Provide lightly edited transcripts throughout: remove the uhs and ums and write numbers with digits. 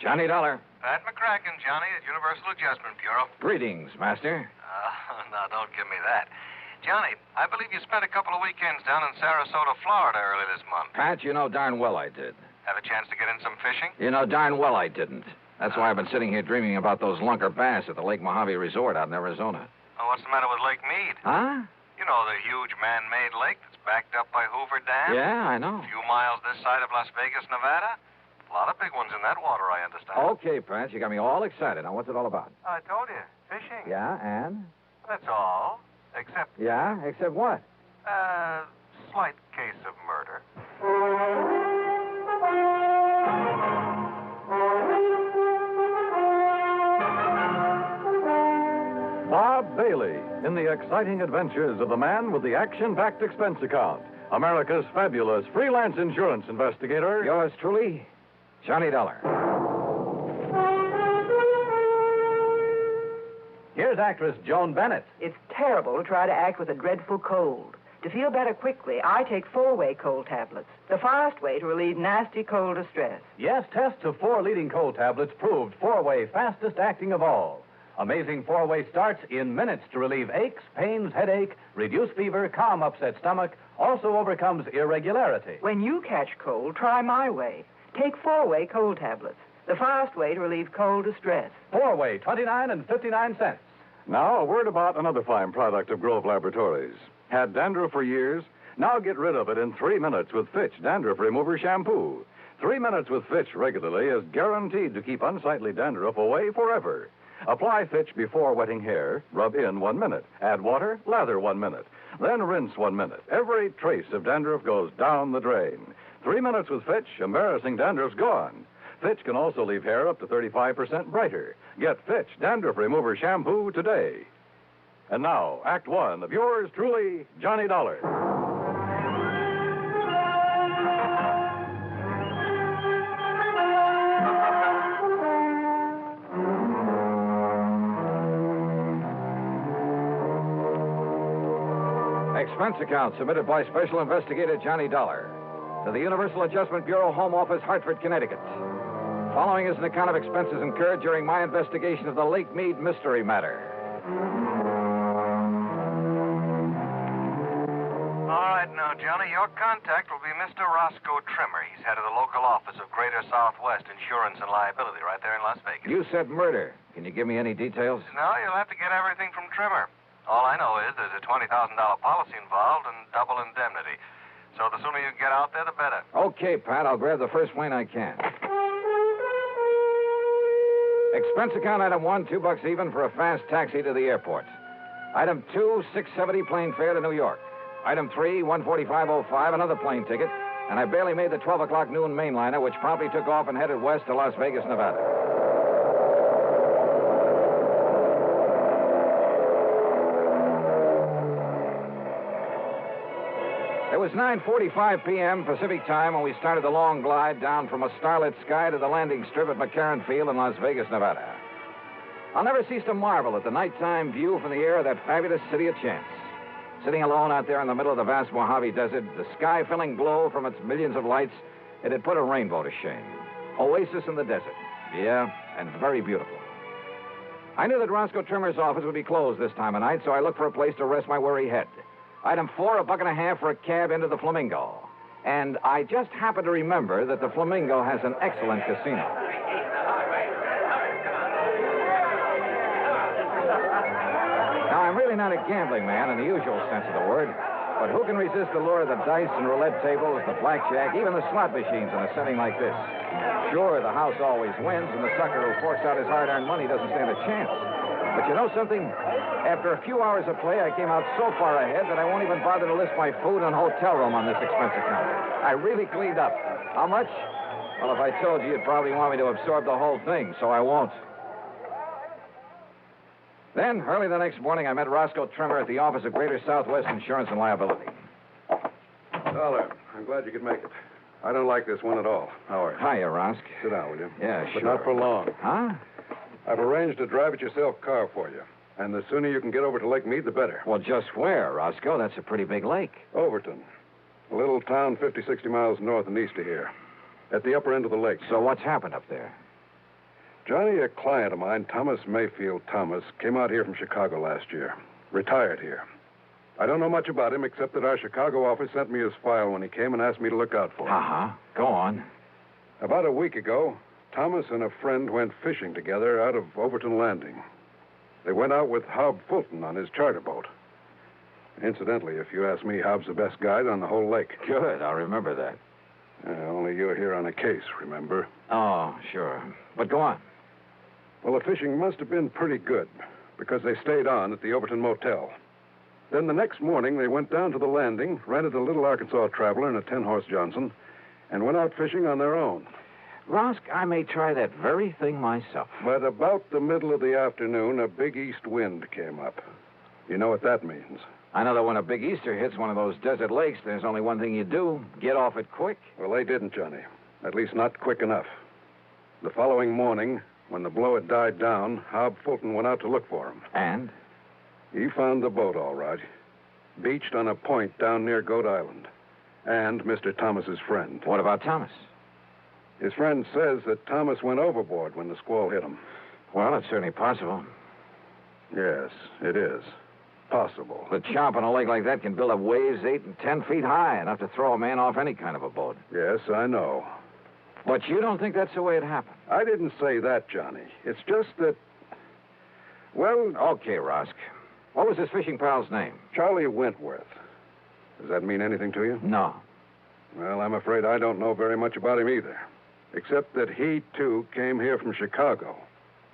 Johnny Dollar. Pat McCracken, Johnny, at Universal Adjustment Bureau. Greetings, Master. Now, don't give me that. Johnny, I believe you spent a couple of weekends down in Sarasota, Florida early this month. Pat, you know darn well I did. Have a chance to get in some fishing? You know darn well I didn't. That's why I've been sitting here dreaming about those lunker bass at the Lake Mojave Resort out in Arizona. Oh, what's the matter with Lake Mead? Huh? You know, the huge man-made lake that's backed up by Hoover Dam? Yeah, I know. A few miles this side of Las Vegas, Nevada. A lot of big ones in that water, I understand. Okay, Pat, you got me all excited. Now, what's it all about? I told you, fishing. Yeah, and? That's all. Except... Yeah, except what? Slight case of murder. Bob Bailey in the exciting adventures of the man with the action-packed expense account. America's fabulous freelance insurance investigator. Yours truly, Johnny Dollar. Here's actress Joan Bennett. It's terrible to try to act with a dreadful cold. To feel better quickly, I take 4-way cold tablets, the fast way to relieve nasty cold distress. Yes, tests of 4 leading cold tablets proved 4-way fastest acting of all. Amazing 4-way starts in minutes to relieve aches, pains, headache, reduce fever, calm upset stomach, also overcomes irregularity. When you catch cold, try my way. Take 4-way cold tablets, the fast way to relieve cold distress. 4-way, 29 and 59 cents. Now, a word about another fine product of Grove Laboratories. Had dandruff for years? Now get rid of it in 3 minutes with Fitch Dandruff Remover Shampoo. 3 minutes with Fitch regularly is guaranteed to keep unsightly dandruff away forever. Apply Fitch before wetting hair, rub in 1 minute. Add water, lather 1 minute. Then rinse 1 minute. Every trace of dandruff goes down the drain. 3 minutes with Fitch, embarrassing dandruff's gone. Fitch can also leave hair up to 35% brighter. Get Fitch Dandruff Remover Shampoo today. And now, Act 1 of yours truly, Johnny Dollar. Expense account submitted by Special Investigator Johnny Dollar to the Universal Adjustment Bureau, Home Office, Hartford, Connecticut. Following is an account of expenses incurred during my investigation of the Lake Mead Mystery Matter. All right, now, Johnny, your contact will be Mr. Roscoe Trimmer. He's head of the local office of Greater Southwest Insurance and Liability right there in Las Vegas. You said murder. Can you give me any details? No, you'll have to get everything from Trimmer. All I know is there's a $20,000 policy involved and double indemnity. So the sooner you get out there, the better. Okay, Pat, I'll grab the first plane I can. Expense account item 1, $2 even for a fast taxi to the airport. Item 2, $6.70 plane fare to New York. Item 3, $145.05, another plane ticket, and I barely made the 12 o'clock noon mainliner, which promptly took off and headed west to Las Vegas, Nevada. It was 9:45 p.m. Pacific time when we started the long glide down from a starlit sky to the landing strip at McCarran Field in Las Vegas, Nevada. I'll never cease to marvel at the nighttime view from the air of that fabulous city of chance. Sitting alone out there in the middle of the vast Mojave Desert, the sky filling glow from its millions of lights, it had put a rainbow to shame. Oasis in the desert. Yeah, and very beautiful. I knew that Roscoe Trimmer's office would be closed this time of night, so I looked for a place to rest my weary head. Item 4, $1.50 for a cab into the Flamingo. And I just happened to remember that the Flamingo has an excellent casino. Now, I'm really not a gambling man in the usual sense of the word, but who can resist the lure of the dice and roulette tables, the blackjack, even the slot machines in a setting like this? Sure, the house always wins, and the sucker who forks out his hard-earned money doesn't stand a chance. But you know something? After a few hours of play, I came out so far ahead that I won't even bother to list my food and hotel room on this expense account. I really cleaned up. How much? Well, if I told you, you'd probably want me to absorb the whole thing, so I won't. Then, early the next morning, I met Roscoe Trimmer at the office of Greater Southwest Insurance and Liability. Dollar, I'm glad you could make it. I don't like this one at all. How are you? Hiya, Rosk. Sit down, will you? Yeah, But sure. not for long. Huh? I've arranged a drive-it-yourself car for you. And the sooner you can get over to Lake Mead, the better. Well, just where, Roscoe? That's a pretty big lake. Overton. A little town 50, 60 miles north and east of here. At the upper end of the lake. So what's happened up there? Johnny, a client of mine, Thomas Mayfield Thomas, came out here from Chicago last year. Retired here. I don't know much about him except that our Chicago office sent me his file when he came and asked me to look out for him. Uh-huh. Go on. About a week ago, Thomas and a friend went fishing together out of Overton Landing. They went out with Hob Fulton on his charter boat. Incidentally, if you ask me, Hob's the best guide on the whole lake. Good. I'll remember that. Only you're here on a case, remember? Oh, sure. But go on. Well, the fishing must have been pretty good because they stayed on at the Overton Motel. Then the next morning, they went down to the landing, rented a little Arkansas Traveler and a 10-horse Johnson, and went out fishing on their own. Rosk, I may try that very thing myself. But about the middle of the afternoon, a big east wind came up. You know what that means? I know that when a big Easter hits one of those desert lakes, there's only one thing you do. Get off it quick. Well, they didn't, Johnny. At least not quick enough. The following morning, when the blow had died down, Hob Fulton went out to look for him. And? He found the boat, all right. Beached on a point down near Goat Island. And Mr. Thomas's friend. What about Thomas? His friend says that Thomas went overboard when the squall hit him. Well, it's certainly possible. Yes, it is. Possible. The chomp on a lake like that can build up waves 8 and 10 feet high, enough to throw a man off any kind of a boat. Yes, I know. But you don't think that's the way it happened? I didn't say that, Johnny. It's just that... Well... Okay, Rosk. What was his fishing pal's name? Charlie Wentworth. Does that mean anything to you? No. Well, I'm afraid I don't know very much about him either. Except that he, too, came here from Chicago.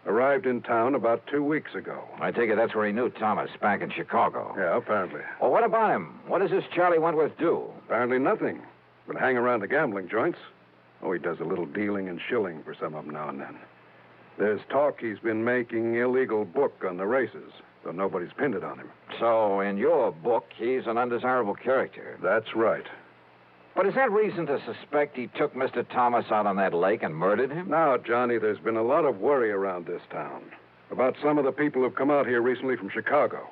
Arrived in town about 2 weeks ago. I take it that's where he knew Thomas, back in Chicago. Yeah, apparently. Well, what about him? What does this Charlie Wentworth do? Apparently nothing. But hang around the gambling joints. Oh, he does a little dealing and shilling for some of them now and then. There's talk he's been making illegal book on the races, though nobody's pinned it on him. So, in your book, he's an undesirable character. That's right. But is that reason to suspect he took Mr. Thomas out on that lake and murdered him? Now, Johnny, there's been a lot of worry around this town about some of the people who've come out here recently from Chicago.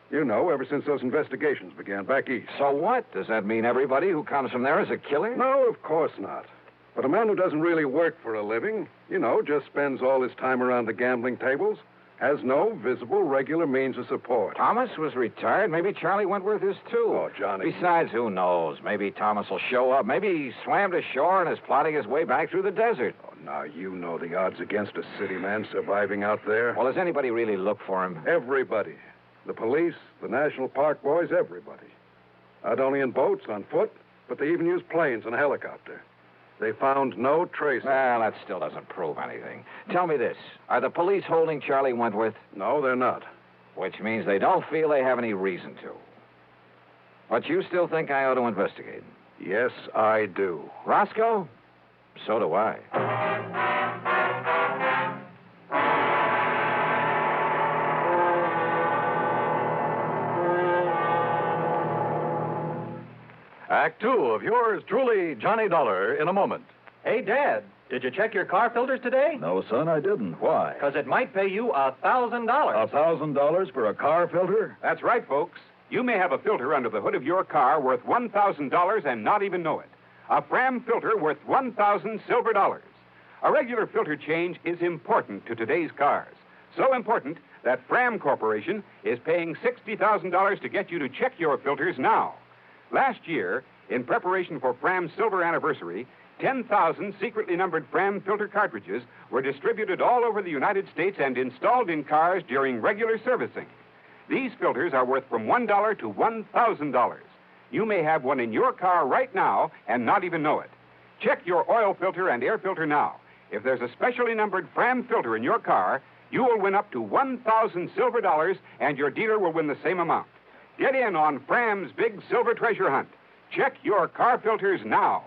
You know, ever since those investigations began back east. So what? Does that mean everybody who comes from there is a killer? No, of course not. But a man who doesn't really work for a living, you know, just spends all his time around the gambling tables, has no visible, regular means of support. Thomas was retired. Maybe Charlie Wentworth is, too. Oh, Johnny. Besides, who knows? Maybe Thomas will show up. Maybe he swam to shore and is plotting his way back through the desert. Oh, now, you know the odds against a city man surviving out there. Well, does anybody really look for him? Everybody. The police, the National Park boys, everybody. Not only in boats, on foot, but they even use planes and a helicopter. They found no trace. Well, that still doesn't prove anything. Tell me this. Are the police holding Charlie Wentworth? No, they're not. Which means they don't feel they have any reason to. But you still think I ought to investigate? Yes, I do. Roscoe? So do I. Act two of yours truly, Johnny Dollar, in a moment. Hey, Dad, did you check your car filters today? No, son, I didn't. Why? Because it might pay you $1,000. $1,000 for a car filter? That's right, folks. You may have a filter under the hood of your car worth $1,000 and not even know it. A Fram filter worth 1,000 silver dollars. A regular filter change is important to today's cars. So important that Fram Corporation is paying $60,000 to get you to check your filters now. Last year, in preparation for Fram's silver anniversary, 10,000 secretly numbered Fram filter cartridges were distributed all over the United States and installed in cars during regular servicing. These filters are worth from $1 to $1,000. You may have one in your car right now and not even know it. Check your oil filter and air filter now. If there's a specially numbered Fram filter in your car, you will win up to 1,000 silver dollars, and your dealer will win the same amount. Get in on Fram's big silver treasure hunt. Check your car filters now.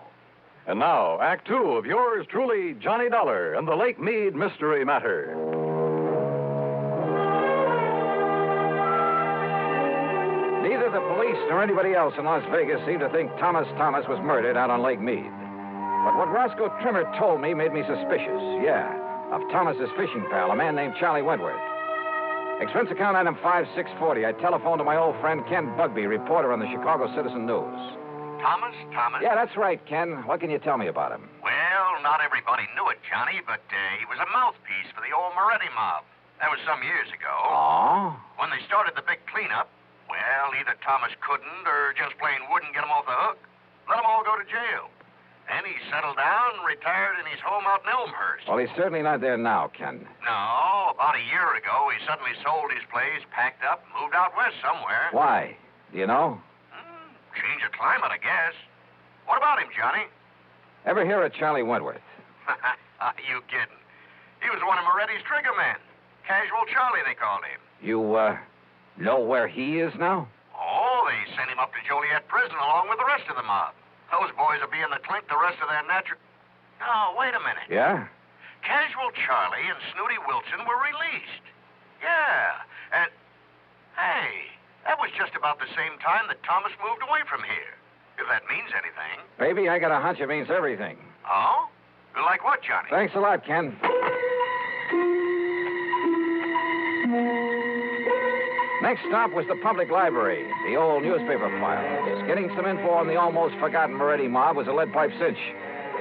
And now, Act two of yours truly, Johnny Dollar, and the Lake Mead Mystery Matter. Neither the police nor anybody else in Las Vegas seemed to think Thomas was murdered out on Lake Mead. But what Roscoe Trimmer told me made me suspicious, of Thomas's fishing pal, a man named Charlie Wentworth. Expense account item 5640. I telephoned to my old friend Ken Bugby, reporter on the Chicago Citizen News. Thomas? Yeah, that's right, Ken. What can you tell me about him? Well, Well, not everybody knew it, Johnny, but he was a mouthpiece for the old Moretti mob. That was some years ago. Oh? When they started the big cleanup, well, either Thomas couldn't or just plain wouldn't get him off the hook. Let them all go to jail. And he settled down and retired in his home out in Elmhurst. Well, he's certainly not there now, Ken. No, about a year ago, he suddenly sold his place, packed up, and moved out west somewhere. Why? Do you know? Change of climate, I guess. What about him, Johnny? Ever hear of Charlie Wentworth? You kidding. He was one of Moretti's trigger men. Casual Charlie, they called him. You, know where he is now? Oh, they sent him up to Joliet prison along with the rest of the mob. Those boys will be in the clink the rest of their natural... Oh, wait a minute. Yeah? Casual Charlie and Snooty Wilson were released. Yeah. And, hey, that was just about the same time that Thomas moved away from here. If that means anything. Baby, I got a hunch it means everything. Oh? Like what, Johnny? Thanks a lot, Ken. Next stop was the public library, the old newspaper files. Getting some info on the almost forgotten Moretti mob was a lead pipe cinch,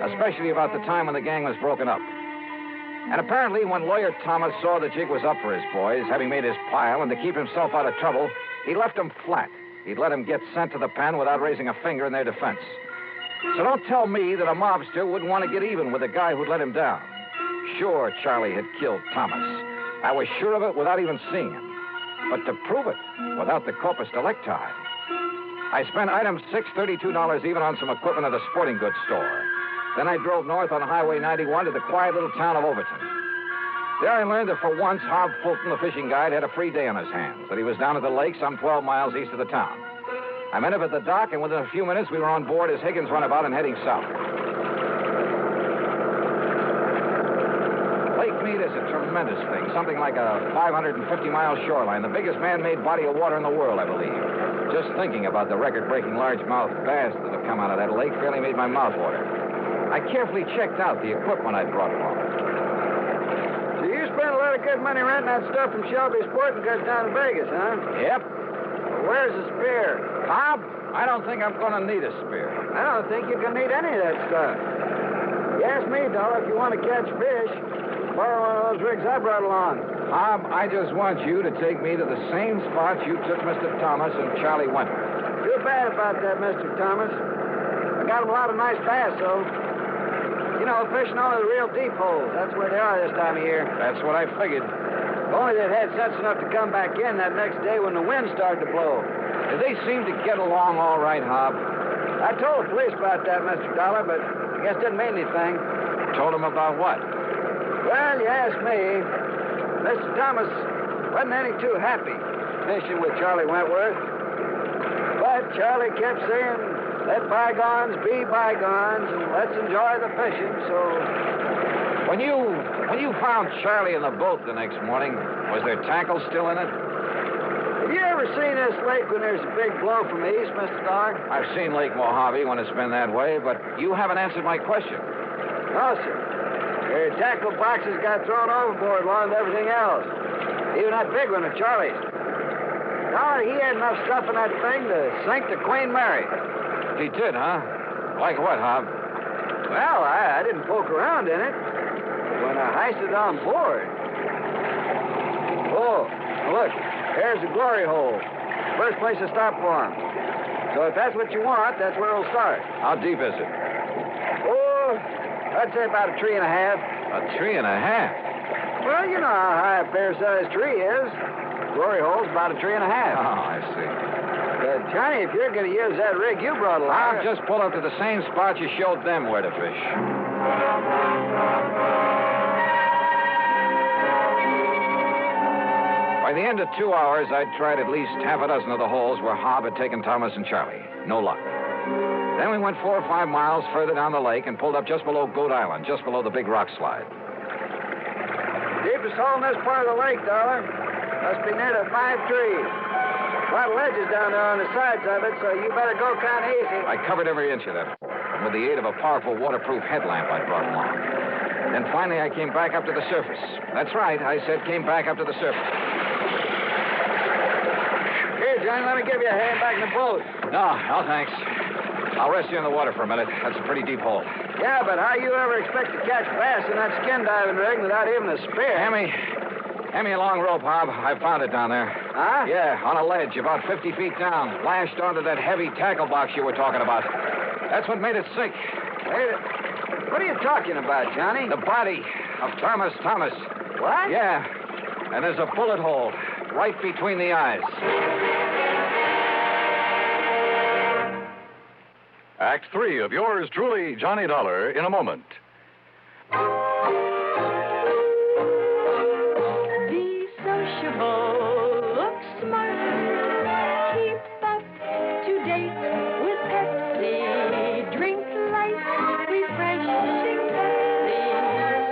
especially about the time when the gang was broken up. And apparently, when Lawyer Thomas saw the jig was up for his boys, having made his pile, and to keep himself out of trouble, he left them flat. He'd let them get sent to the pen without raising a finger in their defense. So don't tell me that a mobster wouldn't want to get even with the guy who'd let him down. Sure, Charlie had killed Thomas. I was sure of it without even seeing him. But to prove it, without the corpus delicti, I spent item $6, $32 even on some equipment at a sporting goods store. Then I drove north on Highway 91 to the quiet little town of Overton. There I learned that for once, Hob Fulton, the fishing guide, had a free day on his hands, that he was down at the lake some 12 miles east of the town. I met him at the dock, and within a few minutes, we were on board as Higgins runabout and heading south. Lake Mead is a tremendous thing, something like a 550-mile shoreline, the biggest man-made body of water in the world, I believe. Just thinking about the record-breaking largemouth bass that have come out of that lake fairly made my mouth water. I carefully checked out the equipment I'd brought along. So you spent a lot of good money renting that stuff from Shelby's Sporting Goods down in Vegas, huh? Yep. Well, where's the spear? Bob, I don't think I'm going to need a spear. I don't think you're going to need any of that stuff. You ask me, Dollar, if you want to catch fish, borrow one of those rigs I brought along. Bob, I just want you to take me to the same spot you took Mr. Thomas and Charlie Wentworth. Too bad about that, Mr. Thomas. I got him a lot of nice bass, though. You know, fishing only the real deep holes. That's where they are this time of year. That's what I figured. If only they'd had sense enough to come back in that next day when the wind started to blow. Did they seem to get along all right, Hob? I told the police about that, Mr. Dollar, but I guess it didn't mean anything. Told them about what? Well, you ask me. Mr. Thomas wasn't any too happy fishing with Charlie Wentworth. But Charlie kept saying, let bygones be bygones, and let's enjoy the fishing, so... When you found Charlie in the boat the next morning, was there tackle still in it? Have you ever seen this lake when there's a big blow from the east, Mr. Dollar? I've seen Lake Mojave when it's been that way, but you haven't answered my question. No, sir. Their tackle boxes got thrown overboard along with everything else. Even that big one of Charlie's. Dollar, he had enough stuff in that thing to sink the Queen Mary. He did, huh? Like what, Hob? Well, I didn't poke around in it. When I heisted on board. Oh, look, there's the glory hole. First place to stop for him. So if that's what you want, that's where we'll start. How deep is it? Oh, I'd say about 1.5 feet. A 3.5? Well, you know how high a fair-sized tree is. Glory hole's about 1.5 feet. Oh, I see. Johnny, if you're going to use that rig you brought along... I'll just pull up to the same spot you showed them where to fish. By the end of 2 hours, I'd tried at least half a dozen of the holes where Hob had taken Thomas and Charlie. No luck. Then we went 4 or 5 miles further down the lake and pulled up just below Goat Island, just below the big rock slide. Deepest hole in this part of the lake, Dollar. Must be near the 5 trees. A lot of ledges down there on the sides of it, so you better go kind of easy. I covered every inch of that hole, with the aid of a powerful waterproof headlamp I brought along. Then finally I came back up to the surface. That's right, I said came back up to the surface. Here, Johnny, let me give you a hand back in the boat. No, thanks. I'll rest you in the water for a minute. That's a pretty deep hole. Yeah, but how you ever expect to catch bass in that skin diving rig without even a spear? Hand me a long rope, Hob. I found it down there. Huh? Yeah, on a ledge about 50 feet down, lashed onto that heavy tackle box you were talking about. That's what made it sink. Hey, what are you talking about, Johnny? The body of Thomas. What? Yeah, and there's a bullet hole right between the eyes. Act 3 of yours truly, Johnny Dollar, in a moment. Be sociable, look smart, keep up to date with Pepsi, drink light, refreshing Pepsi,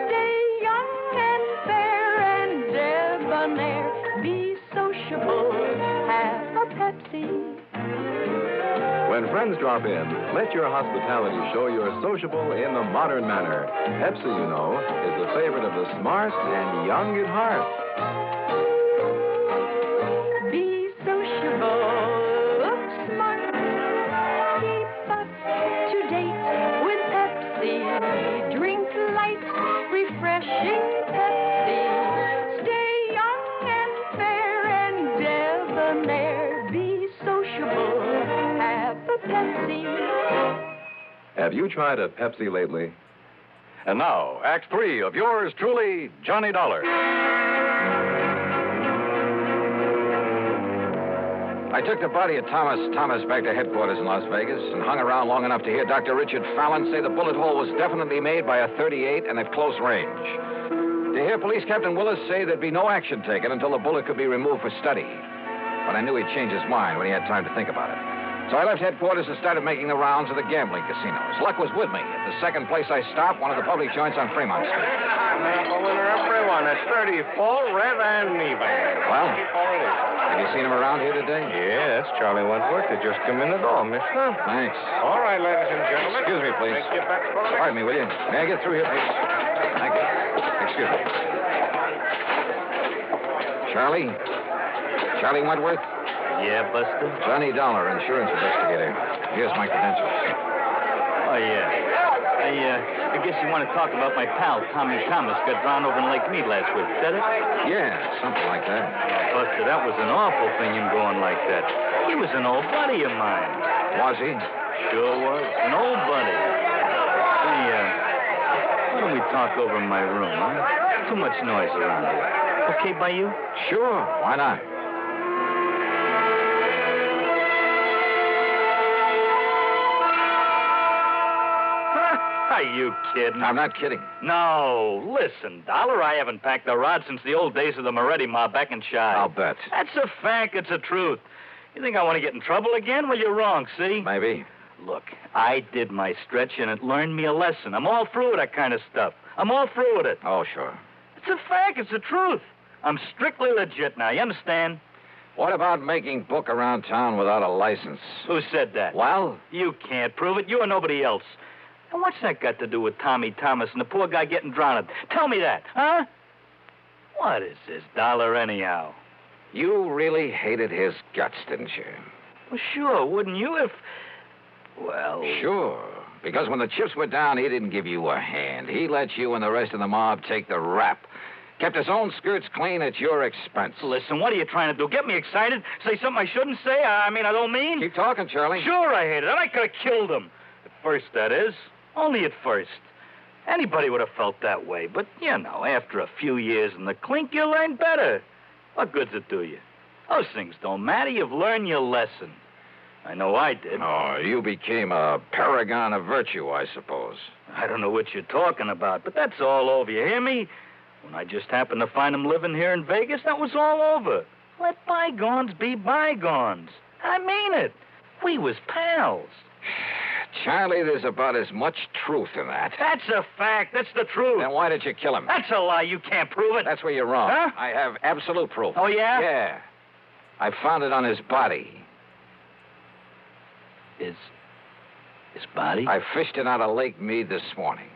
stay young and fair and debonair, be sociable, have a Pepsi. When friends drop in, let your hospitality show you're sociable in the modern manner. Pepsi, you know, is the favorite of the smart and young at heart. Be sociable, look smart, keep up to date with Pepsi, drink light, refreshing Pepsi, stay young and fair and debonair, be sociable, have a Pepsi. Have you tried a Pepsi lately? And now, Act 3 of yours truly, Johnny Dollar. I took the body of Thomas back to headquarters in Las Vegas and hung around long enough to hear Dr. Richard Fallon say the bullet hole was definitely made by a .38 and at close range. To hear Police Captain Willis say there'd be no action taken until the bullet could be removed for study. But I knew he'd change his mind when he had time to think about it. So I left headquarters and started making the rounds of the gambling casinos. Luck was with me. At the second place I stopped, one of the public joints on Fremont Street. Maple winner, everyone. It's 30, full, red, and even. Well, have you seen him around here today? Yeah, that's Charlie Wentworth. They just come in the door, mister. Thanks. All right, ladies and gentlemen. Excuse me, please. Take your bets for the Pardon me, will you? May I get through here, please? Thank you. Excuse me. Charlie Wentworth? Yeah, Buster? Johnny Dollar, insurance investigator. Here's my credentials. Oh, yeah. I guess you want to talk about my pal, Tommy Thomas, got drowned over in Lake Mead last week. Is that it? Yeah, something like that. Buster, that was an awful thing, him going like that. He was an old buddy of mine. Was he? Sure was. An old buddy. Hey, why don't we talk over in my room, huh? Too much noise around here. Okay by you? Sure. Why not? Are you kidding? I'm not kidding. No. Listen, Dollar, I haven't packed a rod since the old days of the Moretti mob back in Chi. I'll bet. That's a fact. It's the truth. You think I want to get in trouble again? Well, you're wrong, see? Maybe. Look, I did my stretch, and it learned me a lesson. I'm all through with that kind of stuff. I'm all through with it. Oh, sure. It's a fact. It's the truth. I'm strictly legit now. You understand? What about making book around town without a license? Who said that? Well? You can't prove it. You or nobody else. And what's that got to do with Tommy Thomas and the poor guy getting drowned? Tell me that, huh? What is this, Dollar, anyhow? You really hated his guts, didn't you? Well, sure, wouldn't you if... Well... Sure. Because when the chips were down, he didn't give you a hand. He let you and the rest of the mob take the rap. Kept his own skirts clean at your expense. Listen, what are you trying to do? Get me excited? Say something I shouldn't say? I don't mean... Keep talking, Charlie. Sure I hated it. I could have killed him. At first, that is. Only at first. Anybody would have felt that way. But, you know, after a few years in the clink, you learn better. What good's it do you? Those things don't matter. You've learned your lesson. I know I did. Oh, you became a paragon of virtue, I suppose. I don't know what you're talking about, but that's all over. You hear me? When I just happened to find him living here in Vegas, that was all over. Let bygones be bygones. I mean it. We was pals. Charlie, there's about as much truth in that. That's a fact. That's the truth. Then why did you kill him? That's a lie. You can't prove it. That's where you're wrong. Huh? I have absolute proof. Oh, yeah? Yeah. I found it on his body. His body? I fished it out of Lake Mead this morning.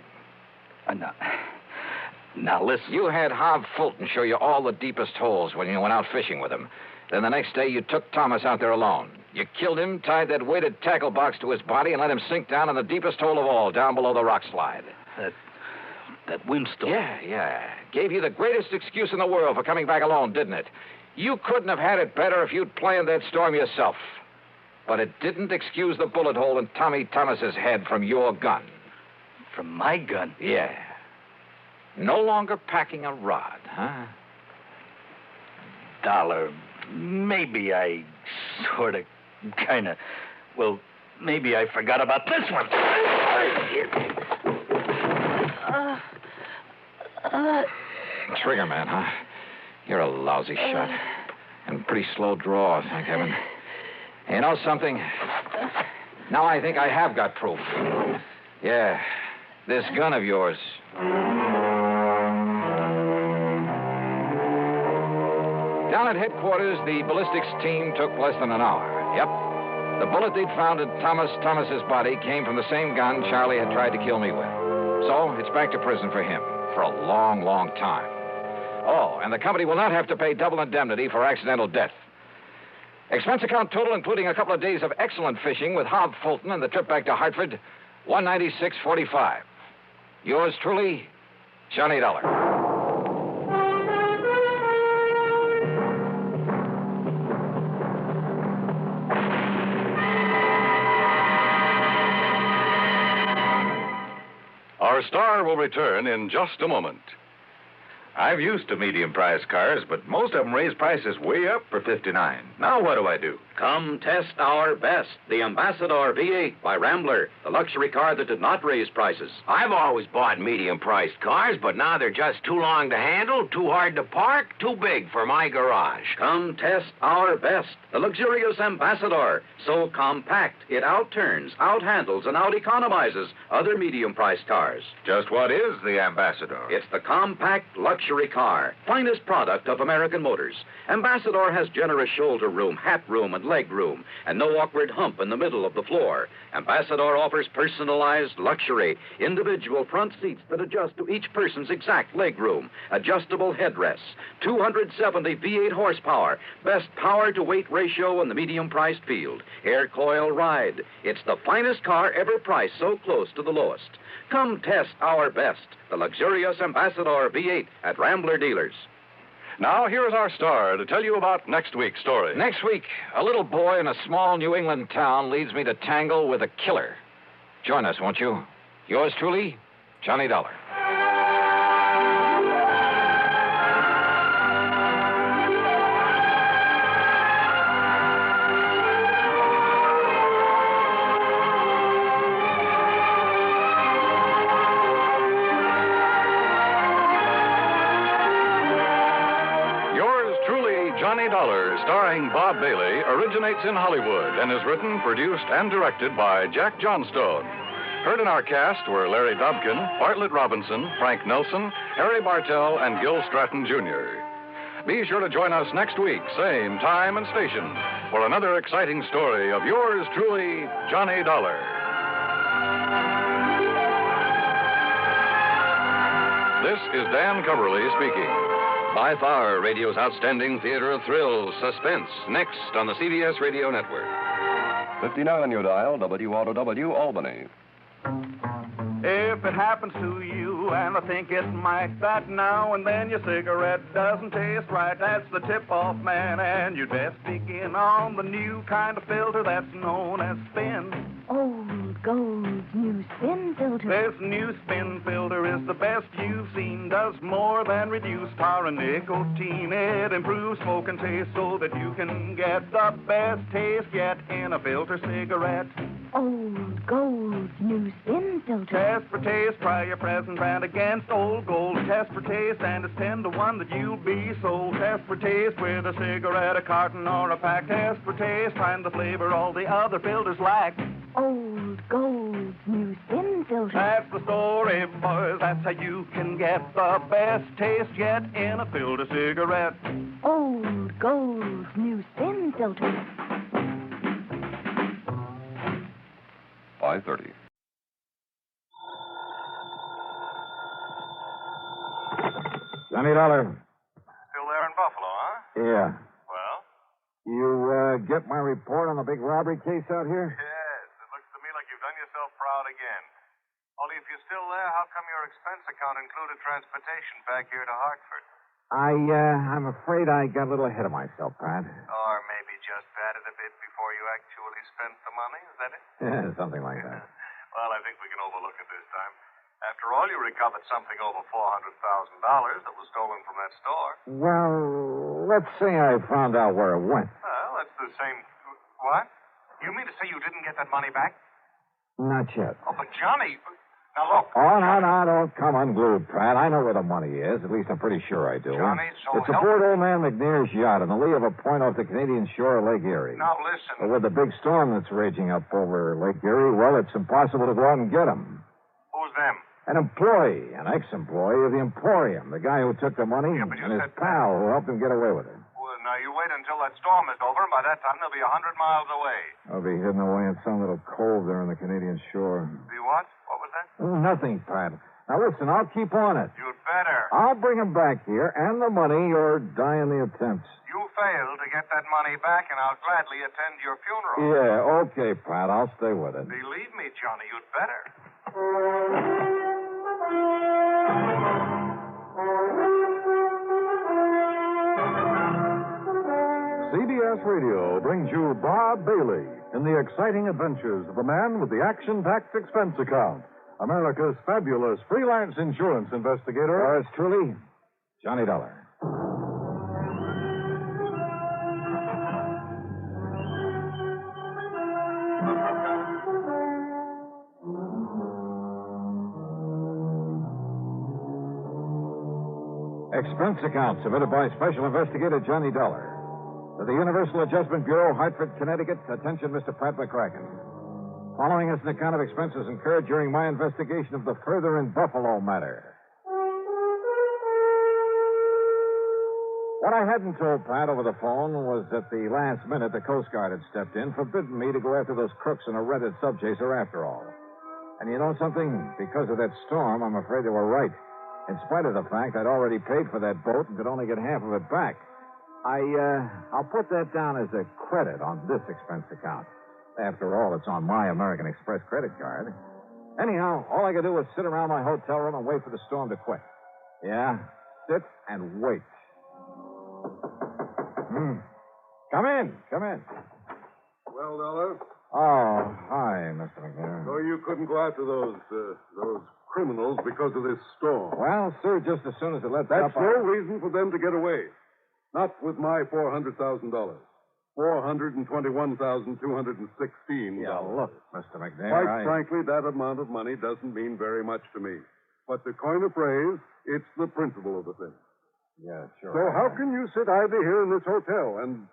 Now, listen. You had Hob Fulton show you all the deepest holes when you went out fishing with him. Then the next day, you took Thomas out there alone. You killed him, tied that weighted tackle box to his body, and let him sink down in the deepest hole of all, down below the rock slide. That windstorm. Yeah. Gave you the greatest excuse in the world for coming back alone, didn't it? You couldn't have had it better if you'd planned that storm yourself. But it didn't excuse the bullet hole in Tommy Thomas's head from your gun. From my gun? Yeah. No longer packing a rod, huh? Dollar, maybe I sort of, kind of, well, maybe I forgot about this one. Trigger man, huh? You're a lousy shot. And pretty slow draw, thank heaven. You know something? Now I think I have got proof. Yeah, this gun of yours. Down at headquarters, the ballistics team took less than an hour. Yep. The bullet they'd found in Thomas's body came from the same gun Charlie had tried to kill me with. So it's back to prison for him for a long, long time. Oh, and the company will not have to pay double indemnity for accidental death. Expense account total, including a couple of days of excellent fishing with Hob Fulton and the trip back to Hartford, $196.45. Yours truly, Johnny Dollar. Our star will return in just a moment. I've used to medium-priced cars, but most of them raise prices way up for $59. Now what do I do? Come test our best, the Ambassador V8 by Rambler, the luxury car that did not raise prices. I've always bought medium-priced cars, but now they're just too long to handle, too hard to park, too big for my garage. Come test our best, the luxurious Ambassador. So compact, it outturns, outhandles, and out-economizes other medium-priced cars. Just what is the Ambassador? It's the compact luxury car, finest product of American Motors. Ambassador has generous shoulder room, hat room, and leg room, and no awkward hump in the middle of the floor. Ambassador offers personalized luxury, individual front seats that adjust to each person's exact leg room, adjustable headrests, 270 V8 horsepower, best power-to-weight ratio in the medium-priced field, air coil ride. It's the finest car ever priced so close to the lowest. Come test our best, the luxurious Ambassador V8 at Rambler dealers. Now, here's our star to tell you about next week's story. Next week, a little boy in a small New England town leads me to tangle with a killer. Join us, won't you? Yours truly, Johnny Dollar. Johnny Dollar, starring Bob Bailey, originates in Hollywood and is written, produced, and directed by Jack Johnstone. Heard in our cast were Larry Dobkin, Bartlett Robinson, Frank Nelson, Harry Bartell, and Gil Stratton, Jr. Be sure to join us next week, same time and station, for another exciting story of yours truly, Johnny Dollar. This is Dan Coverly speaking. By far, radio's outstanding theater of thrills, Suspense, next on the CBS Radio Network. 59 on your dial, WROW, Albany. If it happens to you, and I think it might, that now and then your cigarette doesn't taste right, that's the tip-off, man, and you'd best begin on the new kind of filter that's known as spin. Old Gold's new spin filter. This new spin filter is the best you've seen, does more than reduce tar and nicotine. It improves smoke and taste so that you can get the best taste yet in a filter cigarette. Old Gold's new spin filter. Test for taste, try your present brand against Old Gold. Test for taste, and it's 10 to 1 that you'll be sold. Test for taste with a cigarette, a carton, or a pack. Test for taste, find the flavor all the other filters lack. Old Gold's new spin filter. That's the story, boys. That's how you can get the best taste yet in a filter cigarette. Old Gold's new spin filter. 5:30. Johnny Dollar. Still there in Buffalo, huh? Yeah. Well? You get my report on the big robbery case out here? Yes, it looks to me like you've done yourself proud again. Only if you're still there, how come your expense account included transportation back here to Hartford? I'm afraid I got a little ahead of myself, Pat. Or maybe just padded a bit before you actually spent the money, is that it? Yeah, something like that. Well, I think we can overlook it this time. After all, you recovered something over $400,000 that was stolen from that store. Well, let's say I found out where it went. Well, that's the same... What? You mean to say you didn't get that money back? Not yet. Oh, but Johnny... Now, look... Oh, no, don't come unglued, Pat. I know where the money is. At least I'm pretty sure I do. Johnny, so it's aboard old man McNair's yacht on the lee of a point off the Canadian shore of Lake Erie. Now, listen... But with the big storm that's raging up over Lake Erie, well, it's impossible to go out and get him. Who's them? An employee, an ex-employee of the Emporium, the guy who took the money, and his pal who helped him get away with it. Well, now, you wait until that storm is over, and by that time they'll be 100 miles away. I'll be hidden away in some little cove there on the Canadian shore. Be what? What was that? Oh, nothing, Pat. Now, listen, I'll keep on it. You'd better. I'll bring him back here and the money or die in the attempts. You fail to get that money back, and I'll gladly attend your funeral. Yeah, okay, Pat. I'll stay with it. Believe me, Johnny, you'd better. CBS Radio brings you Bob Bailey in the exciting adventures of the man with the action-packed expense account, America's fabulous freelance insurance investigator. Yours truly, Johnny Dollar. Expense account submitted by Special Investigator Johnny Dollar. To the Universal Adjustment Bureau, Hartford, Connecticut. Attention, Mr. Pat McCracken. Following is an account of expenses incurred during my investigation of the Further in Buffalo matter. What I hadn't told Pat over the phone was at the last minute the Coast Guard had stepped in, forbidden me to go after those crooks in a rented subchaser after all. And you know something? Because of that storm, I'm afraid they were right. In spite of the fact I'd already paid for that boat and could only get half of it back. I'll put that down as a credit on this expense account. After all, it's on my American Express credit card. Anyhow, all I could do was sit around my hotel room and wait for the storm to quit. Yeah, sit and wait. Come in. Well, Dollar? Oh, hi, Mr. McNair. So you couldn't go after those criminals because of this storm? Well, sir, just as soon as it lets up... That's no reason for them to get away. Not with my $400,000. $421,216. Yeah, look, Mr. McNair, Quite frankly, that amount of money doesn't mean very much to me. But to coin a phrase, it's the principle of the thing. Yeah, sure. So how can you sit idly here in this hotel and...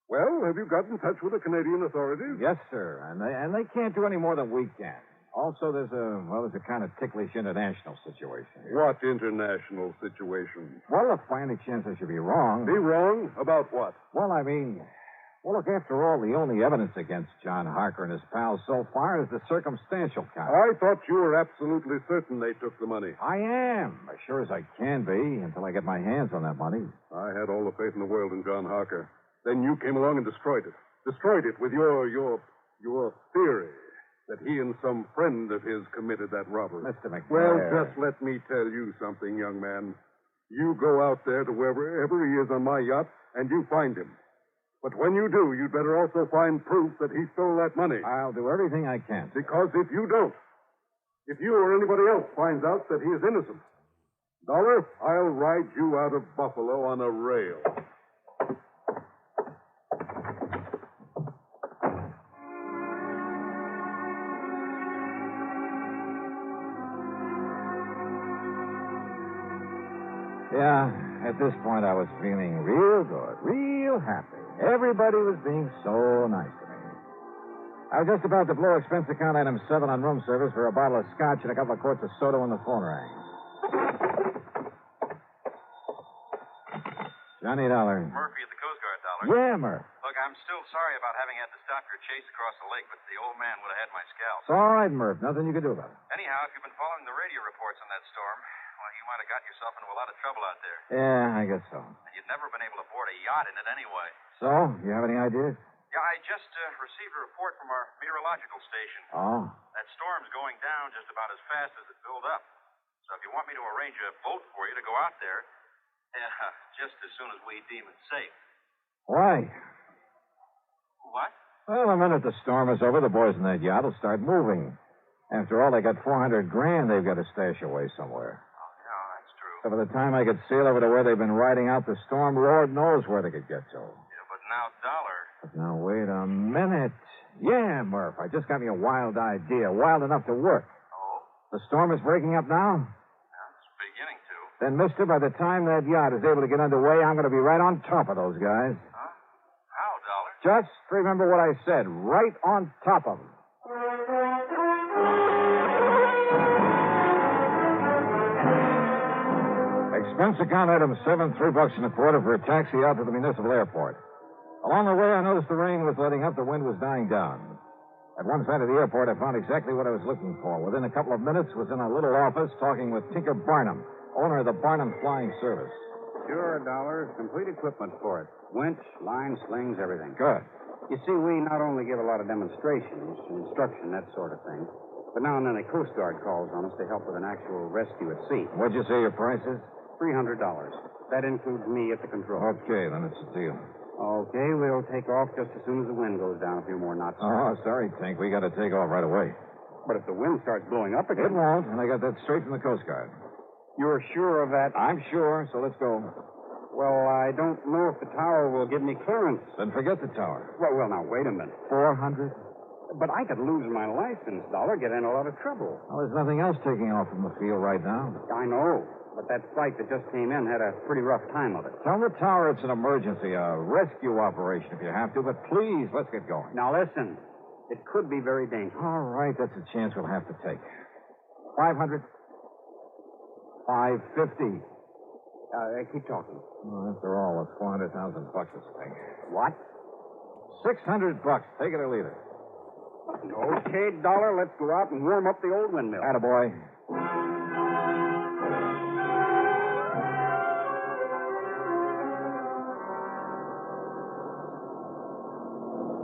Well, have you got in touch with the Canadian authorities? Yes, sir. And they can't do any more than we can. Also, there's a kind of ticklish international situation here. What international situation? Well, if by any chance I should be wrong... Be wrong? About what? Well, look, after all, the only evidence against John Harker and his pals so far is the circumstantial kind. I thought you were absolutely certain they took the money. I am, as sure as I can be, until I get my hands on that money. I had all the faith in the world in John Harker. Then you came along and destroyed it. Destroyed it with your theory that he and some friend of his committed that robbery. Mr. McNair. Well, just let me tell you something, young man. You go out there to wherever he is on my yacht, and you find him. But when you do, you'd better also find proof that he stole that money. I'll do everything I can. Because if you don't, if you or anybody else finds out that he is innocent, Dollar, I'll ride you out of Buffalo on a rail. Yeah, at this point I was feeling real good, real happy. Everybody was being so nice to me. I was just about to blow expense account item 7 on room service for a bottle of scotch and a couple of quarts of soda when the phone rang. Johnny Dollar. Murphy at the Coast Guard, Dollar. Yeah, Murph. Look, I'm still sorry about having had to stop your chase across the lake, but the old man would have had my scalp. It's all right, Murph. Nothing you can do about it. Anyhow, if you've been following the radio reports on that storm, Well, you might have got yourself into a lot of trouble out there. Yeah, I guess so. And you'd never been able to board a yacht in it anyway. So, you have any ideas? Yeah, I just received a report from our meteorological station. Oh. That storm's going down just about as fast as it built up. So if you want me to arrange a boat for you to go out there, just as soon as we deem it safe. Why? What? Well, the minute the storm is over, the boys in that yacht will start moving. After all, they got $400,000 they've got to stash away somewhere. Oh, yeah, that's true. So by the time I could sail over to where they've been riding out the storm, Lord knows where they could get to. Yeah, but now, Dollar. But now, wait a minute. Yeah, Murph, I just got me a wild idea, wild enough to work. Oh? The storm is breaking up now? Yeah, it's beginning to. Then, mister, by the time that yacht is able to get underway, I'm going to be right on top of those guys. Huh? How, Dollar? Just remember what I said, right on top of them. Expense account item 7, $3.25 for a taxi out to the municipal airport. Along the way, I noticed the rain was letting up, the wind was dying down. At one side of the airport, I found exactly what I was looking for. Within a couple of minutes, was in a little office talking with Tinker Barnum, owner of the Barnum Flying Service. Sure, Dollar. Complete equipment for it. Winch, line, slings, everything. Good. You see, we not only give a lot of demonstrations, instruction, that sort of thing, but now and then a Coast Guard calls on us to help with an actual rescue at sea. What'd you say your price is? $300. That includes me at the controls. Okay, then it's a deal. Okay, we'll take off just as soon as the wind goes down a few more knots. Oh, sorry, Tink. We got to take off right away. But if the wind starts blowing up again... It won't, and I got that straight from the Coast Guard. You're sure of that? I'm sure, so let's go. Well, I don't know if the tower will give me clearance. Then forget the tower. Well, now, wait a minute. 400? But I could lose my license, Dollar, get in a lot of trouble. Well, there's nothing else taking off from the field right now. I know. But that flight that just came in had a pretty rough time of it. Tell the tower it's an emergency, a rescue operation if you have to, but please, let's get going. Now, listen. It could be very dangerous. All right, that's a chance we'll have to take. 500? 550? Keep talking. Well, after all, it's $400,000 this thing. What? $600. Take it or leave it. Okay, Dollar, let's go out and warm up the old windmill. Attaboy.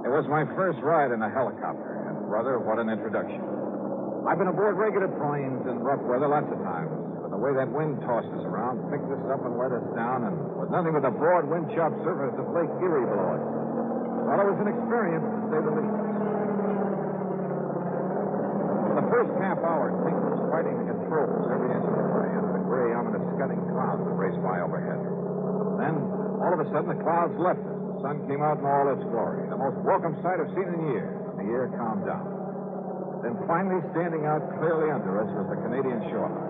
It was my first ride in a helicopter, and, brother, what an introduction. I've been aboard regular planes in rough weather lots of times, but the way that wind tossed us around, picked us up and let us down, and with nothing but the broad wind-chopped surface of Lake Erie below us. Well, it was an experience, to say the least. For the first half hour, Tink was fighting the controls every inch of the way under the gray, ominous scudding clouds that raced by overhead. Then, all of a sudden, the clouds left us. The sun came out in all its glory. The most welcome sight I've seen in years. And the air calmed down. Then finally, standing out clearly under us was the Canadian shoreline.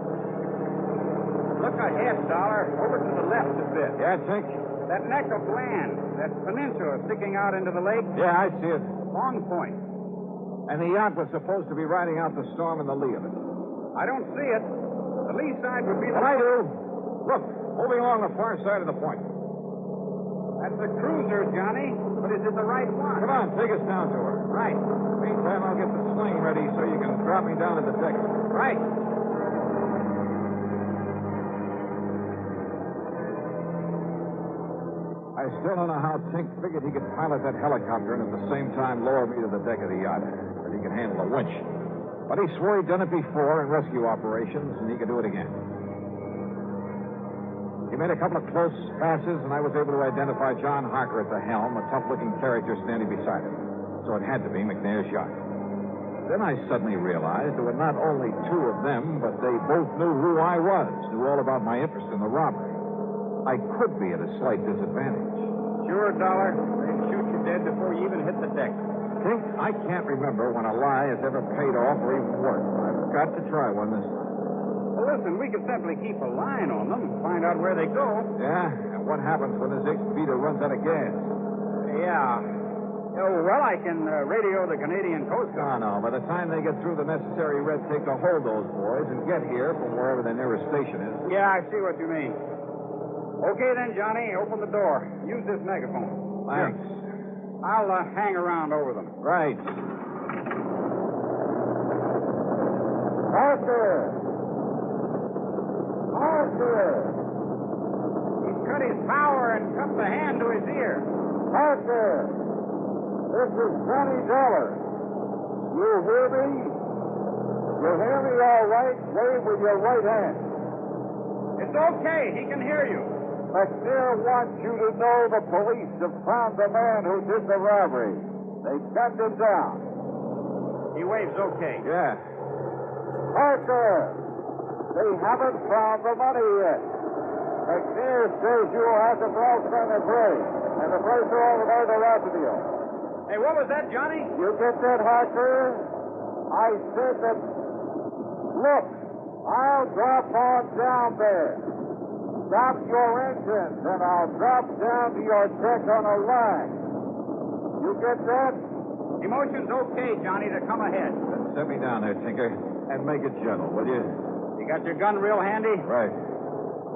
Look ahead, Dollar. Over to the left a bit. Yeah, Tink? That neck of land. That peninsula sticking out into the lake. Yeah, I see it. Long Point. And the yacht was supposed to be riding out the storm in the lee of it. I don't see it. The lee side would be the... Well, I do. Look, moving along the far side of the point. That's a cruiser, Johnny. But is it the right one? Come on, take us down to her. Right. Meantime, I'll get the sling ready so you can drop me down at the deck. Right. I still don't know how Tink figured he could pilot that helicopter and at the same time lower me to the deck of the yacht, that he could handle a winch. But he swore he'd done it before in rescue operations, and he could do it again. He made a couple of close passes, and I was able to identify John Harker at the helm, a tough-looking character standing beside him. So it had to be McNair's yacht. Then I suddenly realized there were not only two of them, but they both knew who I was, knew all about my interest in the robbery. I could be at a slight disadvantage. Sure, Dollar. They'd shoot you dead before you even hit the deck. Tink, I can't remember when a lie has ever paid off or even worked. I've got to try one this time. Well, listen, we could simply keep a line on them, find out where they go. Yeah? And what happens when this X-Beater runs out of gas? Yeah. Oh, well, I can radio the Canadian Coast Guard. No. By the time they get through the necessary red tape to hold those boys and get here from wherever their nearest station is. Yeah, I see what you mean. Okay, then, Johnny, open the door. Use this megaphone. Thanks. Here. I'll hang around over them. Right. Harker! Parker! He's cut his power and cupped the hand to his ear. Parker! This is $20. You hear me? You hear me all right? Wave with your right hand. It's okay. He can hear you. McNair wants you to know the police have found the man who did the robbery. They gunned him down. He waves okay. Yeah. Parker! They haven't found the money yet. McNair says you will have to cross on the break, and the price of all about the radio. Hey, what was that, Johnny? You get that, Harker? I said that. Look, I'll drop on down there. Stop your engines, and I'll drop down to your deck on a line. You get that? Emotion's okay, Johnny, to come ahead. Set me down there, Tinker, and make it gentle, will you? You got your gun real handy? Right.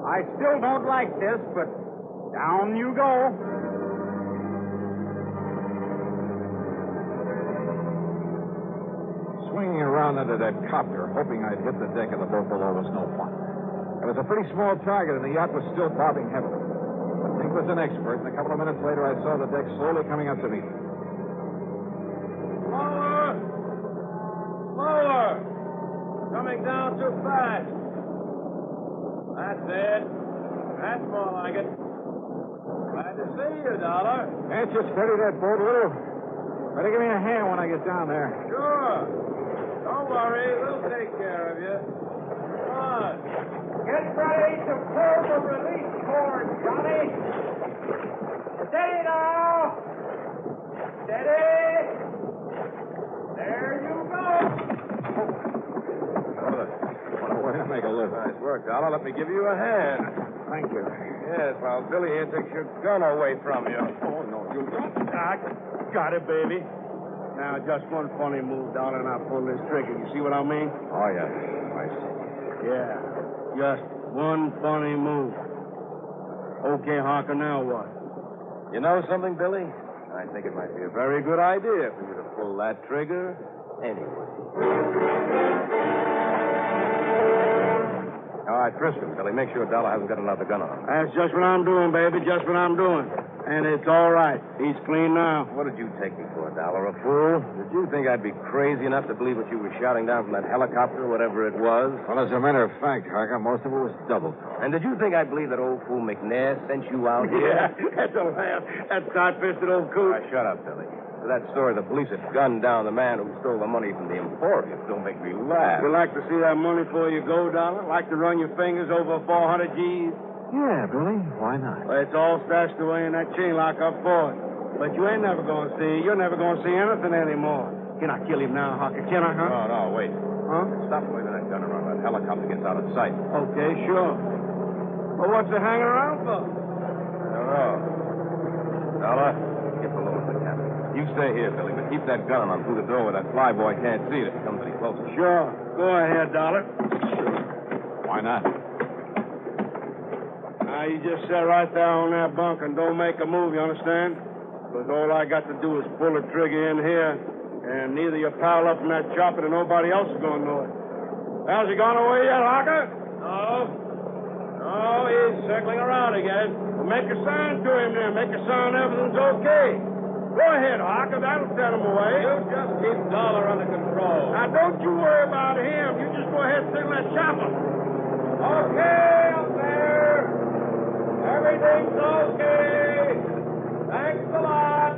I still don't like this, but down you go. Swinging around under that copter, hoping I'd hit the deck of the boat below was no fun. It was a pretty small target, and the yacht was still bobbing heavily. But Tink was an expert, and a couple of minutes later, I saw the deck slowly coming up to me. Slower! Slower! Coming down too fast. That's it. That's more like it. Glad to see you, Dollar. Can't you steady that boat a little? Better give me a hand when I get down there. Sure. Don't worry. We'll take care of you. Come on. Get ready to pull the release cord, Johnny. Steady now. Steady. There you go. What a way to make a living. Nice work, Dollar. Let me give you a hand. Thank you. Yes, while Billy here takes your gun away from you. Oh, no, you don't. Got it, baby. Now, just one funny move, Dollar, and I'll pull this trigger. You see what I mean? Oh, yeah. I see. Yeah. Just one funny move. Okay, Harker, now what? You know something, Billy? I think it might be a very good idea for you to pull that trigger anyway. All right, frisk him, Billy. Make sure Dollar hasn't got another gun on him. That's just what I'm doing, baby. Just what I'm doing. And it's all right. He's clean now. What did you take me for, Dollar? A fool? Did you think I'd be crazy enough to believe what you were shouting down from that helicopter, whatever it was? Well, as a matter of fact, Harker, most of it was double talk. And did you think I'd believe that old fool McNair sent you out here? Yeah, that's a laugh. That tight-fisted old coot. All right, shut up, Billy. For that story, the police had gunned down the man who stole the money from the Emporium. Don't make me laugh. You like to see that money before you go, Dollar? Like to run your fingers over 400 G's? Yeah, Billy. Why not? Well, it's all stashed away in that chain lock up for it. But you ain't never going to see. You're never going to see anything anymore. Can I kill him now, Harker? Can I, huh? No, wait. Huh? Stop waving that gun around. That helicopter gets out of sight. Okay, sure. Well, what's it hanging around for? I don't know. Dollar, get below in the cabin. You stay here, Billy, but keep that gun on through the door where that flyboy can't see it if he comes any closer. Sure. Go ahead, Dollar. Why not? Now, you just sit right there on that bunk and don't make a move, you understand? Because all I got to do is pull the trigger in here, and neither you pile up from that chopper nor nobody else is going to know it. Has he gone away yet, Harker? No, he's circling around again. Well, make a sign to him then. Make a sign everything's okay. Go ahead, Harker. That'll set him away. You just keep Dollar under control. Now, don't you worry about him. You just go ahead and signal that chopper. Okay, up there. Everything's okay. Thanks a lot.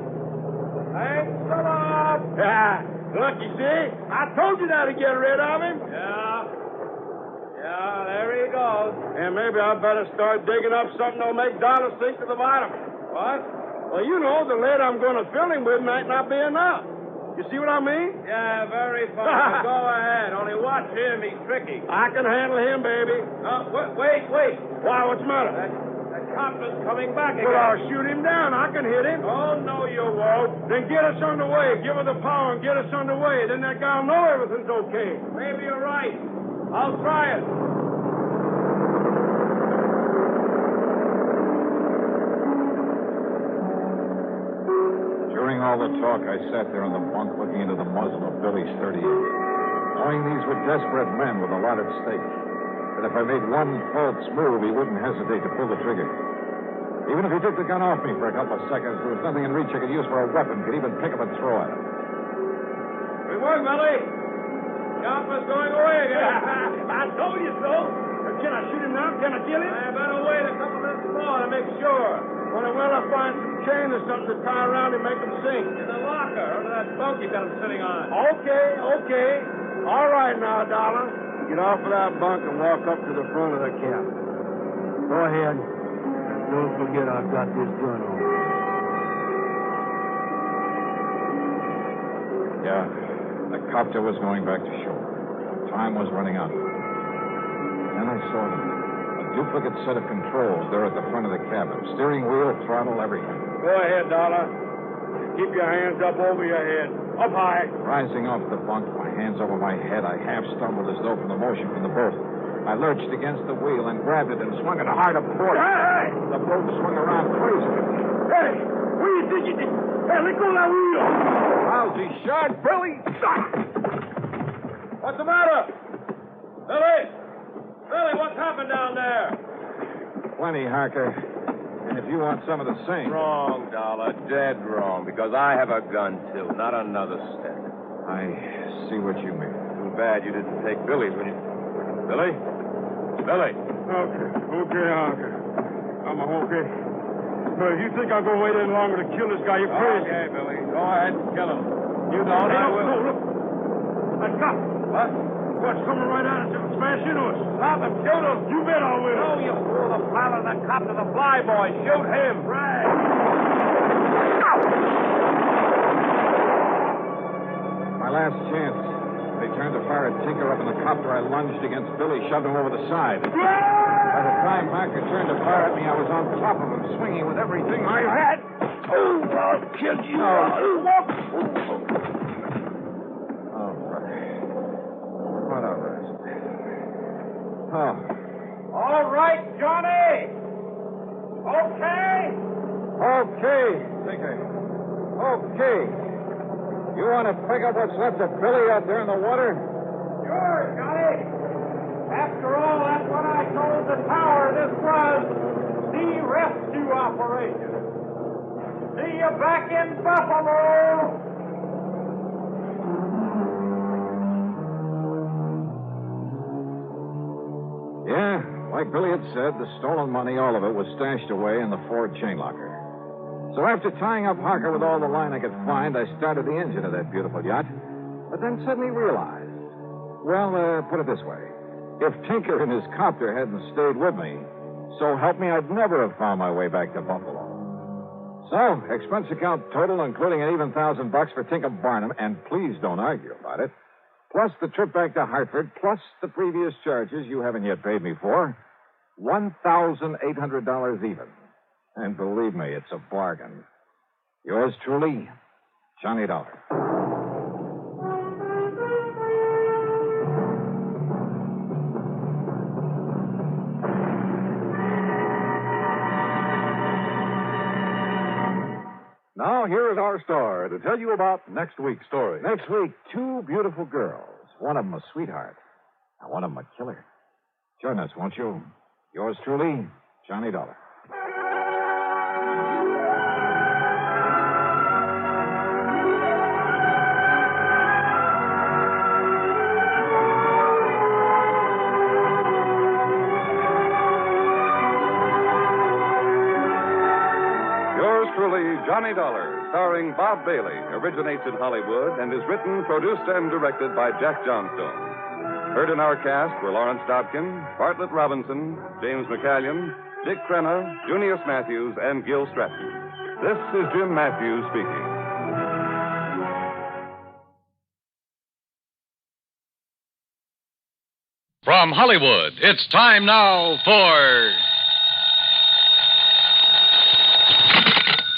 Thanks a lot. Yeah. Look, you see? I told you that to get rid of him. Yeah, there he goes. And maybe I better start digging up something that'll make Dollar sink to the bottom. What? Well, you know, the lead I'm going to fill him with might not be enough. You see what I mean? Yeah, very funny. Go ahead. Only watch him. He's tricky. I can handle him, baby. Wait. Why, what's the matter? That copper's coming back again. Well, I'll shoot him down. I can hit him. Oh, no, you won't. Then get us underway. Give her the power and get us underway. Then that guy'll know everything's okay. Maybe you're right. I'll try it. During all the talk, I sat there on the bunk looking into the muzzle of Billy's .38, knowing these were desperate men with a lot at stake. that if I made one false move, he wouldn't hesitate to pull the trigger. Even if he took the gun off me for a couple of seconds, there was nothing in reach I could use for a weapon, could even pick up and throw at him. Good work, Melly. Chopper's going away again. I told you so. Can I shoot him now? Can I kill him? I better wait a couple minutes more to make sure. When I find some chain or something to tie around him, make him sink. In the locker, under that bunk you got him sitting on. Okay. All right now, darling. Get off of that bunk and walk up to the front of the cabin. Go ahead. Don't forget I've got this gun on. Yeah, the copter was going back to shore. Time was running out. Then I saw them. A duplicate set of controls there at the front of the cabin. Steering wheel, throttle, everything. Go ahead, darling. Keep your hands up over your head. Up high. Rising off the bunk, my hands over my head, I half stumbled as though from the motion from the boat. I lurched against the wheel and grabbed it and swung it hard a port. Hey! The boat swung around crazily. Hey! What do you think you did? Hey, let go of that wheel! Lousy shot, Billy! What's the matter? Billy, what's happened down there? Plenty, Harker. And if you want some of the same. Wrong, Dollar. Dead wrong. Because I have a gun, too. Not another cent. I see what you mean. Too bad you didn't take Billy's when you... Billy? Okay, Harker. I'm okay. But if you think I'm going to wait any longer to kill this guy, you're crazy. Okay, Billy. Go ahead and kill him. You don't, I will. No, look. That cop. What? What's coming right at us? It'll smash into us. Stop him. Shoot him. You bet I will. No, you fool. The pilot and the cop to the flyboy. Shoot him. Right. My last chance. They turned to fire at Tinker up in the copter. I lunged against Billy, shoved him over the side. By the time Harker turned to fire at me, I was on top of him, swinging with everything I had. Oh, I'll kill you. All right. What a rest. Oh. All right, Johnny. Okay, Tinker. Okay. You want to pick up what's left of Billy out there in the water? Sure, Johnny. After all, that's what I told the tower. This was the rescue operation. See you back in Buffalo. Yeah, like Billy had said, the stolen money, all of it, was stashed away in the Ford chain locker. So after tying up Harker with all the line I could find, I started the engine of that beautiful yacht. But then suddenly realized, put it this way. If Tinker and his copter hadn't stayed with me, so help me, I'd never have found my way back to Buffalo. So, expense account total, including an even $1,000 for Tinker Barnum, and please don't argue about it, plus the trip back to Hartford, plus the previous charges you haven't yet paid me for, $1,800 even. And believe me, it's a bargain. Yours truly, Johnny Dollar. Now, here is our star to tell you about next week's story. Next week, two beautiful girls. One of them a sweetheart, and one of them a killer. Join us, won't you? Yours truly, Johnny Dollar. Johnny Dollar, starring Bob Bailey, originates in Hollywood and is written, produced, and directed by Jack Johnstone. Heard in our cast were Lawrence Dobkin, Bartlett Robinson, James McCallion, Dick Crenna, Junius Matthews, and Gil Stratton. This is Jim Matthews speaking. From Hollywood, it's time now for...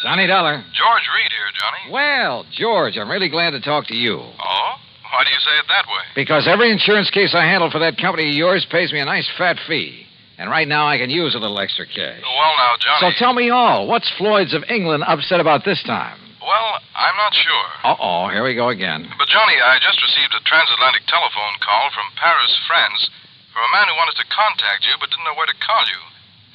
Johnny Dollar. George Reed here, Johnny. Well, George, I'm really glad to talk to you. Oh? Why do you say it that way? Because every insurance case I handle for that company of yours pays me a nice fat fee. And right now I can use a little extra cash. Well, now, Johnny... So tell me all. What's Floyd's of England upset about this time? Well, I'm not sure. Uh-oh, here we go again. But, Johnny, I just received a transatlantic telephone call from Paris, France, from a man who wanted to contact you but didn't know where to call you.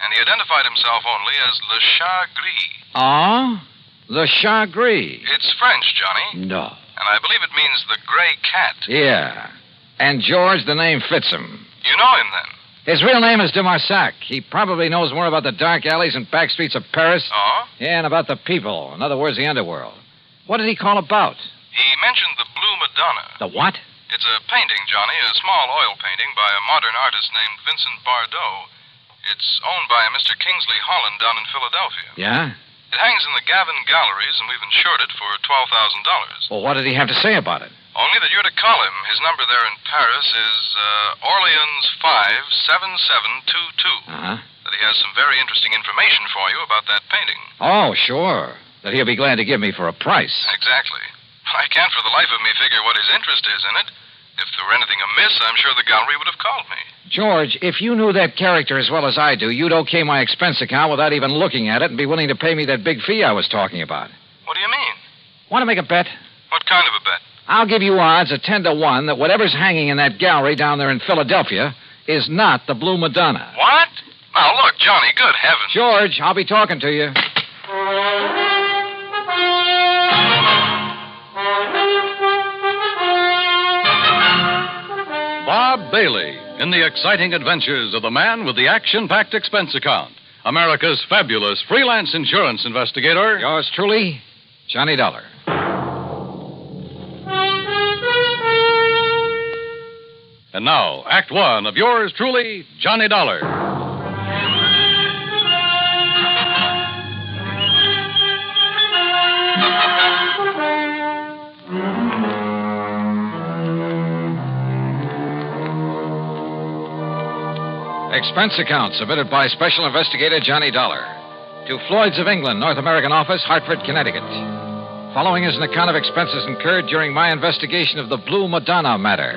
And he identified himself only as Le Chat Gris. Oh? Le Chat Gris? It's French, Johnny. No. And I believe it means the gray cat. Yeah. And George, the name fits him. You know him, then? His real name is de Marsac. He probably knows more about the dark alleys and back streets of Paris. Oh? Yeah, and about the people. In other words, the underworld. What did he call about? He mentioned the Blue Madonna. The what? It's a painting, Johnny, a small oil painting by a modern artist named Vincent Bardot. It's owned by a Mr. Kingsley Holland down in Philadelphia. Yeah? It hangs in the Gavin Galleries, and we've insured it for $12,000. Well, what did he have to say about it? Only that you're to call him. His number there in Paris is Orleans 57722. Uh-huh. That he has some very interesting information for you about that painting. Oh, sure. That he'll be glad to give me for a price. Exactly. I can't for the life of me figure what his interest is in it. If there were anything amiss, I'm sure the gallery would have called me. George, if you knew that character as well as I do, you'd okay my expense account without even looking at it and be willing to pay me that big fee I was talking about. What do you mean? Want to make a bet? What kind of a bet? I'll give you odds of 10 to 1 that whatever's hanging in that gallery down there in Philadelphia is not the Blue Madonna. What? Now, look, Johnny, good heavens. George, I'll be talking to you. Bob Bailey in the exciting adventures of the man with the action-packed expense account. America's fabulous freelance insurance investigator. Yours truly, Johnny Dollar. And now, Act One of yours truly, Johnny Dollar. Expense account submitted by Special Investigator Johnny Dollar to Floyd's of England, North American Office, Hartford, Connecticut. Following is an account of expenses incurred during my investigation of the Blue Madonna matter.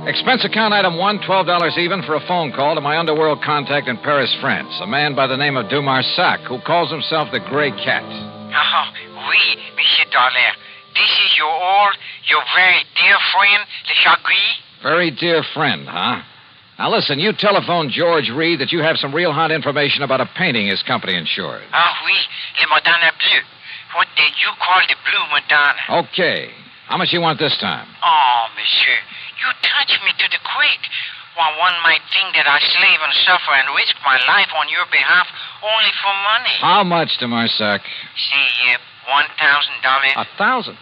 Expense account item 1, $12 even for a phone call to my underworld contact in Paris, France, a man by the name of de Marsac, who calls himself the Gray Cat. Oh, oui, Monsieur Dollar. This is your very dear friend, Le Chat Gris? Very dear friend, huh? Now listen, you telephone George Reed that you have some real hot information about a painting his company insured. Ah, oui, Le Madonna Bleu. What did you call the Blue Madonna? Okay. How much you want this time? Oh, monsieur, you touch me to the quick. Well, one might think that I slave and suffer and risk my life on your behalf only for money. How much, de Marsac? Say, $1,000. $1,000?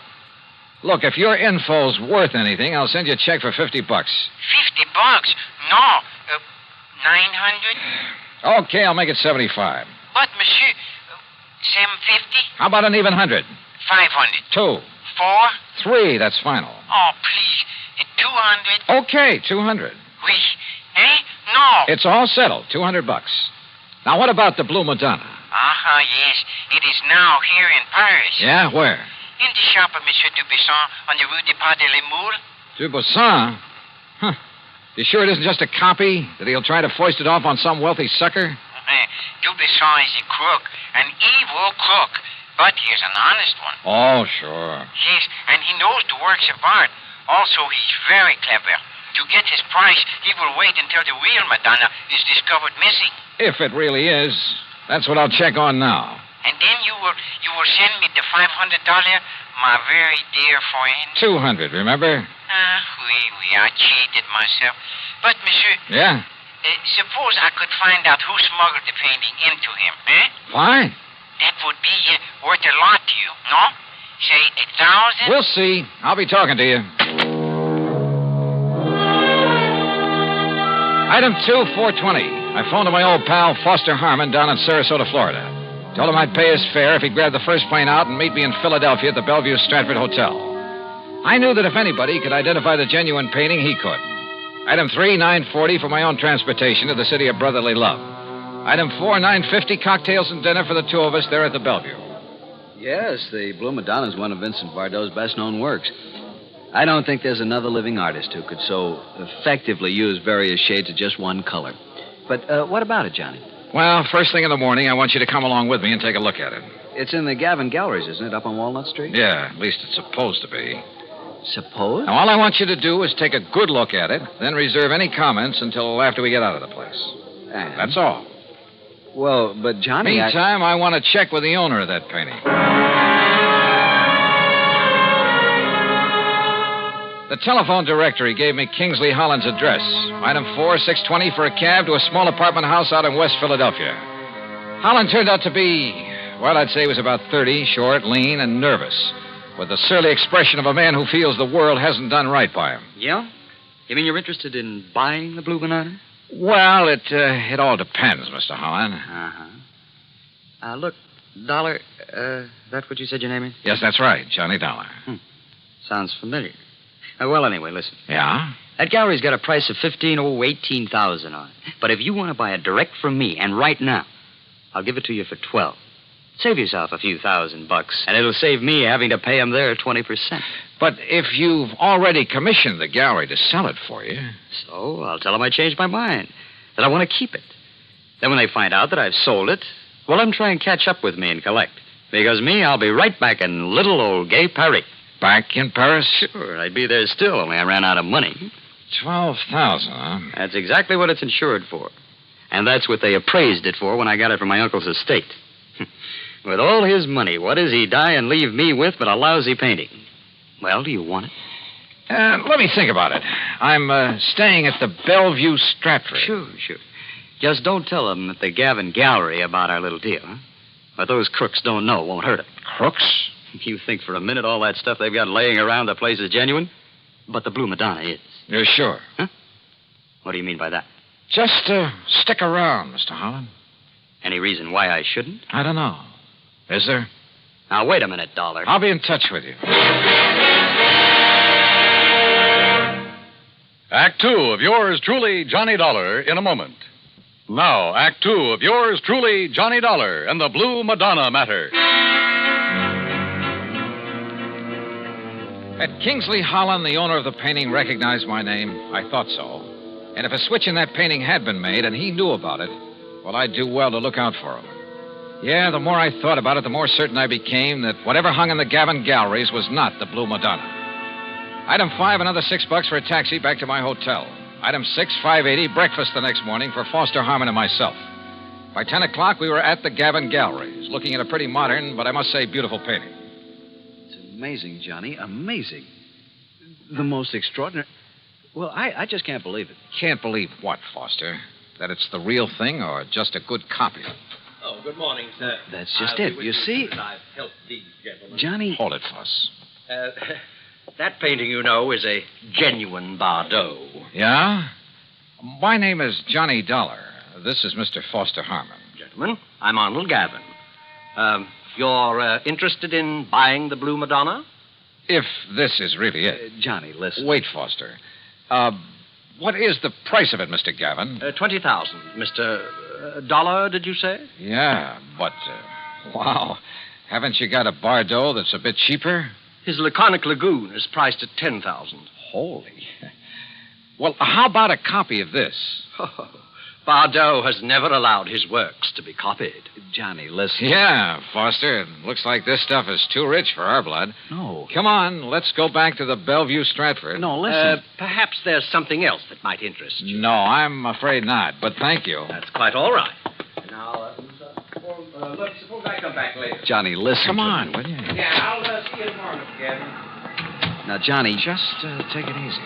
Look, if your info's worth anything, I'll send you a check for $50. $50? No, 900. Okay, I'll make it 75. But, monsieur, 750. How about an even 100? 500. 2. 4. 3, that's final. Oh, please, 200. Okay, 200. Oui. Eh? No. It's all settled, $200. Now, what about the Blue Madonna? Yes. It is now here in Paris. Yeah, where? In the shop of Monsieur Dubuisson on the Rue des Pas de la Moule. Dubuisson? Huh. You sure it isn't just a copy? That he'll try to foist it off on some wealthy sucker? Dubuisson is a crook, an evil crook. But he's an honest one. Oh, sure. Yes, and he knows the works of art. Also, he's very clever. To get his price, he will wait until the real Madonna is discovered missing. If it really is. That's what I'll check on now. And then you will send me the $500, my very dear friend. 200, remember? Oui, I cheated myself. But, monsieur... Yeah? Suppose I could find out who smuggled the painting into him, eh? Fine. That would be worth a lot to you, no? Say, 1,000? We'll see. I'll be talking to you. Item 2, 420. I phoned to my old pal, Foster Harmon, down in Sarasota, Florida. Told him I'd pay his fare if he'd grab the first plane out and meet me in Philadelphia at the Bellevue Stratford Hotel. I knew that if anybody could identify the genuine painting, he could. Item 3, $9.40 for my own transportation to the city of brotherly love. Item 4, $9.50, cocktails and dinner for the two of us there at the Bellevue. Yes, the Blue Madonna is one of Vincent Bardot's best-known works. I don't think there's another living artist who could so effectively use various shades of just one color. But what about it, Johnny? Well, first thing in the morning, I want you to come along with me and take a look at it. It's in the Gavin Galleries, isn't it, up on Walnut Street? Yeah, at least it's supposed to be. Suppose? Now, all I want you to do is take a good look at it, then reserve any comments until after we get out of the place. And? That's all. Well, but Johnny... Meantime, I want to check with the owner of that painting. The telephone directory gave me Kingsley Holland's address. Item 4, 620 for a cab to a small apartment house out in West Philadelphia. Holland turned out to be, well, I'd say he was about 30, short, lean, and nervous, with the surly expression of a man who feels the world hasn't done right by him. Yeah? You mean you're interested in buying the Blue Banana? Well, it all depends, Mr. Holland. Uh-huh. Look, Dollar, that's what you said your name is? Yes, that's right, Johnny Dollar. Sounds familiar. Well, anyway, listen. Yeah? That gallery's got a price of $18,000 on it. But if you want to buy it direct from me, and right now, I'll give it to you for $12,000. Save yourself a few $1,000, and it'll save me having to pay him their 20%. But if you've already commissioned the gallery to sell it for you... So I'll tell them I changed my mind, that I want to keep it. Then when they find out that I've sold it, well, let them try and catch up with me and collect. Because me, I'll be right back in little old gay Paris. Back in Paris? Sure, I'd be there still, only I ran out of money. $12,000, huh? That's exactly what it's insured for. And that's what they appraised it for when I got it from my uncle's estate. With all his money, what does he die and leave me with but a lousy painting? Well, do you want it? Let me think about it. I'm staying at the Bellevue Stratford. Sure. Just don't tell them at the Gavin Gallery about our little deal, huh? What those crooks don't know won't hurt them. Crooks? You think for a minute all that stuff they've got laying around the place is genuine? But the Blue Madonna is. You're sure? Huh? What do you mean by that? Just stick around, Mr. Holland. Any reason why I shouldn't? I don't know. Is there? Now, wait a minute, Dollar. I'll be in touch with you. Act 2 of yours truly, Johnny Dollar, in a moment. Now, Act 2 of yours truly, Johnny Dollar, and the Blue Madonna Matter. Had Kingsley Holland, the owner of the painting, recognized my name? I thought so. And if a switch in that painting had been made and he knew about it, well, I'd do well to look out for him. Yeah, the more I thought about it, the more certain I became that whatever hung in the Gavin galleries was not the Blue Madonna. Item 5, another $6 for a taxi back to my hotel. Item 6, $5.80, breakfast the next morning for Foster Harmon and myself. By 10 o'clock, we were at the Gavin galleries, looking at a pretty modern, but I must say beautiful painting. It's amazing, Johnny, amazing. The most extraordinary... Well, I just can't believe it. Can't believe what, Foster? That it's the real thing or just a good copy? Oh, good morning, sir. That's just it. You see? I've helped these gentlemen. Johnny... Hold it, Foss. That painting, you know, is a genuine Bardot. Yeah? My name is Johnny Dollar. This is Mr. Foster Harmon. Gentlemen, I'm Arnold Gavin. You're interested in buying the Blue Madonna? If this is really it. Johnny, listen. Wait, Foster. What is the price of it, Mr. Gavin? $20,000. Mr. Dollar, did you say? Yeah, but, wow. Haven't you got a Bardot that's a bit cheaper? His Laconic Lagoon is priced at $10,000. Holy. Well, how about a copy of this? Bardot has never allowed his works to be copied. Johnny, listen. Yeah, Foster. It looks like this stuff is too rich for our blood. No. Come on, let's go back to the Bellevue Stratford. No, listen. Perhaps there's something else that might interest you. No, I'm afraid not, but thank you. That's quite all right. Now, look, suppose I come back later. Johnny, listen. Come on, will you? Yeah, I'll see you tomorrow, Mr. Gavin. Now, Johnny... Just take it easy.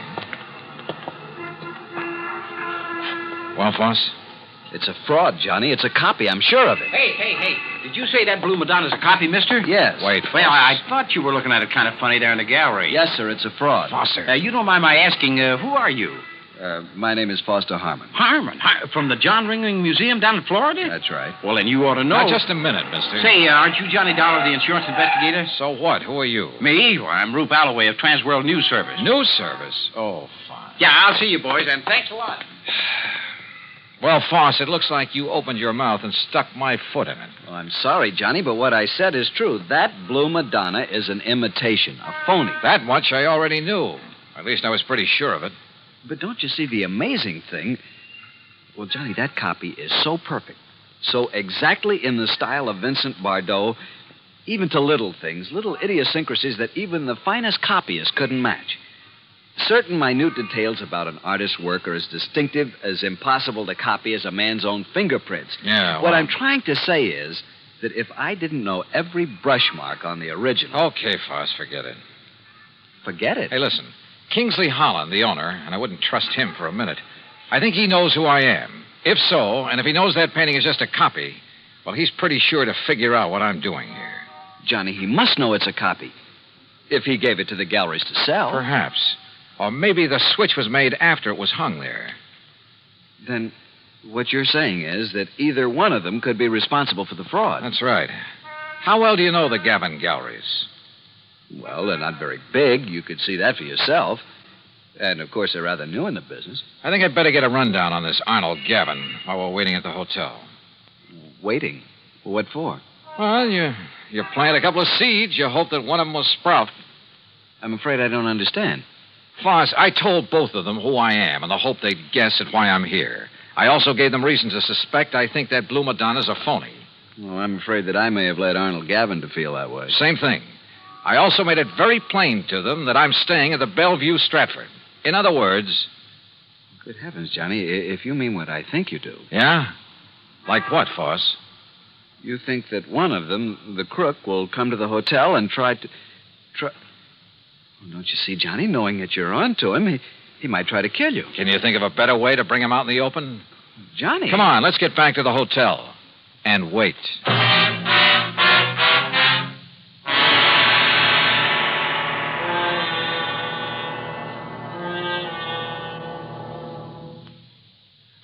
Well, Foss? It's a fraud, Johnny. It's a copy. I'm sure of it. Hey. Did you say that Blue Madonna's a copy, mister? Yes. Wait, Well, I thought you were looking at it kind of funny there in the gallery. Yes, sir. It's a fraud. Foster. You don't mind my asking, who are you? My name is Foster Harmon. Harmon? From the John Ringling Museum down in Florida? That's right. Well, then you ought to know. Now, just a minute, mister. Say, aren't you Johnny Dollar, the insurance investigator? So what? Who are you? Me? Well, I'm Rube Alloway of Transworld News Service. News Service? Oh, fine. Yeah, I'll see you, boys, and thanks a lot. Well, Foss, it looks like you opened your mouth and stuck my foot in it. Well, I'm sorry, Johnny, but what I said is true. That Blue Madonna is an imitation, a phony. That much I already knew. At least I was pretty sure of it. But don't you see the amazing thing? Well, Johnny, that copy is so perfect, so exactly in the style of Vincent Bardot. even to little things, little idiosyncrasies that even the finest copyist couldn't match. Certain minute details about an artist's work are as distinctive, as impossible to copy as a man's own fingerprints. Yeah, What I'm trying to say is that if I didn't know every brush mark on the original... Okay, Foss, forget it. Forget it? Hey, listen. Kingsley Holland, the owner, and I wouldn't trust him for a minute. I think he knows who I am. If so, and if he knows that painting is just a copy, well, he's pretty sure to figure out what I'm doing here. Johnny, he must know it's a copy. If he gave it to the galleries to sell. Perhaps. Or maybe the switch was made after it was hung there. Then what you're saying is that either one of them could be responsible for the fraud. That's right. How well do you know the Gavin galleries? Well, they're not very big. You could see that for yourself. And, of course, they're rather new in the business. I think I'd better get a rundown on this Arnold Gavin while we're waiting at the hotel. Waiting? What for? Well, you plant a couple of seeds. You hope that one of them will sprout. I'm afraid I don't understand. Foss, I told both of them who I am in the hope they'd guess at why I'm here. I also gave them reason to suspect I think that Blue Madonna's a phony. Well, I'm afraid that I may have led Arnold Gavin to feel that way. Same thing. I also made it very plain to them that I'm staying at the Bellevue Stratford. In other words... Good heavens, Johnny, if you mean what I think you do. Yeah? Like what, Foss? You think that one of them, the crook, will come to the hotel and try... Well, don't you see, Johnny, knowing that you're on to him, he might try to kill you. Can you think of a better way to bring him out in the open? Johnny... Come on, let's get back to the hotel. And wait.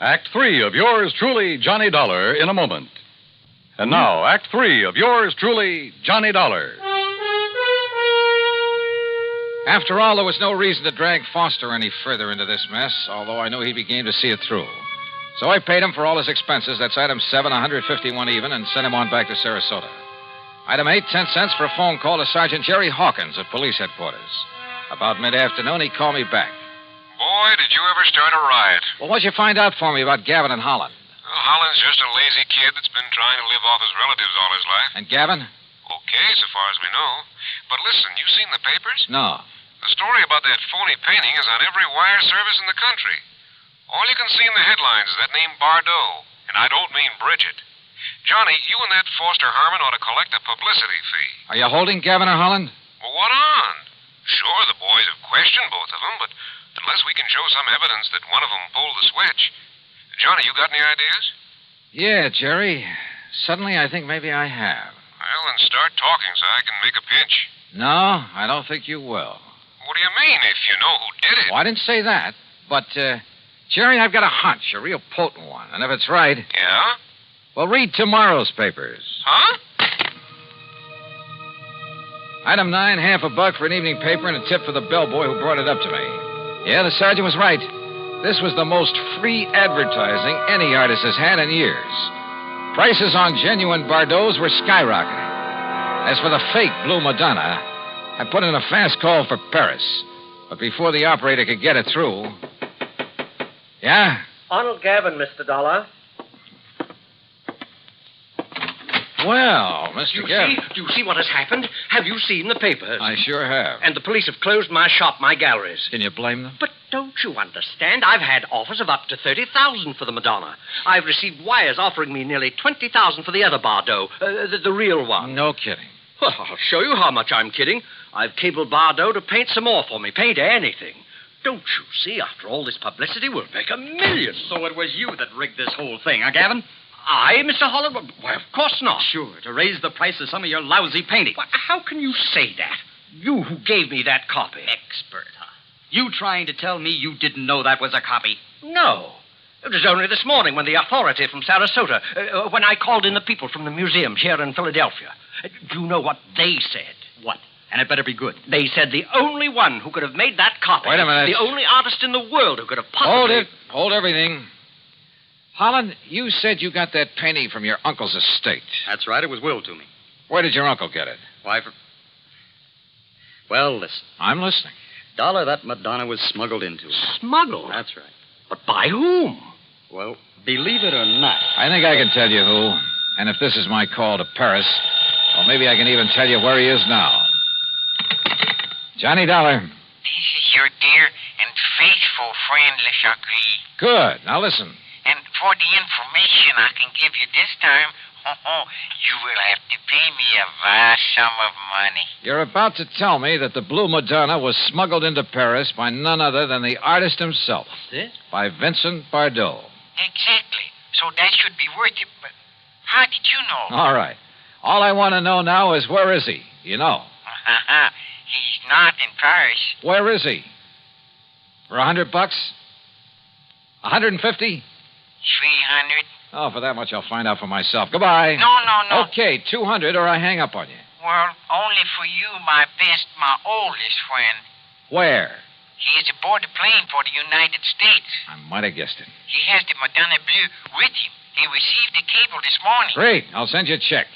Act 3 of yours truly, Johnny Dollar, in a moment. And now, Act 3 of yours truly, Johnny Dollar. After all, there was no reason to drag Foster any further into this mess, although I knew he'd be game to see it through. So I paid him for all his expenses. That's item 7, 151 even, and sent him on back to Sarasota. Item 8, 10 cents for a phone call to Sergeant Jerry Hawkins at police headquarters. About mid-afternoon, he called me back. Boy, did you ever start a riot. Well, what'd you find out for me about Gavin and Holland? Well, Holland's just a lazy kid that's been trying to live off his relatives all his life. And Gavin? Okay, so far as we know. But listen, you seen the papers? No. The story about that phony painting is on every wire service in the country. All you can see in the headlines is that name Bardot. And I don't mean Bridget. Johnny, you and that Foster Harmon ought to collect a publicity fee. Are you holding Gavin or Holland? Well, what on? Sure, the boys have questioned both of them, but unless we can show some evidence that one of them pulled the switch. Johnny, you got any ideas? Yeah, Jerry. Suddenly I think maybe I have. Well, then start talking so I can make a pitch. No, I don't think you will. What do you mean, if you know who did it? Well, I didn't say that. But, Jerry, I've got a hunch, a real potent one. And if it's right... Yeah? Well, read tomorrow's papers. Huh? Item 9, $1.50 for an evening paper and a tip for the bellboy who brought it up to me. Yeah, the sergeant was right. This was the most free advertising any artist has had in years. Prices on genuine Bardots were skyrocketing. As for the fake Blue Madonna, I put in a fast call for Paris. But before the operator could get it through... Yeah? Arnold Gavin, Mr. Dollar. Well, Mr. Gavin... Do you see what has happened? Have you seen the papers? I sure have. And the police have closed my shop, my galleries. Can you blame them? But don't you understand? I've had offers of up to $30,000 for the Madonna. I've received wires offering me nearly $20,000 for the other Bardot, the real one. No kidding. Well, I'll show you how much I'm kidding. I've cabled Bardot to paint some more for me. Paint anything. Don't you see? After all this publicity, we'll make $1 million. So it was you that rigged this whole thing, huh, Gavin? I, Mr. Holland? Why, of course not. Sure, to raise the price of some of your lousy paintings. Why, how can you say that? You who gave me that copy. Expert, huh? You trying to tell me you didn't know that was a copy? No. It was only this morning when the authority from Sarasota, when I called in the people from the museum here in Philadelphia. Do you know what they said? What? And it better be good. They said the only one who could have made that copy... Wait a minute. The only artist in the world who could have possibly... Hold it. Hold everything. Holland, you said you got that painting from your uncle's estate. That's right. It was willed to me. Where did your uncle get it? Why, Well, listen. I'm listening. Dollar, that Madonna was smuggled into. Smuggled? That's right. But by whom? Well, believe it or not. I think I can tell you who. And if this is my call to Paris, well, maybe I can even tell you where he is now. Johnny Dollar. This is your dear and faithful friend, Le Chagris. Good. Now listen. And for the information I can give you this time, you will have to pay me a vast sum of money. You're about to tell me that the Blue Madonna was smuggled into Paris by none other than the artist himself. What's this? By Vincent Bardot. Exactly. So that should be worth it, but how did you know? All right. All I want to know now is where is he? You know. He's not in Paris. Where is he? For $100? 150? 300. Oh, for that much I'll find out for myself. Goodbye. No. Okay, 200 or I hang up on you. Well, only for you, my oldest friend. Where? He is aboard the plane for the United States. I might have guessed it. He has the Madonna Bleu with him. He received the cable this morning. Great. I'll send you a check.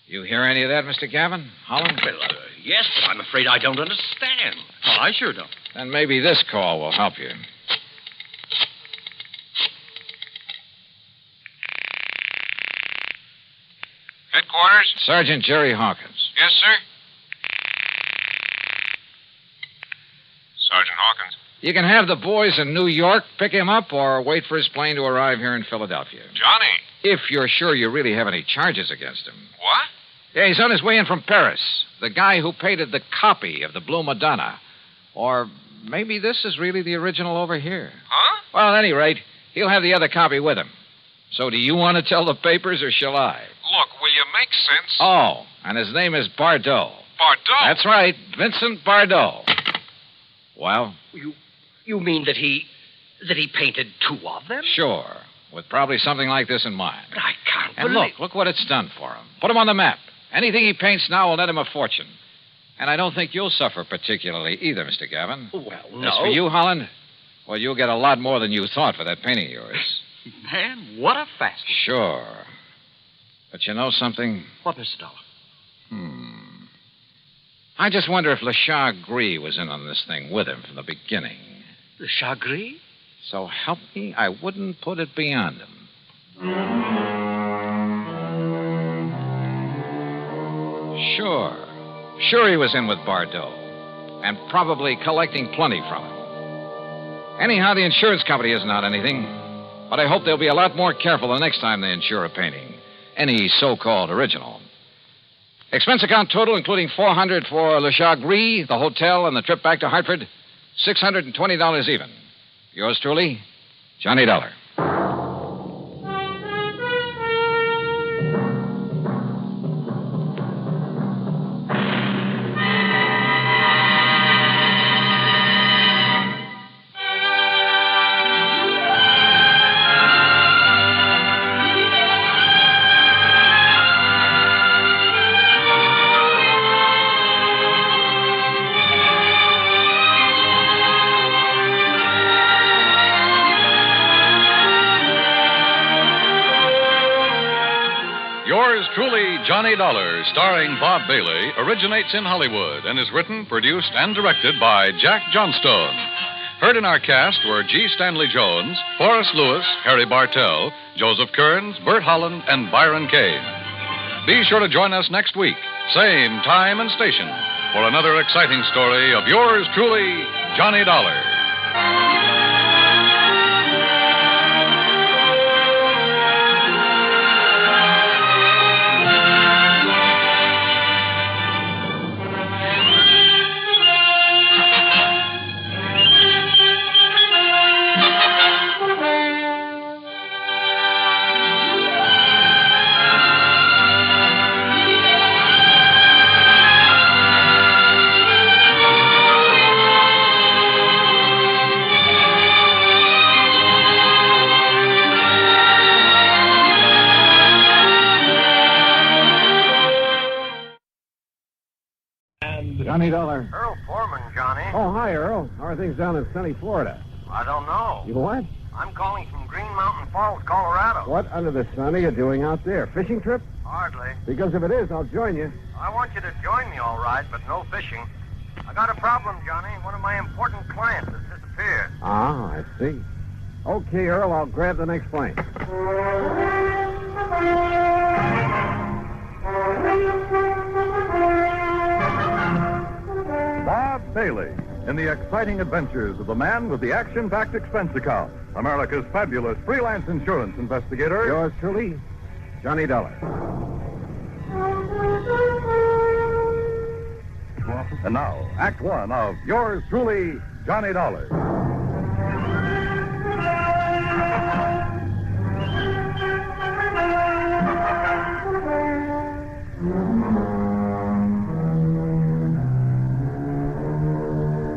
You hear any of that, Mr. Gavin? Holland? Well, yes, but I'm afraid I don't understand. Oh, I sure don't. Then maybe this call will help you. Headquarters? Sergeant Jerry Hawkins. Yes, sir. Sergeant Hawkins. You can have the boys in New York pick him up or wait for his plane to arrive here in Philadelphia. Johnny. If you're sure you really have any charges against him. What? Yeah, he's on his way in from Paris. The guy who painted the copy of the Blue Madonna. Or maybe this is really the original over here. Huh? Well, at any rate, he'll have the other copy with him. So do you want to tell the papers or shall I? Look, will you make sense? Oh, and his name is Bardot. Bardot? That's right, Vincent Bardot. Well? You mean that he painted two of them? Sure, with probably something like this in mind. But I can't And believe... look what it's done for him. Put him on the map. Anything he paints now will net him a fortune. And I don't think you'll suffer particularly either, Mr. Gavin. Well, no. As for you, Holland, well, you'll get a lot more than you thought for that painting of yours. Man, what a fast. Sure. But you know something? What, Mr. Dollar? I just wonder if Le Chagris was in on this thing with him from the beginning. Le Chagris? So help me, I wouldn't put it beyond him. Sure he was in with Bardot. And probably collecting plenty from him. Anyhow, the insurance company isn't on anything. But I hope they'll be a lot more careful the next time they insure a painting. Any so-called original. Expense account total, including $400 for Le Chagris, the hotel, and the trip back to Hartford, $620 even. Yours truly, Johnny Dollar. Yours truly, Johnny Dollar, starring Bob Bailey, originates in Hollywood and is written, produced, and directed by Jack Johnstone. Heard in our cast were G. Stanley Jones, Forrest Lewis, Harry Bartell, Joseph Kearns, Bert Holland, and Byron Kane. Be sure to join us next week, same time and station, for another exciting story of yours truly, Johnny Dollar. Johnny Dollar. Earl Foreman, Johnny. Oh, hi, Earl. How are things down in sunny Florida? I don't know. You what? I'm calling from Green Mountain Falls, Colorado. What under the sun are you doing out there? Fishing trip? Hardly. Because if it is, I'll join you. I want you to join me, all right, but no fishing. I got a problem, Johnny. One of my important clients has disappeared. Ah, I see. Okay, Earl, I'll grab the next plane. Bailey in the exciting adventures of the man with the action-packed expense account, America's fabulous freelance insurance investigator. Yours truly, Johnny Dollar. And now, Act One of yours truly, Johnny Dollar.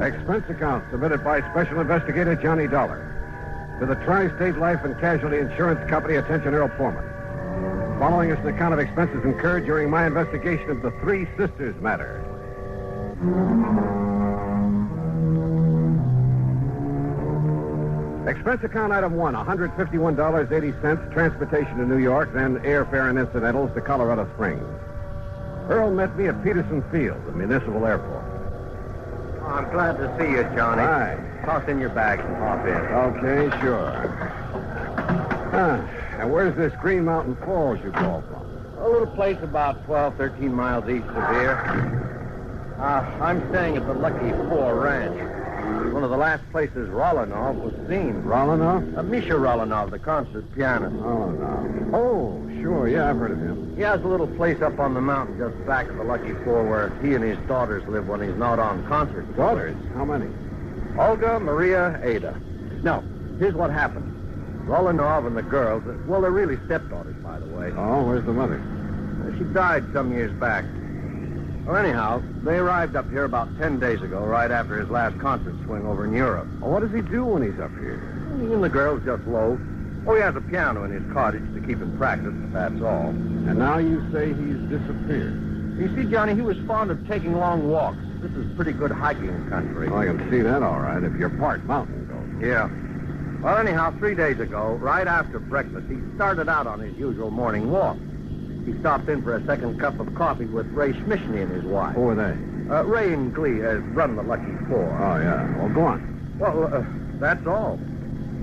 Expense account submitted by Special Investigator Johnny Dollar to the Tri-State Life and Casualty Insurance Company. Attention, Earl Foreman. Following is an account of expenses incurred during my investigation of the Three Sisters matter. Expense account item 1, $151.80, transportation to New York, then airfare and incidentals to Colorado Springs. Earl met me at Peterson Field, the municipal airport. Oh, I'm glad to see you, Johnny. Hi. Toss in your bags and hop in. Okay, sure. And where's this Green Mountain Falls you call from? A little place about 12, 13 miles east of here. I'm staying at the Lucky Four Ranch. One of the last places Rolanov was seen. Rolanov? Misha Rolanov, the concert pianist. Oh, no. Oh, sure. Yeah, I've heard of him. He has a little place up on the mountain just back of the Lucky Four where he and his daughters live when he's not on concert. Daughters? How many? Olga, Maria, Ada. Now, here's what happened. Rolanov and the girls, well, they're really stepdaughters, by the way. Oh, where's the mother? She died some years back. Well, anyhow, they arrived up here about 10 days ago, right after his last concert swing over in Europe. Well, what does he do when he's up here? He and the girls just loaf. Oh, he has a piano in his cottage to keep him practice, but that's all. And now you say he's disappeared. You see, Johnny, he was fond of taking long walks. This is pretty good hiking country. Well, I can see that all right, if you're part mountain goat. Yeah. Well, anyhow, 3 days ago, right after breakfast, he started out on his usual morning walk. He stopped in for a second cup of coffee with Ray Schmishny and his wife. Who are they? Ray and Glee run the Lucky Four. Oh, yeah. Well, go on. Well, that's all.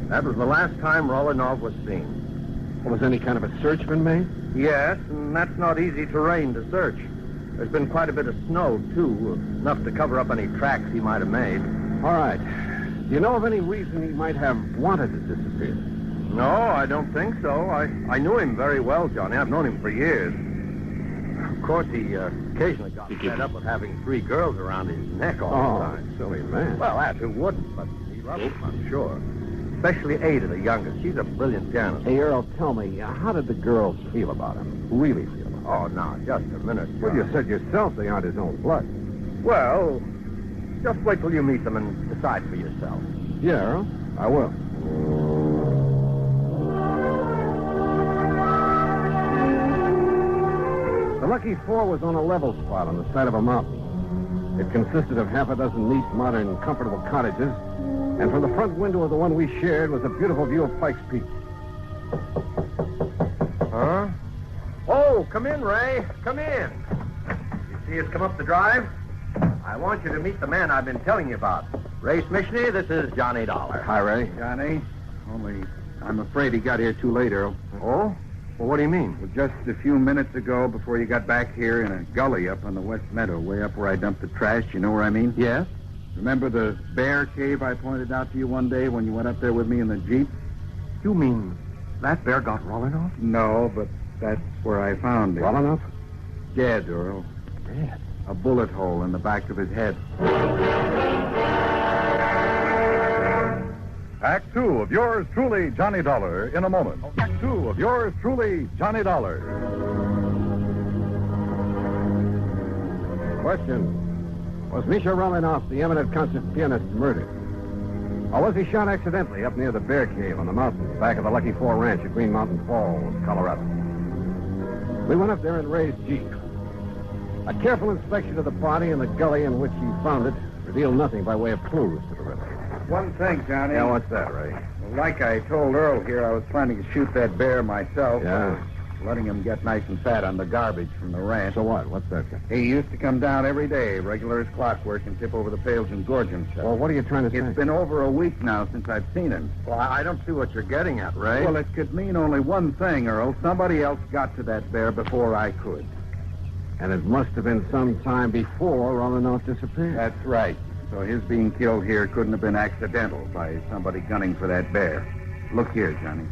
That was the last time Rolanov was seen. Well, has any kind of a search been made? Yes, and that's not easy terrain to search. There's been quite a bit of snow, too, enough to cover up any tracks he might have made. All right. Do you know of any reason he might have wanted to disappear? No, I don't think so. I knew him very well, Johnny. I've known him for years. Of course, he occasionally got fed up with having 3 girls around his neck all the time. Silly man. Well, that's who wouldn't, but he loved them, I'm sure. Especially Ada, the youngest. She's a brilliant pianist. Hey, Earl, tell me, how did the girls feel about him? Really feel about him? Oh, now, just a minute, John. Well, you said yourself they aren't his own blood. Well, just wait till you meet them and decide for yourself. Yeah, Earl, I will. The Lucky Four was on a level spot on the side of a mountain. It consisted of half a dozen neat, modern, comfortable cottages, and from the front window of the one we shared was a beautiful view of Pikes Peak. Huh? Oh, come in, Ray. Come in. You see us come up the drive? I want you to meet the man I've been telling you about. Ray Schmishny, this is Johnny Dollar. Hi, Ray. Johnny, only I'm afraid he got here too late, Earl. Oh? Well, what do you mean? Well, just a few minutes ago, before you got back here in a gully up on the West Meadow, way up where I dumped the trash, you know where I mean? Yes. Remember the bear cave I pointed out to you one day when you went up there with me in the Jeep? You mean that bear got Rolanov? No, but that's where I found him. Rolanov? Dead, Earl. Dead? A bullet hole in the back of his head. Act Two of yours truly, Johnny Dollar, in a moment. Act Two of yours truly, Johnny Dollar. Question. Was Misha Rolanov, the eminent concert pianist, murdered? Or was he shot accidentally up near the bear cave on the mountain, back of the Lucky Four Ranch at Green Mountain Falls, Colorado? We went up there in Ray's Jeep. A careful inspection of the body and the gully in which he found it revealed nothing by way of clues to the river. One thing, Johnny. Yeah, what's that, Ray? Well, like I told Earl here, I was planning to shoot that bear myself. Yeah? Letting him get nice and fat on the garbage from the ranch. So what? What's that? He used to come down every day, regular as clockwork, and tip over the pails and gorge himself. Well, what are you trying to say? It's been over a week now since I've seen him. Well, I don't see what you're getting at, Ray. Well, it could mean only one thing, Earl. Somebody else got to that bear before I could. And it must have been some time before Rolanov disappeared. That's right. So his being killed here couldn't have been accidental by somebody gunning for that bear. Look here, Johnny.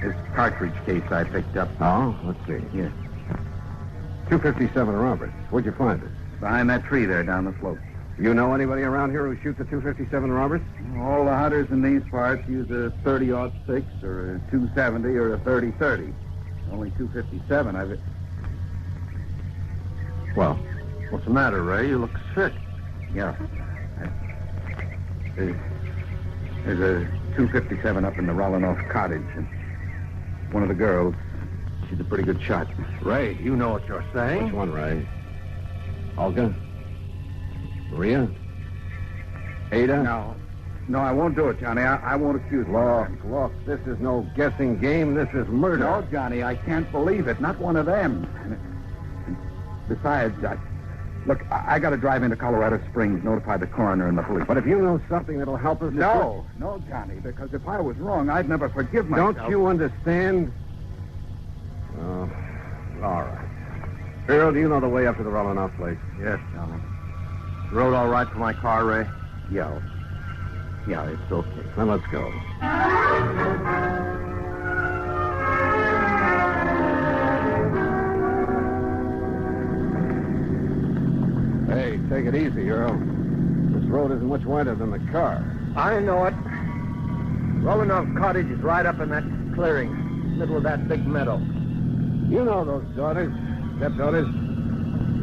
This cartridge case I picked up. Oh, let's see. Yes. 257 Roberts. Where'd you find it? Behind that tree there down the slope. You know anybody around here who shoots a 257 Roberts? All the hunters in these parts use a 30-06 or a 270 or a 30-30. Only 257 I've... Well, what's the matter, Ray? You look sick. Yeah. There's a 257 up in the Rollinoff cottage. And one of the girls, she's a pretty good shot. Ray, you know what you're saying. Which one, Ray? Olga? Maria? Ada? No, I won't do it, Johnny. I won't accuse her. Look, this is no guessing game. This is murder. No, Johnny, I can't believe it. Not one of them. Besides, I got to drive into Colorado Springs, notify the coroner and the police. But if you know something that'll help us... No, Johnny, because if I was wrong, I'd never forgive myself. Don't you understand? Oh, all right. Farrell, do you know the way up to the Rollinoff place? Yes, Johnny. Road all right for my car, Ray? Yeah, it's okay. Then let's go. Hey, take it easy, Earl. This road isn't much wider than the car. I know it. Rollinoff Cottage is right up in that clearing, middle of that big meadow. You know those daughters, stepdaughters.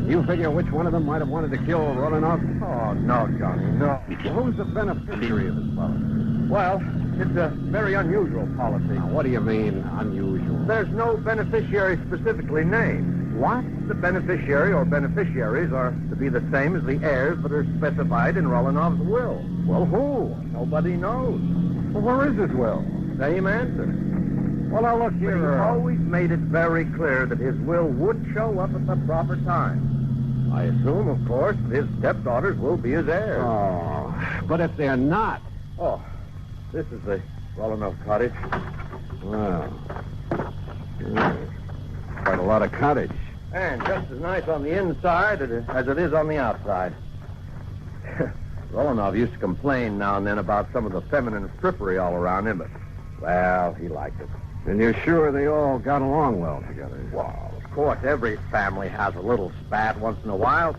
You figure which one of them might have wanted to kill Rollinoff? Oh, no, Johnny, no. Who's the beneficiary of this policy? Well, it's a very unusual policy. Now, what do you mean, unusual? There's no beneficiary specifically named. What? The beneficiary or beneficiaries are to be the same as the heirs that are specified in Rollinoff's will. Well, who? Nobody knows. Well, where is his will? Same answer. Well, now, look here, But he always made it very clear that his will would show up at the proper time. I assume, of course, that his stepdaughters will be his heirs. Oh, but if they're not... Oh, this is the Rollinoff cottage. Well, quite a lot of cottage. And just as nice on the inside as it is on the outside. Rollinoff used to complain now and then about some of the feminine frippery all around him, but, well, he liked it. And you're sure they all got along well together? Well, of course, every family has a little spat once in a while.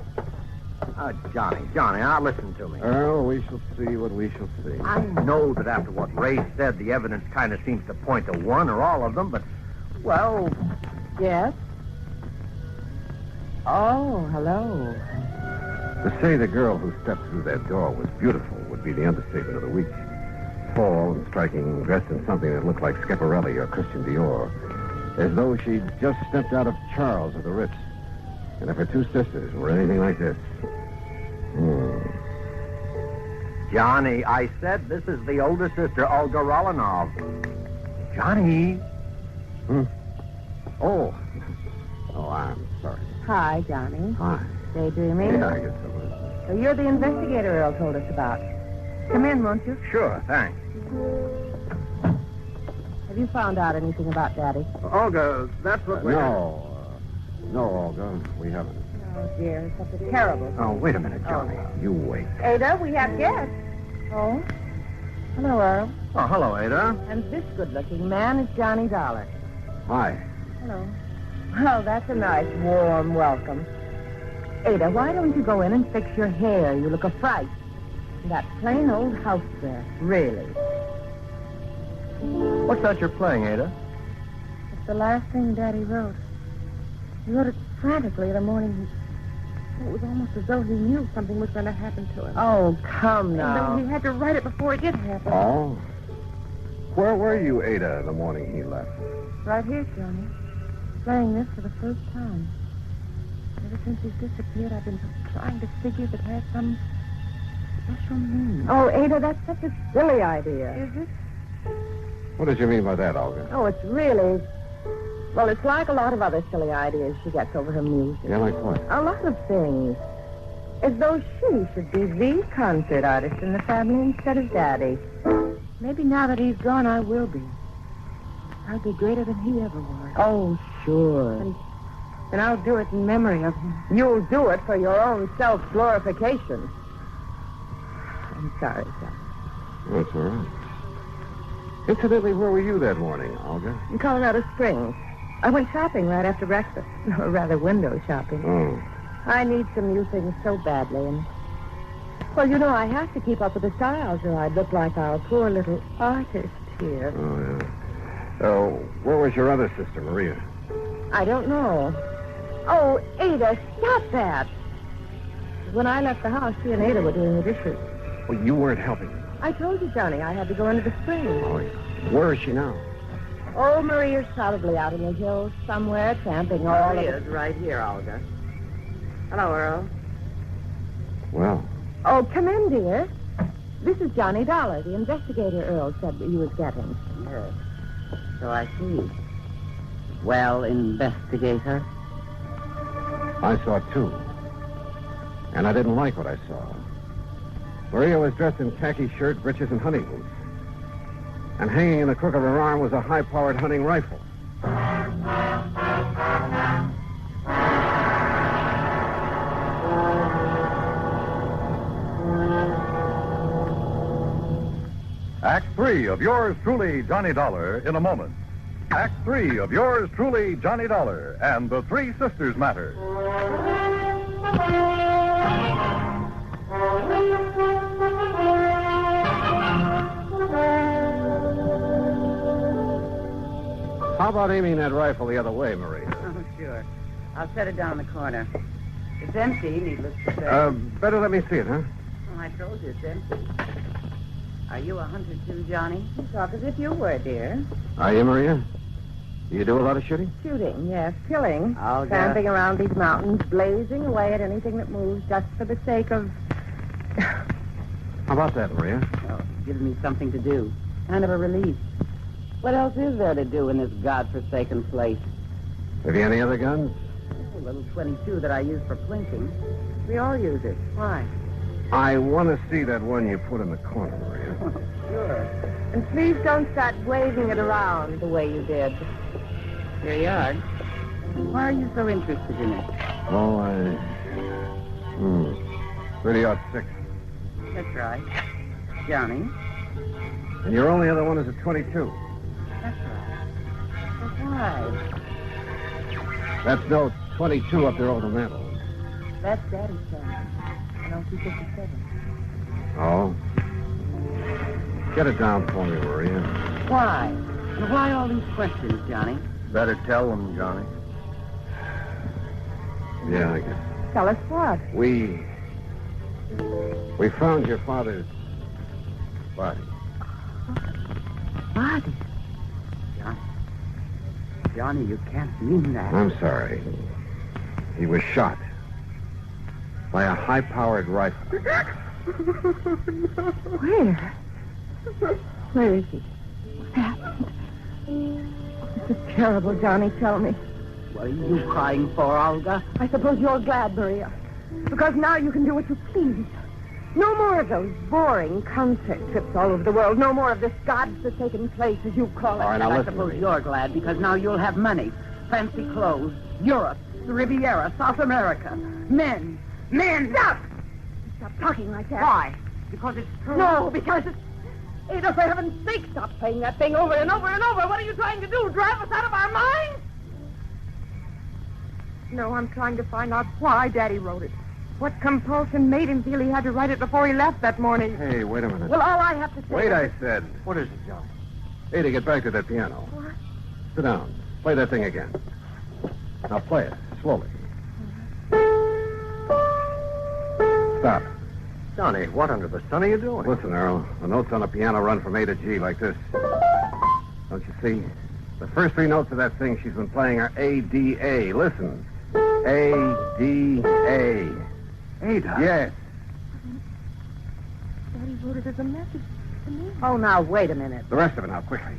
Johnny, now listen to me. Earl, we shall see what we shall see. I know that after what Ray said, the evidence kind of seems to point to one or all of them, but, well... Yes? Oh, hello. To say the girl who stepped through that door was beautiful would be the understatement of the week. Tall and striking, dressed in something that looked like Schiaparelli or Christian Dior, as though she'd just stepped out of Charles or the Ritz. And if her two sisters were anything like this... Johnny, I said this is the older sister, Olga Rollinoff. Johnny. Oh, I'm sorry. Hi, Johnny. Hi. Daydreaming? Yeah, I guess so. So you're the investigator Earl told us about. Come in, won't you? Sure, thanks. Have you found out anything about Daddy? Olga, that's what we... No, Olga, we haven't. Oh, dear, it's such a terrible... Oh, wait a minute, Johnny. You wait. Ada, we have guests. Oh? Hello, Earl. Oh, hello, Ada. And this good-looking man is Johnny Dollar. Hi. Hello. Well, that's a nice, warm welcome. Ada, why don't you go in and fix your hair? You look a fright. That plain old house dress, really. What's that you're playing, Ada? It's the last thing Daddy wrote. He wrote it frantically the morning it was almost as though he knew something was going to happen to him. Oh, come now. And he had to write it before it did happen. Oh? Where were you, Ada, the morning he left? Right here, Johnny. Playing this for the first time. Ever since he's disappeared, I've been trying to figure if it has some special meaning. Oh, Ada, that's such a silly idea. Is it? What did you mean by that, Olga? Oh, it's really... Well, it's like a lot of other silly ideas she gets over her music. Yeah, like what? A lot of things. As though she should be the concert artist in the family instead of Daddy. Maybe now that he's gone, I will be. I'll be greater than he ever was. Oh, sure. And I'll do it in memory of him. You'll do it for your own self-glorification. I'm sorry, John. That's all right. Incidentally, where were you that morning, Olga? In Colorado Springs. I went shopping right after breakfast. Or rather, window shopping. Oh. I need some new things so badly, and... Well, you know, I have to keep up with the styles, or I'd look like our poor little artist here. Oh, yeah. Where was your other sister, Maria? I don't know. Oh, Ada, stop that. When I left the house, she and Ada were doing the dishes. Well, you weren't helping. I told you, Johnny, I had to go into the spring. Oh, yeah. Where is she now? Oh, Maria's probably out in the hills somewhere, camping all Maria's right here, Olga. Hello, Earl. Well. Oh, come in, dear. This is Johnny Dollar, the investigator Earl said that he was getting. Yes. So I see. Well, investigator? I saw it, too. And I didn't like what I saw. Maria was dressed in khaki shirt, breeches, and hunting boots. And hanging in the crook of her arm was a high-powered hunting rifle. Act 3 of yours truly, Johnny Dollar, in a moment. Act 3 of yours truly, Johnny Dollar, and the Three Sisters Matter. How about aiming that rifle the other way, Maria? Oh, sure. I'll set it down in the corner. It's empty, needless to say. Better let me see it, huh? Oh, I told you it's empty. Are you a hunter too, Johnny? You talk as if you were, dear. Are you, Maria? Do you do a lot of shooting? Shooting, yes. Killing. I'll go. Tramping around these mountains, blazing away at anything that moves just for the sake of... How about that, Maria? Oh, it's giving me something to do. Kind of a relief. What else is there to do in this godforsaken place? Have you any other guns? A little 22 that I use for plinking. We all use it. Why? I want to see that one you put in the corner, Maria. Sure. And please don't start waving it around the way you did. Here you are. Why are you so interested in it? Oh, 30-06. That's right. Johnny? And your only other one is a 22. That's right. But why? That's no 22 up there over the mantel. That's Daddy's son. An LT-57. Oh? Get it down for me, Maria. Why? And why all these questions, Johnny? Better tell them, Johnny. Yeah, I guess. Tell us what? We found your father's body. Body? Johnny, you can't mean that. I'm sorry. He was shot by a high-powered rifle. Where? Where is he? What happened? This is terrible, Johnny. Tell me. What are you crying for, Olga? I suppose you're glad, Maria. Because now you can do what you please. No more of those boring concert trips all over the world. No more of this godforsaken place, as you call it. All right, now I listen suppose to me. you're glad because now you'll have money, fancy clothes, Europe, the Riviera, South America, men. Stop! Stop talking like that. Why? Because it's true. No, because it's... Ada, for heaven's sake, stop playing that thing over and over and over. What are you trying to do? Drive us out of our minds? No, I'm trying to find out why Daddy wrote it. What compulsion made him feel he had to write it before he left that morning? Hey, wait a minute. Well, all I have to say... Wait, I said. What is it, John? Ada, get back to that piano. What? Sit down. Play that thing again. Now play it, slowly. Stop. Johnny, what under the sun are you doing? Listen, Earl. The notes on the piano run from A to G like this. Don't you see? The first three notes of that thing she's been playing are A, D, A. Listen. A, D, A. Ada? Yes. Daddy wrote it as a message to me. Oh, now, wait a minute. The rest of it now, quickly.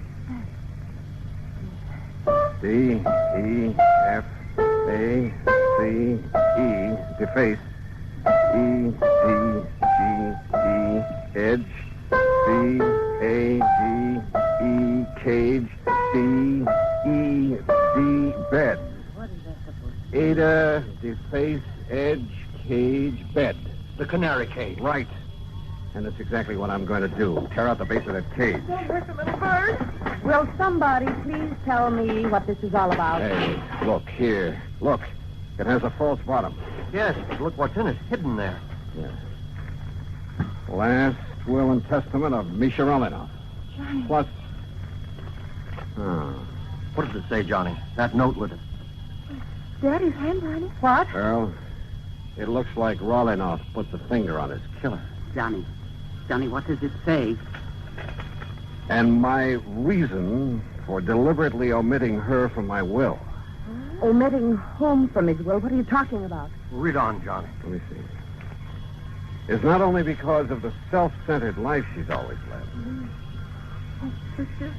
D, E, F, A, C, E, deface. E, D, G, E, edge. C, A, G, E, cage. C, E, D, bed. What is that supposed to Ada, deface, edge, cage, bed. The canary cage. Right. And that's exactly what I'm going to do. Tear out the base of that cage. Don't hurt the little bird. Will somebody please tell me what this is all about? Hey, look here. Look. It has a false bottom. Yes, but look what's in it, hidden there. Yeah. Last will and testament of Misha Romanov. Johnny. Plus... What does it say, Johnny? That note with it. Daddy's handwriting. What? Well, it looks like Romanov put the finger on his killer. Johnny, what does it say? And my reason for deliberately omitting her from my will. Omitting whom from his will? What are you talking about? Read on, Johnny. Let me see. Is not only because of the self-centered life she's always led.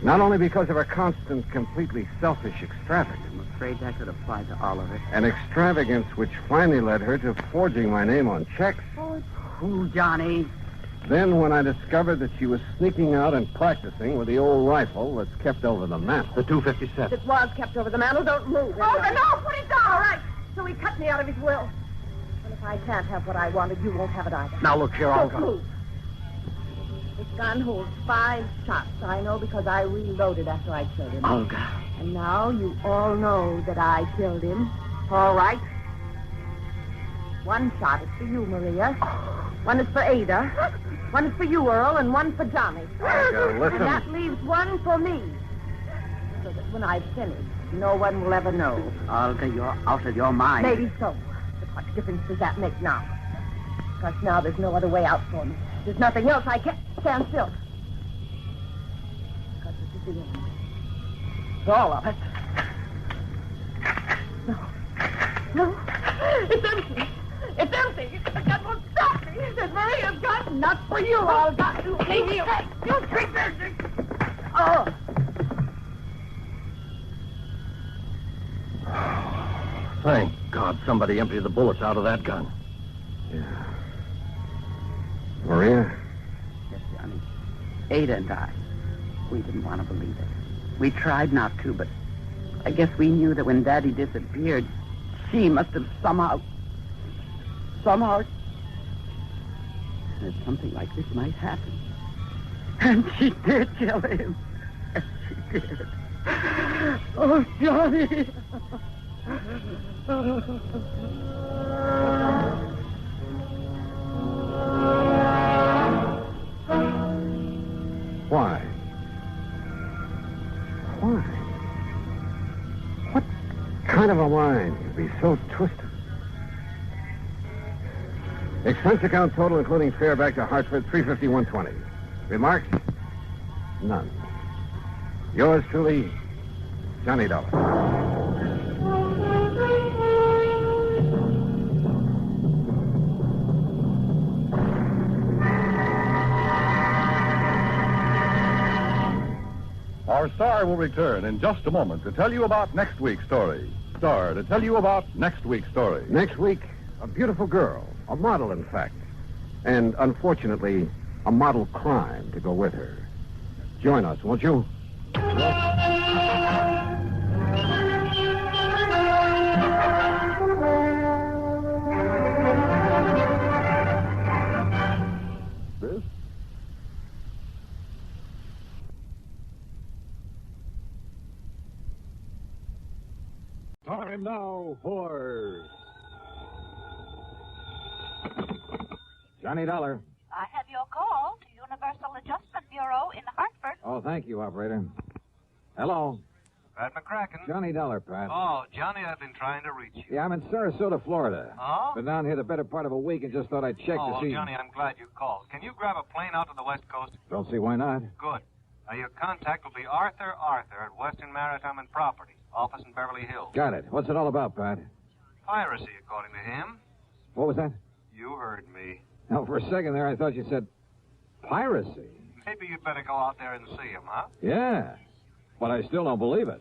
Not only because of her constant, completely selfish extravagance. I'm afraid that could apply to all of it. An extravagance which finally led her to forging my name on checks. Who, Johnny? Then when I discovered that she was sneaking out and practicing with the old rifle that's kept over the mantel. The 257. It was kept over the mantel. Don't move. Oh, no, put it down. All right. So he cut me out of his will. And if I can't have what I wanted, you won't have it either. Now, look here, I'll Don't go. move. This gun holds 5 shots. I know because I reloaded after I killed him. Olga. And now you all know that I killed him. All right. 1 shot is for you, Maria. 1 is for Ada. 1 is for you, Earl, and 1 for Johnny. Olga, listen. And that leaves 1 for me. So that when I've finished, no one will ever know. Olga, you're out of your mind. Maybe so. But what difference does that make now? Because now there's no other way out for me. There's nothing else. I can't stand still. Because this is the end. For all of us. No. It's empty. It's empty. The gun won't stop me. There's Maria's gun. Not for you, Olga. You treat this. Oh. Thank God somebody emptied the bullets out of that gun. Yeah. Maria? Yes, Johnny. Ada and I, we didn't want to believe it. We tried not to, but I guess we knew that when Daddy disappeared, she must have somehow that something like this might happen. And she did kill him. Yes, she did. Oh, Johnny. Why? What kind of a mind could be so twisted? Expense account total, including fare back to Hartford, $351.20. Remarks? None. Yours truly, Johnny Dollar. Our star will return in just a moment to tell you about next week's story. Star to tell you about next week's story. Next week, a beautiful girl, a model, in fact. And, unfortunately, a model crime to go with her. Join us, won't you? This? Time now for Johnny Dollar. I have your call to Universal Adjustment Bureau in Hartford. Oh, thank you, operator. Hello. Pat McCracken. Johnny Dollar, Pat. Oh, Johnny, I've been trying to reach you. Yeah, I'm in Sarasota, Florida. Oh? Been down here the better part of a week and just thought I'd check to well, see... Johnny, I'm glad you called. Can you grab a plane out to the West Coast? Don't see why not. Good. Now, your contact will be Arthur at Western Maritime and Property, office in Beverly Hills. Got it. What's it all about, Pat? Piracy, according to him. What was that? You heard me. Now, for a second there, I thought you said piracy. Maybe you'd better go out there and see him, huh? Yeah, but I still don't believe it.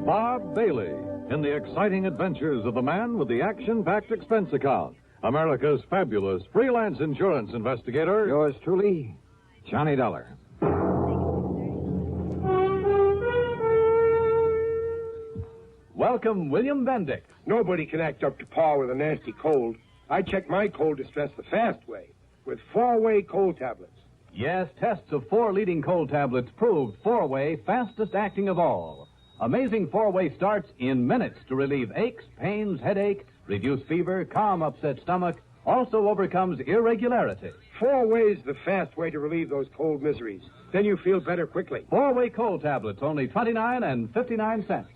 Bob Bailey in the exciting adventures of the man with the action-packed expense account. America's fabulous freelance insurance investigator. Yours truly, Johnny Dollar. welcome William Bendick. Nobody can act up to par with a nasty cold. I check my cold distress the fast way with 4-way cold tablets. Yes, tests of 4 leading cold tablets proved 4-way fastest acting of all. Amazing 4-way starts in minutes to relieve aches, pains, headache, reduce fever, calm upset stomach, also overcomes irregularity. 4-way's the fast way to relieve those cold miseries. Then you feel better quickly. 4-way cold tablets, only 29 and 59 cents.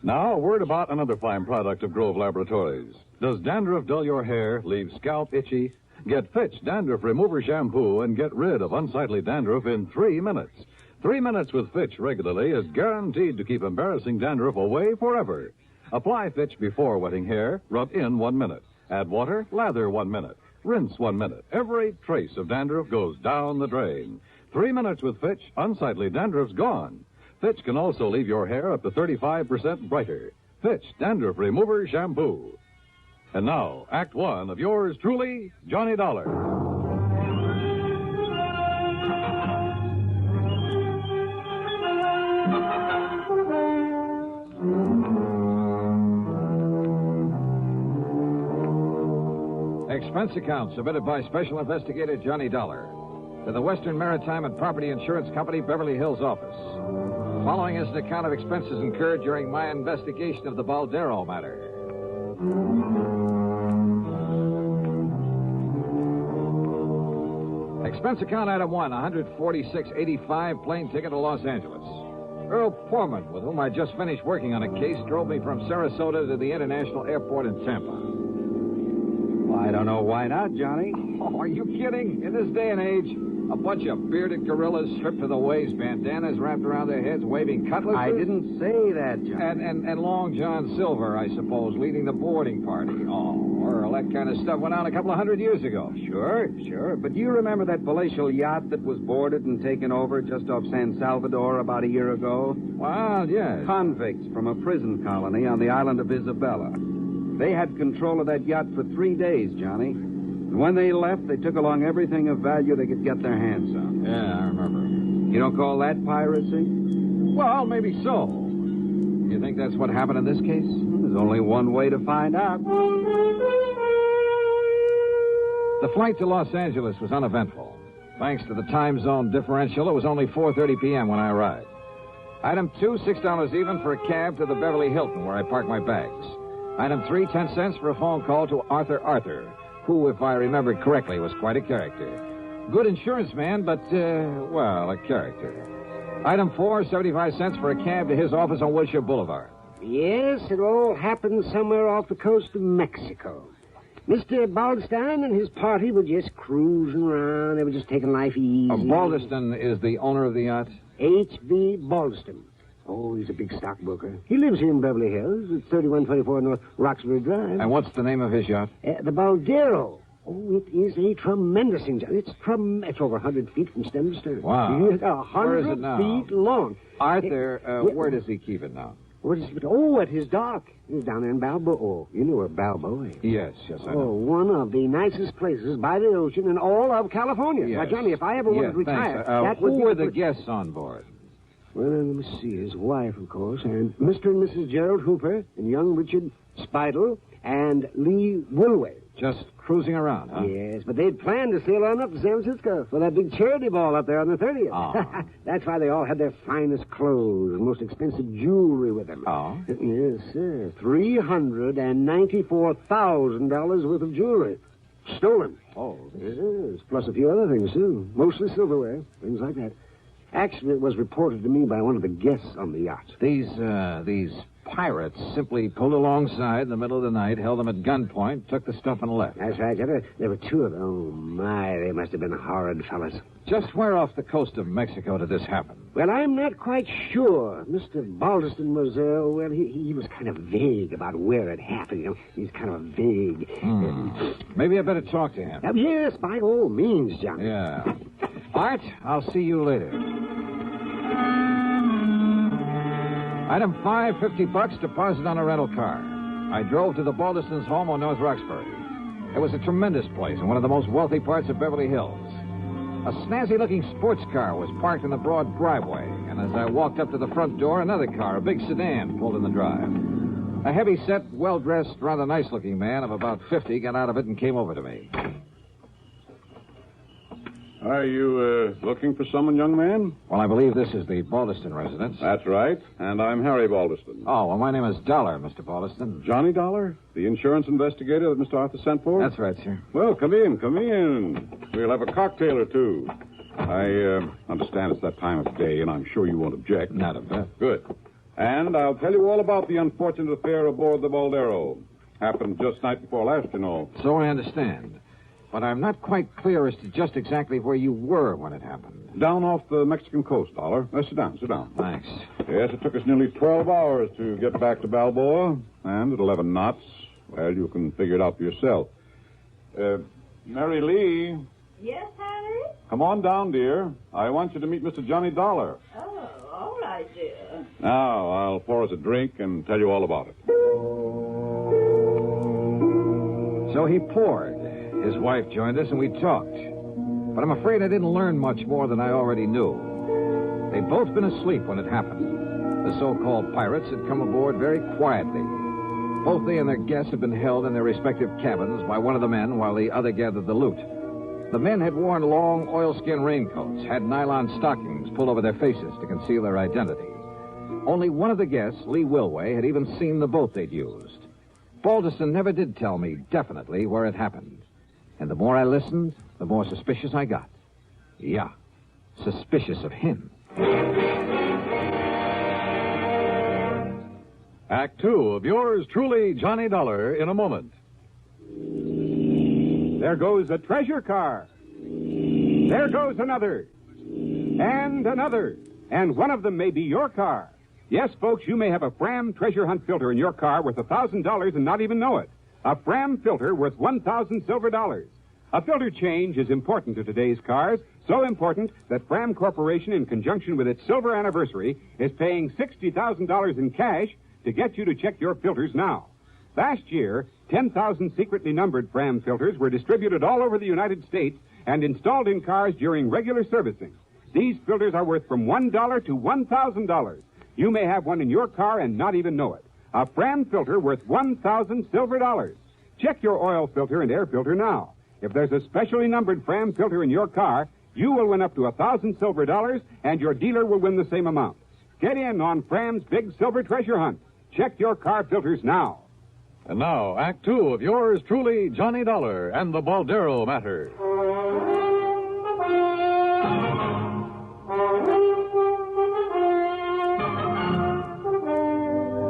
Now, a word about another fine product of Grove Laboratories. Does dandruff dull your hair, leave scalp itchy? Get Fitch Dandruff Remover Shampoo and get rid of unsightly dandruff in 3 minutes. 3 minutes with Fitch regularly is guaranteed to keep embarrassing dandruff away forever. Apply Fitch before wetting hair, rub in 1 minute. Add water, lather 1 minute. Rinse 1 minute. Every trace of dandruff goes down the drain. 3 minutes with Fitch, unsightly dandruff's gone. Fitch can also leave your hair up to 35% brighter. Fitch Dandruff Remover Shampoo. And now, Act 1 of yours truly, Johnny Dollar. Expense account submitted by Special Investigator Johnny Dollar to the Western Maritime and Property Insurance Company, Beverly Hills office. Following is an account of expenses incurred during my investigation of the Baldero Matter. Expense account item 1, $146.85, plane ticket to Los Angeles. Earl Poorman, with whom I just finished working on a case, drove me from Sarasota to the International Airport in Tampa. Well, I don't know why not, Johnny. Oh, are you kidding? In this day and age, a bunch of bearded gorillas stripped to the waist, bandanas wrapped around their heads, waving cutlasses. I didn't say that, Johnny. And Long John Silver, I suppose, leading the boarding party. Oh, Earl, that kind of stuff went on a couple of 100 years ago. Sure. But do you remember that palatial yacht that was boarded and taken over just off San Salvador about a year ago? Well, yes. Convicts from a prison colony on the island of Isabella. They had control of that yacht for 3 days, Johnny. And when they left, they took along everything of value they could get their hands on. Yeah, I remember. You don't call that piracy? Well, maybe so. You think that's what happened in this case? There's only one way to find out. The flight to Los Angeles was uneventful. Thanks to the time zone differential, it was only 4:30 p.m. when I arrived. Item 2, $6 even for a cab to the Beverly Hilton, where I parked my bags. Item 3, 10 cents for a phone call to Arthur, who, if I remember correctly, was quite a character. Good insurance man, but, a character. Item 4, 75 cents for a cab to his office on Wilshire Boulevard. Yes, it all happened somewhere off the coast of Mexico. Mr. Baldstein and his party were just cruising around. They were just taking life easy. Baldeston is the owner of the yacht? H.V. Baldeston. Oh, he's a big stockbroker. He lives here in Beverly Hills at 3124 North Roxbury Drive. And what's the name of his yacht? The Baldero. Oh, it is a tremendous thing. It's over 100 feet from stem to stern. Wow. It's 100 Where is it now? feet long. Arthur, where does he keep it now? At his dock. He's down there in Balboa. Oh, you know where Balboa is. Yes, I know. Oh, one of the nicest places by the ocean in all of California. Yes. Now, Johnny, if I ever wanted to retire, that would who be were the guests on board? Well, let me see. His wife, of course, and Mr. and Mrs. Gerald Hooper, and young Richard Spidle, and Lee Woolway. Just cruising around, huh? Yes, but they'd planned to sail on up to San Francisco for that big charity ball up there on the 30th. Oh. That's why they all had their finest clothes and most expensive jewelry with them. Oh? Yes, sir. $394,000 worth of jewelry. Stolen. Oh. Yes, plus a few other things, too. Mostly silverware, things like that. Actually, it was reported to me by one of the guests on the yacht. These pirates simply pulled alongside in the middle of the night, held them at gunpoint, took the stuff, and left. That's right. There were 2 of them. Oh, my, they must have been horrid fellas. Just where off the coast of Mexico did this happen? Well, I'm not quite sure. Mr. Baldeston was, he was kind of vague about where it happened. You know, he's kind of vague. Maybe I better talk to him. Yes, by all means, John. Yeah. Art, I'll see you later. Item 5, $50 deposit on a rental car. I drove to the Baldeston's home on North Roxbury. It was a tremendous place in one of the most wealthy parts of Beverly Hills. A snazzy-looking sports car was parked in the broad driveway, and as I walked up to the front door, another car, a big sedan, pulled in the drive. A heavy-set, well-dressed, rather nice-looking man of about 50 got out of it and came over to me. Are you looking for someone, young man? Well, I believe this is the Baldeston residence. That's right. And I'm Harry Baldeston. Oh, well, my name is Dollar, Mr. Baldeston. Johnny Dollar? The insurance investigator that Mr. Arthur sent for? That's right, sir. Well, come in. We'll have a cocktail or two. I understand it's that time of day, and I'm sure you won't object. Not a bit. Good. And I'll tell you all about the unfortunate affair aboard the Baldero. Happened just night before last, you know. So I understand. But I'm not quite clear as to just exactly where you were when it happened. Down off the Mexican coast, Dollar. Sit down. Thanks. Yes, it took us nearly 12 hours to get back to Balboa. And at 11 knots, well, you can figure it out for yourself. Mary Lee. Yes, Harry? Come on down, dear. I want you to meet Mr. Johnny Dollar. Oh, all right, dear. Now, I'll pour us a drink and tell you all about it. So he poured. His wife joined us, and we talked. But I'm afraid I didn't learn much more than I already knew. They'd both been asleep when it happened. The so-called pirates had come aboard very quietly. Both they and their guests had been held in their respective cabins by one of the men while the other gathered the loot. The men had worn long oilskin raincoats, had nylon stockings pulled over their faces to conceal their identity. Only one of the guests, Lee Wilway, had even seen the boat they'd used. Baldeston never did tell me definitely where it happened. And the more I listened, the more suspicious I got. Yeah, suspicious of him. Act 2 of yours truly, Johnny Dollar, in a moment. There goes a treasure car. There goes another. And another. And one of them may be your car. Yes, folks, you may have a Fram treasure hunt filter in your car worth $1,000 and not even know it. A Fram filter worth 1,000 silver dollars. A filter change is important to today's cars, so important that Fram Corporation, in conjunction with its silver anniversary, is paying $60,000 in cash to get you to check your filters now. Last year, 10,000 secretly numbered Fram filters were distributed all over the United States and installed in cars during regular servicing. These filters are worth from $1 to $1,000. You may have one in your car and not even know it. A Fram filter worth 1,000 silver dollars. Check your oil filter and air filter now. If there's a specially numbered Fram filter in your car, you will win up to 1,000 silver dollars, and your dealer will win the same amount. Get in on Fram's big silver treasure hunt. Check your car filters now. And now, Act 2 of yours truly, Johnny Dollar and the Baldero Matter.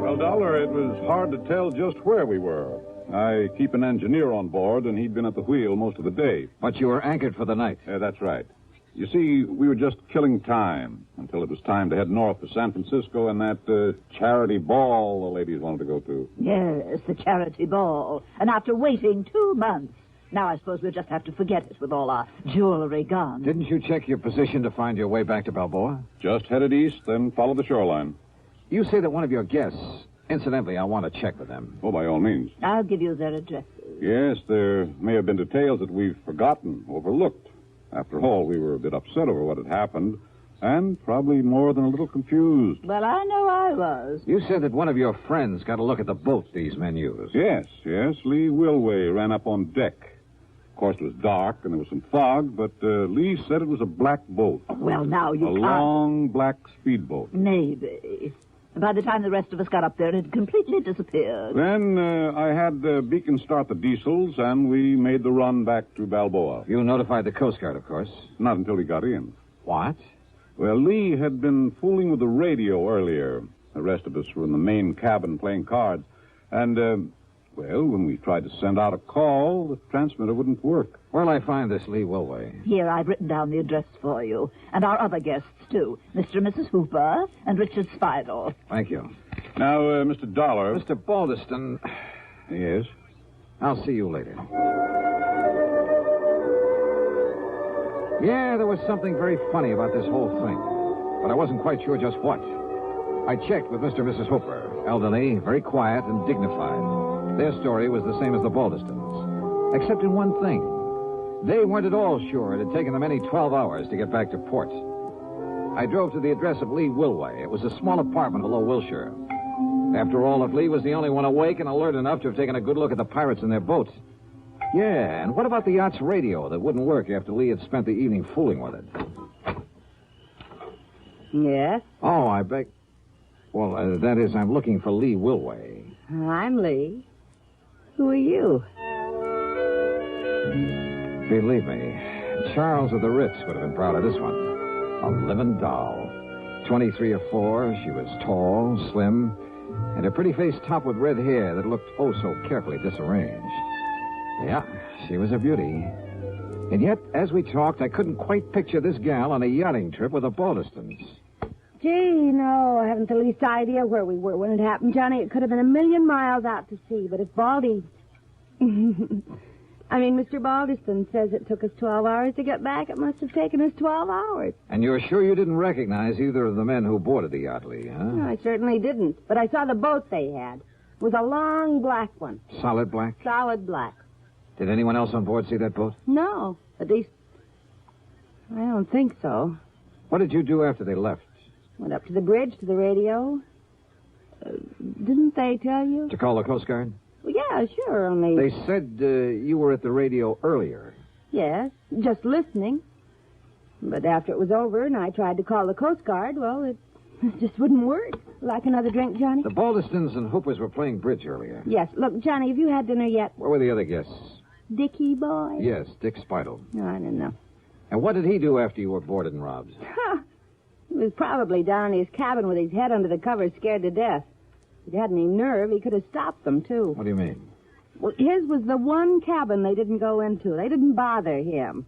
Well, Dollar, it was hard to tell just where we were. I keep an engineer on board, and he'd been at the wheel most of the day. But you were anchored for the night. That's right. You see, we were just killing time until it was time to head north to San Francisco and that charity ball the ladies wanted to go to. Yes, the charity ball. And after waiting 2 months. Now I suppose we'll just have to forget it with all our jewelry gone. Didn't you check your position to find your way back to Balboa? Just headed east, then followed the shoreline. You say that one of your guests... Incidentally, I want to check with them. Oh, by all means. I'll give you their addresses. Yes, there may have been details that we've forgotten, overlooked. After all, we were a bit upset over what had happened, and probably more than a little confused. Well, I know I was. You said that one of your friends got a look at the boat these men used. Yes. Lee Wilway ran up on deck. Of course, it was dark, and there was some fog, but Lee said it was a black boat. Well, now you can't... A long black speedboat. Maybe. By the time the rest of us got up there, it had completely disappeared. Then I had Beacon start the diesels, and we made the run back to Balboa. You notified the Coast Guard, of course. Not until he got in. What? Well, Lee had been fooling with the radio earlier. The rest of us were in the main cabin playing cards. And, when we tried to send out a call, the transmitter wouldn't work. Where'll I find this Lee Wilway? Here, I've written down the address for you. And our other guests, too. Mr. and Mrs. Hooper and Richard Spidel. Thank you. Now, Mr. Dollar... Mr. Baldeston... Yes? I'll see you later. Yeah, there was something very funny about this whole thing. But I wasn't quite sure just what. I checked with Mr. and Mrs. Hooper. Elderly, very quiet and dignified. Their story was the same as the Baldestons. Except in one thing. They weren't at all sure it had taken them any 12 hours to get back to port. I drove to the address of Lee Wilway. It was a small apartment below Wilshire. After all, if Lee was the only one awake and alert enough to have taken a good look at the pirates and their boats. Yeah, and what about the yacht's radio that wouldn't work after Lee had spent the evening fooling with it? Yes? Oh, I beg... Well, that is, I'm looking for Lee Wilway. I'm Lee. Who are you? Believe me, Charles of the Ritz would have been proud of this one. A living doll. 23 or 4, she was tall, slim, and her pretty face topped with red hair that looked oh so carefully disarranged. Yeah, she was a beauty. And yet, as we talked, I couldn't quite picture this gal on a yachting trip with the Baldistons. Gee, no, I haven't the least idea where we were when it happened, Johnny. It could have been a million miles out to sea, but if Baldy... Mr. Baldiston says it took us 12 hours to get back. It must have taken us 12 hours. And you're sure you didn't recognize either of the men who boarded the yacht, Lee, huh? No, I certainly didn't. But I saw the boat they had. It was a long black one. Solid black? Solid black. Did anyone else on board see that boat? No. At least, I don't think so. What did you do after they left? Went up to the bridge, to the radio. Didn't they tell you? To call the Coast Guard? Well, yeah, sure, only... They said you were at the radio earlier. Yes, just listening. But after it was over and I tried to call the Coast Guard, well, it just wouldn't work. Like another drink, Johnny? The Baldistons and Hoopers were playing bridge earlier. Yes. Look, Johnny, have you had dinner yet? Where were the other guests? Dickie boy? Yes, Dick Spidle. No, I don't know. And what did he do after you were boarded and robbed? He was probably down in his cabin with his head under the covers, scared to death. If he had any nerve, he could have stopped them, too. What do you mean? Well, his was the one cabin they didn't go into. They didn't bother him.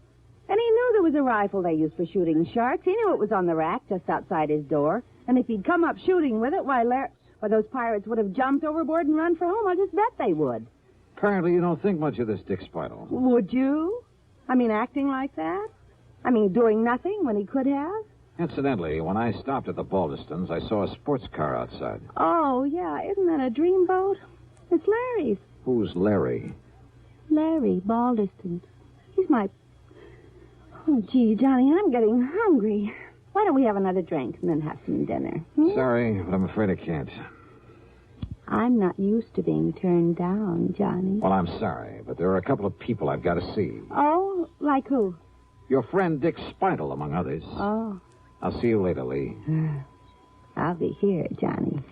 And he knew there was a rifle they used for shooting sharks. He knew it was on the rack just outside his door. And if he'd come up shooting with it, why, those pirates would have jumped overboard and run for home. I just bet they would. Apparently you don't think much of this Dick Spidle. Would you? Acting like that? Doing nothing when he could have? Incidentally, when I stopped at the Baldistons, I saw a sports car outside. Oh, yeah. Isn't that a dreamboat? It's Larry's. Who's Larry? Larry Baldiston. He's my... Oh, gee, Johnny, I'm getting hungry. Why don't we have another drink and then have some dinner? Sorry, but I'm afraid I can't. I'm not used to being turned down, Johnny. Well, I'm sorry, but there are a couple of people I've got to see. Oh, like who? Your friend Dick Spidle, among others. Oh. I'll see you later, Lee. I'll be here, Johnny.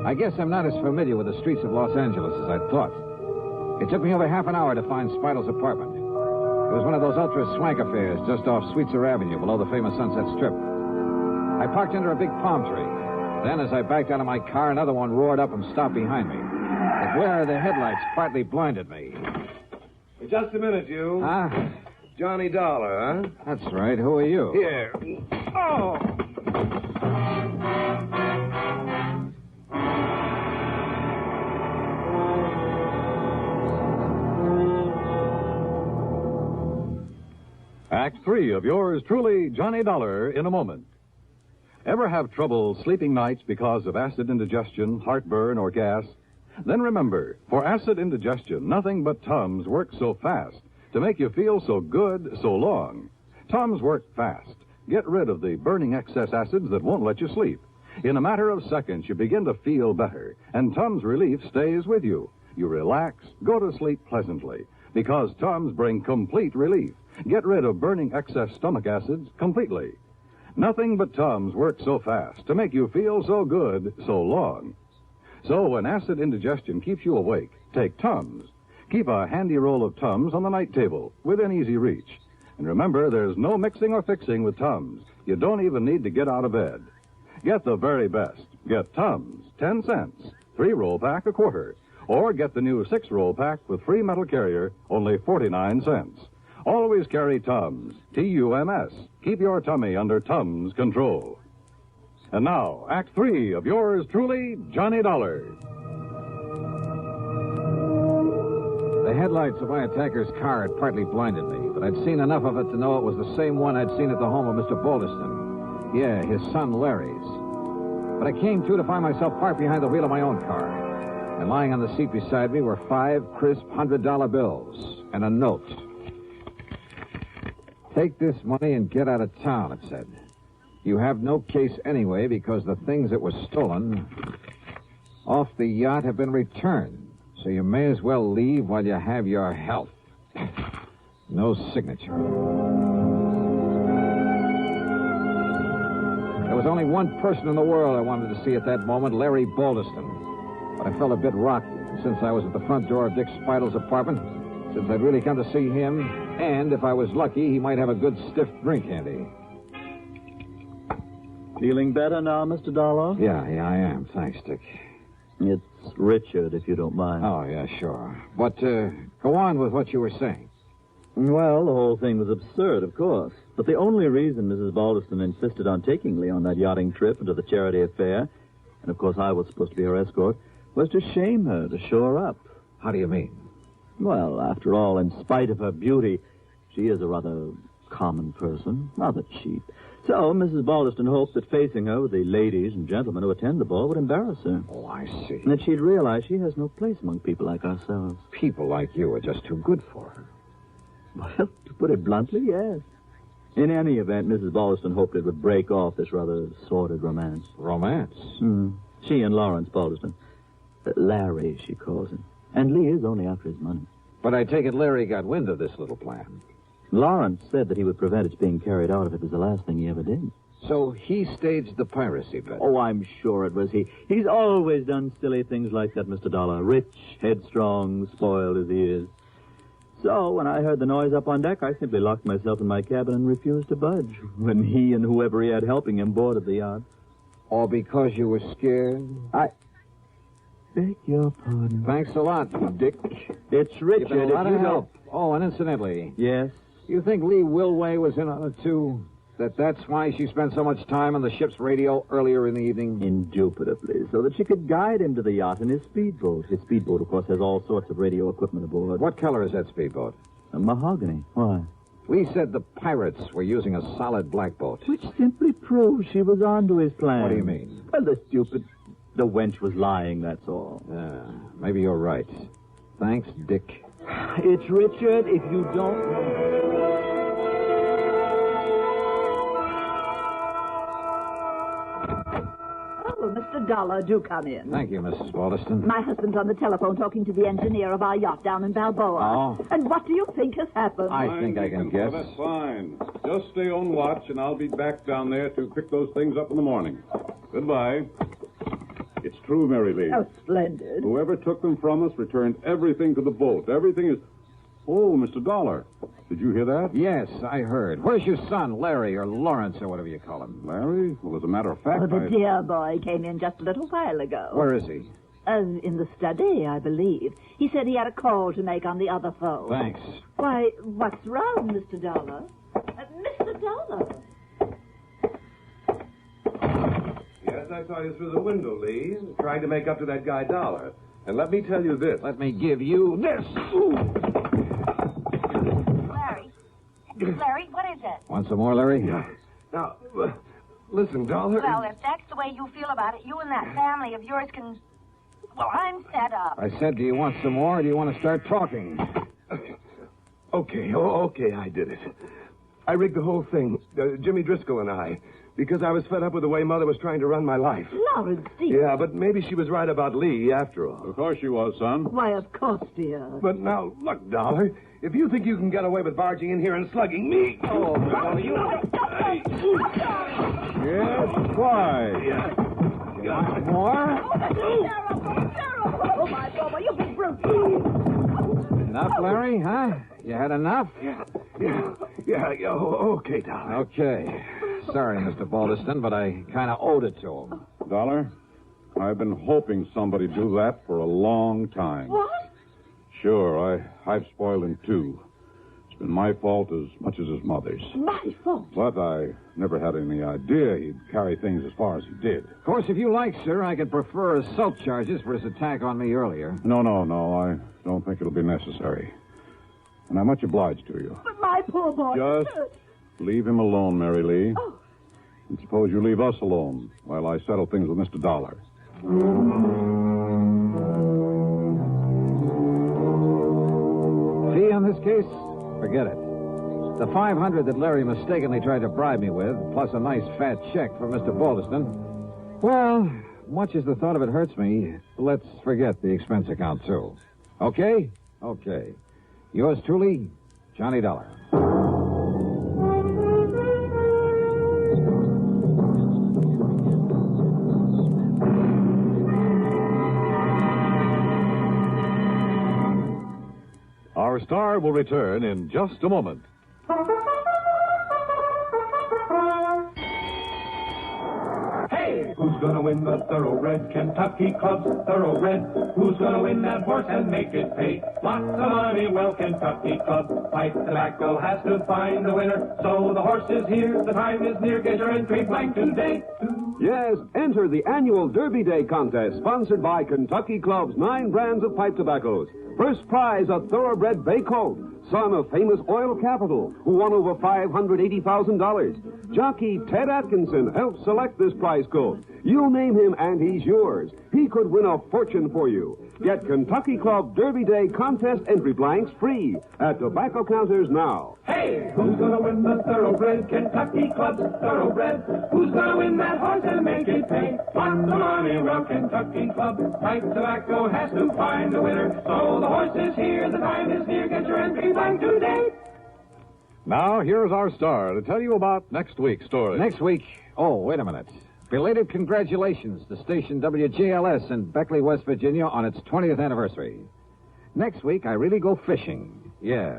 I guess I'm not as familiar with the streets of Los Angeles as I thought. It took me over half an hour to find Spidle's apartment. It was one of those ultra-swank affairs just off Sweetser Avenue below the famous Sunset Strip. I parked under a big palm tree. Then, as I backed out of my car, another one roared up and stopped behind me. The glare of the headlights partly blinded me. Just a minute, you. Huh? Johnny Dollar, huh? That's right. Who are you? Here. Oh! Act 3 of yours truly, Johnny Dollar, in a moment. Ever have trouble sleeping nights because of acid indigestion, heartburn, or gas? Then remember, for acid indigestion, nothing but Tums works so fast to make you feel so good so long. Tums work fast. Get rid of the burning excess acids that won't let you sleep. In a matter of seconds, you begin to feel better, and Tums relief stays with you. You relax, go to sleep pleasantly, because Tums bring complete relief. Get rid of burning excess stomach acids completely. Nothing but Tums work so fast to make you feel so good so long. So when acid indigestion keeps you awake, take Tums. Keep a handy roll of Tums on the night table, within easy reach. And remember, there's no mixing or fixing with Tums. You don't even need to get out of bed. Get the very best. Get Tums, 10 cents, 3-roll pack, a quarter. Or get the new 6-roll pack with free metal carrier, only 49 cents. Always carry Tums, T-U-M-S. Keep your tummy under Tums control. And now, Act 3 of yours truly, Johnny Dollar. The headlights of my attacker's car had partly blinded me, but I'd seen enough of it to know it was the same one I'd seen at the home of Mr. Baldiston. Yeah, his son Larry's. But I came to find myself parked behind the wheel of my own car. And lying on the seat beside me were 5 crisp $100 bills and a note. Take this money and get out of town, it said. You have no case anyway because the things that were stolen off the yacht have been returned. So you may as well leave while you have your health. No signature. There was only one person in the world I wanted to see at that moment, Larry Balderston. But I felt a bit rocky since I was at the front door of Dick Spidle's apartment, since I'd really come to see him, and if I was lucky, he might have a good stiff drink handy. Feeling better now, Mr. Dollar? Yeah, I am. Thanks, Dick. It's Richard, if you don't mind. Oh, yeah, sure. But go on with what you were saying. Well, the whole thing was absurd, of course. But the only reason Mrs. Balderston insisted on taking Lee on that yachting trip and to the charity affair, and of course I was supposed to be her escort, was to shame her, to show her up. How do you mean? Well, after all, in spite of her beauty, she is a rather common person, rather cheap. So Mrs. Balderston hoped that facing her with the ladies and gentlemen who attend the ball would embarrass her. Oh, I see. And that she'd realize she has no place among people like ourselves. People like you are just too good for her. Well, to put it bluntly, yes. In any event, Mrs. Balderston hoped it would break off this rather sordid romance. Romance? She and Lawrence Balderston. Larry, she calls him. And Lee is only after his money. But I take it Larry got wind of this little plan. Lawrence said that he would prevent its being carried out if it was the last thing he ever did. So he staged the piracy bet. Oh, I'm sure it was he. He's always done silly things like that, Mr. Dollar. Rich, headstrong, spoiled as he is. So, when I heard the noise up on deck, I simply locked myself in my cabin and refused to budge when he and whoever he had helping him boarded the yacht. All because you were scared? I beg your pardon. Thanks a lot, Dick. It's Richard. You've been a lot of help. Oh, and incidentally... Yes? You think Lee Wilway was in on it, too? That's why she spent so much time on the ship's radio earlier in the evening? Indubitably, so that she could guide him to the yacht in his speedboat. His speedboat, of course, has all sorts of radio equipment aboard. What color is that speedboat? A mahogany. Why? Lee said the pirates were using a solid black boat. Which simply proves she was onto his plan. What do you mean? Well, the wench was lying, that's all. Maybe you're right. Thanks, Dick. It's Richard, if you don't know. Oh, Mr. Dollar, do come in. Thank you, Mrs. Balderston. My husband's on the telephone talking to the engineer of our yacht down in Balboa. Oh. And what do you think has happened? I think I can guess. Oh, that's fine. Just stay on watch, and I'll be back down there to pick those things up in the morning. Goodbye. It's true, Mary Lee. Oh, splendid. Whoever took them from us returned everything to the boat. Everything is... Oh, Mr. Dollar. Did you hear that? Yes, I heard. Where's your son, Larry, or Lawrence, or whatever you call him? Larry? Well, as a matter of fact, Oh, the dear boy came in just a little while ago. Where is he? In the study, I believe. He said he had a call to make on the other phone. Thanks. Why, what's wrong, Mr. Dollar? Mr. Dollar? Yes, I saw you through the window, Lee, trying to make up to that guy Dollar. And let me tell you this. Let me give you this. Larry, what is it? Want some more, Larry? Yeah. Now, listen, Dollar. Well, if that's the way you feel about it, you and that family of yours can... Well, I'm fed up. I said, do you want some more, or do you want to start talking? Okay, I did it. I rigged the whole thing, Jimmy Driscoll and I, because I was fed up with the way Mother was trying to run my life. Lawrence, dear. Yeah, but maybe she was right about Lee, after all. Of course she was, son. Why, of course, dear. But now, look, Dollar, if you think you can get away with barging in here and slugging me... Oh, no, you... Yes, why? Yeah. Want more? Oh, my God, you big brute. Enough, Larry, huh? You had enough? Yeah, okay, Dollar. Okay. Sorry, Mr. Balderston, but I kind of owed it to him. Dollar, I've been hoping somebody'd do that for a long time. What? Sure, I've spoiled him, too. It's been my fault as much as his mother's. My fault? But I never had any idea he'd carry things as far as he did. Of course, if you like, sir, I could prefer assault charges for his attack on me earlier. No, I don't think it'll be necessary. And I'm much obliged to you. But my poor boy... Just leave him alone, Mary Lee. Oh. And suppose you leave us alone while I settle things with Mr. Dollar. Fee on this case? Forget it. The $500 that Larry mistakenly tried to bribe me with, plus a nice fat check for Mr. Baldeston. Well, much as the thought of it hurts me, let's forget the expense account, too. Okay? Okay. Yours truly, Johnny Dollar. Our star will return in just a moment. Hey, who's gonna win the Thoroughbred Kentucky Club's Thoroughbred? Who's gonna win that horse and make it pay? Lots of money, well, Kentucky Club. Pipe Tobacco has to find the winner. So the horse is here, the time is near. Get your entry blank today. Yes, enter the annual Derby Day contest sponsored by Kentucky Club's 9 brands of pipe tobaccos. First prize, a thoroughbred bay colt, son of famous oil capital, who won over $580,000. Jockey Ted Atkinson helped select this prize colt. You name him and he's yours. He could win a fortune for you. Get Kentucky Club Derby Day contest entry blanks free at tobacco counters now. Hey, who's gonna win the Thoroughbred Kentucky Club's Thoroughbred? Who's gonna win that horse and make it pay? Lots of money, well, Kentucky Club. Pipe Tobacco has to find a winner. So the horse is here, the time is near. Get your entry blank today. Now, here's our star to tell you about next week's story. Next week? Oh, wait a minute. Belated congratulations to station WJLS in Beckley, West Virginia on its 20th anniversary. Next week, I really go fishing. Yeah,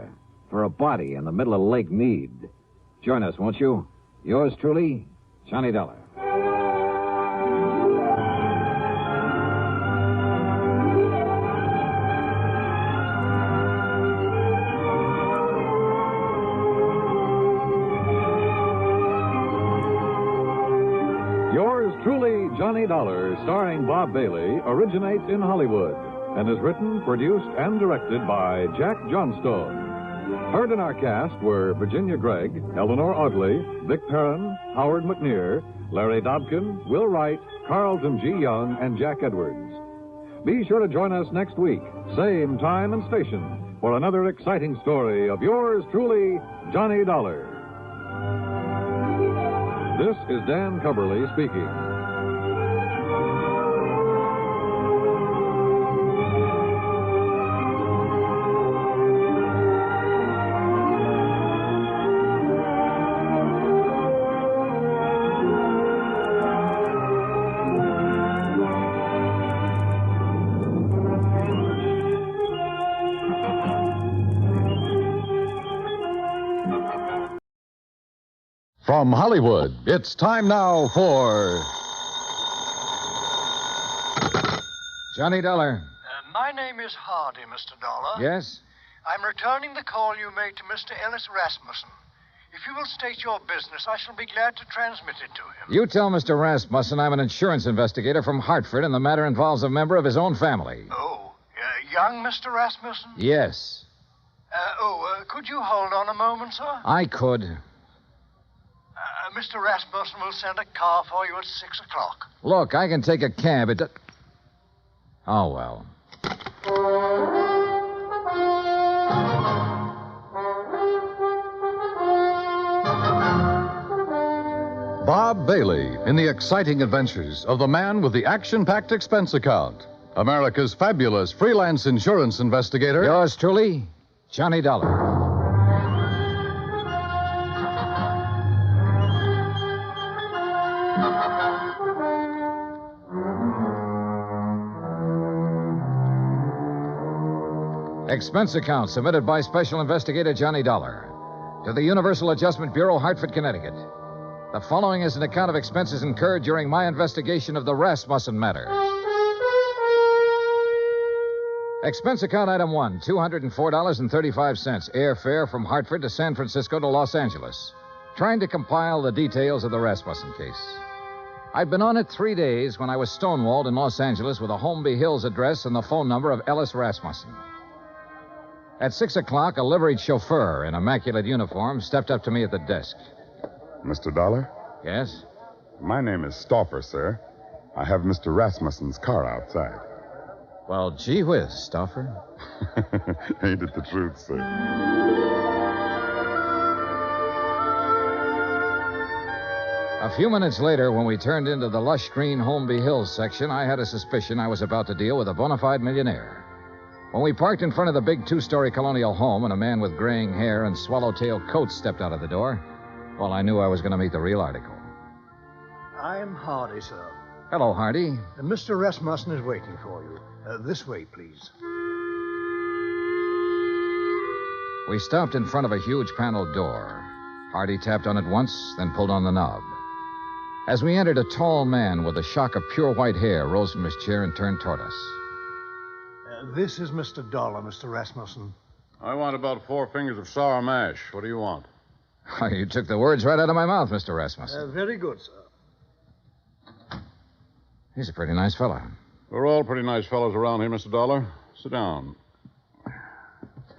for a body in the middle of Lake Mead. Join us, won't you? Yours truly, Johnny Dollar. Yours truly, Johnny Dollar, starring Bob Bailey, originates in Hollywood and is written, produced, and directed by Jack Johnstone. Heard in our cast were Virginia Gregg, Eleanor Audley, Vic Perrin, Howard McNear, Larry Dobkin, Will Wright, Carlton G. Young, and Jack Edwards. Be sure to join us next week, same time and station, for another exciting story of yours truly, Johnny Dollar. This is Dan Cubberly speaking. From Hollywood, it's time now for Johnny Dollar. My name is Hardy, Mr. Dollar. Yes? I'm returning the call you made to Mr. Ellis Rasmussen. If you will state your business, I shall be glad to transmit it to him. You tell Mr. Rasmussen I'm an insurance investigator from Hartford, and the matter involves a member of his own family. Oh, young Mr. Rasmussen? Yes. Could you hold on a moment, sir? I could. Mr. Rasmussen will send a car for you at 6 o'clock. Look, I can take a cab. Oh, well. Bob Bailey in the exciting adventures of the man with the action-packed expense account. America's fabulous freelance insurance investigator. Yours truly, Johnny Dollar. Expense account submitted by Special Investigator Johnny Dollar to the Universal Adjustment Bureau, Hartford, Connecticut. The following is an account of expenses incurred during my investigation of the Rasmussen Matter. Expense account item 1, $204.35, airfare from Hartford to San Francisco to Los Angeles. Trying to compile the details of the Rasmussen case. I'd been on it 3 days when I was stonewalled in Los Angeles with a Holmby Hills address and the phone number of Ellis Rasmussen. At 6 o'clock, a liveried chauffeur in immaculate uniform stepped up to me at the desk. Mr. Dollar? Yes? My name is Stauffer, sir. I have Mr. Rasmussen's car outside. Well, gee whiz, Stauffer. Ain't it the truth, sir? A few minutes later, when we turned into the lush green Holmby Hills section, I had a suspicion I was about to deal with a bona fide millionaire. When we parked in front of the big two-story colonial home and a man with graying hair and swallowtail coat stepped out of the door, well, I knew I was going to meet the real article. I'm Hardy, sir. Hello, Hardy. Mr. Rasmussen is waiting for you. This way, please. We stopped in front of a huge paneled door. Hardy tapped on it once, then pulled on the knob. As we entered, a tall man with a shock of pure white hair rose from his chair and turned toward us. This is Mr. Dollar, Mr. Rasmussen. I want about 4 fingers of sour mash. What do you want? Oh, you took the words right out of my mouth, Mr. Rasmussen. Very good, sir. He's a pretty nice fellow. We're all pretty nice fellows around here, Mr. Dollar. Sit down.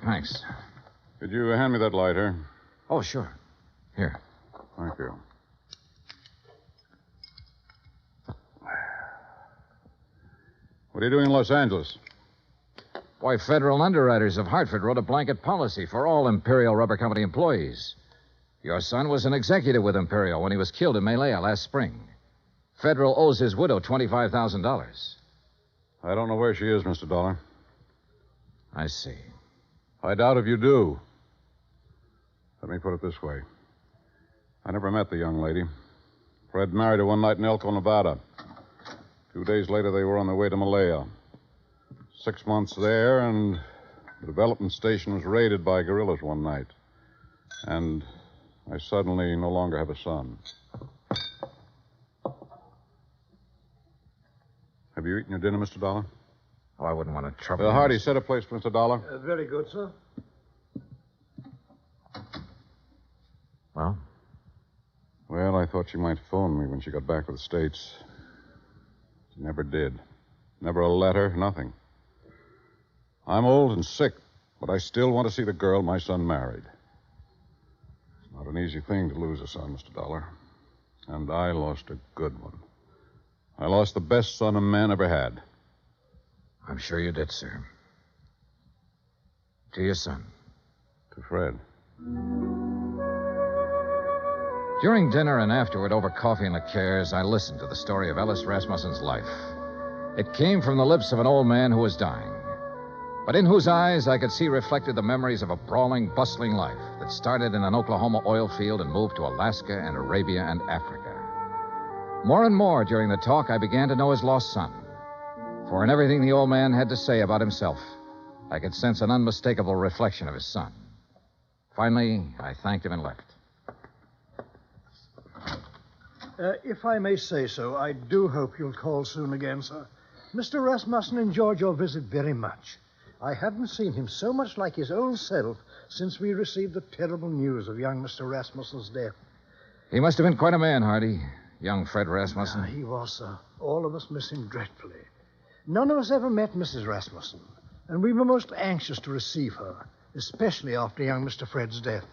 Thanks. Could you hand me that lighter? Oh, sure. Here. Thank you. What are you doing in Los Angeles? Why, federal underwriters of Hartford wrote a blanket policy for all Imperial Rubber Company employees. Your son was an executive with Imperial when he was killed in Malaya last spring. Federal owes his widow $25,000. I don't know where she is, Mr. Dollar. I see. I doubt if you do. Let me put it this way. I never met the young lady. Fred married her one night in Elko, Nevada. 2 days later, they were on their way to Malaya. 6 months there, and the development station was raided by guerrillas one night. And I suddenly no longer have a son. Have you eaten your dinner, Mr. Dollar? Oh, I wouldn't want to trouble you. Hardy, set a place for Mr. Dollar. Very good, sir. Well? Well, I thought she might phone me when she got back to the States. She never did. Never a letter, nothing. I'm old and sick, but I still want to see the girl my son married. It's not an easy thing to lose a son, Mr. Dollar. And I lost a good one. I lost the best son a man ever had. I'm sure you did, sir. To your son. To Fred. During dinner and afterward, over coffee and liqueurs, I listened to the story of Ellis Rasmussen's life. It came from the lips of an old man who was dying, but in whose eyes I could see reflected the memories of a brawling, bustling life that started in an Oklahoma oil field and moved to Alaska and Arabia and Africa. More and more during the talk, I began to know his lost son. For in everything the old man had to say about himself, I could sense an unmistakable reflection of his son. Finally, I thanked him and left. If I may say so, I do hope you'll call soon again, sir. Mr. Rasmussen enjoyed your visit very much. I haven't seen him so much like his own self since we received the terrible news of young Mr. Rasmussen's death. He must have been quite a man, Hardy. Young Fred Rasmussen. He was, sir. All of us miss him dreadfully. None of us ever met Mrs. Rasmussen, and we were most anxious to receive her, especially after young Mr. Fred's death.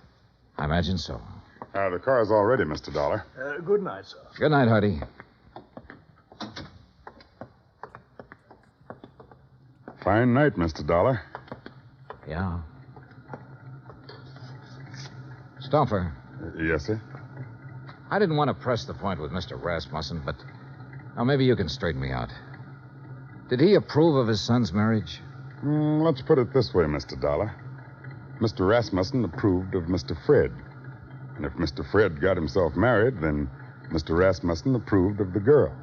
I imagine so. The car's all ready, Mr. Dollar. Good night, sir. Good night, Hardy. Fine night, Mr. Dollar. Yeah. Stoffer. Yes, sir? I didn't want to press the point with Mr. Rasmussen, but now maybe you can straighten me out. Did he approve of his son's marriage? Let's put it this way, Mr. Dollar. Mr. Rasmussen approved of Mr. Fred. And if Mr. Fred got himself married, then Mr. Rasmussen approved of the girl.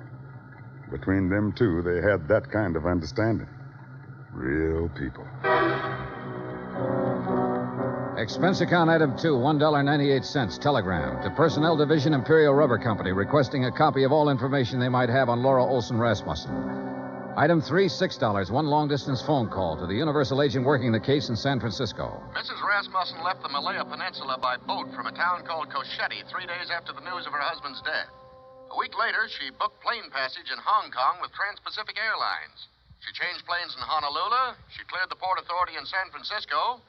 Between them two, they had that kind of understanding. Real people. Expense account item 2, $1.98, telegram to Personnel Division, Imperial Rubber Company, requesting a copy of all information they might have on Laura Olson Rasmussen. Item 3, $6, one long-distance phone call to the Universal agent working the case in San Francisco. Mrs. Rasmussen left the Malaya Peninsula by boat from a town called Cosheti 3 days after the news of her husband's death. A week later, she booked plane passage in Hong Kong with Trans-Pacific Airlines. She changed planes in Honolulu. She cleared the Port Authority in San Francisco.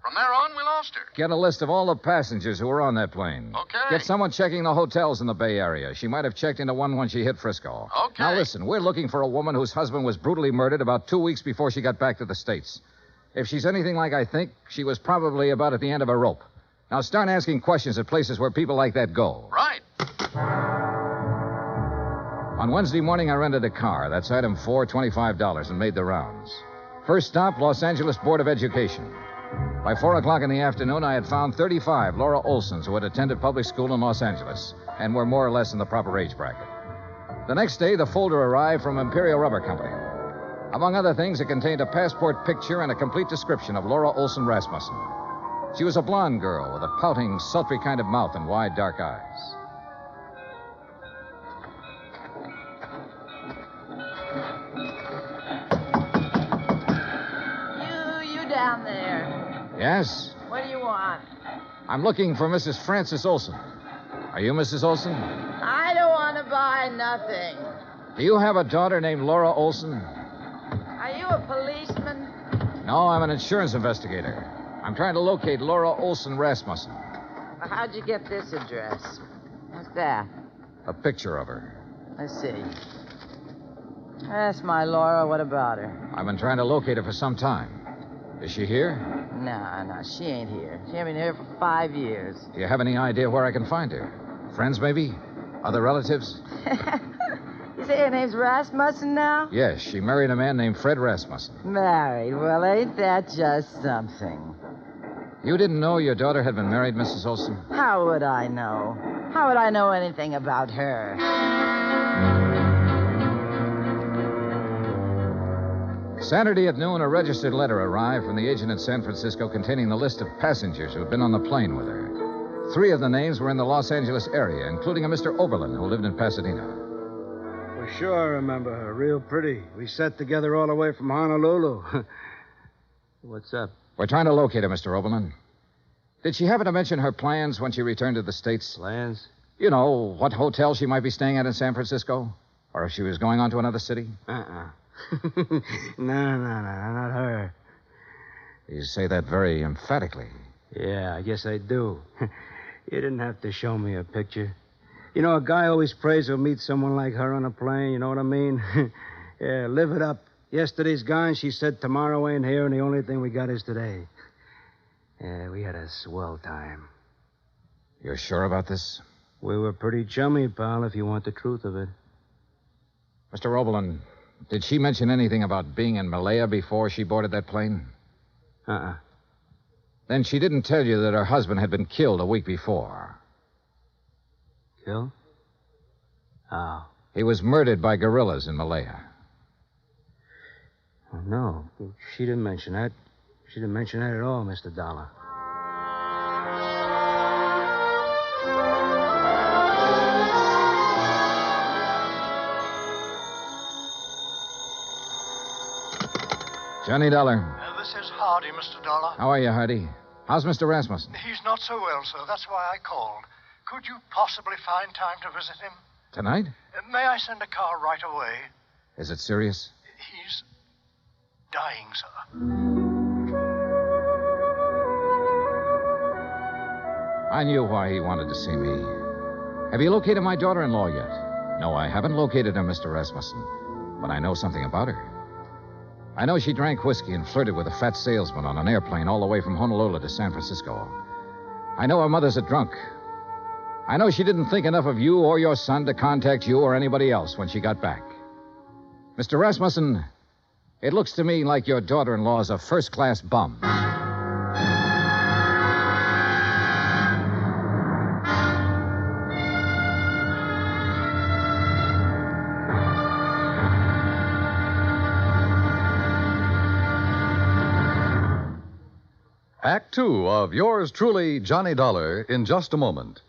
From there on, we lost her. Get a list of all the passengers who were on that plane. Okay. Get someone checking the hotels in the Bay Area. She might have checked into one when she hit Frisco. Okay. Now, listen, we're looking for a woman whose husband was brutally murdered about 2 weeks before she got back to the States. If she's anything like I think, she was probably about at the end of a rope. Now, start asking questions at places where people like that go. Right. On Wednesday morning, I rented a car. That's item 4, $25, and made the rounds. First stop, Los Angeles Board of Education. By 4 o'clock in the afternoon, I had found 35 Laura Olsons who had attended public school in Los Angeles and were more or less in the proper age bracket. The next day, the folder arrived from Imperial Rubber Company. Among other things, it contained a passport picture and a complete description of Laura Olson Rasmussen. She was a blonde girl with a pouting, sultry kind of mouth and wide, dark eyes. You down there. Yes? What do you want? I'm looking for Mrs. Frances Olson. Are you Mrs. Olson? I don't want to buy nothing. Do you have a daughter named Laura Olson? Are you a policeman? No, I'm an insurance investigator. I'm trying to locate Laura Olson Rasmussen. How'd you get this address? What's that? A picture of her. Let's see. That's my Laura. What about her? I've been trying to locate her for some time. Is she here? No, she ain't here. She ain't been here for 5 years. Do you have any idea where I can find her? Friends, maybe? Other relatives? You say her name's Rasmussen now? Yes, she married a man named Fred Rasmussen. Married? Well, ain't that just something? You didn't know your daughter had been married, Mrs. Olson? How would I know? How would I know anything about her? Saturday at noon, a registered letter arrived from the agent in San Francisco containing the list of passengers who had been on the plane with her. 3 of the names were in the Los Angeles area, including a Mr. Oberlin, who lived in Pasadena. Well, sure, I remember her. Real pretty. We sat together all the way from Honolulu. What's up? We're trying to locate her, Mr. Oberlin. Did she happen to mention her plans when she returned to the States? Plans? You know, what hotel she might be staying at in San Francisco? Or if she was going on to another city? No, not her. You say that very emphatically. Yeah, I guess I do. You didn't have to show me a picture. You know, a guy always prays he'll meet someone like her on a plane, you know what I mean? Yeah, live it up. Yesterday's gone, she said tomorrow ain't here, and the only thing we got is today. Yeah, we had a swell time. You're sure about this? We were pretty chummy, pal, if you want the truth of it. Mr. Oberlin, did she mention anything about being in Malaya before she boarded that plane? Then she didn't tell you that her husband had been killed a week before. Killed? How? He was murdered by guerrillas in Malaya. Oh, no, she didn't mention that. She didn't mention that at all, Mr. Dollar. Johnny Dollar. This is Hardy, Mr. Dollar. How are you, Hardy? How's Mr. Rasmussen? He's not so well, sir. That's why I called. Could you possibly find time to visit him? Tonight? May I send a car right away? Is it serious? He's dying, sir. I knew why he wanted to see me. Have you located my daughter-in-law yet? No, I haven't located her, Mr. Rasmussen. But I know something about her. I know she drank whiskey and flirted with a fat salesman on an airplane all the way from Honolulu to San Francisco. I know her mother's a drunk. I know she didn't think enough of you or your son to contact you or anybody else when she got back. Mr. Rasmussen, it looks to me like your daughter-in-law is a first-class bum. Act 2 of yours truly, Johnny Dollar, in just a moment.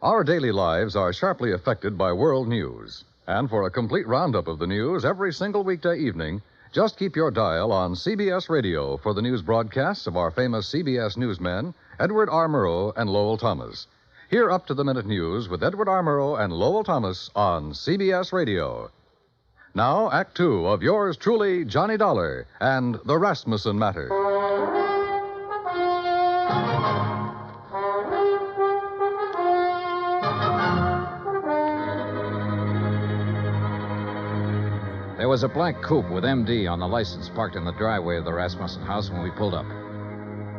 Our daily lives are sharply affected by world news. And for a complete roundup of the news every single weekday evening, just keep your dial on CBS Radio for the news broadcasts of our famous CBS newsmen, Edward R. Murrow and Lowell Thomas. Hear up-to-the-minute news with Edward R. Murrow and Lowell Thomas on CBS Radio. Now, Act 2 of yours truly, Johnny Dollar, and the Rasmussen Matter. There was a black coupe with MD on the license parked in the driveway of the Rasmussen house when we pulled up.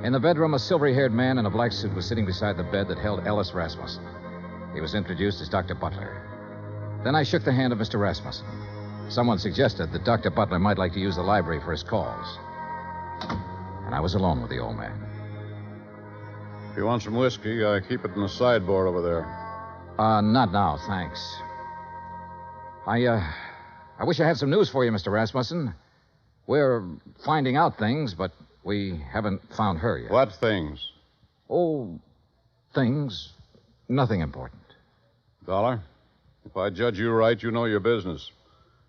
In the bedroom, a silvery-haired man in a black suit was sitting beside the bed that held Ellis Rasmussen. He was introduced as Dr. Butler. Then I shook the hand of Mr. Rasmussen. Someone suggested that Dr. Butler might like to use the library for his calls. And I was alone with the old man. If you want some whiskey, I keep it in the sideboard over there. Not now, thanks. I wish I had some news for you, Mr. Rasmussen. We're finding out things, but we haven't found her yet. What things? Oh, things. Nothing important. Dollar, if I judge you right, you know your business.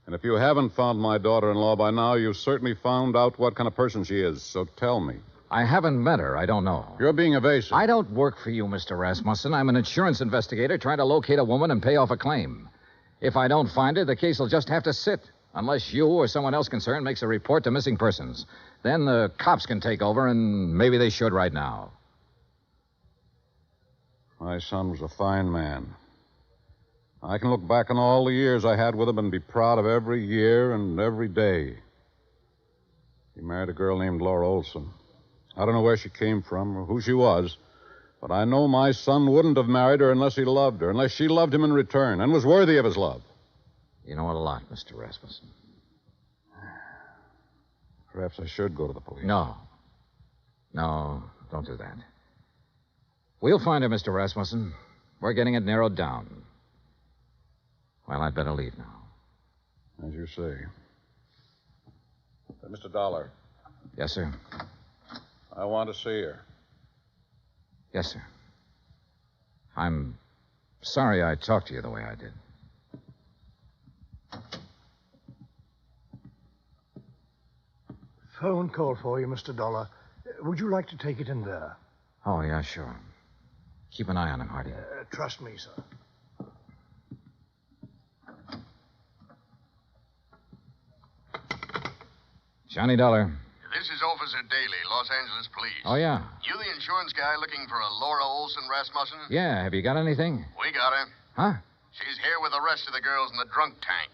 And if you haven't found my daughter-in-law by now, you've certainly found out what kind of person she is. So tell me. I haven't met her. I don't know. You're being evasive. I don't work for you, Mr. Rasmussen. I'm an insurance investigator trying to locate a woman and pay off a claim. If I don't find her, the case will just have to sit, unless you or someone else concerned makes a report to missing persons. Then the cops can take over, and maybe they should right now. My son was a fine man. I can look back on all the years I had with him and be proud of every year and every day. He married a girl named Laura Olson. I don't know where she came from or who she was, but I know my son wouldn't have married her unless he loved her, unless she loved him in return and was worthy of his love. You know a lot, Mr. Rasmussen. Perhaps I should go to the police. No, don't do that. We'll find her, Mr. Rasmussen. We're getting it narrowed down. Well, I'd better leave now. As you say. Mr. Dollar. Yes, sir. I want to see her. Yes, sir. I'm sorry I talked to you the way I did. Phone call for you, Mr. Dollar. Would you like to take it in there? Oh, yeah, sure. Keep an eye on him, Hardy. Trust me, sir. Johnny Dollar. This is Officer Daly, Los Angeles Police. Oh, yeah. You the insurance guy looking for a Laura Olson Rasmussen? Yeah, have you got anything? We got her. Huh? She's here with the rest of the girls in the drunk tank.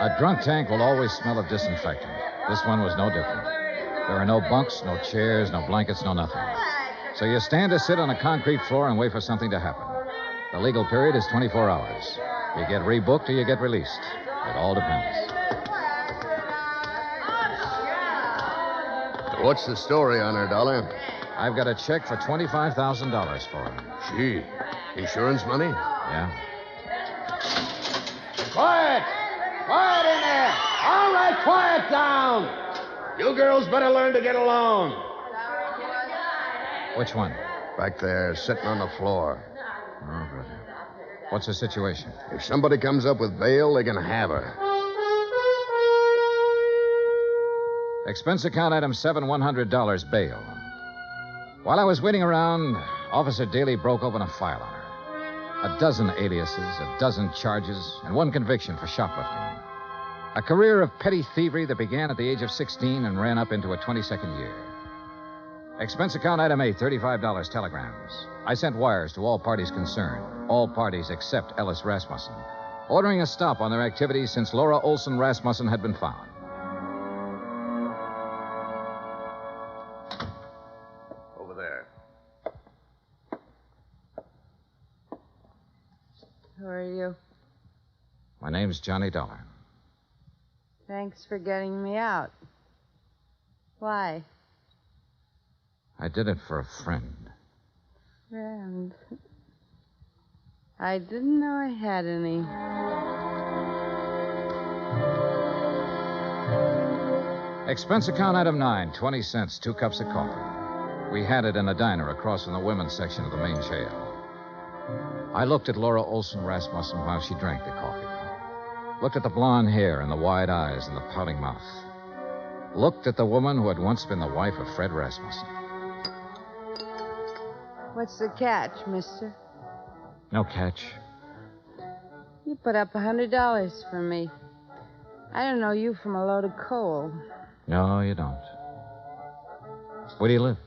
A drunk tank will always smell of disinfectant. This one was no different. There are no bunks, no chairs, no blankets, no nothing. So you stand or sit on a concrete floor and wait for something to happen. The legal period is 24 hours. You get rebooked or you get released. It all depends. What's the story on her, Dollar? I've got a check for $25,000 for her. Gee, insurance money? Yeah. Quiet! Quiet in there! All right, quiet down! You girls better learn to get along. Which one? Back there, sitting on the floor. Oh, brother. What's the situation? If somebody comes up with bail, they can have her. Expense account item 7, $100 bail. While I was waiting around, Officer Daly broke open a file on her. A dozen aliases, a dozen charges, and one conviction for shoplifting. A career of petty thievery that began at the age of 16 and ran up into a 22nd year. Expense account item 8, $35 telegrams. I sent wires to all parties concerned, all parties except Ellis Rasmussen, ordering a stop on their activities since Laura Olson Rasmussen had been found. Over there. Who are you? My name's Johnny Dollar. Thanks for getting me out. Why? I did it for a friend. Friend. I didn't know I had any. Expense account item 9, 20 cents, 2 cups of coffee. We had it in a diner across from the women's section of the main jail. I looked at Laura Olson Rasmussen while she drank the coffee. Looked at the blonde hair and the wide eyes and the pouting mouth. Looked at the woman who had once been the wife of Fred Rasmussen. What's the catch, mister? No catch. You put up $100 for me. I don't know you from a load of coal. No, you don't. Where do you live?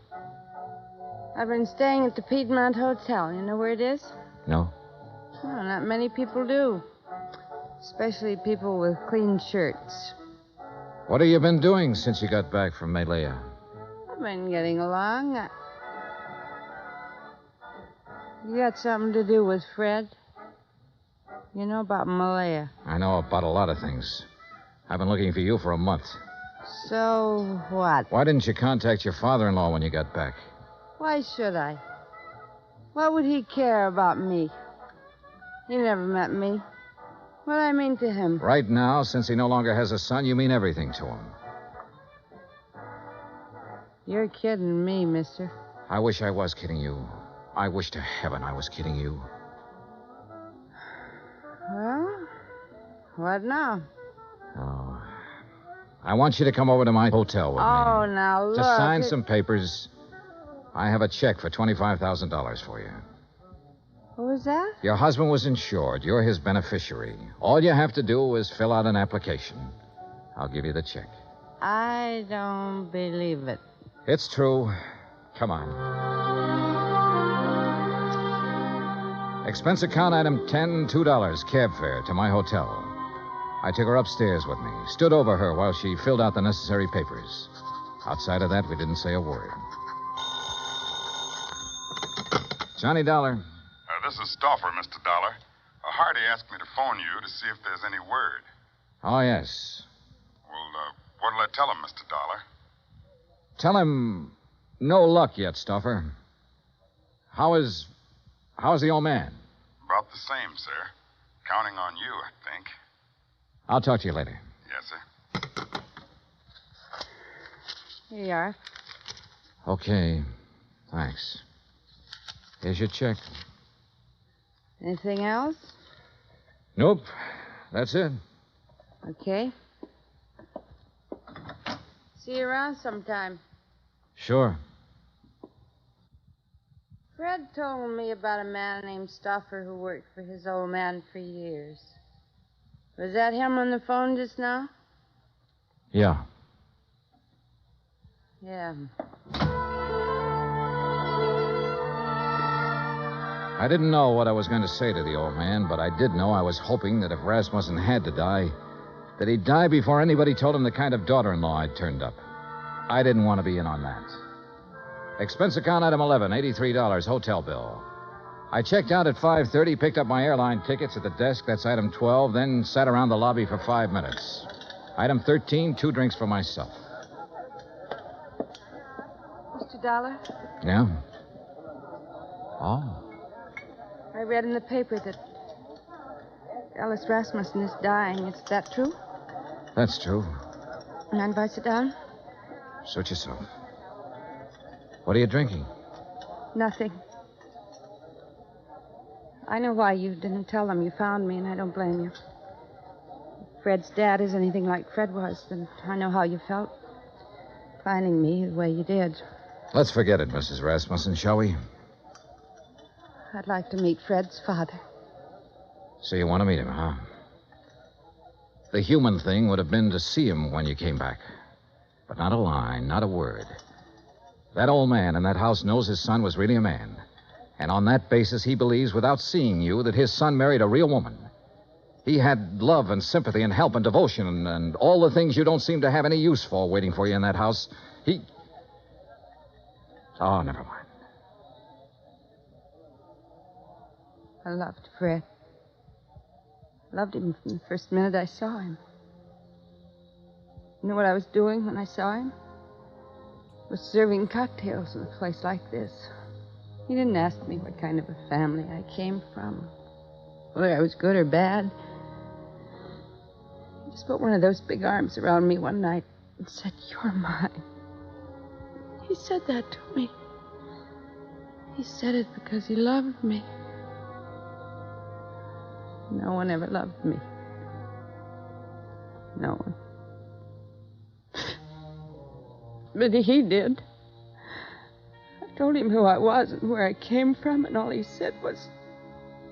I've been staying at the Piedmont Hotel. You know where it is? No? Well, not many people do. Especially people with clean shirts. What have you been doing since you got back from Malaya? I've been getting along. You got something to do with Fred? You know about Malaya? I know about a lot of things. I've been looking for you for a month. So what? Why didn't you contact your father-in-law when you got back? Why should I? What would he care about me? He never met me. What do I mean to him? Right now, since he no longer has a son, you mean everything to him. You're kidding me, mister. I wish I was kidding you. I wish to heaven I was kidding you. Well, what now? Oh. I want you to come over to my hotel with me. Oh, now look. Just sign some papers. I have a check for $25,000 for you. What was that? Your husband was insured. You're his beneficiary. All you have to do is fill out an application. I'll give you the check. I don't believe it. It's true. Come on. Expense account item 10, $2, cab fare to my hotel. I took her upstairs with me, stood over her while she filled out the necessary papers. Outside of that, we didn't say a word. Johnny Dollar. This is Stauffer, Mr. Dollar. Hardy asked me to phone you to see if there's any word. Oh, yes. Well, what'll I tell him, Mr. Dollar? Tell him no luck yet, Stauffer. How's the old man? About the same, sir. Counting on you, I think. I'll talk to you later. Yes, sir. Here you are. Okay. Thanks. Here's your check. Anything else? Nope. That's it. Okay. See you around sometime. Sure. Fred told me about a man named Stauffer who worked for his old man for years. Was that him on the phone just now? Yeah. Yeah. I didn't know what I was going to say to the old man, but I did know I was hoping that if Rasmussen had to die, that he'd die before anybody told him the kind of daughter-in-law I'd turned up. I didn't want to be in on that. Expense account item 11, $83, hotel bill. I checked out at 5:30, picked up my airline tickets at the desk. That's item 12, then sat around the lobby for 5 minutes. Item 13, 2 drinks for myself. Mr. Dollar, Yeah? Oh. I read in the paper that Alice Rasmussen is dying. Is that true? That's true. Mind if I sit down? Suit yourself. What are you drinking? Nothing. I know why you didn't tell them you found me, and I don't blame you. If Fred's dad is anything like Fred was, then I know how you felt. Finding me the way you did. Let's forget it, Mrs. Rasmussen, shall we? I'd like to meet Fred's father. So you want to meet him, huh? The human thing would have been to see him when you came back. But not a line, not a word. That old man in that house knows his son was really a man. And on that basis, he believes, without seeing you, that his son married a real woman. He had love and sympathy and help and devotion and all the things you don't seem to have any use for waiting for you in that house. Oh, never mind. I loved Fred. Loved him from the first minute I saw him. You know what I was doing when I saw him? I was serving cocktails in a place like this. He didn't ask me what kind of a family I came from, whether I was good or bad. He just put one of those big arms around me one night and said, "You're mine." He said that to me. He said it because he loved me. No one ever loved me. No one. But he did. I told him who I was and where I came from, and all he said was,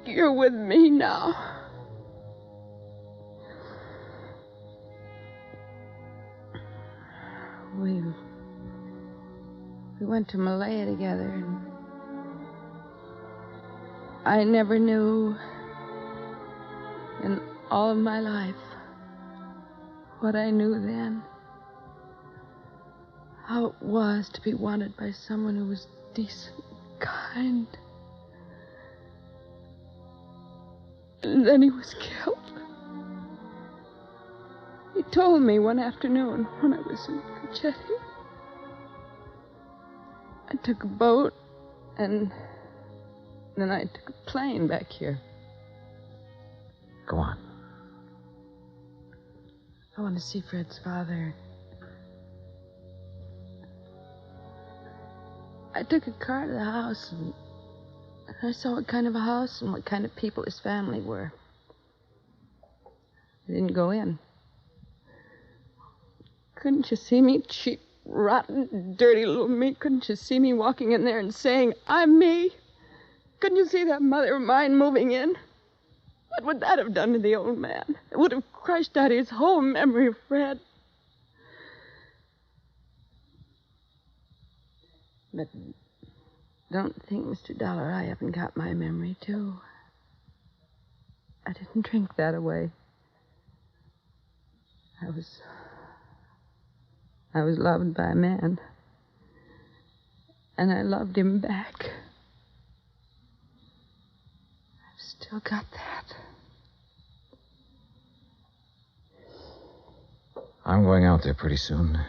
"You're with me now." We went to Malaya together, and I never knew in all of my life what I knew then. How it was to be wanted by someone who was decent, kind. And then he was killed. He told me one afternoon when I was in Cochetti. I took a boat, and then I took a plane back here. Go on. I want to see Fred's father. I took a car to the house, and I saw what kind of a house and what kind of people his family were. I didn't go in. Couldn't you see me, cheap, rotten, dirty little me? Couldn't you see me walking in there and saying, I'm me? Couldn't you see that mother of mine moving in? What would that have done to the old man? It would have crushed out his whole memory of Fred. But don't think, Mr. Dollar, I haven't got my memory, too. I didn't drink that away. I was loved by a man. And I loved him back. I've still got that. I'm going out there pretty soon.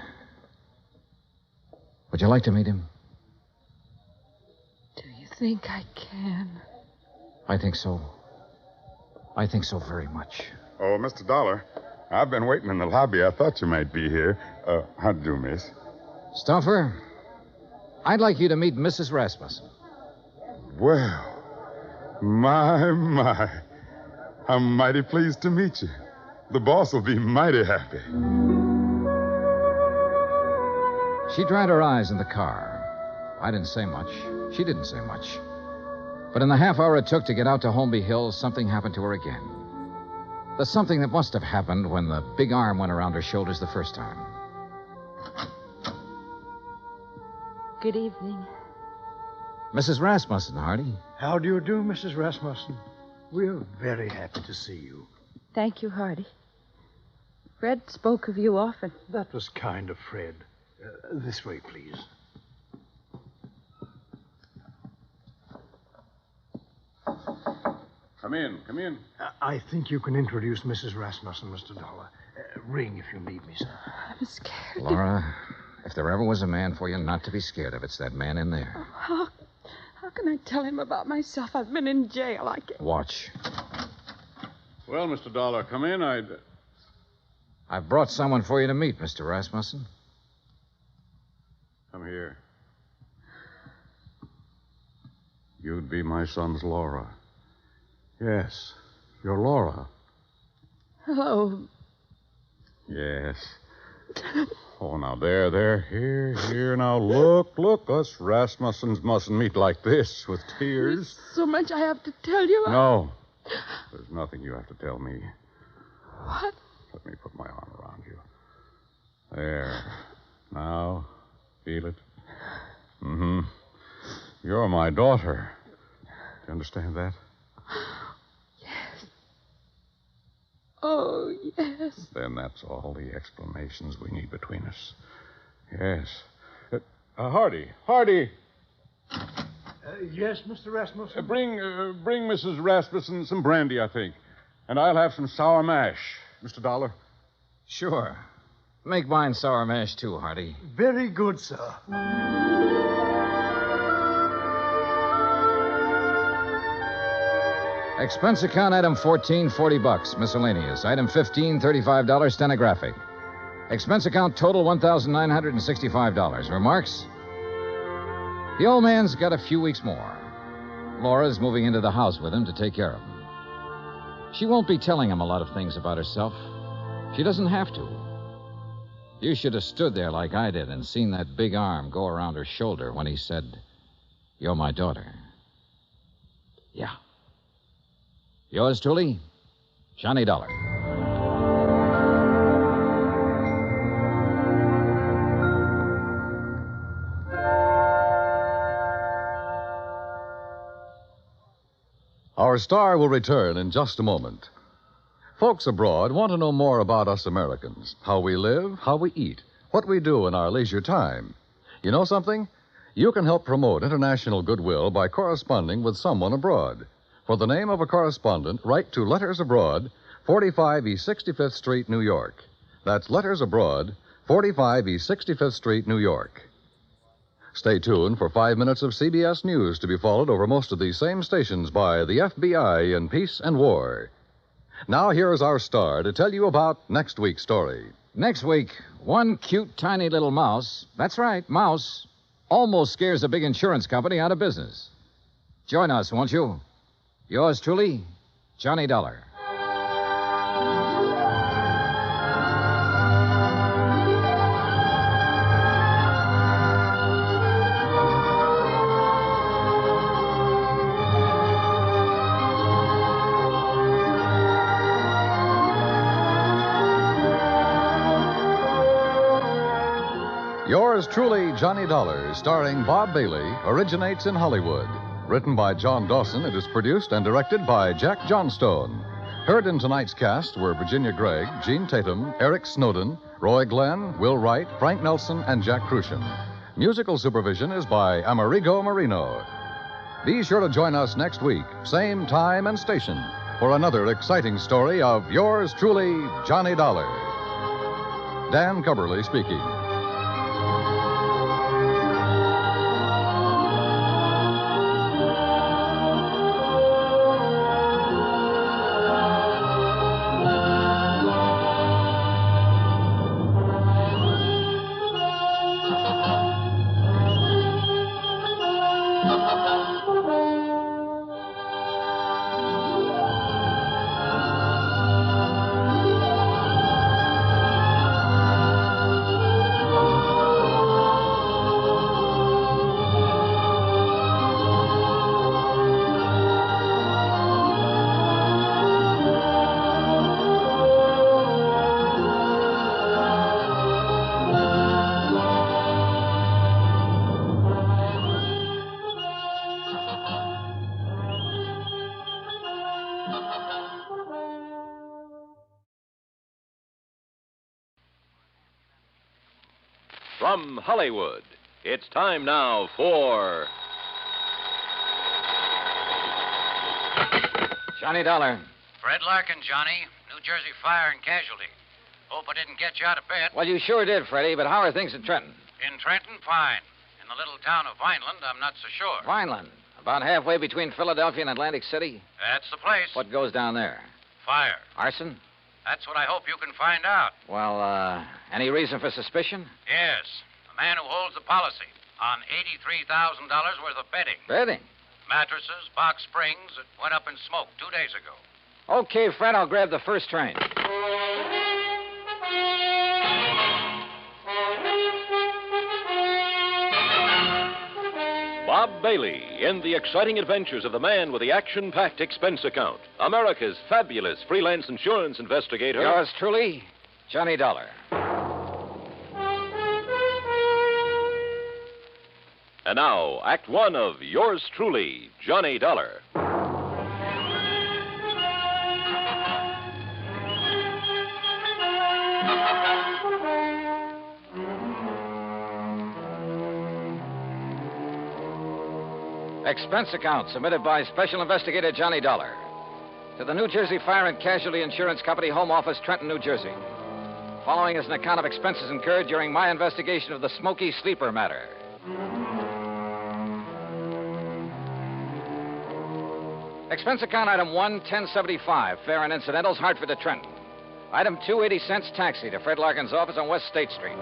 Would you like to meet him? Do you think I can? I think so. I think so very much. Oh, Mr. Dollar, I've been waiting in the lobby. I thought you might be here. How'd you do, miss? Stuffer, I'd like you to meet Mrs. Rasmussen. Well, my. I'm mighty pleased to meet you. The boss will be mighty happy. She dried her eyes in the car. I didn't say much. She didn't say much. But in the half hour it took to get out to Holmby Hills, something happened to her again. The something that must have happened when the big arm went around her shoulders the first time. Good evening. Mrs. Rasmussen, Hardy. How do you do, Mrs. Rasmussen? We're very happy to see you. Thank you, Hardy. Fred spoke of you often. That was kind of Fred. This way, please. Come in. I think you can introduce Mrs. Rasmussen, Mr. Dollar. Ring if you need me, sir. I'm scared. Laura, if there ever was a man for you not to be scared of, it's that man in there. How can I tell him about myself? I've been in jail. I can't. Watch. Well, Mr. Dollar, come in. I've brought someone for you to meet, Mr. Rasmussen. Come here. You'd be my son's Laura. Yes, you're Laura. Hello. Yes. Oh, now, there. Here. Now, look. Us Rasmussens mustn't meet like this with tears. There's so much I have to tell you. No. There's nothing you have to tell me. What? Let me put my arm around you. There. Now, feel it? Mm-hmm. You're my daughter. Do you understand that? Yes. Oh, yes. Then that's all the explanations we need between us. Yes. Hardy. Yes, Mr. Rasmussen? Bring Mrs. Rasmussen some brandy, I think. And I'll have some sour mash, Mr. Dollar. Sure. Make mine sour mash, too, Hardy. Very good, sir. Expense account item 14, $40. Miscellaneous. Item 15, $35, stenographic. Expense account total, $1,965. Remarks? The old man's got a few weeks more. Laura's moving into the house with him to take care of him. She won't be telling him a lot of things about herself. She doesn't have to. You should have stood there like I did and seen that big arm go around her shoulder when he said, "You're my daughter." Yeah. Yours truly, Johnny Dollar. Our star will return in just a moment. Folks abroad want to know more about us Americans, how we live, how we eat, what we do in our leisure time. You know something? You can help promote international goodwill by corresponding with someone abroad. For the name of a correspondent, write to Letters Abroad, 45 East 65th Street, New York. That's Letters Abroad, 45 East 65th Street, New York. Stay tuned for 5 minutes of CBS News to be followed over most of these same stations by the FBI in Peace and War. Now here's our star to tell you about next week's story. Next week, one cute, tiny little mouse, that's right, mouse, almost scares a big insurance company out of business. Join us, won't you? Yours truly, Johnny Dollar. Yours truly, Johnny Dollar, starring Bob Bailey, originates in Hollywood. Written by John Dawson, it is produced and directed by Jack Johnstone. Heard in tonight's cast were Virginia Gregg, Gene Tatum, Eric Snowden, Roy Glenn, Will Wright, Frank Nelson, and Jack Crucian. Musical supervision is by Amerigo Marino. Be sure to join us next week, same time and station, for another exciting story of yours truly, Johnny Dollar. Dan Cubberly speaking. From Hollywood, it's time now for... Johnny Dollar. Fred Larkin, Johnny. New Jersey Fire and Casualty. Hope I didn't get you out of bed. Well, you sure did, Freddie, but how are things at Trenton? In Trenton, fine. In the little town of Vineland, I'm not so sure. Vineland? About halfway between Philadelphia and Atlantic City? That's the place. What goes down there? Fire. Arson? That's what I hope you can find out. Well, any reason for suspicion? Yes. The man who holds the policy on $83,000 worth of bedding. Bedding? Mattresses, box springs that went up in smoke 2 days ago. Okay, Fred, I'll grab the first train. Bob Bailey in the exciting adventures of the man with the action-packed expense account. America's fabulous freelance insurance investigator. Yours truly, Johnny Dollar. And now, Act One of Yours Truly, Johnny Dollar. Expense account submitted by Special Investigator Johnny Dollar to the New Jersey Fire and Casualty Insurance Company, Home Office, Trenton, New Jersey. Following is an account of expenses incurred during my investigation of the Smoky sleeper matter. Expense account item 1, 1075, fare and incidentals, Hartford to Trenton. Item 2, 80 cents taxi to Fred Larkin's office on West State Street.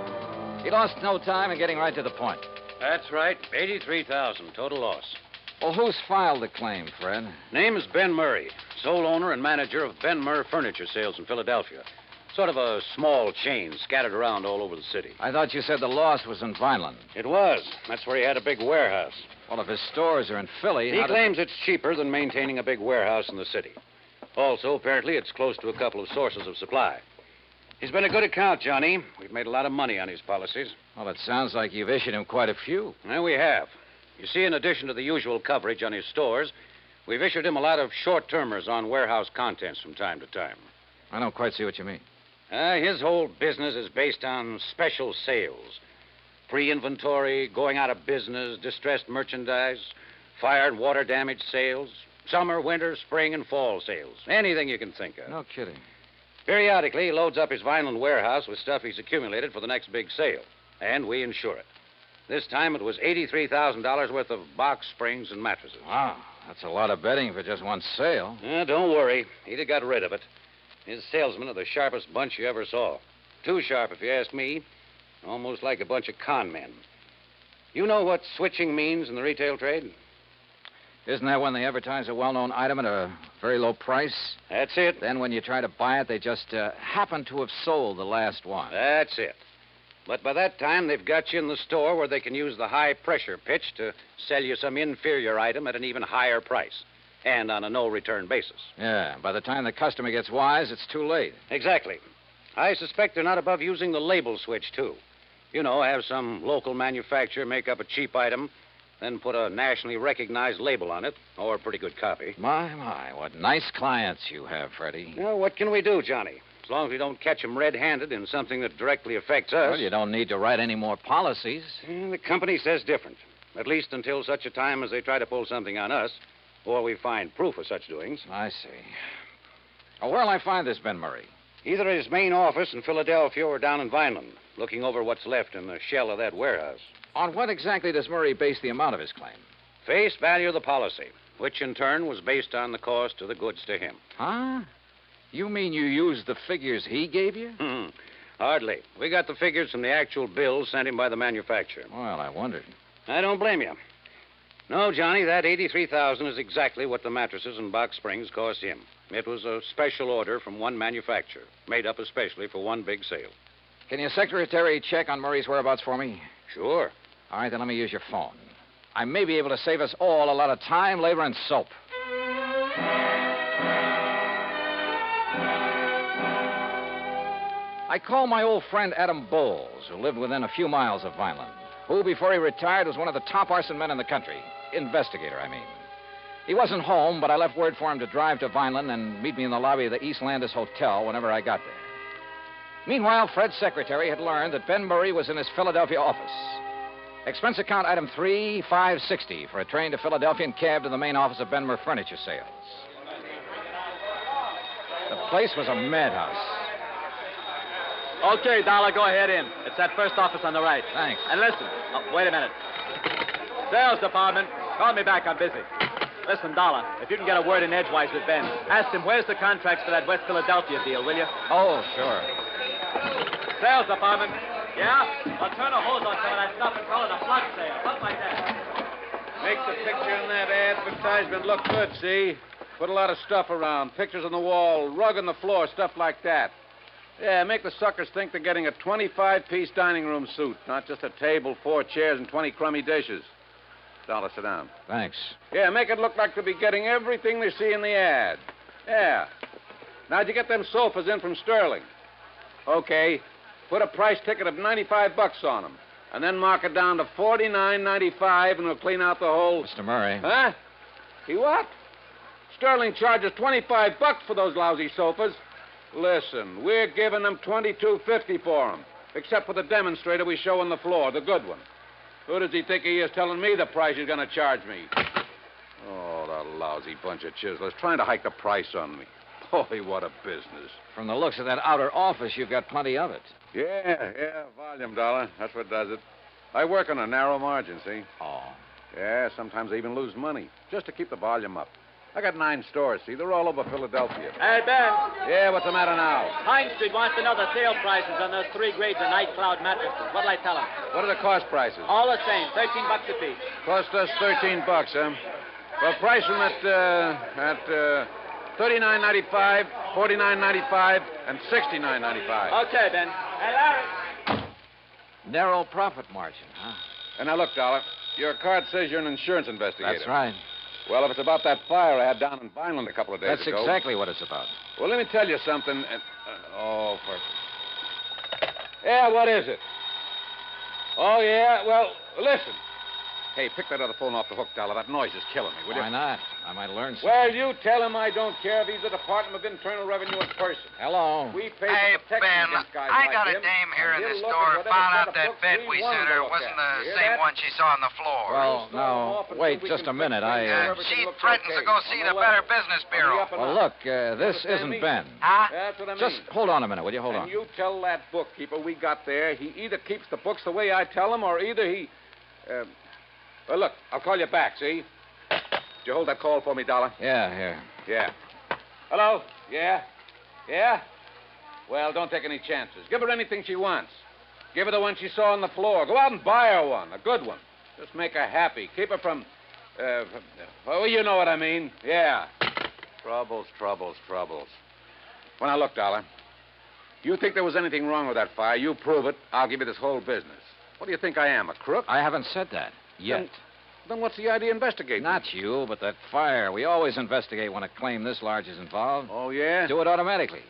He lost no time in getting right to the point. That's right. $83,000 total loss. Well, who's filed the claim, Fred? Name is Ben Murray, sole owner and manager of Ben Murr Furniture Sales in Philadelphia. Sort of a small chain scattered around all over the city. I thought you said the loss was in Vineland. It was. That's where he had a big warehouse. Well, if his stores are in Philly... He claims it's cheaper than maintaining a big warehouse in the city. Also, apparently, it's close to a couple of sources of supply. He's been a good account, Johnny. We've made a lot of money on his policies. Well, it sounds like you've issued him quite a few. Well, we have. You see, in addition to the usual coverage on his stores, We've issued him a lot of short-termers on warehouse contents from time to time. I don't quite see what you mean. His whole business is based on special sales. Pre-inventory, going out of business, distressed merchandise, fire and water damage sales, summer, winter, spring, and fall sales. Anything you can think of. No kidding. Periodically, he loads up his Vineland warehouse with stuff he's accumulated for the next big sale, and we insure it. This time it was $83,000 worth of box springs and mattresses. Wow, that's a lot of betting for just one sale. Don't worry. He'd have got rid of it. His salesmen are the sharpest bunch you ever saw. Too sharp, if you ask me. Almost like a bunch of con men. You know what switching means in the retail trade? Isn't that when they advertise a well-known item at a very low price? That's it. Then when you try to buy it, they just happen to have sold the last one. That's it. But by that time, they've got you in the store where they can use the high-pressure pitch to sell you some inferior item at an even higher price, and on a no-return basis. Yeah, by the time the customer gets wise, it's too late. Exactly. I suspect they're not above using the label switch, too. You know, have some local manufacturer make up a cheap item, then put a nationally recognized label on it, or a pretty good copy. My, what nice clients you have, Freddie. Well, what can we do, Johnny? As long as we don't catch them red-handed in something that directly affects us. Well, you don't need to write any more policies. The company says different, at least until such a time as they try to pull something on us, or we find proof of such doings. I see. Oh, where'll I find this Ben Murray? Either at his main office in Philadelphia or down in Vineland, looking over what's left in the shell of that warehouse. On what exactly does Murray base the amount of his claim? Face value of the policy, which in turn was based on the cost of the goods to him. Huh? You mean you used the figures he gave you? Hardly. We got the figures from the actual bills sent him by the manufacturer. Well, I wondered. I don't blame you. No, Johnny, that $83,000 is exactly what the mattresses and box springs cost him. It was a special order from one manufacturer, made up especially for one big sale. Can your secretary check on Murray's whereabouts for me? Sure. All right, then let me use your phone. I may be able to save us all a lot of time, labor, and soap. I called my old friend Adam Bowles, who lived within a few miles of Vineland, who, before he retired, was one of the top arson men in the country. Investigator, I mean. He wasn't home, but I left word for him to drive to Vineland and meet me in the lobby of the East Landis Hotel whenever I got there. Meanwhile, Fred's secretary had learned that Ben Murray was in his Philadelphia office. Expense account item 3560 for a train to Philadelphia and cab to the main office of Benmer Furniture Sales. The place was a madhouse. Okay, Dollar, go ahead in. It's that first office on the right. Thanks. And listen. Oh, wait a minute. Sales department, call me back. I'm busy. Listen, Dollar, if you can get a word in edgewise with Ben, ask him where's the contracts for that West Philadelphia deal, will you? Oh, sure. Sales department. Yeah? I'll turn a hose on some of that stuff and call it a flood sale. Something like that. Make the picture in that advertisement look good, see? Put a lot of stuff around. Pictures on the wall, rug on the floor, stuff like that. Yeah, make the suckers think they're getting a 25-piece dining room suite, not just a table, 4 chairs, and 20 crummy dishes. Dollar, sit down. Thanks. Yeah, make it look like they'll be getting everything they see in the ad. Yeah. Now'd you get them sofas in from Sterling? Okay. Put a price ticket of $95 on them. And then mark it down to $49.95, and we'll clean out the whole... Mr. Murray. Huh? He what? Sterling charges $25 for those lousy sofas. Listen, we're giving them $22.50 for them, except for the demonstrator we show on the floor, the good one. Who does he think he is telling me the price he's going to charge me? Oh, that lousy bunch of chiselers trying to hike the price on me. Boy, what a business. From the looks of that outer office, you've got plenty of it. Yeah, volume, Dollar. That's what does it. I work on a narrow margin, see? Oh. Yeah, sometimes I even lose money, just to keep the volume up. I got 9 stores, see? They're all over Philadelphia. Hey, Ben. Yeah, what's the matter now? Pine Street wants to know the sale prices on those 3 grades of Night Cloud mattresses. What'll I tell him? What are the cost prices? All the same, $13 a piece. Cost us $13, huh? Well, price them at $39.95, $49.95, and $69.95. Okay, Ben. Hey, Larry. Narrow profit margin, huh? And now, look, Dollar, your card says you're an insurance investigator. That's right. Well, if it's about that fire I had down in Vineland a couple of days That's ago... That's exactly what it's about. Well, let me tell you something. Yeah, what is it? Oh, yeah, well, listen. Hey, pick that other phone off the hook, Dollar. That noise is killing me, will you? Why not? I might learn something. Well, you tell him I don't care if he's the Department of Internal Revenue in person. Hello. We pay Hey, for protection Ben, against guys I like got a him, dame here and in the he'll look store at found whatever out set of that books bed we we want sent to her look wasn't at. the Hear same that? one she saw on the floor. Well, now, wait just a minute. She threatens to go see the Better Business Bureau. Well, look, this isn't Ben. Huh? That's what I mean. Just hold on a minute, will you? Hold on. And you tell that bookkeeper we got there he either keeps the books the way I tell him or either he... well, look, I'll call you back, see? Did you hold that call for me, Dollar? Yeah, here. Yeah. Hello? Yeah? Yeah? Well, don't take any chances. Give her anything she wants. Give her the one she saw on the floor. Go out and buy her one, a good one. Just make her happy. Keep her from... well, you know what I mean. Yeah. Troubles. Well, now, look, Dollar. You think there was anything wrong with that fire, you prove it, I'll give you this whole business. What do you think I am, a crook? I haven't said that yet. Then what's the idea of investigating? Not you, but that fire. We always investigate when a claim this large is involved. Oh, yeah? Do it automatically.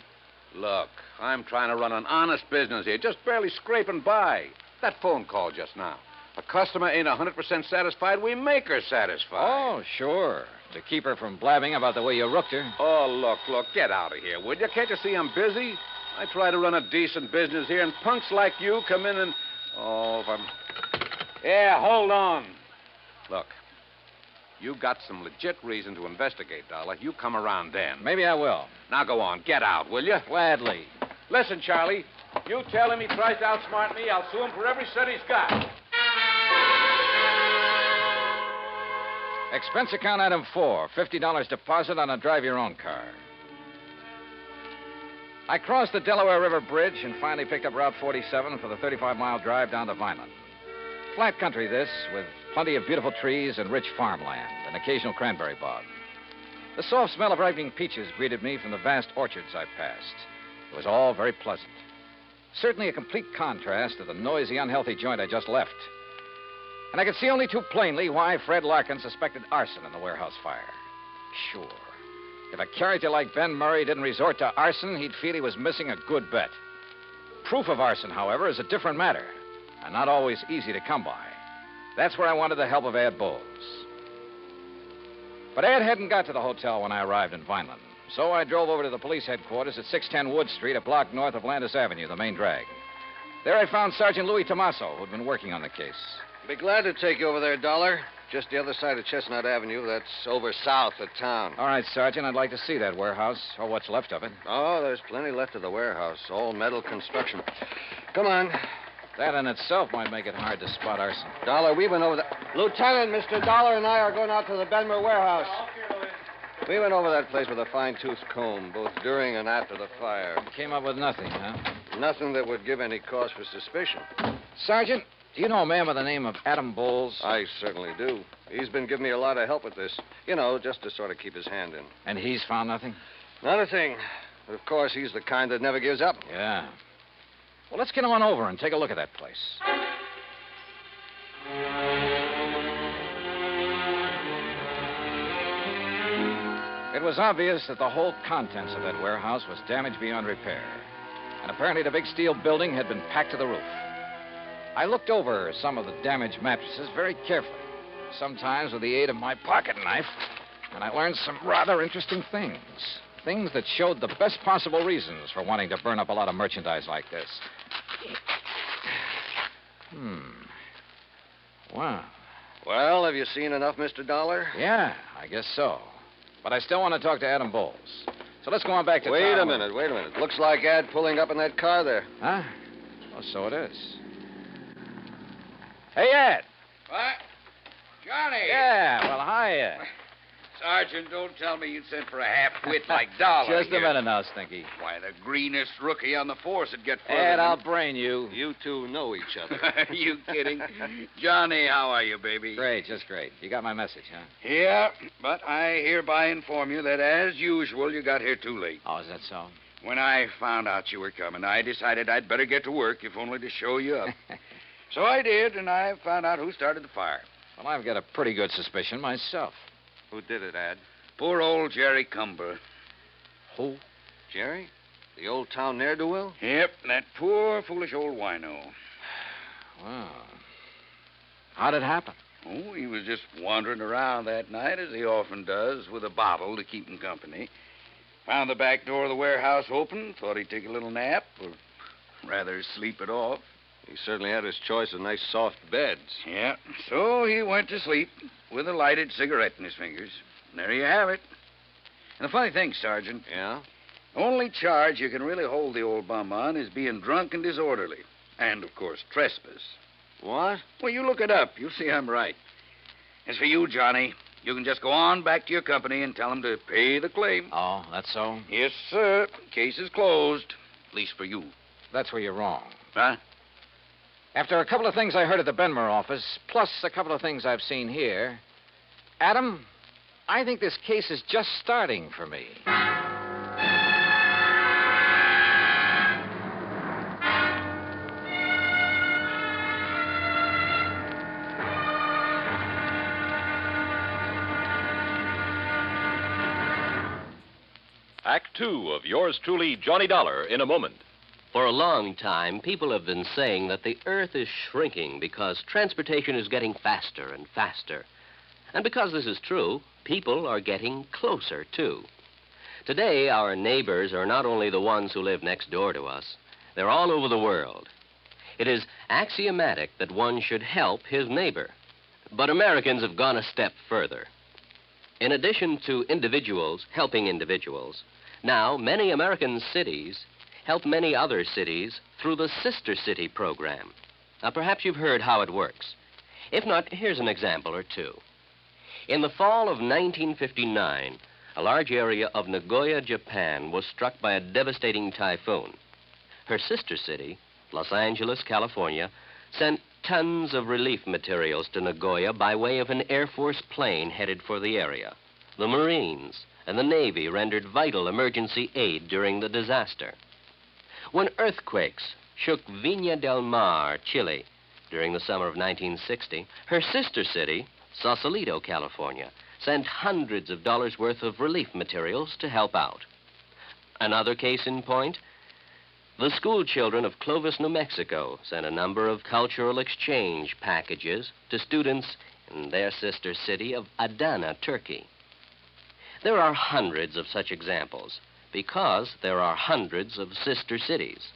Look, I'm trying to run an honest business here, just barely scraping by. That phone call just now. A customer ain't 100% satisfied, we make her satisfied. Oh, sure. To keep her from blabbing about the way you rooked her. Oh, look, get out of here, would you? Can't you see I'm busy? I try to run a decent business here, and punks like you come in and... Oh, if I'm... Yeah, hold on. Look, you got some legit reason to investigate, Dollar. You come around then. Maybe I will. Now go on, get out, will you? Gladly. Listen, Charlie, you tell him he tries to outsmart me, I'll sue him for every cent he's got. Expense account item 4, $50 deposit on a drive-your-own car. I crossed the Delaware River Bridge and finally picked up Route 47 for the 35-mile drive down to Vineland. Flat country, this, with plenty of beautiful trees and rich farmland, and occasional cranberry bog. The soft smell of ripening peaches greeted me from the vast orchards I passed. It was all very pleasant. Certainly a complete contrast to the noisy, unhealthy joint I just left. And I could see only too plainly why Fred Larkin suspected arson in the warehouse fire. Sure. If a character like Ben Murray didn't resort to arson, he'd feel he was missing a good bet. Proof of arson, however, is a different matter, and not always easy to come by. That's where I wanted the help of Ed Bowles. But Ed hadn't got to the hotel when I arrived in Vineland, so I drove over to the police headquarters at 610 Wood Street, a block north of Landis Avenue, the main drag. There I found Sergeant Louis Tomaso, who'd been working on the case. Be glad to take you over there, Dollar. Just the other side of Chestnut Avenue. That's over south of town. All right, Sergeant, I'd like to see that warehouse, or what's left of it. Oh, there's plenty left of the warehouse. All metal construction. Come on. That in itself might make it hard to spot arson. Dollar, we went over that. Lieutenant, Mr. Dollar and I are going out to the Benmer warehouse. We went over that place with a fine-tooth comb, both during and after the fire. You came up with nothing, huh? Nothing that would give any cause for suspicion. Sergeant, do you know a man by the name of Adam Bowles? I certainly do. He's been giving me a lot of help with this. You know, just to sort of keep his hand in. And he's found nothing? Not a thing. But of course, he's the kind that never gives up. Yeah. Well, let's get on over and take a look at that place. It was obvious that the whole contents of that warehouse was damaged beyond repair. And apparently the big steel building had been packed to the roof. I looked over some of the damaged mattresses very carefully, sometimes with the aid of my pocket knife, and I learned some rather interesting things. Things that showed the best possible reasons for wanting to burn up a lot of merchandise like this. Wow. Well, have you seen enough, Mr. Dollar? Yeah, I guess so. But I still want to talk to Adam Bowles. So let's go on back to Wait town. a minute. Looks like Ad pulling up in that car there. Huh? Oh, so it is. Hey, Ed. What? Johnny. Yeah, well, hiya. Sergeant, don't tell me you'd sent for a half-wit like Dollar. Just a minute now, Stinky. Why, the greenest rookie on the force would get further. Ed, I'll brain you. You two know each other. You kidding? Johnny, how are you, baby? Great, just great. You got my message, huh? Yeah, but I hereby inform you that, as usual, you got here too late. Oh, is that so? When I found out you were coming, I decided I'd better get to work, if only to show you up. So I did, and I found out who started the fire. Well, I've got a pretty good suspicion myself. Who did it, Ad? Poor old Jerry Cumber. Who? Jerry? The old town ne'er-do-well? Yep, that poor, foolish old wino. Well, how'd it happen? Oh, he was just wandering around that night, as he often does, with a bottle to keep him company. Found the back door of the warehouse open, thought he'd take a little nap, or rather sleep it off. He certainly had his choice of nice soft beds. Yeah, so he went to sleep with a lighted cigarette in his fingers. And there you have it. And the funny thing, Sergeant. Yeah? Only charge you can really hold the old bum on is being drunk and disorderly. And, of course, trespass. What? Well, you look it up. You'll see I'm right. As for you, Johnny, you can just go on back to your company and tell them to pay the claim. Oh, that's so? Yes, sir. Case is closed. At least for you. That's where you're wrong. Huh? After a couple of things I heard at the Benmer office, plus a couple of things I've seen here, Adam, I think this case is just starting for me. Act 2 of yours truly, Johnny Dollar, in a moment. For a long time, people have been saying that the Earth is shrinking because transportation is getting faster and faster. And because this is true, people are getting closer, too. Today, our neighbors are not only the ones who live next door to us, they're all over the world. It is axiomatic that one should help his neighbor. But Americans have gone a step further. In addition to individuals helping individuals, now many American cities help many other cities through the Sister City program. Now, perhaps you've heard how it works. If not, here's an example or two. In the fall of 1959, a large area of Nagoya, Japan, was struck by a devastating typhoon. Her sister city, Los Angeles, California, sent tons of relief materials to Nagoya by way of an Air Force plane headed for the area. The Marines and the Navy rendered vital emergency aid during the disaster. When earthquakes shook Viña del Mar, Chile, during the summer of 1960, her sister city, Sausalito, California, sent hundreds of dollars worth of relief materials to help out. Another case in point, the school children of Clovis, New Mexico, sent a number of cultural exchange packages to students in their sister city of Adana, Turkey. There are hundreds of such examples, because there are hundreds of sister cities.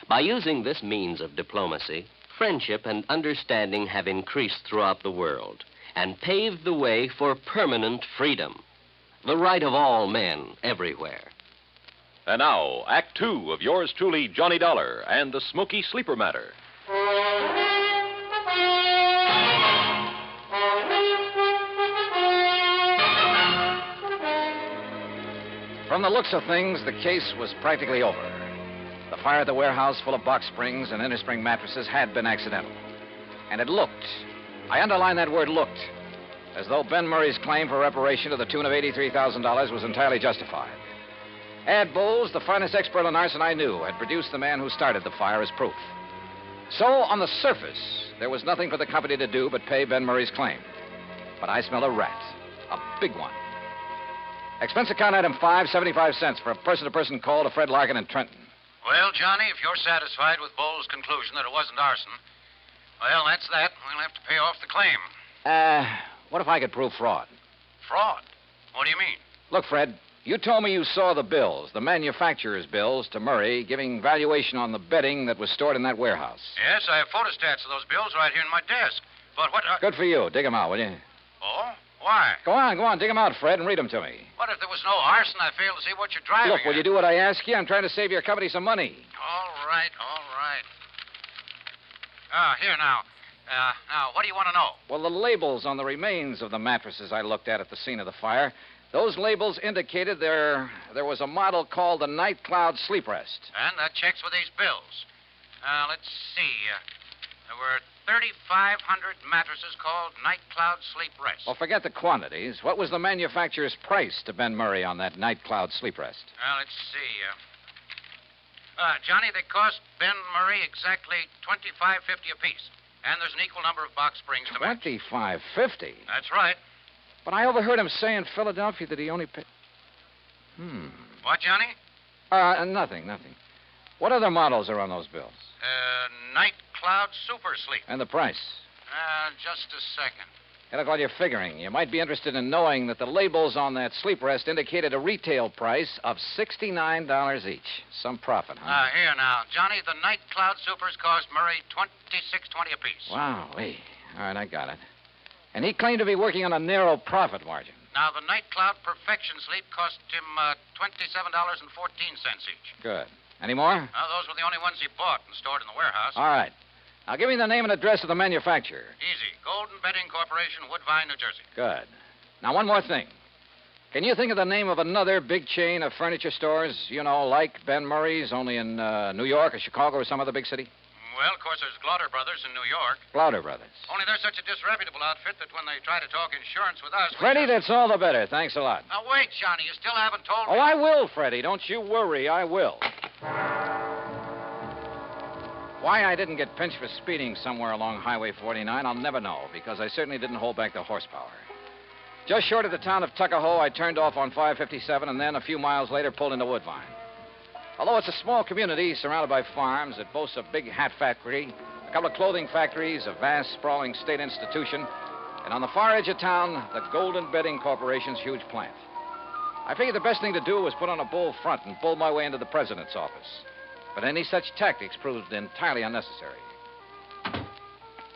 By using this means of diplomacy, friendship and understanding have increased throughout the world and paved the way for permanent freedom, the right of all men everywhere. And now, Act 2 of yours truly, Johnny Dollar, and the Smoky Sleeper Matter. From the looks of things, the case was practically over. The fire at the warehouse full of box springs and innerspring mattresses had been accidental. And it looked, I underline that word looked, as though Ben Murray's claim for reparation to the tune of $83,000 was entirely justified. Ad Bowles, the finest expert on arson I knew, had produced the man who started the fire as proof. So, on the surface, there was nothing for the company to do but pay Ben Murray's claim. But I smell a rat, a big one. Expense account item 5, 75 cents for a person-to-person call to Fred Larkin in Trenton. Well, Johnny, if you're satisfied with Bowles' conclusion that it wasn't arson, well, that's that. We'll have to pay off the claim. What if I could prove fraud? Fraud? What do you mean? Look, Fred, you told me you saw the bills, the manufacturer's bills, to Murray, giving valuation on the bedding that was stored in that warehouse. Yes, I have photostats of those bills right here in my desk. But what... Good for you. Dig them out, will you? Oh? Why? Go on. Dig them out, Fred, and read them to me. What if there was no arson? I fail to see what you're driving Look, will at. you do what I ask you? I'm trying to save your company some money. All right. Here now. Now, what do you want to know? Well, the labels on the remains of the mattresses I looked at the scene of the fire, those labels indicated there was a model called the Night Cloud Sleep Rest. And that checks with these bills. Let's see. There were 3,500 mattresses called Night Cloud Sleep Rest. Well, forget the quantities. What was the manufacturer's price to Ben Murray on that Night Cloud Sleep Rest? Let's see. Johnny, they cost Ben Murray exactly $25.50 apiece. And there's an equal number of box springs to match. $25.50? That's right. But I overheard him say in Philadelphia that he only paid... What, Johnny? Nothing. What other models are on those bills? Night Cloud Super Sleep. And the price? Just a second. Hey, look, while you're figuring, you might be interested in knowing that the labels on that sleep rest indicated a retail price of $69 each. Some profit, huh? Here now. Johnny, the night cloud supers cost Murray $26.20 apiece. Wow, All right, I got it. And he claimed to be working on a narrow profit margin. Now, the night cloud perfection sleep cost him $27.14 each. Good. Any more? Those were the only ones he bought and stored in the warehouse. All right. Now, give me the name and address of the manufacturer. Easy. Golden Bedding Corporation, Woodbine, New Jersey. Good. Now, one more thing. Can you think of the name of another big chain of furniture stores, like Ben Murray's, only in New York or Chicago or some other big city? Well, of course, there's Glauder Brothers in New York. Glauder Brothers. Only they're such a disreputable outfit that when they try to talk insurance with us... Freddie, that's all the better. Thanks a lot. Now, wait, Johnny. You still haven't told me... Oh, I will, Freddie. Don't you worry. I will. Why I didn't get pinched for speeding somewhere along Highway 49, I'll never know, because I certainly didn't hold back the horsepower. Just short of the town of Tahoe, I turned off on 557 and then a few miles later pulled into Woodbine. Although it's a small community surrounded by farms, it boasts a big hat factory, a couple of clothing factories, a vast, sprawling state institution, and on the far edge of town, the Golden Bedding Corporation's huge plant. I figured the best thing to do was put on a bull front and bull my way into the president's office. But any such tactics proved entirely unnecessary.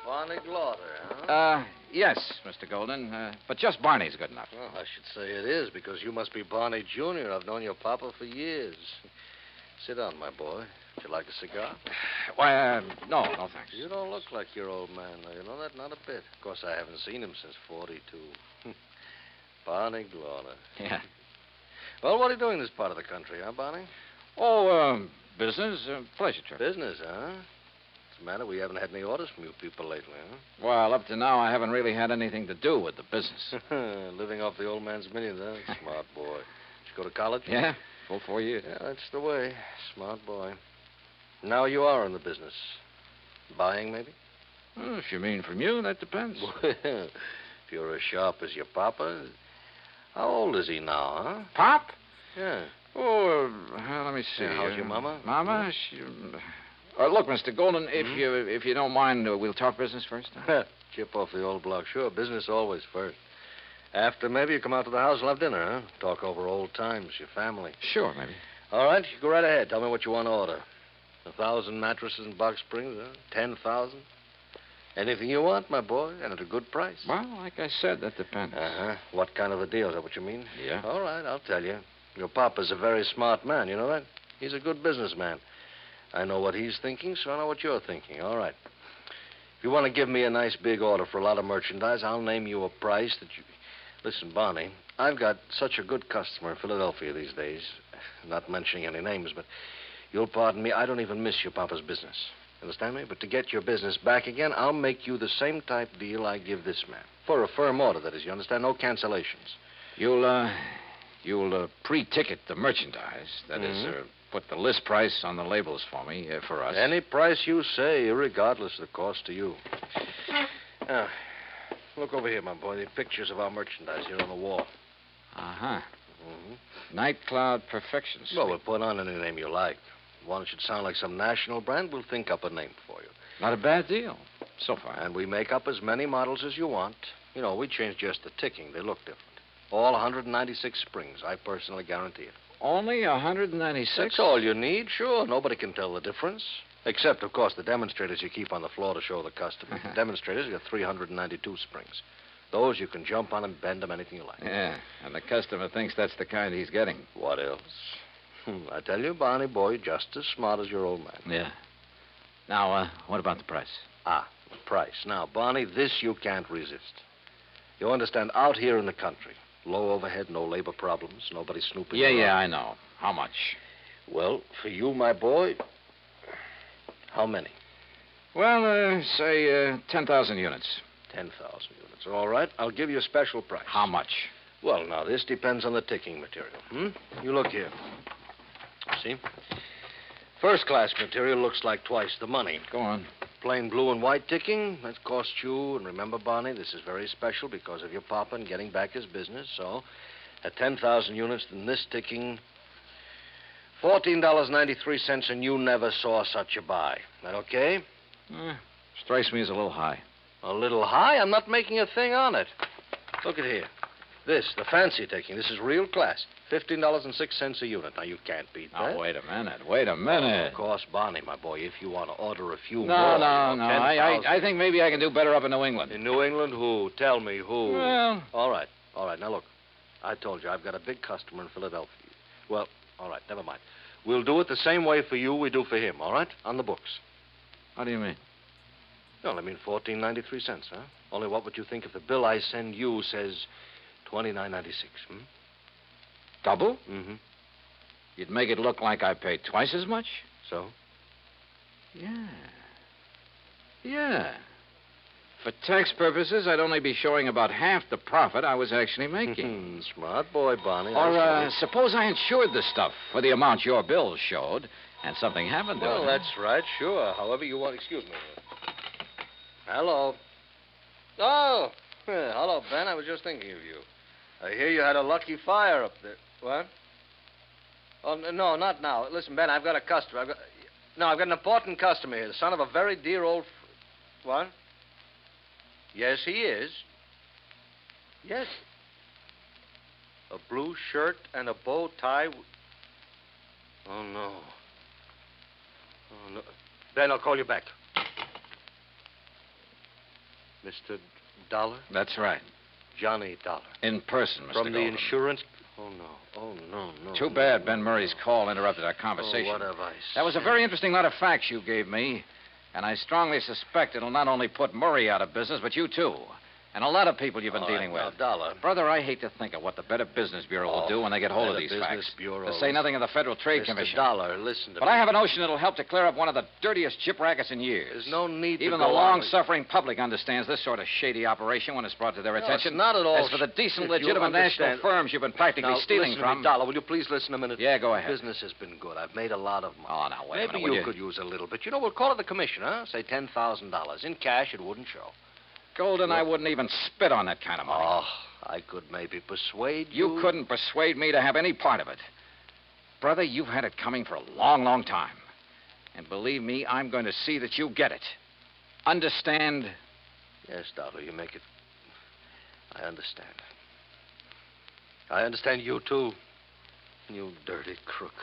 Barney Glauder, huh? Yes, Mr. Golden. But just Barney's good enough. Well, I should say it is, because you must be Barney Jr. I've known your papa for years. Sit down, my boy. Would you like a cigar? Why, no, thanks. You don't look like your old man, though. You know that? Not a bit. Of course, I haven't seen him since 42. Barney Glauder. Yeah. Well, what are you doing in this part of the country, huh, Barney? Business, pleasure trip. Business, huh? What's the matter? We haven't had any orders from you people lately, huh? Well, up to now, I haven't really had anything to do with the business. Living off the old man's millions, huh? Smart boy. Did you go to college? Yeah, full 4 years. Yeah, that's the way. Smart boy. Now you are in the business. Buying, maybe? Well, if you mean from you, that depends. Well, if you're as sharp as your papa. How old is he now, huh? Pop? Yeah. Oh, let me see. How's your mama? Mama? She... look, Mr. Golden, if you don't mind, we'll talk business first. Chip off the old block. Sure, business always first. After, maybe you come out to the house and have dinner, huh? Talk over old times, your family. Sure, maybe. All right, you go right ahead. Tell me what you want to order. 1,000 mattresses in Box Springs, huh? 10,000? Anything you want, my boy, and at a good price. Well, like I said, that depends. Uh-huh. What kind of a deal? Is that what you mean? Yeah. All right, I'll tell you. Your papa's a very smart man, you know that? He's a good businessman. I know what he's thinking, so I know what you're thinking. All right. If you want to give me a nice big order for a lot of merchandise, I'll name you a price that you... Listen, Barney, I've got such a good customer in Philadelphia these days. Not mentioning any names, but you'll pardon me, I don't even miss your papa's business. Understand me? But to get your business back again, I'll make you the same type deal I give this man. For a firm order, that is, you understand? No cancellations. You'll pre-ticket the merchandise. That is, put the list price on the labels for me, for us. Any price you say, irregardless of the cost to you. Now, look over here, my boy. The pictures of our merchandise here on the wall. Uh-huh. Night Cloud Perfection Suite. Well, we'll put on any name you like. One should sound like some national brand, we'll think up a name for you. Not a bad deal, so far. And we make up as many models as you want. You know, we change just the ticking. They look different. All 196 springs. I personally guarantee it. Only 196? That's all you need, sure. Nobody can tell the difference. Except, of course, the demonstrators you keep on the floor to show the customer. The demonstrators got 392 springs. Those you can jump on and bend them anything you like. Yeah, and the customer thinks that's the kind he's getting. What else? I tell you, Barney boy, just as smart as your old man. Yeah. Now, what about the price? The price. Now, Barney, this you can't resist. You understand, out here in the country, low overhead, no labor problems, nobody snooping around. Yeah, I know. How much? Well, for you, my boy, how many? Well, say 10,000 units. 10,000 units. All right, I'll give you a special price. How much? Well, now, this depends on the ticking material. You look here. See? First-class material looks like twice the money. Go on. Plain blue and white ticking, that costs you, and remember, Barney, this is very special because of your papa and getting back his business, so at 10,000 units, then this ticking, $14.93, and you never saw such a buy. That okay? Strikes me as a little high. A little high? I'm not making a thing on it. Look at here. This, the fancy taking, this is real class. $15.06 a unit. Now, you can't beat that. Now, wait a minute. Of course, Barney, my boy, if you want to order a few more... No. I think maybe I can do better up in New England. In New England, who? Tell me who. Well... All right. Now, look. I told you, I've got a big customer in Philadelphia. Well, all right, never mind. We'll do it the same way for you we do for him, all right? On the books. How do you mean? Well, I mean $14.93, huh? Only what would you think if the bill I send you says $29.96, hmm? Double? Mm-hmm. You'd make it look like I paid twice as much? So? Yeah. For tax purposes, I'd only be showing about half the profit I was actually making. Smart boy, Barney. Or suppose I insured the stuff for the amount your bills showed, and something happened to it. Well, that's right, sure. However you want. Excuse me. Hello. Oh, hello, Ben. I was just thinking of you. I hear you had a lucky fire up there. What? Oh, no, not now. Listen, Ben, I've got a customer. I've got an important customer here, the son of a very dear old... What? Yes, he is. Yes. A blue shirt and a bow tie. Oh, no. Ben, I'll call you back. Mr. Dollar? That's right. Johnny Dollar. In person, Mr. From the Golden. insurance... Oh, no. Too bad Ben Murray's call interrupted our conversation. Oh, what have I That was a very interesting lot of facts you gave me, and I strongly suspect it'll not only put Murray out of business, but you too. And a lot of people you've been dealing with. Now, Dollar. Brother, I hate to think of what the Better Business Bureau will do when they get hold of these facts. To say nothing of the Federal Trade Commission. Dollar, listen to me. But I have a notion it'll help to clear up one of the dirtiest chip rackets in years. There's no need Even to the go long-suffering public understands this sort of shady operation when it's brought to their attention. It's not at all. As for the decent, legitimate national firms you've been practically stealing listen from... to me, Dollar, will you please listen a minute? Yeah, go ahead. Business has been good. I've made a lot of money. Oh, now, wait a minute. Maybe you could use a little bit. We'll call it the commission, huh? Say $10,000. In cash, it wouldn't show. Golden, I wouldn't even spit on that kind of money. Oh, I could maybe persuade you. You couldn't persuade me to have any part of it. Brother, you've had it coming for a long, long time. And believe me, I'm going to see that you get it. Understand? Yes, Dollar, you make it... I understand. I understand you, too. You dirty crook.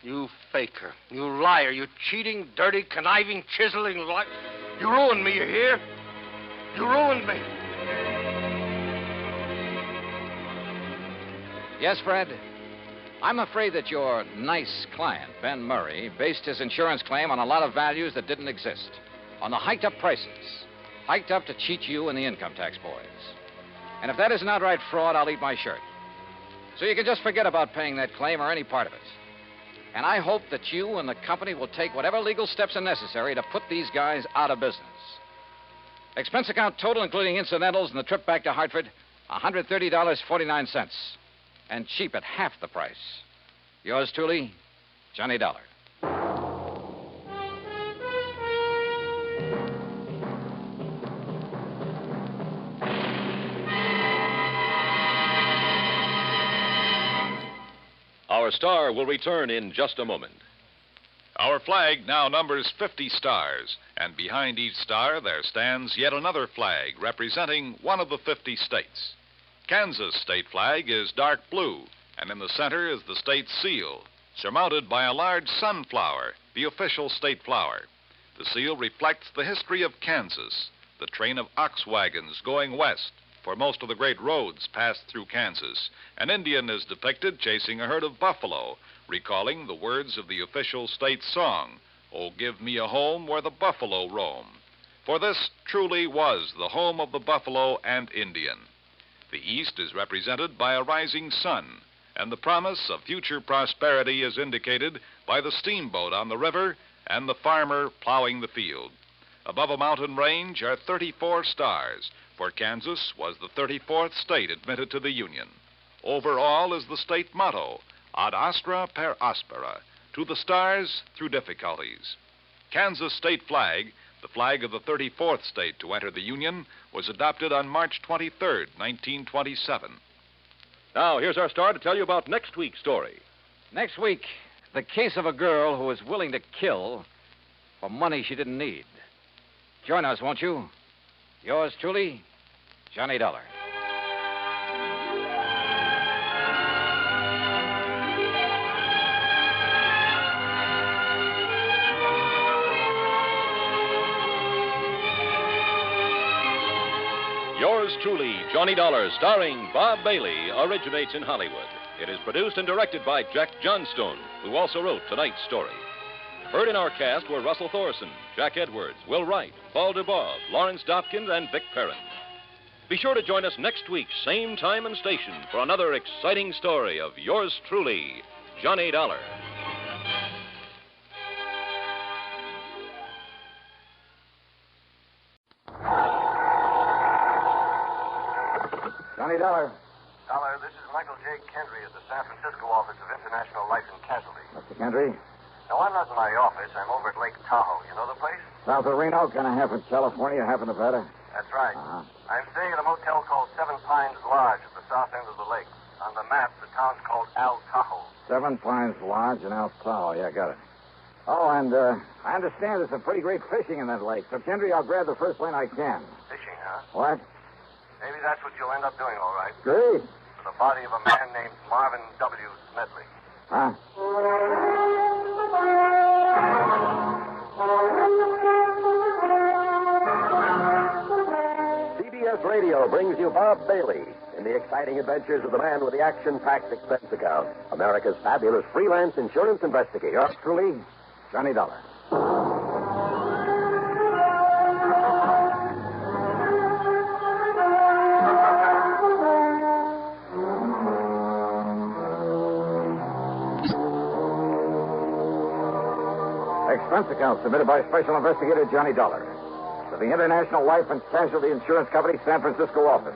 You faker. You liar. You cheating, dirty, conniving, chiseling liar. You ruined me, you hear? You ruined me. Yes, Fred? I'm afraid that your nice client, Ben Murray, based his insurance claim on a lot of values that didn't exist. On the hiked-up prices. Hiked up to cheat you and the income tax boys. And if that isn't outright fraud, I'll eat my shirt. So you can just forget about paying that claim or any part of it. And I hope that you and the company will take whatever legal steps are necessary to put these guys out of business. Expense account total, including incidentals and the trip back to Hartford, $130.49. And cheap at half the price. Yours truly, Johnny Dollar. Our star will return in just a moment. Our flag now numbers 50 stars, and behind each star there stands yet another flag representing one of the 50 states. Kansas' state flag is dark blue, and in the center is the state seal, surmounted by a large sunflower, the official state flower. The seal reflects the history of Kansas, the train of ox wagons going west, for most of the great roads pass through Kansas. An Indian is depicted chasing a herd of buffalo, recalling the words of the official state song, "Oh, give me a home where the buffalo roam." For this truly was the home of the buffalo and Indian. The east is represented by a rising sun, and the promise of future prosperity is indicated by the steamboat on the river and the farmer plowing the field. Above a mountain range are 34 stars, for Kansas was the 34th state admitted to the Union. Over all is the state motto, Ad astra per aspera, to the stars through difficulties. Kansas state flag, the flag of the 34th state to enter the Union, was adopted on March 23rd, 1927. Now, here's our star to tell you about next week's story. Next week, the case of a girl who was willing to kill for money she didn't need. Join us, won't you? Yours truly, Johnny Dollar. Yours truly, Johnny Dollar, starring Bob Bailey, originates in Hollywood. It is produced and directed by Jack Johnstone, who also wrote tonight's story. Heard in our cast were Russell Thorson, Jack Edwards, Will Wright, Paul DeBob, Lawrence Dopkins, and Vic Perrin. Be sure to join us next week, same time and station, for another exciting story of yours truly, Johnny Dollar. Johnny Dollar. Dollar, this is Michael J. Kendry at the San Francisco office of International Life and Casualty. Mr. Kendry. No, I'm not in my office. I'm over at Lake Tahoe. You know the place? South of Reno, kind of half of California, half of Nevada. That's right. Uh-huh. I'm staying at a motel called Seven Pines Lodge at the south end of the lake. On the map, the town's called Al Tahoe. Seven Pines Lodge in Al Tahoe. Yeah, got it. Oh, and I understand there's some pretty great fishing in that lake. So, Kendry, I'll grab the first plane I can. Fishing, huh? What? Maybe that's what you'll end up doing, all right. Great. For the body of a man named Marvin W. Smedley. Huh? CBS Radio brings you Bob Bailey in the exciting adventures of the man with the action-packed expense account, America's fabulous freelance insurance investigator. Yours truly, Johnny Dollar. Expense account submitted by Special Investigator Johnny Dollar to the International Life and Casualty Insurance Company, San Francisco office.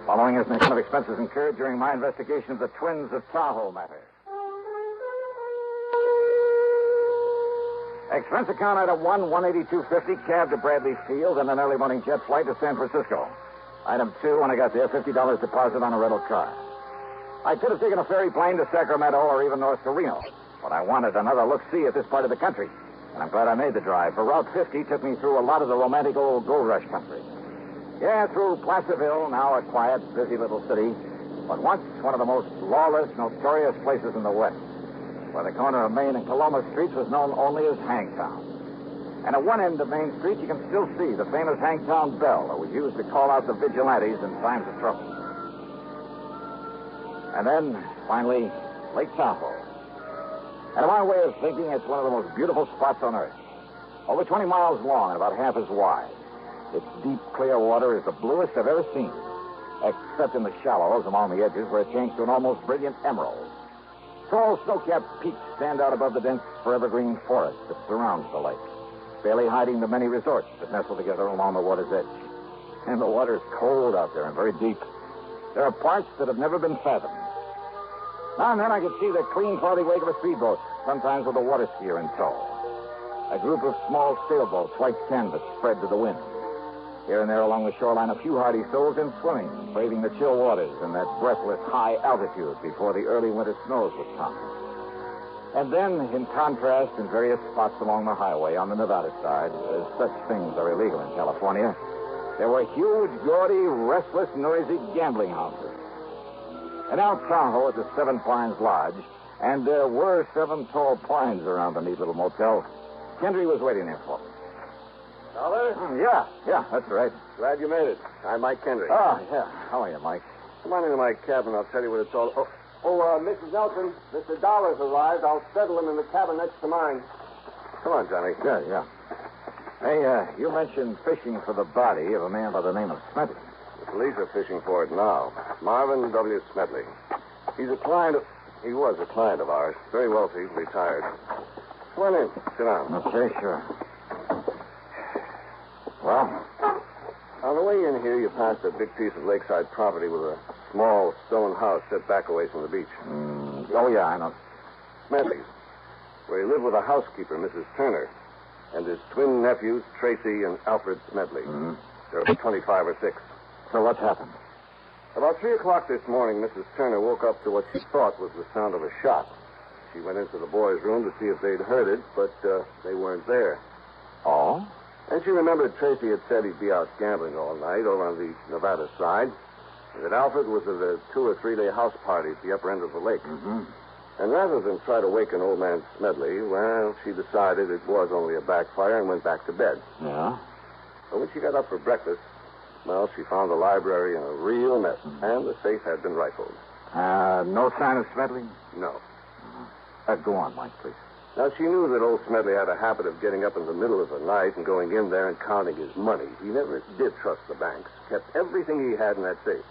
Following is an account of expenses incurred during my investigation of the twins of Tahoe matter. Expense account item 1, $182.50, cab to Bradley Field, and an early morning jet flight to San Francisco. Item 2, when I got there, $50 deposit on a rental car. I could have taken a ferry plane to Sacramento or even north to Reno, but I wanted another look-see at this part of the country. And I'm glad I made the drive, for Route 50 took me through a lot of the romantic old gold rush country. Yeah, through Placerville, now a quiet, busy little city, but once one of the most lawless, notorious places in the West, where the corner of Main and Coloma Streets was known only as Hangtown. And at one end of Main Street, you can still see the famous Hangtown Belle that was used to call out the vigilantes in times of trouble. And then, finally, Lake Tahoe. And in my way of thinking, it's one of the most beautiful spots on Earth. Over 20 miles long and about half as wide. Its deep, clear water is the bluest I've ever seen, except in the shallows along the edges where it changed to an almost brilliant emerald. Tall, snow-capped peaks stand out above the dense, forever-green forest that surrounds the lake, barely hiding the many resorts that nestle together along the water's edge. And the water's cold out there and very deep. There are parts that have never been fathomed. Now and then I could see the clean, cloudy wake of a speedboat, sometimes with a water skier in tow. A group of small sailboats, white canvas, spread to the wind. Here and there along the shoreline, a few hardy souls in swimming, braving the chill waters in that breathless high altitude before the early winter snows would come. And then, in contrast, in various spots along the highway on the Nevada side, as such things are illegal in California, there were huge, gaudy, restless, noisy gambling houses. And out Tahoe at the Seven Pines Lodge, and there were 7 tall pines around the neat little motel, Kendry was waiting there for me. Dollar? Yeah, that's right. Glad you made it. I'm Mike Kendry. Oh, yeah. How are you, Mike? Come on into my cabin. I'll tell you what it's all... Mrs. Nelson, Mr. Dollar's arrived. I'll settle him in the cabin next to mine. Come on, Johnny. Yeah. Hey, you mentioned fishing for the body of a man by the name of Smedley. The police are fishing for it now. Marvin W. Smedley. He was a client of ours. Very wealthy, retired. Come on in. Sit down. Okay, sure. Well? On the way in here, you passed a big piece of lakeside property with a small stone house set back away from the beach. Oh, yeah, I know. Smedley's, where he lived with a housekeeper, Mrs. Turner, and his twin nephews, Tracy and Alfred Smedley. There were 25 or 6. So what happened? About 3 o'clock this morning, Mrs. Turner woke up to what she thought was the sound of a shot. She went into the boys' room to see if they'd heard it, but they weren't there. Oh? And she she remembered Tracy had said he'd be out gambling all night over on the Nevada side, and that Alfred was at a 2 or 3 day house party at the upper end of the lake. Mm-hmm. And rather than try to waken old man Smedley, well, she decided it was only a backfire and went back to bed. Yeah? But when she got up for breakfast, well, she found the library in a real mess, and the safe had been rifled. No sign of Smedley? No. Go on, Mike, please. Now, she knew that old Smedley had a habit of getting up in the middle of the night and going in there and counting his money. He never did trust the banks, kept everything he had in that safe.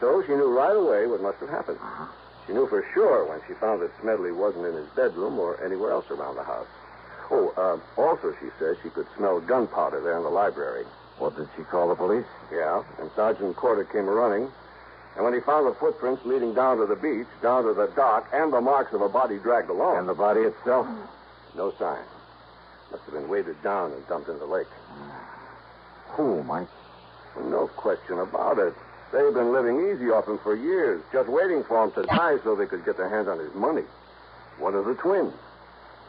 So she knew right away what must have happened. She knew for sure when she found that Smedley wasn't in his bedroom or anywhere else around the house. Also, she says she could smell gunpowder there in the library. What, did she call the police? Yeah, and Sergeant Corder came running. And when he found the footprints leading down to the beach, down to the dock, and the marks of a body dragged along. And the body itself? No sign. Must have been weighted down and dumped in the lake. Who, Mike? Well, no question about it. They've been living easy off him for years, just waiting for him to die so they could get their hands on his money. One of the twins.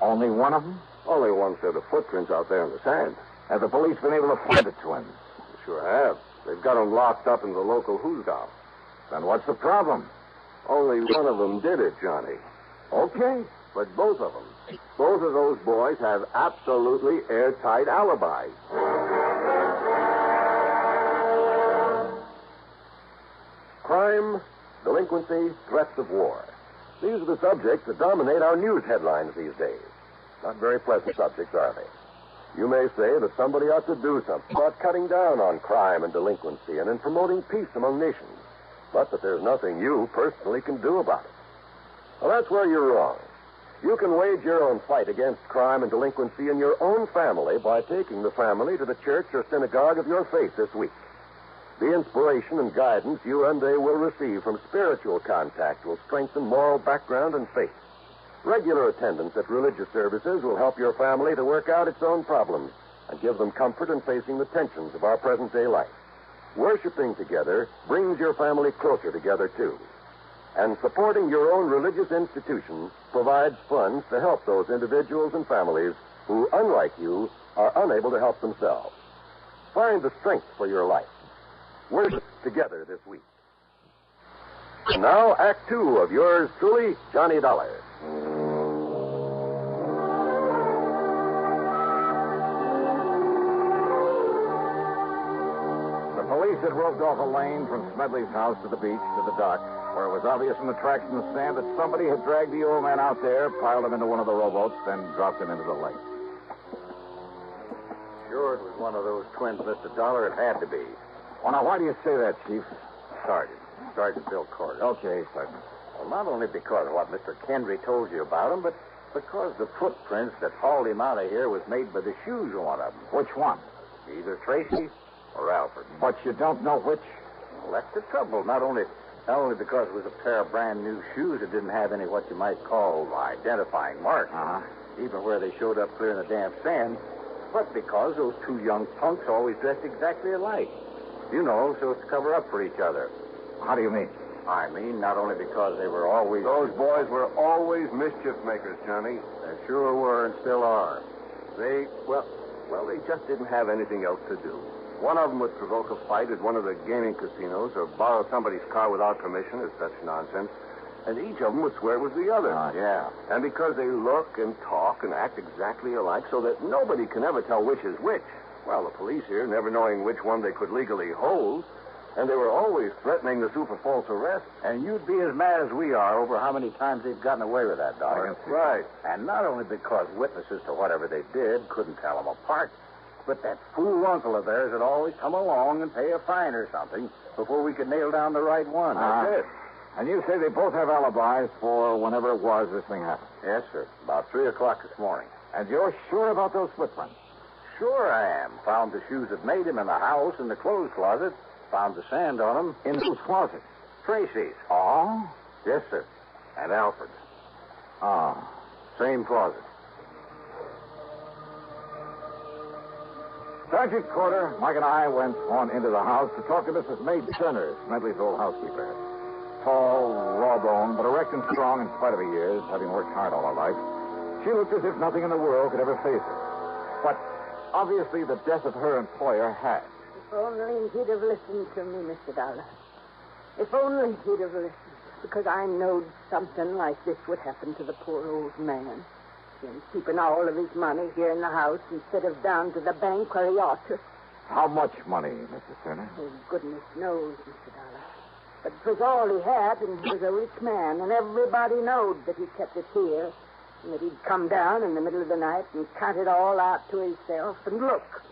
Only one of them? Only one set of footprints out there in the sand. Have the police been able to find the twins? Sure have. They've got them locked up in the local hoosgow. Then what's the problem? Only one of them did it, Johnny. Okay. But both of them, both of those boys have absolutely airtight alibis. Crime, delinquency, threats of war. These are the subjects that dominate our news headlines these days. Not very pleasant subjects, are they? You may say that somebody ought to do something about cutting down on crime and delinquency and in promoting peace among nations. But that there's nothing you personally can do about it. Well, that's where you're wrong. You can wage your own fight against crime and delinquency in your own family by taking the family to the church or synagogue of your faith this week. The inspiration and guidance you and they will receive from spiritual contact will strengthen moral background and faith. Regular attendance at religious services will help your family to work out its own problems and give them comfort in facing the tensions of our present-day life. Worshipping together brings your family closer together, too. And supporting your own religious institution provides funds to help those individuals and families who, unlike you, are unable to help themselves. Find the strength for your life. Worship together this week. And now, Act 2 of yours truly, Johnny Dollar. The police had roped off a lane from Smedley's house to the beach to the dock, where it was obvious from the tracks in the sand that somebody had dragged the old man out there, piled him into one of the rowboats, then dropped him into the lake. Sure, it was one of those twins, Mr. Dollar. It had to be. Well, now, why do you say that, Chief? Sergeant Bill Corder. Okay, Sergeant. Well, not only because of what Mr. Kendry told you about him, but because the footprints that hauled him out of here was made by the shoes of one of them. Which one? Either Tracy or Alfred. But you don't know which? Well, that's the trouble. Not only because it was a pair of brand new shoes that didn't have any what you might call identifying marks, even where they showed up clear in the damp sand, but because those two young punks always dressed exactly alike. You know, so as to cover up for each other. How do you mean? I mean, not only because they were always... Those boys were always mischief makers, Johnny. They sure were and still are. They just didn't have anything else to do. One of them would provoke a fight at one of the gaming casinos or borrow somebody's car without permission or such nonsense. And each of them would swear it was the other. Yeah. And because they look and talk and act exactly alike so that nobody can ever tell which is which, well, the police here, never knowing which one they could legally hold, and they were always threatening the super false arrest. And you'd be as mad as we are over how many times they've gotten away with that, Dollar. Right. And not only because witnesses to whatever they did couldn't tell them apart, but that fool uncle of theirs would always come along and pay a fine or something before we could nail down the right one. That's it. And you say they both have alibis for whenever it was this thing happened? Yes, sir. About 3 o'clock this morning. And you're sure about those footprints? Sure I am. Found the shoes that made him in the house in the clothes closet. Found the sand on them. In whose closet? Tracy's. Oh? Yes, sir. And Alfred's. Same closet. Sergeant Corder, Mike and I went on into the house to talk to Mrs. Maid Turner, Smedley's old housekeeper. Tall, raw-boned, but erect and strong in spite of her years, having worked hard all her life. She looked as if nothing in the world could ever face her. But obviously the death of her employer had. If only he'd have listened to me, Mr. Dollar. If only he'd have listened. Because I knowed something like this would happen to the poor old man. Him keeping all of his money here in the house instead of down to the bank where he ought to. How much money, Mrs. Turner? Oh, goodness knows, Mr. Dollar. But it was all he had, and he was a rich man, and everybody knowed that he kept it here, and that he'd come down in the middle of the night and count it all out to himself, and look.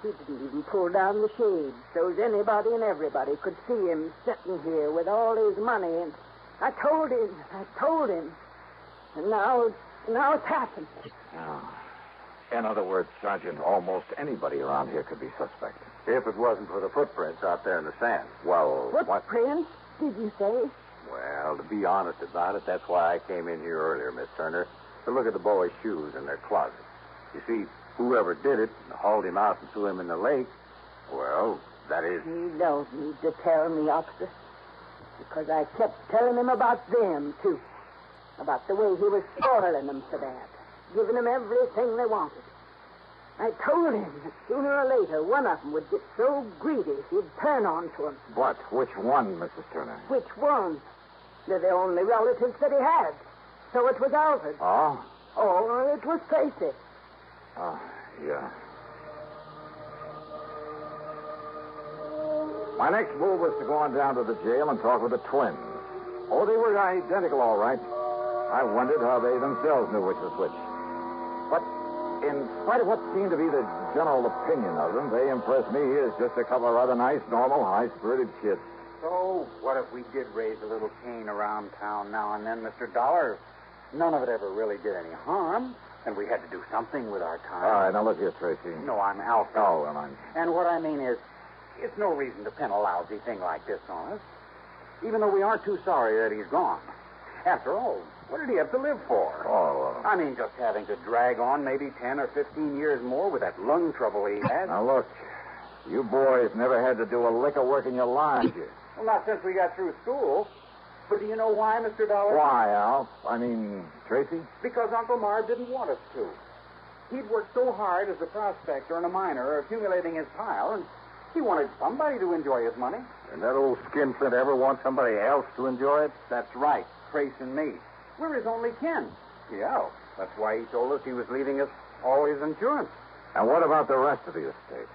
He didn't even pull down the shade, so as anybody and everybody could see him sitting here with all his money, and I told him, and now it's happened. Oh. In other words, Sergeant, almost anybody around here could be suspect. If it wasn't for the footprints out there in the sand. Well, Footprints, did you say? Well, to be honest about it, that's why I came in here earlier, Miss Turner, to look at the boy's shoes in their closet. You see, whoever did it and hauled him out and threw him in the lake, well, that is... He don't need to tell me, officer, because I kept telling him about them, too. About the way he was spoiling them for that, giving them everything they wanted. I told him that sooner or later one of them would get so greedy he'd turn on to him. But which one, Mrs. Turner? Which one? They're the only relatives that he had. So it was Alfred. Oh? Oh, it was Tracy. Oh, yeah. My next move was to go on down to the jail and talk with the twins. Oh, they were identical, all right. I wondered how they themselves knew which was which. But in spite of what seemed to be the general opinion of them, they impressed me as just a couple of rather nice, normal, high-spirited kids. So, what if we did raise a little cane around town now and then, Mr. Dollar? None of it ever really did any harm, and we had to do something with our time. All right, now look here, Tracy. No, I'm Alfred. Oh, well, I'm... And what I mean is, it's no reason to pin a lousy thing like this on us, even though we aren't too sorry that he's gone. After all, what did he have to live for? Oh, I mean, just having to drag on maybe 10 or 15 years more with that lung trouble he had. Now, look, you boys never had to do a lick of work in your lives. Well, not since we got through school. But do you know why, Mr. Dollar? Why, Al? I mean, Tracy? Because Uncle Marv didn't want us to. He'd worked so hard as a prospector and a miner accumulating his pile, and he wanted somebody to enjoy his money. And that old skinflint ever want somebody else to enjoy it? That's right, Trace and me. We're his only kin. Yeah, that's why he told us he was leaving us all his insurance. And what about the rest of the estate?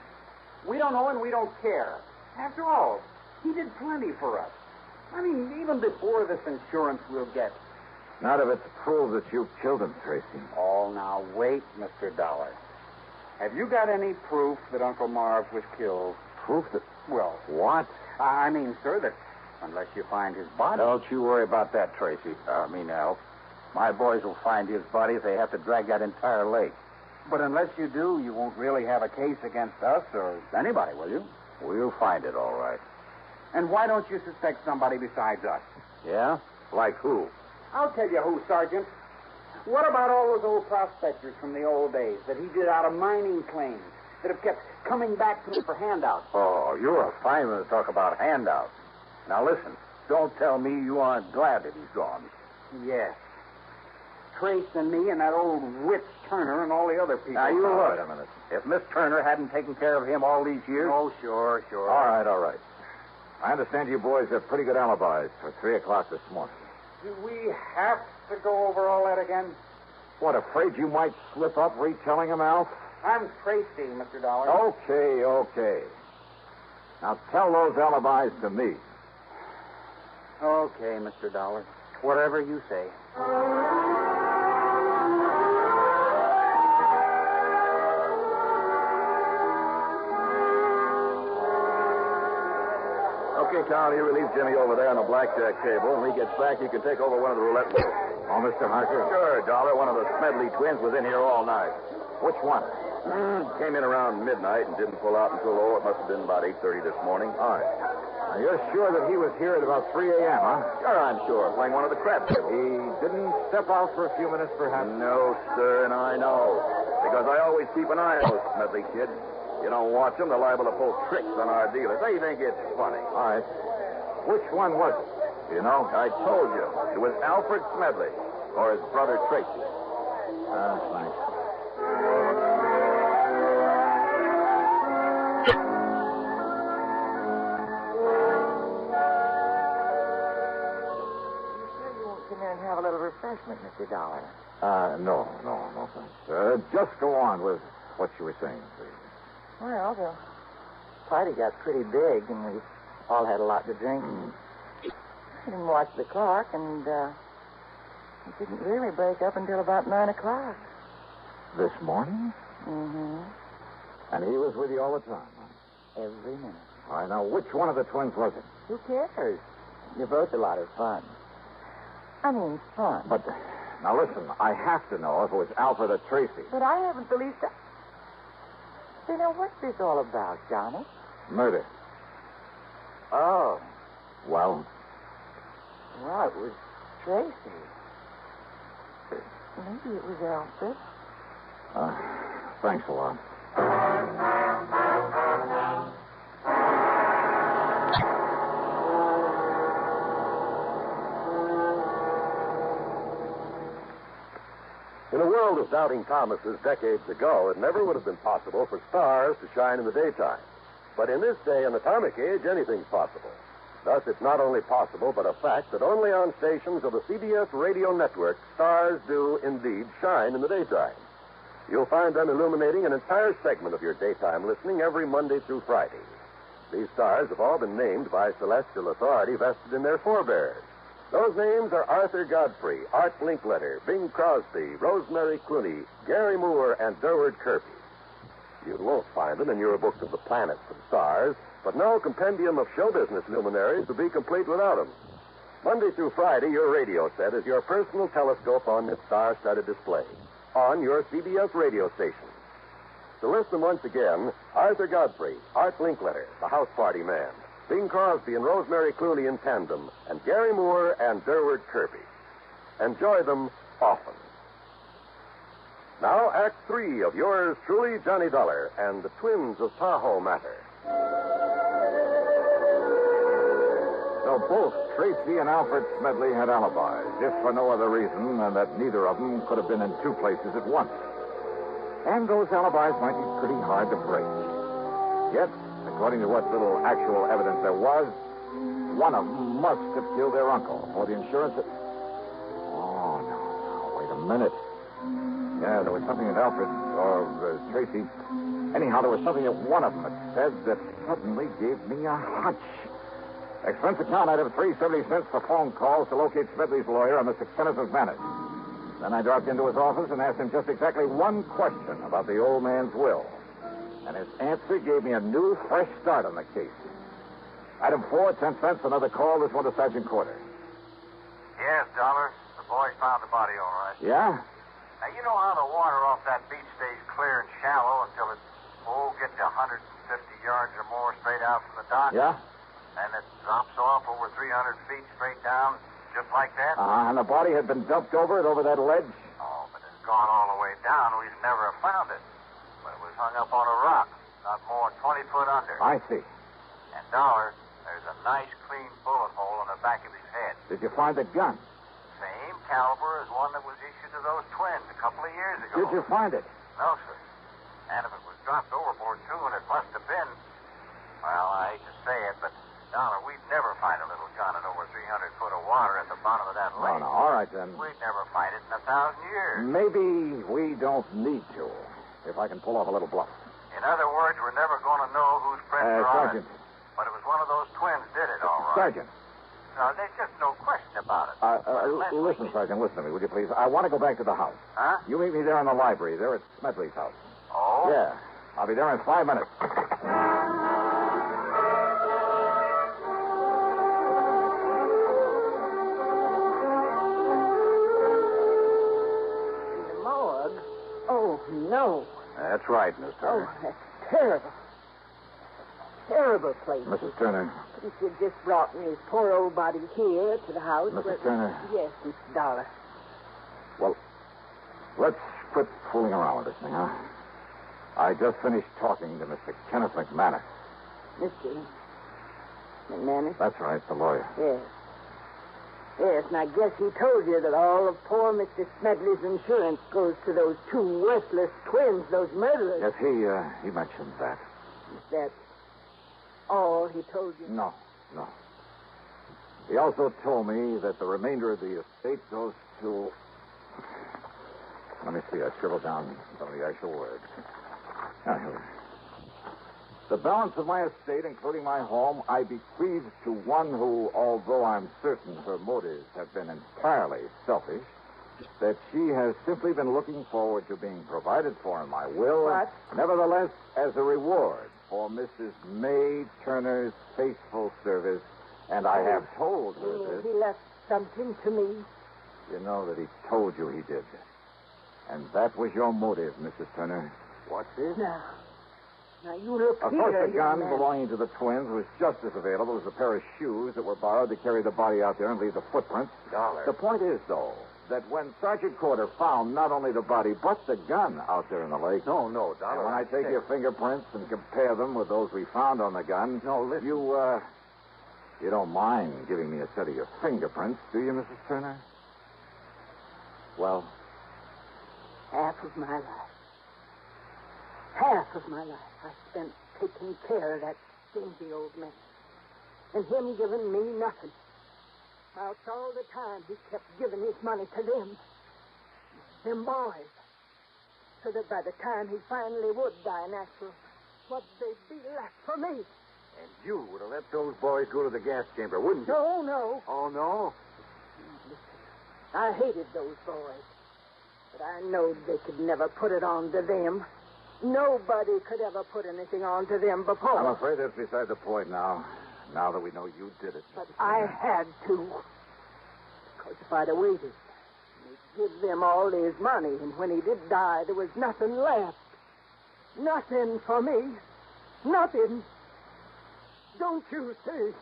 We don't know and we don't care. After all, he did plenty for us. I mean, even before this insurance we'll get. Not if it's proved that you killed him, Tracy. Oh, now, wait, Mr. Dollar. Have you got any proof that Uncle Marv was killed? Proof that... Well... What? I mean, sir, that unless you find his body... Don't you worry about that, Tracy. Al. My boys will find his body if they have to drag that entire lake. But unless you do, you won't really have a case against us or anybody, will you? We'll find it, all right. And why don't you suspect somebody besides us? Yeah? Like who? I'll tell you who, Sergeant. What about all those old prospectors from the old days that he did out of mining claims that have kept coming back to him for handouts? Oh, you're a fine one to talk about handouts. Now, listen. Don't tell me you aren't glad that he's gone. Yes. Trace and me and that old witch Turner and all the other people. Now, you look a minute. If Miss Turner hadn't taken care of him all these years... Oh, sure. All right. I understand you boys have pretty good alibis for 3 o'clock this morning. Do we have to go over all that again? What, afraid you might slip up retelling them, Alf? I'm Tracy, Mr. Dollar. Okay. Now tell those alibis to me. Okay, Mr. Dollar. Whatever you say. Okay, Carl, you relieve Jimmy over there on the blackjack table. When he gets back, you can take over one of the roulette wheels. Oh, Mr. Harker? Sure, Dollar. One of the Smedley twins was in here all night. Which one? Came in around midnight and didn't pull out until, it must have been about 8:30 this morning. All right. Now, you're sure that he was here at about 3 a.m., huh? Sure, I'm sure. Playing one of the crab tables. He didn't step out for a few minutes, perhaps? No, sir, and I know. Because I always keep an eye on those Smedley kids. You don't watch them, they're liable to pull tricks on our dealers. They think it's funny. All right. Which one was it? You know? I told you. It was Alfred Smedley, or his brother Tracy. Thanks. Come in and have a little refreshment, Mr. Dollar. No, thanks. Just go on with what you were saying, please. Well, the party got pretty big, and we all had a lot to drink. I didn't watch the clock, and it didn't really break up until about 9 o'clock. This morning? Mm-hmm. And he was with you all the time, huh? Every minute. All right, now, which one of the twins was it? Who cares? You're both a lot of fun. I mean, fun. But, now listen, I have to know if it was Alfred or Tracy. But I haven't the least... You know, what's this all about, Johnny? Murder. Oh. Well? Well, it was Tracy. Maybe it was Alfred. Thanks a lot. In a world of doubting Thomases decades ago, it never would have been possible for stars to shine in the daytime. But in this day and atomic age, anything's possible. Thus, it's not only possible, but a fact that only on stations of the CBS Radio Network, stars do indeed shine in the daytime. You'll find them illuminating an entire segment of your daytime listening every Monday through Friday. These stars have all been named by celestial authority vested in their forebears. Those names are Arthur Godfrey, Art Linkletter, Bing Crosby, Rosemary Clooney, Gary Moore, and Durward Kirby. You won't find them in your books of the planets and stars, but no compendium of show business luminaries would be complete without them. Monday through Friday, your radio set is your personal telescope on its star-studded display, on your CBS radio station. To list them once again, Arthur Godfrey, Art Linkletter, the house party man, Bing Crosby and Rosemary Clooney in tandem, and Gary Moore and Durward Kirby. Enjoy them often. Now, Act 3 of yours truly, Johnny Dollar, and the twins of Tahoe Matter. So both Tracy and Alfred Smedley had alibis, if for no other reason than that neither of them could have been in two places at once. And those alibis might be pretty hard to break. Yet, according to what little actual evidence there was, one of them must have killed their uncle, or the insurance... Oh, no, wait a minute. Yeah, there was something that Alfred, or Tracy... Anyhow, there was something that one of them had said that suddenly gave me a hunch. Expense account item 3.70 for phone calls to locate Smedley's lawyer on Mr. Kenneth McManus. Then I dropped into his office and asked him just exactly one question about the old man's will. And his answer gave me a new, fresh start on the case. Item 4, 10 cents, another call. This one to Sergeant Corder. Yes, Dollar. The boys found the body all right. Yeah? Now, you know how the water off that beach stays clear and shallow until it, gets to 150 yards or more straight out from the dock? Yeah? And it drops off over 300 feet straight down, just like that? And the body had been dumped over that ledge? Oh, but it's gone all the way down. We'd never have found it. But it was hung up on a rock, not more than 20 foot under. I see. And, Dollar, there's a nice, clean bullet hole in the back of his head. Did you find the gun? Same caliber as one that was issued to those twins a couple of years ago. Did you find it? No, sir. And if it was dropped overboard, too, and it must have been... Well, I hate to say it, but, Dollar, we'd never find a little gun in over 300 foot of water at the bottom of that lake. No, all right, then. We'd never find it in 1,000 years. Maybe we don't need to, if I can pull off a little bluff. In other words, we're never going to know whose prints are on it. Sergeant. But it was one of those twins did it, all right. Sergeant. No, there's just no question about it. Listen, Sergeant, listen to me, would you please? I want to go back to the house. Huh? You meet me there in the library, there at Smedley's house. Oh? Yeah. I'll be there in 5 minutes. In the morgue? Oh, no. That's right, Miss Turner. Oh, that's terrible. Terrible place. Mrs. Turner. If you just brought me his poor old body here to the house. Mrs. Turner. Yes, Mr. Dollar. Well, let's quit fooling around with this thing, huh? I just finished talking to Mr. Kenneth McManus. Mr. McManus? That's right, the lawyer. Yes. Yes, and I guess he told you that all of poor Mr. Smedley's insurance goes to those two worthless twins, those murderers. Yes, he mentioned that. Is that all he told you? No. He also told me that the remainder of the estate goes to... Let me see. I scribbled down some of the actual words. Here. The balance of my estate, including my home, I bequeath to one who, although I'm certain her motives have been entirely selfish, that she has simply been looking forward to being provided for in my will. What? Nevertheless, as a reward for Mrs. May Turner's faithful service, and I have told her this. He left something to me. You know that he told you he did. And that was your motive, Mrs. Turner. What's this? Now, you look Of here, course, the young gun man. belonging to the twins was just as available as the pair of shoes that were borrowed to carry the body out there and leave the footprints. The point is, though, that when Sergeant Corder found not only the body, but the gun out there in the lake... No, Dollar. And when I take your fingerprints and compare them with those we found on the gun... No, listen. You don't mind giving me a set of your fingerprints, do you, Mrs. Turner? Well... Half of my life. Half of my life I spent taking care of that stingy old man. And him giving me nothing. Whilst all the time he kept giving his money to them boys. So that by the time he finally would die natural, what'd they be left for me? And you would have let those boys go to the gas chamber, wouldn't you? No. Oh, no? I hated those boys. But I knowed they could never put it on to them. Nobody could ever put anything on to them before. I'm afraid that's beside the point now. Now that we know you did it. But I had to. Because if I'd have waited, he'd give them all his money, and when he did die, there was nothing left. Nothing for me. Nothing. Don't you see?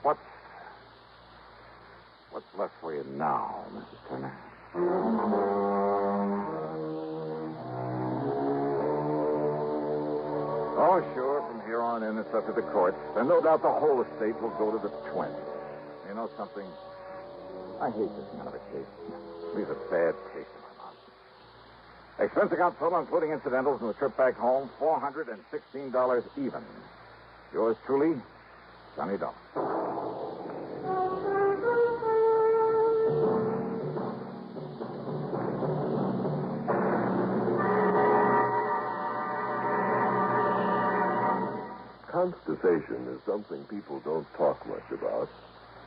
What's left for you now, Mrs. Turner? Oh, sure. From here on in, it's up to the courts. And no doubt the whole estate will go to the twins. You know something? I hate this kind of a case. Leaves a bad taste in my mouth. Expense account total, including incidentals and the trip back home, $416 even. Yours truly, Johnny Dollar. Constipation is something people don't talk much about,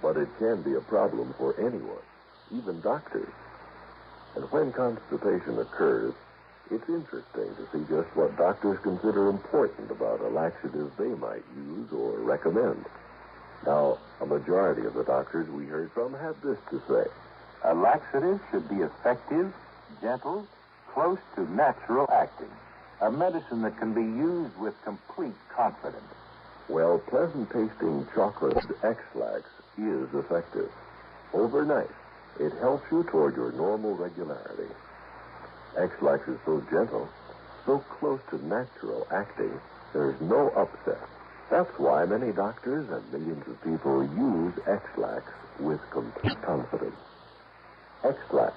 but it can be a problem for anyone, even doctors. And when constipation occurs, it's interesting to see just what doctors consider important about a laxative they might use or recommend. Now, a majority of the doctors we heard from had this to say. A laxative should be effective, gentle, close to natural acting. A medicine that can be used with complete confidence. Well, pleasant-tasting chocolate X-Lax is effective. Overnight, it helps you toward your normal regularity. X-Lax is so gentle, so close to natural acting, there's no upset. That's why many doctors and millions of people use X-Lax with complete confidence. X-Lax,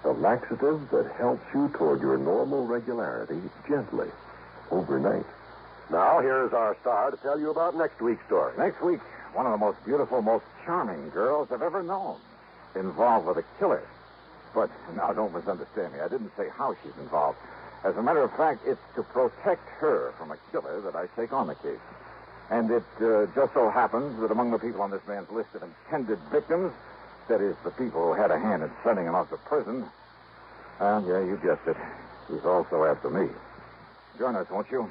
the laxative that helps you toward your normal regularity gently, overnight. Now, here is our star to tell you about next week's story. Next week, one of the most beautiful, most charming girls I've ever known, involved with a killer. But now, don't misunderstand me. I didn't say how she's involved. As a matter of fact, it's to protect her from a killer that I take on the case. And it just so happens that among the people on this man's list of intended victims, that is, the people who had a hand in sending him off to prison, yeah, you guessed it, he's also after me. Join us, won't you?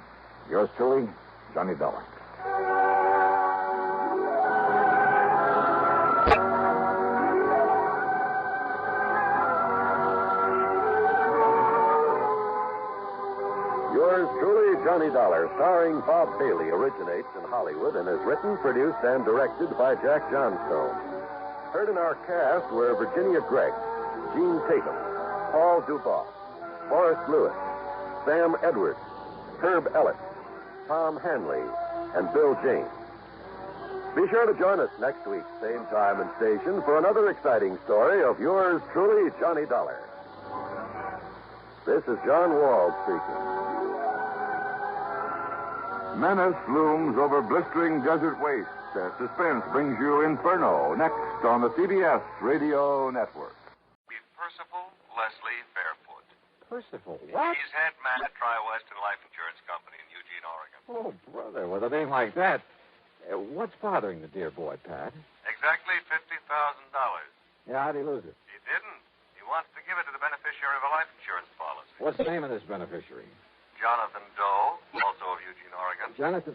Yours truly, Johnny Dollar. Yours truly, Johnny Dollar, starring Bob Bailey, originates in Hollywood and is written, produced, and directed by Jack Johnstone. Heard in our cast were Virginia Gregg, Gene Tatum, Paul Dubois, Forrest Lewis, Sam Edwards, Herb Ellis, Tom Hanley, and Bill James. Be sure to join us next week, same time and station, for another exciting story of yours truly, Johnny Dollar. This is John Wald speaking. Menace looms over blistering desert wastes as suspense brings you Inferno next on the CBS Radio Network. Percival Leslie Fairfoot. Percival, what? He's head man at Tri-Western Life Insurance Company in Eugene, Oregon. Oh, brother, with a name like that. What's bothering the dear boy, Pat? Exactly $50,000. Yeah, how'd he lose it? He didn't. He wants to give it to the beneficiary of a life insurance policy. What's the name of this beneficiary? Jonathan Doe, also of Eugene, Oregon. Jonathan.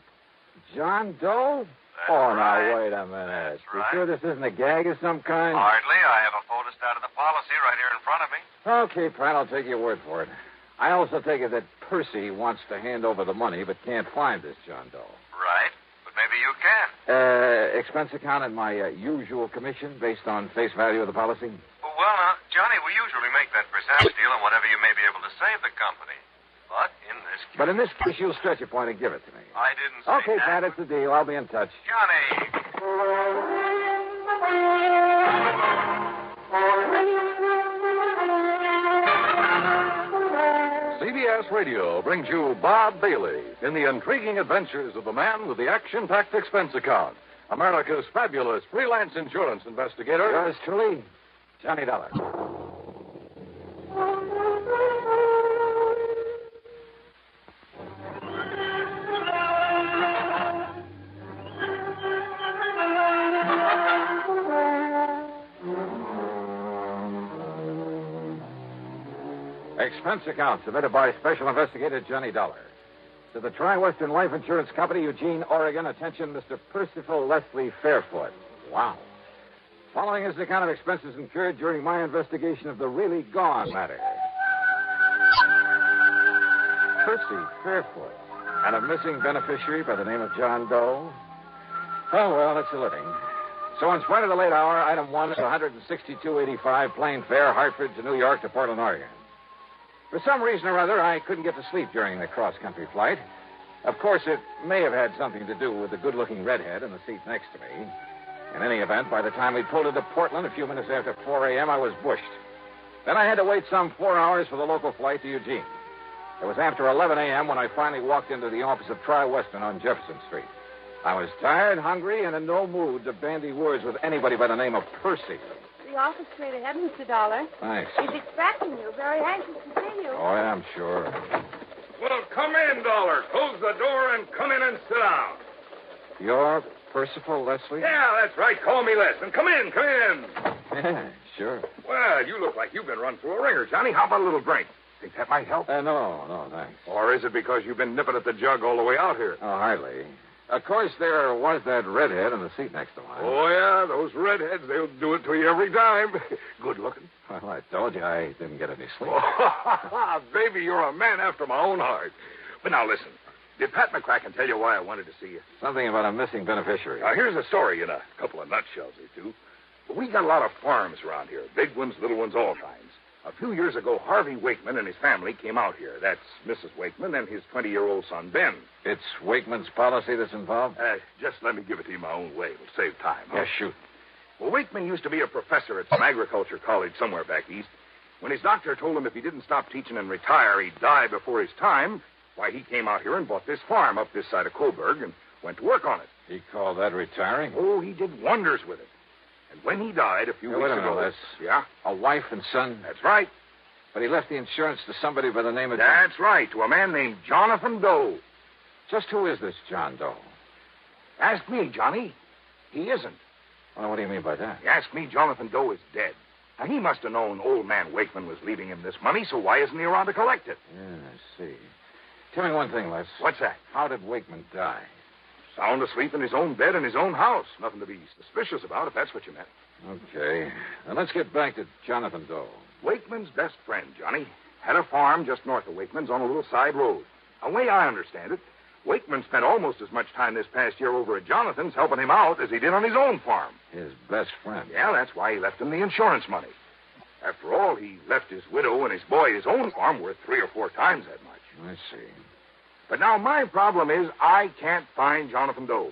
John Doe? That's Now, right. wait a minute. That's You right. sure this isn't a gag of some kind? Hardly. I have a photostat of the policy right here in front of me. Okay, Pat, I'll take your word for it. I also take it that Percy wants to hand over the money but can't find this John Doe. Right. But maybe you can. Expense account and my usual commission based on face value of the policy? Well, Johnny, we usually make that percentage deal on whatever you may be able to save the company. But in this case... you'll stretch a point and give it to me. I didn't say Okay, that. Pat, it's the deal. I'll be in touch. Johnny! CBS Radio brings you Bob Bailey in the intriguing adventures of the man with the action-packed expense account, America's fabulous freelance insurance investigator. Yours truly, Johnny Dollar. Expense account submitted by Special Investigator Johnny Dollar. To the Tri-Western Life Insurance Company, Eugene, Oregon. Attention, Mr. Percival Leslie Fairfoot. Wow. Following is the account of expenses incurred during my investigation of the really gone matter. Percy Fairfoot. And a missing beneficiary by the name of John Doe. Oh, well, it's a living. So in spite of the late hour, item 1 is $162.85 plane fare, Hartford to New York to Portland, Oregon. For some reason or other, I couldn't get to sleep during the cross-country flight. Of course, it may have had something to do with the good-looking redhead in the seat next to me. In any event, by the time we pulled into Portland a few minutes after 4 a.m., I was bushed. Then I had to wait some 4 hours for the local flight to Eugene. It was after 11 a.m. when I finally walked into the office of Tri-Western on Jefferson Street. I was tired, hungry, and in no mood to bandy words with anybody by the name of Percy. The office straight ahead, Mr. Dollar. Thanks. He's expecting you. Very anxious to see you. Oh, yeah, I'm sure. Well, come in, Dollar. Close the door and come in and sit down. You're Percival Leslie? Yeah, that's right. Call me Les. And come in, come in. Yeah, sure. Well, you look like you've been run through a ringer, Johnny. How about a little drink? Think that might help? No, thanks. Or is it because you've been nipping at the jug all the way out here? Oh, hardly. Of course, there was that redhead in the seat next to mine. Oh, yeah, those redheads, they'll do it to you every time. Good looking. Well, I told you I didn't get any sleep. Oh, baby, you're a man after my own heart. But now, listen. Did Pat McCracken tell you why I wanted to see you? Something about a missing beneficiary. Now, here's a story in a couple of nutshells or two. We got a lot of farms around here. Big ones, little ones, all kinds. A few years ago, Harvey Wakeman and his family came out here. That's Mrs. Wakeman and his 20-year-old son, Ben. It's Wakeman's policy that's involved? Just let me give it to you my own way. It'll save time. Huh? Yeah, shoot. Well, Wakeman used to be a professor at some agriculture college somewhere back east. When his doctor told him if he didn't stop teaching and retire, he'd die before his time, why, he came out here and bought this farm up this side of Coburg and went to work on it. He called that retiring? Oh, he did wonders with it. And when he died a few weeks ago... Wait a minute, Yeah? A wife and son? That's right. But he left the insurance to somebody by the name of... That's right, to a man named Jonathan Doe. Just who is this John Doe? Ask me, Johnny. He isn't. Well, what do you mean by that? You ask me, Jonathan Doe is dead. Now, he must have known old man Wakeman was leaving him this money, so why isn't he around to collect it? Yeah, I see. Tell me one thing, Les. What's that? How did Wakeman die? Sound asleep in his own bed in his own house. Nothing to be suspicious about, if that's what you meant. Okay. Now, let's get back to Jonathan Doe. Wakeman's best friend, Johnny. Had a farm just north of Wakeman's on a little side road. The way I understand it, Wakeman spent almost as much time this past year over at Jonathan's helping him out as he did on his own farm. His best friend? Yeah, that's why he left him the insurance money. After all, he left his widow and his boy his own farm worth 3 or 4 times that much. I see. But now my problem is I can't find Jonathan Doe.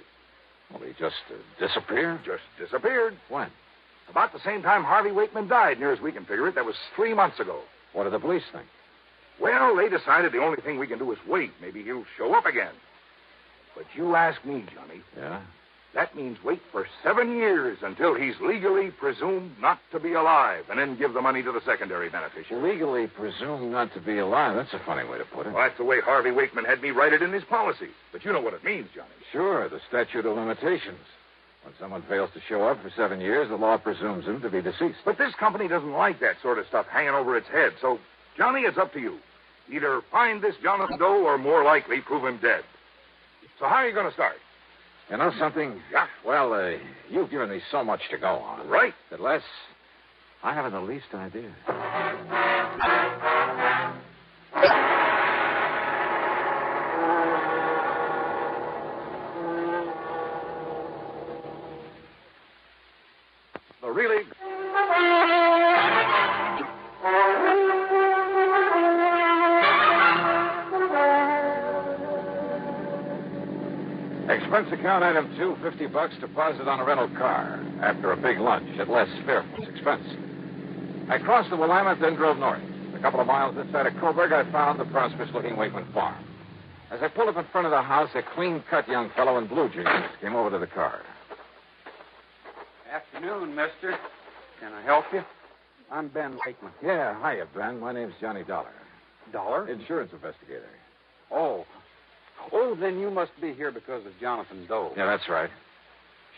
Well, he just disappeared? Just disappeared. When? About the same time Harvey Wakeman died, near as we can figure it. That was 3 months ago. What do the police think? Well, they decided the only thing we can do is wait. Maybe he'll show up again. But you ask me, Johnny. Yeah? That means wait for 7 years until he's legally presumed not to be alive, and then give the money to the secondary beneficiary. Legally presumed not to be alive. That's a funny way to put it. Well, that's the way Harvey Wakeman had me write it in his policy. But you know what it means, Johnny. Sure, the statute of limitations. When someone fails to show up for 7 years, the law presumes him to be deceased. But this company doesn't like that sort of stuff hanging over its head. So, Johnny, it's up to you. Either find this Jonathan Doe or, more likely, prove him dead. So how are you going to start? You know something? Yeah. Well, you've given me so much to go on. Right. That I haven't the least idea. The really... Expense account item 2, $50 deposit on a rental car after a big lunch at Les Fairfield's expense. I crossed the Willamette, then drove north. A couple of miles inside of Coburg, I found the prosperous-looking Wakeman farm. As I pulled up in front of the house, a clean-cut young fellow in blue jeans came over to the car. Afternoon, mister. Can I help you? I'm Ben Wakeman. Yeah, hiya, Ben. My name's Johnny Dollar. Dollar? Insurance investigator. Oh, then you must be here because of Jonathan Doe. Yeah, that's right.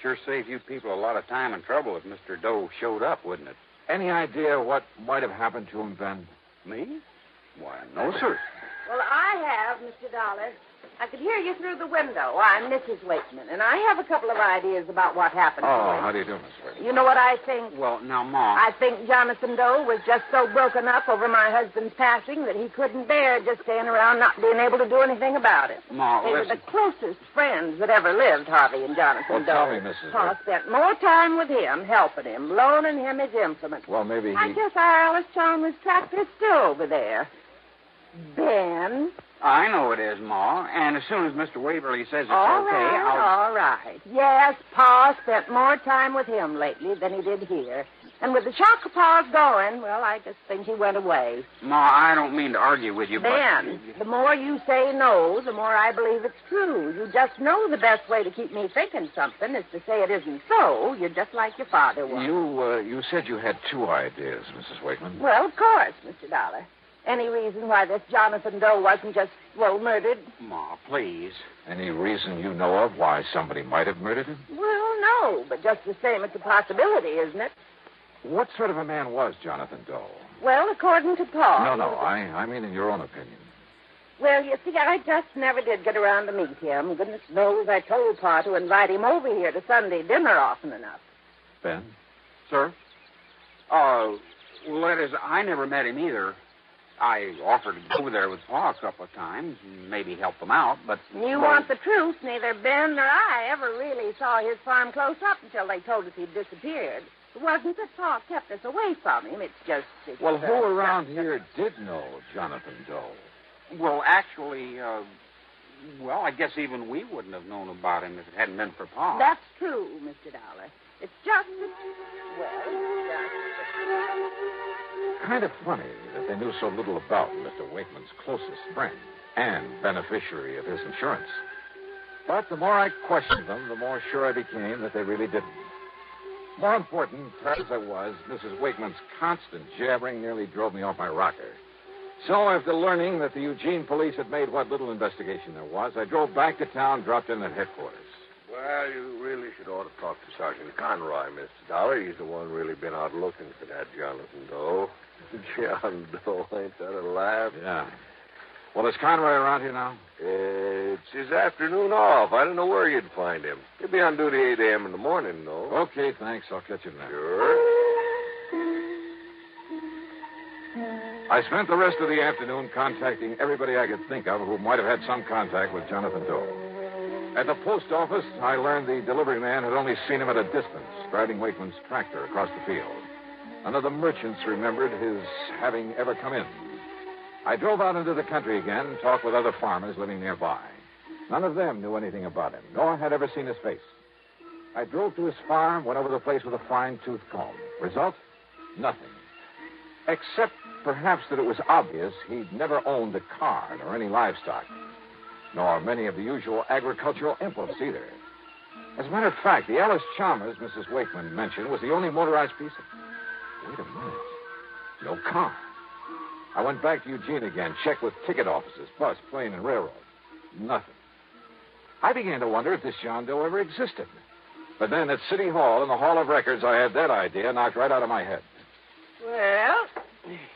Sure saved you people a lot of time and trouble if Mr. Doe showed up, wouldn't it? Any idea what might have happened to him, Ben? Me? Why, no, sir. Well, I have, Mr. Dollar. I could hear you through the window. I'm Mrs. Wakeman, and I have a couple of ideas about what happened to him. How do you do, Miss Wakeman? You know what I think? Well, now, Ma. I think Jonathan Doe was just so broken up over my husband's passing that he couldn't bear just staying around not being able to do anything about it. Ma, They listen. were the closest friends that ever lived, Harvey and Jonathan Doe. Tell me, Mrs. Pa Wakeman. spent more time with him, helping him, loaning him his implements. Well, maybe I guess our Alice Chalmers tractor is still over there. Ben? I know it is, Ma. And as soon as Mr. Waverly says it's All okay, right, all right. Yes, Pa spent more time with him lately than he did here. And with the shock of Pa's going, well, I just think he went away. Ma, I don't mean to argue with you, Ben, the more you say no, the more I believe it's true. You just know the best way to keep me thinking something is to say it isn't so. You're just like your father was. You said you had 2 ideas, Mrs. Wakeman. Well, of course, Mr. Dollar. Any reason why this Jonathan Doe wasn't just, murdered? Ma, please. Any reason you know of why somebody might have murdered him? Well, no, but just the same, it's a possibility, isn't it? What sort of a man was Jonathan Doe? Well, according to Pa. No, I mean in your own opinion. Well, you see, I just never did get around to meet him. Goodness knows I told Pa to invite him over here to Sunday dinner often enough. Ben? Sir? Well, that is, I never met him either. I offered to go over there with Pa a couple of times and maybe help him out, but... You want the truth, neither Ben nor I ever really saw his farm close up until they told us he'd disappeared. It wasn't that Pa kept us away from him. It's just... Well, who around here did know Jonathan Doe? Well, actually, I guess even we wouldn't have known about him if it hadn't been for Pa. That's true, Mr. Dollar. It's just that... Kind of funny that they knew so little about Mr. Wakeman's closest friend and beneficiary of his insurance. But the more I questioned them, the more sure I became that they really didn't. More important, perhaps as I was, Mrs. Wakeman's constant jabbering nearly drove me off my rocker. So after learning that the Eugene police had made what little investigation there was, I drove back to town, dropped in at headquarters. Well, you really should ought to talk to Sergeant Conroy, Mr. Dollar. He's the one really been out looking for that Jonathan Doe. John Doe, ain't that a laugh? Yeah. Well, is Conroy around here now? It's his afternoon off. I don't know where you'd find him. He'll be on duty 8 a.m. in the morning, though. Okay, thanks. I'll catch you then. Sure. I spent the rest of the afternoon contacting everybody I could think of who might have had some contact with Jonathan Doe. At the post office, I learned the delivery man had only seen him at a distance, driving Wakeman's tractor across the field. None of the merchants remembered his having ever come in. I drove out into the country again, talked with other farmers living nearby. None of them knew anything about him, nor had ever seen his face. I drove to his farm, went over the place with a fine-tooth comb. Result? Nothing. Except, perhaps, that it was obvious he'd never owned a car or any livestock. nor many of the usual agricultural implements either. As a matter of fact, the Alice Chalmers Mrs. Wakeman mentioned was the only motorized piece of... Wait a minute. No car. I went back to Eugene again, checked with ticket offices, bus, plane, and railroad. Nothing. I began to wonder if this John Doe ever existed. But then at City Hall, in the Hall of Records, I had that idea knocked right out of my head. Well,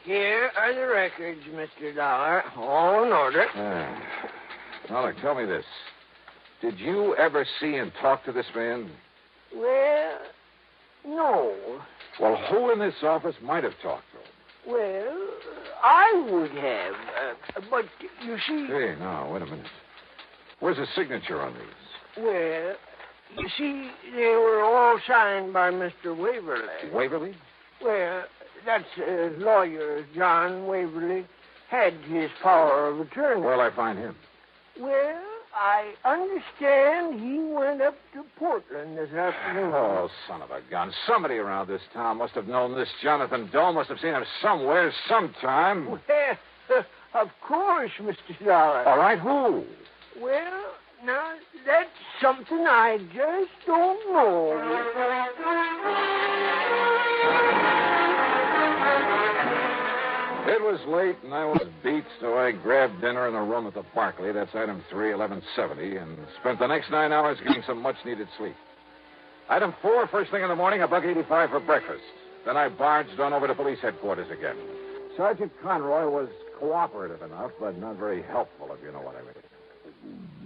here are the records, Mr. Dollar. All in order. Now, look, tell me this. Did you ever see and talk to this man? Well, no. Well, who in this office might have talked to him? Well, I would have. But, you see... Hey, now, wait a minute. Where's the signature on these? Well, you see, they were all signed by Mr. Waverly. Waverly? Well, that's lawyer John Waverly had his power of attorney. Where'll I find him? Well, I understand he went up to Portland this afternoon. Oh, son of a gun. Somebody around this town must have known this Jonathan Doe, must have seen him somewhere, sometime. Well, of course, Mr. Dollar. All right, who? Well, now, that's something I just don't know. It was late, and I was beat, so I grabbed dinner in a room at the Barclay, that's item 3, 1170, and spent the next 9 hours getting some much-needed sleep. Item 4, first thing in the morning, $1.85 for breakfast. Then I barged on over to police headquarters again. Sergeant Conroy was cooperative enough, but not very helpful, if you know what I mean.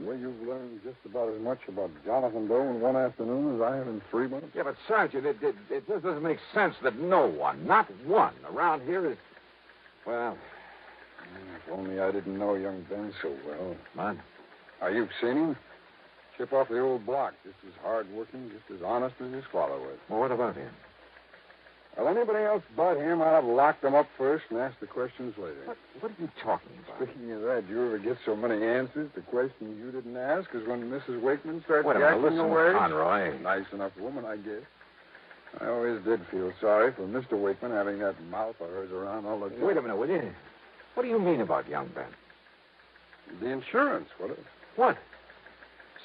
Well, you've learned just about as much about Jonathan Doe in one afternoon as I have in 3 months. Yeah, but, Sergeant, it just doesn't make sense that no one, not one, around here is... Well... If only I didn't know young Ben so well. Man? You've seen him? Chip off the old block, just as hard-working, just as honest as his father was. Well, what about him? Well, anybody else but him, I'd have locked him up first and asked the questions later. What are you talking about? Speaking of that, you ever get so many answers to questions you didn't ask as when Mrs. Wakeman started jacking away? Conroy. Nice enough woman, I guess. I always did feel sorry for Mr. Wakeman having that mouth of hers around all the time. Wait a minute, will you? What do you mean about young Ben? The insurance, What?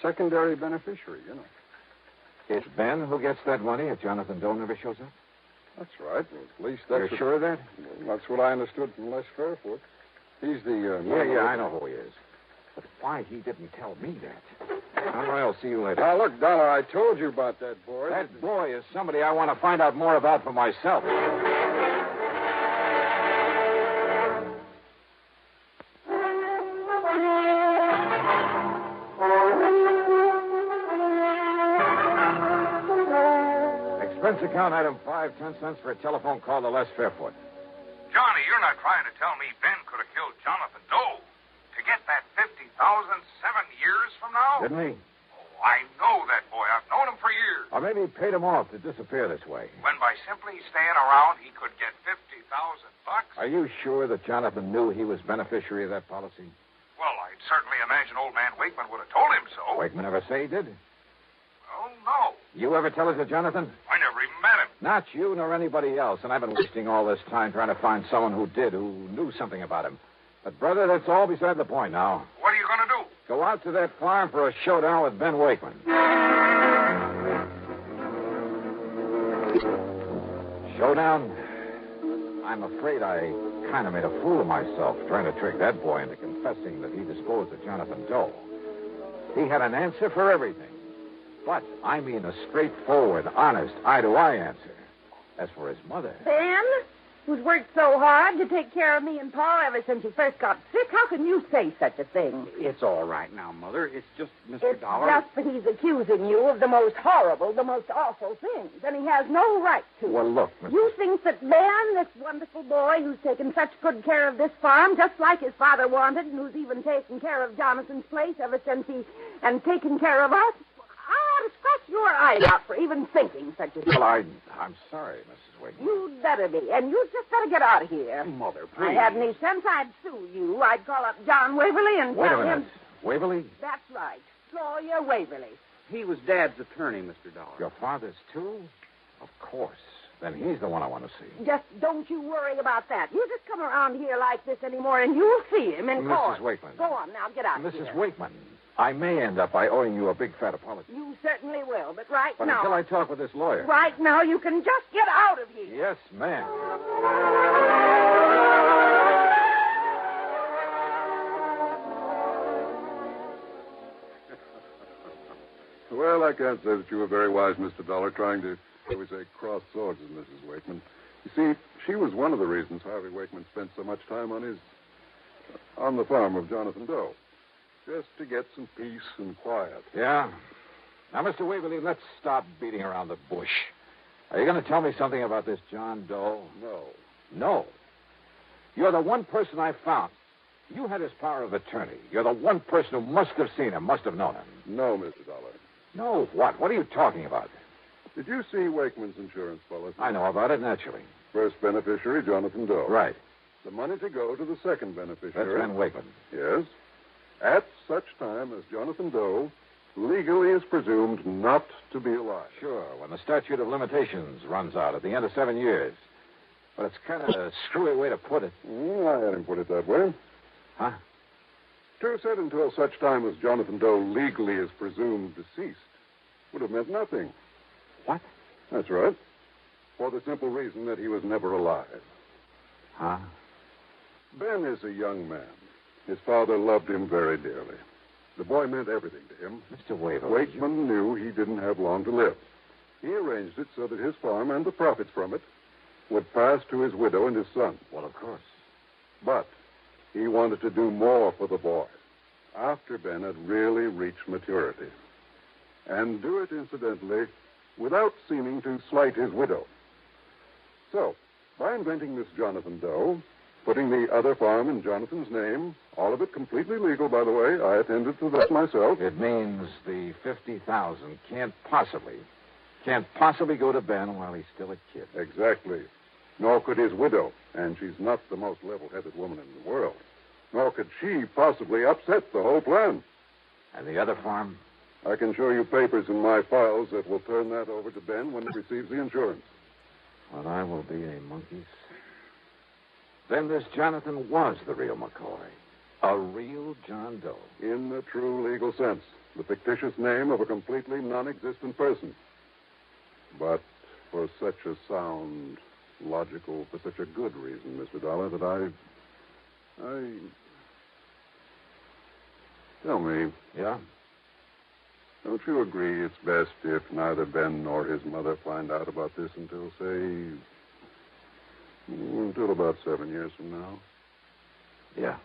Secondary beneficiary, you know. It's Ben who gets that money if Jonathan Doe never shows up? That's right. Well, at least that's... You're sure of that? Well, that's what I understood from Les Fairfoot. He's the... Yeah, I know who he is. But why he didn't tell me that? Conroy, I'll see you later. Now, look, Dollar, I told you about that boy. That boy is somebody I want to find out more about for myself. Expense account item 5, 10 cents for a telephone call to Les Fairfoot. Johnny, you're not trying to tell me Ben could have killed Jonathan Doe to get that $50,000 7 years from now? Didn't he? Oh, I know that boy. I've known him for years. Or maybe he paid him off to disappear this way. When by simply staying around, he could get $50,000. Are you sure that Jonathan knew he was beneficiary of that policy? Well, I'd certainly imagine old man Wakeman would have told him so. Wakeman ever say he did? Well, no. You ever tell it to Jonathan? I never even met him. Not you nor anybody else, and I've been wasting all this time trying to find someone who did, who knew something about him. But, brother, that's all beside the point now. What are you going to do? Go out to that farm for a showdown with Ben Wakeman. Showdown? I'm afraid I kind of made a fool of myself trying to trick that boy into confessing that he disposed of Jonathan Doe. He had an answer for everything. But I mean a straightforward, honest, eye-to-eye answer. As for his mother... Ben, who's worked so hard to take care of me and Pa ever since you first got sick, how can you say such a thing? It's all right now, Mother. It's just Mr. Dollar. It's just that he's accusing you of the most horrible, the most awful things, and he has no right to. Well, look, Mr. You think that Ben, this wonderful boy who's taken such good care of this farm, just like his father wanted, and who's even taken care of Jonathan's place ever since and taken care of us, I ought to scratch your eyes out for even thinking such a thing. Well, I'm sorry, Mrs. Wakeman. You'd better be, and you just better get out of here. Mother, If please. I had any sense, I'd sue you. I'd call up John Waverly and Wait a tell minute. him... Waverly? That's right. Lawyer Waverly. He was Dad's attorney, Mr. Dollar. Your father's, too? Of course. Then he's the one I want to see. Just don't you worry about that. You just come around here like this anymore, and you'll see him in court. Mrs. Wakeman. Go on now, get out of here. Mrs. Wakeman, I may end up by owing you a big fat apology. You certainly will, but right But now... until I talk with this lawyer... Right now, you can just get out of here. Yes, ma'am. Well, I can't say that you were very wise, Mr. Dollar, trying to, shall we say, cross swords with Mrs. Wakeman. You see, she was one of the reasons Harvey Wakeman spent so much time on the farm of Jonathan Doe. Just to get some peace and quiet. Yeah? Now, Mr. Waverly, let's stop beating around the bush. Are you going to tell me something about this John Doe? No. No. You're the one person I found. You had his power of attorney. You're the one person who must have seen him, must have known him. No, Mr. Dollar. No, what? What are you talking about? Did you see Wakeman's insurance policy? I know about it, naturally. First beneficiary, Jonathan Doe. Right. The money to go to the second beneficiary. That's Ben Wakeman. Yes. At such time as Jonathan Doe legally is presumed not to be alive. Sure, when the statute of limitations runs out at the end of 7 years. But it's kind of a screwy way to put it. I had him put it that way. Huh? To have said until such time as Jonathan Doe legally is presumed deceased would have meant nothing. What? That's right. For the simple reason that he was never alive. Huh? Ben is a young man. His father loved him very dearly. The boy meant everything to him. Mr. Waverly. Wakeman knew he didn't have long to live. He arranged it so that his farm and the profits from it would pass to his widow and his son. Well, of course. But he wanted to do more for the boy after Ben had really reached maturity. And do it, incidentally, without seeming to slight his widow. So, by inventing this Jonathan Doe, putting the other farm in Jonathan's name, all of it completely legal, by the way. I attended to that myself. It means the $50,000 can't possibly go to Ben while he's still a kid. Exactly. Nor could his widow, and she's not the most level-headed woman in the world. Nor could she possibly upset the whole plan. And the other farm? I can show you papers in my files that will turn that over to Ben when he receives the insurance. Well, I will be a monkey's. Then this Jonathan was the real McCoy. A real John Doe. In the true legal sense. The fictitious name of a completely non-existent person. But for such a sound, logical, for such a good reason, Mr. Dollar, that I... Tell me. Yeah? Don't you agree it's best if neither Ben nor his mother find out about this until, say... until about 7 years from now? Yeah.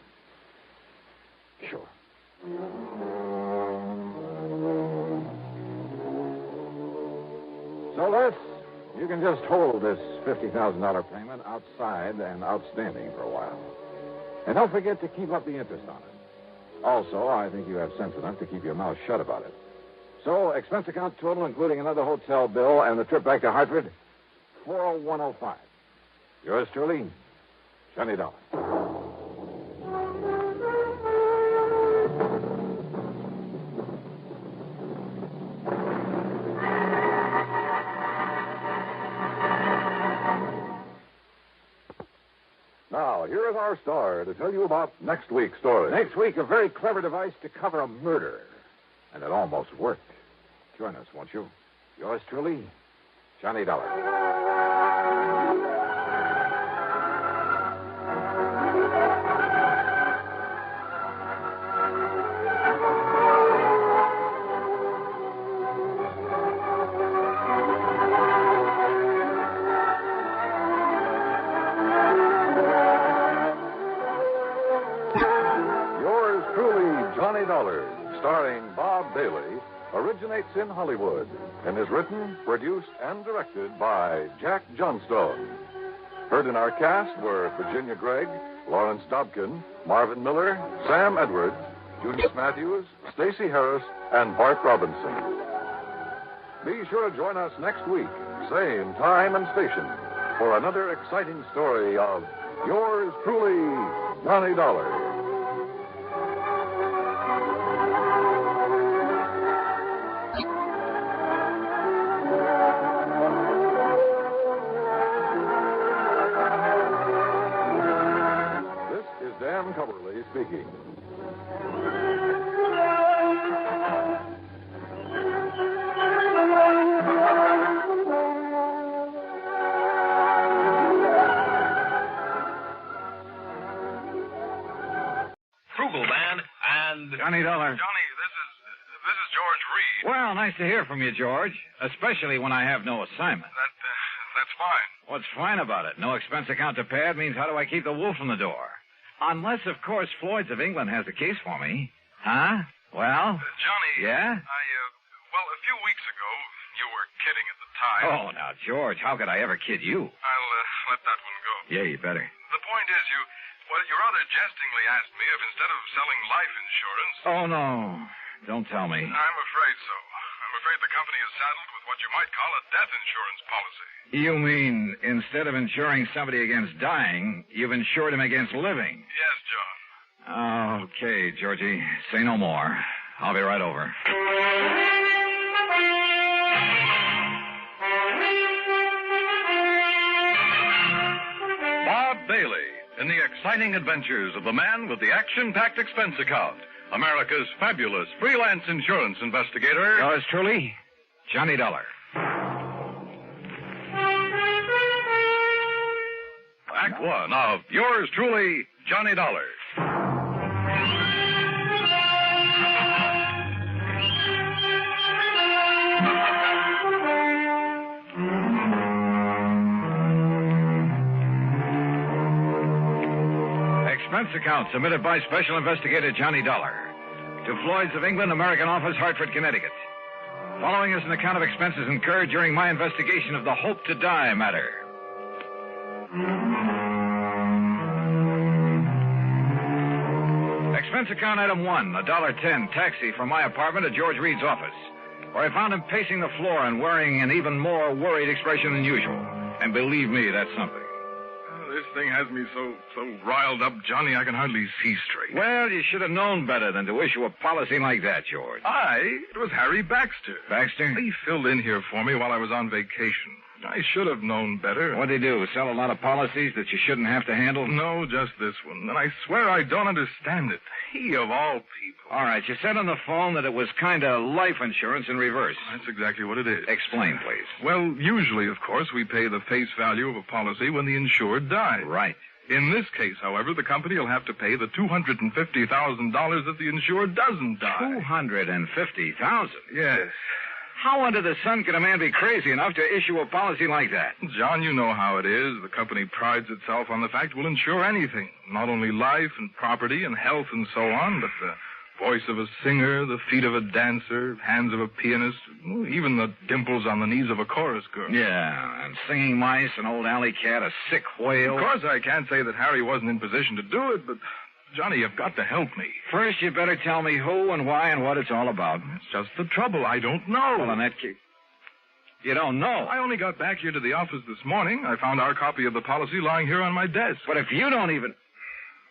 Sure. So, Les, you can just hold this $50,000 payment outside and outstanding for a while. And don't forget to keep up the interest on it. Also, I think you have sense enough to keep your mouth shut about it. So, expense account total, including another hotel bill and the trip back to Hartford, $401.05. Yours truly, Johnny Dollar. Now, here is our star to tell you about next week's story. Next week, a very clever device to cover a murder. And it almost worked. Join us, won't you? Yours truly, Johnny Dollar. Starring Bob Bailey, originates in Hollywood and is written, produced, and directed by Jack Johnstone. Heard in our cast were Virginia Gregg, Lawrence Dobkin, Marvin Miller, Sam Edwards, Junius Matthews, Stacey Harris, and Bart Robinson. Be sure to join us next week, same time and station, for another exciting story of yours truly, Johnny Dollar. This is George Reed. Well, nice to hear from you, George. Especially when I have no assignment. That's fine. What's fine about it? No expense account to pad means how do I keep the wolf from the door? Unless, of course, Floyd's of England has the case for me. Huh? Well? Johnny. Yeah? Well, a few weeks ago, you were kidding at the time. Oh, now, George, how could I ever kid you? I'll let that one go. Yeah, you better. The point is, you rather jestingly asked me if instead of selling life insurance... Oh, no. Don't tell me. I'm afraid so. I'm afraid the company is saddled with what you might call a death insurance policy. You mean instead of insuring somebody against dying, you've insured him against living? Yes, John. Okay, Georgie. Say no more. I'll be right over. Bob Bailey in the exciting adventures of the man with the action-packed expense account. America's fabulous freelance insurance investigator. Yours truly, Johnny Dollar. Act one of yours truly, Johnny Dollar. Expense account submitted by Special Investigator Johnny Dollar to Floyd's of England, American Office, Hartford, Connecticut. Following is an account of expenses incurred during my investigation of the Hope to Die matter. Expense account item 1, $1.10 taxi from my apartment to George Reed's office, where I found him pacing the floor and wearing an even more worried expression than usual. And believe me, that's something. This thing has me so riled up, Johnny, I can hardly see straight. Well, you should have known better than to issue a policy like that, George. It was Harry Baxter. Baxter? He filled in here for me while I was on vacation. I should have known better. What'd he do, sell a lot of policies that you shouldn't have to handle? No, just this one. And I swear I don't understand it. He, of all people. All right, you said on the phone that it was kind of life insurance in reverse. That's exactly what it is. Explain, please. Well, usually, of course, we pay the face value of a policy when the insured dies. Right. In this case, however, the company will have to pay the $250,000 if the insured doesn't die. $250,000? Yes. How under the sun can a man be crazy enough to issue a policy like that? John, you know how it is. The company prides itself on the fact we'll insure anything. Not only life and property and health and so on, but the voice of a singer, the feet of a dancer, hands of a pianist, even the dimples on the knees of a chorus girl. Yeah, and singing mice, an old alley cat, a sick whale. Of course, I can't say that Harry wasn't in position to do it, but... Johnny, you've got to help me. First, you better tell me who and why and what it's all about. It's just the trouble. I don't know. Well, in that case... You don't know? I only got back here to the office this morning. I found our copy of the policy lying here on my desk. But if you don't even...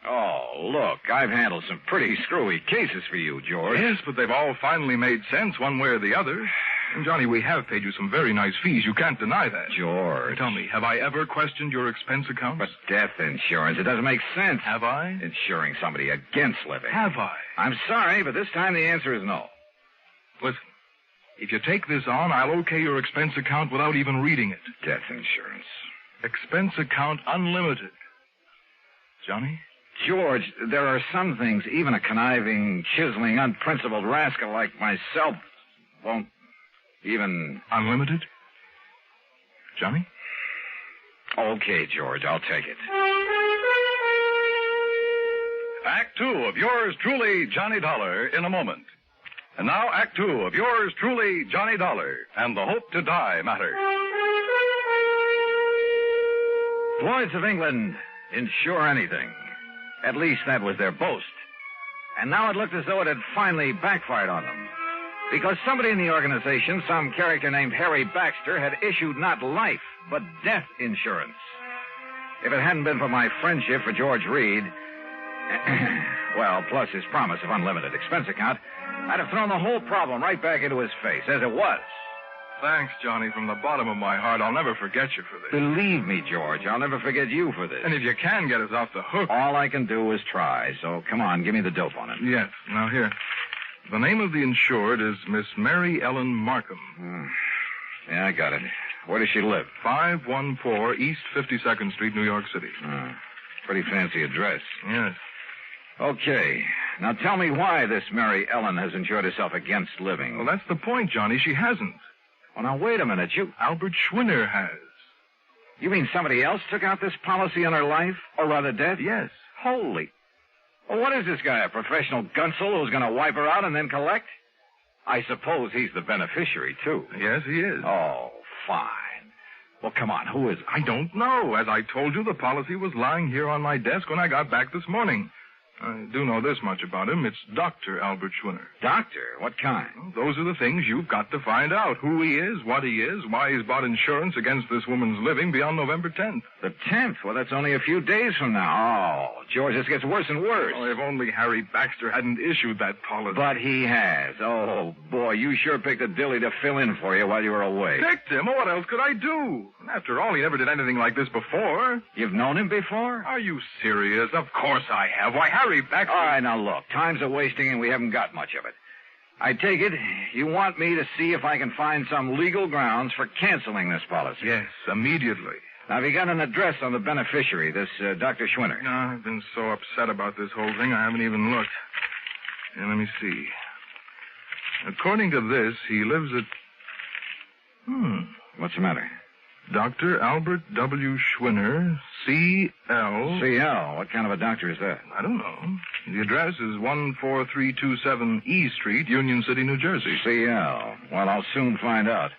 Oh, look, I've handled some pretty screwy cases for you, George. Yes, but they've all finally made sense one way or the other. And, Johnny, we have paid you some very nice fees. You can't deny that. George. Tell me, have I ever questioned your expense account? But death insurance, it doesn't make sense. Have I? Insuring somebody against living. Have I? I'm sorry, but this time the answer is no. Listen, if you take this on, I'll okay your expense account without even reading it. Death insurance. Expense account unlimited. Johnny? George, there are some things even a conniving, chiseling, unprincipled rascal like myself won't even... Unlimited? Johnny? Okay, George, I'll take it. Act two of yours truly, Johnny Dollar, in a moment. And now, Act two of yours truly, Johnny Dollar, and the Hope to Die matter. Floyd's of England insure anything. At least that was their boast. And now it looked as though it had finally backfired on them. Because somebody in the organization, some character named Harry Baxter, had issued not life, but death insurance. If it hadn't been for my friendship for George Reed, well, plus his promise of unlimited expense account, I'd have thrown the whole problem right back into his face, as it was. Thanks, Johnny, from the bottom of my heart. I'll never forget you for this. Believe me, George, I'll never forget you for this. And if you can get us off the hook... All I can do is try, so come on, give me the dope on it. Yes. Now, here. The name of the insured is Miss Mary Ellen Markham. Yeah, I got it. Where does she live? 514 East 52nd Street, New York City. Pretty fancy address. Yes. Okay. Now tell me why this Mary Ellen has enjoyed herself against living. Well, that's the point, Johnny. She hasn't. Well, now, wait a minute. Albert Schwinner has. You mean somebody else took out this policy on her life? Or rather death? Yes. Holy. Well, what is this guy, a professional gunsel who's going to wipe her out and then collect? I suppose he's the beneficiary, too. Yes, he is. Oh, fine. Well, come on, who is it? I don't know. As I told you, the policy was lying here on my desk when I got back this morning. I do know this much about him. It's Dr. Albert Schwinner. Doctor? What kind? Well, those are the things you've got to find out. Who he is, what he is, why he's bought insurance against this woman's living beyond November 10th. The 10th? Well, that's only a few days from now. Oh, George, this gets worse and worse. Oh, if only Harry Baxter hadn't issued that policy. But he has. Oh, boy, you sure picked a dilly to fill in for you while you were away. Picked him? What else could I do? After all, he never did anything like this before. You've known him before? Are you serious? Of course I have. Why, Harry Baxter... All right, now look, time's a-wasting and we haven't got much of it. I take it you want me to see if I can find some legal grounds for canceling this policy. Yes, immediately. Now, have you got an address on the beneficiary, this Dr. Schwinner? No, I've been so upset about this whole thing, I haven't even looked. And let me see. According to this, he lives at... What's the matter? Dr. Albert W. Schwinner, C.L. C.L.? What kind of a doctor is that? I don't know. The address is 14327 E Street, Union City, New Jersey. C.L. Well, I'll soon find out.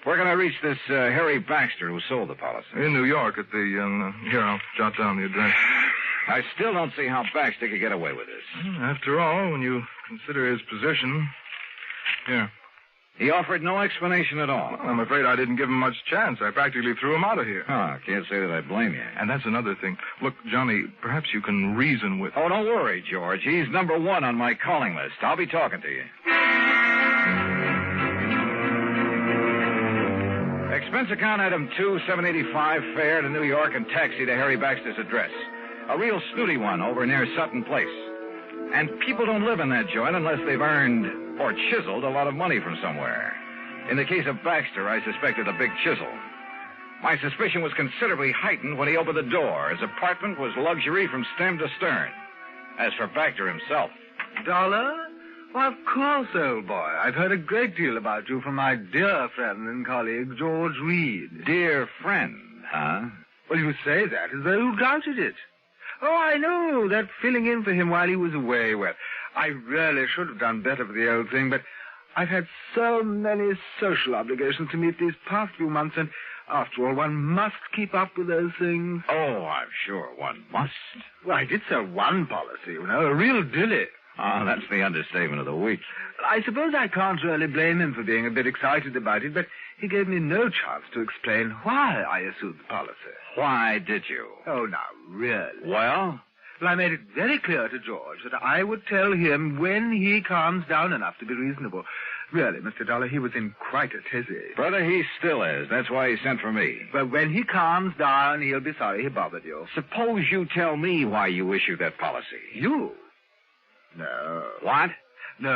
We're going to reach this Harry Baxter who sold the policy. In New York at the... here, I'll jot down the address. I still don't see how Baxter could get away with this. After all, when you consider his position... Here. He offered no explanation at all. Well, I'm afraid I didn't give him much chance. I practically threw him out of here. Oh, can't say that I blame you. And that's another thing. Look, Johnny, perhaps you can reason with... Oh, don't worry, George. He's number one on my calling list. I'll be talking to you. Expense account item 2, $785, fare to New York and taxi to Harry Baxter's address. A real snooty one over near Sutton Place. And people don't live in that joint unless they've earned or chiseled a lot of money from somewhere. In the case of Baxter, I suspected a big chisel. My suspicion was considerably heightened when he opened the door. His apartment was luxury from stem to stern. As for Baxter himself... Dollar? Well, of course, old boy. I've heard a great deal about you from my dear friend and colleague, George Reed. Dear friend, huh? Well, you say that as though you doubted it. Oh, I know, that filling in for him while he was away. Well, I really should have done better for the old thing, but I've had so many social obligations to meet these past few months, and after all, one must keep up with those things. Oh, I'm sure one must. Well, I did sell one policy, you know, a real dilly. Ah, that's the understatement of the week. I suppose I can't really blame him for being a bit excited about it, but he gave me no chance to explain why I issued the policy. Why did you? Oh, now, really. Well? Well, I made it very clear to George that I would tell him when he calms down enough to be reasonable. Really, Mr. Dollar, he was in quite a tizzy. Brother, he still is. That's why he sent for me. But when he calms down, he'll be sorry he bothered you. Suppose you tell me why you issued that policy. You? No. What? No,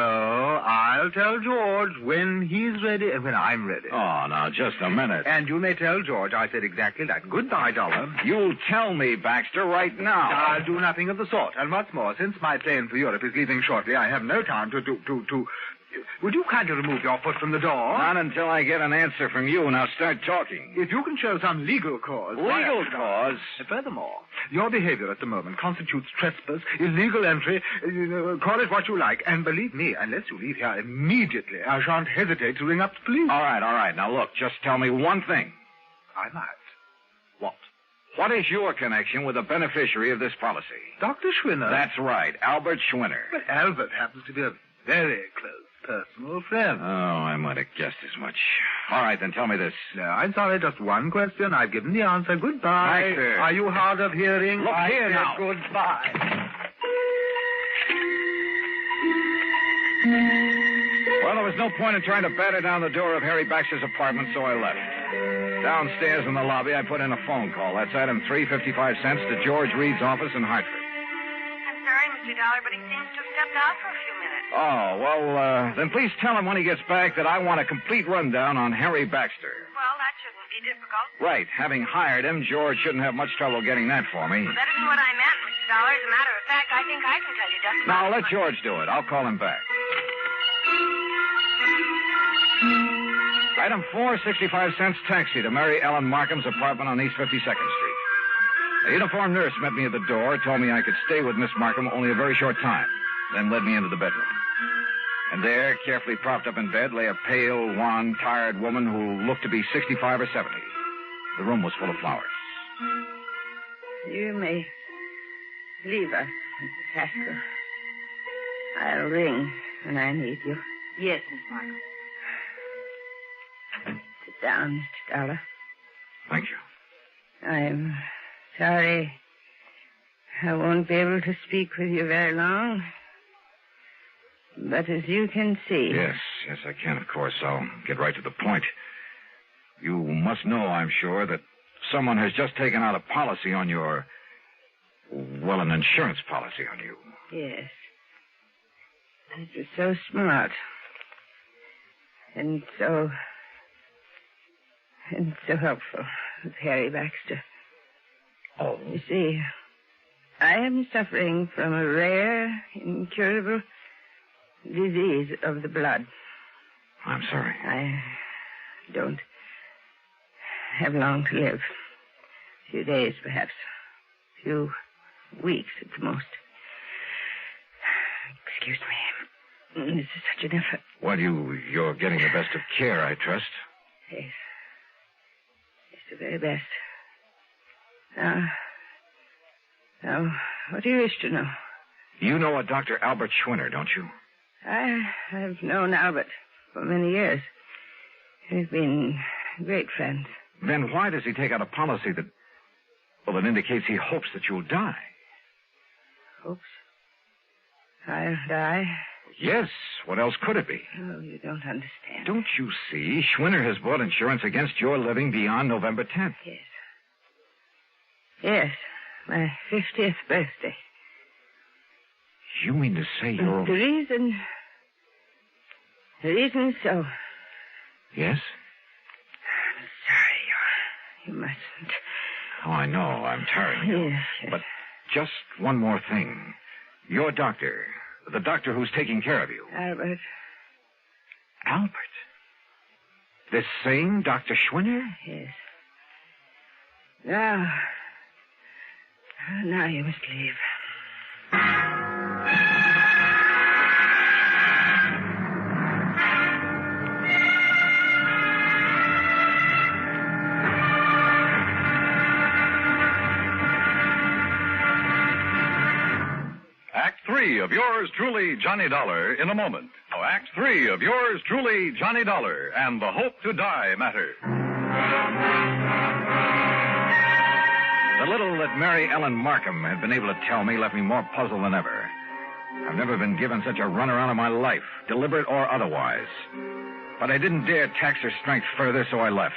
I'll tell George when he's ready and when I'm ready. Oh, now, just a minute. And you may tell George I said exactly that. Goodbye, Dollar. You'll tell me, Baxter, right now. I'll do nothing of the sort. And what's more, since my plane for Europe is leaving shortly, I have no time to... Would you kindly remove your foot from the door? Not until I get an answer from you. Now start talking. If you can show some legal cause... Legal cause? Furthermore, your behavior at the moment constitutes trespass, illegal entry, call it what you like. And believe me, unless you leave here immediately, I shan't hesitate to ring up the police. All right. Now look, just tell me one thing. I might. What? What is your connection with the beneficiary of this policy? Dr. Schwinner. That's right, Albert Schwinner. But Albert happens to be a very close personal friend. Oh, I might have guessed as much. All right, then tell me this. No, I'm sorry, just one question. I've given the answer. Goodbye. Baxter. Are you hard of hearing? Look here now. Goodbye. Well, there was no point in trying to batter down the door of Harry Baxter's apartment, so I left. Downstairs in the lobby, I put in a phone call. That's item 3.55 cents to George Reed's office in Hartford. I'm sorry, Mr. Dollar, but he seems to have stepped out for a few minutes. Oh, well, then please tell him when he gets back that I want a complete rundown on Harry Baxter. Well, that shouldn't be difficult. Right. Having hired him, George shouldn't have much trouble getting that for me. Well, that isn't what I meant, Mr. Dollar. As a matter of fact, I think I can tell you just Now, let George do it. I'll call him back. Item 4, 65 cents taxi to Mary Ellen Markham's apartment on East 52nd Street. A uniformed nurse met me at the door, told me I could stay with Miss Markham only a very short time, then led me into the bedroom. And there, carefully propped up in bed, lay a pale, wan, tired woman who looked to be 65 or 70. The room was full of flowers. You may leave us, Mrs. Haskell. I'll ring when I need you. Yes, Miss Markham. Sit down, Mr. Dollar. Thank you. I'm sorry I won't be able to speak with you very long. But as you can see... Yes, I can, of course. I'll get right to the point. You must know, I'm sure, that someone has just taken out a policy on your... Well, an insurance policy on you. Yes. This is so smart. And so helpful with Harry Baxter. Oh. You see, I am suffering from a rare, incurable disease of the blood. I'm sorry. I don't have long to live. A few days, perhaps. A few weeks at the most. Excuse me. This is such an effort. Well, you're getting the best of care, I trust. Yes. It's the very best. Now, what do you wish to know? You know a Dr. Albert Schwinner, don't you? I've known Albert for many years. We've been great friends. Then why does he take out a policy that indicates he hopes that you'll die? Hopes? I'll die? Yes. What else could it be? Oh, you don't understand. Don't you see? Schwinner has bought insurance against your living beyond November 10th. Yes. Yes. My 50th birthday. You mean to say you're... The reason so. Yes? I'm sorry. You mustn't. Oh, I know. I'm tiring you. Yes. But just one more thing. Your doctor, the doctor who's taking care of you. Albert. Albert? This same Dr. Schwinner? Yes. Now you must leave. Act 3 of yours truly, Johnny Dollar, in a moment. Now, Act 3 of yours truly, Johnny Dollar, and the Hope to Die Matter. The little that Mary Ellen Markham had been able to tell me left me more puzzled than ever. I've never been given such a runaround of my life, deliberate or otherwise. But I didn't dare tax her strength further, so I left.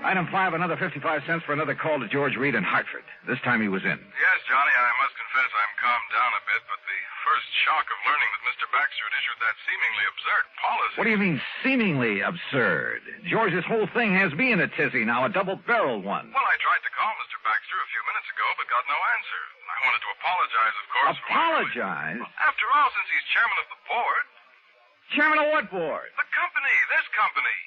Item 5, another 55 cents for another call to George Reed in Hartford. This time he was in. Yes, Johnny, I must confess I'm calmed down a bit, but the first shock of learning that Mr. Baxter had issued that seemingly absurd policy... What do you mean, seemingly absurd? George's whole thing has me in a tizzy now, a double-barreled one. Well, I tried to call Mr. Baxter a few minutes ago, but got no answer. I wanted to apologize, of course. Apologize? After all, since he's chairman of the board... Chairman of what board? The company, this company.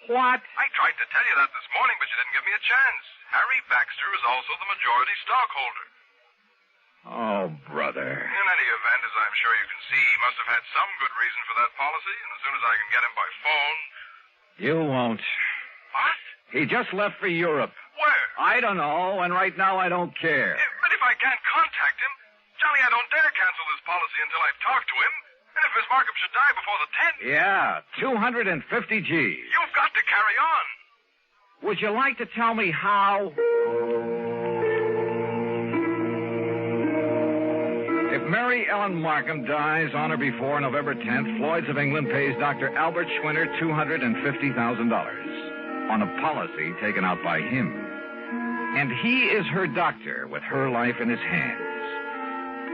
What? I tried to tell you that this morning, but you didn't give me a chance. Harry Baxter is also the majority stockholder. Oh, brother. In any event, as I'm sure you can see, he must have had some good reason for that policy, and as soon as I can get him by phone... You won't. What? He just left for Europe. Where? I don't know, and right now I don't care. But if I can't contact him, Johnny, I don't dare cancel this policy until I've talked to him. And if Miss Markham should die before the 10th... Yeah, 250 G's. You've got to carry on. Would you like to tell me how? If Mary Ellen Markham dies on or before November 10th, Floyd's of England pays Dr. Albert Schwinner $250,000 on a policy taken out by him. And he is her doctor with her life in his hands.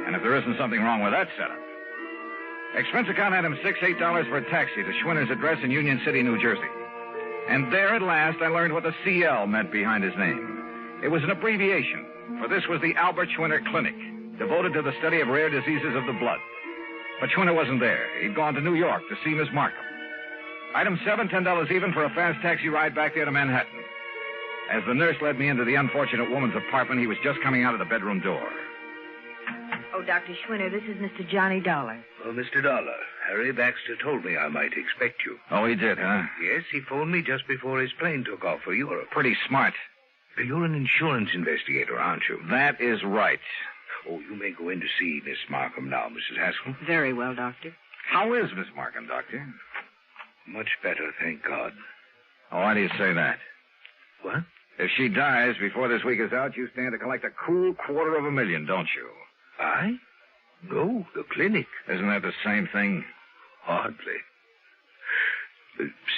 And if there isn't something wrong with that setup, expense account item $8 for a taxi to Schwinner's address in Union City, New Jersey. And there at last I learned what the CL meant behind his name. It was an abbreviation, for this was the Albert Schwinner Clinic, devoted to the study of rare diseases of the blood. But Schwinner wasn't there. He'd gone to New York to see Miss Markham. Item 7, $10 even for a fast taxi ride back there to Manhattan. As the nurse led me into the unfortunate woman's apartment, he was just coming out of the bedroom door. Oh, Dr. Schwinner, this is Mr. Johnny Dollar. Oh, Mr. Dollar, Harry Baxter told me I might expect you. Oh, he did, huh? Yes, he phoned me just before his plane took off for Europe. Pretty smart. You're an insurance investigator, aren't you? That is right. Oh, you may go in to see Miss Markham now, Mrs. Haskell. Very well, Doctor. How is Miss Markham, Doctor? Much better, thank God. Oh, why do you say that? What? If she dies before this week is out, you stand to collect a cool $250,000, don't you? I? No, the clinic. Isn't that the same thing? Hardly.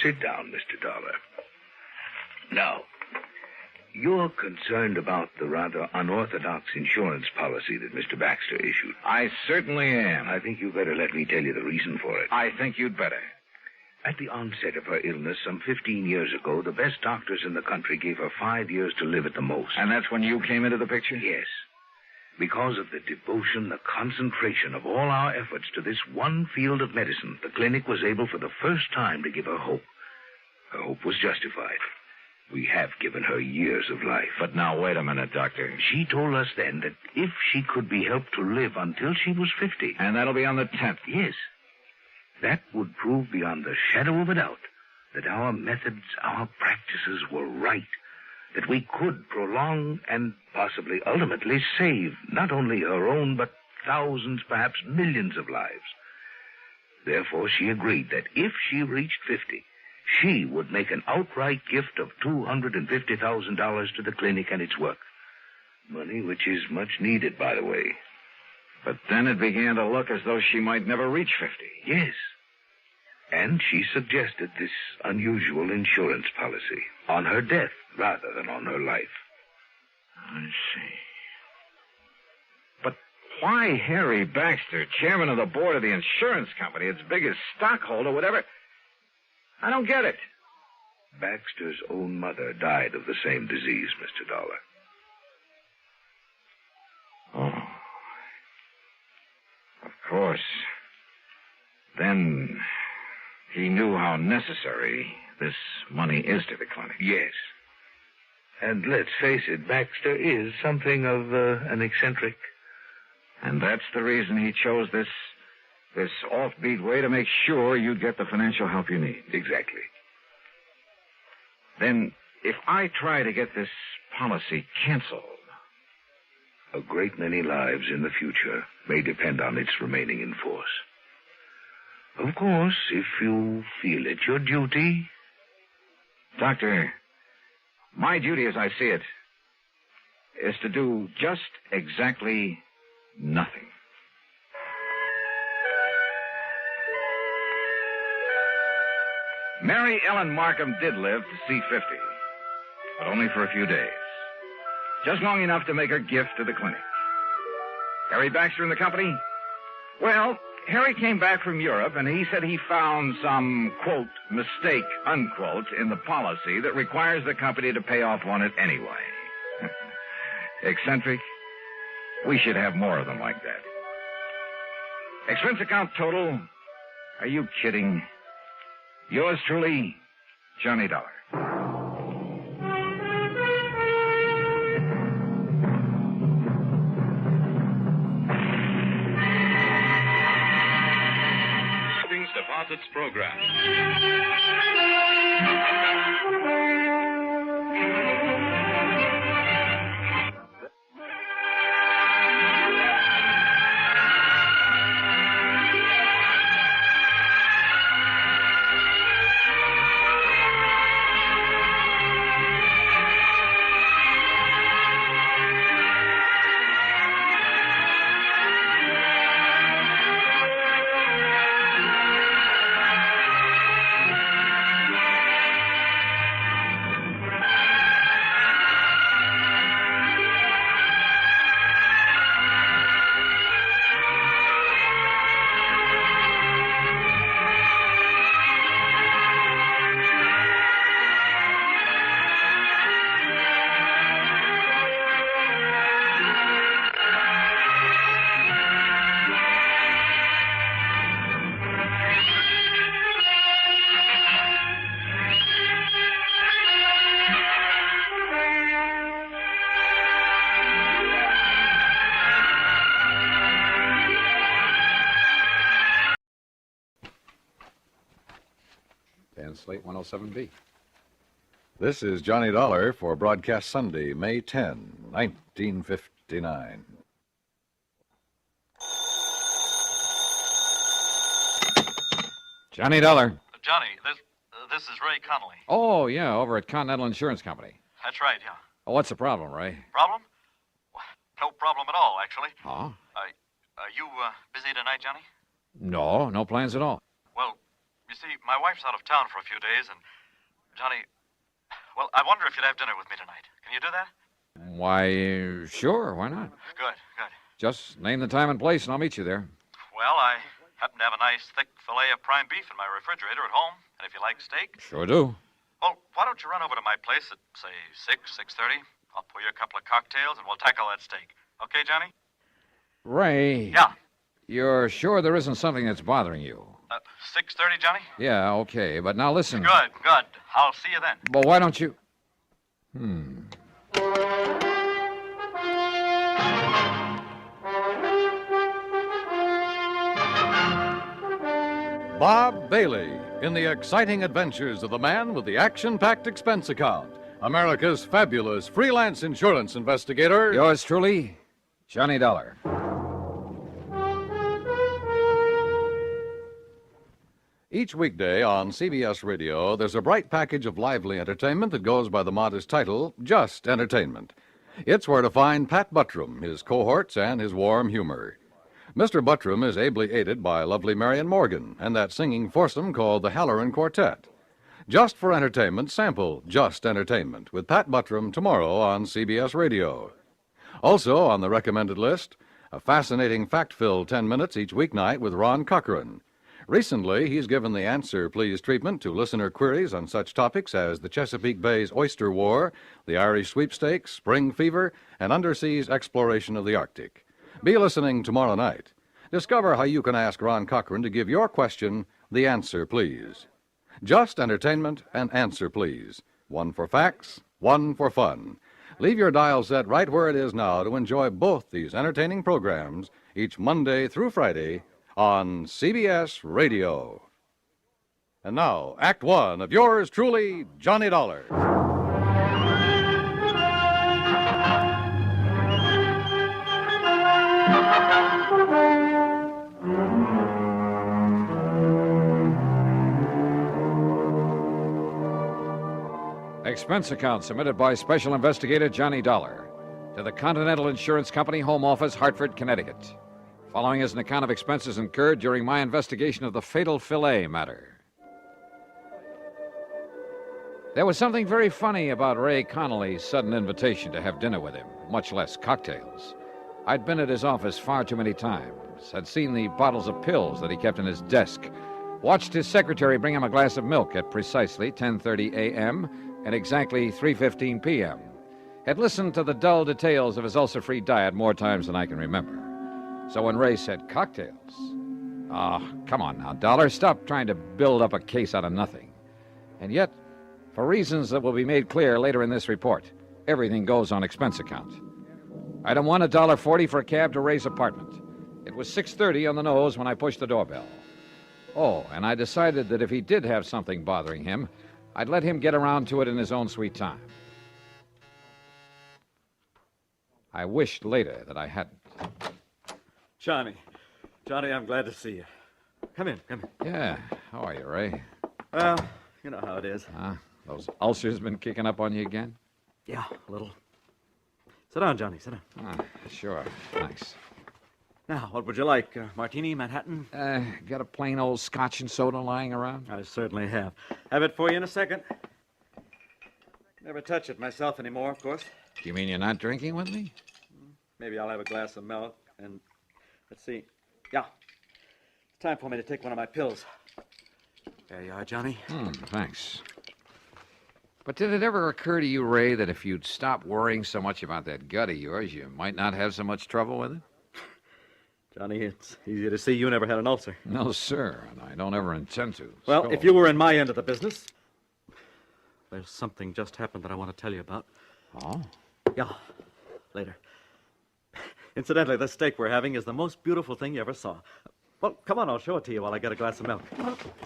Sit down, Mr. Dollar. Now, you're concerned about the rather unorthodox insurance policy that Mr. Baxter issued. I certainly am. I think you better let me tell you the reason for it. I think you'd better. At the onset of her illness some 15 years ago, the best doctors in the country gave her 5 years to live at the most. And that's when you came into the picture? Yes. Because of the devotion, the concentration of all our efforts to this one field of medicine, the clinic was able for the first time to give her hope. Her hope was justified. We have given her years of life. But now, wait a minute, Doctor. She told us then that if she could be helped to live until she was 50... And that'll be on the 10th? Yes. That would prove beyond the shadow of a doubt that our methods, our practices were right, that we could prolong and possibly ultimately save not only her own, but thousands, perhaps millions of lives. Therefore, she agreed that if she reached 50, she would make an outright gift of $250,000 to the clinic and its work. Money which is much needed, by the way. But then it began to look as though she might never reach 50. Yes. And she suggested this unusual insurance policy on her death rather than on her life. I see. But why Harry Baxter, chairman of the board of the insurance company, its biggest stockholder, whatever? I don't get it. Baxter's own mother died of the same disease, Mr. Dollar. Oh. Of course. Then he knew how necessary this money is to the clinic. Yes. And let's face it, Baxter is something of an eccentric. And that's the reason he chose this offbeat way to make sure you'd get the financial help you need. Exactly. Then, if I try to get this policy canceled... A great many lives in the future may depend on its remaining in force. Of course, if you feel it your duty... Doctor, my duty as I see it is to do just exactly nothing. Mary Ellen Markham did live to see 50, but only for a few days. Just long enough to make her gift to the clinic. Harry Baxter and the company? Well, Harry came back from Europe, and he said he found some, quote, mistake, unquote, in the policy that requires the company to pay off on it anyway. Eccentric? We should have more of them like that. Expense account total? Are you kidding? Yours truly, Johnny Dollar. Deposits program. And Slate 107B. This is Johnny Dollar for broadcast Sunday, May 10, 1959. Johnny Dollar. Johnny, this is Ray Connolly. Oh, yeah, over at Continental Insurance Company. That's right, yeah. Oh, what's the problem, Ray? Problem? Well, no problem at all, actually. Huh? Are you busy tonight, Johnny? No, no plans at all. Well, you see, my wife's out of town for a few days, and Johnny, well, I wonder if you'd have dinner with me tonight. Can you do that? Why, sure, why not? Good, good. Just name the time and place, and I'll meet you there. Well, I happen to have a nice thick fillet of prime beef in my refrigerator at home, and if you like steak... Sure do. Well, why don't you run over to my place at, say, 6:30? I'll pour you a couple of cocktails, and we'll tackle that steak. Okay, Johnny? Ray. Yeah? You're sure there isn't something that's bothering you? 6:30, Johnny? Yeah, okay, but now listen. Good, good. I'll see you then. Well, why don't you... Bob Bailey in the exciting adventures of the man with the action-packed expense account, America's fabulous freelance insurance investigator. Yours truly, Johnny Dollar. Each weekday on CBS Radio, there's a bright package of lively entertainment that goes by the modest title, Just Entertainment. It's where to find Pat Buttram, his cohorts, and his warm humor. Mr. Buttram is ably aided by lovely Marion Morgan and that singing foursome called the Halloran Quartet. Just for entertainment, sample Just Entertainment with Pat Buttram tomorrow on CBS Radio. Also on the recommended list, a fascinating fact-filled 10 minutes each weeknight with Ron Cochran. Recently, he's given the Answer Please treatment to listener queries on such topics as the Chesapeake Bay's Oyster War, the Irish Sweepstakes, Spring Fever, and underseas exploration of the Arctic. Be listening tomorrow night. Discover how you can ask Ron Cochran to give your question the answer, please. Just Entertainment and Answer Please. One for facts, one for fun. Leave your dial set right where it is now to enjoy both these entertaining programs each Monday through Friday on CBS Radio. And now, Act One of yours truly, Johnny Dollar. Expense account submitted by Special Investigator Johnny Dollar to the Continental Insurance Company, Home Office, Hartford, Connecticut. Following is an account of expenses incurred during my investigation of the fatal Filet matter. There was something very funny about Ray Connolly's sudden invitation to have dinner with him, much less cocktails. I'd been at his office far too many times, had seen the bottles of pills that he kept in his desk, watched his secretary bring him a glass of milk at precisely 10:30 a.m., and exactly 3:15 p.m. Had listened to the dull details of his ulcer-free diet more times than I can remember. So when Ray said cocktails... come on now, Dollar, stop trying to build up a case out of nothing. And yet, for reasons that will be made clear later in this report, everything goes on expense account. Item 1, $1.40 for a cab to Ray's apartment. It was 6:30 on the nose when I pushed the doorbell. Oh, and I decided that if he did have something bothering him, I'd let him get around to it in his own sweet time. I wished later that I hadn't. Johnny, I'm glad to see you. Come in. Yeah, how are you, Ray? Well, you know how it is. Those ulcers been kicking up on you again? Yeah, a little. Sit down, Johnny, sit down. Sure, thanks. Now, what would you like? Martini, Manhattan? Got a plain old scotch and soda lying around? I certainly have. Have it for you in a second. Never touch it myself anymore, of course. You mean you're not drinking with me? Maybe I'll have a glass of milk and... Let's see. Yeah. It's time for me to take one of my pills. There you are, Johnny. Thanks. But did it ever occur to you, Ray, that if you'd stop worrying so much about that gut of yours, you might not have so much trouble with it? Johnny, it's easy to see you never had an ulcer. No, sir, and I don't ever intend to. Well, So- if you were in my end of the business, there's something just happened that I want to tell you about. Oh? Yeah, later. Incidentally, the steak we're having is the most beautiful thing you ever saw. Well, come on, I'll show it to you while I get a glass of milk.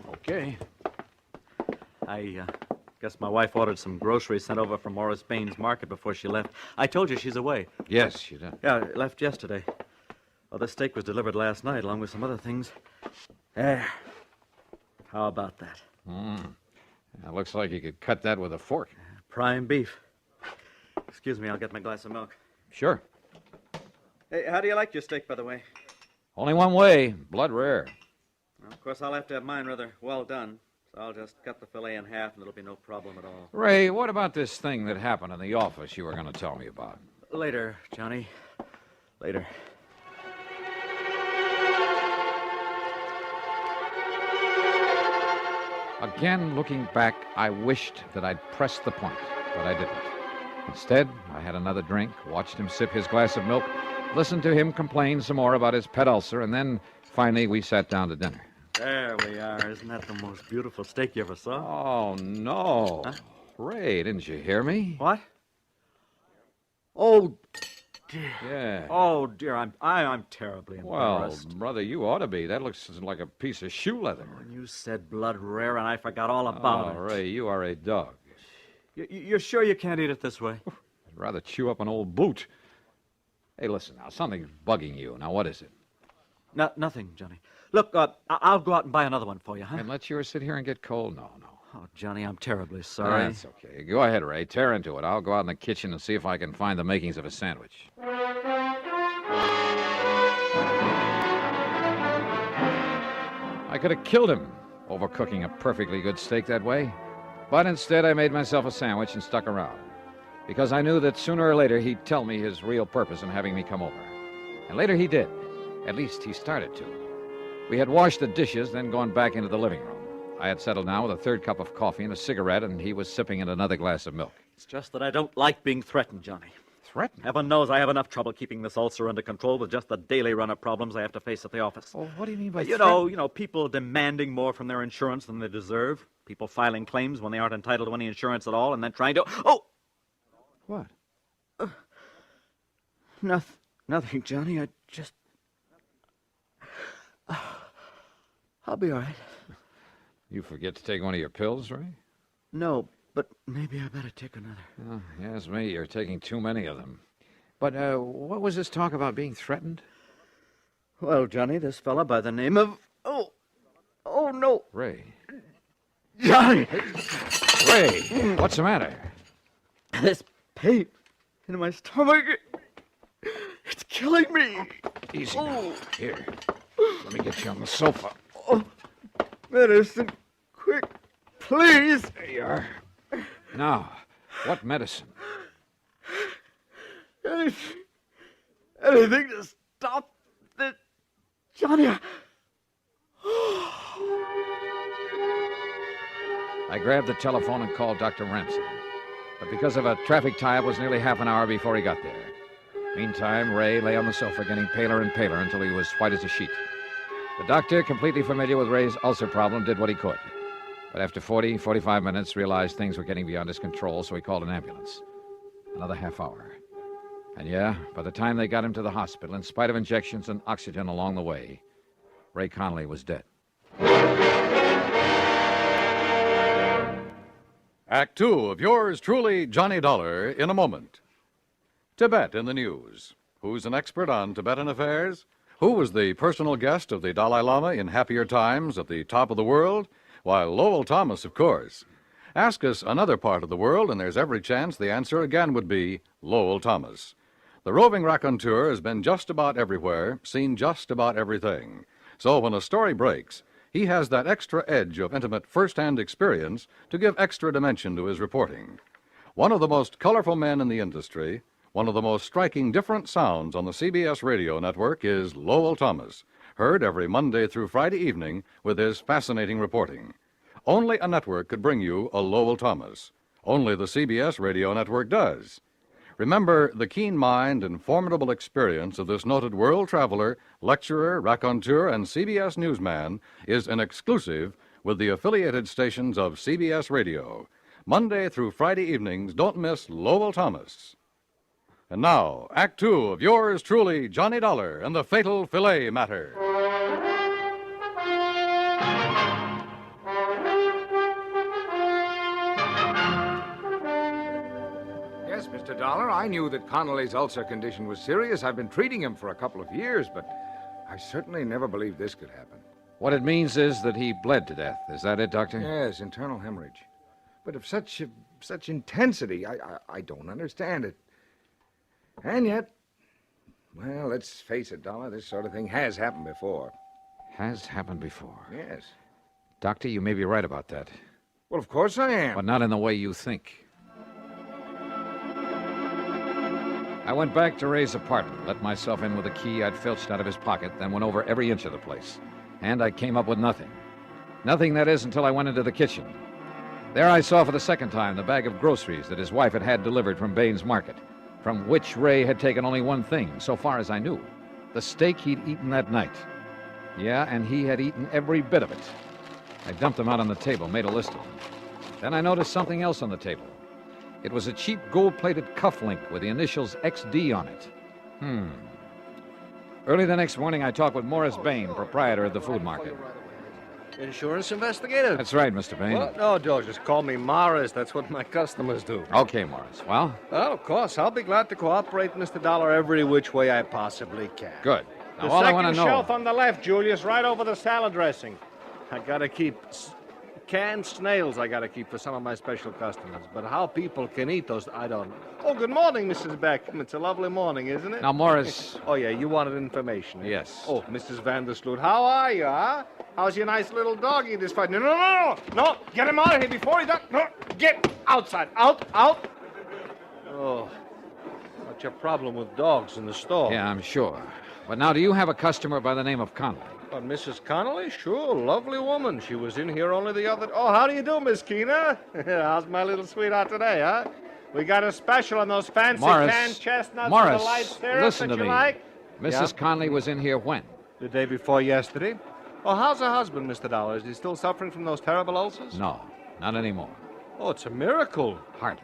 Okay. I guess my wife ordered some groceries sent over from Morris Baines Market before she left. I told you she's away. Yes, she did. Yeah, left yesterday. Well, the steak was delivered last night, along with some other things. There. How about that? It looks like you could cut that with a fork. Prime beef. Excuse me, I'll get my glass of milk. Sure. Hey, how do you like your steak, by the way? Only one way, blood rare. Well, of course, I'll have to have mine rather well done. So I'll just cut the filet in half, and it'll be no problem at all. Ray, what about this thing that happened in the office you were going to tell me about? Later, Johnny. Later. Again, looking back, I wished that I'd pressed the point, but I didn't. Instead, I had another drink, watched him sip his glass of milk, listened to him complain some more about his pet ulcer, and then, finally, we sat down to dinner. There we are. Isn't that the most beautiful steak you ever Oh, saw? no. Huh? Ray, didn't you hear me? What? Oh, dear. Yeah. Oh, dear. I'm terribly embarrassed. Well, brother, you ought to be. That looks like a piece of shoe leather. When you said blood rare, and I forgot all about it. Ray, you are a dog. You're sure you can't eat it this way? I'd rather chew up an old boot. Hey, listen now. Something's bugging you. Now, what is it? Nothing, Johnny. Look, I'll go out and buy another one for you, huh? And let yours sit here and get cold? No. Oh, Johnny, I'm terribly sorry. That's okay. Go ahead, Ray. Tear into it. I'll go out in the kitchen and see if I can find the makings of a sandwich. I could have killed him overcooking a perfectly good steak that way. But instead, I made myself a sandwich and stuck around. Because I knew that sooner or later he'd tell me his real purpose in having me come over. And later he did. At least he started to. We had washed the dishes, then gone back into the living room. I had settled down with a third cup of coffee and a cigarette, and he was sipping at another glass of milk. It's just that I don't like being threatened, Johnny. Threatened? Heaven knows I have enough trouble keeping this ulcer under control with just the daily run of problems I have to face at the office. Oh, what do you mean by You know, people demanding more from their insurance than they deserve. People filing claims when they aren't entitled to any insurance at all, and then trying to... Oh! What? Nothing, Johnny. I just... I'll be all right. You forget to take one of your pills, Ray? No, but maybe I better take another. Oh, yes, me. You're taking too many of them. But what was this talk about being threatened? Well, Johnny, this fella by the name of... Oh, no. Ray. Johnny! Ray, what's the matter? This pain in my stomach, it's killing me. Easy now. Here, let me get you on the sofa. Oh, medicine, quick, please. There you are. Now, what medicine? Anything to stop this, Johnny. I grabbed the telephone and called Dr. Ramsey. But because of a traffic tie-up, it was nearly half an hour before he got there. Meantime, Ray lay on the sofa getting paler and paler until he was white as a sheet. The doctor, completely familiar with Ray's ulcer problem, did what he could. But after 45 minutes, realized things were getting beyond his control, so he called an ambulance. Another half hour. And yeah, by the time they got him to the hospital, in spite of injections and oxygen along the way, Ray Connolly was dead. Act two of yours truly, Johnny Dollar, in a moment. Tibet in the news. Who's an expert on Tibetan affairs? Who was the personal guest of the Dalai Lama in happier times at the top of the world? Why, Lowell Thomas, of course. Ask us another part of the world, and there's every chance the answer again would be Lowell Thomas. The roving raconteur has been just about everywhere, seen just about everything. So when a story breaks, he has that extra edge of intimate first-hand experience to give extra dimension to his reporting. One of the most colorful men in the industry, one of the most striking different sounds on the CBS radio network is Lowell Thomas, heard every Monday through Friday evening with his fascinating reporting. Only a network could bring you a Lowell Thomas. Only the CBS radio network does. Remember, the keen mind and formidable experience of this noted world traveler, lecturer, raconteur, and CBS newsman is an exclusive with the affiliated stations of CBS Radio. Monday through Friday evenings, don't miss Lowell Thomas. And now, Act Two of yours truly, Johnny Dollar and the Fatal Filet Matter. Dollar. I knew that Connolly's ulcer condition was serious. I've been treating him for a couple of years, but I certainly never believed this could happen. What it means is that he bled to death. Is that it, Doctor? Yes, internal hemorrhage. But of such intensity, I don't understand it. And yet, well, let's face it, Dollar, this sort of thing has happened before. Has happened before? Yes. Doctor, you may be right about that. Well, of course I am. But not in the way you think. I went back to Ray's apartment, let myself in with a key I'd filched out of his pocket, then went over every inch of the place. And I came up with nothing. Nothing, that is, until I went into the kitchen. There I saw for the second time the bag of groceries that his wife had had delivered from Baines Market, from which Ray had taken only one thing, so far as I knew. The steak he'd eaten that night. Yeah, and he had eaten every bit of it. I dumped them out on the table, made a list of them. Then I noticed something else on the table. It was a cheap gold-plated cufflink with the initials XD on it. Early the next morning, I talked with Morris Bain, proprietor of the food market. Insurance investigator? That's right, Mr. Bain. Well, no, Joe, just call me Morris. That's what my customers do. Okay, Morris. Well, of course. I'll be glad to cooperate, Mr. Dollar, every which way I possibly can. Good. Now, The all I second want to know... shelf on the left, Julius, right over the salad dressing. I gotta keep canned snails. I gotta keep for some of my special customers. But how people can eat those, I don't know. Oh, good morning, Mrs. Beckham. It's a lovely morning, isn't it? Now, Morris... Oh, yeah, you wanted information. Yes. Oh, Mrs. Vandersloot, how are you, huh? How's your nice little doggy this fight? No, get him out of here before he does. No, get outside. Out. Oh, what's your problem with dogs in the store? Yeah, I'm sure. But now, do you have a customer by the name of Connolly? Mrs. Connolly? Sure, lovely woman. She was in here only the other... Oh, how do you do, Miss Keena? How's my little sweetheart today, huh? We got a special on those fancy canned chestnuts with the light syrup listen that to you me. like. Mrs. Connolly was in here when? The day before yesterday. Oh, how's her husband, Mr. Dollar? Is he still suffering from those terrible ulcers? No, not anymore. Oh, it's a miracle. Hardly.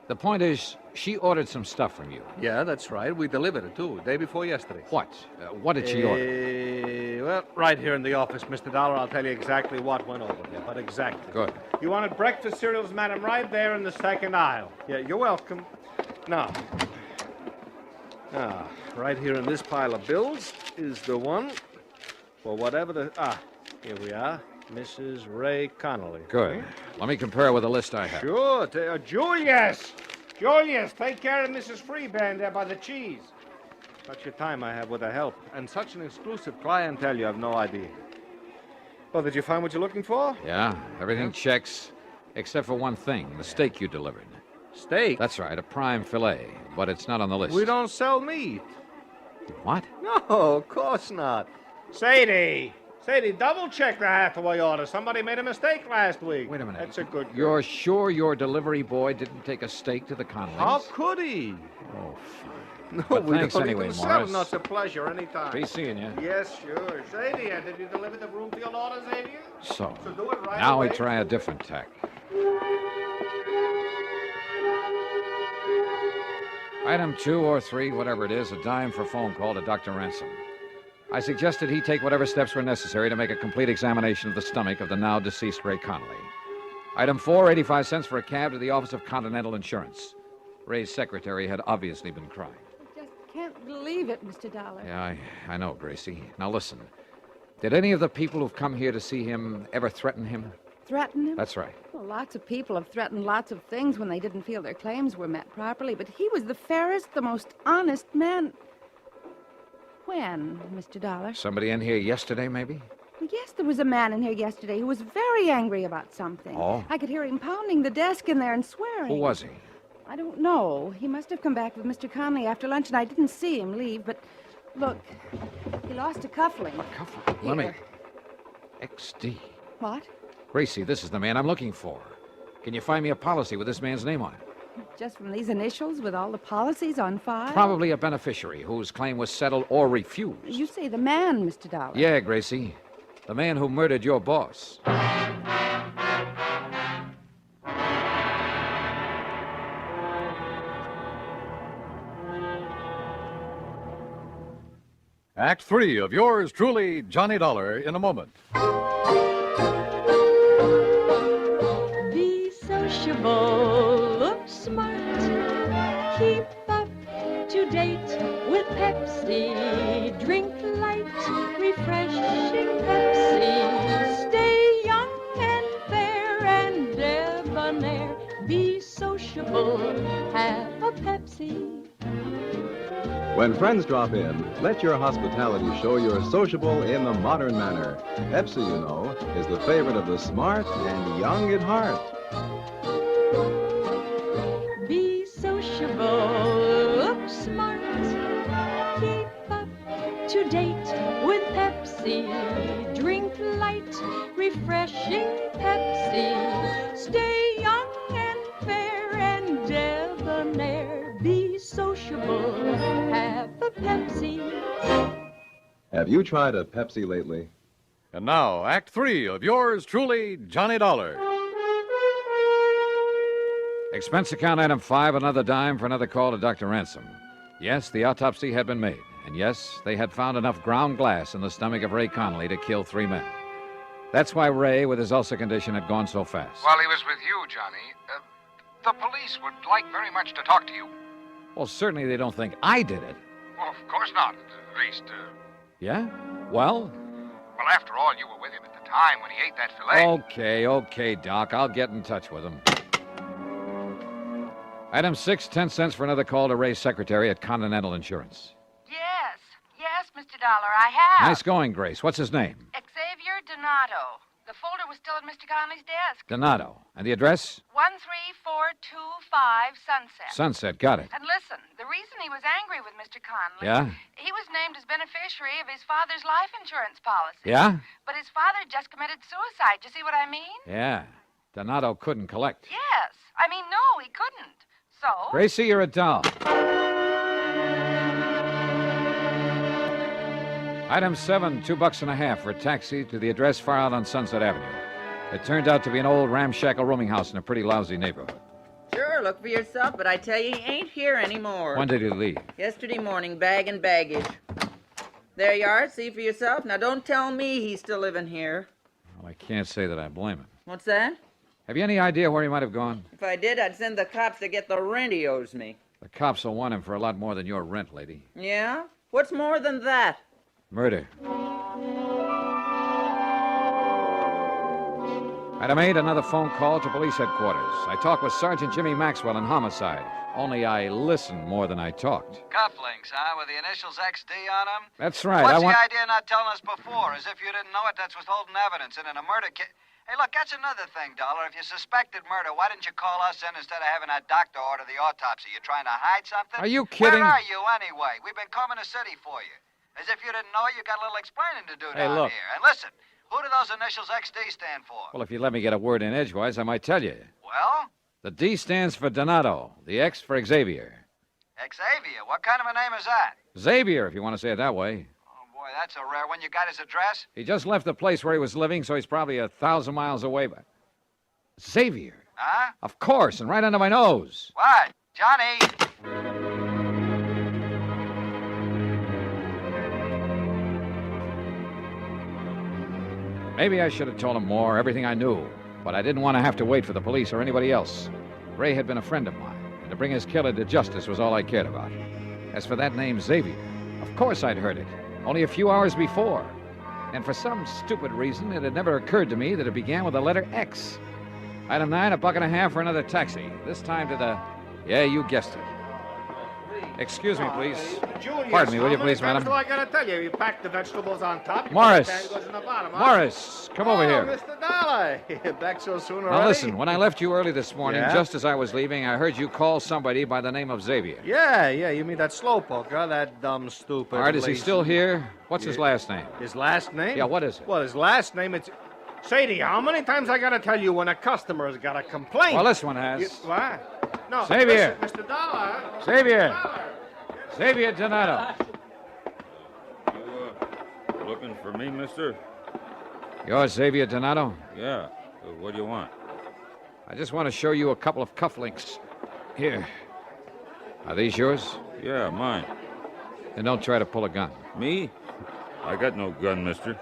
The point is, she ordered some stuff from you. Yeah, that's right. We delivered it, too, day before yesterday. What? What did she order? Well, right here in the office, Mr. Dollar. I'll tell you exactly what went over here, but exactly. Good. You wanted breakfast cereals, madam, right there in the second aisle. Yeah, you're welcome. Now, right here in this pile of bills is the one for whatever the... here we are. Mrs. Ray Connolly. Good. Let me compare with the list I have. Sure. Julius, take care of Mrs. Freeband there by the cheese. Such a time I have with her help. And such an exclusive clientele, you have no idea. Well, did you find what you're looking for? Yeah, everything checks, except for one thing, the steak you delivered. Steak? That's right, a prime filet, but it's not on the list. We don't sell meat. What? No, of course not. Sadie, double-check the Hathaway order. Somebody made a mistake last week. Wait a minute. That's a good girl. You're sure your delivery boy didn't take a steak to the Connollys? How could he? Oh, fine. No, but we thanks don't anyway, even Morris. sell. No, it's a pleasure anytime. Be seeing you. Yes, sure. Sadie, did you deliver the Broomfield order, Xavier? So do it right now away. we try a different tack. Item 2 or 3, whatever it is, a dime for phone call to Dr. Ransom. I suggested he take whatever steps were necessary to make a complete examination of the stomach of the now deceased Ray Connolly. Item 4, 85 cents for a cab to the office of Continental Insurance. Ray's secretary had obviously been crying. Just can't believe it, Mr. Dollar. Yeah, I know, Gracie. Now listen. Did any of the people who've come here to see him ever threaten him? Threaten him? That's right. Well, lots of people have threatened lots of things when they didn't feel their claims were met properly, but he was the fairest, the most honest man. When, Mr. Dollar? Somebody in here yesterday, maybe? Yes, there was a man in here yesterday who was very angry about something. Oh? I could hear him pounding the desk in there and swearing. Who was he? I don't know. He must have come back with Mr. Connolly after lunch, and I didn't see him leave, but look, he lost a cufflink. A cufflink? Let me... XD. What? Gracie, this is the man I'm looking for. Can you find me a policy with this man's name on it? Just from these initials with all the policies on file? Probably a beneficiary whose claim was settled or refused. You say the man, Mr. Dollar. Yeah, Gracie. The man who murdered your boss. Act 3 of yours truly, Johnny Dollar, in a moment. Be sociable, look smart, debonair, be sociable, have a Pepsi. When friends drop in, let your hospitality show you're sociable in the modern manner. Pepsi, you know, is the favorite of the smart and young at heart. Be sociable, smart, keep up to date with Pepsi. Drink light, refreshing Pepsi. Stay young and fair and debonair. Be sociable, have a Pepsi. Have you tried a Pepsi lately? And now, Act 3 of yours truly, Johnny Dollar. Expense account item 5, another dime for another call to Dr. Ransom. Yes, the autopsy had been made. And yes, they had found enough ground glass in the stomach of Ray Connolly to kill 3 men. That's why Ray, with his ulcer condition, had gone so fast. While he was with you, Johnny, the police would like very much to talk to you. Well, certainly they don't think I did it. Well, of course not. At least, Yeah? Well? Well, after all, you were with him at the time when he ate that filet. Okay, Doc. I'll get in touch with him. Item 6, 10 cents for another call to Ray's secretary at Continental Insurance. Yes, Mr. Dollar, I have. Nice going, Grace. What's his name? Xavier Donato. The folder was still at Mr. Conley's desk. Donato. And the address? 13425 Sunset. Sunset. Got it. And listen, the reason he was angry with Mr. Conley... Yeah? He was named as beneficiary of his father's life insurance policy. Yeah? But his father just committed suicide. You see what I mean? Yeah. Donato couldn't collect. Yes. I mean, no, he couldn't. So... Gracie, you're a doll. Item 7, $2.50 for a taxi to the address far out on Sunset Avenue. It turned out to be an old ramshackle rooming house in a pretty lousy neighborhood. Sure, look for yourself, but I tell you, he ain't here anymore. When did he leave? Yesterday morning, bag and baggage. There you are, see for yourself. Now, don't tell me he's still living here. Well, I can't say that I blame him. What's that? Have you any idea where he might have gone? If I did, I'd send the cops to get the rent he owes me. The cops will want him for a lot more than your rent, lady. Yeah? What's more than that? Murder. Item 8, another phone call to police headquarters. I talked with Sergeant Jimmy Maxwell in homicide. Only I listened more than I talked. Cufflinks, huh? With the initials XD on them? That's right. What's the idea of not telling us before? As if you didn't know it, that's withholding evidence. And in a murder case... Hey, look, that's another thing, Dollar. If you suspected murder, why didn't you call us in instead of having that doctor order the autopsy? You trying to hide something? Are you kidding? Where are you, anyway? We've been combing the city for you. As if you didn't know it, you got a little explaining to do down look. here. And listen, who do those initials XD stand for? Well, if you let me get a word in edgewise, I might tell you. Well? The D stands for Donato. The X for Xavier. Xavier? What kind of a name is that? Xavier, if you want to say it that way. Oh, boy, that's a rare one. You got his address? He just left the place where he was living, so he's probably 1,000 miles away. But Xavier? Huh? Of course, and right under my nose. What? Johnny? Maybe I should have told him more, everything I knew. But I didn't want to have to wait for the police or anybody else. Ray had been a friend of mine, and to bring his killer to justice was all I cared about. As for that name, Xavier, of course I'd heard it, only a few hours before. And for some stupid reason, it had never occurred to me that it began with the letter X. Item 9, $1.50 for another taxi. This time to the... Yeah, you guessed it. Excuse me, please. Junior, Pardon me, will you please, how many madam? times do I gotta tell you? You pack the vegetables on top. Morris. The can goes in the bottom, huh? Morris, come over here. Mr. Dollar. Back so soon already? Now listen, when I left you early this morning, Yeah? just as I was leaving, I heard you call somebody by the name of Xavier. Yeah, you mean that slowpoke, huh? That dumb, stupid... All right, is he lazy- still here? What's his last name? His last name? Yeah, what is it? Well, his last name, it's... Sadie, how many times I gotta tell you when a customer's got a complaint? Well, this one has. What? No, Xavier. listen, Mr. Dollar. Xavier. Xavier Donato. Looking for me, mister? You're Xavier Donato? Yeah. What do you want? I just want to show you a couple of cufflinks. Here. Are these yours? Yeah, mine. Then don't try to pull a gun. Me? I got no gun, mister.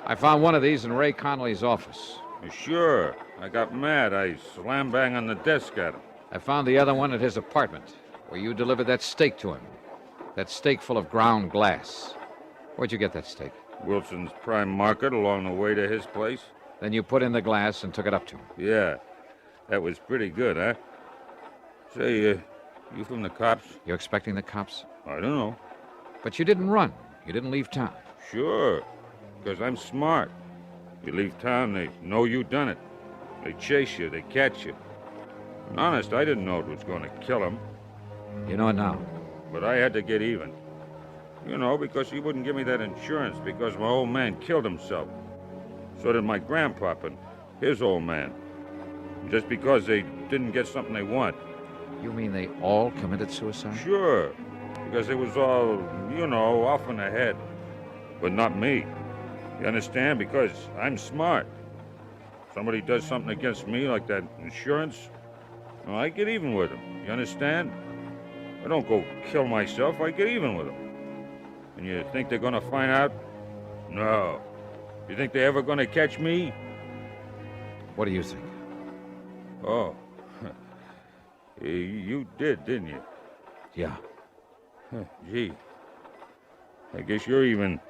I found one of these in Ray Connolly's office. Sure. I got mad. I slam bang on the desk at him. I found the other one at his apartment, where you delivered that steak to him. That steak full of ground glass. Where'd you get that steak? Wilson's Prime Market along the way to his place. Then you put in the glass and took it up to him. Yeah. That was pretty good, huh? Say, you from the cops? You're expecting the cops? I don't know. But you didn't run. You didn't leave town. Sure, because I'm smart. You leave town, they know you done it. They chase you, they catch you. And honest, I didn't know it was going to kill him. You know it now. But I had to get even. You know, because he wouldn't give me that insurance because my old man killed himself. So did my grandpop and his old man. Just because they didn't get something they want. You mean they all committed suicide? Sure. Because it was all, you know, off in the head. But not me. You understand? Because I'm smart. Somebody does something against me, like that insurance, well, I get even with them. You understand? I don't go kill myself. I get even with them. And you think they're going to find out? No. You think they're ever going to catch me? What do you think? Oh. You did, didn't you? Yeah. Gee. I guess you're even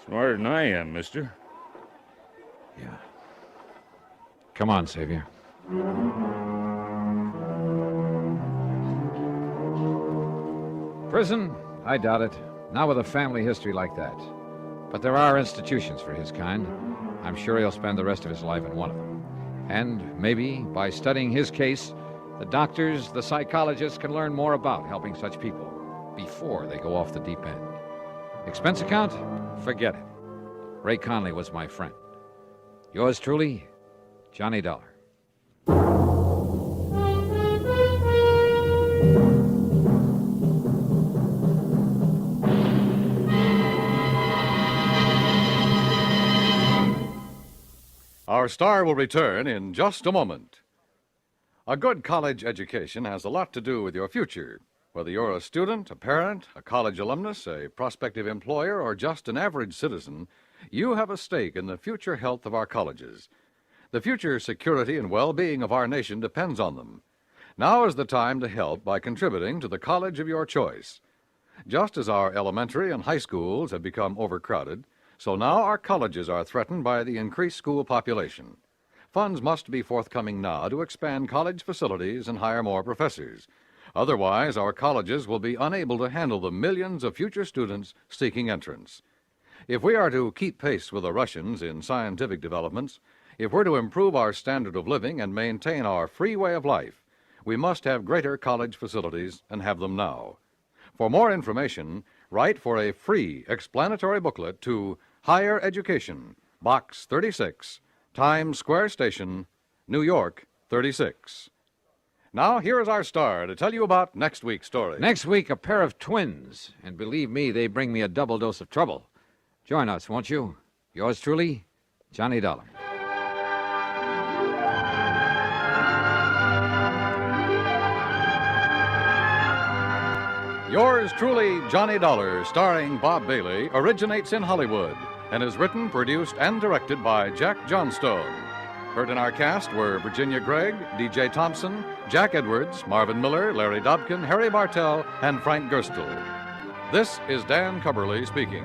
smarter than I am, mister. Yeah. Come on, Savior. Prison? I doubt it. Not with a family history like that. But there are institutions for his kind. I'm sure he'll spend the rest of his life in one of them. And maybe, by studying his case, the doctors, the psychologists can learn more about helping such people before they go off the deep end. Expense account? Forget it. Ray Conley was my friend. Yours truly, Johnny Dollar. Our star will return in just a moment. A good college education has a lot to do with your future. Whether you're a student, a parent, a college alumnus, a prospective employer, or just an average citizen, you have a stake in the future health of our colleges. The future security and well-being of our nation depends on them. Now is the time to help by contributing to the college of your choice. Just as our elementary and high schools have become overcrowded, so now our colleges are threatened by the increased school population. Funds must be forthcoming now to expand college facilities and hire more professors. Otherwise, our colleges will be unable to handle the millions of future students seeking entrance. If we are to keep pace with the Russians in scientific developments, if we're to improve our standard of living and maintain our free way of life, we must have greater college facilities and have them now. For more information, write for a free explanatory booklet to Higher Education, Box 36, Times Square Station, New York, 36. Now, here is our star to tell you about next week's story. Next week, a pair of twins. And believe me, they bring me a double dose of trouble. Join us, won't you? Yours truly, Johnny Dollar. Yours truly, Johnny Dollar, starring Bob Bailey, originates in Hollywood and is written, produced, and directed by Jack Johnstone. Heard in our cast were Virginia Gregg, D.J. Thompson, Jack Edwards, Marvin Miller, Larry Dobkin, Harry Bartell, and Frank Gerstle. This is Dan Cubberly speaking.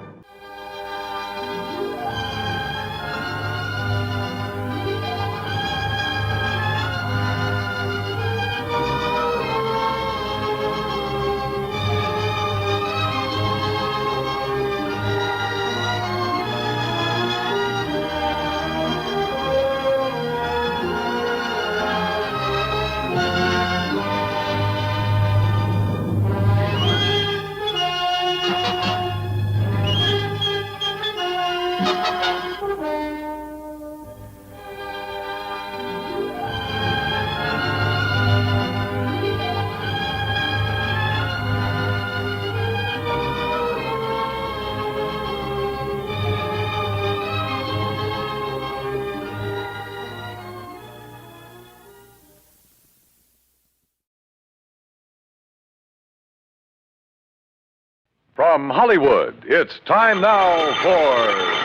From Hollywood, it's time now for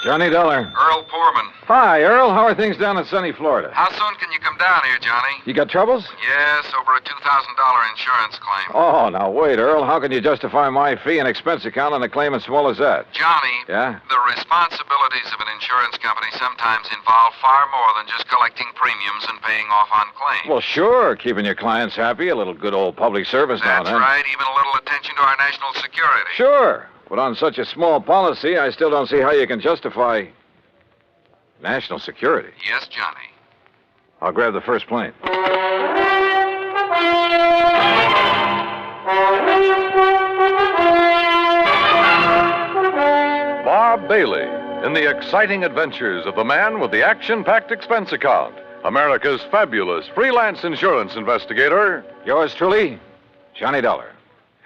Johnny Dollar. Earl Poorman. Hi, Earl. How are things down in sunny Florida? How soon can you come down here, Johnny? You got troubles? Yes, over a $2,000 insurance claim. Oh, now wait, Earl. How can you justify my fee and expense account on a claim as small as that? Johnny. Yeah? The responsibilities of an insurance company sometimes involve far more than just collecting premiums and paying off on claims. Well, sure. Keeping your clients happy, a little good old public service now and That's then. right. Even a little attention to our national security. Sure. But on such a small policy, I still don't see how you can justify national security. Yes, Johnny. I'll grab the first plane. Bob Bailey in the exciting adventures of the man with the action-packed expense account. America's fabulous freelance insurance investigator. Yours truly, Johnny Dollar.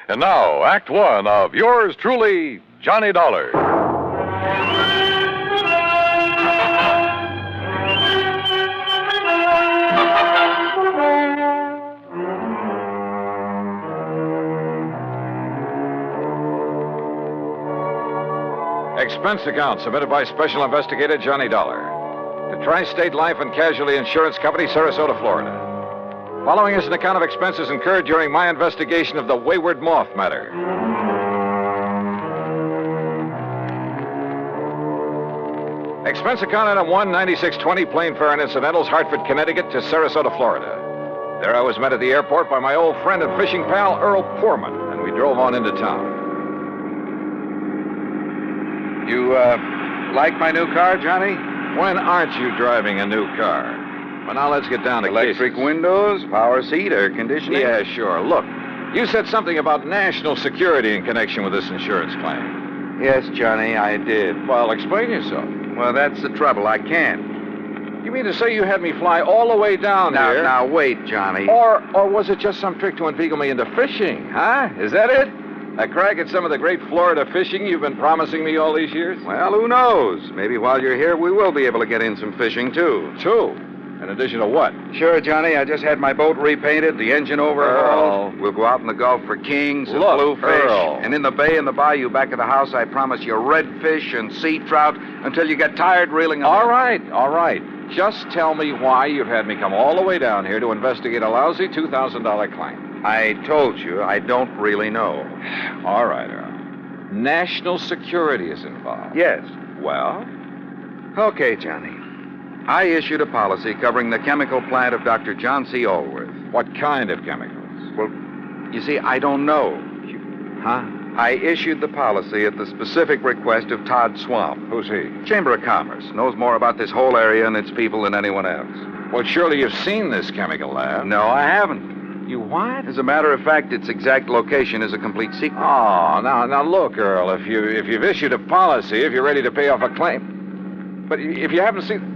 And now, Act One of yours truly, Johnny Dollar. Expense account submitted by Special Investigator Johnny Dollar to Tri-State Life and Casualty Insurance Company, Sarasota, Florida. Following is an account of expenses incurred during my investigation of the Wayward Moth matter. Expense account item 19620, plane fare and incidentals, Hartford, Connecticut to Sarasota, Florida. There I was met at the airport by my old friend and fishing pal, Earl Poorman, and we drove on into town. You, like my new car, Johnny? When aren't you driving a new car? Well, now let's get down to Electric cases. windows, power seat, air conditioning? Yeah, sure. Look, you said something about national security in connection with this insurance claim. Yes, Johnny, I did. Well, explain yourself. Well, that's the trouble. I can't. You mean to say you had me fly all the way down here? Now, wait, Johnny. Or was it just some trick to inveigle me into fishing, huh? Is that it? A crack at some of the great Florida fishing you've been promising me all these years? Well, who knows? Maybe while you're here, we will be able to get in some fishing, too. In addition to what? Sure, Johnny. I just had my boat repainted, the engine overhauled. We'll go out in the Gulf for kings and bluefish. Earl. And in the bay and the bayou back of the house, I promise you redfish and sea trout until you get tired reeling them. All right. Just tell me why you've had me come all the way down here to investigate a lousy $2,000 claim. I told you I don't really know. All right, Earl. National security is involved. Yes. Well? Okay, Johnny. I issued a policy covering the chemical plant of Dr. John C. Allworth. What kind of chemicals? Well, you see, I don't know. Huh? I issued the policy at the specific request of Todd Swamp. Who's he? Chamber of Commerce. Knows more about this whole area and its people than anyone else. Well, surely you've seen this chemical lab. No, I haven't. You what? As a matter of fact, its exact location is a complete secret. Oh, now look, Earl, if you've issued a policy, if you're ready to pay off a claim. But if you haven't seen...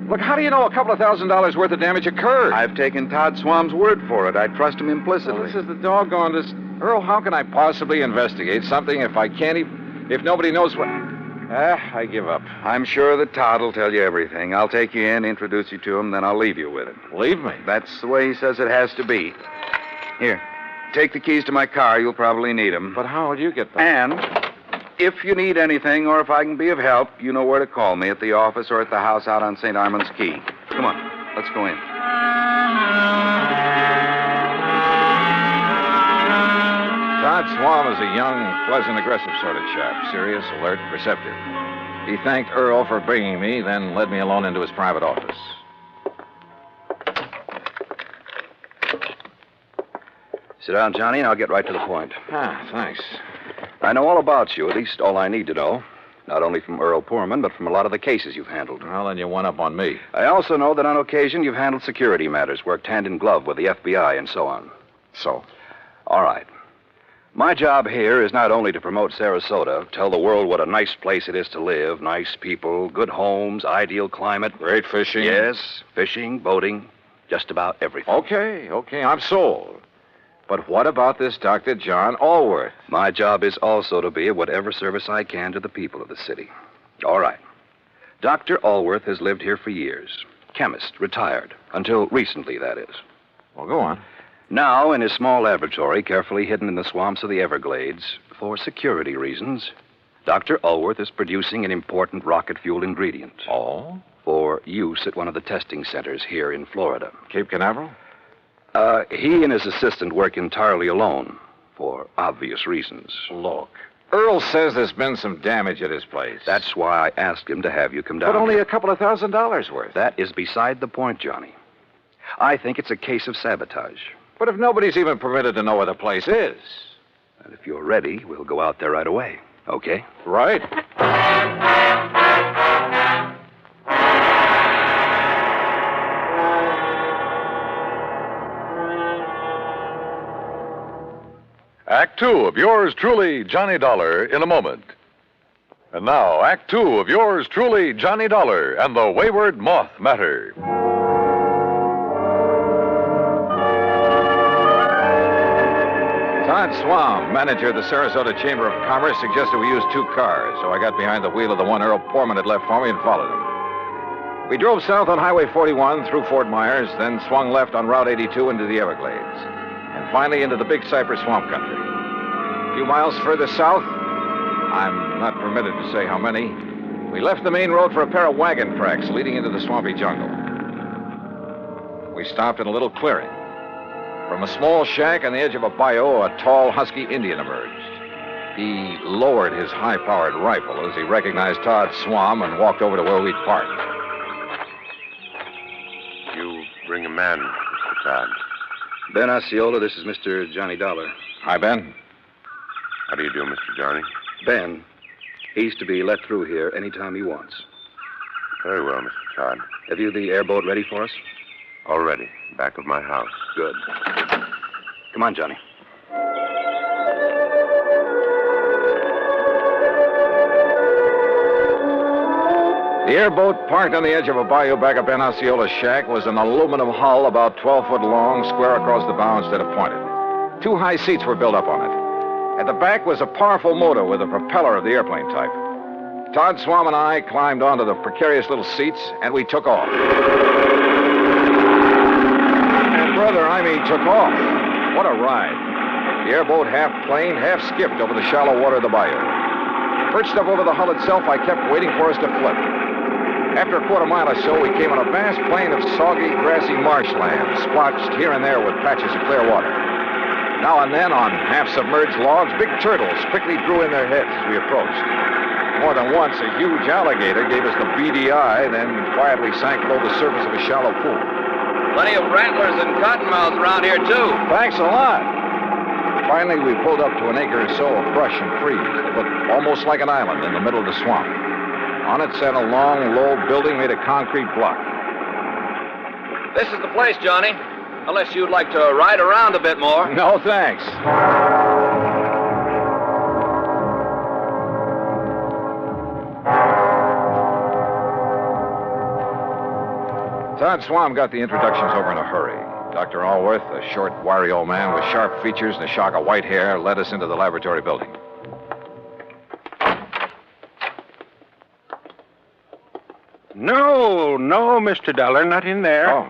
Look, how do you know a couple of $1,000s worth of damage occurred? I've taken Todd Swamp's word for it. I trust him implicitly. Well, this is the doggone... Earl, how can I possibly investigate something if I can't even... If nobody knows what... I give up. I'm sure that Todd will tell you everything. I'll take you in, introduce you to him, then I'll leave you with it. Leave me? That's the way he says it has to be. Here, take the keys to my car. You'll probably need them. But how will you get them? And if you need anything or if I can be of help, you know where to call me, at the office or at the house out on St. Armand's Key. Come on, let's go in. Todd Swam is a young, pleasant, aggressive sort of chap. Serious, alert, perceptive. He thanked Earl for bringing me, then led me alone into his private office. Sit down, Johnny, and I'll get right to the point. Thanks. I know all about you, at least all I need to know. Not only from Earl Poorman, but from a lot of the cases you've handled. Well, then you one up on me. I also know that on occasion you've handled security matters, worked hand in glove with the FBI and so on. So? All right. My job here is not only to promote Sarasota, tell the world what a nice place it is to live, nice people, good homes, ideal climate. Great fishing. Yes, fishing, boating, just about everything. Okay, I'm sold. But what about this Dr. John Allworth? My job is also to be of whatever service I can to the people of the city. All right. Dr. Allworth has lived here for years. Chemist, retired. Until recently, that is. Well, go on. Now, in his small laboratory, carefully hidden in the swamps of the Everglades, for security reasons, Dr. Allworth is producing an important rocket fuel ingredient. Oh? For use at one of the testing centers here in Florida. Cape Canaveral? He and his assistant work entirely alone, for obvious reasons. Look, Earl says there's been some damage at his place. That's why I asked him to have you come down. But only here. a couple of $1,000 worth. That is beside the point, Johnny. I think it's a case of sabotage. But if nobody's even permitted to know where the place is... And if you're ready, we'll go out there right away. Okay? Right. Act Two of yours truly, Johnny Dollar, in a moment. And now, Act Two of yours truly, Johnny Dollar, and the Wayward Moth Matter. Todd Swam, manager of the Sarasota Chamber of Commerce, suggested we use 2 cars, so I got behind the wheel of the one Earl Poorman had left for me and followed him. We drove south on Highway 41 through Fort Myers, then swung left on Route 82 into the Everglades, and finally into the Big Cypress Swamp Country. A few miles further south, I'm not permitted to say how many, we left the main road for a pair of wagon tracks leading into the swampy jungle. We stopped in a little clearing. From a small shack on the edge of a bayou, a tall, husky Indian emerged. He lowered his high-powered rifle as he recognized Todd Swam and walked over to where we'd parked. You bring a man, Mr. Todd. Ben Osceola, this is Mr. Johnny Dollar. Hi, Ben. How do you do, Mr. Johnny? Ben, he's to be let through here anytime he wants. Very well, Mr. Todd. Have you the airboat ready for us? All ready. Back of my house. Good. Come on, Johnny. The airboat, parked on the edge of a bayou back of Ben Osceola's shack, was an aluminum hull about 12 foot long, square across the bow instead of pointed. 2 high seats were built up on it. At the back was a powerful motor with a propeller of the airplane type. Todd Swam and I climbed onto the precarious little seats, and we took off. And brother, I mean took off. What a ride. The airboat half planed, half skipped over the shallow water of the bayou. Perched up over the hull itself, I kept waiting for us to flip. After a quarter mile or so, we came on a vast plain of soggy, grassy marshland, splotched here and there with patches of clear water. Now and then, on half-submerged logs, big turtles quickly drew in their heads as we approached. More than once, a huge alligator gave us the beady eye, then quietly sank below the surface of a shallow pool. Plenty of rattlers and cottonmouths around here, too. Thanks a lot. Finally, we pulled up to an acre or so of brush and trees that looked almost like an island in the middle of the swamp. On it sat a long, low building made of concrete block. This is the place, Johnny. Unless you'd like to ride around a bit more. No, thanks. Todd Swam got the introductions over in a hurry. Dr. Allworth, a short, wiry old man with sharp features and a shock of white hair, led us into the laboratory building. No, Mr. Dollar, not in there. Oh.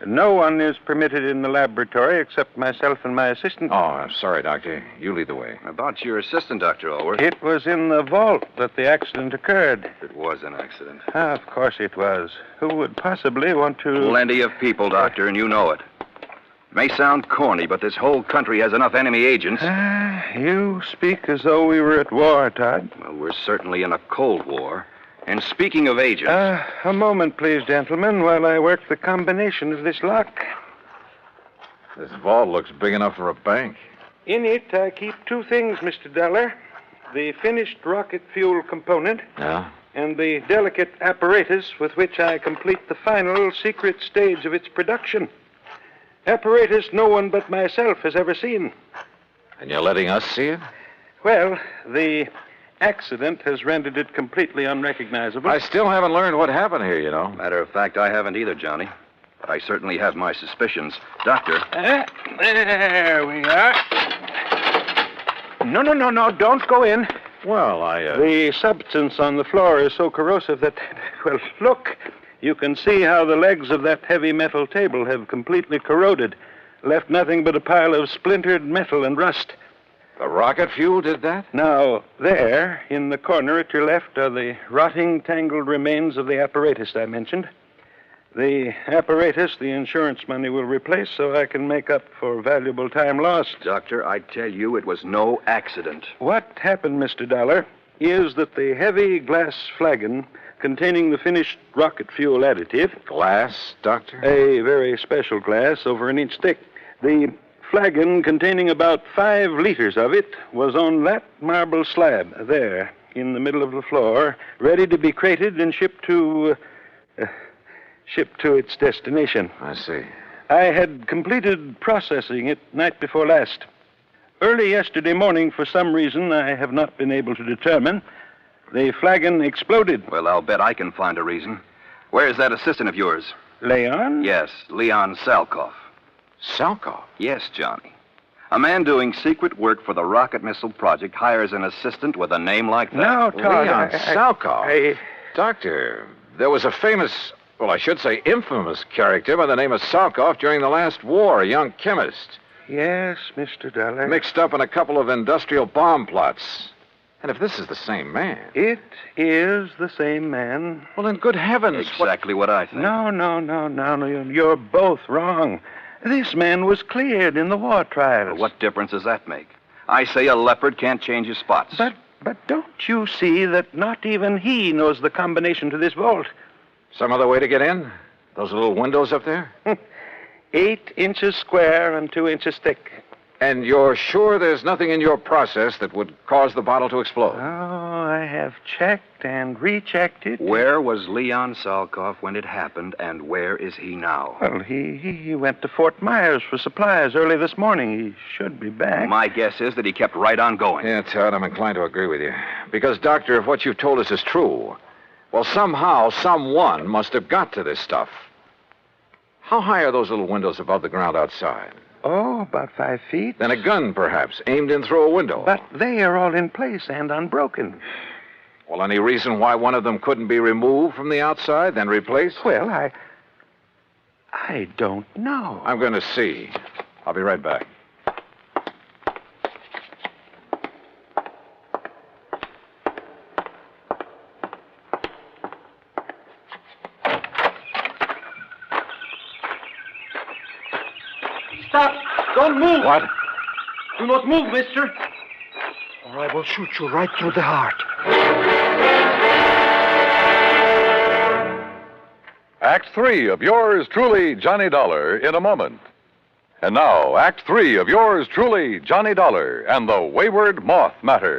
No one is permitted in the laboratory except myself and my assistant. Oh, I'm sorry, Doctor. You lead the way. About your assistant, Dr. Allworth. It was in the vault that the accident occurred. It was an accident. Of course it was. Who would possibly want to... Plenty of people, Doctor, and you know it. It may sound corny, but this whole country has enough enemy agents. You speak as though we were at war, Todd. Well, we're certainly in a Cold War. And speaking of agents... A moment, please, gentlemen, while I work the combination of this lock. This vault looks big enough for a bank. In it, I keep 2 things, Mr. Dollar. The finished rocket fuel component. Yeah? And the delicate apparatus with which I complete the final secret stage of its production. Apparatus no one but myself has ever seen. And you're letting us see it? Well, the accident has rendered it completely unrecognizable. I still haven't learned what happened here, you know. Matter of fact, I haven't either, Johnny. But I certainly have my suspicions. Doctor. There we are. No, don't go in. Well, The substance on the floor is so corrosive that... Well, look. You can see how the legs of that heavy metal table have completely corroded. Left nothing but a pile of splintered metal and rust. The rocket fuel did that? Now, there, in the corner at your left, are the rotting, tangled remains of the apparatus I mentioned. The apparatus the insurance money will replace so I can make up for valuable time lost. Doctor, I tell you, it was no accident. What happened, Mr. Dollar, is that the heavy glass flagon containing the finished rocket fuel additive... Glass, Doctor? A very special glass, over an inch thick. The flagon containing about 5 liters of it was on that marble slab there in the middle of the floor, ready to be crated and shipped to its destination. I see. I had completed processing it night before last. Early yesterday morning, for some reason I have not been able to determine, the flagon exploded. Well, I'll bet I can find a reason. Where's that assistant of yours? Leon? Yes, Leon Salkoff. Salkoff? Yes, Johnny. A man doing secret work for the rocket missile project hires an assistant with a name like that. No, Todd. Leon Salkoff? Doctor, there was a famous... Well, I should say infamous character by the name of Salkoff during the last war, a young chemist. Yes, Mr. Dollar. Mixed up in a couple of industrial bomb plots. And if this is the same man... It is the same man. Well, in good heavens... Exactly what I think. No. You're both wrong. This man was cleared in the war trials. Well, what difference does that make? I say a leopard can't change his spots. But don't you see that not even he knows the combination to this vault? Some other way to get in? Those little windows up there? 8 inches square and 2 inches thick. And you're sure there's nothing in your process that would cause the bottle to explode? Oh, I have checked and rechecked it. Where was Leon Salkoff when it happened, and where is he now? Well, he went to Fort Myers for supplies early this morning. He should be back. My guess is that he kept right on going. Yeah, Todd, I'm inclined to agree with you. Because, Doctor, if what you've told us is true, well, somehow, someone must have got to this stuff. How high are those little windows above the ground outside? Oh, about 5 feet. Then a gun, perhaps, aimed in through a window. But they are all in place and unbroken. Well, any reason why one of them couldn't be removed from the outside, then replaced? Well, I don't know. I'm going to see. I'll be right back. Stop! Don't move! What? Do not move, mister. Or I will shoot you right through the heart. Act 3 of yours truly, Johnny Dollar, in a moment. And now, Act 3 of yours truly, Johnny Dollar, and the Wayward Moth Matter.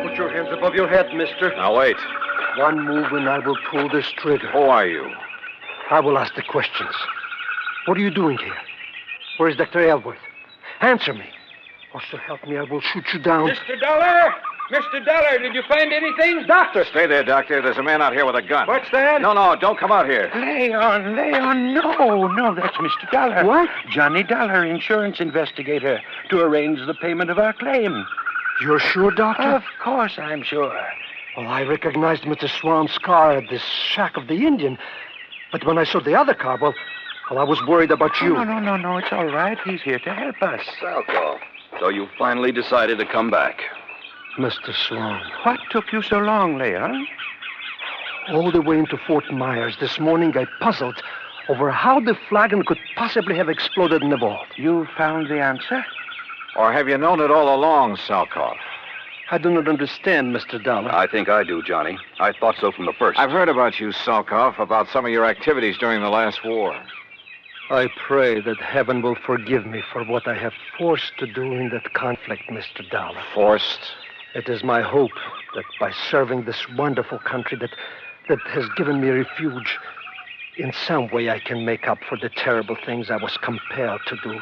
Put your hands above your head, mister. Now, wait. One move and I will pull this trigger. Who are you? I will ask the questions. What are you doing here? Where is Dr. Elworth? Answer me. Or so help me, I will shoot you down. Mr. Dollar! Mr. Dollar, did you find anything? Doctor! Stay there, Doctor. There's a man out here with a gun. What's that? No, don't come out here. Leon, no, that's Mr. Dollar. What? Johnny Dollar, insurance investigator, to arrange the payment of our claim. You're sure, Doctor? Of course I'm sure. Well, I recognized Mr. Swan's car at this shack of the Indian. But when I saw the other car, well, I was worried about you. No, it's all right. He's here to help us. Salkoff, so you finally decided to come back. Mr. Swan. What took you so long, Leon? All the way into Fort Myers this morning, I puzzled over how the flagon could possibly have exploded in the vault. You found the answer? Or have you known it all along, Salkoff? I do not understand, Mr. Dollar. I think I do, Johnny. I thought so from the first. I've heard about you, Salkoff, about some of your activities during the last war. I pray that heaven will forgive me for what I have forced to do in that conflict, Mr. Dollar. Forced? It is my hope that by serving this wonderful country that has given me refuge, in some way I can make up for the terrible things I was compelled to do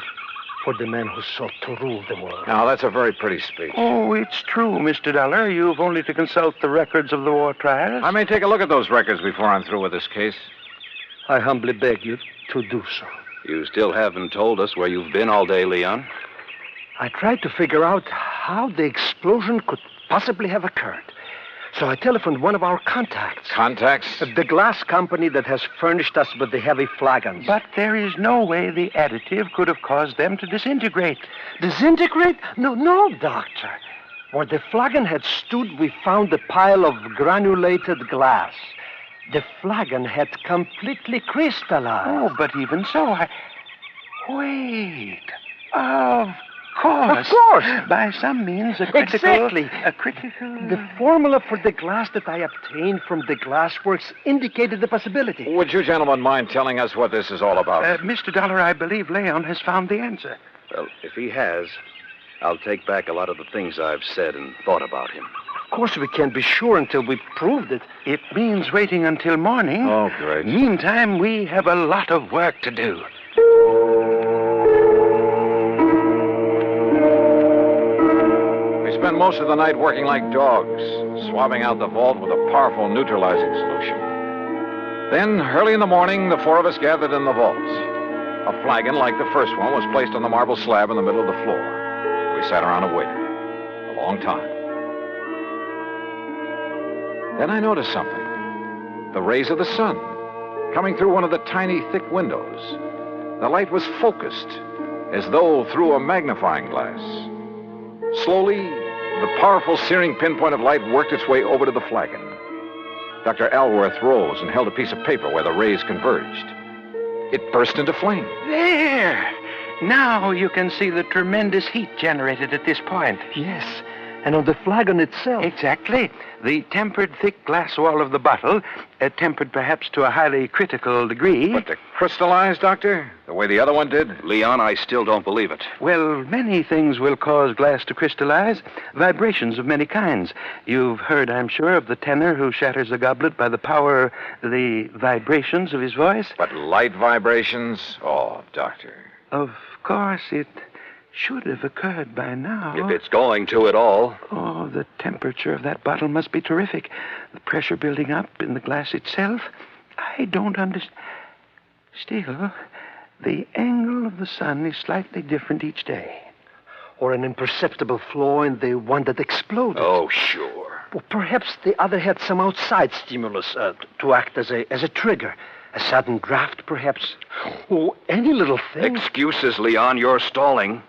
for the men who sought to rule the world. Now, that's a very pretty speech. Oh, it's true, Mr. Dollar. You've only to consult the records of the war trials. I may take a look at those records before I'm through with this case. I humbly beg you to do so. You still haven't told us where you've been all day, Leon. I tried to figure out how the explosion could possibly have occurred. So I telephoned one of our contacts. Contacts? The glass company that has furnished us with the heavy flagons. But there is no way the additive could have caused them to disintegrate. Disintegrate? No, Doctor. Where the flagon had stood, we found a pile of granulated glass. The flagon had completely crystallized. Oh, but even so, Wait. Of course. Of course. By some means, a critical... Exactly. A critical... The formula for the glass that I obtained from the glassworks indicated the possibility. Would you gentlemen mind telling us what this is all about? Mr. Dollar, I believe Leon has found the answer. Well, if he has, I'll take back a lot of the things I've said and thought about him. Of course, we can't be sure until we proved it. It means waiting until morning. Oh, great. Meantime, we have a lot of work to do. We spent most of the night working like dogs, swabbing out the vault with a powerful neutralizing solution. Then, early in the morning, the four of us gathered in the vault. A flagon like the first one was placed on the marble slab in the middle of the floor. We sat around and waited. A long time. Then I noticed something. The rays of the sun coming through one of the tiny, thick windows. The light was focused, as though through a magnifying glass. Slowly, the powerful searing pinpoint of light worked its way over to the flagon. Dr. Alworth rose and held a piece of paper where the rays converged. It burst into flame. There! Now you can see the tremendous heat generated at this point. Yes, and on the flagon itself. Exactly. The tempered thick glass wall of the bottle, tempered perhaps to a highly critical degree. But to crystallize, Doctor, the way the other one did? Leon, I still don't believe it. Well, many things will cause glass to crystallize. Vibrations of many kinds. You've heard, I'm sure, of the tenor who shatters a goblet by the vibrations of his voice. But light vibrations? Oh, Doctor. Of course, it should have occurred by now. If it's going to at all. Oh, the temperature of that bottle must be terrific. The pressure building up in the glass itself. I don't understand. Still, the angle of the sun is slightly different each day. Or an imperceptible flaw in the one that exploded. Oh, sure. Well, perhaps the other had some outside stimulus to act as a trigger. A sudden draft, perhaps. Oh, any little thing. Excuses, Leon. You're stalling.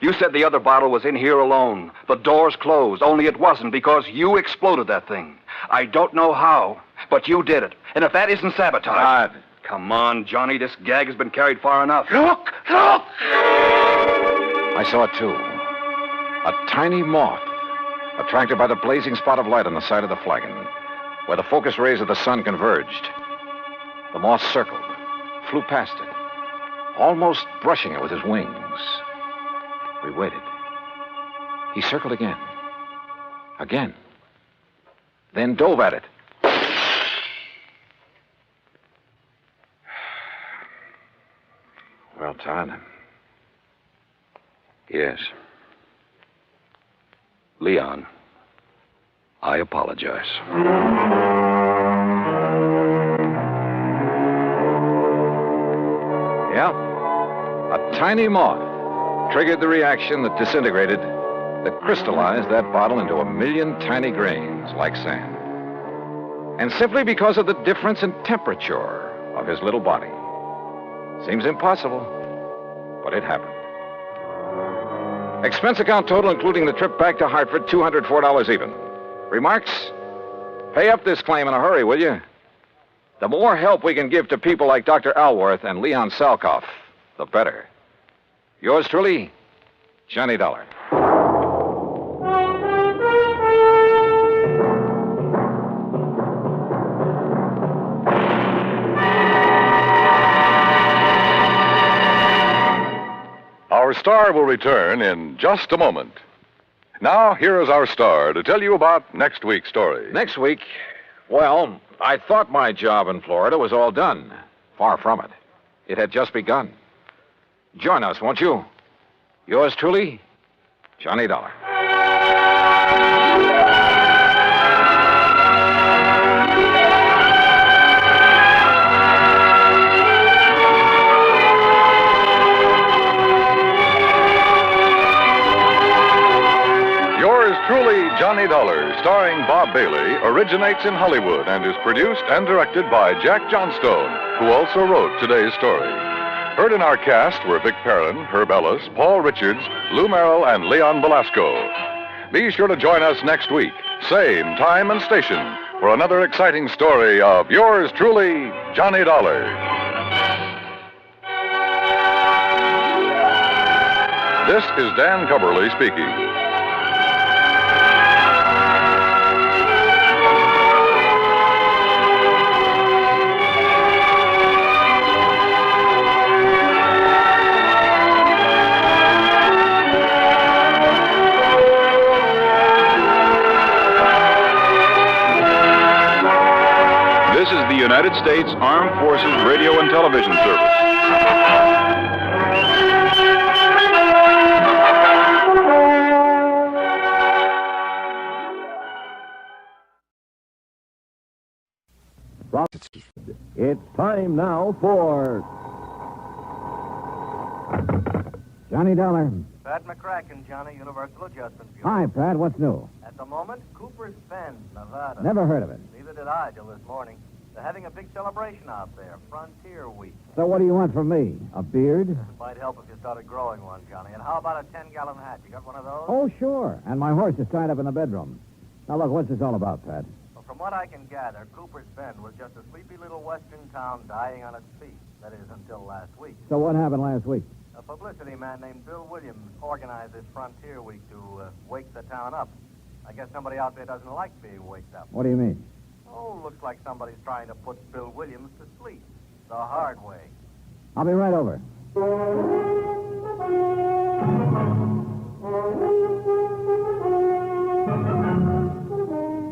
You said the other bottle was in here alone. The door's closed, only it wasn't because you exploded that thing. I don't know how, but you did it. And if that isn't sabotage... God. Come on, Johnny. This gag has been carried far enough. Look! I saw it, too. A tiny moth, attracted by the blazing spot of light on the side of the flagon, where the focus rays of the sun converged. The moth circled, flew past it, almost brushing it with his wings. We waited. He circled again. Again. Then dove at it. Well, Todd. Yes. Leon, I apologize. Yeah. A tiny moth triggered the reaction that disintegrated, that crystallized that bottle into a million tiny grains like sand. And simply because of the difference in temperature of his little body. Seems impossible, but it happened. Expense account total, including the trip back to Hartford, $204 even. Remarks? Pay up this claim in a hurry, will you? The more help we can give to people like Dr. Alworth and Leon Salkoff, the better. Yours truly, Johnny Dollar. Our star will return in just a moment. Now, here is our star to tell you about next week's story. Next week? Well, I thought my job in Florida was all done. Far from it. It had just begun. Join us, won't you? Yours truly, Johnny Dollar. Yours truly, Johnny Dollar, starring Bob Bailey, originates in Hollywood and is produced and directed by Jack Johnstone, who also wrote today's story. Heard in our cast were Vic Perrin, Herb Ellis, Paul Richards, Lou Merrill, and Leon Velasco. Be sure to join us next week, same time and station, for another exciting story of yours truly, Johnny Dollar. This is Dan Cubberly speaking. This is the United States Armed Forces Radio and Television Service. It's time now for Johnny Dollar. Pat McCracken, Johnny, Universal Adjustment Bureau. Hi, Pat. What's new? At the moment, Cooper's Bend, Nevada. Never heard of it. Neither did I till this morning. They're having a big celebration out there, Frontier Week. So what do you want from me? A beard? It might help if you started growing one, Johnny. And how about a 10-gallon hat? You got one of those? Oh, sure. And my horse is tied up in the bedroom. Now, look, what's this all about, Pat? Well, from what I can gather, Cooper's Bend was just a sleepy little western town dying on its feet. That is, until last week. So what happened last week? A publicity man named Bill Williams organized this Frontier Week to wake the town up. I guess somebody out there doesn't like being waked up. What do you mean? Oh, looks like somebody's trying to put Bill Williams to sleep. The hard way. I'll be right over.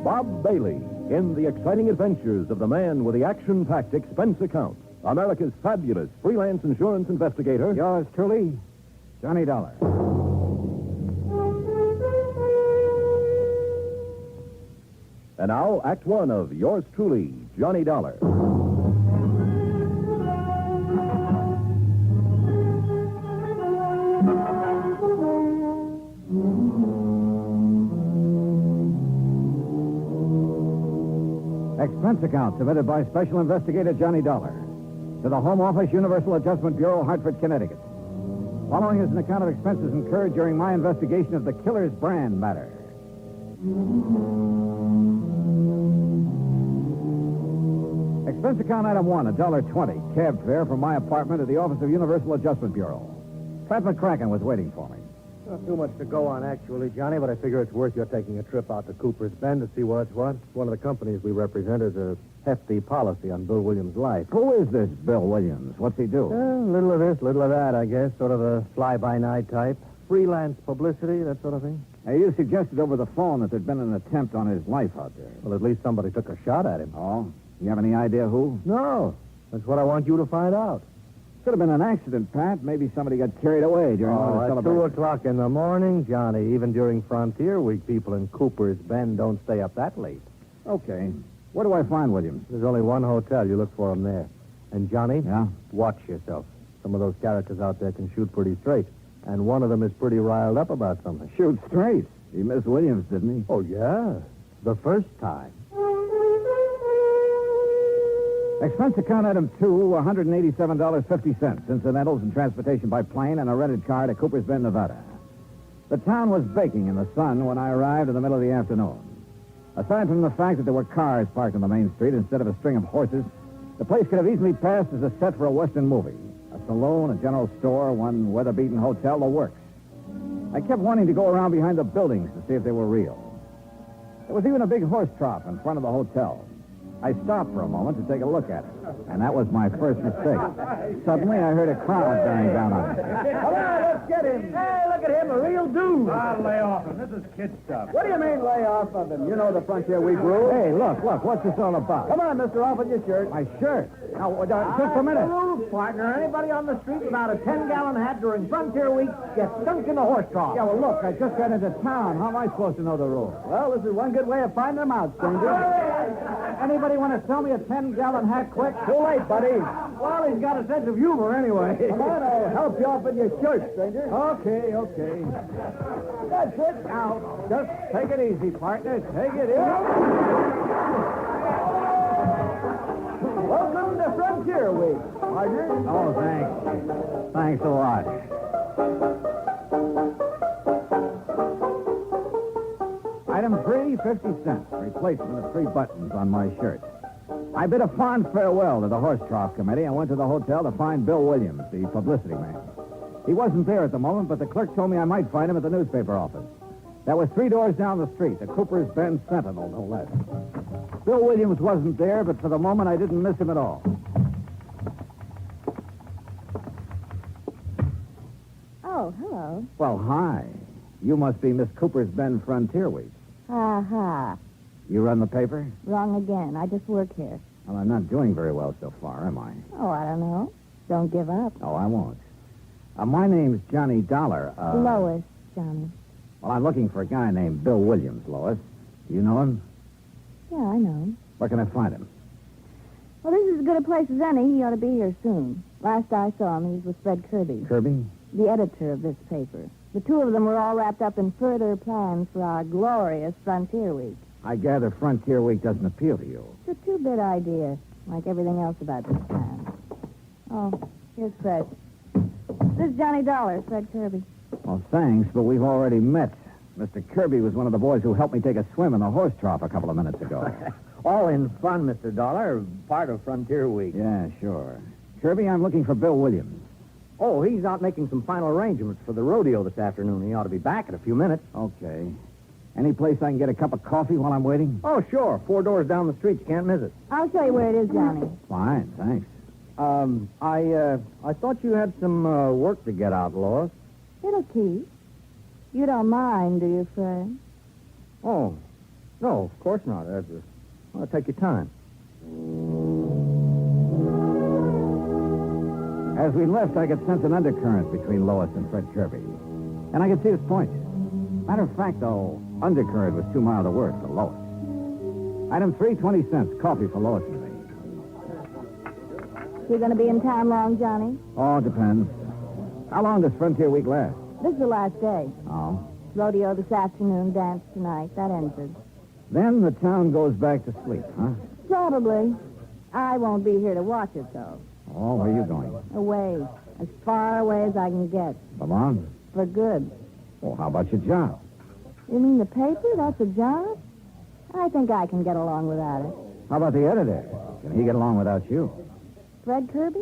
Bob Bailey in the exciting adventures of the man with the action-packed expense account. America's fabulous freelance insurance investigator. Yours truly, Johnny Dollar. And now, Act One of yours truly, Johnny Dollar. Expense account submitted by Special Investigator Johnny Dollar to the Home Office, Universal Adjustment Bureau, Hartford, Connecticut. Following is an account of expenses incurred during my investigation of the killer's brand matter. Expense account item 1, $1.20, cab fare from my apartment to the office of Universal Adjustment Bureau. Pat McCracken was waiting for me. Not too much to go on, actually, Johnny, but I figure it's worth your taking a trip out to Cooper's Bend to see what's what. One of the companies we represent has a hefty policy on Bill Williams' life. Who is this Bill Williams? What's he do? Little of this, little of that, I guess. Sort of a fly-by-night type. Freelance publicity, that sort of thing. Hey, you suggested over the phone that there'd been an attempt on his life out there. Well, at least somebody took a shot at him. Oh? You have any idea who? No. That's what I want you to find out. Could have been an accident, Pat. Maybe somebody got carried away during one of the at celebrations. 2 o'clock in the morning, Johnny. Even during Frontier Week, people in Cooper's Bend don't stay up that late. Okay. Where do I find Williams? There's only one hotel. You look for him there. And, Johnny? Yeah? Watch yourself. Some of those characters out there can shoot pretty straight. And one of them is pretty riled up about something. Shoot straight. He missed Williams, didn't he? Oh, yeah. The first time. Expense account item 2, $187.50. Incidentals and transportation by plane and a rented car to Cooper's Bend, Nevada. The town was baking in the sun when I arrived in the middle of the afternoon. Aside from the fact that there were cars parked on the main street instead of a string of horses, the place could have easily passed as a set for a Western movie. A saloon, a general store, one weather-beaten hotel, the works. I kept wanting to go around behind the buildings to see if they were real. There was even a big horse trough in front of the hotel. I stopped for a moment to take a look at it, and that was my first mistake. Suddenly, I heard a crowd bearing down on me. Come on, let's get him. Hey, look at him, a real dude. I'll lay off him. This is kid stuff. What do you mean, lay off of him? You know the Frontier Week rule. Hey, look, what's this all about? Come on, mister, off with your shirt. My shirt? Now, just a minute. The rules, partner. Anybody on the street without a 10-gallon hat during Frontier Week gets sunk in the horse trough. Yeah, well, look, I just got into town. How am I supposed to know the rules? Well, this is one good way of finding them out, stranger. Anybody want to sell me a 10-gallon hat quick? Too late, buddy. Well, he's got a sense of humor anyway. Come on, I'll help you off with your shirt, stranger. Okay. That's it. Now, just take it easy, partner. Take it easy. Welcome to Frontier Week, partner. Oh, thanks. Thanks a lot. Item 3, 50 cents. Replacement of 3 buttons on my shirt. I bid a fond farewell to the horse trough committee and went to the hotel to find Bill Williams, the publicity man. He wasn't there at the moment, but the clerk told me I might find him at the newspaper office. That was 3 doors down the street, the Cooper's Bend Sentinel, no less. Bill Williams wasn't there, but for the moment I didn't miss him at all. Oh, hello. Well, hi. You must be Miss Cooper's Bend Frontier Week. Ha. You run the paper? Wrong again. I just work here. Well, I'm not doing very well so far, am I? Oh, I don't know. Don't give up. Oh, I won't. My name's Johnny Dollar. Lois, Johnny. Well, I'm looking for a guy named Bill Williams, Lois. You know him? Yeah, I know him. Where can I find him? Well, this is as good a place as any. He ought to be here soon. Last I saw him, he was with Fred Kirby. Kirby? The editor of this paper. The two of them were all wrapped up in further plans for our glorious Frontier Week. I gather Frontier Week doesn't appeal to you. It's a two-bit idea, like everything else about this town. Oh, here's Fred. This is Johnny Dollar, Fred Kirby. Well, thanks, but we've already met. Mr. Kirby was one of the boys who helped me take a swim in the horse trough a couple of minutes ago. All in fun, Mr. Dollar. Part of Frontier Week. Yeah, sure. Kirby, I'm looking for Bill Williams. Oh, he's out making some final arrangements for the rodeo this afternoon. He ought to be back in a few minutes. Okay. Any place I can get a cup of coffee while I'm waiting? Oh, sure. 4 doors down the street. You can't miss it. I'll show you where it is, Johnny. Fine, thanks. I thought you had some work to get out, Lois. It'll keep. You don't mind, do you, Fred? Oh, no, of course not. I'll take your time. As we left, I could sense an undercurrent between Lois and Fred Kirby. And I could see his point. Matter of fact, though, undercurrent was too mild a word for Lois. Item 3, 20 cents. Coffee for Lois and me. You going to be in town long, Johnny? Oh, it depends. How long does Frontier Week last? This is the last day. Oh. Rodeo this afternoon, dance tonight. That ends it. Then the town goes back to sleep, huh? Probably. I won't be here to watch it, though. Oh, where are you going? Away. As far away as I can get. For long? For good. Well, how about your job? You mean the paper? That's a job? I think I can get along without it. How about the editor? Can he get along without you? Fred Kirby?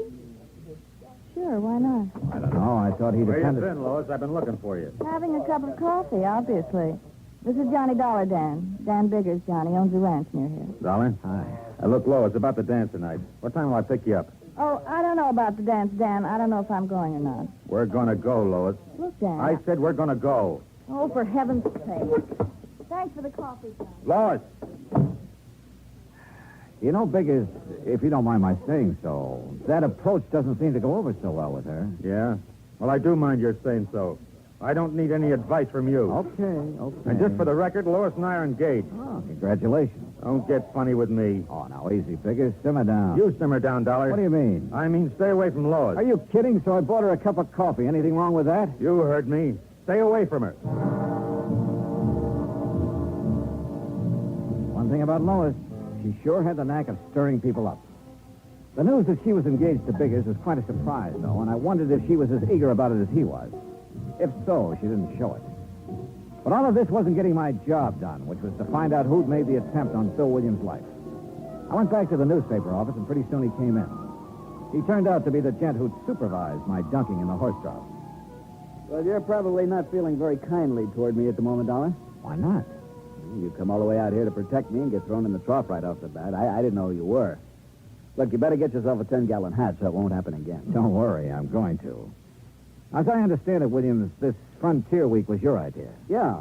Sure, why not? I don't know. I thought he depended... Where you been, Lois? I've been looking for you. Having a cup of coffee, obviously. This is Johnny Dollar, Dan. Dan Biggers, Johnny, owns a ranch near here. Dollar? Hi. Look, Lois, about the dance tonight. What time will I pick you up? Oh, I don't know about the dance, Dan. I don't know if I'm going or not. We're gonna go, Lois. Look, Dan. I said we're gonna go. Oh, for heaven's sake. Thanks for the coffee, John. Lois! You know, Biggers, if you don't mind my saying so, that approach doesn't seem to go over so well with her. Yeah? Well, I do mind your saying so. I don't need any advice from you. Okay. And just for the record, Lois and I are engaged. Oh, congratulations. Don't get funny with me. Oh, now, easy, Biggers. Simmer down. You simmer down, Dollar. What do you mean? I mean, stay away from Lois. Are you kidding? So I bought her a cup of coffee. Anything wrong with that? You heard me. Stay away from her. One thing about Lois, she sure had the knack of stirring people up. The news that she was engaged to Biggers was quite a surprise, though, and I wondered if she was as eager about it as he was. If so, she didn't show it. But all of this wasn't getting my job done, which was to find out who'd made the attempt on Bill Williams' life. I went back to the newspaper office, and pretty soon he came in. He turned out to be the gent who'd supervised my dunking in the horse trough. Well, you're probably not feeling very kindly toward me at the moment, Dollar. Why not? You come all the way out here to protect me and get thrown in the trough right off the bat. I didn't know who you were. Look, you better get yourself a 10-gallon hat so it won't happen again. Don't worry, I'm going to. As I understand it, Williams, this Frontier Week was your idea. Yeah.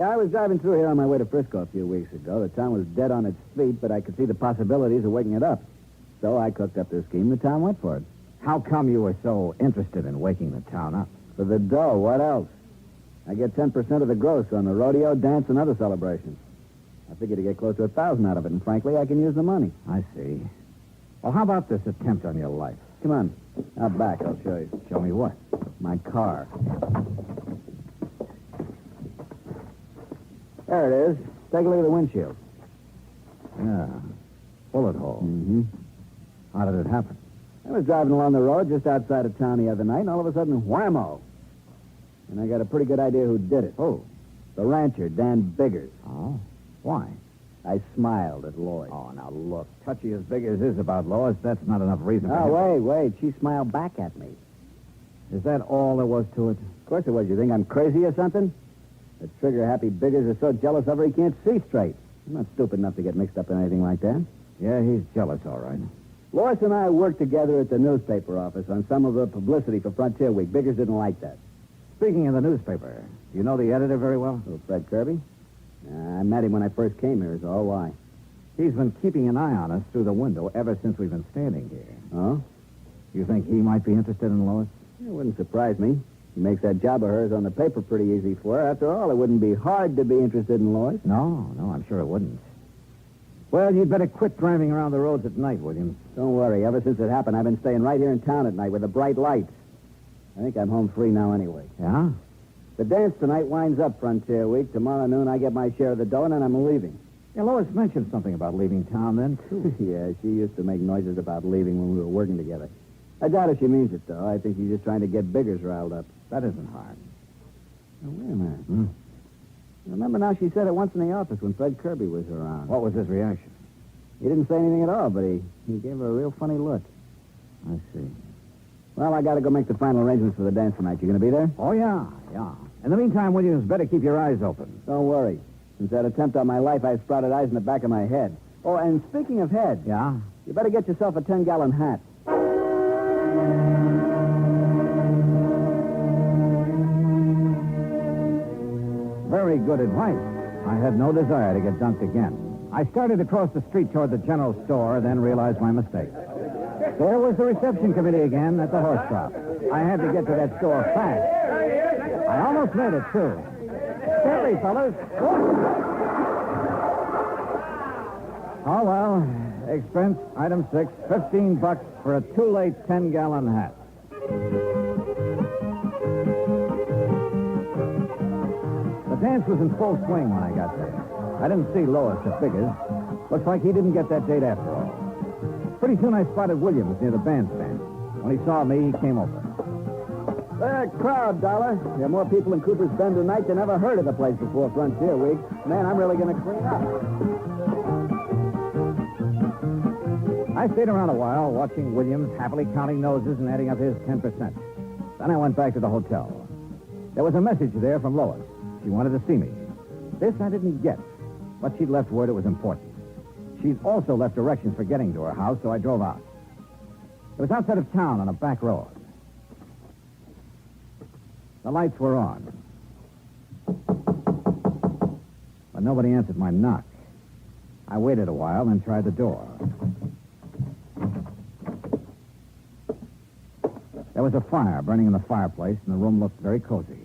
I was driving through here on my way to Frisco a few weeks ago. The town was dead on its feet, but I could see the possibilities of waking it up. So I cooked up this scheme. The town went for it. How come you were so interested in waking the town up? For the dough. What else? I get 10% of the gross on the rodeo, dance, and other celebrations. I figured to get close to 1,000 out of it, and frankly, I can use the money. I see. Well, how about this attempt on your life? Come on. Out back, I'll show you. Show me what? My car. There it is. Take a look at the windshield. Yeah. Bullet hole. Mm-hmm. How did it happen? I was driving along the road just outside of town the other night, and all of a sudden, whammo. And I got a pretty good idea who did it. Oh. The rancher, Dan Biggers. Oh? Why? I smiled at Lois. Oh, now look. Touchy as Biggers is about Lois, that's not enough reason for Oh, him. wait. She smiled back at me. Is that all there was to it? Of course it was. You think I'm crazy or something? The trigger-happy Biggers is so jealous of her he can't see straight. I'm not stupid enough to get mixed up in anything like that. Yeah, he's jealous, all right. Lois and I worked together at the newspaper office on some of the publicity for Frontier Week. Biggers didn't like that. Speaking of the newspaper, do you know the editor very well? Oh, Fred Kirby? I met him when I first came here, is all. Why? He's been keeping an eye on us through the window ever since we've been standing here. Oh? You think he might be interested in Lois? It wouldn't surprise me. He makes that job of hers on the paper pretty easy for her. After all, it wouldn't be hard to be interested in Lois. No, I'm sure it wouldn't. Well, you'd better quit driving around the roads at night, Williams. Don't worry. Ever since it happened, I've been staying right here in town at night with the bright lights. I think I'm home free now anyway. Yeah? The dance tonight winds up Frontier Week. Tomorrow noon, I get my share of the dough, and then I'm leaving. Yeah, Lois mentioned something about leaving town then, too. Yeah, she used to make noises about leaving when we were working together. I doubt if she means it, though. I think she's just trying to get Biggers riled up. That isn't hard. Now, wait a minute. Remember now, she said it once in the office when Fred Kirby was around. What was his reaction? He didn't say anything at all, but he gave her a real funny look. I see. Well, I got to go make the final arrangements for the dance tonight. You going to be there? Oh, yeah. In the meantime, Williams, better keep your eyes open. Don't worry. Since that attempt on my life, I've sprouted eyes in the back of my head. Oh, and speaking of head... Yeah? You better get yourself a 10-gallon hat. Very good advice. I had no desire to get dunked again. I started across the street toward the general store, then realized my mistake. There was the reception committee again at the horse shop. I had to get to that store fast. I almost made it, too. Steady, fellas. Oh, well. Expense, item 6, $15 for a too-late 10-gallon hat. The dance was in full swing when I got there. I didn't see Lois at Biggers. Looks like he didn't get that date after all. Pretty soon I spotted Williams near the bandstand. When he saw me, he came over. There, crowd, Dollar. There are more people in Cooper's Bend tonight than ever heard of the place before Frontier Week. Man, I'm really going to clean up. I stayed around a while, watching Williams happily counting noses and adding up his 10%. Then I went back to the hotel. There was a message there from Lois. She wanted to see me. This I didn't get, but she'd left word it was important. She'd also left directions for getting to her house, so I drove out. It was outside of town on a back road. The lights were on. But nobody answered my knock. I waited a while, then tried the door. There was a fire burning in the fireplace, and the room looked very cozy.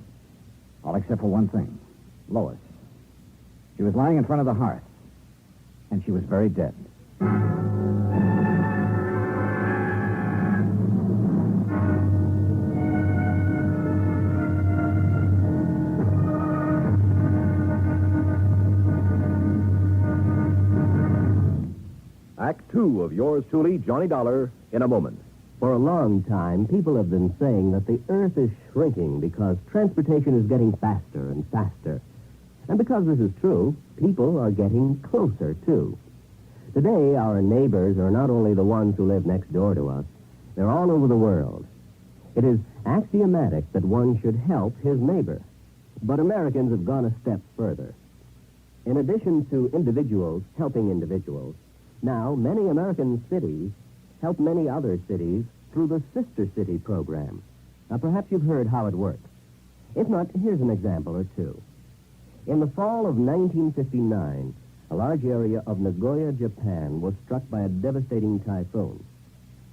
All except for one thing. Lois. She was lying in front of the hearth, and she was very dead. Act 2 of yours truly, Johnny Dollar, in a moment. For a long time, people have been saying that the Earth is shrinking because transportation is getting faster and faster. And because this is true, people are getting closer, too. Today, our neighbors are not only the ones who live next door to us, they're all over the world. It is axiomatic that one should help his neighbor. But Americans have gone a step further. In addition to individuals helping individuals, now many American cities help many other cities through the Sister City program. Now, perhaps you've heard how it works. If not, here's an example or two. In the fall of 1959, a large area of Nagoya, Japan, was struck by a devastating typhoon.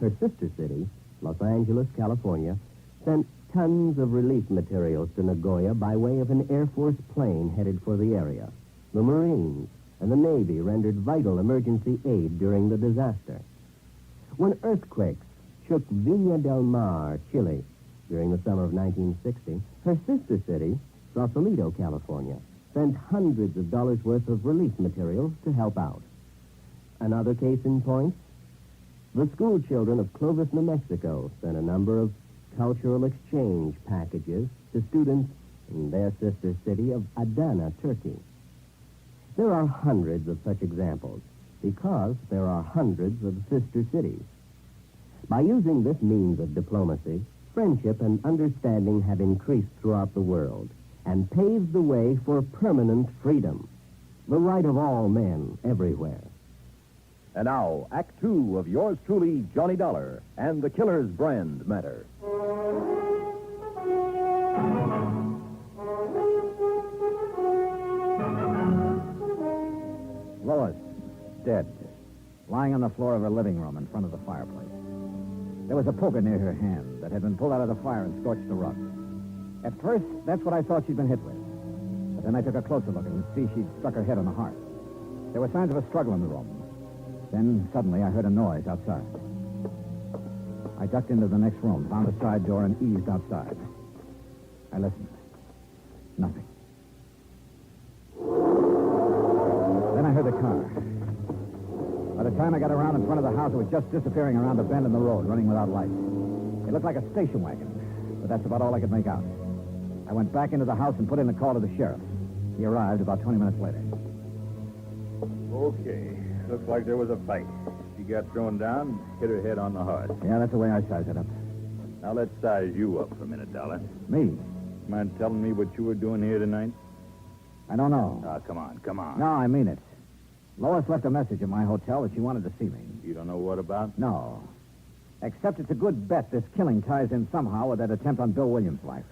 Her sister city, Los Angeles, California, sent tons of relief materials to Nagoya by way of an Air Force plane headed for the area. The Marines and the Navy rendered vital emergency aid during the disaster. When earthquakes shook Villa del Mar, Chile, during the summer of 1960, her sister city, Sausalito, California, sent hundreds of dollars worth of relief materials to help out. Another case in point, the school children of Clovis, New Mexico, sent a number of cultural exchange packages to students in their sister city of Adana, Turkey. There are hundreds of such examples because there are hundreds of sister cities. By using this means of diplomacy, friendship and understanding have increased throughout the world and paved the way for permanent freedom, the right of all men everywhere. And now, Act Two of yours truly, Johnny Dollar, and the Killer's Brand Matter. Lois, dead, lying on the floor of her living room in front of the fireplace. There was a poker near her hand that had been pulled out of the fire and scorched the rug. At first, that's what I thought she'd been hit with. But then I took a closer look and could see she'd struck her head on the hearth. There were signs of a struggle in the room. Then, suddenly, I heard a noise outside. I ducked into the next room, found a side door, and eased outside. I listened. Nothing. Then I heard the car. By the time I got around in front of the house, it was just disappearing around a bend in the road, running without lights. It looked like a station wagon, but that's about all I could make out. I went back into the house and put in a call to the sheriff. He arrived about 20 minutes later. Okay. Looks like there was a fight. She got thrown down, hit her head on the heart. Yeah, that's the way I sized it up. Now let's size you up for a minute, Dollar. Me? Mind telling me what you were doing here tonight? I don't know. Oh, come on. No, I mean it. Lois left a message at my hotel that she wanted to see me. You don't know what about? No. Except it's a good bet this killing ties in somehow with that attempt on Bill Williams' life.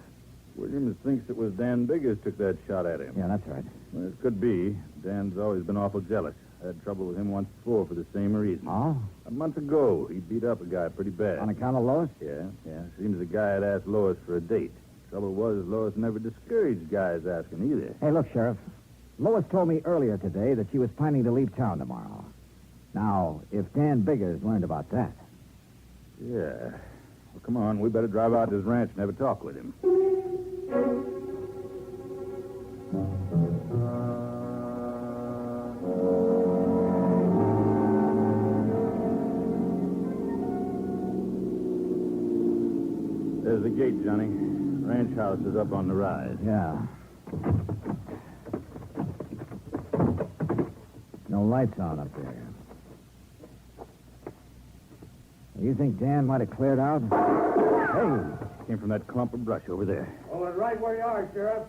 Williams thinks it was Dan Biggers took that shot at him. Yeah, that's right. Well, it could be. Dan's always been awful jealous. I had trouble with him once before for the same reason. Oh? A month ago, he beat up a guy pretty bad. On account of Lois? Yeah. Seems the guy had asked Lois for a date. Trouble was, Lois never discouraged guys asking either. Hey, look, Sheriff. Lois told me earlier today that she was planning to leave town tomorrow. Now, if Dan Biggers learned about that... Yeah. Well, come on. We better drive out to his ranch and have a talk with him. There's the gate, Johnny. Ranch house is up on the rise. Yeah. No lights on up there. You think Dan might have cleared out? Hey, came from that clump of brush over there. Hold it right where you are, Sheriff.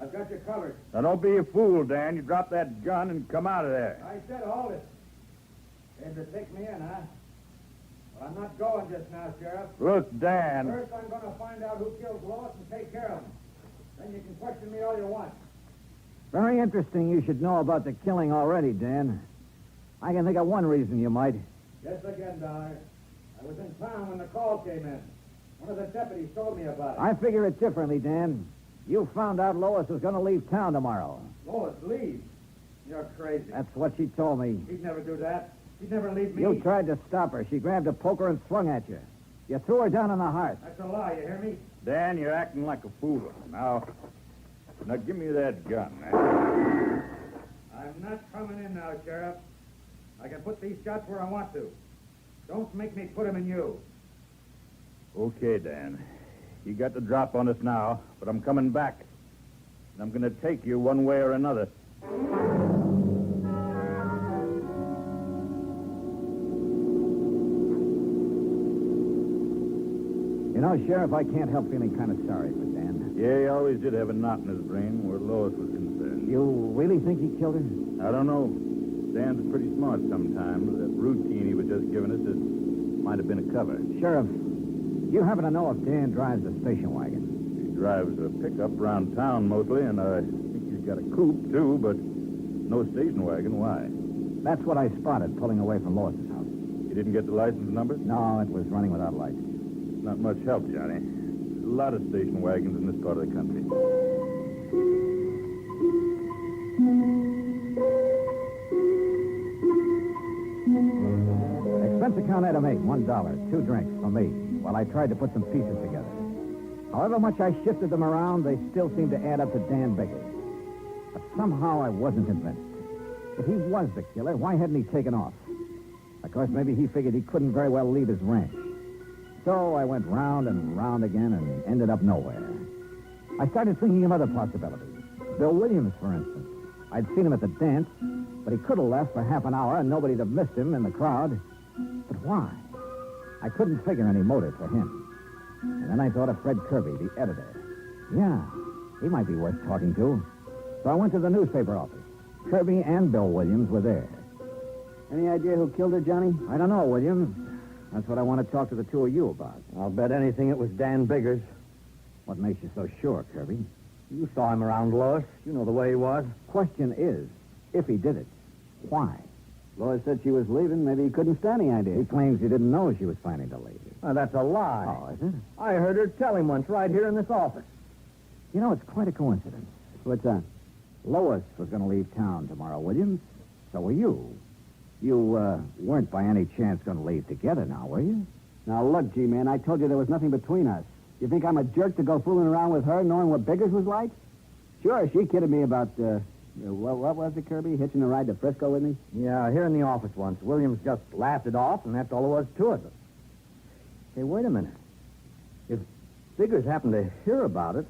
I've got you covered. Now, don't be a fool, Dan. You drop that gun and come out of there. I said hold it. Came to take me in, huh? Well, I'm not going just now, Sheriff. Look, Dan. First, I'm going to find out who killed Lois and take care of him. Then you can question me all you want. Very interesting you should know about the killing already, Dan. I can think of one reason you might. Guess again, Dollar. I was in town when the call came in. One of the deputies told me about it. I figure it differently, Dan. You found out Lois was going to leave town tomorrow. Lois, leave. You're crazy. That's what she told me. She'd never do that. She'd never leave me. You tried to stop her. She grabbed a poker and swung at you. You threw her down on the hearth. That's a lie, you hear me? Dan, you're acting like a fool. Now give me that gun. I'm not coming in now, Sheriff. I can put these shots where I want to. Don't make me put them in you. Okay, Dan. You got the drop on us now, but I'm coming back. And I'm going to take you one way or another. You know, Sheriff, I can't help feeling kind of sorry for Dan. Yeah, he always did have a knot in his brain where Lois was concerned. You really think he killed her? I don't know. Dan's pretty smart sometimes. That routine he was just giving us might have been a cover. Sheriff, you happen to know if Dan drives a station wagon? He drives a pickup around town mostly, and I think he's got a coupe, too, but no station wagon. Why? That's what I spotted pulling away from Lois's house. You didn't get the license number? No, it was running without lights. Not much help, Johnny. There's a lot of station wagons in this part of the country. Expense account down there to me, $1, 2 drinks for me, while I tried to put some pieces together. However much I shifted them around, they still seemed to add up to Dan Biggers. But somehow I wasn't convinced. If he was the killer, why hadn't he taken off? Of course, maybe he figured he couldn't very well leave his ranch. So I went round and round again and ended up nowhere. I started thinking of other possibilities. Bill Williams, for instance. I'd seen him at the dance, but he could have left for half an hour and nobody'd have missed him in the crowd. But why? I couldn't figure any motive for him. And then I thought of Fred Kirby, the editor. Yeah, he might be worth talking to. So I went to the newspaper office. Kirby and Bill Williams were there. Any idea who killed her, Johnny? I don't know, Williams. That's what I want to talk to the two of you about. I'll bet anything it was Dan Biggers. What makes you so sure, Kirby? You saw him around, Lois. You know the way he was. Question is, if he did it, why? Lois said she was leaving. Maybe he couldn't stand the idea. He claims he didn't know she was planning to leave. That's a lie. Oh, is it? I heard her tell him once right here in this office. You know, it's quite a coincidence. What's that? Lois was going to leave town tomorrow, Williams. So were you. You weren't by any chance going to leave together now, were you? Now, look, G-Man, I told you there was nothing between us. You think I'm a jerk to go fooling around with her, knowing what Biggers was like? Sure, she kidded me about, what was it, Kirby? Hitching a ride to Frisco with me? Yeah, here in the office once. Williams just laughed it off, and that's all there was to it. Hey, wait a minute. If Biggers happened to hear about it...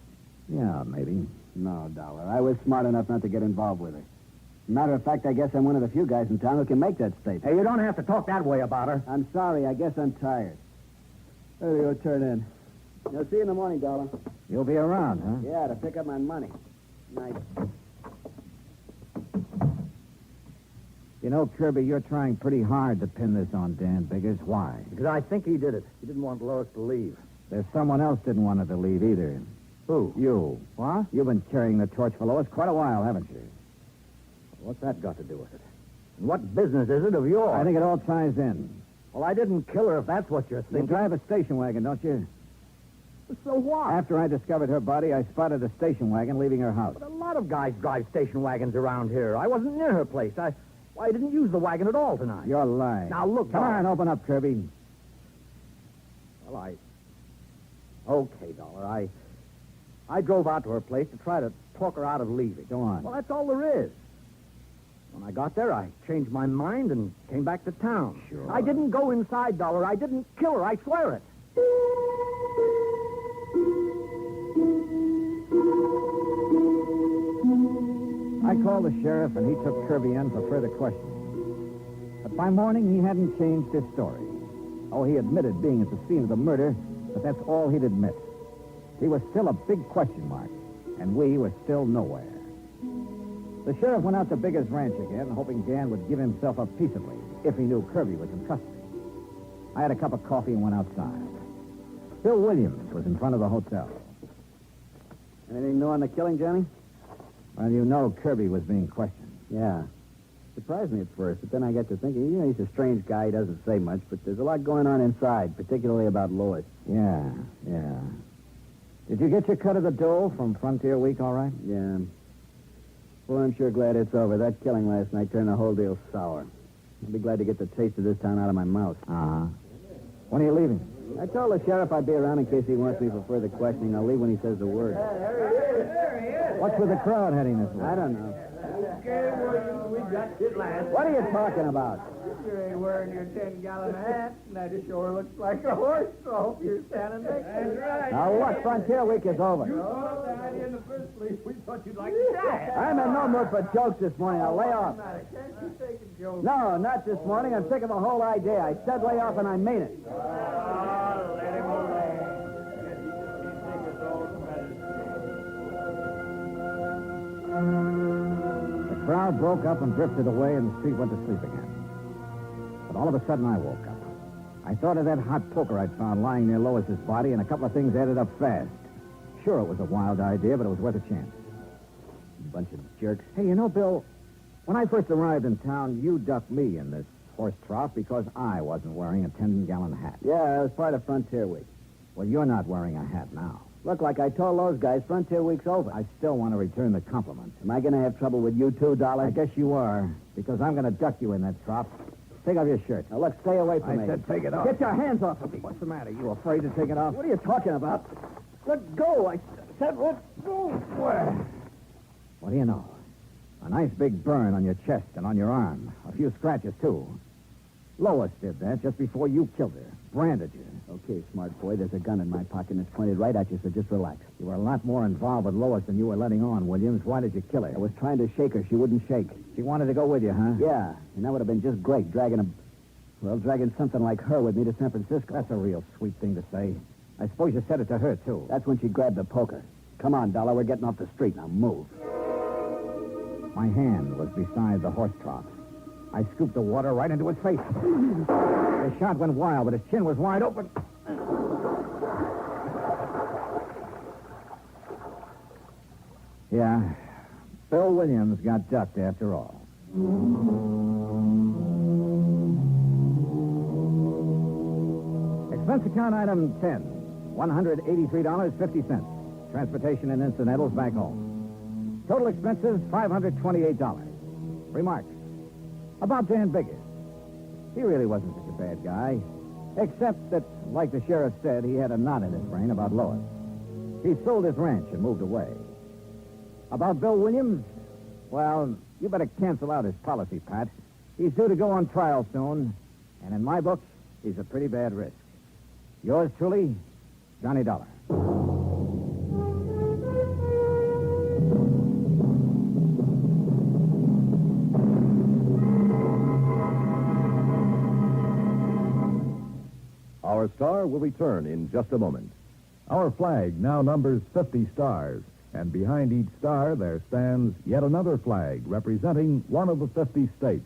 Yeah, maybe. No, Dollar. I was smart enough not to get involved with her. Matter of fact, I guess I'm one of the few guys in town who can make that statement. Hey, you don't have to talk that way about her. I'm sorry. I guess I'm tired. There you go, turn in. I'll see you in the morning, Dollar. You'll be around, huh? Yeah, to pick up my money. Night. You know, Kirby, you're trying pretty hard to pin this on Dan Biggers. Why? Because I think he did it. He didn't want Lois to leave. There's someone else didn't want her to leave either. Who? You. What? You've been carrying the torch for Lois quite a while, haven't you? What's that got to do with it? And what business is it of yours? I think it all ties in. Well, I didn't kill her if that's what you're You thinking. drive a station wagon, don't you? So what? After I discovered her body, I spotted a station wagon leaving her house. But a lot of guys drive station wagons around here. I wasn't near her place. I didn't use the wagon at all tonight. You're lying. Now, look, Come Dollar. on, open up, Kirby. Well, Okay, Dollar. I drove out to her place to try to talk her out of leaving. Go on. Well, that's all there is. When I got there, I changed my mind and came back to town. Sure. I didn't go inside, Dollar. I didn't kill her. I swear it. I called the sheriff, and he took Kirby in for further questioning. But by morning, he hadn't changed his story. Oh, he admitted being at the scene of the murder, but that's all he'd admit. He was still a big question mark, and we were still nowhere. The sheriff went out to Biggers' ranch again, hoping Dan would give himself up peaceably if he knew Kirby was in custody. I had a cup of coffee and went outside. Bill Williams was in front of the hotel. Anything new on the killing, Johnny? Well, you know Kirby was being questioned. Yeah. Surprised me at first, but then I got to thinking, he's a strange guy. He doesn't say much, but there's a lot going on inside, particularly about Lois. Yeah. Did you get your cut of the dough from Frontier Week all right? Yeah. Well, I'm sure glad it's over. That killing last night turned the whole deal sour. I'll be glad to get the taste of this town out of my mouth. Uh-huh. When are you leaving? I told the sheriff I'd be around in case he wants me for further questioning. I'll leave when he says the word. There he is. What's with the crowd heading this way? I don't know. Okay, Williams, we got it last. What are you talking about? You ain't wearing your 10-gallon hat, and that sure looks like a horse, so I hope you're standing next to it. That's right. Now, look, Frontier Week is over. You thought the idea in the first place. We thought you'd like to try it. I'm in no mood for jokes this morning. I'll lay off. Can't you take a joke? No, not this morning. I'm sick of the whole idea. I said lay off, and I mean it. Let him away. The crowd broke up and drifted away, and the street went to sleep again. But all of a sudden, I woke up. I thought of that hot poker I'd found lying near Lois's body, and a couple of things added up fast. Sure, it was a wild idea, but it was worth a chance. Bunch of jerks. Hey, you know, Bill, when I first arrived in town, you ducked me in this horse trough because I wasn't wearing a 10-gallon hat. Yeah, it was part of Frontier Week. Well, you're not wearing a hat now. Look, like I told those guys, Frontier Week's over. I still want to return the compliment. Am I going to have trouble with you too, Dollar? I guess you are, because I'm going to duck you in that trough Take off your shirt. Now, look, stay away from me. I said take it off. Get your hands off of me. What's the matter? You afraid to take it off? What are you talking about? Let go. I said let go. Where? What do you know? A nice big burn on your chest and on your arm. A few scratches, too. Lois did that just before you killed her. Branded you. Okay, smart boy, there's a gun in my pocket and it's pointed right at you, so just relax. You were a lot more involved with Lois than you were letting on, Williams. Why did you kill her? I was trying to shake her. She wouldn't shake. She wanted to go with you, huh? Yeah, and that would have been just great, dragging something like her with me to San Francisco. That's a real sweet thing to say. I suppose you said it to her, too. That's when she grabbed the poker. Come on, Dollar, we're getting off the street. Now, move. My hand was beside the horse trough. I scooped the water right into his face. The shot went wild, but his chin was wide open. Yeah, Bill Williams got ducked after all. Expense account item 10, $183.50. Transportation and incidentals back home. Total expenses, $528. Remarks. About Dan Biggers. He really wasn't such a bad guy, except that, like the sheriff said, he had a knot in his brain about Lois. He sold his ranch and moved away. About Bill Williams, well, you better cancel out his policy, Pat. He's due to go on trial soon, and in my book, he's a pretty bad risk. Yours truly, Johnny Dollar. Our star will return in just a moment. Our flag now numbers 50 stars, and behind each star there stands yet another flag representing one of the 50 states.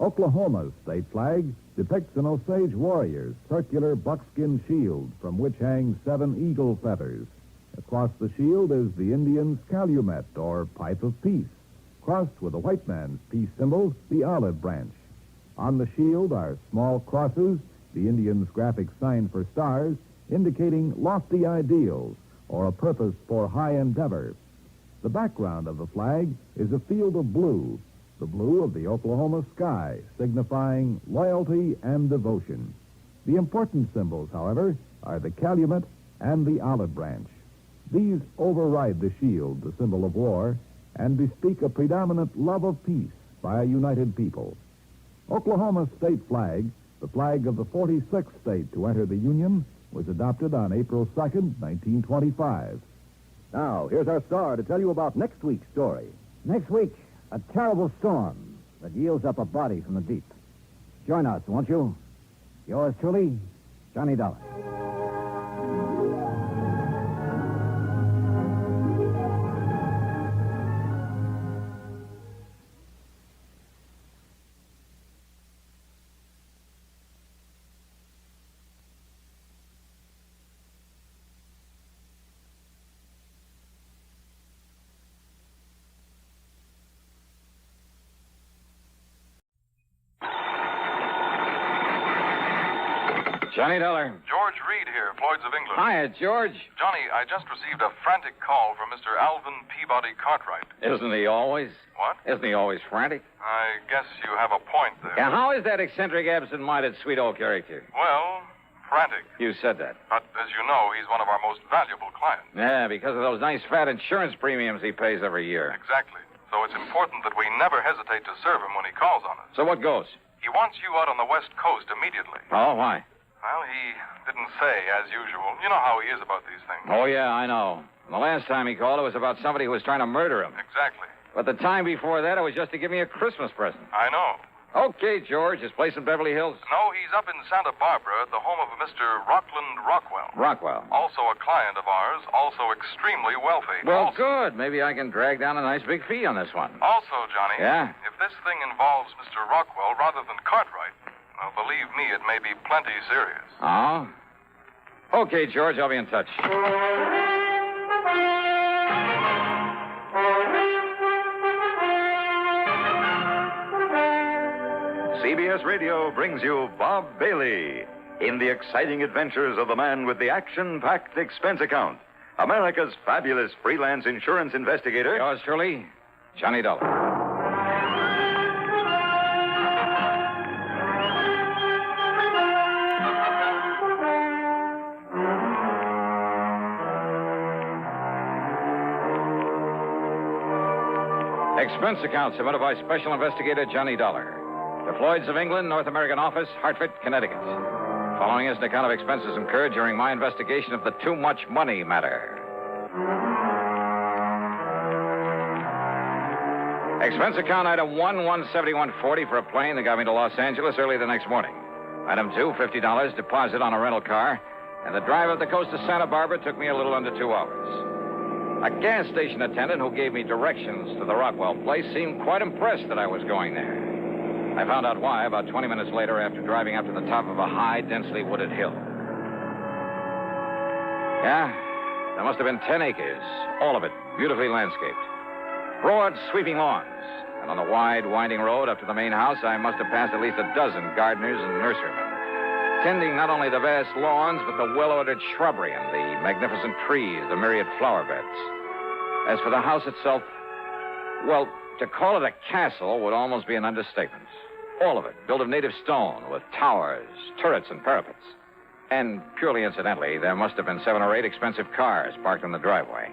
Oklahoma's state flag depicts an Osage warrior's circular buckskin shield from which hang 7 eagle feathers. Across the shield is the Indian's calumet, or pipe of peace, crossed with the white man's peace symbol, the olive branch. On the shield are small crosses, the Indian's graphic sign for stars, indicating lofty ideals or a purpose for high endeavor. The background of the flag is a field of blue, the blue of the Oklahoma sky, signifying loyalty and devotion. The important symbols, however, are the calumet and the olive branch. These override the shield, the symbol of war, and bespeak a predominant love of peace by a united people. Oklahoma's state flag, the flag of the 46th state to enter the Union, was adopted on April 2nd, 1925. Now, here's our star to tell you about next week's story. Next week, a terrible storm that yields up a body from the deep. Join us, won't you? Yours truly, Johnny Dollar. Johnny Dollar. George Reed here, Floyd's of England. Hiya, George. Johnny, I just received a frantic call from Mr. Alvin Peabody Cartwright. Isn't he always? What? Isn't he always frantic? I guess you have a point there. Yeah, how is that eccentric, absent-minded, sweet old character? Well, frantic. You said that. But as you know, he's one of our most valuable clients. Yeah, because of those nice fat insurance premiums he pays every year. Exactly. So it's important that we never hesitate to serve him when he calls on us. So what goes? He wants you out on the West Coast immediately. Oh, why? Well, he didn't say, as usual. You know how he is about these things. Oh, yeah, I know. And the last time he called, it was about somebody who was trying to murder him. Exactly. But the time before that, it was just to give me a Christmas present. I know. Okay, George. His place in Beverly Hills? No, he's up in Santa Barbara at the home of a Mr. Rockland Rockwell. Rockwell. Also a client of ours, also extremely wealthy. Well, good. Maybe I can drag down a nice big fee on this one. Also, Johnny. Yeah? If this thing involves Mr. Rockwell rather than Cartwright, well, believe me, it may be plenty serious. Oh? Okay, George. I'll be in touch. CBS Radio brings you Bob Bailey in the exciting adventures of the man with the action-packed expense account, America's fabulous freelance insurance investigator. Yours truly, Johnny Dollar. Expense account submitted by Special Investigator Johnny Dollar. The Floyds of England, North American Office, Hartford, Connecticut. Following is an account of expenses incurred during my investigation of the Too Much Money matter. Expense account item 1, $171.40 for a plane that got me to Los Angeles early the next morning. Item 2, $50 deposit on a rental car. And the drive up the coast to Santa Barbara took me a little under 2 hours. A gas station attendant who gave me directions to the Rockwell place seemed quite impressed that I was going there. I found out why about 20 minutes later after driving up to the top of a high, densely wooded hill. Yeah, there must have been 10 acres, all of it beautifully landscaped. Broad, sweeping lawns. And on the wide, winding road up to the main house, I must have passed at least a dozen gardeners and nurserymen, tending not only the vast lawns, but the well-ordered shrubbery and the magnificent trees, the myriad flower beds. As for the house itself, well, to call it a castle would almost be an understatement. All of it, built of native stone, with towers, turrets, and parapets. And purely incidentally, there must have been 7 or 8 expensive cars parked in the driveway.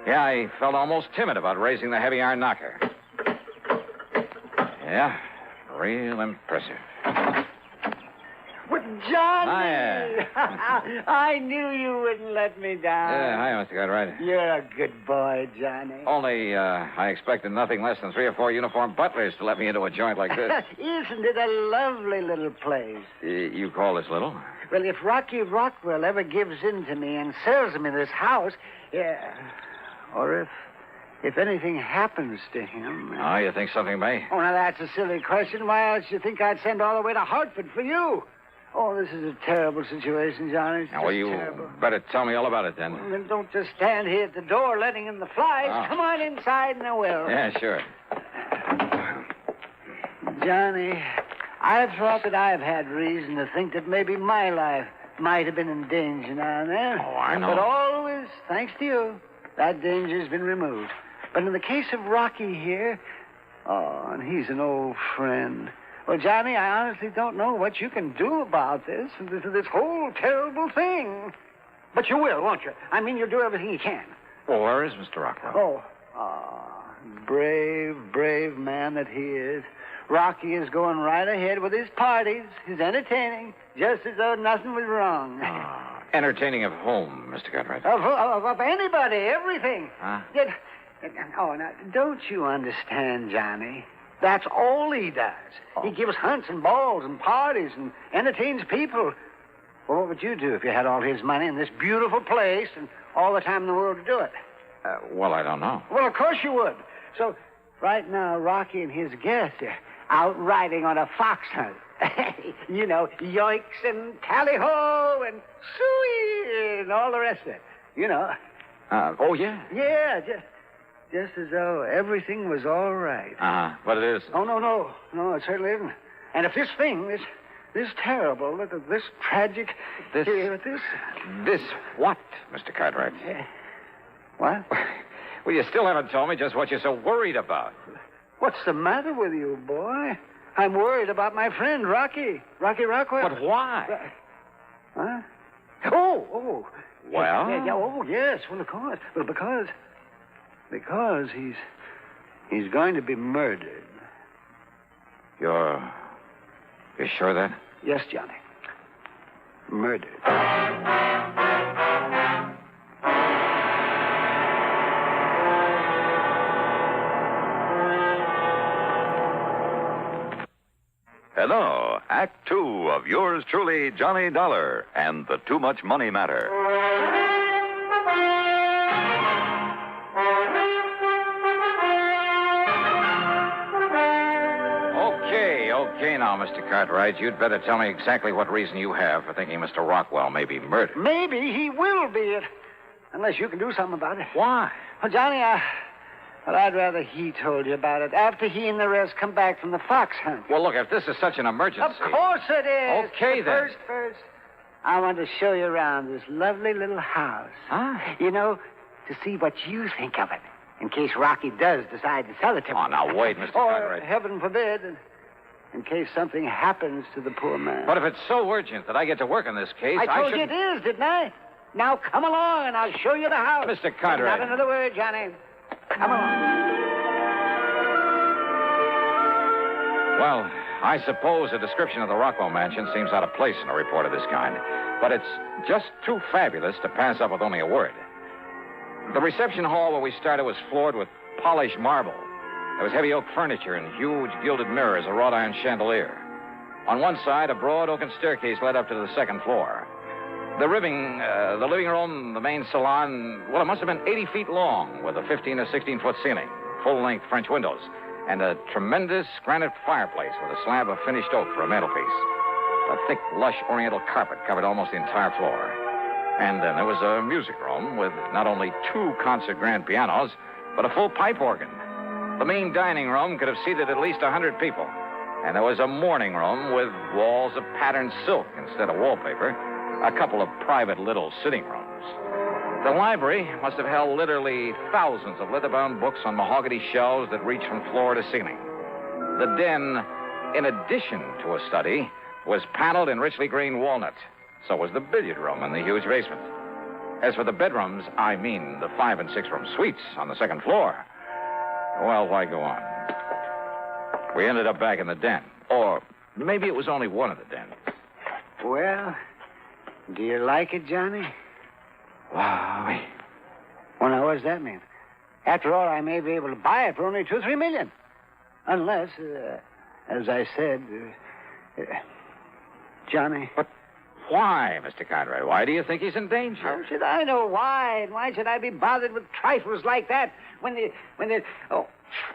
Yeah, I felt almost timid about raising the heavy iron knocker. Yeah, real impressive. But, Johnny! Hiya. I knew you wouldn't let me down. Yeah, hi, Mr. Cartwright. You're a good boy, Johnny. Only, I expected nothing less than 3 or 4 uniformed butlers to let me into a joint like this. Isn't it a lovely little place? You call this little? Well, if Rocky Rockwell ever gives in to me and sells me this house, yeah, or if anything happens to him... Oh, you think something may? Oh, now that's a silly question. Why else do you think I'd send all the way to Hartford for you? Oh, this is a terrible situation, Johnny. It's Now, well, you terrible. better tell me all about it, then. Well, then don't just stand here at the door letting in the flies. Oh. Come on inside and I will. Yeah, sure. Johnny, I've thought that I've had reason to think that maybe my life might have been in danger now and then. Oh, I know. But always, thanks to you, that danger's been removed. But in the case of Rocky here, oh, and he's an old friend. Well, Johnny, I honestly don't know what you can do about this whole terrible thing. But you will, won't you? I mean, you'll do everything you can. Well, where is Mr. Rockwell? Brave, brave man that he is. Rocky is going right ahead with his parties, his entertaining, just as though nothing was wrong. Entertaining of whom, Mr. Cartwright? Of anybody, everything. Huh? Oh, now, don't you understand, Johnny? That's all he does. He gives hunts and balls and parties and entertains people. Well, what would you do if you had all his money in this beautiful place and all the time in the world to do it? Well, I don't know. Well, of course you would. So, right now, Rocky and his guests are out riding on a fox hunt. You know, yoinks and tally-ho and suey and all the rest of it. You know. Oh, yeah? Yeah, just as though everything was all right. But it is. Oh, no, it certainly isn't. And if this thing, this terrible, this tragic... This what, Mr. Cartwright? What? Well, you still haven't told me just what you're so worried about. What's the matter with you, boy? I'm worried about my friend, Rocky Rockwell. But why? Huh? Oh. Well? Yes, well, of course. Well, because he's going to be murdered. You're sure of that? Yes, Johnny. Murdered. And now, Act 2 of yours truly, Johnny Dollar, and the Too Much Money Matter. Okay, now, Mr. Cartwright, you'd better tell me exactly what reason you have for thinking Mr. Rockwell may be murdered. Maybe he will be, unless you can do something about it. Why? Well, Johnny, I'd rather he told you about it after he and the rest come back from the fox hunt. Well, look, if this is such an emergency... Of course it is. Okay, then. First, I want to show you around this lovely little house. Huh? You know, to see what you think of it, in case Rocky does decide to sell it to me. Oh, now, wait, Mr. Cartwright. Heaven forbid, in case something happens to the poor man. But if it's so urgent that I get to work on this case, I told you it is, didn't I? Now, come along, and I'll show you the house. Mr. Cartwright. Not another word, Johnny. Come along. Well, I suppose a description of the Rockwell mansion seems out of place in a report of this kind. But it's just too fabulous to pass up with only a word. The reception hall where we started was floored with polished marble. There was heavy oak furniture and huge gilded mirrors, a wrought iron chandelier. On one side, a broad oaken staircase led up to the second floor. The living room, the main salon, well, it must have been 80 feet long with a 15 or 16-foot ceiling, full-length French windows, and a tremendous granite fireplace with a slab of finished oak for a mantelpiece. A thick, lush oriental carpet covered almost the entire floor. And then there was a music room with not only 2 concert grand pianos, but a full pipe organ. The main dining room could have seated at least 100 people. And there was a morning room with walls of patterned silk instead of wallpaper, a couple of private little sitting rooms. The library must have held literally thousands of leather-bound books on mahogany shelves that reached from floor to ceiling. The den, in addition to a study, was paneled in richly green walnut. So was the billiard room in the huge basement. As for the bedrooms, I mean the 5- and 6-room suites on the second floor. Well, why go on? We ended up back in the den. Or maybe it was only one of the dens. Well, do you like it, Johnny? Wow. Well, now, what does that mean? After all, I may be able to buy it for only $2-3 million. Unless, as I said, Johnny. But why, Mr. Conrad? Why do you think he's in danger? How should I know why? And why should I be bothered with trifles like that when they... Oh,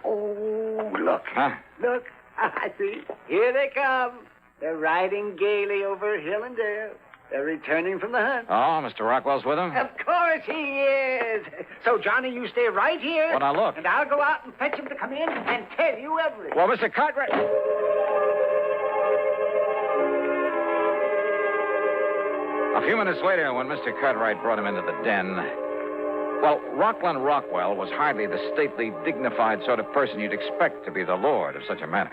look. Huh? Look. I see. Here they come. They're riding gaily over hill and dale. They're returning from the hunt. Oh, Mr. Rockwell's with him? Of course he is. So, Johnny, you stay right here. Well, now, look. And I'll go out and fetch him to come in and tell you everything. Well, Mr. Cartwright... A few minutes later, when Mr. Cartwright brought him into the den, well, Rockland Rockwell was hardly the stately, dignified sort of person you'd expect to be the lord of such a manor.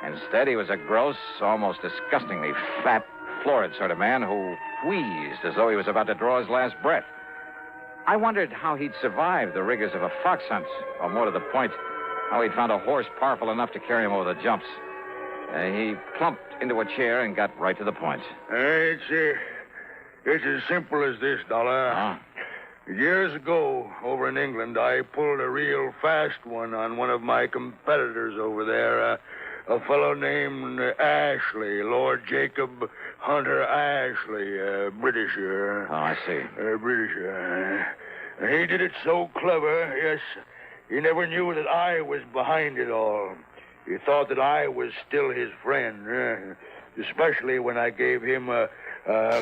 Instead, he was a gross, almost disgustingly fat, florid sort of man who wheezed as though he was about to draw his last breath. I wondered how he'd survived the rigors of a fox hunt, or more to the point, how he'd found a horse powerful enough to carry him over the jumps. He plumped into a chair and got right to the point. It's as simple as this, Dollar. Years ago, over in England, I pulled a real fast one on one of my competitors over there, a fellow named Ashley, Lord Jacob Hunter Ashley, Britisher. Oh, I see. Britisher. He did it so clever, yes, he never knew that I was behind it all. He thought that I was still his friend, especially when I gave him a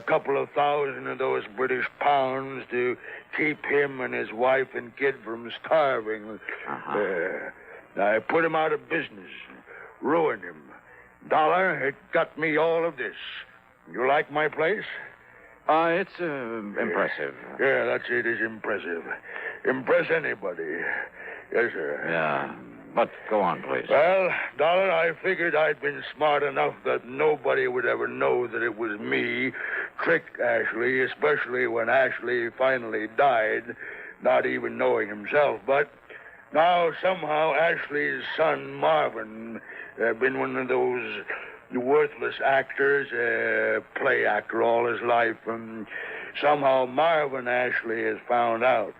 couple of thousand of those British pounds to keep him and his wife and kid from starving. I put him out of business, ruined him. Dollar, it got me all of this. You like my place? It's impressive. Yeah, that's it. It's impressive. Impress anybody. Yes, sir. Yeah. But go on, please. Well, Dollar, I figured I'd been smart enough that nobody would ever know that it was me tricked Ashley, especially when Ashley finally died, not even knowing himself. But now somehow Ashley's son, Marvin, been one of those worthless actors, play actor all his life, and somehow Marvin Ashley has found out.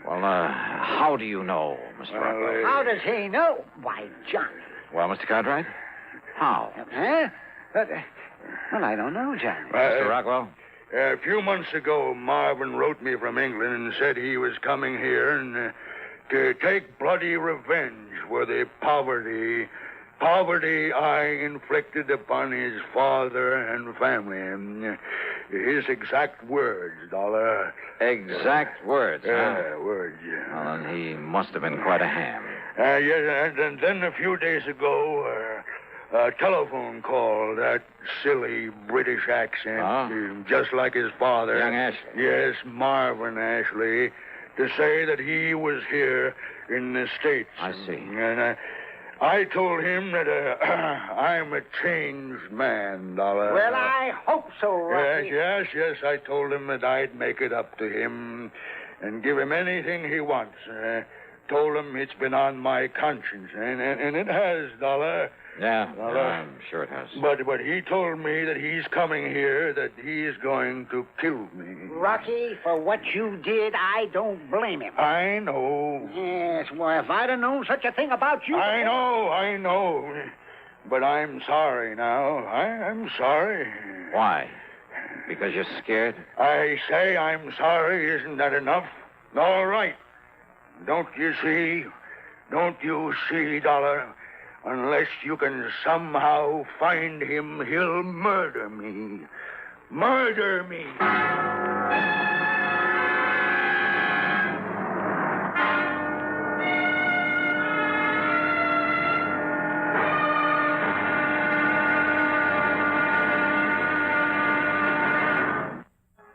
Well, how do you know, Mr. Rockwell? How does he know? Why, Johnny. Well, Mr. Cartwright? How? Huh? Well, I don't know, Johnny. Mr. Rockwell? A few months ago, Marvin wrote me from England and said he was coming here and to take bloody revenge for the poverty I inflicted upon his father and family. And his exact words, Dollar. Exact words, huh? Words. Well, then he must have been quite a ham. Yes, and then a few days ago, a telephone call, that silly British accent, just like his father. Young Ashley. Yes, Marvin Ashley, to say that he was here in the States. I see. And I told him that I'm a changed man, Dollar. Well, I hope so, Rocky. Yes. I told him that I'd make it up to him and give him anything he wants. told him it's been on my conscience, and it has, Dollar. Yeah, Dollar. I'm sure it has. But he told me that he's coming here, that he's going to kill me. Rocky, for what you did, I don't blame him. I know. Yes, well, if I'd have known such a thing about you... I know. But I'm sorry now. I'm sorry. Why? Because you're scared? I say I'm sorry. Isn't that enough? All right. Don't you see, Dollar? Unless you can somehow find him, he'll murder me. Murder me.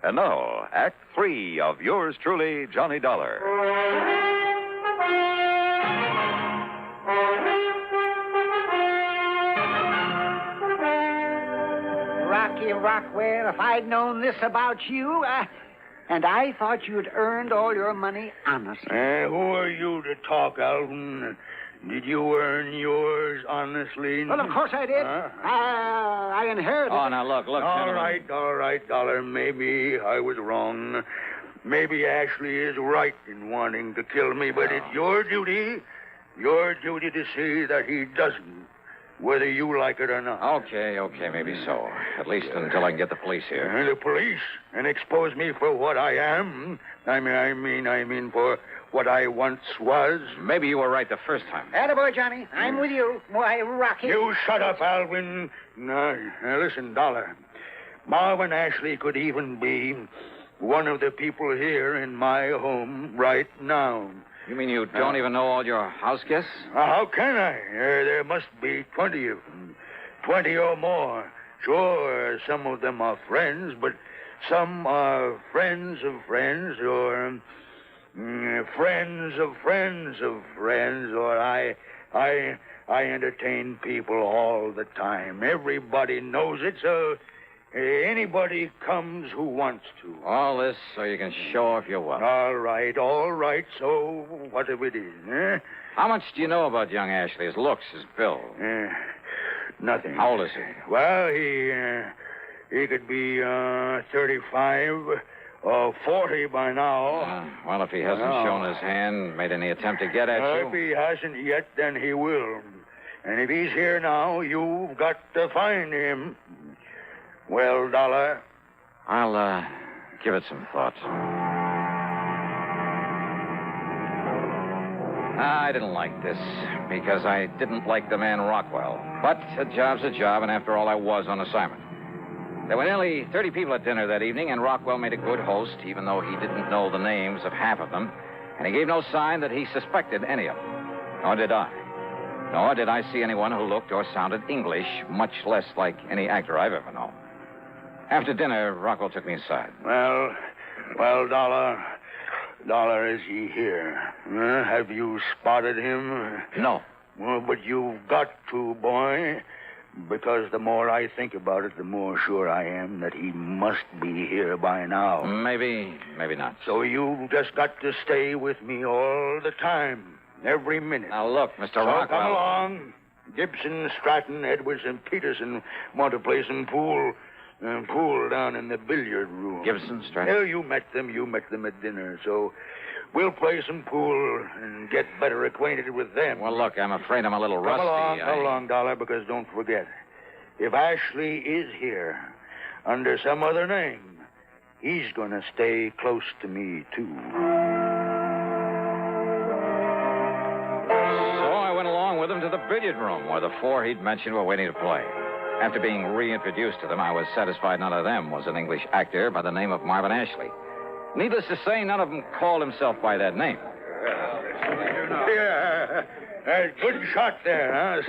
And now, Act 3 of yours truly, Johnny Dollar. Rocky Rockwell, if I'd known this about you, and I thought you'd earned all your money honestly. Who are you to talk, Alvin? Did you earn yours honestly? Well, of course I did. I inherited Oh, it. now, look, All gentlemen. right, Dollar. Maybe I was wrong. Maybe Ashley is right in wanting to kill me, but it's your duty to see that he doesn't, whether you like it or not. Okay, maybe so. At least until I can get the police here. The police? And expose me for what I am? I mean for what I once was? Maybe you were right the first time. Attaboy, Johnny. I'm with you. Why, Rocky... You shut up, Alvin. Now, listen, Dollar. Marvin Ashley could even be one of the people here in my home right now. You mean you don't even know all your house guests? How can I? There must be 20 of them. 20 or more. Sure, some of them are friends, but some are friends of friends, or friends of friends of friends, or I entertain people all the time. Everybody knows it, so anybody comes who wants to. All this so you can show off your wealth. All right. So what if it is, eh? How much do you know about young Ashley? His looks, his build? Nothing. How old is he? Well, he could be 35 or 40 by now. Well, if he hasn't shown his hand, made any attempt to get at you... If he hasn't yet, then he will. And if he's here now, you've got to find him. Well, Dollar? I'll give it some thought. I didn't like this because I didn't like the man Rockwell. But a job's a job, and after all, I was on assignment. There were nearly 30 people at dinner that evening, and Rockwell made a good host, even though he didn't know the names of half of them, and he gave no sign that he suspected any of them. Nor did I. Nor did I see anyone who looked or sounded English, much less like any actor I've ever known. After dinner, Rockwell took me aside. Well, Dollar, is he here? Have you spotted him? No. Well, but you've got to, boy. Because the more I think about it, the more sure I am that he must be here by now. Maybe not. So you've just got to stay with me all the time, every minute. Now, look, Mr. So Rockwell. come along. Gibson, Stratton, Edwards, and Peterson want to play some pool down in the billiard room. Gibson, Stratton? Yeah, you met them at dinner, so we'll play some pool and get better acquainted with them. Well, look, I'm afraid I'm a little rusty. Come along, Dollar, because don't forget, if Ashley is here under some other name, he's going to stay close to me, too. So I went along with him to the billiard room where the four he'd mentioned were waiting to play. After being reintroduced to them, I was satisfied none of them was an English actor by the name of Marvin Ashley. Needless to say, none of them called himself by that name. Yeah, good shot there, huh?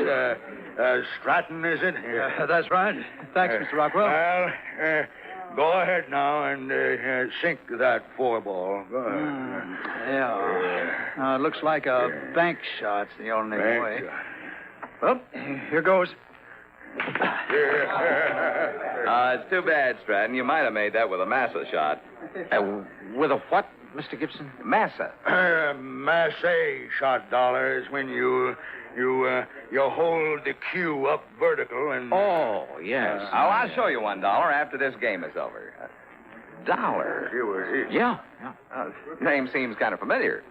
Stratton, is it? Yeah. That's right. Thanks, Mr. Rockwell. Well, go ahead now and sink that 4-ball. Go ahead. Yeah. It looks like a bank shot's the only way. Well, here goes. It's too bad, Stratton. You might have made that with a massa shot. With a what? Mr. Gibson? Massa. Masse shot dollars when you hold the cue up vertical and... Oh, yes. I'll show you $1 after this game is over. $1? Yeah. Name seems kind of familiar.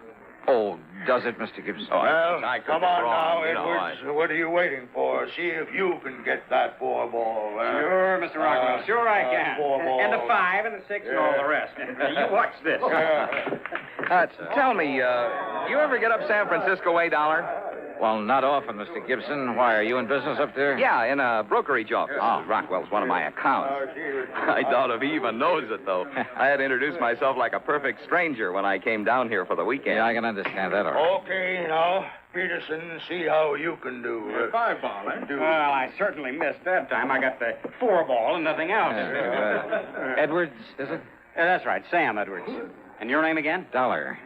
Oh, does it, Mr. Gibson? Well, I could come be on wrong, now, Edwards. What are you waiting for? See if you can get that 4-ball. Sure, Mr. Rockwell. Sure I can. 4-ball. And the 5 and the 6 and all the rest. You watch this. Tell me, you ever get up San Francisco way, $1? Well, not often, Mr. Gibson. Why, are you in business up there? Yeah, in a brokerage office. Oh. Rockwell's one of my accounts. I doubt if he even knows it, though. I had to introduce myself like a perfect stranger when I came down here for the weekend. Yeah, I can understand that, all right. Okay, now, Peterson, see how you can do. 5-ball, eh? Well, I certainly missed that time. I got the 4-ball and nothing else. Edwards, is it? That's right, Sam Edwards. And your name again? Dollar.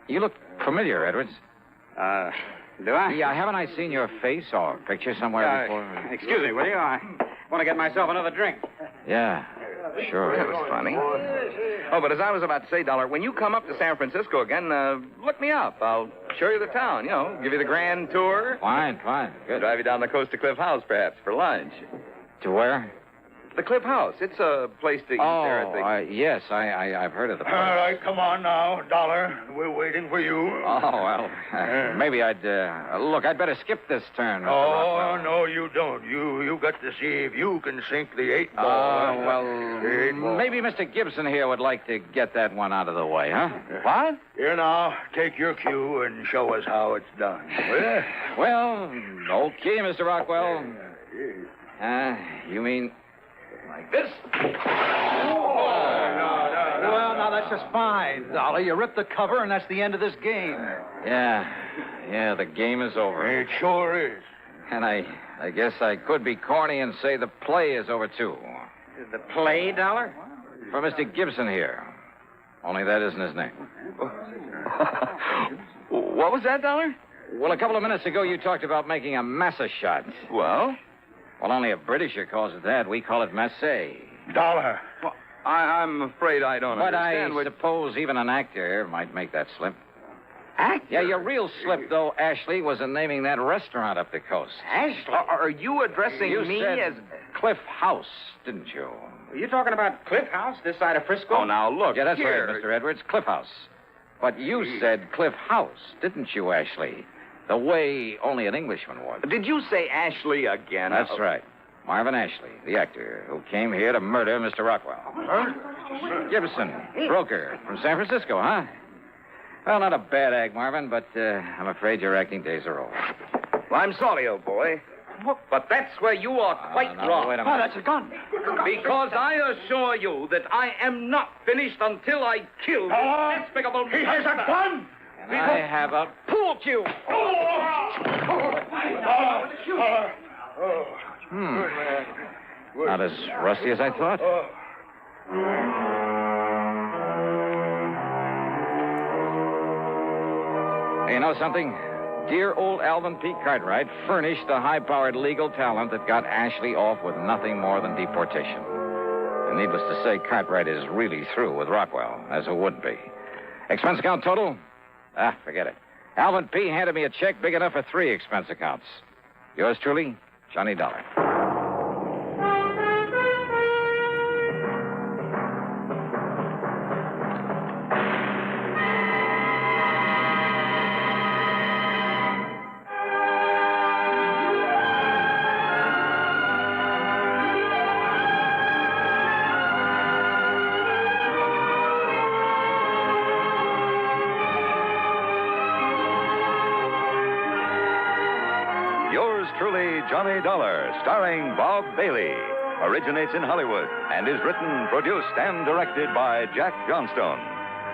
You look familiar, Edwards. Do I? Yeah, haven't I seen your face or picture somewhere before? Excuse me, will you? I want to get myself another drink. Yeah, sure. That was funny. Oh, but as I was about to say, $1, when you come up to San Francisco again, look me up. I'll show you the town, give you the grand tour. Fine. Good. Drive you down the coast to Cliff House, perhaps, for lunch. To where? The Cliff House. It's a place to eat there at the... Yes, I've heard of the place. All right, come on now, $1. We're waiting for you. Oh, well, maybe I'd better skip this turn. Mr. Rockwell. No, you don't. You got to see if you can sink the 8-ball. Maybe Mr. Gibson here would like to get that one out of the way, huh? What? Here now, take your cue and show us how it's done. Well, okay, Mr. Rockwell. You mean... like this? Well, now that's just fine, Dollar. You ripped the cover, and that's the end of this game. Yeah, the game is over. It sure is. And I guess I could be corny and say the play is over, too. The play, Dollar? For Mr. Gibson here. Only that isn't his name. What was that, $1? Well, a couple of minutes ago, you talked about making a massa shot. Well? Well, only a Britisher calls it that. We call it masse. $1. Well, I'm afraid I don't understand. But I suppose even an actor might make that slip. Actor? Yeah, your real slip, though, Ashley, was in naming that restaurant up the coast. Ashley? Are you addressing me said as... Cliff House, didn't you? Are you talking about Cliff House, this side of Frisco? Oh, now, look. Yeah, that's here. right, Mr. Edwards. Cliff House. But you said Cliff House, didn't you, Ashley? The way only an Englishman would. Did you say Ashley again? That's right. Marvin Ashley, the actor who came here to murder Mr. Rockwell. Huh? Gibson, broker from San Francisco, huh? Well, not a bad act, Marvin, but I'm afraid your acting days are over. Well, I'm sorry, old boy. But that's where you are quite wrong. Wait a minute. That's a gun. Because I assure you that I am not finished until I kill this despicable... He has a gun! And I have a pool cue. Not as rusty as I thought. Hey, you know something? Dear old Alvin P. Cartwright furnished the high-powered legal talent that got Ashley off with nothing more than deportation. And needless to say, Cartwright is really through with Rockwell, as it would be. Expense account total? Forget it. Alvin P. handed me a check big enough for 3 expense accounts. Yours truly, Johnny Dollar. Truly, Johnny Dollar, starring Bob Bailey, originates in Hollywood and is written, produced, and directed by Jack Johnstone.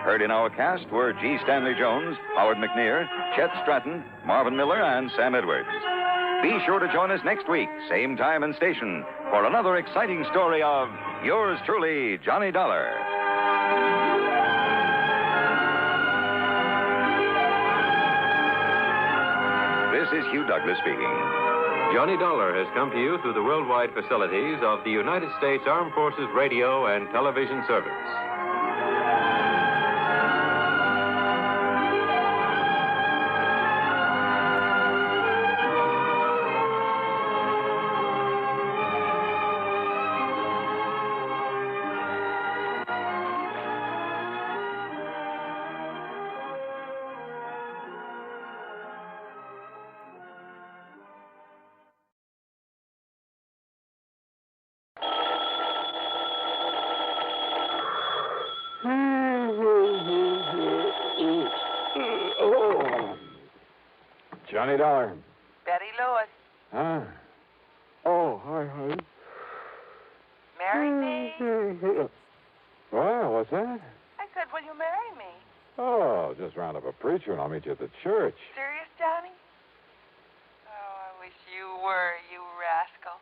Heard in our cast were G. Stanley Jones, Howard McNear, Chet Stratton, Marvin Miller, and Sam Edwards. Be sure to join us next week, same time and station, for another exciting story of yours truly, Johnny Dollar. This is Hugh Douglas speaking. Johnny Dollar has come to you through the worldwide facilities of the United States Armed Forces Radio and Television Service. Johnny Dollar. Betty Lewis. Huh? Oh, hi, honey. Marry me? Well, what's that? I said, will you marry me? Oh, just round up a preacher and I'll meet you at the church. Serious, Johnny? Oh, I wish you were, you rascal.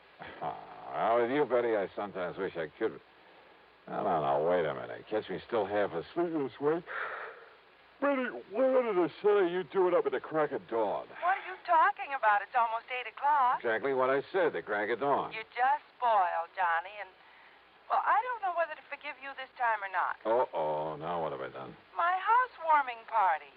Well, with you, Betty, I sometimes wish I could. No, wait a minute. Catch me still half asleep this way. Betty, what did I say? You do it up at the crack of dawn. What are you talking about? It's almost 8 o'clock. Exactly what I said, the crack of dawn. You're just spoiled, Johnny, and, well, I don't know whether to forgive you this time or not. Uh-oh, now what have I done? My housewarming party.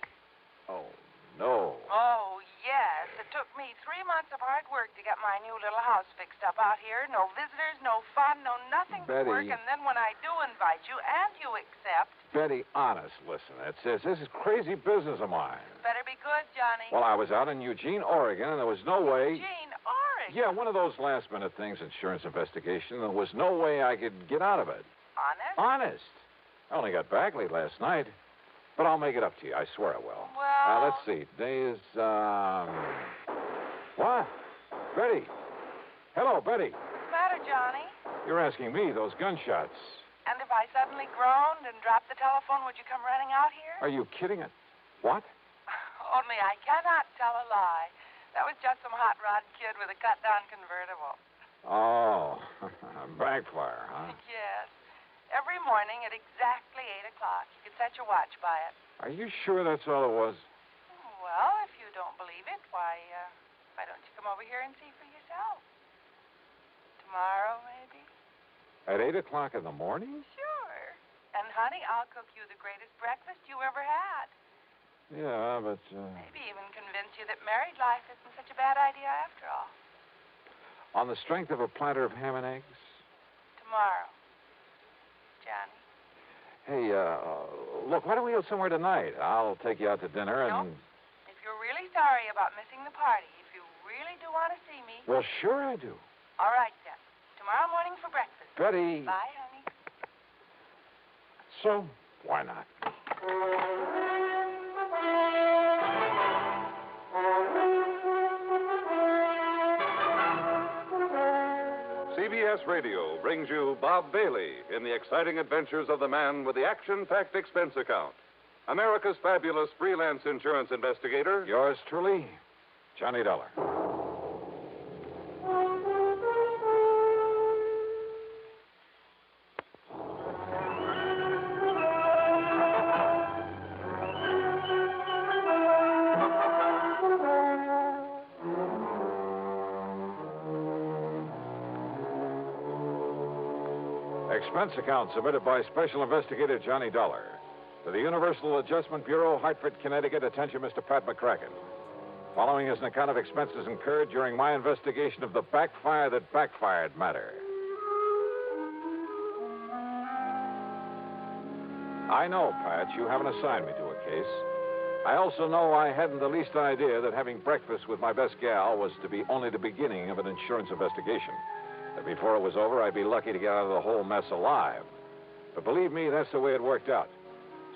Oh, no. Oh, yes. It took me 3 months of hard work to get my new little house fixed up out here. No visitors, no fun, no nothing Betty. to work. And then when I do invite you and you accept... Betty, honest, listen. This is crazy business of mine. Better be good, Johnny. Well, I was out in Eugene, Oregon, and there was no way... Eugene, Oregon? Yeah, one of those last-minute things, insurance investigation. There was no way I could get out of it. Honest? Honest. I only got back late last night. But I'll make it up to you. I swear I will. Well... let's see. Today is, What? Betty. Hello, Betty. What's the matter, Johnny? You're asking me, those gunshots. And if I suddenly groaned and dropped the telephone, would you come running out here? Are you kidding? What? Only I cannot tell a lie. That was just some hot rod kid with a cut-down convertible. Oh, Backfire, huh? Yes. Every morning at exactly 8 o'clock. You could set your watch by it. Are you sure that's all it was? Well, if you don't believe it, why don't you come over here and see for yourself? Tomorrow, maybe? At 8 o'clock in the morning? Sure. And, honey, I'll cook you the greatest breakfast you ever had. Yeah, but... Maybe even convince you that married life isn't such a bad idea after all. On the strength of a platter of ham and eggs? Tomorrow. Johnny. Hey, look, why don't we go somewhere tonight? I'll take you out to dinner and... No. If you're really sorry about missing the party, if you really do want to see me... Well, sure I do. All right, then. Tomorrow morning for breakfast. Betty. Bye, honey. So, why not? CBS Radio brings you Bob Bailey in the exciting adventures of the man with the action-packed expense account. America's fabulous freelance insurance investigator. Yours truly, Johnny Dollar. Expense account submitted by Special Investigator Johnny Dollar to the Universal Adjustment Bureau, Hartford, Connecticut. Attention, Mr. Pat McCracken. Following is an account of expenses incurred during my investigation of the Backfire that Backfired matter. I know, Pat, you haven't assigned me to a case. I also know I hadn't the least idea that having breakfast with my best gal was to be only the beginning of an insurance investigation. That before it was over, I'd be lucky to get out of the whole mess alive. But believe me, that's the way it worked out.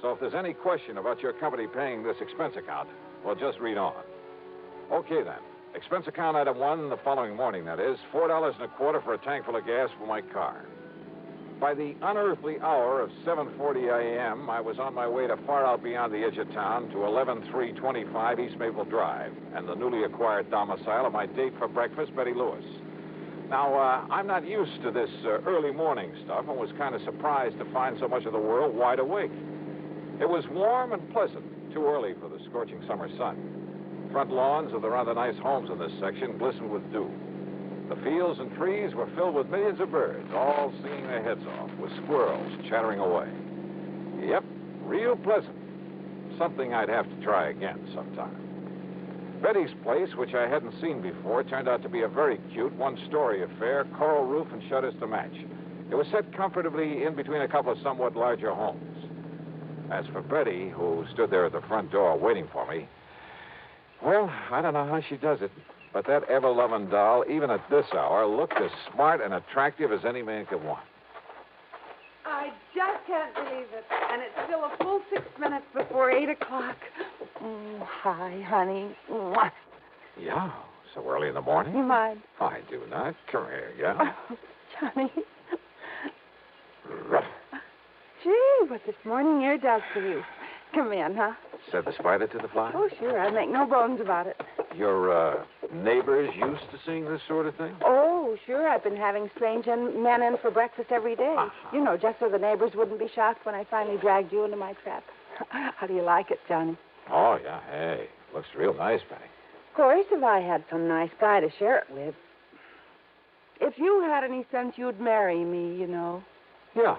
So if there's any question about your company paying this expense account, well, just read on. Okay, then. Expense account item 1, the following morning, that is, $4.25 for a tank full of gas for my car. By the unearthly hour of 7:40 a.m., I was on my way to far out beyond the edge of town to 11325 East Maple Drive and the newly acquired domicile of my date for breakfast, Betty Lewis. Now, I'm not used to this early morning stuff and was kind of surprised to find so much of the world wide awake. It was warm and pleasant, too early for the scorching summer sun. Front lawns of the rather nice homes in this section glistened with dew. The fields and trees were filled with millions of birds, all singing their heads off, with squirrels chattering away. Yep, real pleasant. Something I'd have to try again sometime. Betty's place, which I hadn't seen before, turned out to be a very cute one-story affair, coral roof and shutters to match. It was set comfortably in between a couple of somewhat larger homes. As for Betty, who stood there at the front door waiting for me, well, I don't know how she does it, but that ever-loving doll, even at this hour, looked as smart and attractive as any man could want. I just can't believe it. And it's still a full 6 minutes before 8 o'clock. Hi, honey. Mwah. Yeah, so early in the morning? You mind? I do not. Come here, yeah? Oh, Johnny. Gee, what this morning air does for you. Come in, huh? Said the spider to the fly? Oh, sure. I make no bones about it. Your neighbors used to seeing this sort of thing? Oh, sure. I've been having strange men in for breakfast every day. You know, just so the neighbors wouldn't be shocked when I finally dragged you into my trap. How do you like it, Johnny? Oh, yeah. Hey, looks real nice, Benny. Of course, if I had some nice guy to share it with. If you had any sense, you'd marry me, you know. Yeah.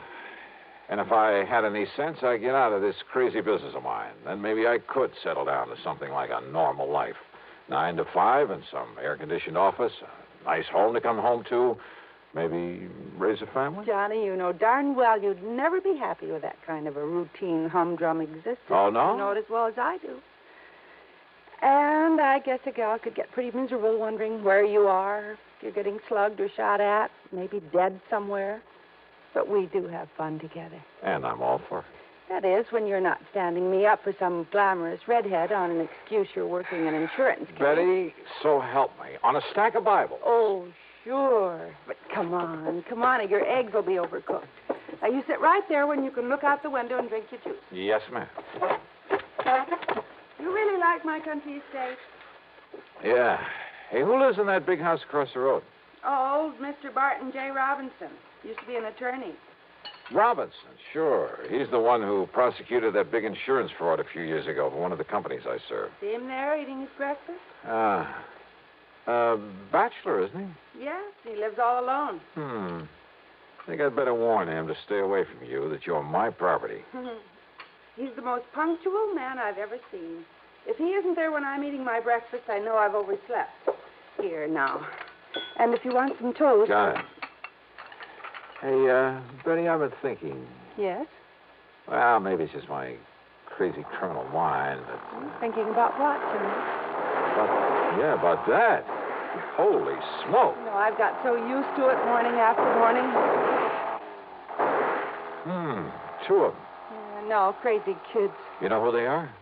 And if I had any sense, I'd get out of this crazy business of mine. Then maybe I could settle down to something like a normal life. 9 to 5 in some air-conditioned office, a nice home to come home to, maybe raise a family. Johnny, you know darn well you'd never be happy with that kind of a routine, humdrum existence. Oh, no? You know it as well as I do. And I guess a gal could get pretty miserable wondering where you are, if you're getting slugged or shot at, maybe dead somewhere. But we do have fun together. And I'm all for it. That is, when you're not standing me up for some glamorous redhead on an excuse you're working an insurance case. Betty, so help me. On a stack of Bibles. Oh, sure. But come on, or your eggs will be overcooked. Now, you sit right there when you can look out the window and drink your juice. Yes, ma'am. You really like my country estate? Yeah. Hey, who lives in that big house across the road? Oh, old Mr. Barton J. Robinson. Used to be an attorney. Robinson, sure. He's the one who prosecuted that big insurance fraud a few years ago for one of the companies I served. See him there eating his breakfast? Bachelor, isn't he? Yes, he lives all alone. I think I'd better warn him to stay away from you, that you're my property. He's the most punctual man I've ever seen. If he isn't there when I'm eating my breakfast, I know I've overslept. Here, now. And if you want some toast... Got it. Hey, Betty, I've been thinking. Yes? Well, maybe it's just my crazy criminal mind, but... Thinking about what, Jimmy? About that. Holy smoke. No, I've got so used to it morning after morning. 2 of them. Yeah, no, crazy kids. You know who they are?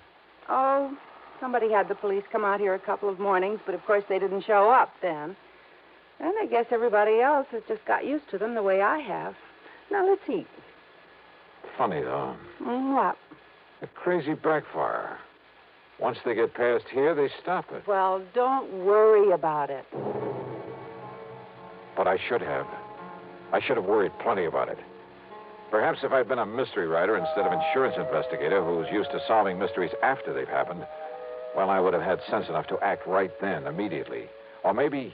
Oh, somebody had the police come out here a couple of mornings, but of course they didn't show up then. And I guess everybody else has just got used to them the way I have. Now, let's eat. Funny, though. What? A crazy backfire. Once they get past here, they stop it. Well, don't worry about it. But I should have. I should have worried plenty about it. Perhaps if I'd been a mystery writer instead of insurance investigator who's used to solving mysteries after they've happened, well, I would have had sense enough to act right then, immediately. Or maybe...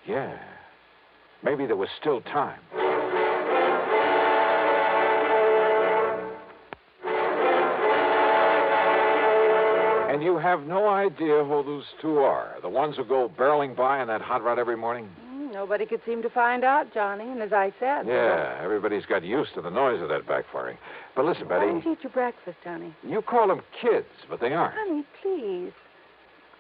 Yeah. Maybe there was still time. And you have no idea who those 2 are. The ones who go barreling by in that hot rod every morning? Nobody could seem to find out, Johnny, and as I said... Yeah, everybody's got used to the noise of that backfiring. But listen, Betty... Why don't you eat your breakfast, honey? You call them kids, but they aren't. Honey, please.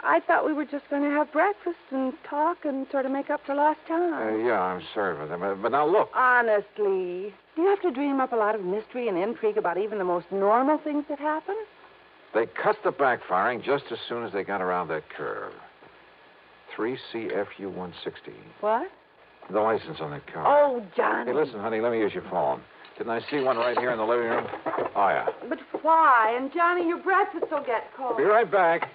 I thought we were just going to have breakfast and talk and sort of make up for lost time. Yeah, I'm sorry for that. But now, look. Honestly, do you have to dream up a lot of mystery and intrigue about even the most normal things that happen? They cut the backfiring just as soon as they got around that curve. 3CFU 160. What? The license on that car. Oh, Johnny. Hey, listen, honey, let me use your phone. Didn't I see one right here in the living room? Oh, yeah. But why? And, Johnny, your breakfast will get cold. Be right back.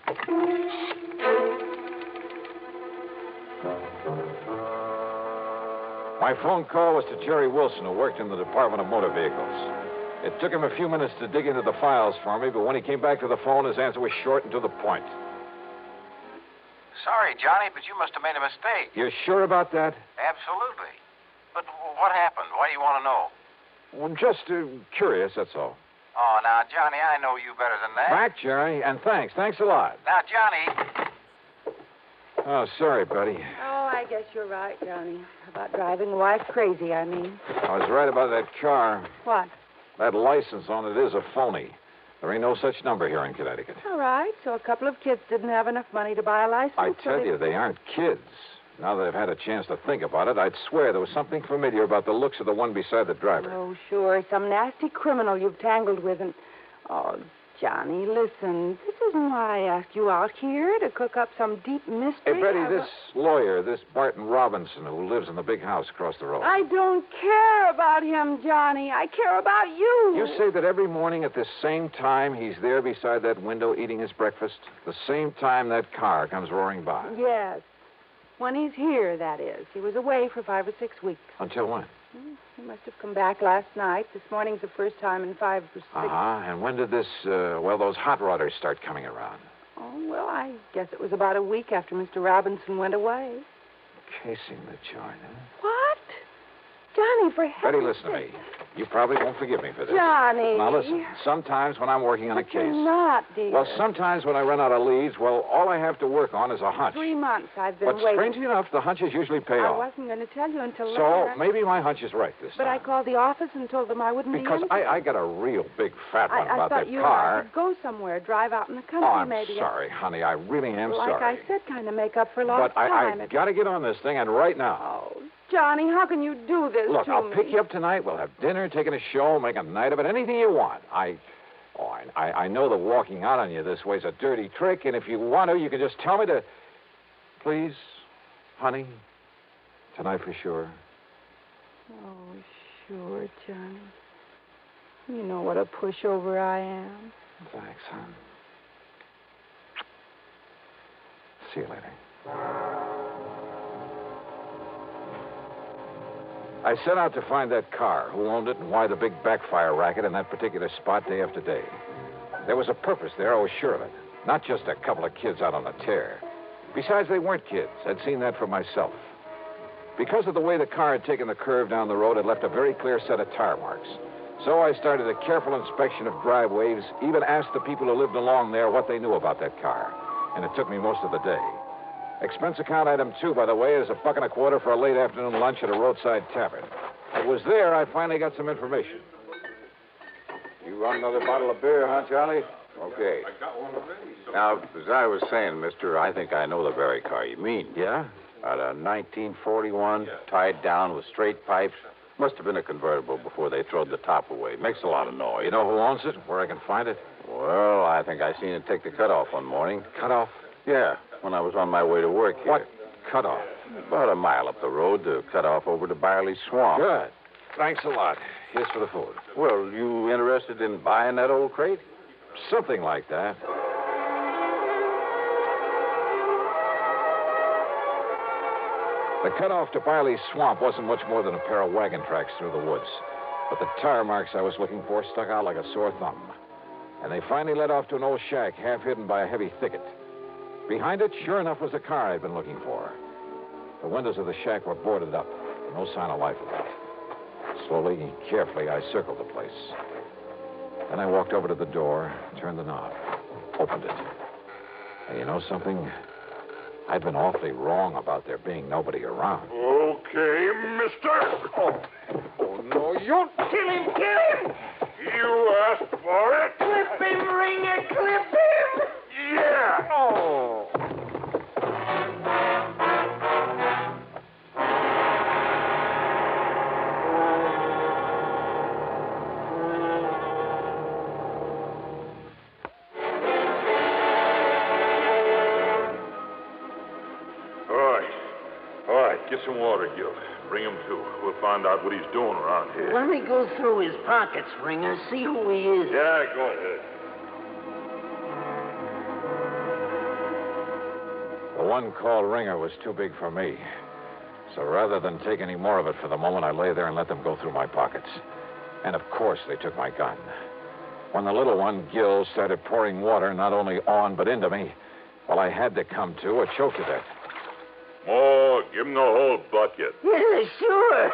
My phone call was to Jerry Wilson, who worked in the Department of Motor Vehicles. It took him a few minutes to dig into the files for me, but when he came back to the phone, his answer was short and to the point. Sorry, Johnny, but you must have made a mistake. You're sure about that? Absolutely. But what happened? Why do you want to know? Well, just curious, that's all. Oh, now, Johnny, I know you better than that. Back, Jerry, and thanks. Thanks a lot. Now, Johnny... Oh, sorry, buddy. Oh, I guess you're right, Johnny. About driving a wife crazy, I mean. I was right about that car. What? That license on it is a phony. There ain't no such number here in Connecticut. All right, so a couple of kids didn't have enough money to buy a license. I tell you, they aren't kids. Now that I've had a chance to think about it, I'd swear there was something familiar about the looks of the one beside the driver. Oh, sure. Some nasty criminal you've tangled with and... Oh, Johnny, listen. This isn't why I asked you out here, to cook up some deep mystery. Hey, Betty, this lawyer, this Barton Robinson, who lives in the big house across the road. I don't care about him, Johnny. I care about you. You say that every morning at this same time he's there beside that window eating his breakfast? The same time that car comes roaring by? Yes. When he's here, that is. He was away for 5 or 6 weeks. Until when? He must have come back last night. This morning's the first time in 5 or 6. And when did those hot rodders start coming around? Oh, well, I guess it was about a week after Mr. Robinson went away. Casing the joint, huh? What? Johnny, for heaven's Betty, listen to me. You probably won't forgive me for this. Johnny. Now, listen. Sometimes when I'm working on a case... You're not, dear. Well, sometimes when I run out of leads, all I have to work on is a hunch. 3 months I've been But waiting. strangely enough, the hunches usually pay I off. wasn't going to tell you until So later. maybe my hunch is right this But time. I called the office and told them I wouldn't Because be in. I got a real big fat one I about thought that you car. and I could go somewhere, drive out in the country, Oh, I'm maybe. sorry, honey. I really am Like sorry. I said, kind of make up for lost But time. I got to get on this thing, and right now. Oh, Johnny, how can you do this Look, to I'll me? pick you up tonight. We'll have dinner, taking a show, make a night of it, anything you want. I know that walking out on you this way's a dirty trick, and if you want to, you can just tell me to... Please, honey, tonight for sure. Oh, sure, Johnny. You know what a pushover I am. Thanks, hon. See you later. I set out to find that car, who owned it, and why the big backfire racket in that particular spot day after day. There was a purpose there, I was sure of it. Not just a couple of kids out on a tear. Besides, they weren't kids. I'd seen that for myself. Because of the way the car had taken the curve down the road, it left a very clear set of tire marks. So I started a careful inspection of driveways, even asked the people who lived along there what they knew about that car. And it took me most of the day. Expense account item 2, by the way, is $1.25 for a late afternoon lunch at a roadside tavern. It was there I finally got some information. You want another bottle of beer, huh, Charlie? Okay. Now, as I was saying, mister, I think I know the very car you mean. Yeah? Out of 1941, tied down with straight pipes. Must have been a convertible before they throwed the top away. Makes a lot of noise. You know who owns it? Where I can find it? Well, I think I seen it take the cutoff one morning. Cutoff? Yeah, when I was on my way to work here. What cutoff? About a mile up the road to cut off over to Byerly Swamp. Good. Thanks a lot. Here's for the food. Well, you interested in buying that old crate? Something like that. The cutoff to Byerly Swamp wasn't much more than a pair of wagon tracks through the woods. But the tire marks I was looking for stuck out like a sore thumb. And they finally led off to an old shack half hidden by a heavy thicket. Behind it, sure enough, was the car I'd been looking for. The windows of the shack were boarded up. No sign of life about. Slowly and carefully, I circled the place. Then I walked over to the door, turned the knob, opened it. And you know something? I'd been awfully wrong about there being nobody around. Okay, mister. Oh, no, you... Kill him, kill him! You asked for it. Clip him, Ringer, clip him! Yeah! Oh. All right, get some water, Gil. Bring him to. We'll find out what he's doing around here. Let me go through his pockets, Ringer, see who he is. Yeah, go ahead. The one called Ringer was too big for me. So rather than take any more of it for the moment, I lay there and let them go through my pockets. And of course, they took my gun. When the little one, Gil, started pouring water not only on but into me, well, I had to come to or choke to death. More, give him the whole bucket. Yeah, sure.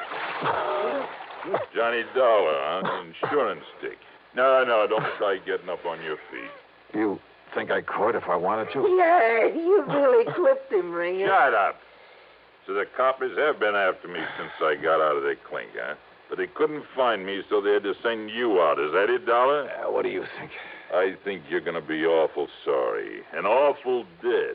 Johnny Dollar, huh? Insurance stick. No, don't try getting up on your feet. You think I could if I wanted to? Yeah, you really clipped him, Ringer. Shut up. So the coppers have been after me since I got out of their clink, huh? But they couldn't find me, so they had to send you out. Is that it, Dollar? What do you think? I think you're going to be awful sorry. And awful dead.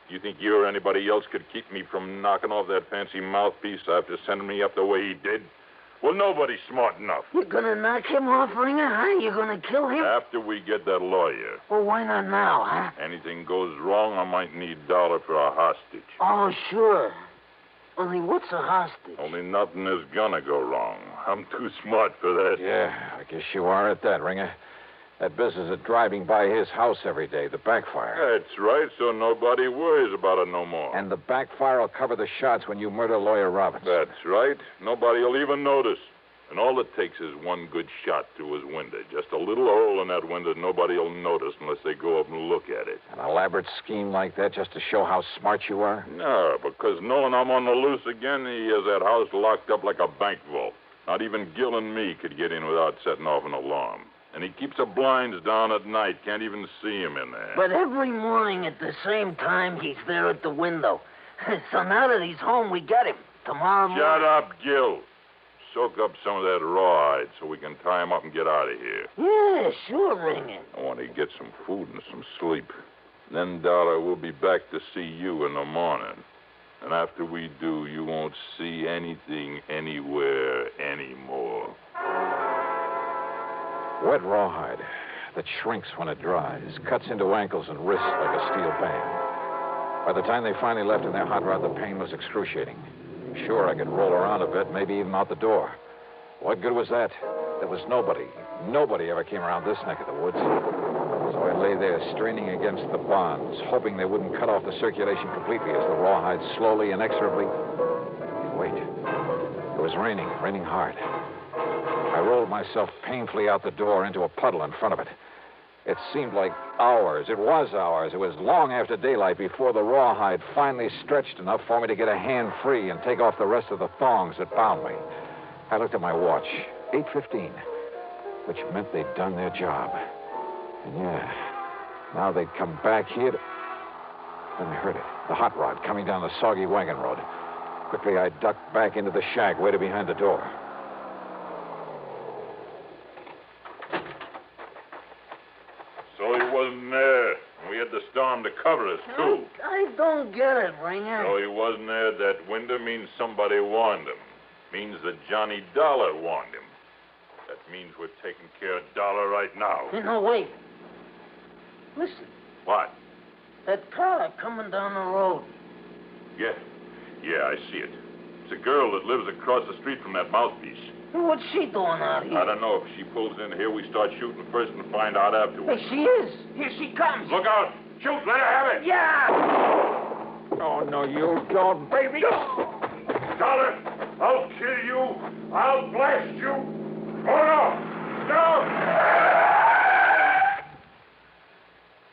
You think you or anybody else could keep me from knocking off that fancy mouthpiece after sending me up the way he did? Well, nobody's smart enough. You're gonna knock him off, Ringer, huh? You're gonna kill him? After we get that lawyer. Well, why not now, huh? Anything goes wrong, I might need $1 for a hostage. Oh, sure. Only what's a hostage? Only nothing is gonna go wrong. I'm too smart for that. Yeah, I guess you are at that, Ringer. That business of driving by his house every day, the Backfire. That's right, so nobody worries about it no more. And the Backfire will cover the shots when you murder Lawyer Robbins. That's right. Nobody will even notice. And all it takes is one good shot through his window. Just a little hole in that window nobody will notice unless they go up and look at it. An elaborate scheme like that just to show how smart you are? No, because knowing I'm on the loose again, he has that house locked up like a bank vault. Not even Gil and me could get in without setting off an alarm. And he keeps the blinds down at night. Can't even see him in there. But every morning at the same time, he's there at the window. So now that he's home, we get him. Tomorrow morning... Shut up, Gil. Soak up some of that rawhide so we can tie him up and get out of here. Yeah, sure, Ringer. I want to get some food and some sleep. Then, Dollar, we'll be back to see you in the morning. And after we do, you won't see anything anywhere anymore. Wet rawhide that shrinks when it dries, cuts into ankles and wrists like a steel band. By the time they finally left in their hot rod, the pain was excruciating. Sure, I could roll around a bit, maybe even out the door. What good was that? There was nobody ever came around this neck of the woods. So I lay there, straining against the bonds, hoping they wouldn't cut off the circulation completely as the rawhide slowly, inexorably... Wait. It was raining hard. I rolled myself painfully out the door into a puddle in front of it. It seemed like hours. It was hours. It was long after daylight before the rawhide finally stretched enough for me to get a hand free and take off the rest of the thongs that bound me. I looked at my watch. 8:15, which meant they'd done their job. And yeah, now they'd come back here to... Then I heard it. The hot rod coming down the soggy wagon road. Quickly, I ducked back into the shack, waited behind the door. So he wasn't there. We had the storm to cover us, too. I don't get it, Ringer. So he wasn't there at that window means somebody warned him. Means that Johnny Dollar warned him. That means we're taking care of Dollar right now. No, wait. Listen. What? That car coming down the road. Yeah, I see it. It's a girl that lives across the street from that mouthpiece. What's she doing out here? I don't know. If she pulls in here, we start shooting first and find out afterwards. Hey, she is. Here she comes. Look out. Shoot. Let her have it. Yeah. Oh, no, you don't, baby. Dollar, I'll kill you. I'll blast you. Oh, no. No.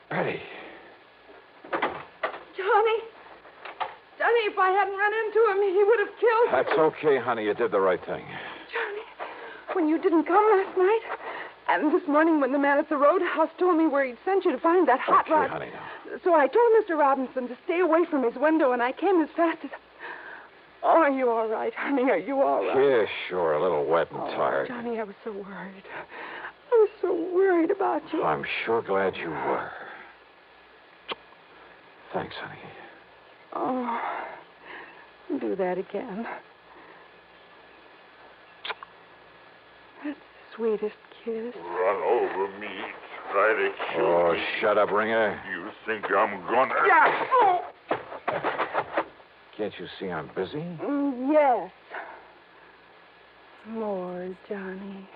Betty. Johnny, if I hadn't run into him, he would have killed me. That's okay, honey. You did the right thing. Johnny, when you didn't come last night, and this morning when the man at the roadhouse told me where he'd sent you to find that hot rod. Honey, now. So I told Mr. Robinson to stay away from his window, and I came as fast as... Oh, are you all right, honey? Are you all right? Yeah, sure. A little wet and tired. Johnny, I was so worried. I was so worried about you. I'm sure glad you were. Thanks, honey. Oh, do that again. That's the sweetest kiss. Run over me. Try to shoot Oh, me. shut up, Ringer. You think I'm gonna... Yeah. Oh. Can't you see I'm busy? Yes. More, Johnny.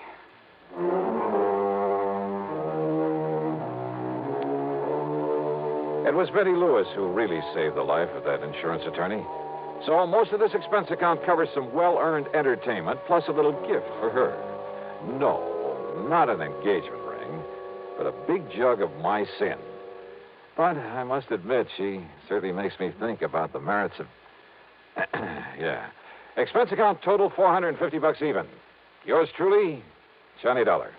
It was Betty Lewis who really saved the life of that insurance attorney. So most of this expense account covers some well-earned entertainment, plus a little gift for her. No, not an engagement ring, but a big jug of my sin. But I must admit, she certainly makes me think about the merits of... Yeah. Expense account total $450 even. Yours truly, Johnny Dollar.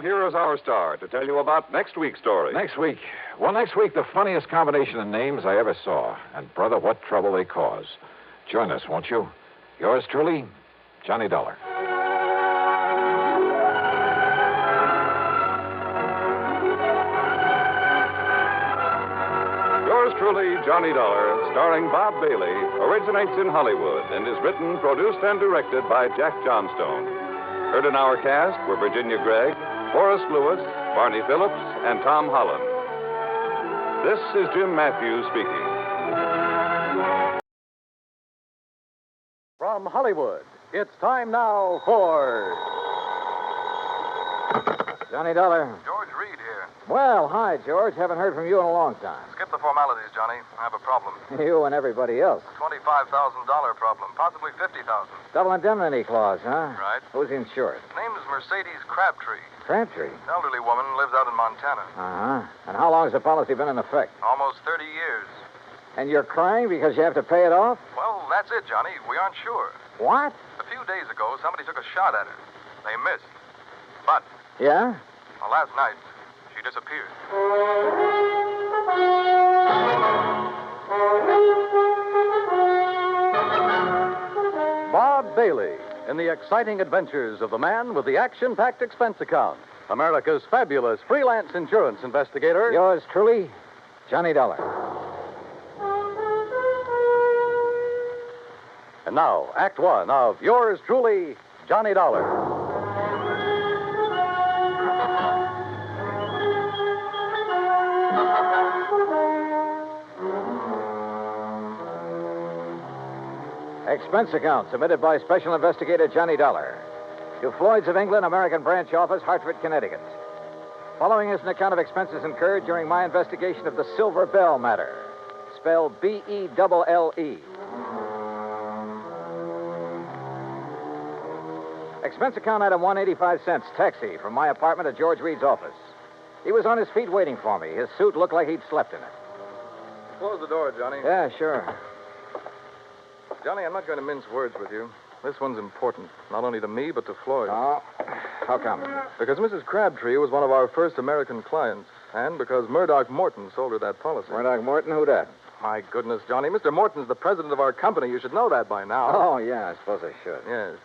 Here is our star to tell you about next week's story. Next week? Well, next week, the funniest combination of names I ever saw. And, brother, what trouble they cause. Join us, won't you? Yours truly, Johnny Dollar. truly, Johnny Dollar, starring Bob Bailey, originates in Hollywood and is written, produced, and directed by Jack Johnstone. Heard in our cast were Virginia Gregg, Forrest Lewis, Barney Phillips, and Tom Holland. This is Jim Matthews speaking. From Hollywood, it's time now for... Johnny Dollar. George Reed here. Well, hi, George. Haven't heard from you in a long time. Skip the formalities, Johnny. I have a problem. You and everybody else. $25,000 problem, possibly $50,000. Double indemnity clause, huh? Right. Who's insured? Name is Mercedes Crabtree. Crabtree. Elderly woman, lives out in Montana. Uh-huh. And how long has the policy been in effect? Almost 30 years. And you're crying because you have to pay it off? Well, that's it, Johnny. We aren't sure. What? A few days ago, somebody took a shot at her. They missed. But, Yeah? well, last night, she disappeared. Bob Bailey in the exciting adventures of the man with the action-packed expense account. America's fabulous freelance insurance investigator. Yours truly, Johnny Dollar. And now, Act One of yours truly, Johnny Dollar. Expense account submitted by Special Investigator Johnny Dollar to Floyd's of England, American Branch Office, Hartford, Connecticut. Following is an account of expenses incurred during my investigation of the Belle Matter, spelled B-E-L-L-E. Expense account item 185 cents, taxi from my apartment to George Reed's office. He was on his feet waiting for me. His suit looked like he'd slept in it. Close the door, Johnny. Yeah, sure. Johnny, I'm not going to mince words with you. This one's important, not only to me, but to Floyd. Oh, how come? Because Mrs. Crabtree was one of our first American clients, and because Murdoch Morton sold her that policy. Murdoch Morton? Who that? My goodness, Johnny. Mr. Morton's the president of our company. You should know that by now. Oh, yeah, I suppose I should. Yes.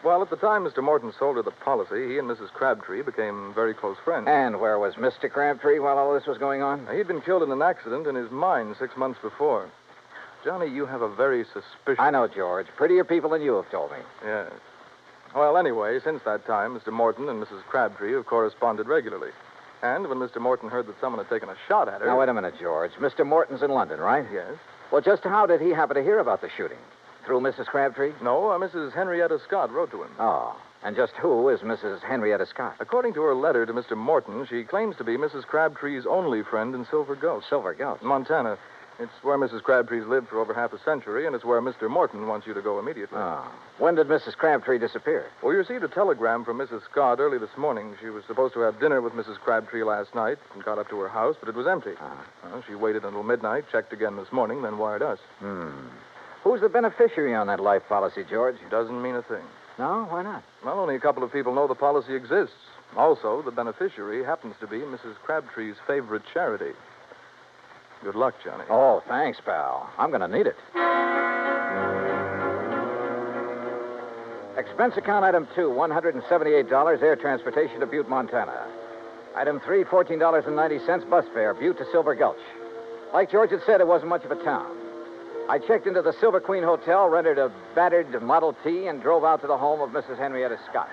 Well, at the time Mr. Morton sold her the policy, he and Mrs. Crabtree became very close friends. And where was Mr. Crabtree while all this was going on? He'd been killed in an accident in his mine 6 months before. Johnny, you have a very suspicious... I know, George. Prettier people than you have told me. Yes. Well, anyway, since that time, Mr. Morton and Mrs. Crabtree have corresponded regularly. And when Mr. Morton heard that someone had taken a shot at her... Now, wait a minute, George. Mr. Morton's in London, right? Yes. Well, just how did he happen to hear about the shooting? Through Mrs. Crabtree? No, Mrs. Henrietta Scott wrote to him. Oh. And just who is Mrs. Henrietta Scott? According to her letter to Mr. Morton, she claims to be Mrs. Crabtree's only friend in Silver Gulch. Silver Gulch? Montana. It's where Mrs. Crabtree's lived for over half a century, and it's where Mr. Morton wants you to go immediately. Oh. When did Mrs. Crabtree disappear? Well, we received a telegram from Mrs. Scott early this morning. She was supposed to have dinner with Mrs. Crabtree last night and got up to her house, but it was empty. Well, she waited until midnight, checked again this morning, then wired us. Who's the beneficiary on that life policy, George? Doesn't mean a thing. No? Why not? Well, only a couple of people know the policy exists. Also, the beneficiary happens to be Mrs. Crabtree's favorite charity. Good luck, Johnny. Oh, thanks, pal. I'm going to need it. Expense account item 2, $178, air transportation to Butte, Montana. Item 3, $14.90, bus fare, Butte to Silver Gulch. Like George had said, it wasn't much of a town. I checked into the Silver Queen Hotel, rented a battered Model T, and drove out to the home of Mrs. Henrietta Scott.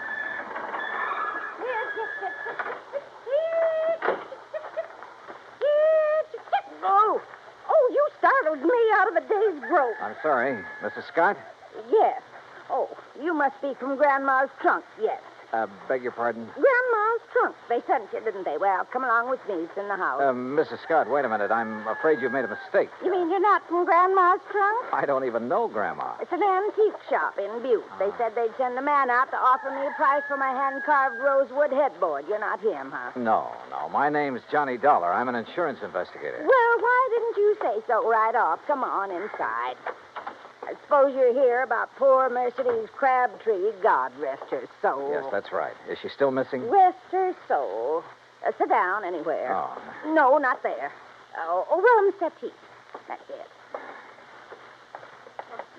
Oh, you startled me out of a day's growth. I'm sorry. Mrs. Scott? Yes. Oh, you must be from Grandma's trunk, yes. Beg your pardon? Grandma's trunk. They sent you, didn't they? Well, come along with me. It's in the house. Mrs. Scott, wait a minute. I'm afraid you've made a mistake. You mean you're not from Grandma's trunk? I don't even know Grandma. It's an antique shop in Butte. They said they'd send a man out to offer me a price for my hand-carved rosewood headboard. You're not him, huh? No. My name's Johnny Dollar. I'm an insurance investigator. Well, why didn't you say so right off? Come on inside. I suppose you're here about poor Mercedes Crabtree. God rest her soul. Yes, that's right. Is she still missing? Rest her soul. Sit down anywhere. Oh. No, not there. Well, on the settee. That's it.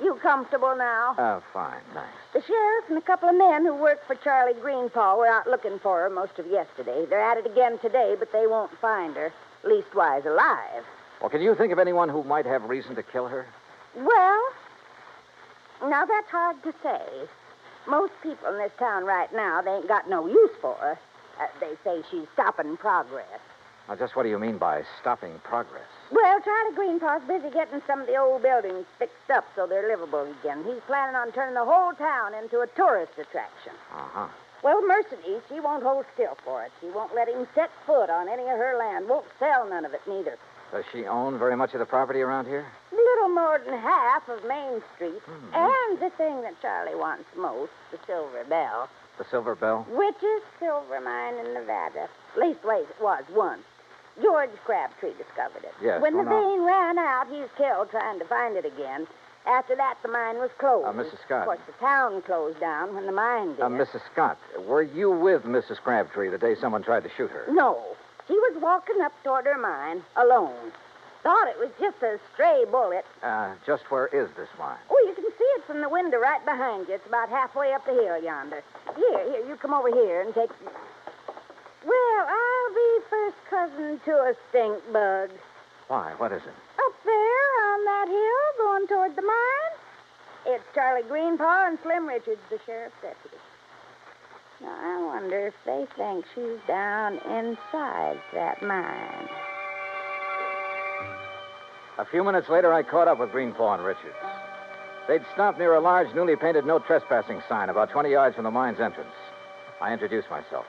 You comfortable now? Fine, thanks. The sheriff and a couple of men who work for Charlie Greenpaw were out looking for her most of yesterday. They're at it again today, but they won't find her. Leastwise alive. Well, can you think of anyone who might have reason to kill her? Well, now that's hard to say. Most people in this town right now, they ain't got no use for her. They say she's stopping progress. Now, just what do you mean by stopping progress? Well, Charlie Greenpaw's busy getting some of the old buildings fixed up so they're livable again. He's planning on turning the whole town into a tourist attraction. Uh-huh. Well, Mercedes, she won't hold still for it. She won't let him set foot on any of her land. Won't sell none of it, neither. Does she own very much of the property around here? Little more than half of Main Street. And the thing that Charlie wants most, the Silver Belle. The Silver Belle? Richest silver mine in Nevada. Leastways, it was once. George Crabtree discovered it. Yes, When well, the now- vein ran out, he's killed trying to find it again. After that, the mine was closed. Mrs. Scott. Of course, the town closed down when the mine did. Mrs. Scott, were you with Mrs. Crabtree the day someone tried to shoot her? No. She was walking up toward her mine, alone. Thought it was just a stray bullet. Just where is this mine? Oh, you can see it from the window right behind you. It's about halfway up the hill yonder. Here, you come over here and take... Well, I'll be first cousin to a stink bug. Why, what is it? Up there on that hill going toward the mine. It's Charlie Greenpaw and Slim Richards, the sheriff's deputy. Now, I wonder if they think she's down inside that mine. A few minutes later, I caught up with Greenpaw and Richards. They'd stopped near a large, newly painted no trespassing sign about 20 yards from the mine's entrance. I introduced myself.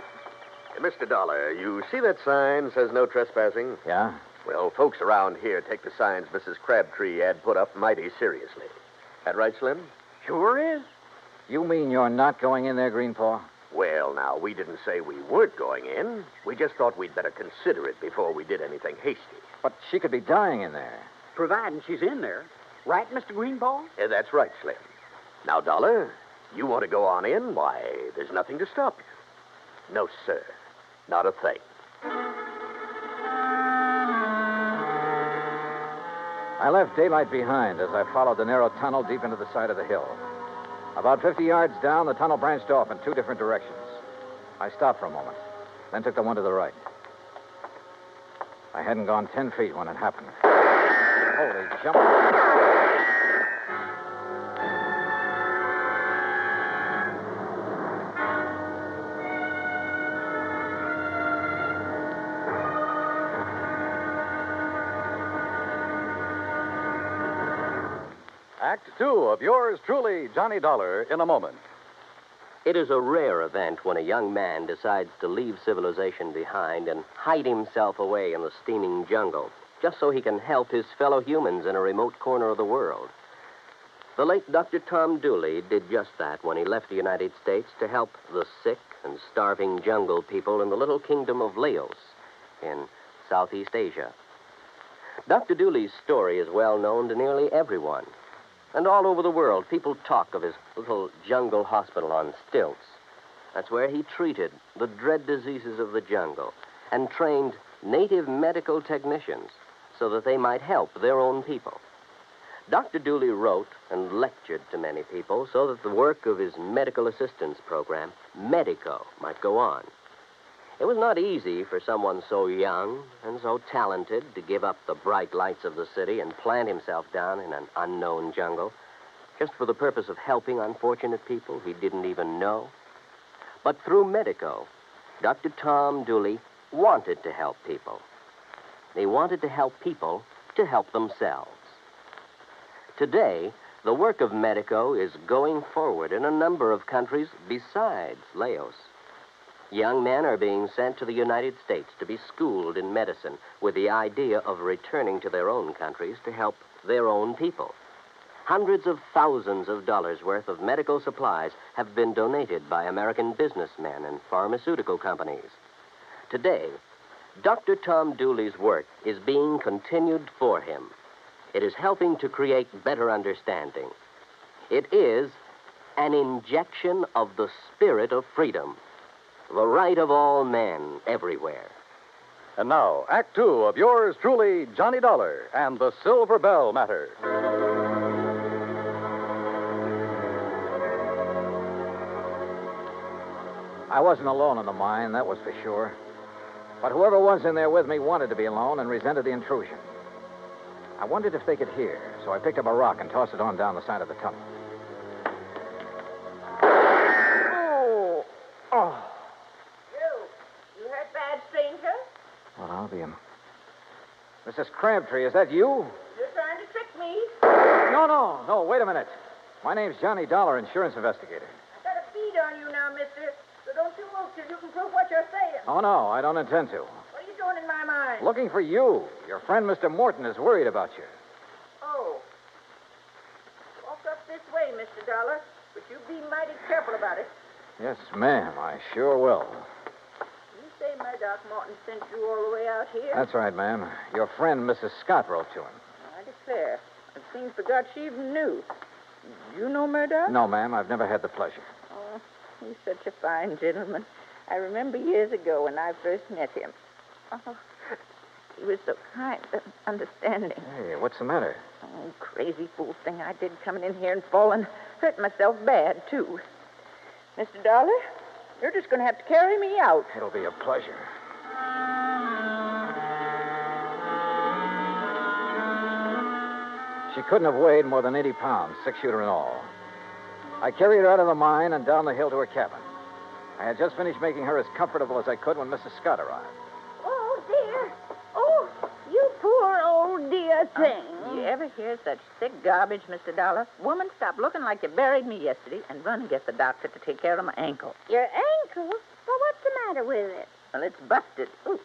Mr. Dollar, you see that sign says no trespassing? Yeah? Well, folks around here take the signs Mrs. Crabtree had put up mighty seriously. That right, Slim? Sure is. You mean you're not going in there, Greenpaw? Well, now, we didn't say we weren't going in. We just thought we'd better consider it before we did anything hasty. But she could be dying in there. Providing she's in there. Right, Mr. Greenpaw? That's right, Slim. Now, Dollar, you want to go on in? Why, there's nothing to stop you. No, sir. Not a thing. I left daylight behind as I followed the narrow tunnel deep into the side of the hill. About 50 yards down, the tunnel branched off in two different directions. I stopped for a moment, then took the one to the right. I hadn't gone 10 feet when it happened. Holy jump. Act two of yours truly, Johnny Dollar, in a moment. It is a rare event when a young man decides to leave civilization behind and hide himself away in the steaming jungle, just so he can help his fellow humans in a remote corner of the world. The late Dr. Tom Dooley did just that when he left the United States to help the sick and starving jungle people in the little kingdom of Laos in Southeast Asia. Dr. Dooley's story is well known to nearly everyone. And all over the world, people talk of his little jungle hospital on stilts. That's where he treated the dread diseases of the jungle and trained native medical technicians so that they might help their own people. Dr. Dooley wrote and lectured to many people so that the work of his medical assistance program, Medico, might go on. It was not easy for someone so young and so talented to give up the bright lights of the city and plant himself down in an unknown jungle just for the purpose of helping unfortunate people he didn't even know. But through Medico, Dr. Tom Dooley wanted to help people. He wanted to help people to help themselves. Today, the work of Medico is going forward in a number of countries besides Laos. Young men are being sent to the United States to be schooled in medicine with the idea of returning to their own countries to help their own people. Hundreds of thousands of dollars worth of medical supplies have been donated by American businessmen and pharmaceutical companies. Today, Dr. Tom Dooley's work is being continued for him. It is helping to create better understanding. It is an injection of the spirit of freedom. The right of all men everywhere. And now, Act two of yours truly, Johnny Dollar and the Silver Belle Matter. I wasn't alone in the mine, that was for sure. But whoever was in there with me wanted to be alone and resented the intrusion. I wondered if they could hear, so I picked up a rock and tossed it on down the side of the tunnel. Oh. You hurt bad, stranger? Well, I'll be him. Mrs. Crabtree, is that you? You're trying to trick me. No, wait a minute. My name's Johnny Dollar, insurance investigator. I've got a bead on you now, mister. So don't you move till you can prove what you're saying. Oh, no, I don't intend to. What are you doing in my mind? Looking for you. Your friend, Mr. Morton, is worried about you. Oh. Walk up this way, Mr. Dollar. But you be mighty careful about it. Yes, ma'am, I sure will. You say my Doc Morton sent you all the way out here? That's right, ma'am. Your friend, Mrs. Scott, wrote to him. I declare. I clean forgot she even knew. You know Murdoch? No, ma'am, I've never had the pleasure. Oh, he's such a fine gentleman. I remember years ago when I first met him. Oh, he was so kind and understanding. Hey, what's the matter? Oh, crazy fool thing I did coming in here and falling. Hurt myself bad, too. Mr. Dollar, you're just going to have to carry me out. It'll be a pleasure. She couldn't have weighed more than 80 pounds, 6-shooter and all. I carried her out of the mine and down the hill to her cabin. I had just finished making her as comfortable as I could when Mrs. Scott arrived. Oh, dear. Oh, you poor old dear thing. You ever hear such sick garbage, Mr. Dollar? Woman, stop looking like you buried me yesterday and run and get the doctor to take care of my ankle. Your ankle? Well, what's the matter with it? Well, it's busted. Ooh.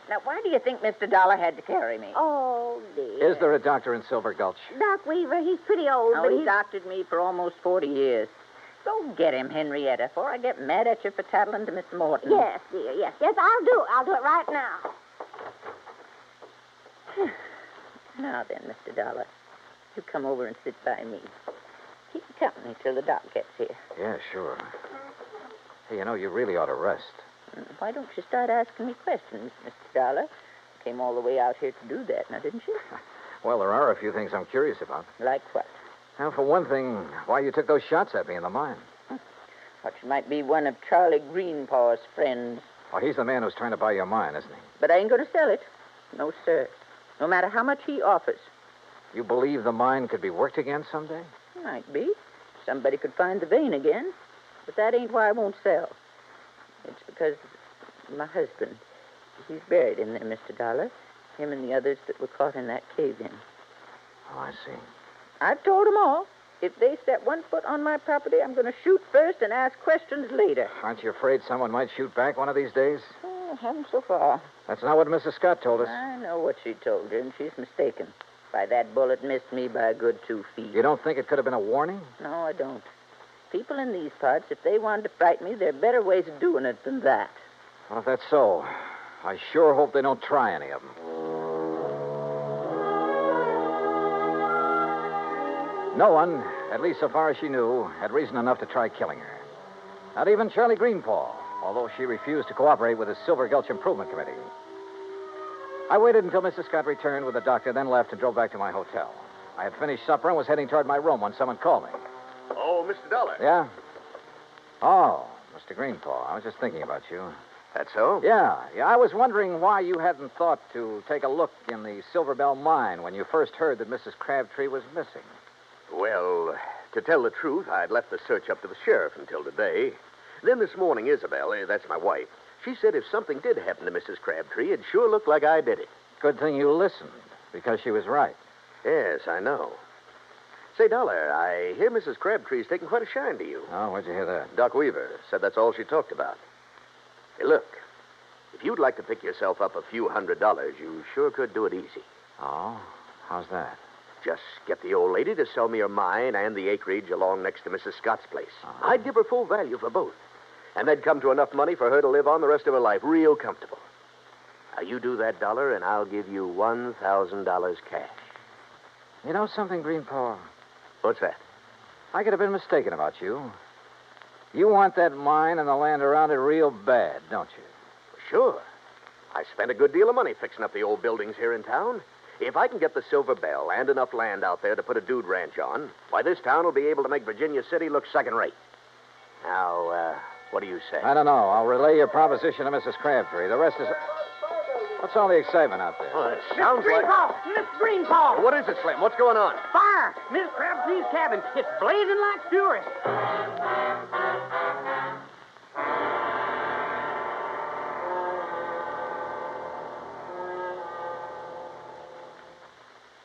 Now, why do you think Mr. Dollar had to carry me? Oh, dear. Is there a doctor in Silver Gulch? Doc Weaver, he's pretty old, Oh, but he's he's... doctored me for almost 40 years. Go get him, Henrietta, before I get mad at you for tattling to Miss Morton. Yes, dear, yes. Yes, I'll do it right now. Now then, Mr. Dollar, you come over and sit by me. Keep company till the doc gets here. Yeah, sure. Hey, you know, you really ought to rest. Why don't you start asking me questions, Mr. Dollar? You came all the way out here to do that, now, didn't you? Well, there are a few things I'm curious about. Like what? Now, for one thing, why you took those shots at me in the mine. Thought you might be one of Charlie Greenpaw's friends. Oh, he's the man who's trying to buy your mine, isn't he? But I ain't going to sell it. No, sir. No matter how much he offers. You believe the mine could be worked again someday? Might be. Somebody could find the vein again. But that ain't why I won't sell. It's because my husband, he's buried in there, Mr. Dollar. Him and the others that were caught in that cave-in. Oh, I see. I've told them all. If they step one foot on my property, I'm going to shoot first and ask questions later. Aren't you afraid someone might shoot back one of these days? Oh, haven't so far. That's not what Mrs. Scott told us. I know what she told you, and she's mistaken. Why, that bullet missed me by a good 2 feet. You don't think it could have been a warning? No, I don't. People in these parts, if they wanted to frighten me, there are better ways of doing it than that. Well, if that's so, I sure hope they don't try any of them. No one, at least so far as she knew, had reason enough to try killing her. Not even Charlie Greenpaw, although she refused to cooperate with the Silver Gulch Improvement Committee. I waited until Mrs. Scott returned with the doctor, then left and drove back to my hotel. I had finished supper and was heading toward my room when someone called me. Oh, Mr. Dollar. Yeah? Oh, Mr. Greenpaw, I was just thinking about you. That's so? Yeah. I was wondering why you hadn't thought to take a look in the Silver Bell mine when you first heard that Mrs. Crabtree was missing. Well, to tell the truth, I'd left the search up to the sheriff until today. Then this morning, Isabel, that's my wife, she said if something did happen to Mrs. Crabtree, it'd sure look like I did it. Good thing you listened, because she was right. Yes, I know. Say, Dollar, I hear Mrs. Crabtree's taking quite a shine to you. Oh, where'd you hear that? Doc Weaver said that's all she talked about. Hey, look, if you'd like to pick yourself up a few $100s, you sure could do it easy. Oh? How's that? Just get the old lady to sell me her mine and the acreage along next to Mrs. Scott's place. I'd give her full value for both. And they'd come to enough money for her to live on the rest of her life real comfortable. Now, you do that, Dollar, and I'll give you $1,000 cash. You know something, Greenpaw? What's that? I could have been mistaken about you. You want that mine and the land around it real bad, don't you? Sure. I spent a good deal of money fixing up the old buildings here in town. If I can get the Silver Bell and enough land out there to put a dude ranch on, why, this town will be able to make Virginia City look second-rate. Now, what do you say? I don't know. I'll relay your proposition to Mrs. Crabtree. The rest is... What's all the excitement out there? Oh, it sounds Miss Greenpaw! Miss Greenpaw! What is it, Slim? What's going on? Fire! Miss Crabtree's cabin. It's blazing like fury.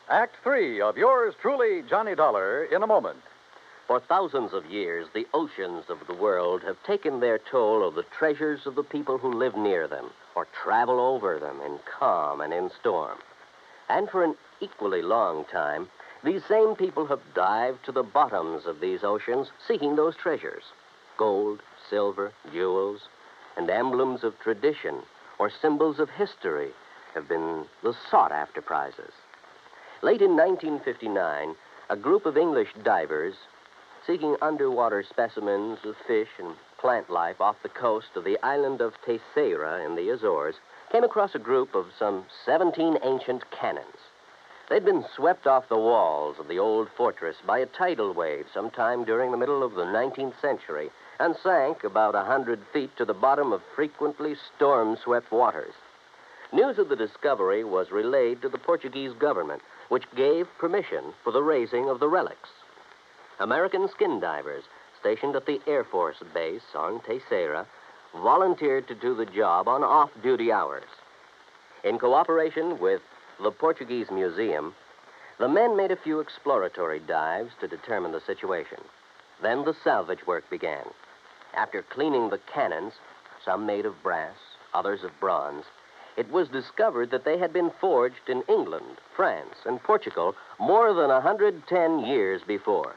Act 3 of yours truly, Johnny Dollar, in a moment. For thousands of years, the oceans of the world have taken their toll of the treasures of the people who live near them or travel over them in calm and in storm. And for an equally long time, these same people have dived to the bottoms of these oceans seeking those treasures. Gold, silver, jewels, and emblems of tradition or symbols of history have been the sought-after prizes. Late in 1959, a group of English divers seeking underwater specimens of fish and plant life off the coast of the island of Terceira in the Azores came across a group of some 17 ancient cannons. They'd been swept off the walls of the old fortress by a tidal wave sometime during the middle of the 19th century and sank about 100 feet to the bottom of frequently storm-swept waters. News of the discovery was relayed to the Portuguese government, which gave permission for the raising of the relics. American skin divers stationed at the Air Force Base on Terceira volunteered to do the job on off-duty hours. In cooperation with the Portuguese Museum, the men made a few exploratory dives to determine the situation. Then the salvage work began. After cleaning the cannons, some made of brass, others of bronze, it was discovered that they had been forged in England, France, and Portugal more than 110 years before.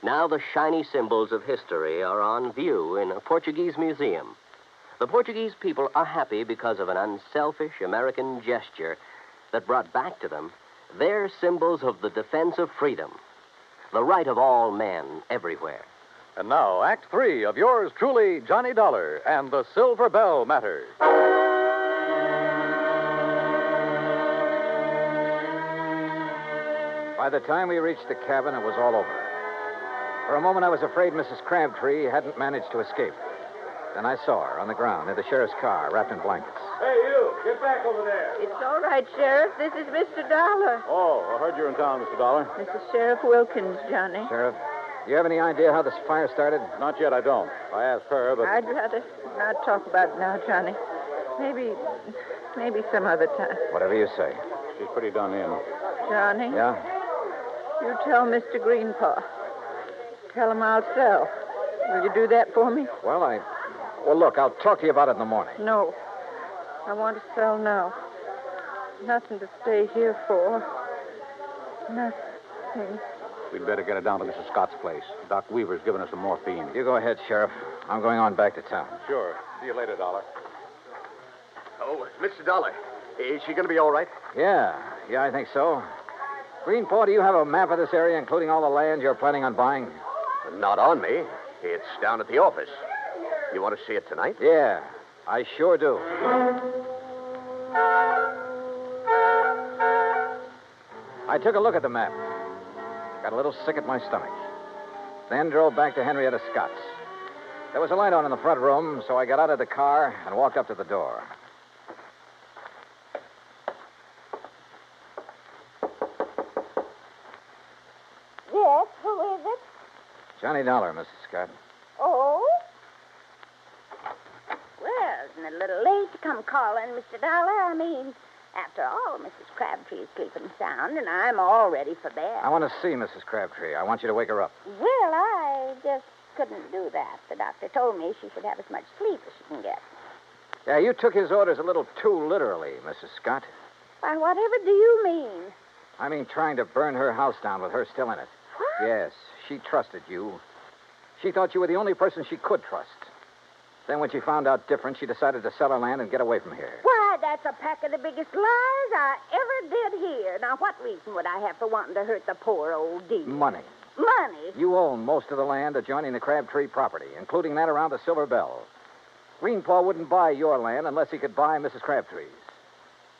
Now the shiny symbols of history are on view in a Portuguese museum. The Portuguese people are happy because of an unselfish American gesture that brought back to them their symbols of the defense of freedom, the right of all men everywhere. And now, Act 3 of yours truly, Johnny Dollar and the Silver Bell Matter. By the time we reached the cabin, it was all over. For a moment, I was afraid Mrs. Crabtree hadn't managed to escape. Then I saw her on the ground near the sheriff's car, wrapped in blankets. Hey, you! Get back over there! It's all right, Sheriff. This is Mr. Dollar. Oh, I heard you're in town, Mr. Dollar. This is Sheriff Wilkins, Johnny. Sheriff, do you have any idea how this fire started? Not yet, I don't. I asked her, but... I'd rather not talk about it now, Johnny. Maybe some other time. Whatever you say. She's pretty done in. Johnny? Yeah? You tell Mr. Greenpaw. Tell him I'll sell. Will you do that for me? Well, look, I'll talk to you about it in the morning. No. I want to sell now. Nothing to stay here for. Nothing. We'd better get her down to Mrs. Scott's place. Doc Weaver's given us some morphine. You go ahead, Sheriff. I'm going on back to town. Sure. See you later, Dollar. Oh, Mr. Dollar, is she going to be all right? Yeah, I think so. Greenpaw, do you have a map of this area, including all the land you're planning on buying? Not on me. It's down at the office. You want to see it tonight? Yeah, I sure do. I took a look at the map. Got a little sick at my stomach. Then drove back to Henrietta Scott's. There was a light on in the front room, so I got out of the car and walked up to the door. Yes, who is it? Johnny Dollar, Mrs. Scott. Oh? Well, isn't it a little late to come calling, Mr. Dollar? I mean, after all, Mrs. Crabtree is sleeping sound, and I'm all ready for bed. I want to see Mrs. Crabtree. I want you to wake her up. Well, I just couldn't do that. The doctor told me she should have as much sleep as she can get. Yeah, you took his orders a little too literally, Mrs. Scott. Why, whatever do you mean? I mean trying to burn her house down with her still in it. What? Yes, she trusted you. She thought you were the only person she could trust. Then when she found out different, she decided to sell her land and get away from here. Why, that's a pack of the biggest lies I ever did hear. Now, what reason would I have for wanting to hurt the poor old dear? Money. Money? You own most of the land adjoining the Crabtree property, including that around the Silver Bell. Greenpaw wouldn't buy your land unless he could buy Mrs. Crabtree's.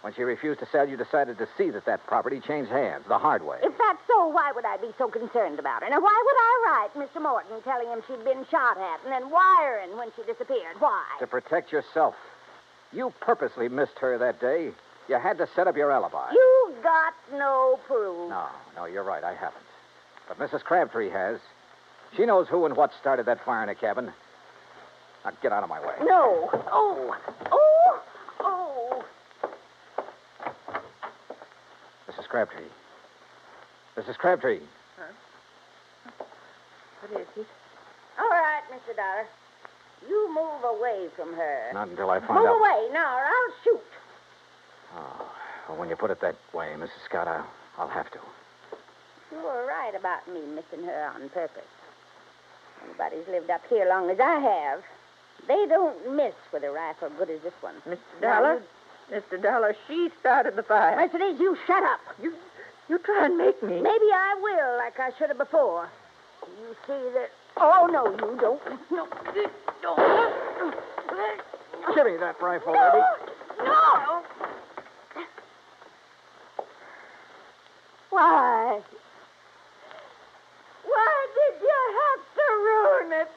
When she refused to sell, you decided to see that property changed hands the hard way. If that's so, why would I be so concerned about her? Now, why would I write Mr. Morton telling him she'd been shot at and then wiring when she disappeared? Why? To protect yourself. You purposely missed her that day. You had to set up your alibi. You got no proof. No, you're right. I haven't. But Mrs. Crabtree has. She knows who and what started that fire in the cabin. Now, get out of my way. No. Oh. Mrs. Crabtree. Mrs. Crabtree. Huh? What is it? All right, Mr. Dollar. You move away from her. Not until I find Move out. away now, or I'll shoot. Oh, well, when you put it that way, Mrs. Scott, I'll have to. You were right about me missing her on purpose. Anybody's lived up here long as I have, they don't miss with a rifle good as this one. Mr. Dollar? Mr. Dollar, she started the fire. Mercedes, you shut up. You try and make me. Maybe I will, like I should have before. You see that... Oh, no, you don't. No. Give me that rifle, No. lady. No. Why? Why did you have to ruin it?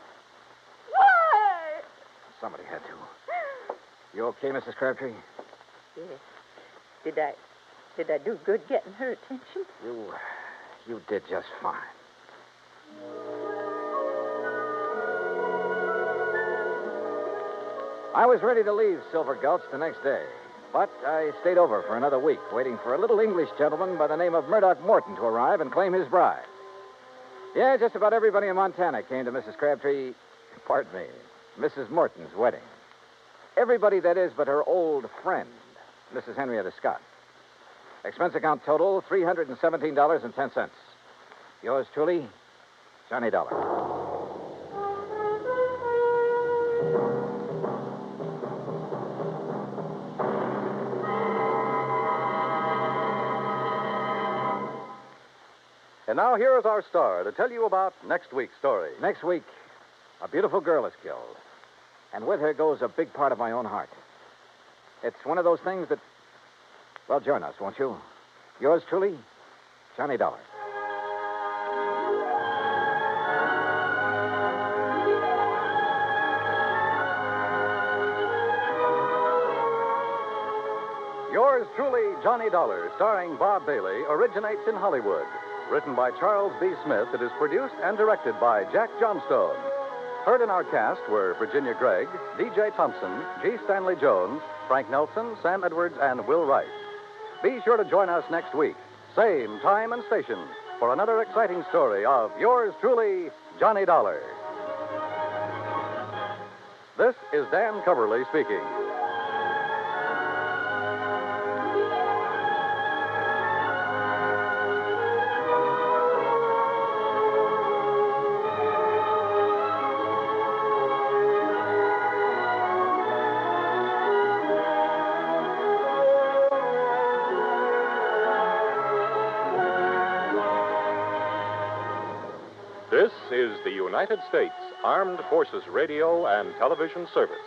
Why? Somebody had to. You okay, Mrs. Crabtree? Yes. Did I do good getting her attention? You did just fine. I was ready to leave Silver Gulch the next day, but I stayed over for another week, waiting for a little English gentleman by the name of Murdoch Morton to arrive and claim his bride. Yeah, just about everybody in Montana came to Mrs. Crabtree, pardon me, Mrs. Morton's wedding. Everybody, that is, but her old friend, Mrs. Henrietta Scott. Expense account total, $317.10. Yours truly, Johnny Dollar. And now here is our star to tell you about next week's story. Next week, a beautiful girl is killed. And with her goes a big part of my own heart. It's one of those things that... Well, join us, won't you? Yours truly, Johnny Dollar. Yours truly, Johnny Dollar, starring Bob Bailey, originates in Hollywood. Written by Charles B. Smith, it is produced and directed by Jack Johnstone. Heard in our cast were Virginia Gregg, D.J. Thompson, G. Stanley Jones, Frank Nelson, Sam Edwards, and Will Wright. Be sure to join us next week, same time and station, for another exciting story of yours truly, Johnny Dollar. This is Dan Coverly speaking. This is the United States Armed Forces Radio and Television Service.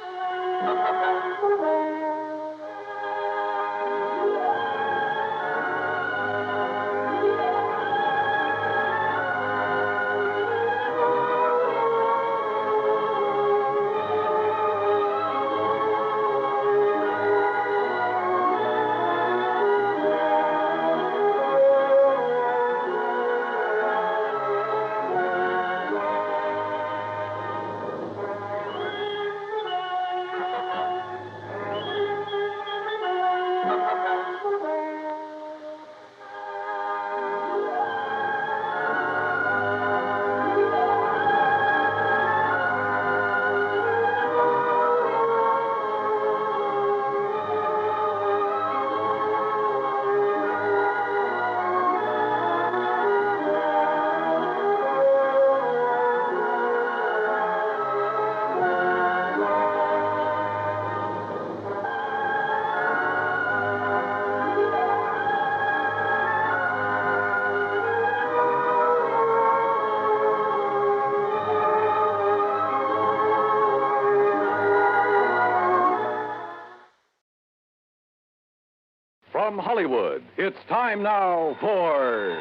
From Hollywood, it's time now for...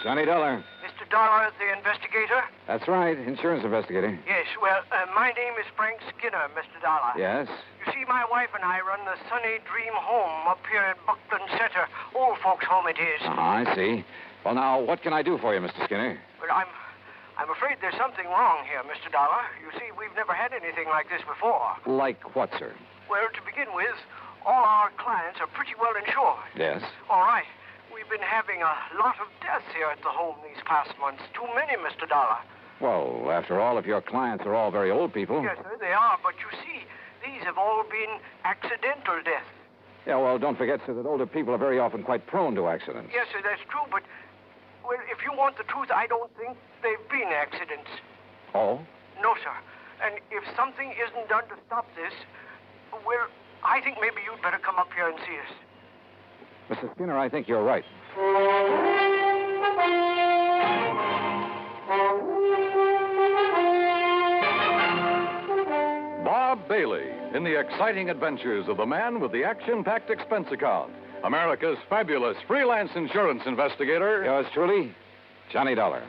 Johnny Dollar. Mr. Dollar, the investigator? That's right, insurance investigator. Yes, well, my name is Frank Skinner, Mr. Dollar. Yes? You see, my wife and I run the Sunny Dream Home up here at Buckland Center. Old folks' home it is. I see. Well, now, what can I do for you, Mr. Skinner? Well, I'm afraid there's something wrong here, Mr. Dollar. You see, we've never had anything like this before. Like what, sir? Well, to begin with, all our clients are pretty well insured. Yes? All right. We've been having a lot of deaths here at the home these past months. Too many, Mr. Dollar. Well, after all, if your clients are all very old people... Yes, sir, they are. But you see, these have all been accidental deaths. Yeah, well, don't forget, sir, that older people are very often quite prone to accidents. Yes, sir, that's true. But, well, if you want the truth, I don't think they've been accidents. Oh? No, sir. And if something isn't done to stop this, well, I think maybe you'd better come up here and see us. Mr. Skinner, I think you're right. Bob Bailey in the exciting adventures of the man with the action-packed expense account. America's fabulous freelance insurance investigator. Yours truly, Johnny Dollar.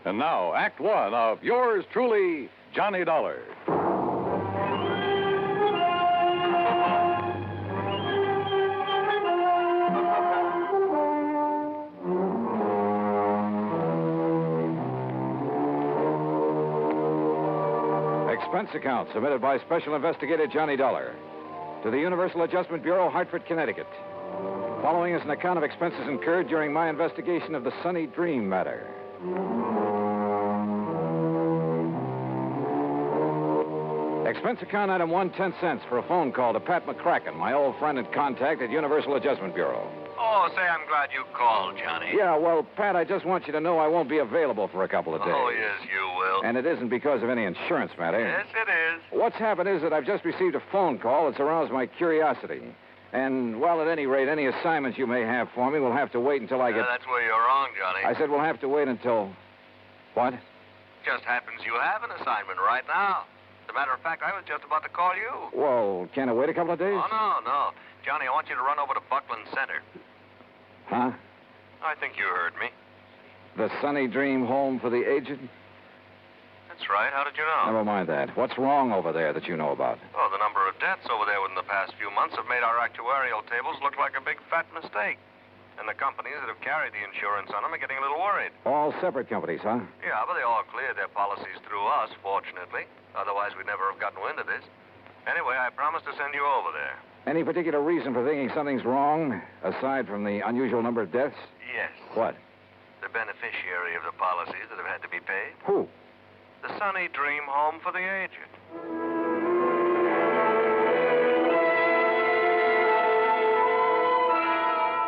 And now, Act One of yours truly, Johnny Dollar. Expense account submitted by Special Investigator Johnny Dollar to the Universal Adjustment Bureau, Hartford, Connecticut. Following is an account of expenses incurred during my investigation of the Sunny Dream Matter. Expense account item 1, 10 cents for a phone call to Pat McCracken, my old friend and contact at Universal Adjustment Bureau. Oh, say, I'm glad you called, Johnny. Yeah, well, Pat, I just want you to know I won't be available for a couple of days. Oh, yes, you will. And it isn't because of any insurance matter. Yes, it is. What's happened is that I've just received a phone call that's aroused my curiosity. And, well, at any rate, any assignments you may have for me will have to wait until I get... That's where you're wrong, Johnny. I said we'll have to wait until... What? Just happens you have an assignment right now. As a matter of fact, I was just about to call you. Well, can't I wait a couple of days? Oh, no. Johnny, I want you to run over to Buckland Center. Huh? I think you heard me. The Sunny Dream Home for the Aged? That's right. How did you know? Never mind that. What's wrong over there that you know about? Oh, the number of deaths over there within the past few months have made our actuarial tables look like a big fat mistake. And the companies that have carried the insurance on them are getting a little worried. All separate companies, huh? Yeah, but they all cleared their policies through us, fortunately. Otherwise, we'd never have gotten wind of this. Anyway, I promised to send you over there. Any particular reason for thinking something's wrong, aside from the unusual number of deaths? Yes. What? The beneficiary of the policies that have had to be paid. Who? The Sunny Dream Home for the Aged.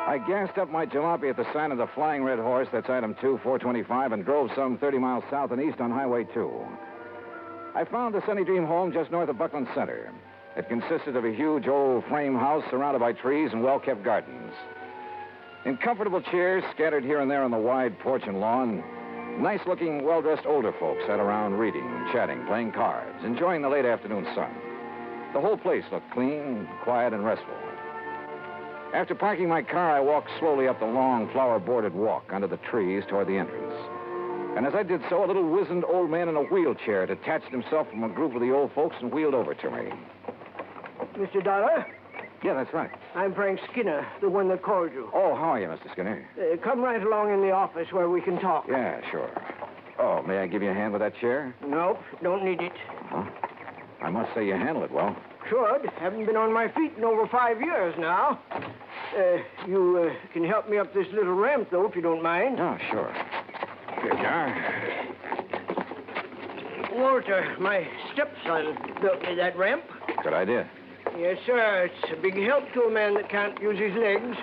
I gassed up my jalopy at the sign of the Flying Red Horse, that's item 2, 425, and drove some 30 miles south and east on Highway 2. I found the Sunny Dream Home just north of Buckland Center. It consisted of a huge old frame house surrounded by trees and well-kept gardens. In comfortable chairs scattered here and there on the wide porch and lawn, nice-looking, well-dressed older folks sat around reading, chatting, playing cards, enjoying the late afternoon sun. The whole place looked clean, quiet, and restful. After parking my car, I walked slowly up the long, flower-bordered walk under the trees toward the entrance. And as I did so, a little wizened old man in a wheelchair detached himself from a group of the old folks and wheeled over to me. Mr. Dollar? Yeah, that's right. I'm Frank Skinner, the one that called you. Oh, how are you, Mr. Skinner? Come right along in the office where we can talk. Yeah, sure. Oh, may I give you a hand with that chair? Nope, don't need it. Huh? I must say you handle it well. Should. Haven't been on my feet in over 5 years now. You can help me up this little ramp, though, if you don't mind. Oh, sure. Here you are. Walter, my stepson, built me that ramp. Good idea. Yes, sir. It's a big help to a man that can't use his legs.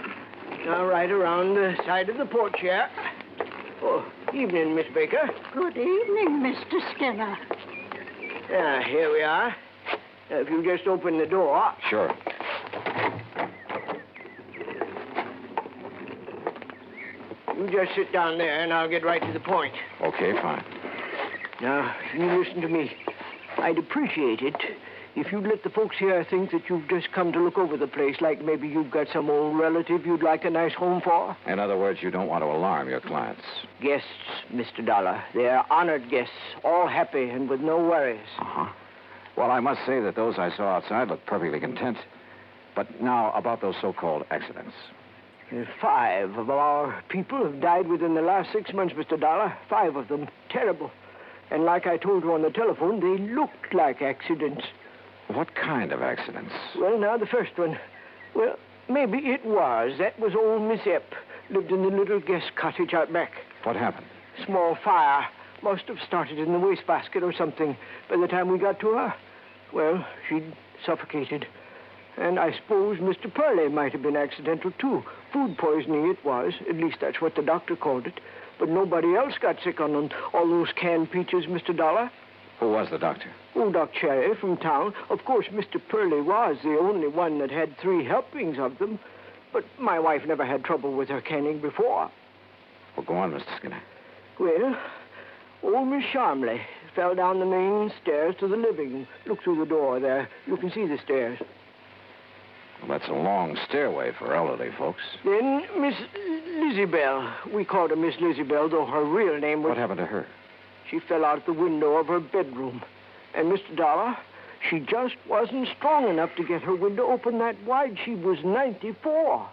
Now, right around the side of the porch here. Oh, evening, Miss Baker. Good evening, Mr. Skinner. Here we are. If you just open the door. Sure. You just sit down there, and I'll get right to the point. Okay, fine. Now, you listen to me. I'd appreciate it If you'd let the folks here think that you've just come to look over the place, like maybe you've got some old relative you'd like a nice home for. In other words, you don't want to alarm your clients. Guests, Mr. Dollar. They're honored guests, all happy and with no worries. Uh-huh. Well, I must say that those I saw outside looked perfectly content. But now, about those so-called accidents. 5 of our people have died within the last 6 months, Mr. Dollar. 5 of them. Terrible. And like I told you on the telephone, they looked like accidents. What kind of accidents? Well, now, the first one. Well, maybe it was. That was old Miss Epp. Lived in the little guest cottage out back. What happened? Small fire. Must have started in the wastebasket or something by the time we got to her. Well, she'd suffocated. And I suppose Mr. Purley might have been accidental, too. Food poisoning it was. At least that's what the doctor called it. But nobody else got sick on all those canned peaches, Mr. Dollar. Who was the doctor? Oh, Doc Cherry from town. Of course, Mr. Purley was the only one that had 3 helpings of them. But my wife never had trouble with her canning before. Well, go on, Mr. Skinner. Well, old Miss Sharmley fell down the main stairs to the living. Look through the door there. You can see the stairs. Well, that's a long stairway for elderly folks. Then Miss Lizzie Belle. We called her Miss Lizzie Belle, though her real name was... What happened to her? She fell out the window of her bedroom. And, Mr. Dollar, she just wasn't strong enough to get her window open that wide. She was 94.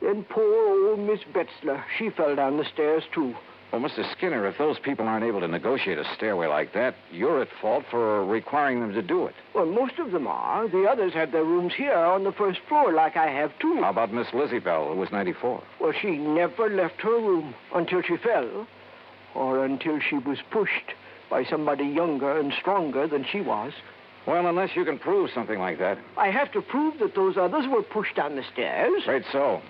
Then poor old Miss Betzler, she fell down the stairs, too. Well, Mr. Skinner, if those people aren't able to negotiate a stairway like that, you're at fault for requiring them to do it. Well, most of them are. The others have their rooms here on the first floor, like I have, too. How about Miss Lizzie Bell, who was 94? Well, she never left her room until she fell, or until she was pushed by somebody younger and stronger than she was. Well, unless you can prove something like that. I have to prove that those others were pushed down the stairs. Right so.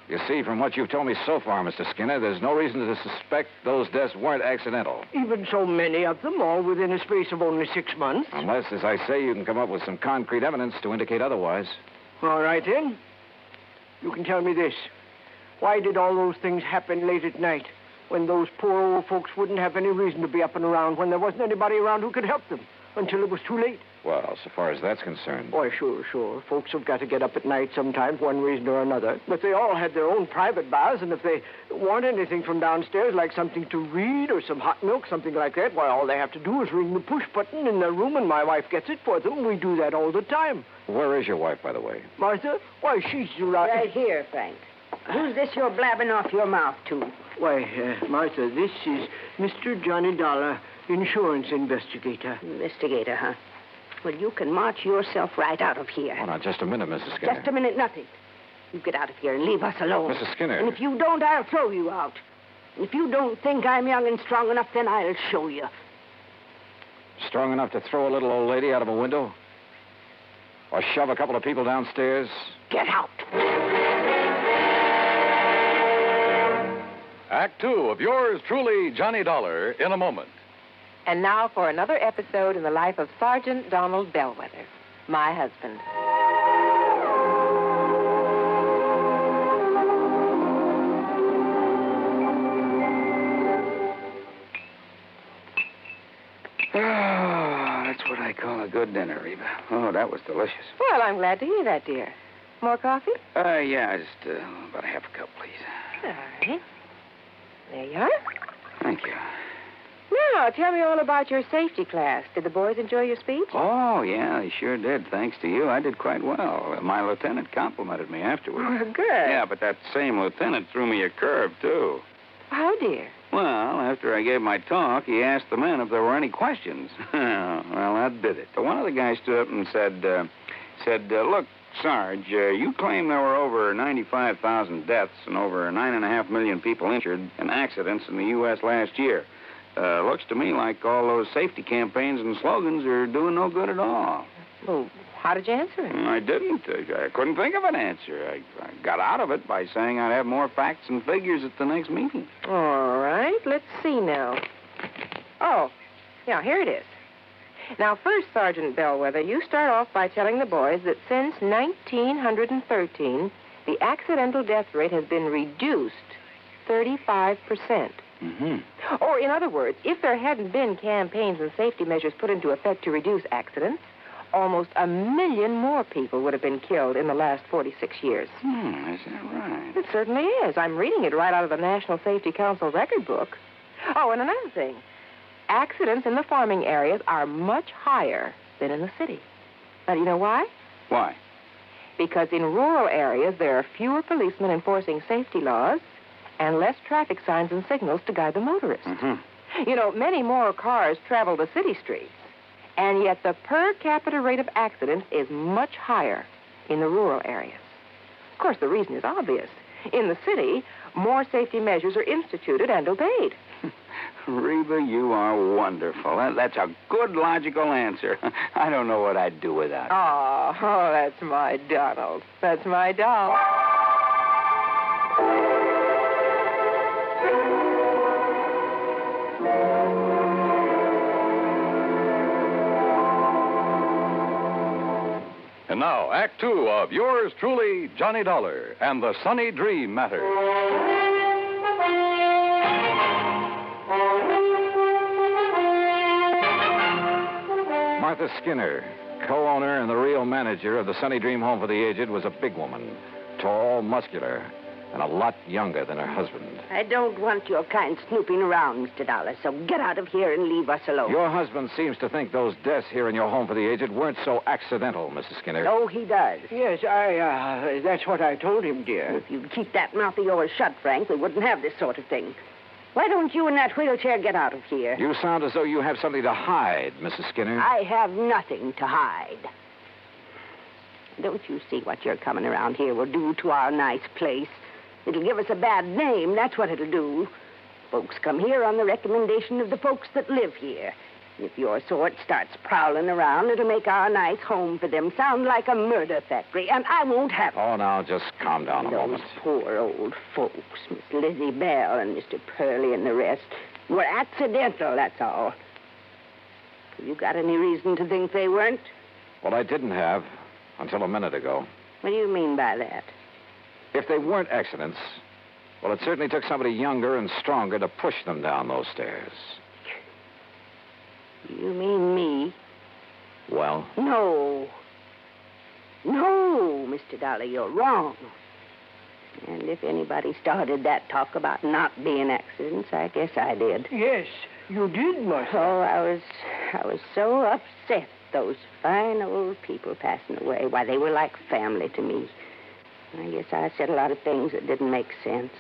You see, from what you've told me so far, Mr. Skinner, there's no reason to suspect those deaths weren't accidental. Even so many of them, all within a space of only 6 months. Unless, as I say, you can come up with some concrete evidence to indicate otherwise. All right, then. You can tell me this. Why did all those things happen late at night, when those poor old folks wouldn't have any reason to be up and around, when there wasn't anybody around who could help them, until it was too late? Well, so far as that's concerned... Oh, sure. Folks have got to get up at night sometimes, one reason or another. But they all had their own private baths, and if they want anything from downstairs, like something to read or some hot milk, something like that, why, all they have to do is ring the push button in their room, and my wife gets it for them. We do that all the time. Where is your wife, by the way? Martha? Why, she's right... Right here, Frank. Who's this you're blabbing off your mouth to? Why, Martha, this is Mr. Johnny Dollar, insurance investigator. Investigator, huh? Well, you can march yourself right out of here. Oh, now, just a minute, Mrs. Skinner. Just a minute, nothing. You get out of here and leave us alone. Mrs. Skinner. And if you don't, I'll throw you out. And if you don't think I'm young and strong enough, then I'll show you. Strong enough to throw a little old lady out of a window? Or shove a couple of people downstairs? Get out. Act 2 of yours truly, Johnny Dollar, in a moment. And now for another episode in the life of Sergeant Donald Bellwether, my husband. Oh, that's what I call a good dinner, Reba. Oh, that was delicious. Well, I'm glad to hear that, dear. More coffee? Yeah, just about a half a cup, please. All right. There you are. Thank you. Now, tell me all about your safety class. Did the boys enjoy your speech? Oh, yeah, they sure did. Thanks to you, I did quite well. My lieutenant complimented me afterwards. Oh, good. Yeah, but that same lieutenant threw me a curve, too. How, dear? Well, after I gave my talk, he asked the men if there were any questions. Well, that did it. One of the guys stood up and said, look, Sarge, you claim there were over 95,000 deaths and over 9.5 million people injured in accidents in the U.S. last year. Looks to me like all those safety campaigns and slogans are doing no good at all. Well, how did you answer him? I didn't. I couldn't think of an answer. I got out of it by saying I'd have more facts and figures at the next meeting. All right, let's see now. Oh, yeah, here it is. Now, first, Sergeant Bellwether, you start off by telling the boys that since 1913, the accidental death rate has been reduced 35%. Mm-hmm. Or, in other words, if there hadn't been campaigns and safety measures put into effect to reduce accidents, almost 1 million more people would have been killed in the last 46 years. Is that right? It certainly is. I'm reading it right out of the National Safety Council record book. Oh, and another thing. Accidents in the farming areas are much higher than in the city. Now, do you know why? Why? Because in rural areas, there are fewer policemen enforcing safety laws and less traffic signs and signals to guide the motorists. Mm-hmm. You know, many more cars travel the city streets, and yet the per capita rate of accidents is much higher in the rural areas. Of course, the reason is obvious. In the city, more safety measures are instituted and obeyed. Reba, you are wonderful. That's a good logical answer. I don't know what I'd do without it. Oh, that's my Donald. That's my doll. And now, Act Two of yours truly, Johnny Dollar and the Sunny Dream Matter. Martha Skinner, co-owner and the real manager of the Sunny Dream Home for the Aged, was a big woman, tall, muscular, and a lot younger than her husband. I don't want your kind snooping around, Mr. Dollar, so get out of here and leave us alone. Your husband seems to think those deaths here in your home for the aged weren't so accidental, Mrs. Skinner. Oh, he does. Yes, that's what I told him, dear. If you'd keep that mouth of yours shut, Frank, we wouldn't have this sort of thing. Why don't you in that wheelchair get out of here? You sound as though you have something to hide, Mrs. Skinner. I have nothing to hide. Don't you see what your coming around here will do to our nice place? It'll give us a bad name, that's what it'll do. Folks come here on the recommendation of the folks that live here. If your sort starts prowling around, it'll make our nice home for them sound like a murder factory, and I won't have it. Oh, now, just calm down a moment. Those poor old folks, Miss Lizzie Belle and Mr. Purley and the rest, were accidental, that's all. Have you got any reason to think they weren't? Well, I didn't have until a minute ago. What do you mean by that? If they weren't accidents, well, it certainly took somebody younger and stronger to push them down those stairs. You mean me? Well? No. No, Mr. Dollar, you're wrong. And if anybody started that talk about not being accidents, I guess I did. Yes, you did, Martha. Oh, I was so upset, those fine old people passing away. Why, they were like family to me. I guess I said a lot of things that didn't make sense.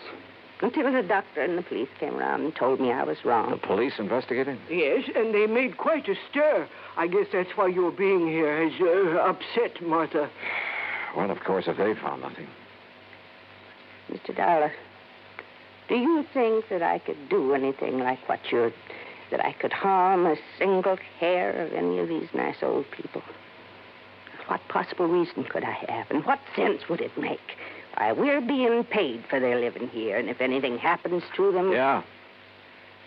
Until the doctor and the police came around and told me I was wrong. The police investigated? Yes, and they made quite a stir. I guess that's why your being here has upset Martha. Well, of course, if they found nothing. Mr. Dollar, do you think that I could do anything like what that I could harm a single hair of any of these nice old people? What possible reason could I have, and what sense would it make? Why, we're being paid for their living here, and if anything happens to them... Yeah,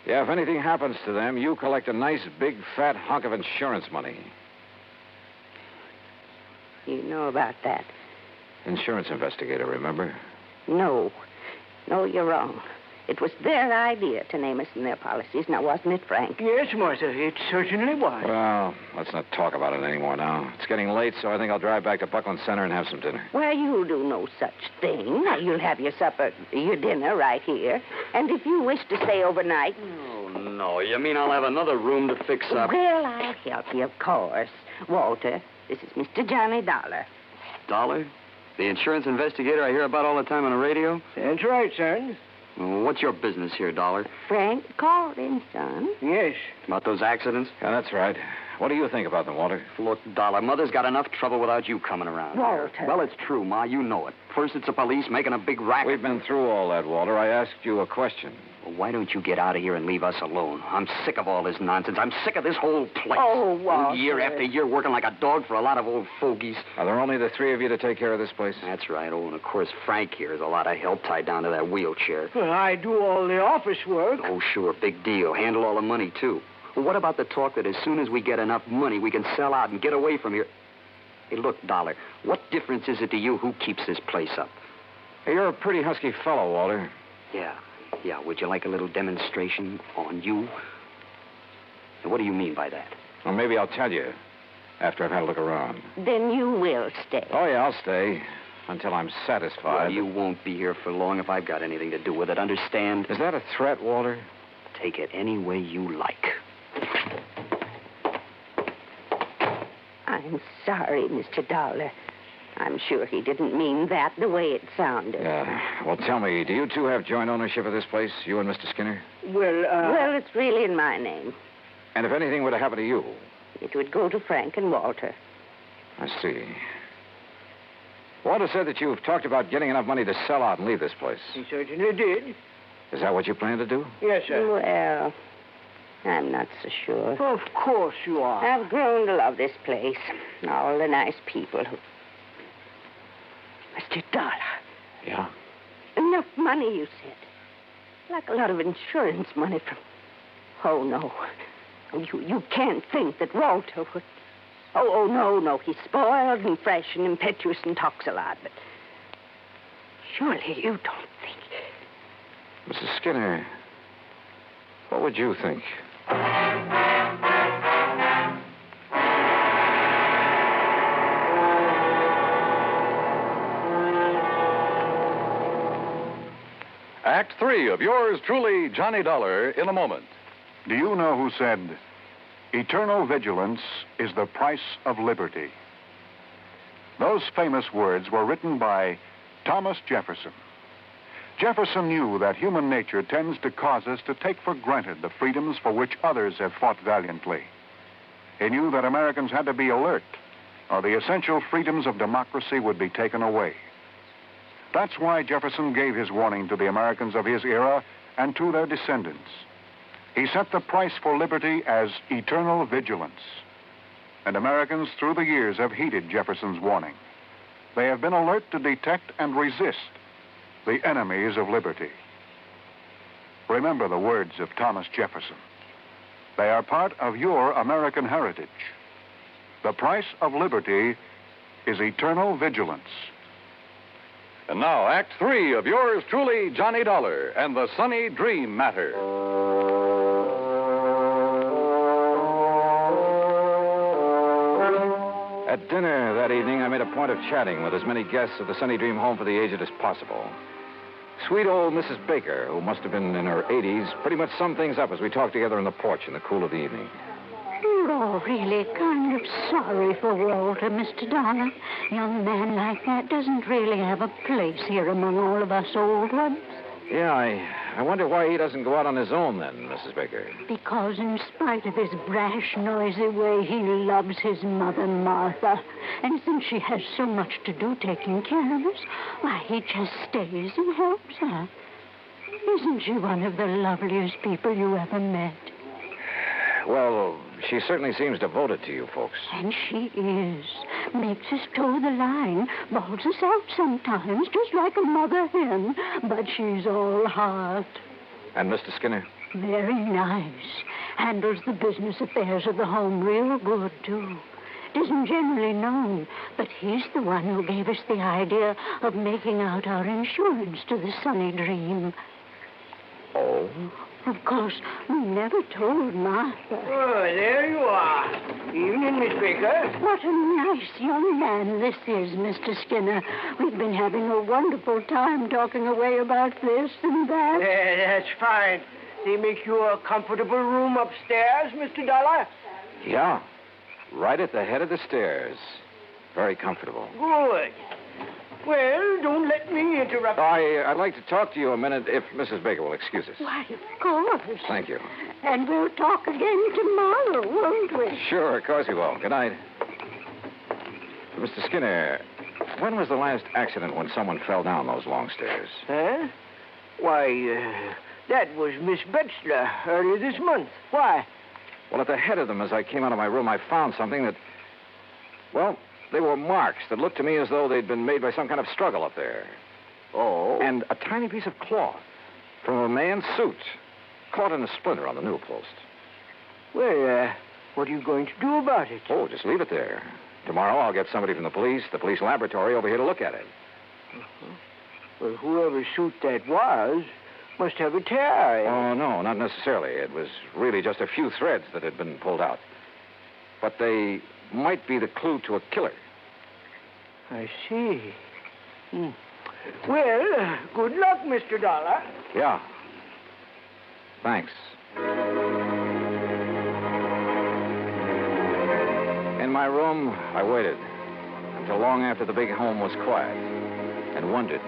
if anything happens to them, you collect a nice, big, fat hunk of insurance money. You know about that? Insurance investigator, remember? No, you're wrong. It was their idea to name us in their policies, now wasn't it, Frank? Yes, Martha, it certainly was. Well, let's not talk about it anymore now. It's getting late, so I think I'll drive back to Buckland Center and have some dinner. Well, you'll do no such thing. You'll have your dinner right here. And if you wish to stay overnight... Oh, no. You mean I'll have another room to fix up? Well, I'll help you, of course. Walter, this is Mr. Johnny Dollar. Dollar? The insurance investigator I hear about all the time on the radio? That's right, son. Well, what's your business here, Dollar? Frank, call in, son. Yes. About those accidents? Yeah, that's right. What do you think about them, Walter? Look, Dollar, Mother's got enough trouble without you coming around. Walter. Here. Well, it's true, Ma. You know it. First, it's the police making a big racket. We've been through all that, Walter. I asked you a question. Well, why don't you get out of here and leave us alone? I'm sick of all this nonsense. I'm sick of this whole place. Oh, Walter. Year after year working like a dog for a lot of old fogies. Are there only the three of you to take care of this place? That's right. Oh, and of course, Frank here is a lot of help tied down to that wheelchair. Well, I do all the office work. Oh, sure. Big deal. Handle all the money, too. Well, what about the talk that as soon as we get enough money, we can sell out and get away from here? Hey, look, Dollar, what difference is it to you who keeps this place up? Hey, you're a pretty husky fellow, Walter. Yeah. Would you like a little demonstration on you? And what do you mean by that? Well, maybe I'll tell you. after I've had a look around. Then you will stay. Oh, yeah, I'll stay until I'm satisfied. Well, you won't be here for long if I've got anything to do with it, understand? Is that a threat, Walter? Take it any way you like. I'm sorry, Mr. Dollar. I'm sure he didn't mean that the way it sounded. Yeah. Well, tell me, do you two have joint ownership of this place, you and Mr. Skinner? Well, it's really in my name. And if anything were to happen to you? It would go to Frank and Walter. I see. Walter said that you've talked about getting enough money to sell out and leave this place. He certainly did. Is that what you plan to do? Yes, sir. Well, I'm not so sure. Of course you are. I've grown to love this place. All the nice people who... Mr. Dollar. Yeah? Enough money, you said. Like a lot of insurance money from... Oh, no. You can't think that Walter would... Oh, no. He's spoiled and fresh and impetuous and talks a lot, but... Surely you don't think... Mrs. Skinner, what would you think? Act 3 of yours truly, Johnny Dollar, in a moment. Do you know who said, eternal vigilance is the price of liberty? Those famous words were written by Thomas Jefferson. Jefferson knew that human nature tends to cause us to take for granted the freedoms for which others have fought valiantly. He knew that Americans had to be alert, or the essential freedoms of democracy would be taken away. That's why Jefferson gave his warning to the Americans of his era and to their descendants. He set the price for liberty as eternal vigilance. And Americans through the years have heeded Jefferson's warning. They have been alert to detect and resist the enemies of liberty. Remember the words of Thomas Jefferson. They are part of your American heritage. The price of liberty is eternal vigilance. And now, Act 3 of yours truly, Johnny Dollar, and the Sunny Dream Matter. At dinner that evening, I made a point of chatting with as many guests of the Sunny Dream Home for the Aged as possible. Sweet old Mrs. Baker, who must have been in her 80s, pretty much summed things up as we talked together on the porch in the cool of the evening. You're all really kind of sorry for Walter, Mr. Dollar. Young man like that doesn't really have a place here among all of us old ones. Yeah, I wonder why he doesn't go out on his own then, Mrs. Baker. Because in spite of his brash, noisy way, he loves his mother, Martha. And since she has so much to do taking care of us, why, he just stays and helps her. Isn't she one of the loveliest people you ever met? Well, she certainly seems devoted to you folks. And she is. Makes us toe the line, bawls us out sometimes, just like a mother hen. But she's all heart. And Mr. Skinner? Very nice. Handles the business affairs of the home real good, too. It isn't generally known, but he's the one who gave us the idea of making out our insurance to the Sunny Dream. Oh? Of course, we never told Martha. Oh, there you are. Evening, Miss Baker. What a nice young man this is, Mr. Skinner. We've been having a wonderful time talking away about this and that. That's fine. They make you a comfortable room upstairs, Mr. Dollar? Yeah. Right at the head of the stairs. Very comfortable. Good. Well, don't let me interrupt. I'd like to talk to you a minute if Mrs. Baker will excuse us. Why, of course. Thank you. And we'll talk again tomorrow, won't we? Sure, of course we will. Good night. Mr. Skinner, when was the last accident when someone fell down those long stairs? Huh? Why, that was Miss Betzler earlier this month. Why? Well, at the head of them, as I came out of my room, I found something that... Well, they were marks that looked to me as though they'd been made by some kind of struggle up there. Oh? And a tiny piece of cloth from a man's suit caught in a splinter on the newel post. Well, what are you going to do about it? Oh, just leave it there. Tomorrow I'll get somebody from the police laboratory over here to look at it. Uh-huh. Well, whoever suit that was must have a tear. Oh, no, not necessarily. It was really just a few threads that had been pulled out. But they might be the clue to a killer. I see. Well, good luck, Mr. Dollar. Yeah. Thanks. In my room, I waited until long after the big home was quiet and wondered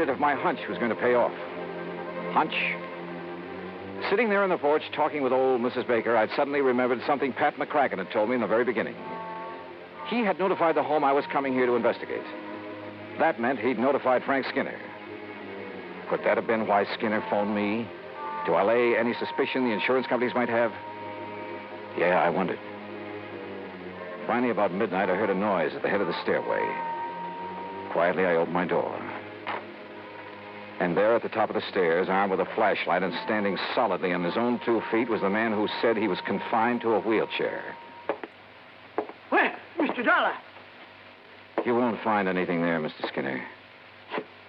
if my hunch was going to pay off. Hunch? Sitting there on the porch talking with old Mrs. Baker, I'd suddenly remembered something Pat McCracken had told me in the very beginning. He had notified the home I was coming here to investigate. That meant he'd notified Frank Skinner. Could that have been why Skinner phoned me? To allay any suspicion the insurance companies might have? Yeah, I wondered. Finally, about midnight, I heard a noise at the head of the stairway. Quietly, I opened my door. And there at the top of the stairs, armed with a flashlight and standing solidly on his own 2 feet, was the man who said he was confined to a wheelchair. Well, Mr. Dollar. You won't find anything there, Mr. Skinner.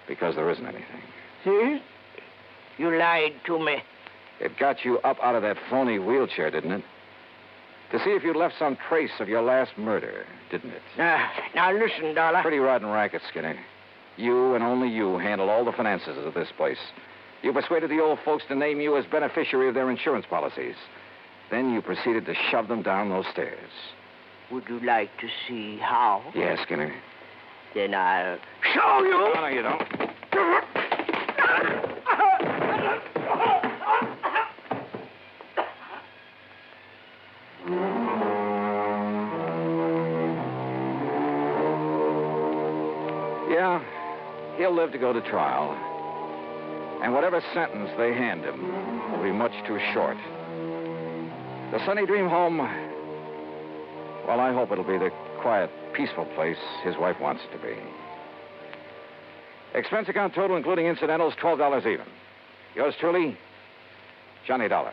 Because there isn't anything. See? You lied to me. It got you up out of that phony wheelchair, didn't it? To see if you'd left some trace of your last murder, didn't it? Now listen, Dollar. Pretty rotten racket, Skinner. You and only you handle all the finances of this place. You persuaded the old folks to name you as beneficiary of their insurance policies. Then you proceeded to shove them down those stairs. Would you like to see how? Yeah, Skinner. Then I'll show you. No, you don't. Yeah, he'll live to go to trial. And whatever sentence they hand him will be much too short. The Sunny Dream home, well, I hope it'll be the quiet, peaceful place his wife wants it to be. Expense account total, including incidentals, $12 even. Yours truly, Johnny Dollar.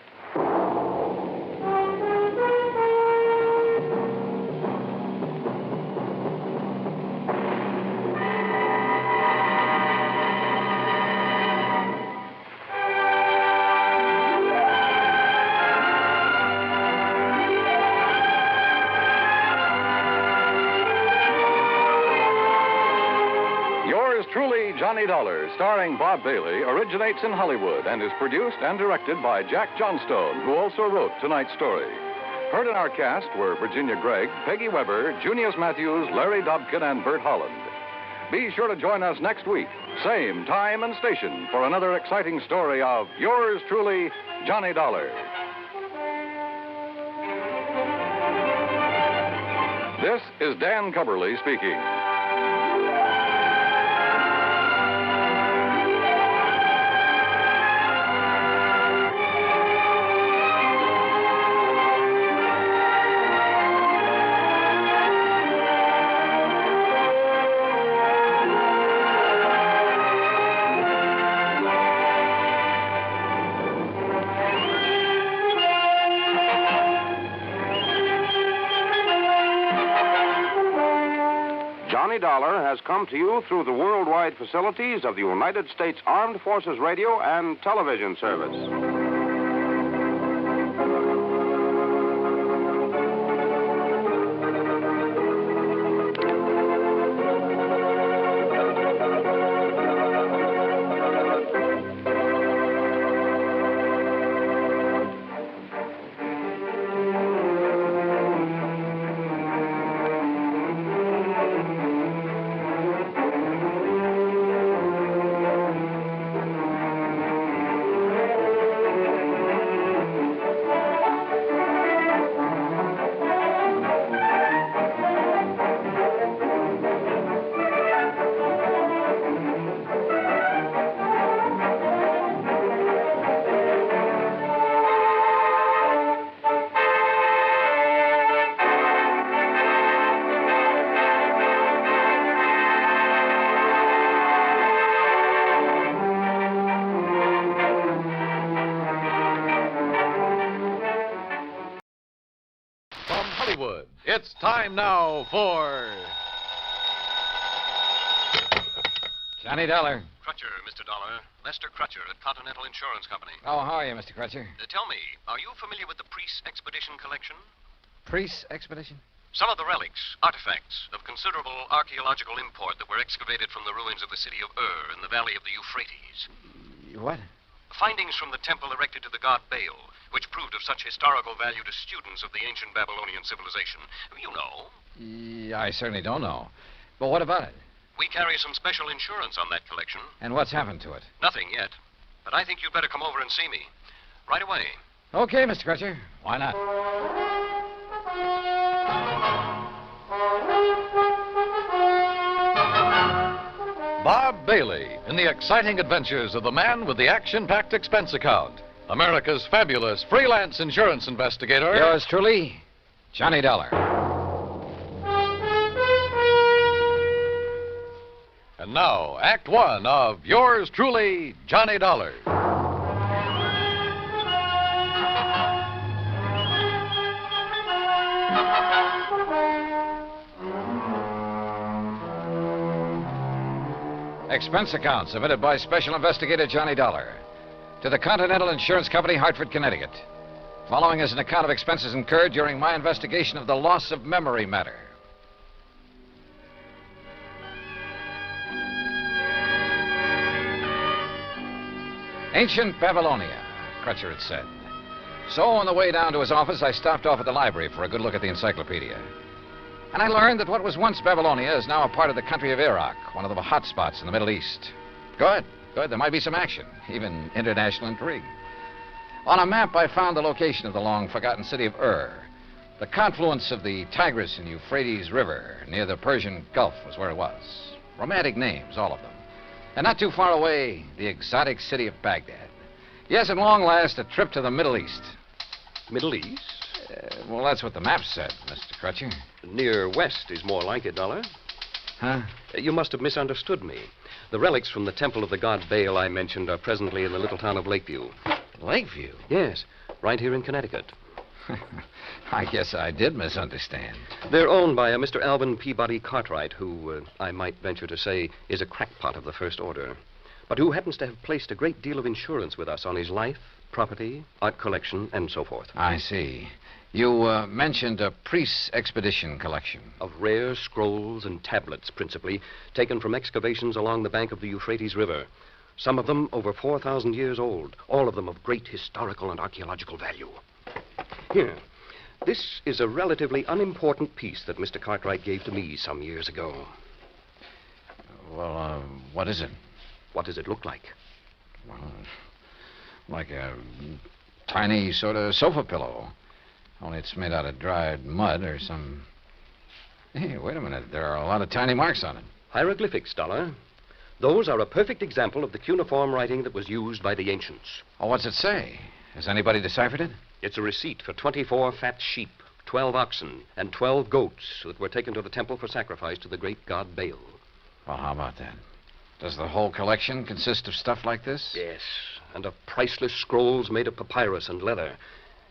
Johnny Dollar, starring Bob Bailey, originates in Hollywood and is produced and directed by Jack Johnstone, who also wrote tonight's story. Heard in our cast were Virginia Gregg, Peggy Weber, Junius Matthews, Larry Dobkin, and Bert Holland. Be sure to join us next week, same time and station, for another exciting story of yours truly, Johnny Dollar. This is Dan Cubberly speaking. Dollar has come to you through the worldwide facilities of the United States Armed Forces Radio and Television Service. It's time now for Johnny Dollar. Crutcher, Mr. Dollar. Lester Crutcher at Continental Insurance Company. Oh, how are you, Mr. Crutcher? Tell me, are you familiar with the Priest Expedition Collection? Priest expedition? Some of the relics, artifacts of considerable archaeological import that were excavated from the ruins of the city of Ur in the valley of the Euphrates. What? Findings from the temple erected to the god Belle, which proved of such historical value to students of the ancient Babylonian civilization. You know. I certainly don't know. But what about it? We carry some special insurance on that collection. And what's happened to it? Nothing yet. But I think you'd better come over and see me. Right away. Okay, Mr. Crutcher. Why not? Bob Bailey in the exciting adventures of the man with the action-packed expense account. America's fabulous freelance insurance investigator. Yours truly, Johnny Dollar. And now, Act One of yours truly, Johnny Dollar. Expense account submitted by Special Investigator Johnny Dollar to the Continental Insurance Company, Hartford, Connecticut. Following is an account of expenses incurred during my investigation of the loss of memory matter. Ancient Babylonia, Crutcher had said. So on the way down to his office, I stopped off at the library for a good look at the encyclopedia. And I learned that what was once Babylonia is now a part of the country of Iraq, one of the hot spots in the Middle East. Good. There might be some action, even international intrigue. On a map, I found the location of the long-forgotten city of Ur. The confluence of the Tigris and Euphrates River near the Persian Gulf was where it was. Romantic names, all of them. And not too far away, the exotic city of Baghdad. Yes, at long last, a trip to the Middle East. Middle East? Well, that's what the map said, Mr. Crutcher. Near west is more like it, Dollar. Huh? You must have misunderstood me. The relics from the temple of the god Bale I mentioned are presently in the little town of Lakeview. Lakeview? Yes, right here in Connecticut. I guess I did misunderstand. They're owned by a Mr. Alvin Peabody Cartwright, who, I might venture to say, is a crackpot of the first order, but who happens to have placed a great deal of insurance with us on his life, property, art collection, and so forth. I see. You mentioned a priest's expedition collection. Of rare scrolls and tablets, principally, taken from excavations along the bank of the Euphrates River. Some of them over 4,000 years old, all of them of great historical and archaeological value. Here, this is a relatively unimportant piece that Mr. Cartwright gave to me some years ago. Well, what is it? What does it look like? Well, like a tiny sort of sofa pillow. Only it's made out of dried mud or some... Hey, wait a minute. There are a lot of tiny marks on it. Hieroglyphics, Dollar. Those are a perfect example of the cuneiform writing that was used by the ancients. Oh, what's it say? Has anybody deciphered it? It's a receipt for 24 fat sheep, 12 oxen, and 12 goats that were taken to the temple for sacrifice to the great god Bale. Well, how about that? Does the whole collection consist of stuff like this? Yes, and of priceless scrolls made of papyrus and leather.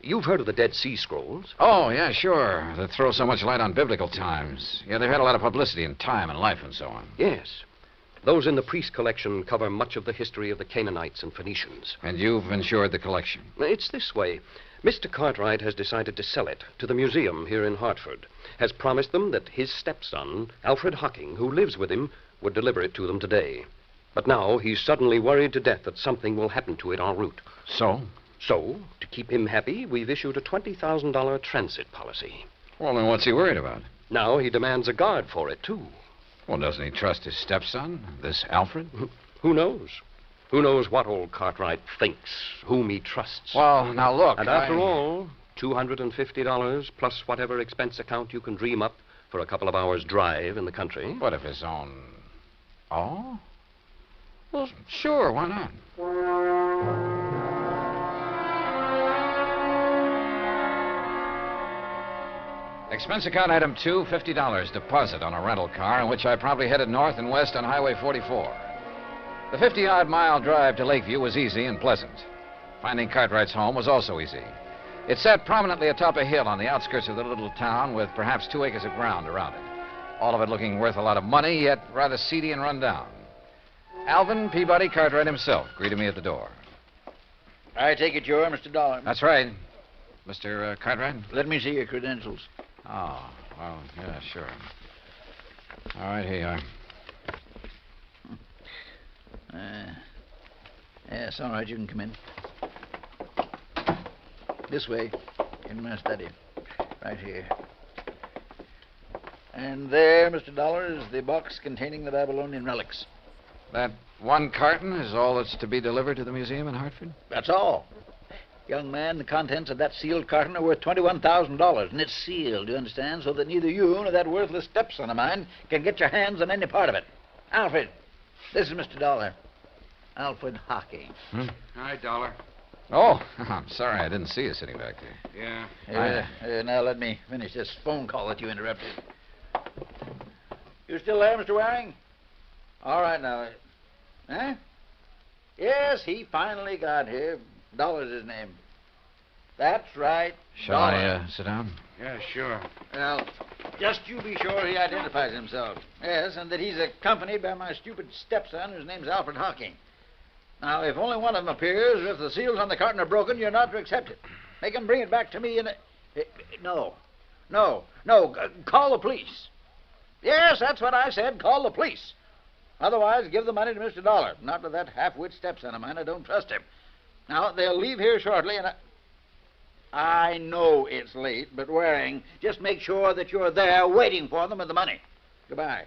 You've heard of the Dead Sea Scrolls? Oh, yeah, sure. That throw so much light on biblical times. Yeah, they've had a lot of publicity in time and life and so on. Yes. Those in the priest collection cover much of the history of the Canaanites and Phoenicians. And you've insured the collection? It's this way. Mr. Cartwright has decided to sell it to the museum here in Hartford. Has promised them that his stepson, Alfred Hocking, who lives with him, would deliver it to them today. But now he's suddenly worried to death that something will happen to it en route. So? So, to keep him happy, we've issued a $20,000 transit policy. Well, then what's he worried about? Now he demands a guard for it, too. Well, doesn't he trust his stepson, this Alfred? Who knows? Who knows what old Cartwright thinks, whom he trusts. Well, now look, And after all, $250 plus whatever expense account you can dream up for a couple of hours' drive in the country. What if his own... Oh? Well, sure, why not? Expense account item 2, $50 deposit on a rental car in which I promptly headed north and west on Highway 44. The 50-odd mile drive to Lakeview was easy and pleasant. Finding Cartwright's home was also easy. It sat prominently atop a hill on the outskirts of the little town with perhaps 2 acres of ground around it. All of it looking worth a lot of money, yet rather seedy and run down. Alvin Peabody Cartwright himself greeted me at the door. I take it you're Mr. Dollar. That's right. Mr. Cartwright? Let me see your credentials. Oh, well, yeah, sure. All right, here you are. Yes, all right, you can come in. This way, in my study. Right here. And there, Mr. Dollar, is the box containing the Babylonian relics. That one carton is all that's to be delivered to the museum in Hartford? That's all. Young man, the contents of that sealed carton are worth $21,000, and it's sealed, you understand, so that neither you nor that worthless stepson of mine can get your hands on any part of it. Alfred, this is Mr. Dollar. Alfred Hockey. Hi, Dollar. Oh, I'm sorry I didn't see you sitting back there. Yeah. Now let me finish this phone call that you interrupted. You still there, Mr. Waring? All right, now. Huh? Yes, he finally got here. Dollar's his name. That's right. Shall I sit down? Yeah, sure. Well, just you be sure he identifies himself. Yes, and that he's accompanied by my stupid stepson, whose name's Alfred Hocking. Now, if only one of them appears, or if the seals on the carton are broken, you're not to accept it. Make him bring it back to me in a... No. Call the police. Yes, that's what I said. Call the police. Otherwise, give the money to Mr. Dollar. Not to that half-wit stepson of mine. I don't trust him. Now, they'll leave here shortly, and I know it's late, but Waring, just make sure that you're there waiting for them with the money. Goodbye.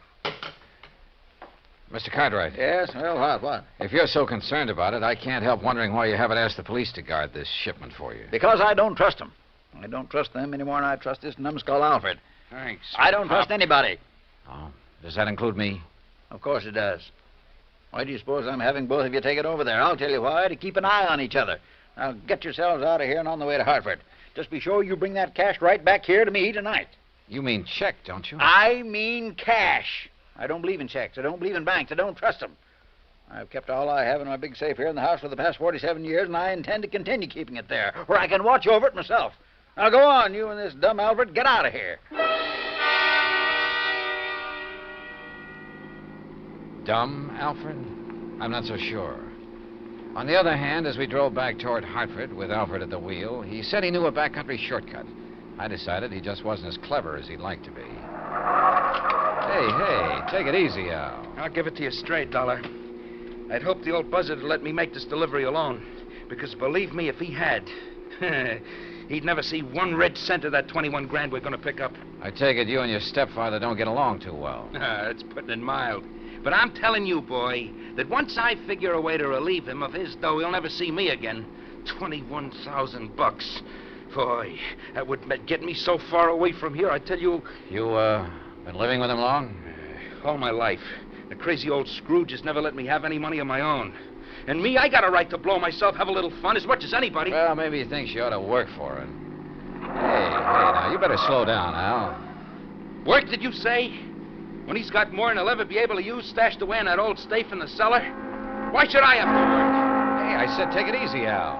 Mr. Cartwright. Yes? Well, what? If you're so concerned about it, I can't help wondering why you haven't asked the police to guard this shipment for you. Because I don't trust them. I don't trust them any more than I trust this numbskull Alfred. Thanks. I don't trust anybody. Oh, does that include me? Of course it does. Why do you suppose I'm having both of you take it over there? I'll tell you why, to keep an eye on each other. Now, get yourselves out of here and on the way to Hartford. Just be sure you bring that cash right back here to me tonight. You mean check, don't you? I mean cash. I don't believe in checks. I don't believe in banks. I don't trust them. I've kept all I have in my big safe here in the house for the past 47 years, and I intend to continue keeping it there, where I can watch over it myself. Now, go on, you and this dumb Alfred. Get out of here. Dumb, Alfred? I'm not so sure. On the other hand, as we drove back toward Hartford with Alfred at the wheel, he said he knew a backcountry shortcut. I decided he just wasn't as clever as he'd like to be. Hey, take it easy, Al. I'll give it to you straight, Dollar. I'd hoped the old buzzard would let me make this delivery alone. Because believe me, if he had, he'd never see 1 red cent of that 21 grand we're going to pick up. I take it you and your stepfather don't get along too well. That's putting it mild. But I'm telling you, boy, that once I figure a way to relieve him of his dough, he'll never see me again. $21,000. Boy, that would get me so far away from here, I tell you... You, been living with him long? All my life. The crazy old Scrooge has never let me have any money of my own. And me, I got a right to blow myself, have a little fun, as much as anybody. Well, maybe he thinks you ought to work for it. Hey, now, you better slow down, Al. Work, did you say? When he's got more than he'll ever be able to use stashed away in that old safe in the cellar? Why should I have to work? Hey, I said take it easy, Al.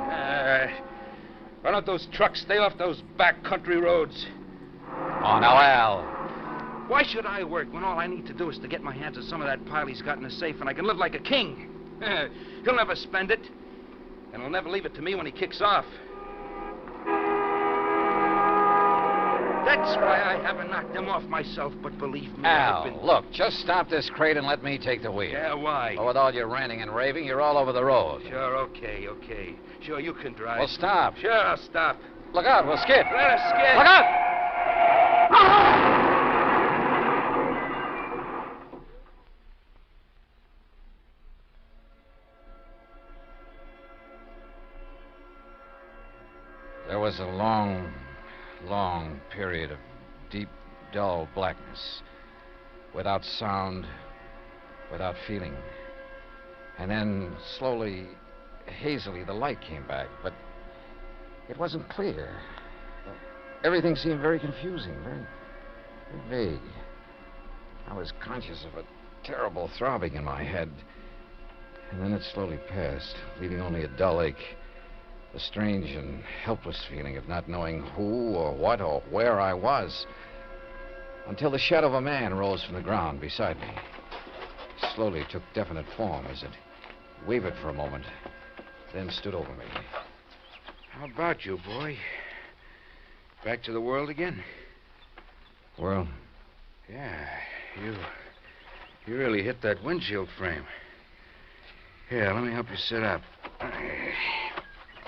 Why don't those trucks stay off those backcountry roads? Oh, now, Al. Why should I work when all I need to do is to get my hands on some of that pile he's got in the safe and I can live like a king? He'll never spend it, and he'll never leave it to me when he kicks off. That's why I haven't knocked him off myself, but believe me, Al, look, just stop this crate and let me take the wheel. Yeah, why? Oh, with all your ranting and raving, you're all over the road. Sure, okay. Sure, you can drive. Well, stop. Sure, I'll stop. Look out, we'll skid. Let us skid. Look out! There was a long period of deep, dull blackness, without sound, without feeling. And then, slowly, hazily, the light came back, but it wasn't clear. Everything seemed very confusing, very vague. I was conscious of a terrible throbbing in my head, and then it slowly passed, leaving only a dull ache. A strange and helpless feeling of not knowing who or what or where I was, until the shadow of a man rose from the ground beside me. It slowly took definite form as it wavered for a moment, then stood over me. How about you, boy? Back to the world again? Well, Yeah, you really hit that windshield frame. Here, let me help you sit up.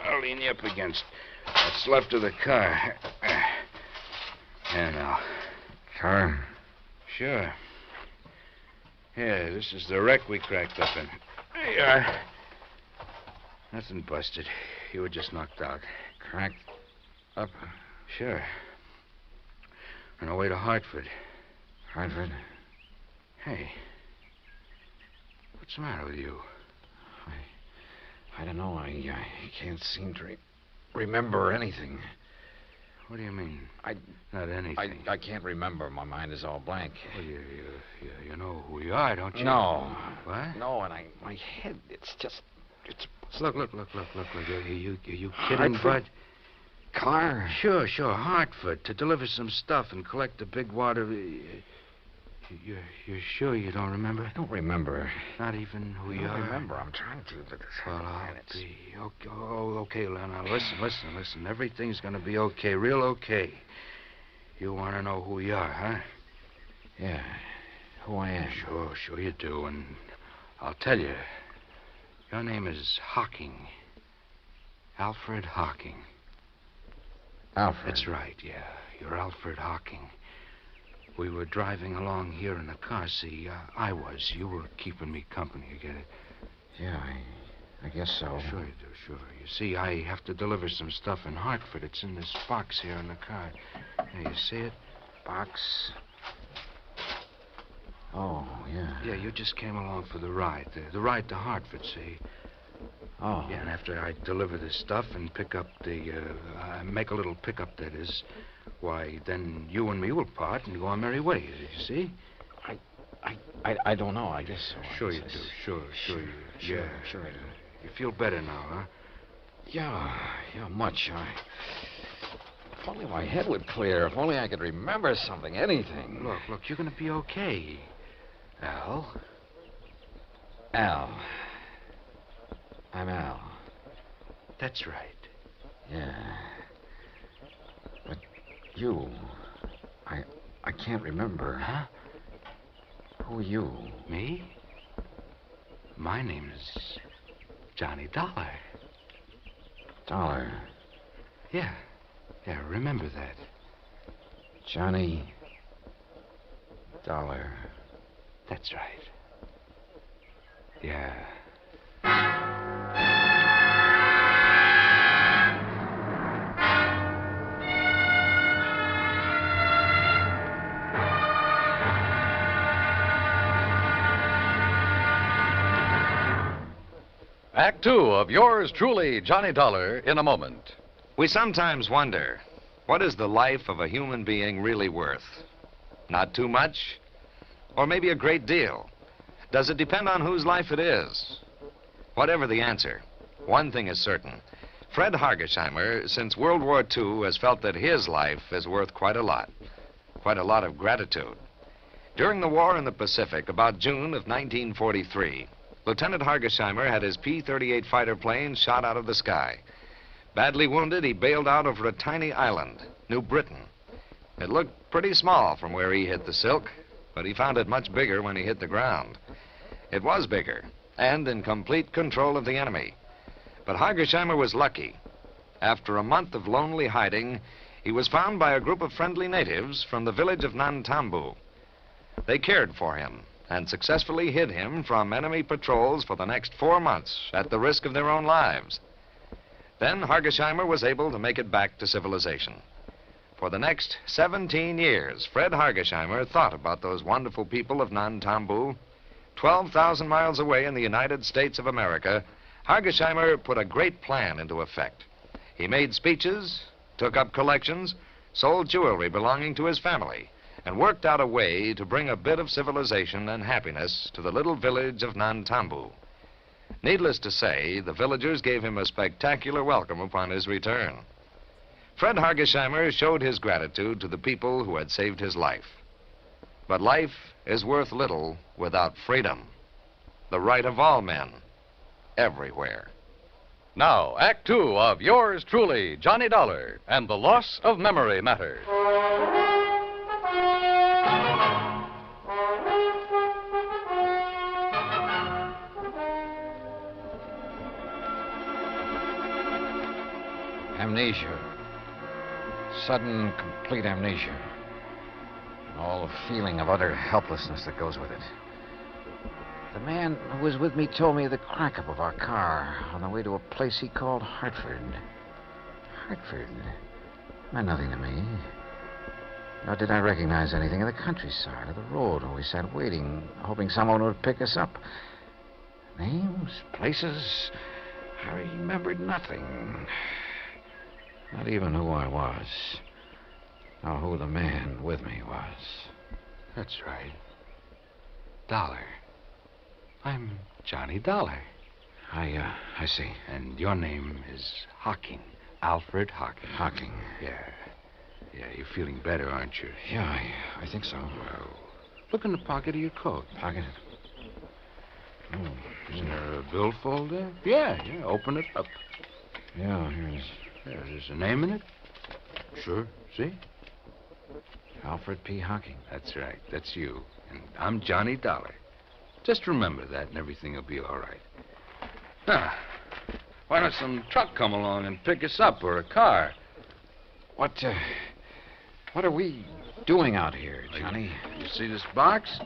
I'll lean you up against what's left of the car. Here now. car? Sure. Yeah, this is the wreck we cracked up in. There you are. Nothing busted. You were just knocked out. Cracked up? Sure. On our way to Hartford. Hartford? Hey. What's the matter with you? I don't know. I can't seem to remember anything. What do you mean? Not anything. I can't remember. My mind is all blank. Well, you know who you are, don't you? No. What? No, and my head, it's Look. Are you kidding, Bud? Car? Sure. Hartford, to deliver some stuff and collect the big water. You're sure you don't remember? I don't remember. Not even who you are? I don't remember. I'm trying to, but... Well, I'll be... Okay, now listen. Everything's going to be okay, real okay. You want to know who you are, huh? Yeah, who I am. Sure you do, and I'll tell you. Your name is Hocking. Alfred Hocking. Alfred? That's right, yeah. You're Alfred Hocking. We were driving along here in the car. See, I was. You were keeping me company, you get it? Yeah, I guess so. Sure you do, sure. You see, I have to deliver some stuff in Hartford. It's in this box here in the car. There, you see it? Box? Oh, yeah. Yeah, you just came along for the ride. The ride to Hartford, see? Oh. Yeah, and after I deliver this stuff and pick up make a little pickup, that is, why, then you and me will part and go our merry way, you see? I don't know, I guess so. Sure you do, sure you do. Yeah, sure I do. You feel better now, huh? Yeah, much. If only my head would clear. If only I could remember something, anything. Look, you're going to be okay. Al? I'm Al. That's right. Yeah. But you... I can't remember. Huh? Who are you? Me? My name is Johnny Dollar. Dollar? Yeah, remember that. Johnny Dollar. That's right. Yeah. Act two of yours truly, Johnny Dollar, in a moment. We sometimes wonder, what is the life of a human being really worth? Not too much? Or maybe a great deal? Does it depend on whose life it is? Whatever the answer, one thing is certain. Fred Hargesheimer, since World War II, has felt that his life is worth quite a lot of gratitude. During the war in the Pacific, about June of 1943, Lieutenant Hargesheimer had his P-38 fighter plane shot out of the sky. Badly wounded, he bailed out over a tiny island, New Britain. It looked pretty small from where he hit the silk, but he found it much bigger when he hit the ground. It was bigger, and in complete control of the enemy. But Hargesheimer was lucky. After a month of lonely hiding, he was found by a group of friendly natives from the village of Nantambu. They cared for him and successfully hid him from enemy patrols for the next 4 months at the risk of their own lives. Then Hargesheimer was able to make it back to civilization. For the next 17 years, Fred Hargesheimer thought about those wonderful people of Nantambu. 12,000 miles away in the United States of America, Hargesheimer put a great plan into effect. He made speeches, took up collections, sold jewelry belonging to his family, and worked out a way to bring a bit of civilization and happiness to the little village of Nantambu. Needless to say, the villagers gave him a spectacular welcome upon his return. Fred Hargesheimer showed his gratitude to the people who had saved his life. But life is worth little without freedom, the right of all men, everywhere. Now, Act Two of yours truly, Johnny Dollar, and the Loss of Memory Matter. Amnesia. Sudden, complete amnesia. And all the feeling of utter helplessness that goes with it. The man who was with me told me the crack-up of our car on the way to a place he called Hartford. Hartford meant nothing to me. Nor did I recognize anything of the countryside or the road where we sat waiting, hoping someone would pick us up. Names, places, I remembered nothing. Not even who I was, or who the man with me was. That's right. Dollar. I'm Johnny Dollar. I see. And your name is Hocking. Alfred Hocking. Hocking. Yeah. Yeah, you're feeling better, aren't you? Yeah, I think so. Well, look in the pocket of your coat. Pocket? Oh. Isn't there a billfold there? Yeah, open it up. Yeah, here it is. Yeah, there's a name in it? Sure, see? Alfred P. Hocking. That's right, that's you. And I'm Johnny Dollar. Just remember that and everything will be all right. Now, why don't some truck come along and pick us up, or a car? What are we doing out here, Johnny? You see this box?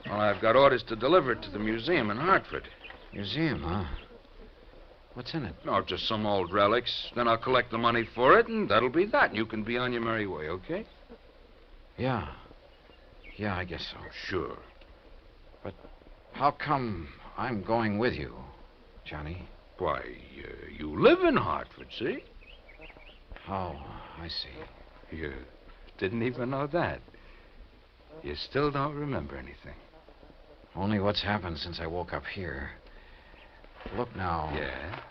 Well, I've got orders to deliver it to the museum in Hartford. Museum, huh? What's in it? No, just some old relics. Then I'll collect the money for it, and that'll be that. You can be on your merry way, okay? Yeah. Yeah, I guess so. Sure. But how come I'm going with you, Johnny? Why, you live in Hartford, see? Oh, I see. You didn't even know that. You still don't remember anything. Only what's happened since I woke up here. Look now. Yeah?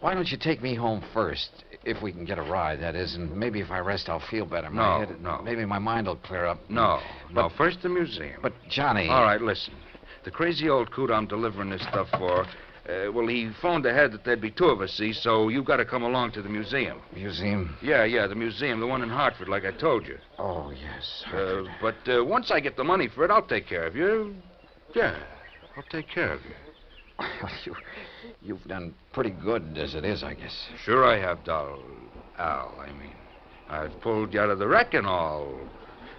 Why don't you take me home first, if we can get a ride, that is, and maybe if I rest, I'll feel better. No. Maybe my mind will clear up. No, first the museum. But, Johnny... All right, listen. The crazy old coot I'm delivering this stuff for, well, he phoned ahead that there'd be two of us, see, so you've got to come along to the museum. Museum? Yeah, the museum, the one in Hartford, like I told you. Oh, yes, Hartford. But once I get the money for it, I'll take care of you. Yeah, I'll take care of you. You've done pretty good as it is, I guess. Sure I have, Al. I've pulled you out of the wreck and all.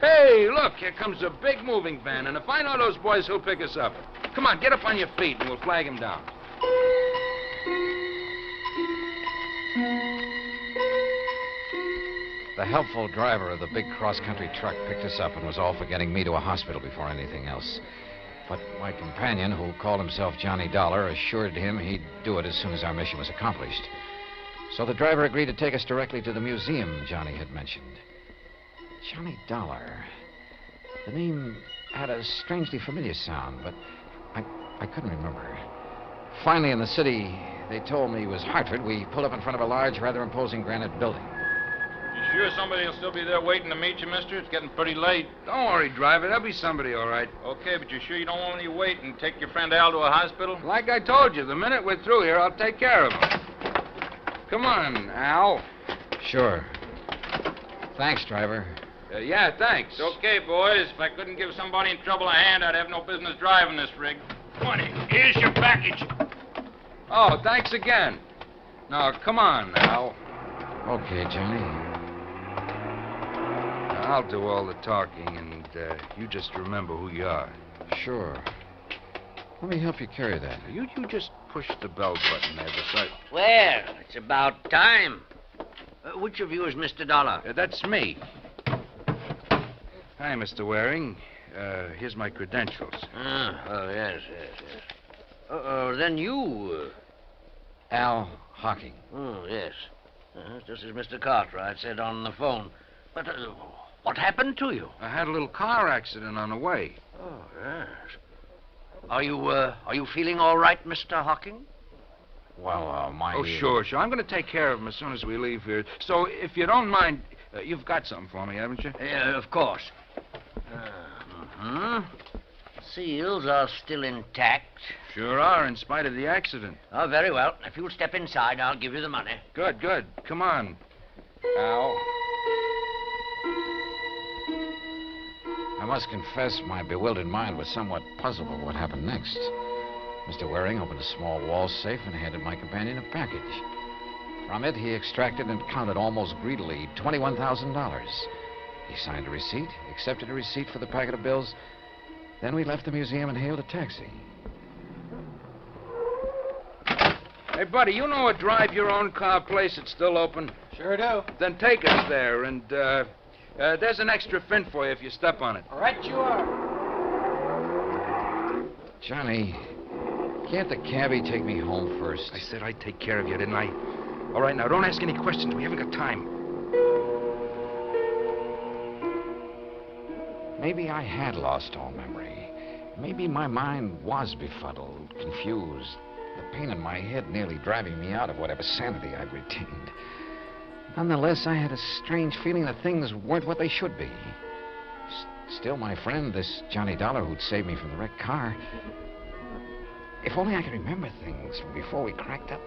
Hey, look, here comes a big moving van, and if I know those boys, who'll pick us up. Come on, get up on your feet, and we'll flag him down. The helpful driver of the big cross-country truck picked us up and was all for getting me to a hospital before anything else. But my companion, who called himself Johnny Dollar, assured him he'd do it as soon as our mission was accomplished. So the driver agreed to take us directly to the museum Johnny had mentioned. Johnny Dollar. The name had a strangely familiar sound, but I couldn't remember. Finally, in the city, they told me it was Hartford. We pulled up in front of a large, rather imposing granite building. You sure somebody will still be there waiting to meet you, mister? It's getting pretty late. Don't worry, driver. There'll be somebody, all right. Okay, but you sure you don't want me to wait and take your friend Al to a hospital? Like I told you, the minute we're through here, I'll take care of him. Come on, Al. Sure. Thanks, driver. Yeah, thanks. Okay, boys. If I couldn't give somebody in trouble a hand, I'd have no business driving this rig. Come on, here's your package. Oh, thanks again. Now, come on, Al. Okay, Johnny. I'll do all the talking, and you just remember who you are. Sure. Let me help you carry that. You just push the bell button there beside... Well, it's about time. Which of you is Mr. Dollar? That's me. Hi, Mr. Waring. Here's my credentials. Yes. Then you... Al Hocking. Oh, yes. Just as Mr. Cartwright said on the phone. But what happened to you? I had a little car accident on the way. Oh, yes. Are you feeling all right, Mr. Hocking? Well, my... Oh, sure. I'm going to take care of him as soon as we leave here. So, if you don't mind, you've got something for me, haven't you? Of course. seals are still intact. Sure are, in spite of the accident. Oh, very well. If you'll step inside, I'll give you the money. Good, good. Come on. Al. I must confess my bewildered mind was somewhat puzzled by what happened next. Mr. Waring opened a small wall safe and handed my companion a package. From it, he extracted and counted almost greedily $21,000. He signed a receipt, accepted a receipt for the packet of bills. Then we left the museum and hailed a taxi. Hey, buddy, you know a drive-your-own-car place that's still open? Sure do. Then take us there, and there's an extra fin for you if you step on it. Right you are. Johnny, can't the cabbie take me home first? I said I'd take care of you, didn't I? All right, now, don't ask any questions. We haven't got time. Maybe I had lost all memory. Maybe my mind was befuddled, confused. The pain in my head nearly driving me out of whatever sanity I'd retained. Nonetheless, I had a strange feeling that things weren't what they should be. Still, my friend, this Johnny Dollar who'd saved me from the wrecked car, if only I could remember things from before we cracked up.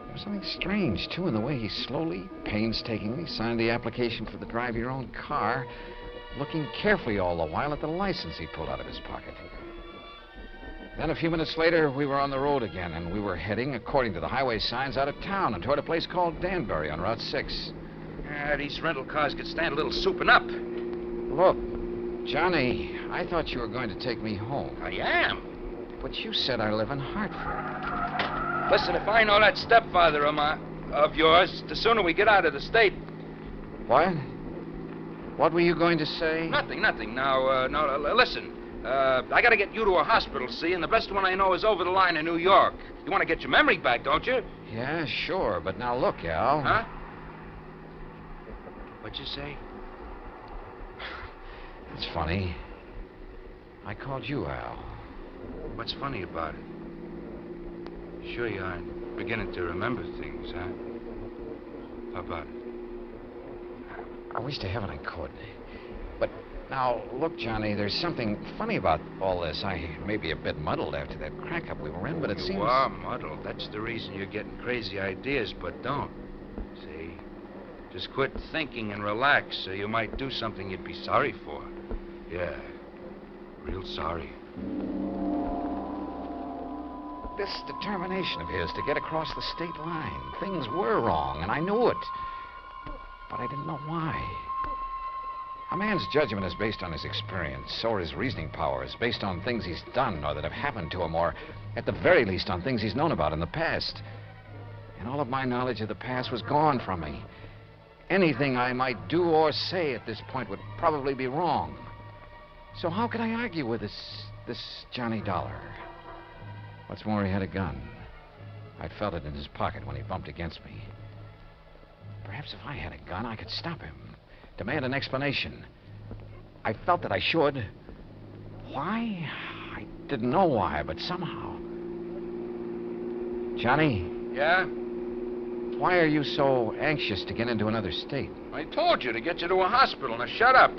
There was something strange, too, in the way he slowly, painstakingly signed the application for the drive-your-own-car, looking carefully all the while at the license he pulled out of his pocket. Then a few minutes later, we were on the road again, and we were heading, according to the highway signs, out of town and toward a place called Danbury on Route 6. These rental cars could stand a little souping up. Look, Johnny, I thought you were going to take me home. I am. But you said I live in Hartford. Listen, if I know that stepfather of yours, the sooner we get out of the state. What? What were you going to say? Nothing. Now, listen. I got to get you to a hospital, see, and the best one I know is over the line in New York. You want to get your memory back, don't you? Yeah, sure, but now look, Al. Huh? What'd you say? It's funny. I called you Al. What's funny about it? Sure you aren't beginning to remember things, huh? How about it? I wish to heaven I could. But now, look, Johnny, there's something funny about all this. I may be a bit muddled after that crack-up we were in, but it seems... You are muddled. That's the reason you're getting crazy ideas, but don't. See? Just quit thinking and relax, so you might do something you'd be sorry for. Yeah, real sorry. This determination of his to get across the state line. Things were wrong, and I knew it. But I didn't know why. A man's judgment is based on his experience. So are his reasoning powers, based on things he's done or that have happened to him, or at the very least on things he's known about in the past. And all of my knowledge of the past was gone from me. Anything I might do or say at this point would probably be wrong. So how could I argue with this Johnny Dollar? What's more, he had a gun. I'd felt it in his pocket when he bumped against me. Perhaps if I had a gun, I could stop him. Demand an explanation. I felt that I should. Why? I didn't know why, but somehow. Johnny? Yeah? Why are you so anxious to get into another state? I told you to get you to a hospital. Now shut up.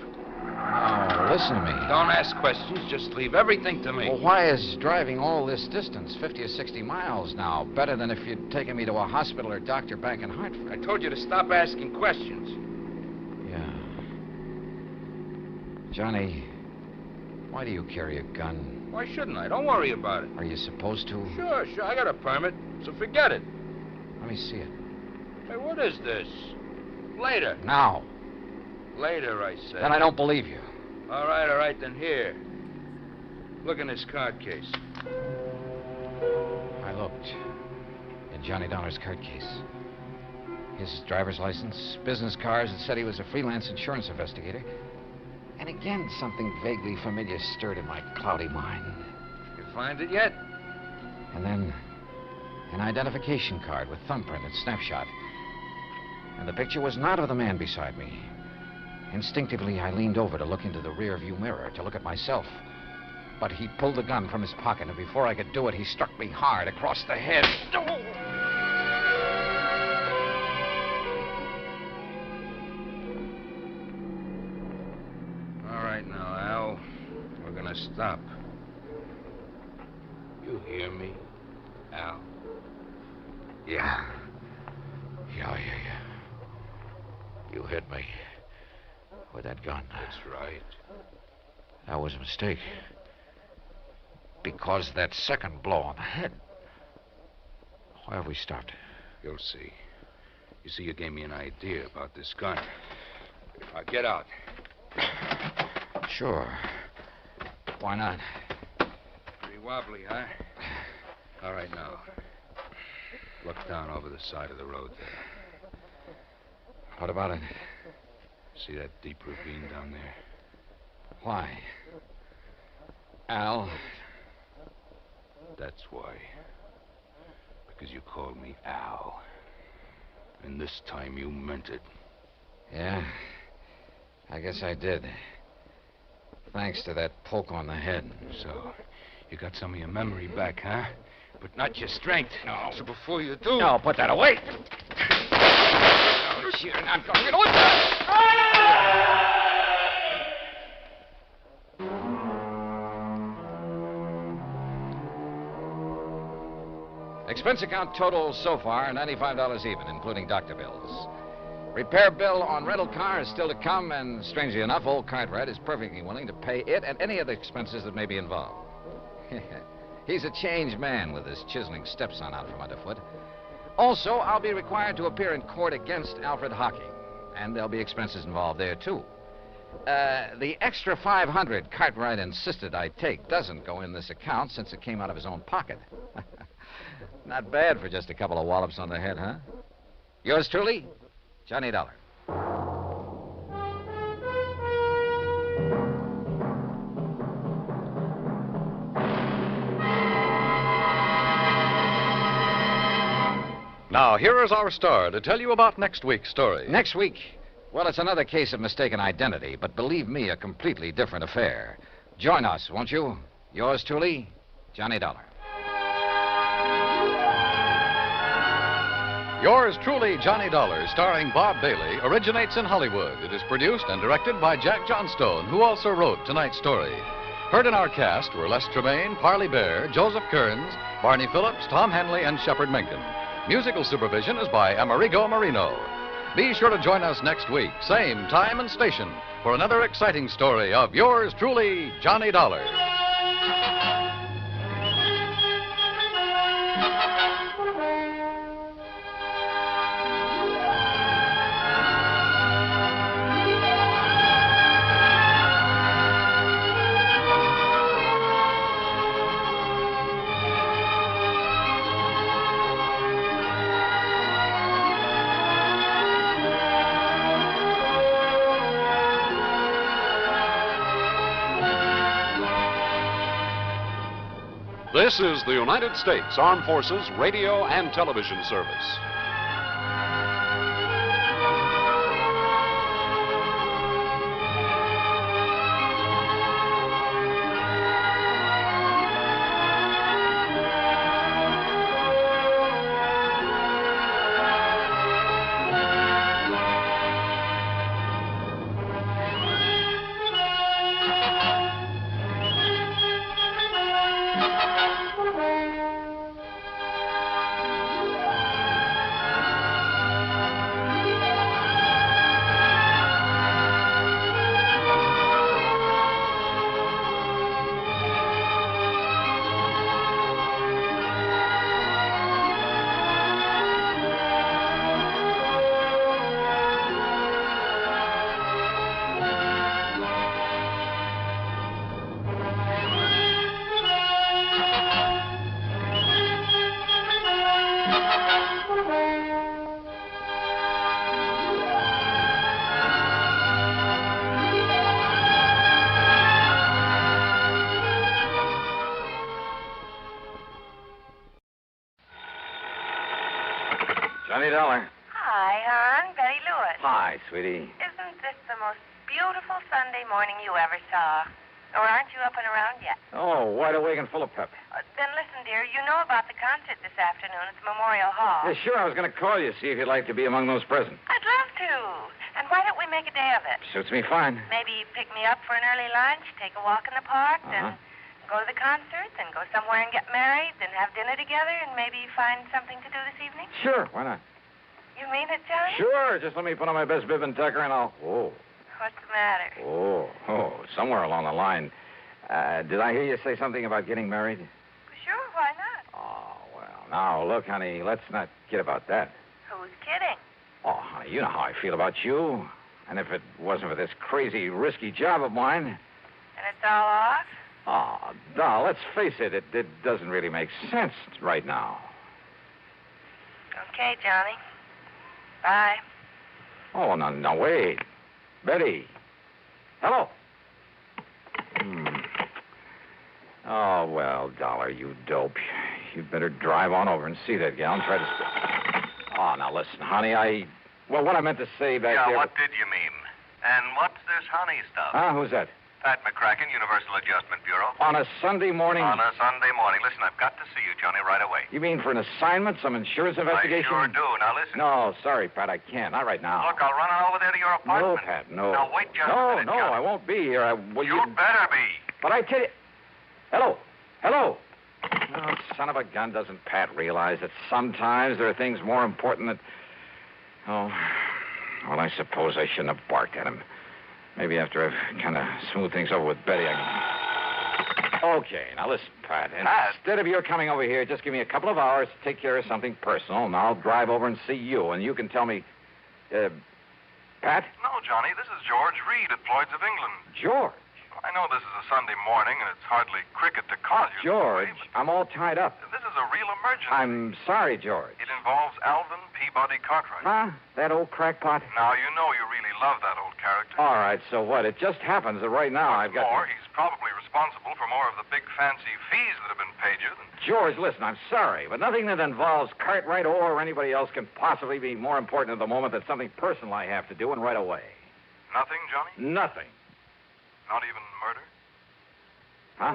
Oh, listen to me. Don't ask questions. Just leave everything to me. Well, why is driving all this distance, 50 or 60 miles now, better than if you'd taken me to a hospital or doctor back in Hartford? I told you to stop asking questions. Yeah. Johnny, why do you carry a gun? Why shouldn't I? Don't worry about it. Are you supposed to? Sure. I got a permit, so forget it. Let me see it. Hey, what is this? Later. Now. Later, I said. Then I don't believe you. All right, then here. Look in this card case. I looked in Johnny Dollar's card case. His driver's license, business cards that said he was a freelance insurance investigator. And again, something vaguely familiar stirred in my cloudy mind. You find it yet? And then an identification card with thumbprint and snapshot. And the picture was not of the man beside me. Instinctively, I leaned over to look into the rear-view mirror, to look at myself. But he pulled the gun from his pocket, and before I could do it, he struck me hard across the head. All right, now, Al. We're gonna stop. You hear me, Al? Yeah. Yeah. You hit me with that gun. That's right. That was a mistake. Because that second blow on the head. Why have we stopped? You'll see. You see, you gave me an idea about this gun. Now, get out. Sure. Why not? Pretty wobbly, huh? All right, now. Look down over the side of the road there. What about it? See that deep ravine down there? Why? Al? That's why. Because you called me Al. And this time you meant it. Yeah? I guess I did. Thanks to that poke on the head. So, you got some of your memory back, huh? But not your strength. No. So before you do... No, put that away. Oh, you're not going to get away. Expense account total so far, $95 even, including doctor bills. Repair bill on rental car is still to come, and strangely enough, old Cartwright is perfectly willing to pay it and any of the expenses that may be involved. He's a changed man with his chiseling stepson out from underfoot. Also, I'll be required to appear in court against Alfred Hocking, and there'll be expenses involved there, too. The extra $500 Cartwright insisted I take doesn't go in this account since it came out of his own pocket. Not bad for just a couple of wallops on the head, huh? Yours truly, Johnny Dollar. Now, here is our star to tell you about next week's story. Next week? Well, it's another case of mistaken identity, but believe me, a completely different affair. Join us, won't you? Yours truly, Johnny Dollar. Yours truly, Johnny Dollar, starring Bob Bailey, originates in Hollywood. It is produced and directed by Jack Johnstone, who also wrote tonight's story. Heard in our cast were Les Tremaine, Parley Bear, Joseph Kearns, Barney Phillips, Tom Henley, and Shepard Menken. Musical supervision is by Amerigo Marino. Be sure to join us next week, same time and station, for another exciting story of yours truly, Johnny Dollar. This is the United States Armed Forces Radio and Television Service. Johnny Dollar. Hi, hon. Betty Lewis. Hi, sweetie. Isn't this the most beautiful Sunday morning you ever saw? Or aren't you up and around yet? Oh, wide awake and full of pep. Then listen, dear. You know about the concert this afternoon at the Memorial Hall. Yeah, sure, I was going to call you, see if you'd like to be among those present. I'd love to. And why don't we make a day of it? Suits me fine. Maybe pick me up for an early lunch, take a walk in the park, then go to the concert, then go somewhere and get married, then have dinner together, and maybe find something to do this evening? Sure, why not? You mean it, Johnny? Sure, just let me put on my best bib and tucker and I'll... Oh, What's the matter? Somewhere along the line. Did I hear you say something about getting married? Sure, why not? Oh, well, now, look, honey, let's not kid about that. Who's kidding? Oh, honey, you know how I feel about you. And if it wasn't for this crazy, risky job of mine... And it's all off? Oh, doll, let's face it, it doesn't really make sense right now. Okay, Johnny. Bye. Oh, no, wait. Betty. Hello. Oh, well, Dollar, you dope. You'd better drive on over and see that gal and try to... Oh, now, listen, honey, Well, what I meant to say back there... Yeah, what did you mean? And what's this honey stuff? Who's that? Pat McCracken, Universal Adjustment Bureau. On a Sunday morning? On a Sunday morning. Listen, I've got to see you, Johnny, right away. You mean for an assignment, some insurance investigation? I sure do. Now, listen. No, sorry, Pat, I can't. Not right now. Look, I'll run on over there to your apartment. No, Pat, no. Now, wait just a minute, No, Johnny. I won't be here. You better be. But I tell you... Hello. Oh, son of a gun, doesn't Pat realize that sometimes there are things more important than... Oh, well, I suppose I shouldn't have barked at him. Maybe after I've kind of smoothed things over with Betty, I can... Okay, now listen, Pat. Instead of your coming over here, just give me a couple of hours to take care of something personal, and I'll drive over and see you, and you can tell me... Pat? No, Johnny, this is George Reed at Floyd's of England. George? I know this is a Sunday morning, and it's hardly cricket to call you. George, I'm all tied up. This is a real emergency. I'm sorry, George. It involves Alvin Peabody Cartwright. Huh? That old crackpot? Now, you know you really love that old character. All right, so what? It just happens that right now I've got... He's probably responsible for more of the big fancy fees that have been paid you than... George, listen, I'm sorry, but nothing that involves Cartwright or anybody else can possibly be more important at the moment than something personal I have to do, and right away. Nothing, Johnny? Nothing. Not even murder? Huh?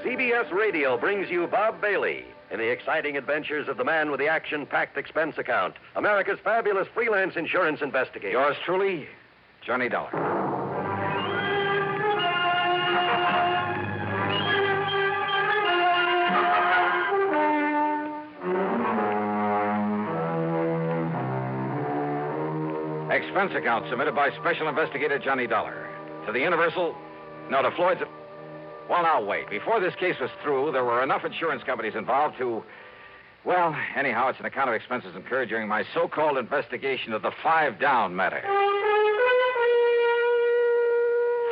CBS Radio brings you Bob Bailey in the exciting adventures of the man with the action-packed expense account, America's fabulous freelance insurance investigator. Yours truly, Johnny Dollar. Expense account submitted by Special Investigator Johnny Dollar. To the Universal... No, to Floyd's... Well, now, wait. Before this case was through, there were enough insurance companies involved to... Well, anyhow, it's an account of expenses incurred during my so-called investigation of the 5 Down matter.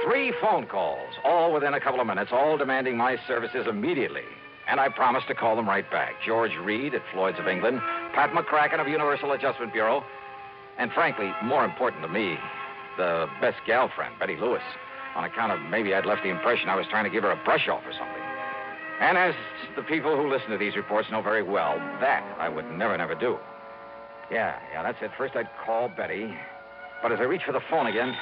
3 phone calls, all within a couple of minutes, all demanding my services immediately. And I promised to call them right back. George Reed at Floyd's of England, Pat McCracken of Universal Adjustment Bureau, and frankly, more important to me, the best gal friend, Betty Lewis, on account of maybe I'd left the impression I was trying to give her a brush off or something. And as the people who listen to these reports know very well, that I would never do. Yeah, that's it. First I'd call Betty, but as I reach for the phone again...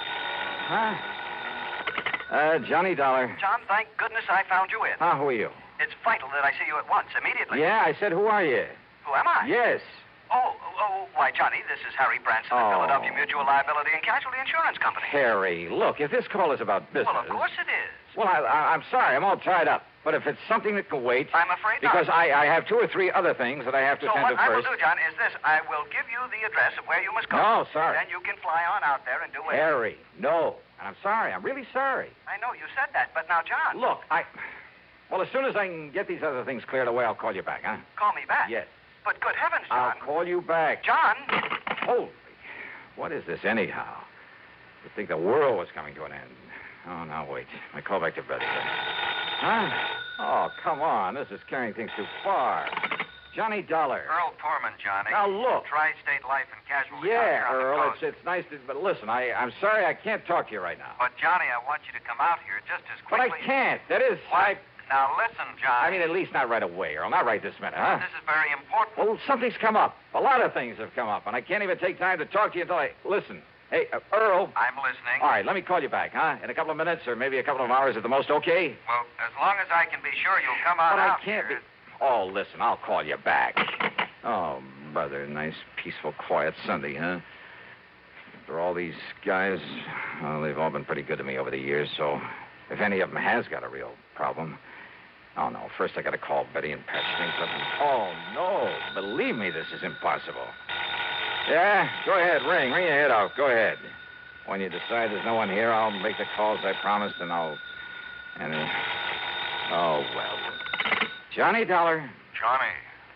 Johnny Dollar. John, thank goodness I found you in. Who are you? It's vital that I see you at once, immediately. Yeah, I said, who are you? Who am I? Yes. Why, Johnny, this is Harry Branson of Philadelphia Mutual Liability and Casualty Insurance Company. Harry, look, if this call is about business... Well, of course it is. Well, I'm sorry, I'm all tied up. But if it's something that can wait... I'm afraid not. Because I have 2 or 3 other things that I have to attend to first. So what I will do, John, is this. I will give you the address of where you must go. No, sorry. Then you can fly on out there and do it. Harry, no. And I'm sorry. I'm really sorry. I know you said that, but now, John... Look, Well, as soon as I can get these other things cleared away, I'll call you back, huh? Call me back? Yes. But good heavens, John. I'll call you back. John! Holy... What is this, anyhow? You'd think the world was coming to an end. Oh, now, wait. I call back to Betty. Huh? Oh, come on. This is carrying things too far. Johnny Dollar. Earl Torman, Johnny. Now, look. Tri-State Life and Casualty. Yeah, Earl, it's nice to... But listen, I'm sorry I can't talk to you right now. But, Johnny, I want you to come out here just as quickly... But I can't. That is... What? Now, listen, Johnny. I mean, at least not right away, Earl. Not right this minute, huh? This is very important. Well, something's come up. A lot of things have come up, and I can't even take time to talk to you until I... Listen, Hey, Earl. I'm listening. All right, let me call you back, huh? In a couple of minutes or maybe a couple of hours at the most, okay? Well, as long as I can be sure you'll come on But out I can't here. be... Oh, listen, I'll call you back. Oh, brother, nice, peaceful, quiet Sunday, huh? After all these guys, well, they've all been pretty good to me over the years, so if any of them has got a real problem... Oh, no, first I got to call Betty and patch things up. Oh, no, believe me, this is impossible. Yeah, go ahead, ring your head off, go ahead. When you decide there's no one here, I'll make the calls I promised, and oh, well. Johnny Dollar. Johnny,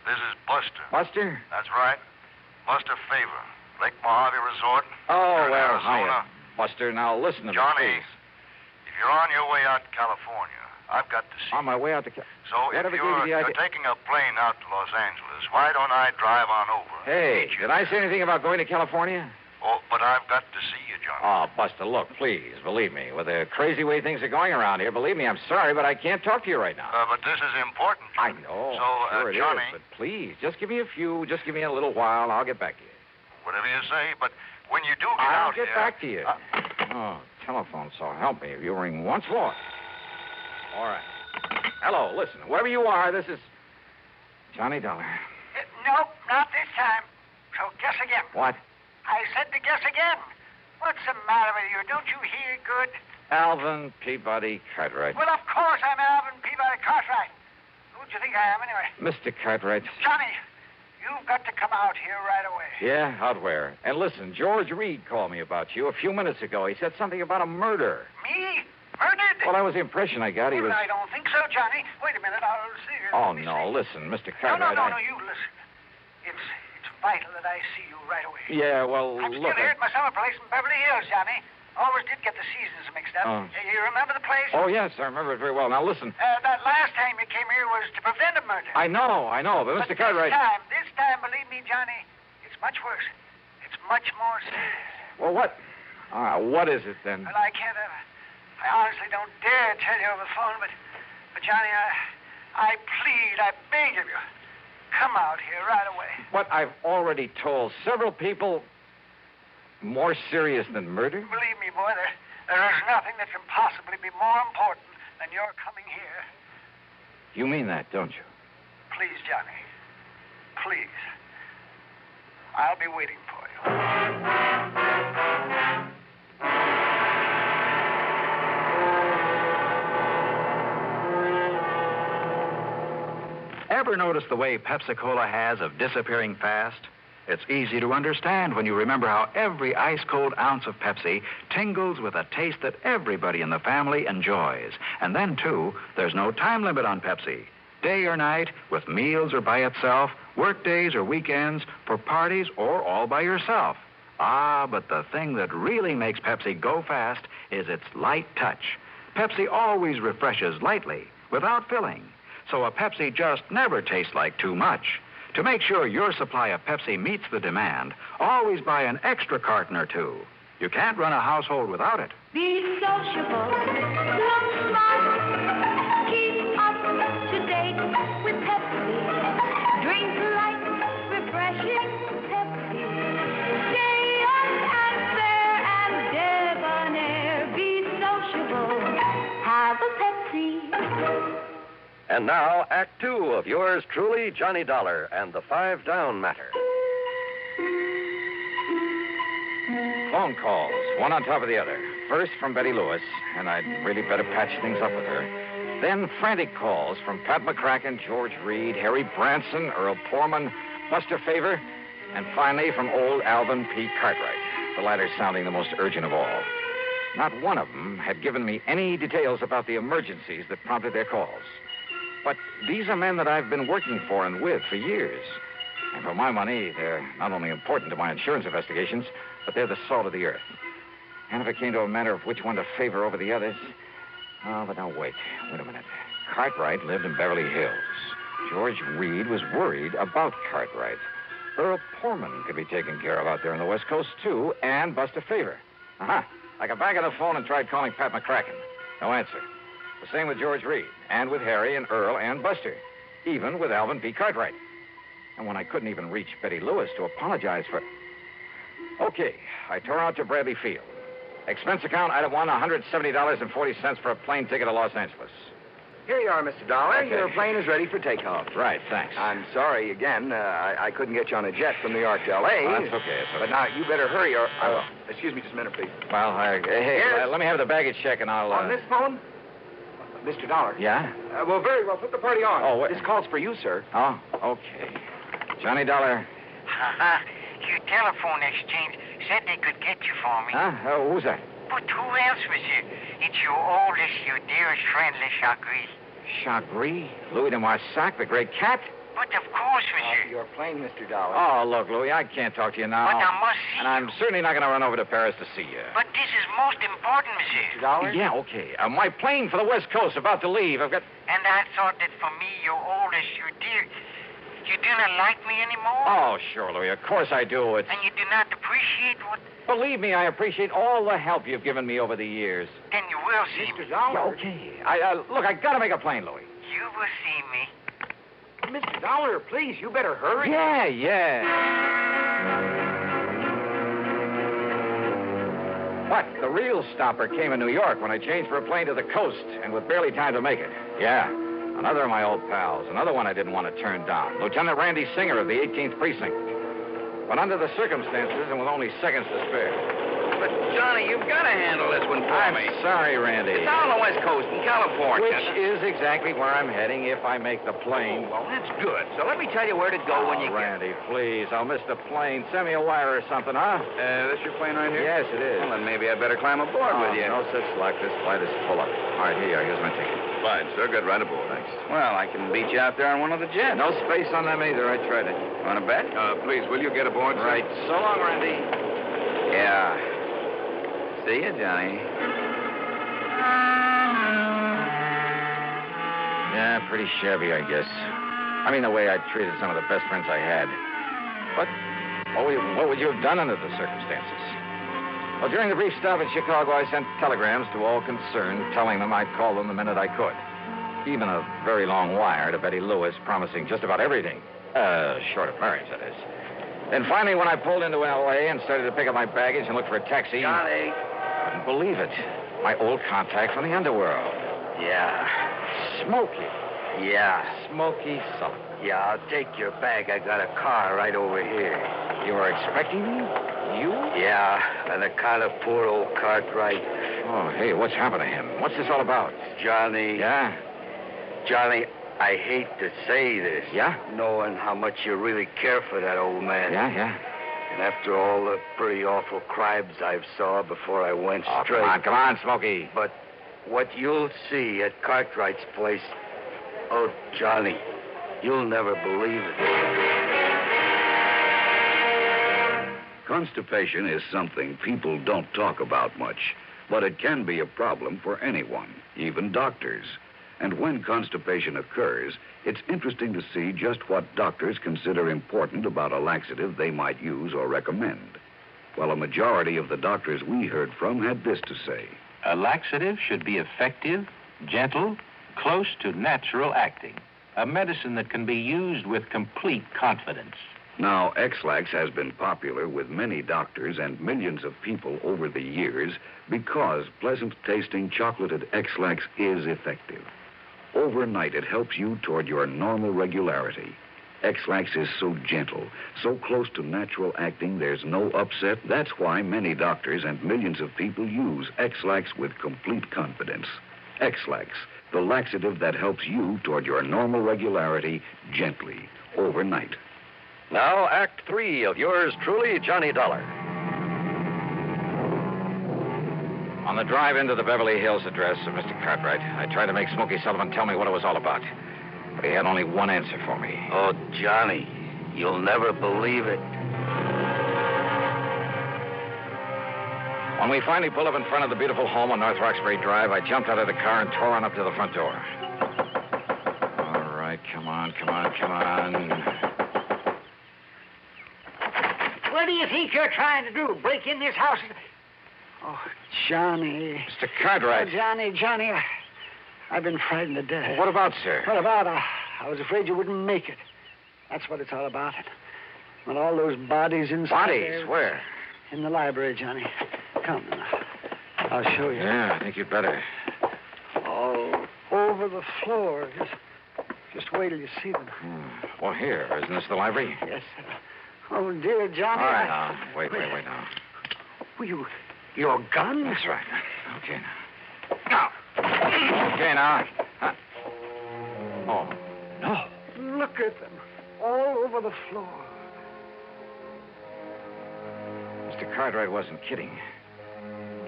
this is Buster. Buster? That's right. Buster Favor, Lake Mojave Resort. Oh, well, Arizona. hiya. Buster, now listen to me, Johnny, please. if you're on your way out to California, I've got to see On my way out to... So if Whatever gave you the you're idea... taking a plane out to Los Angeles, why don't I drive on over? Hey, did I say anything about going to California? Oh, but I've got to see you, Johnny. Oh, Buster, look, please, believe me. With the crazy way things are going around here, believe me, I'm sorry, but I can't talk to you right now. But this is important. I know. So, sure it Johnny... is, but please, just give me a little while, and I'll get back to you. Whatever you say, but when you do get I'll out get here... back to you. Oh, telephone, so help me if you ring once more. All right. Hello, listen, wherever you are, this is Johnny Dollar. Nope, not this time. So guess again. What? I said to guess again. What's the matter with you? Don't you hear good? Alvin Peabody Cartwright. Well, of course I'm Alvin Peabody Cartwright. Who do you think I am, anyway? Mr. Cartwright. Johnny, you've got to come out here right away. Yeah, out where? And listen, George Reed called me about you a few minutes ago. He said something about a murder. Me? Murdered? Well, that was the impression I got. He was... I don't think so, Johnny. Wait a minute, I'll see. Oh, no, listen, Mr. No, Cartwright. no, you listen. It's vital that I see you right away. Yeah, well, I'm look... still here at my summer place in Beverly Hills, Johnny. Always did get the seasons mixed up. Oh. You remember the place? Oh, yes, I remember it very well. Now, listen. That last time you came here was to prevent a murder. I know, but Mr. Cartwright... This time, believe me, Johnny, it's much worse. It's much more serious. Well, what? What is it, then? Well, I can't... I honestly don't dare tell you over the phone, but Johnny, I plead, I beg of you, come out here right away. What I've already told several people, more serious than murder? Believe me, boy, there is nothing that can possibly be more important than your coming here. You mean that, don't you? Please, Johnny, please. I'll be waiting for you. Ever notice the way Pepsi-Cola has of disappearing fast? It's easy to understand when you remember how every ice-cold ounce of Pepsi tingles with a taste that everybody in the family enjoys. And then, too, there's no time limit on Pepsi. Day or night, with meals or by itself, work days or weekends, for parties or all by yourself. Ah, but the thing that really makes Pepsi go fast is its light touch. Pepsi always refreshes lightly, without filling. So a Pepsi just never tastes like too much. To make sure your supply of Pepsi meets the demand, always buy an extra carton or two. You can't run a household without it. Be sociable, look smart, keep up to date with Pepsi. Drink light, refreshing Pepsi. Stay young and fair and debonair. Be sociable, have a Pepsi. And now, Act Two of yours truly, Johnny Dollar and the 5 Down Matter. Phone calls, one on top of the other. First from Betty Lewis, and I'd really better patch things up with her. Then frantic calls from Pat McCracken, George Reed, Harry Branson, Earl Poorman, Buster Favor, and finally from old Alvin P. Cartwright, the latter sounding the most urgent of all. Not one of them had given me any details about the emergencies that prompted their calls. But these are men that I've been working for and with for years. And for my money, they're not only important to my insurance investigations, but they're the salt of the earth. And if it came to a matter of which one to favor over the others... Oh, but now wait a minute. Cartwright lived in Beverly Hills. George Reed was worried about Cartwright. Earl Poorman could be taken care of out there on the West Coast, too, and Buster Favor. I got back on the phone and tried calling Pat McCracken. No answer. The same with George Reed, and with Harry and Earl and Buster, even with Alvin P. Cartwright. And when I couldn't even reach Betty Lewis to apologize for... Okay, I tore out to Bradley Field. Expense account, item 1, $170.40 for a plane ticket to Los Angeles. Here you are, Mr. Dollar. Okay. Your plane is ready for takeoff. Right, thanks. I'm sorry again. I couldn't get you on a jet from New York to L.A. Oh, that's okay. But now, you better hurry or... excuse me just a minute, please. Well, hey, Yes? let me have the baggage check and I'll... On this phone? Mr. Dollar. Yeah? Well, very well. Put the party on. Oh, what? This call's for you, sir. Oh, okay. Johnny Dollar. Your telephone exchange said they could get you for me. Huh? Who's that? But who else, monsieur? It's your oldest, your dearest friend, Le Chagris. Chagris? Louis de Marsac, the great cat? But of course, monsieur. Your plane, Mr. Dollar. Oh, look, Louis, I can't talk to you now. But I must see And I'm certainly not going to run over to Paris to see you. But this is most important, monsieur. Mr. Dollar? Yeah, okay. My plane for the West Coast about to leave. I've got... And I thought that for me, your oldest, your dear... You do not like me anymore? Oh, sure, Louis. Of course I do. It's... And you do not appreciate what... Believe me, I appreciate all the help you've given me over the years. Then you will see Mr. me. Dollar. Yeah, okay. Look, I got to make a plane, Louis. You will see me. Mr. Dollar, please, you better hurry. Yeah. What? The real stopper came in New York when I changed for a plane to the coast, and with barely time to make it. Yeah. Another of my old pals. Another one I didn't want to turn down. Lieutenant Randy Singer of the 18th Precinct. But under the circumstances and with only seconds to spare. But, Johnny, you've got to handle this one for me. I'm sorry, Randy. It's down on the West Coast in California. Which is exactly where I'm heading if I make the plane. Well, that's good. So let me tell you where to go when you Randy, please. I'll miss the plane. Send me a wire or something, huh? This your plane right here? Yes, it is. Well, then maybe I better climb aboard with you. No such luck. This flight is full up. All right, here you are. Here's my ticket. Fine, sir. Get right aboard. Thanks. Well, I can beat you out there on one of the jets. No space on them either. I tried it. Want to bet? Please, will you get aboard, sir? Right. So long, Randy. Yeah. See you, Johnny. Yeah, pretty shabby, I guess. I mean, the way I treated some of the best friends I had. But what would you have done under the circumstances? Well, during the brief stop in Chicago, I sent telegrams to all concerned, telling them I'd call them the minute I could. Even a very long wire to Betty Lewis, promising just about everything. Short of marriage, that is. Then finally, when I pulled into L.A. and started to pick up my baggage and look for a taxi... Johnny. Couldn't believe it. My old contact from the underworld. Yeah. Smoky. Yeah. Smoky Sullivan. Yeah, I'll take your bag. I got a car right over here. You were expecting me? You? Yeah, and a kind of poor old Cartwright. Oh, hey, what's happened to him? What's this all about? Johnny. Yeah? Johnny, I hate to say this. Yeah? Knowing how much you really care for that old man. Yeah. And after all the pretty awful crimes I've saw before I went straight. Come on, Smoky. But what you'll see at Cartwright's place, oh, Johnny, you'll never believe it. Constipation is something people don't talk about much, but it can be a problem for anyone, even doctors. And when constipation occurs, it's interesting to see just what doctors consider important about a laxative they might use or recommend. Well, a majority of the doctors we heard from had this to say. A laxative should be effective, gentle, close to natural acting. A medicine that can be used with complete confidence. Now, X-Lax has been popular with many doctors and millions of people over the years because pleasant-tasting chocolated X-Lax is effective. Overnight, it helps you toward your normal regularity. X-Lax is so gentle, so close to natural acting, there's no upset. That's why many doctors and millions of people use X-Lax with complete confidence. X-Lax, the laxative that helps you toward your normal regularity gently, overnight. Now, Act 3 of yours truly, Johnny Dollar. On the drive into the Beverly Hills address of Mr. Cartwright, I tried to make Smoky Sullivan tell me what it was all about. But he had only one answer for me. Oh, Johnny, you'll never believe it. When we finally pulled up in front of the beautiful home on North Roxbury Drive, I jumped out of the car and tore on up to the front door. All right, come on. What do you think you're trying to do? Break in this house? Oh, Johnny. Mr. Cartwright. Oh, Johnny, I've been frightened to death. What about, sir? What about? I was afraid you wouldn't make it. That's what it's all about. When all those bodies inside Bodies? there... Where? in the library, Johnny. Come. I'll show you. Yeah, I think you'd better. All over the floor. Just wait till you see them. Well, here. Isn't this the library? Yes, sir. Oh, dear, Johnny. All right, now. Wait now. Well, your gun? That's right. Okay, now. Okay, now. Oh, no. Look at them. All over the floor. Mr. Cartwright wasn't kidding.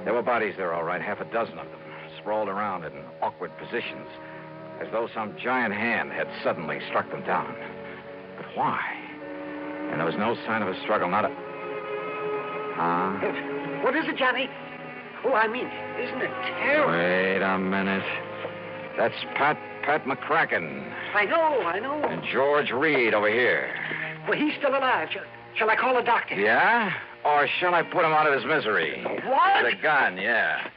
There were bodies there, all right, half a dozen of them, sprawled around in awkward positions, as though some giant hand had suddenly struck them down. But why? And there was no sign of a struggle, not a... What is it, Johnny? Oh, I mean, isn't it terrible? Wait a minute. That's Pat McCracken. I know. And George Reed over here. Well, he's still alive. Shall I call a doctor? Yeah? Or shall I put him out of his misery? What? With a gun, yeah.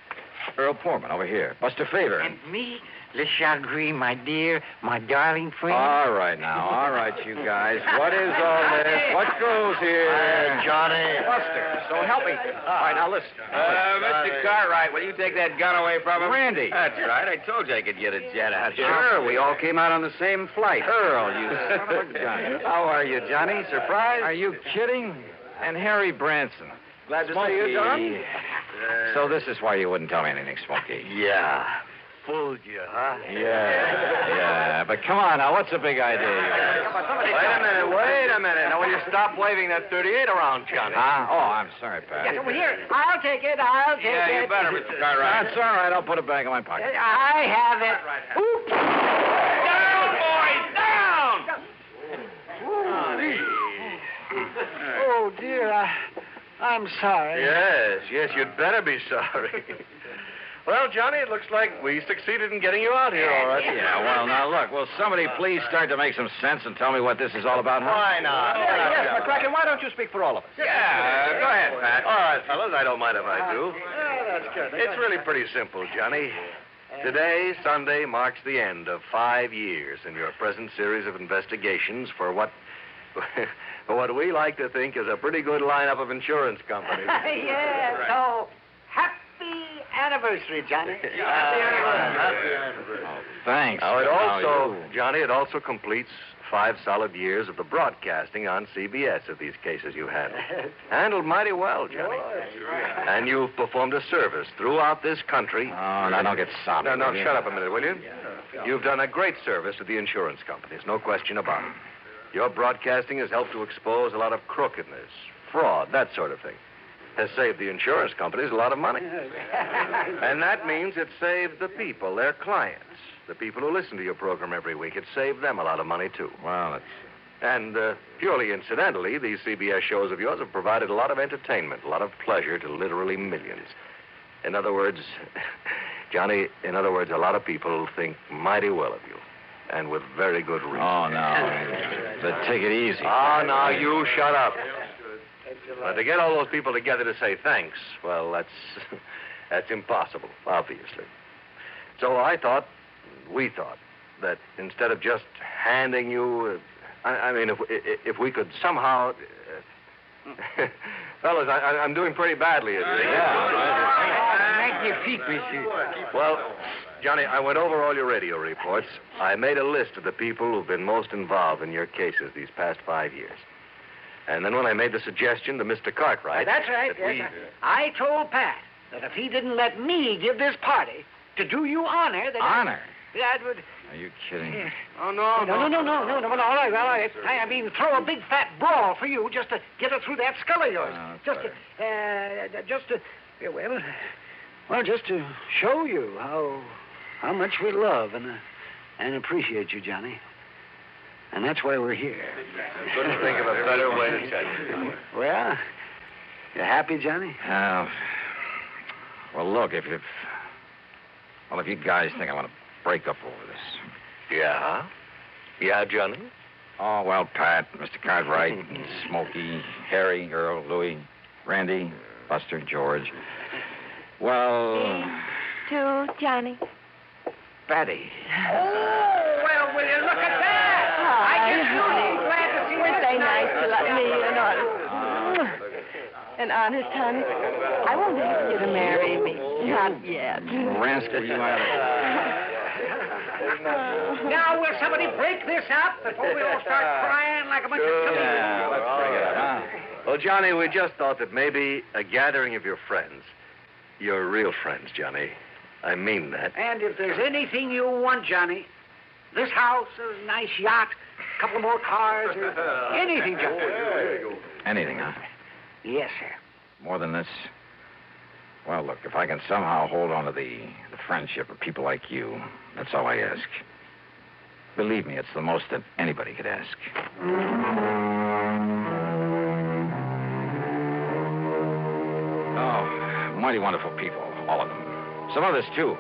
Earl Poorman over here. Buster Favor. And me, Le Chagrin, my dear, my darling friend. All right, you guys. What is all this? What goes here? Johnny. Buster, so help me. All right, now listen. Mr. Cartwright, will you take that gun away from him? Randy. That's right. I told you I could get a jet out here. Sure, we all came out on the same flight. Earl, you son of a gun. How are you, Johnny? Surprised? Are you kidding? And Harry Branson. Glad to Smoky. see you, Don. So this is why you wouldn't tell me anything, Smoky. Yeah. Fooled you, huh? Yeah. But come on now, what's the big idea? Wait a minute. Now, will you stop waving that 38 around, Johnny? Huh? Oh, I'm sorry, Pat. Yes, well, here, I'll take it. Yeah, you better, Mr. Cartwright. That's all right. I'll put it back in my pocket. I have it. Oops. Down, boys, down! Oh, dear. I'm sorry. Yes, you'd better be sorry. Well, Johnny, it looks like we succeeded in getting you out here, all right. Yeah, well, now, look, will somebody please start to make some sense and tell me what this is all about, huh? Why not? Yes, McCracken, why don't you speak for all of us? Yeah, go ahead, Pat. All right, fellas, I don't mind if I do. That's good. It's really pretty simple, Johnny. Today, Sunday, marks the end of 5 years in your present series of investigations for what we like to think is a pretty good lineup of insurance companies. Yes, so happy anniversary, Johnny. Happy anniversary. Oh, thanks. Now, Johnny, it also completes 5 solid years of the broadcasting on CBS of these cases you handled. Handled mighty well, Johnny. And you've performed a service throughout this country. Oh, now don't get soppy. No, shut up a minute, will you? You've done a great service to the insurance companies, no question about it. Your broadcasting has helped to expose a lot of crookedness, fraud, that sort of thing. Has saved the insurance companies a lot of money. And that means it saved the people, their clients, the people who listen to your program every week. It saved them a lot of money, too. Well, And purely incidentally, these CBS shows of yours have provided a lot of entertainment, a lot of pleasure to literally millions. In other words, Johnny, a lot of people think mighty well of you. And with very good reason. Oh, no. But take it easy. Oh, now you shut up. But to get all those people together to say thanks, well, that's impossible, obviously. So we thought, that instead of just handing you, if we could somehow, fellas, I'm doing pretty badly. Make your feet, monsieur. Well, Johnny, I went over all your radio reports. I made a list of the people who've been most involved in your cases these past 5 years. And then when I made the suggestion to Mr. Cartwright... That's right. I told Pat that if he didn't let me give this party to do you honor... Honor? That would... Are you kidding? Yeah. Oh, No, all right. I mean, throw a big fat brawl for you just to get her through that skull of yours. Just to show you how much we love and appreciate you, Johnny. And that's why we're here. I couldn't think of a better way to tell you. Well, you happy, Johnny? Well, look, if you guys think I want to break up over this. Yeah? Yeah, Johnny? Oh, well, Pat, Mr. Cartwright, Smoky, Harry, Earl, Louie, Randy, Buster, George. Well... To Johnny. Betty. Oh, well, will you look at that? I just really glad to see you. We're so nice to let me in on. And honest, honey, I won't ask you to marry me. Not yet. Rascal, you are. Now, will somebody break this up before we all start crying like a bunch of children? Yeah, let's bring it up. Well, Johnny, we just thought that maybe a gathering of your friends, your real friends, Johnny. I mean that. And if there's anything you want, Johnny, this house, a nice yacht, a couple more cars, or anything, Johnny. Anything, huh? Yes, sir. More than this? Well, look, if I can somehow hold on to the friendship of people like you, that's all I ask. Believe me, it's the most that anybody could ask. Oh, mighty wonderful people, all of them. Some others, too.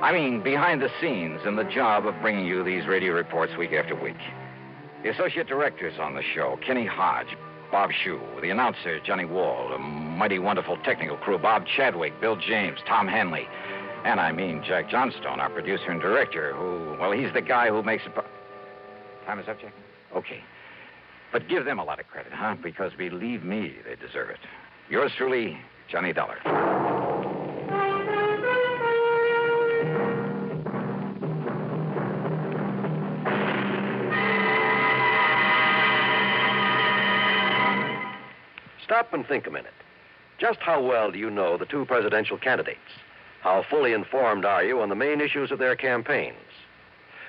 I mean, behind the scenes in the job of bringing you these radio reports week after week. The associate directors on the show, Kenny Hodge, Bob Shue, the announcer, Johnny Wall, a mighty wonderful technical crew, Bob Chadwick, Bill James, Tom Henley, and I mean Jack Johnstone, our producer and director, who, well, he's the guy who makes it... Time is up, Jack? Okay. But give them a lot of credit, huh? Because believe me, they deserve it. Yours truly, Johnny Dollar. Stop and think a minute. Just how well do you know the two presidential candidates? How fully informed are you on the main issues of their campaigns?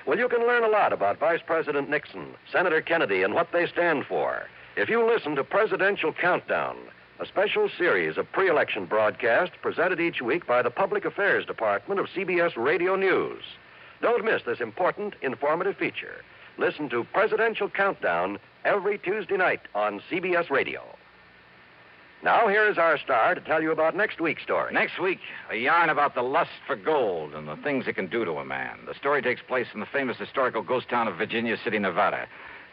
Well, you can learn a lot about Vice President Nixon, Senator Kennedy, and what they stand for if you listen to Presidential Countdown, a special series of pre-election broadcasts presented each week by the Public Affairs Department of CBS Radio News. Don't miss this important, informative feature. Listen to Presidential Countdown every Tuesday night on CBS Radio. Now, here's our star to tell you about next week's story. Next week, a yarn about the lust for gold and the things it can do to a man. The story takes place in the famous historical ghost town of Virginia City, Nevada,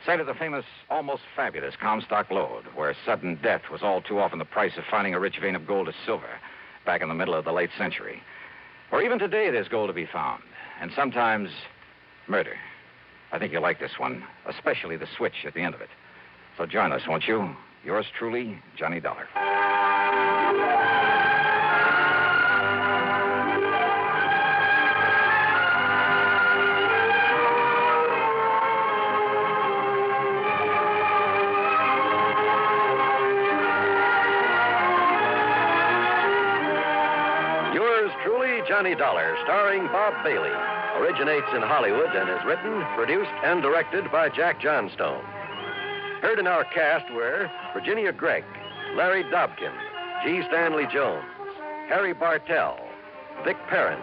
site of the famous, almost fabulous Comstock Lode, where sudden death was all too often the price of finding a rich vein of gold or silver back in the middle of the late century. Or even today, there's gold to be found, and sometimes murder. I think you'll like this one, especially the switch at the end of it. So join us, won't you? Yours truly, Johnny Dollar. Yours truly, Johnny Dollar, starring Bob Bailey, originates in Hollywood and is written, produced, and directed by Jack Johnstone. Heard in our cast were Virginia Gregg, Larry Dobkin, G. Stanley Jones, Harry Bartell, Vic Perrin,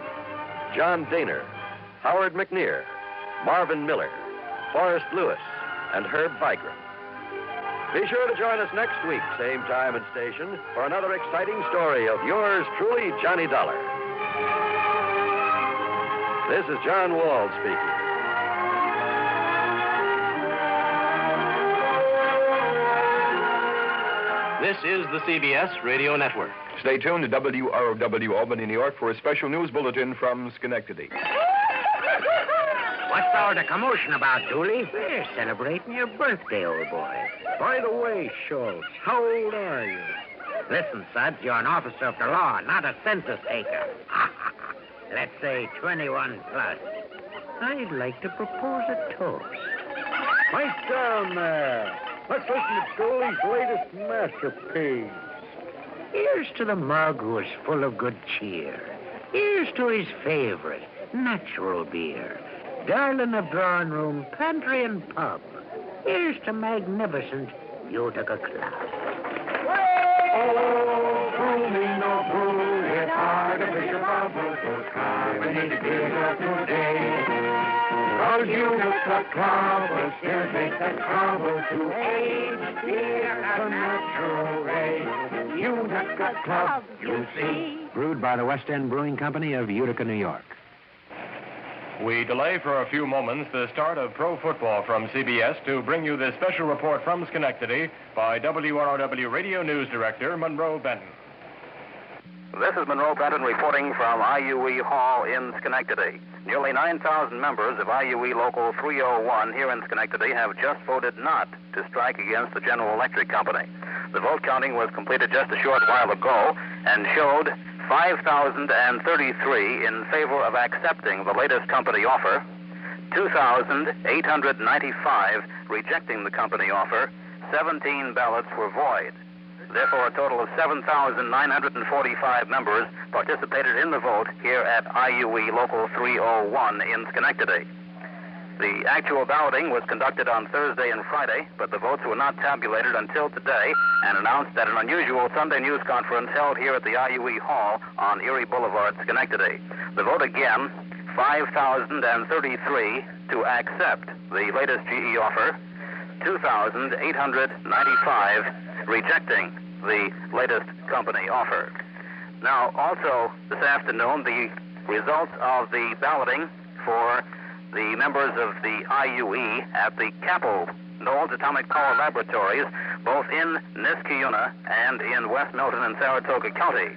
John Daner, Howard McNear, Marvin Miller, Forrest Lewis, and Herb Vigran. Be sure to join us next week, same time and station, for another exciting story of yours truly, Johnny Dollar. This is John Wald speaking. This is the CBS Radio Network. Stay tuned to WROW Albany, New York for a special news bulletin from Schenectady. What's all the commotion about, Dooley? We're celebrating your birthday, old boy. By the way, Schultz, how old are you? Listen, Suds, you're an officer of the law, not a census taker. Let's say 21 plus. I'd like to propose a toast. Pipe down there. Let's listen to Dooley's latest masterpiece. Here's to the mug who is full of good cheer. Here's to his favorite, natural beer. Darling of drawing room, pantry, and pub. Here's to magnificent Utica Club. Oh, brew me no brew, it's artificial bubbles, those carbonated beers of today. Cause Utica Club will still make the trouble to age beer at a natural rate. Utica Club, you see. Brewed by the West End Brewing Company of Utica, New York. We delay for a few moments the start of pro football from CBS to bring you this special report from Schenectady by WROW Radio News Director Monroe Benton. This is Monroe Benton reporting from IUE Hall in Schenectady. Nearly 9,000 members of IUE Local 301 here in Schenectady have just voted not to strike against the General Electric Company. The vote counting was completed just a short while ago and showed 5,033 in favor of accepting the latest company offer, 2,895 rejecting the company offer, 17 ballots were void. Therefore, a total of 7,945 members participated in the vote here at IUE Local 301 in Schenectady. The actual balloting was conducted on Thursday and Friday, but the votes were not tabulated until today and announced at an unusual Sunday news conference held here at the IUE Hall on Erie Boulevard, Schenectady. The vote again, 5,033 to accept the latest GE offer, 2,895 rejecting the latest company offer. Now, also this afternoon, the results of the balloting for the members of the IUE at the Capel Knowles Atomic Power Laboratories, both in Niskayuna and in West Milton and Saratoga County.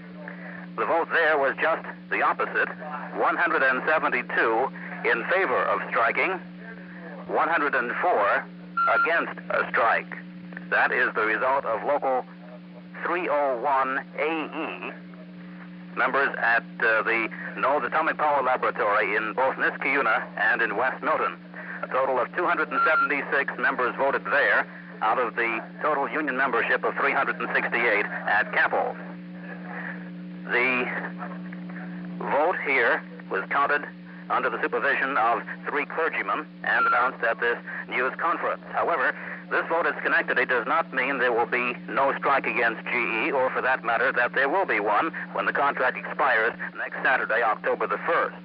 The vote there was just the opposite, 172 in favor of striking, 104 against a strike. That is the result of Local 301 AE, members at the Knowles Atomic Power Laboratory in both Niskayuna and in West Milton. A total of 276 members voted there out of the total union membership of 368 at Capel. The vote here was counted under the supervision of 3 clergymen and announced at this news conference. However, this vote at Schenectady does not mean there will be no strike against GE, or for that matter, that there will be one when the contract expires next Saturday, October the 1st.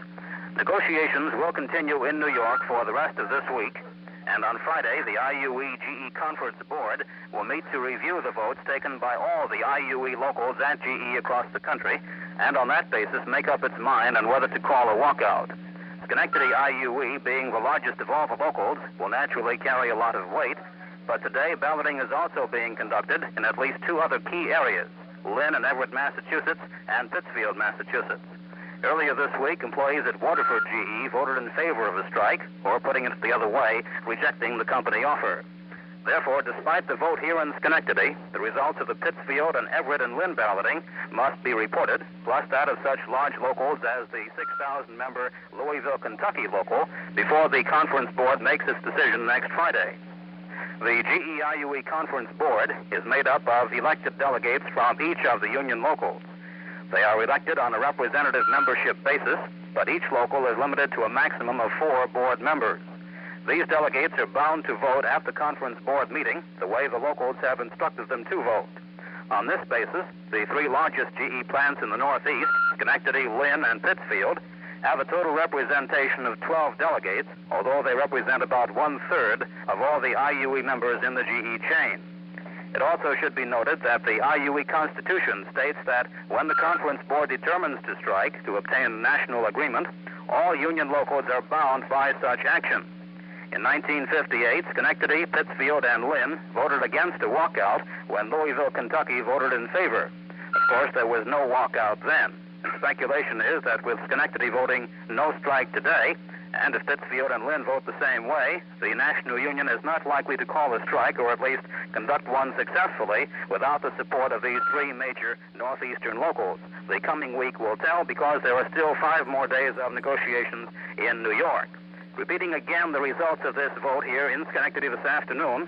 Negotiations will continue in New York for the rest of this week, and on Friday, the IUE GE Conference Board will meet to review the votes taken by all the IUE locals at GE across the country, and on that basis make up its mind on whether to call a walkout. Schenectady IUE, being the largest of all the locals, will naturally carry a lot of weight, but today balloting is also being conducted in at least 2 other key areas, Lynn and Everett, Massachusetts, and Pittsfield, Massachusetts. Earlier this week, employees at Waterford GE voted in favor of a strike, or putting it the other way, rejecting the company offer. Therefore, despite the vote here in Schenectady, the results of the Pittsfield and Everett and Lynn balloting must be reported, plus that of such large locals as the 6,000-member Louisville, Kentucky local, before the conference board makes its decision next Friday. The GE IUE Conference Board is made up of elected delegates from each of the union locals. They are elected on a representative membership basis, but each local is limited to a maximum of 4 board members. These delegates are bound to vote at the conference board meeting the way the locals have instructed them to vote. On this basis, the 3 largest GE plants in the Northeast, Schenectady, Lynn, and Pittsfield, have a total representation of 12 delegates, although they represent about 1/3 of all the IUE members in the GE chain. It also should be noted that the IUE Constitution states that when the conference board determines to strike to obtain national agreement, all union locals are bound by such action. In 1958, Schenectady, Pittsfield, and Lynn voted against a walkout when Louisville, Kentucky voted in favor. Of course, there was no walkout then. And speculation is that with Schenectady voting no strike today, and if Pittsfield and Lynn vote the same way, the National Union is not likely to call a strike, or at least conduct one successfully, without the support of these 3 major northeastern locals. The coming week will tell, because there are still 5 more days of negotiations in New York. Repeating again the results of this vote here in Schenectady this afternoon,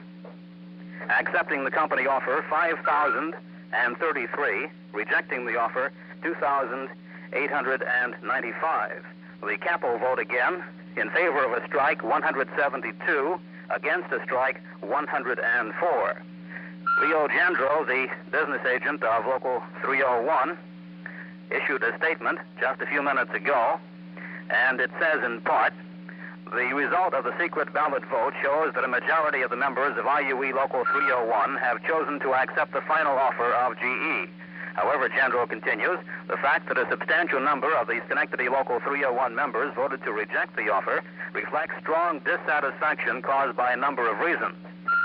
accepting the company offer, 5,033, rejecting the offer, 2,895. The Capel vote again, in favor of a strike, 172, against a strike, 104. Leo Jandro, the business agent of Local 301, issued a statement just a few minutes ago, and it says in part, the result of the secret ballot vote shows that a majority of the members of IUE Local 301 have chosen to accept the final offer of GE. However, Jandro continues, the fact that a substantial number of the Schenectady Local 301 members voted to reject the offer reflects strong dissatisfaction caused by a number of reasons.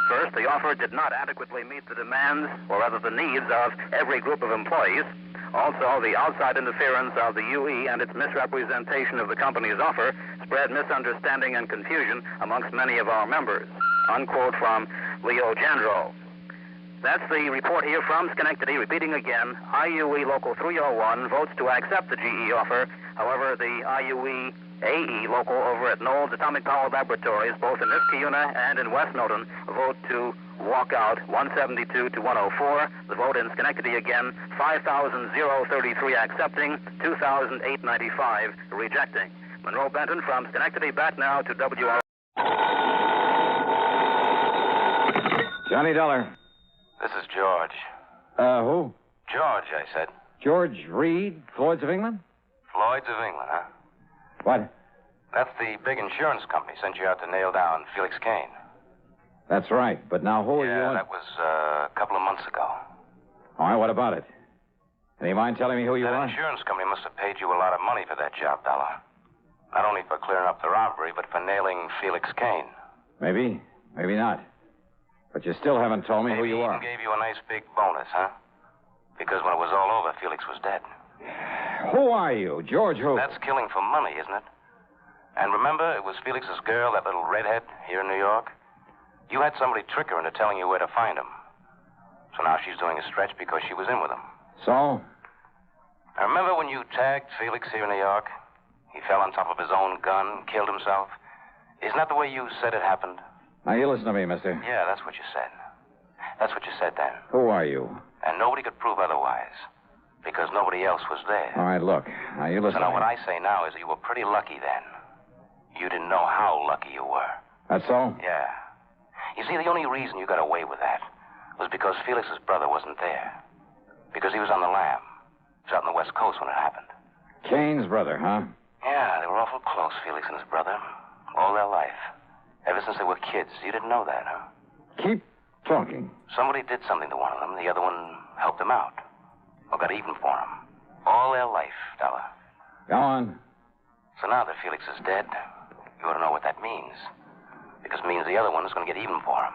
First, the offer did not adequately meet the demands, or rather the needs, of every group of employees. Also, the outside interference of the UE and its misrepresentation of the company's offer spread misunderstanding and confusion amongst many of our members. Unquote from Leo Jandro. That's the report here from Schenectady. Repeating again, IUE Local 301 votes to accept the GE offer. However, the IUE AE Local over at Knowles Atomic Power Laboratories, both in Niskayuna and in West Newton, vote to walk out 172 to 104. The vote in Schenectady again, 5,033 accepting, 2,895 rejecting. Monroe Benton from Schenectady, back now to WR. Johnny Dollar. This is George. Who? George, I said. George Reed, Floyd's of England? Floyd's of England, huh? What? That's the big insurance company sent you out to nail down Felix Kane. That's right, but now who are you? Yeah, that was a couple of months ago. All right, what about it? Do you mind telling me who you are? That insurance company must have paid you a lot of money for that job, Dollar. Not only for clearing up the robbery, but for nailing Felix Kane. Maybe, maybe not. But you still haven't told me who you are. Maybe even gave you a nice big bonus, huh? Because when it was all over, Felix was dead. Who are you? George who? That's killing for money, isn't it? And remember, it was Felix's girl, that little redhead, here in New York? You had somebody trick her into telling you where to find him. So now she's doing a stretch because she was in with him. So? I remember when you tagged Felix here in New York? He fell on top of his own gun, killed himself. Isn't that the way you said it happened? Now, you listen to me, mister. Yeah, that's what you said. That's what you said then. Who are you? And nobody could prove otherwise. Because nobody else was there. All right, look. Now, you listen So now to me. what I say now is that you were pretty lucky then. You didn't know how lucky you were. That's so? Yeah. You see, the only reason you got away with that was because Felix's brother wasn't there. Because he was on the lam. He was out on the West Coast when it happened. Kane's brother, huh? Yeah, they were awful close, Felix and his brother. All their life. Ever since they were kids. You didn't know that, huh? Keep talking. Somebody did something to one of them. The other one helped him out. Or got even for him. All their life, Dollar. Go on. So now that Felix is dead, you ought to know what that means. Because it means the other one is going to get even for him.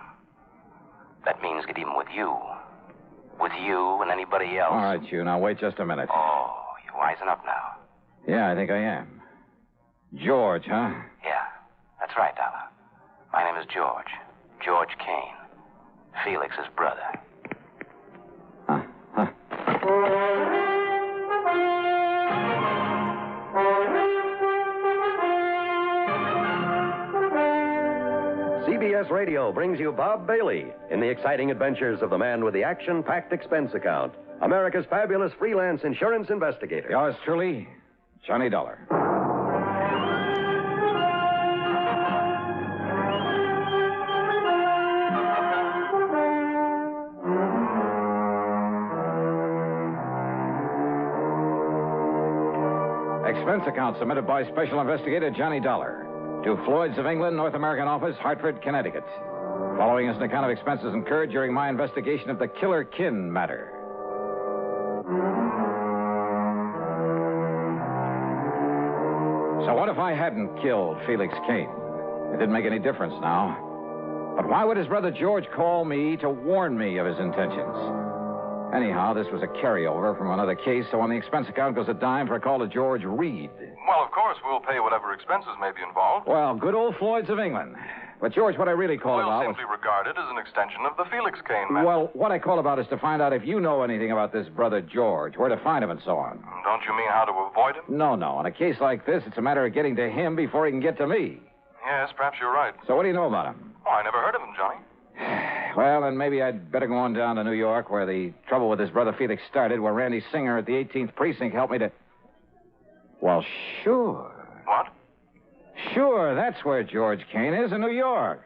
That means get even with you. With you and anybody else. All right, you. Now, wait just a minute. Oh, you're wising up now. Yeah, I think I am. George, huh? Yeah, that's right, Dollar. My name is George. George Kane. Felix's brother. CBS Radio brings you Bob Bailey in the exciting adventures of the man with the action-packed expense account, America's fabulous freelance insurance investigator. Yours truly, Johnny Dollar. Expense account submitted by Special Investigator Johnny Dollar to Floyd's of England, North American Office, Hartford, Connecticut. Following is an account of expenses incurred during my investigation of the Killer Kin matter. So what if I hadn't killed Felix Kane? It didn't make any difference now. But why would his brother George call me to warn me of his intentions? Anyhow, this was a carryover from another case, so on the expense account goes a dime for a call to George Reed. Well, of course, we'll pay whatever expenses may be involved. Well, good old Floyd's of England. But, George, what I really called about... We'll simply regard it as an extension of the Felix Kane matter. Well, what I called about is to find out if you know anything about this brother George, where to find him and so on. Don't you mean how to avoid him? No. In a case like this, it's a matter of getting to him before he can get to me. Yes, perhaps you're right. So what do you know about him? Oh, I never heard of him, Johnny. Well, then maybe I'd better go on down to New York, where the trouble with his brother Felix started, where Randy Singer at the 18th Precinct helped me to... Well, sure. What? Sure, that's where George Kane is, in New York.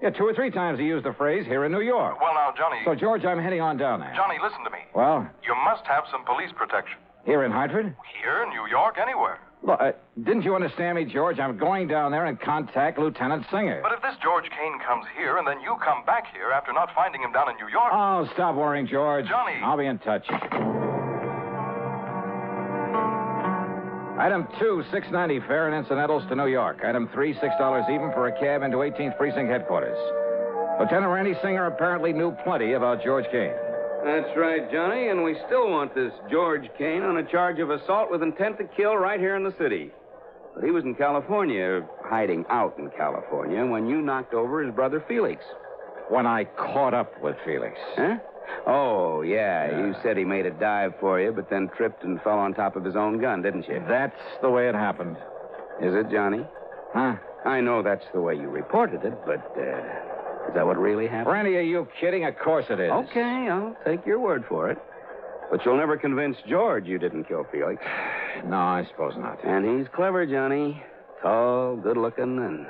Yeah, 2 or 3 times he used the phrase, here in New York. Well, now, Johnny... So, George, I'm heading on down there. Johnny, listen to me. Well? You must have some police protection. Here in Hartford? Here, New York, anywhere. Look, didn't you understand me, George? I'm going down there and contact Lieutenant Singer. But if this George Kane comes here and then you come back here after not finding him down in New York... Oh, stop worrying, George. Johnny! I'll be in touch. Item 2, $6.90 fare and incidentals to New York. Item 3, $6 even for a cab into 18th Precinct headquarters. Lieutenant Randy Singer apparently knew plenty about George Kane. That's right, Johnny, and we still want this George Kane on a charge of assault with intent to kill right here in the city. But he was in California, hiding out in California, when you knocked over his brother Felix. When I caught up with Felix. Huh? Oh, yeah. You said he made a dive for you, but then tripped and fell on top of his own gun, didn't you? That's the way it happened. Is it, Johnny? Huh? I know that's the way you reported it, but is that what really happened? Randy, are you kidding? Of course it is. Okay, I'll take your word for it. But you'll never convince George you didn't kill Felix. No, I suppose not. And he's clever, Johnny. Tall, good-looking, and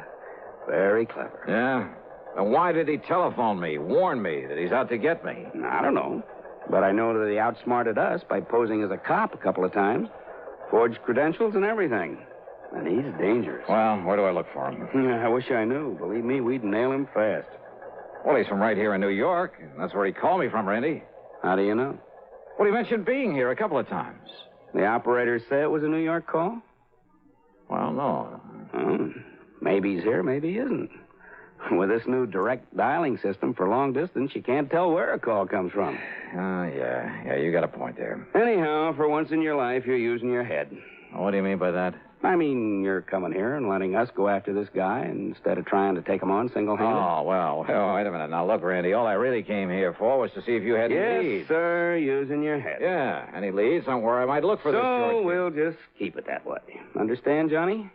very clever. Yeah? And why did he telephone me, warn me that he's out to get me? I don't know. But I know that he outsmarted us by posing as a cop a couple of times. Forged credentials and everything. And he's dangerous. Well, where do I look for him? I wish I knew. Believe me, we'd nail him fast. Well, he's from right here in New York. That's where he called me from, Randy. How do you know? Well, he mentioned being here a couple of times. The operators say it was a New York call? Well, no. Maybe he's here, maybe he isn't. With this new direct dialing system for long distance, you can't tell where a call comes from. Yeah, you got a point there. Anyhow, for once in your life, you're using your head. What do you mean by that? I mean, you're coming here and letting us go after this guy instead of trying to take him on single-handed. Oh, well, wait a minute. Now, look, Randy, all I really came here for was to see if you had any leads. Yes, sir, using your head. Yeah, any leads on where I might look for this George. So we'll just keep it that way. Understand, Johnny?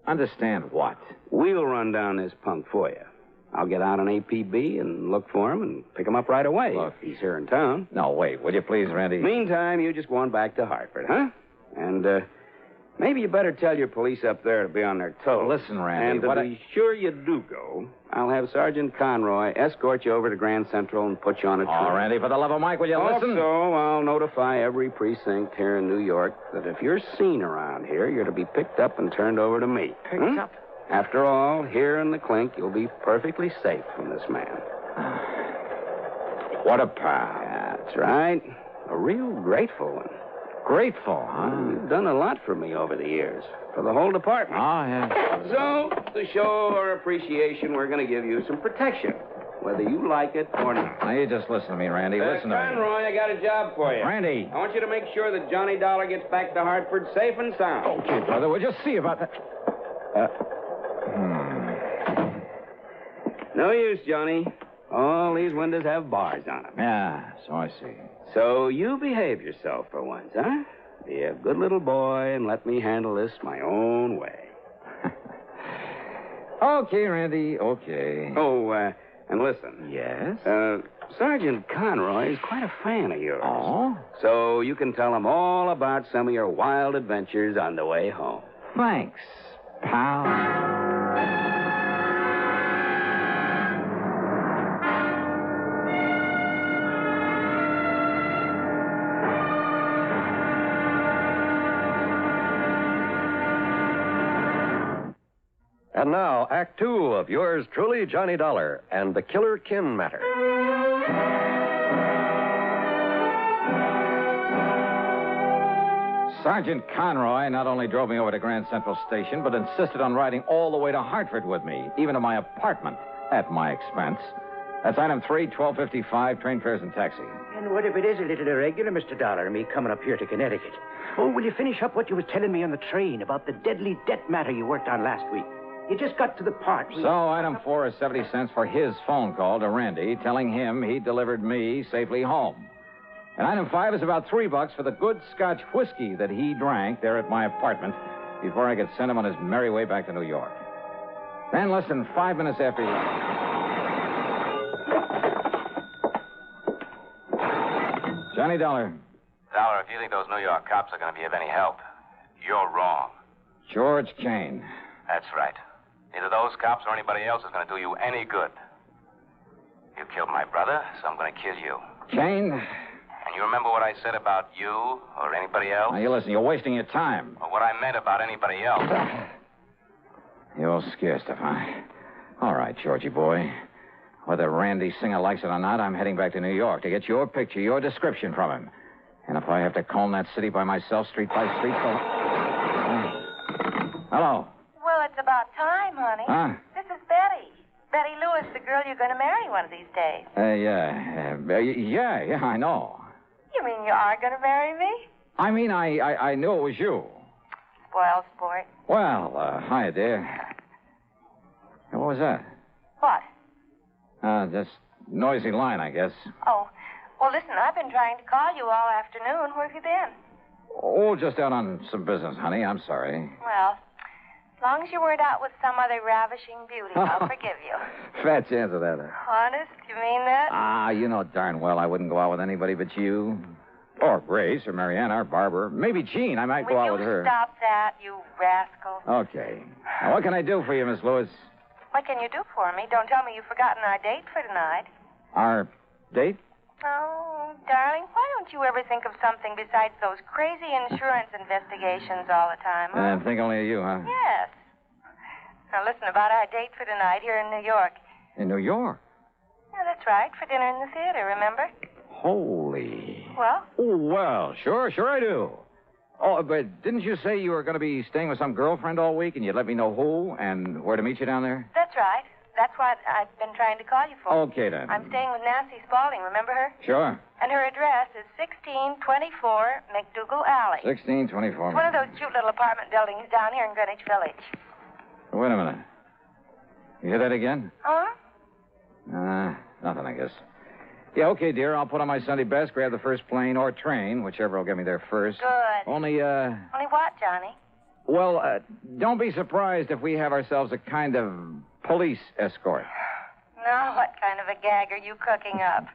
Understand what? We'll run down this punk for you. I'll get out an APB and look for him and pick him up right away. Look. If he's here in town. No, wait, will you please, Randy? Meantime, you just go on back to Hartford, huh? And, maybe you better tell your police up there to be on their toes. Listen, Randy, and to be sure you do go, I'll have Sergeant Conroy escort you over to Grand Central and put you on a train. Oh, Randy, for the love of Mike, will you listen? Also, I'll notify every precinct here in New York that if you're seen around here, you're to be picked up and turned over to me. Picked up? After all, here in the clink, you'll be perfectly safe from this man. What a pal. That's right. A real grateful one. Grateful, huh? You've done a lot for me over the years. For the whole department. Oh, yeah. So, to show our appreciation, we're going to give you some protection, whether you like it or not. Now, you just listen to me, Randy. Listen to me. Conroy, I got a job for you. Randy. I want you to make sure that Johnny Dollar gets back to Hartford safe and sound. Okay, brother. We'll just see about that. No use, Johnny. All these windows have bars on them. Yeah, so I see. So you behave yourself for once, huh? Be a good little boy and let me handle this my own way. Okay, Randy, okay. Oh, and listen. Yes? Sergeant Conroy is quite a fan of yours. Oh? So you can tell him all about some of your wild adventures on the way home. Thanks, pal. And now, Act Two of yours truly, Johnny Dollar, and the Killer Kin Matter. Sergeant Conroy not only drove me over to Grand Central Station, but insisted on riding all the way to Hartford with me, even to my apartment, at my expense. That's item 3, 1255, train fares and taxi. And what if it is a little irregular, Mr. Dollar, me coming up here to Connecticut? Oh, will you finish up what you was telling me on the train about the deadly debt matter you worked on last week? You just got to the part. So, item 4 is 70 cents for his phone call to Randy, telling him he delivered me safely home. And item 5 is about $3 for the good Scotch whiskey that he drank there at my apartment before I could send him on his merry way back to New York. Then, less than 5 minutes after Johnny Dollar. Dollar, if you think those New York cops are going to be of any help, you're wrong. George Kane. That's right. Neither those cops or anybody else is going to do you any good. You killed my brother, so I'm going to kill you. Kane? And you remember what I said about you or anybody else? Now, you listen, you're wasting your time. Or what I meant about anybody else. You're scarce, Stefan. All right, Georgie boy. Whether Randy Singer likes it or not, I'm heading back to New York to get your picture, your description from him. And if I have to comb that city by myself, street by street, Hello. Well, it's about time, honey. Huh? This is Betty. Betty Lewis, the girl you're going to marry one of these days. Yeah, I know. You mean you are going to marry me? I mean, I knew it was you. Spoiled sport. Well, hiya, dear. Hey, what was that? What? Just noisy line, I guess. Oh, well, listen, I've been trying to call you all afternoon. Where have you been? Oh, just out on some business, honey. I'm sorry. Well, as long as you weren't out with some other ravishing beauty, I'll forgive you. Fat chance of that. Honest? You mean that? You know darn well I wouldn't go out with anybody but you. Or Grace, or Marianne, or Barbara. Maybe Jean. I might go out with her. Stop that, you rascal. Okay. Now, what can I do for you, Miss Lewis? What can you do for me? Don't tell me you've forgotten our date for tonight. Our date? Oh, darling, why don't you ever think of something besides those crazy insurance investigations all the time, huh? Think only of you, huh? Yes. Now, listen, about our date for tonight here in New York. In New York? Yeah, that's right, for dinner in the theater, remember? Holy. Well? Oh, well, sure I do. Oh, but didn't you say you were going to be staying with some girlfriend all week, and you'd let me know who and where to meet you down there? That's right. That's what I've been trying to call you for. Okay, then. I'm staying with Nancy Spaulding, remember her? Sure. And her address is 1624 McDougal Alley. 1624. It's one of those cute little apartment buildings down here in Greenwich Village. Wait a minute. You hear that again? Huh? Nothing, I guess. Yeah, okay, dear. I'll put on my Sunday best, grab the first plane or train, whichever will get me there first. Good. Only what, Johnny? Well, don't be surprised if we have ourselves a kind of police escort. Now, what kind of a gag are you cooking up?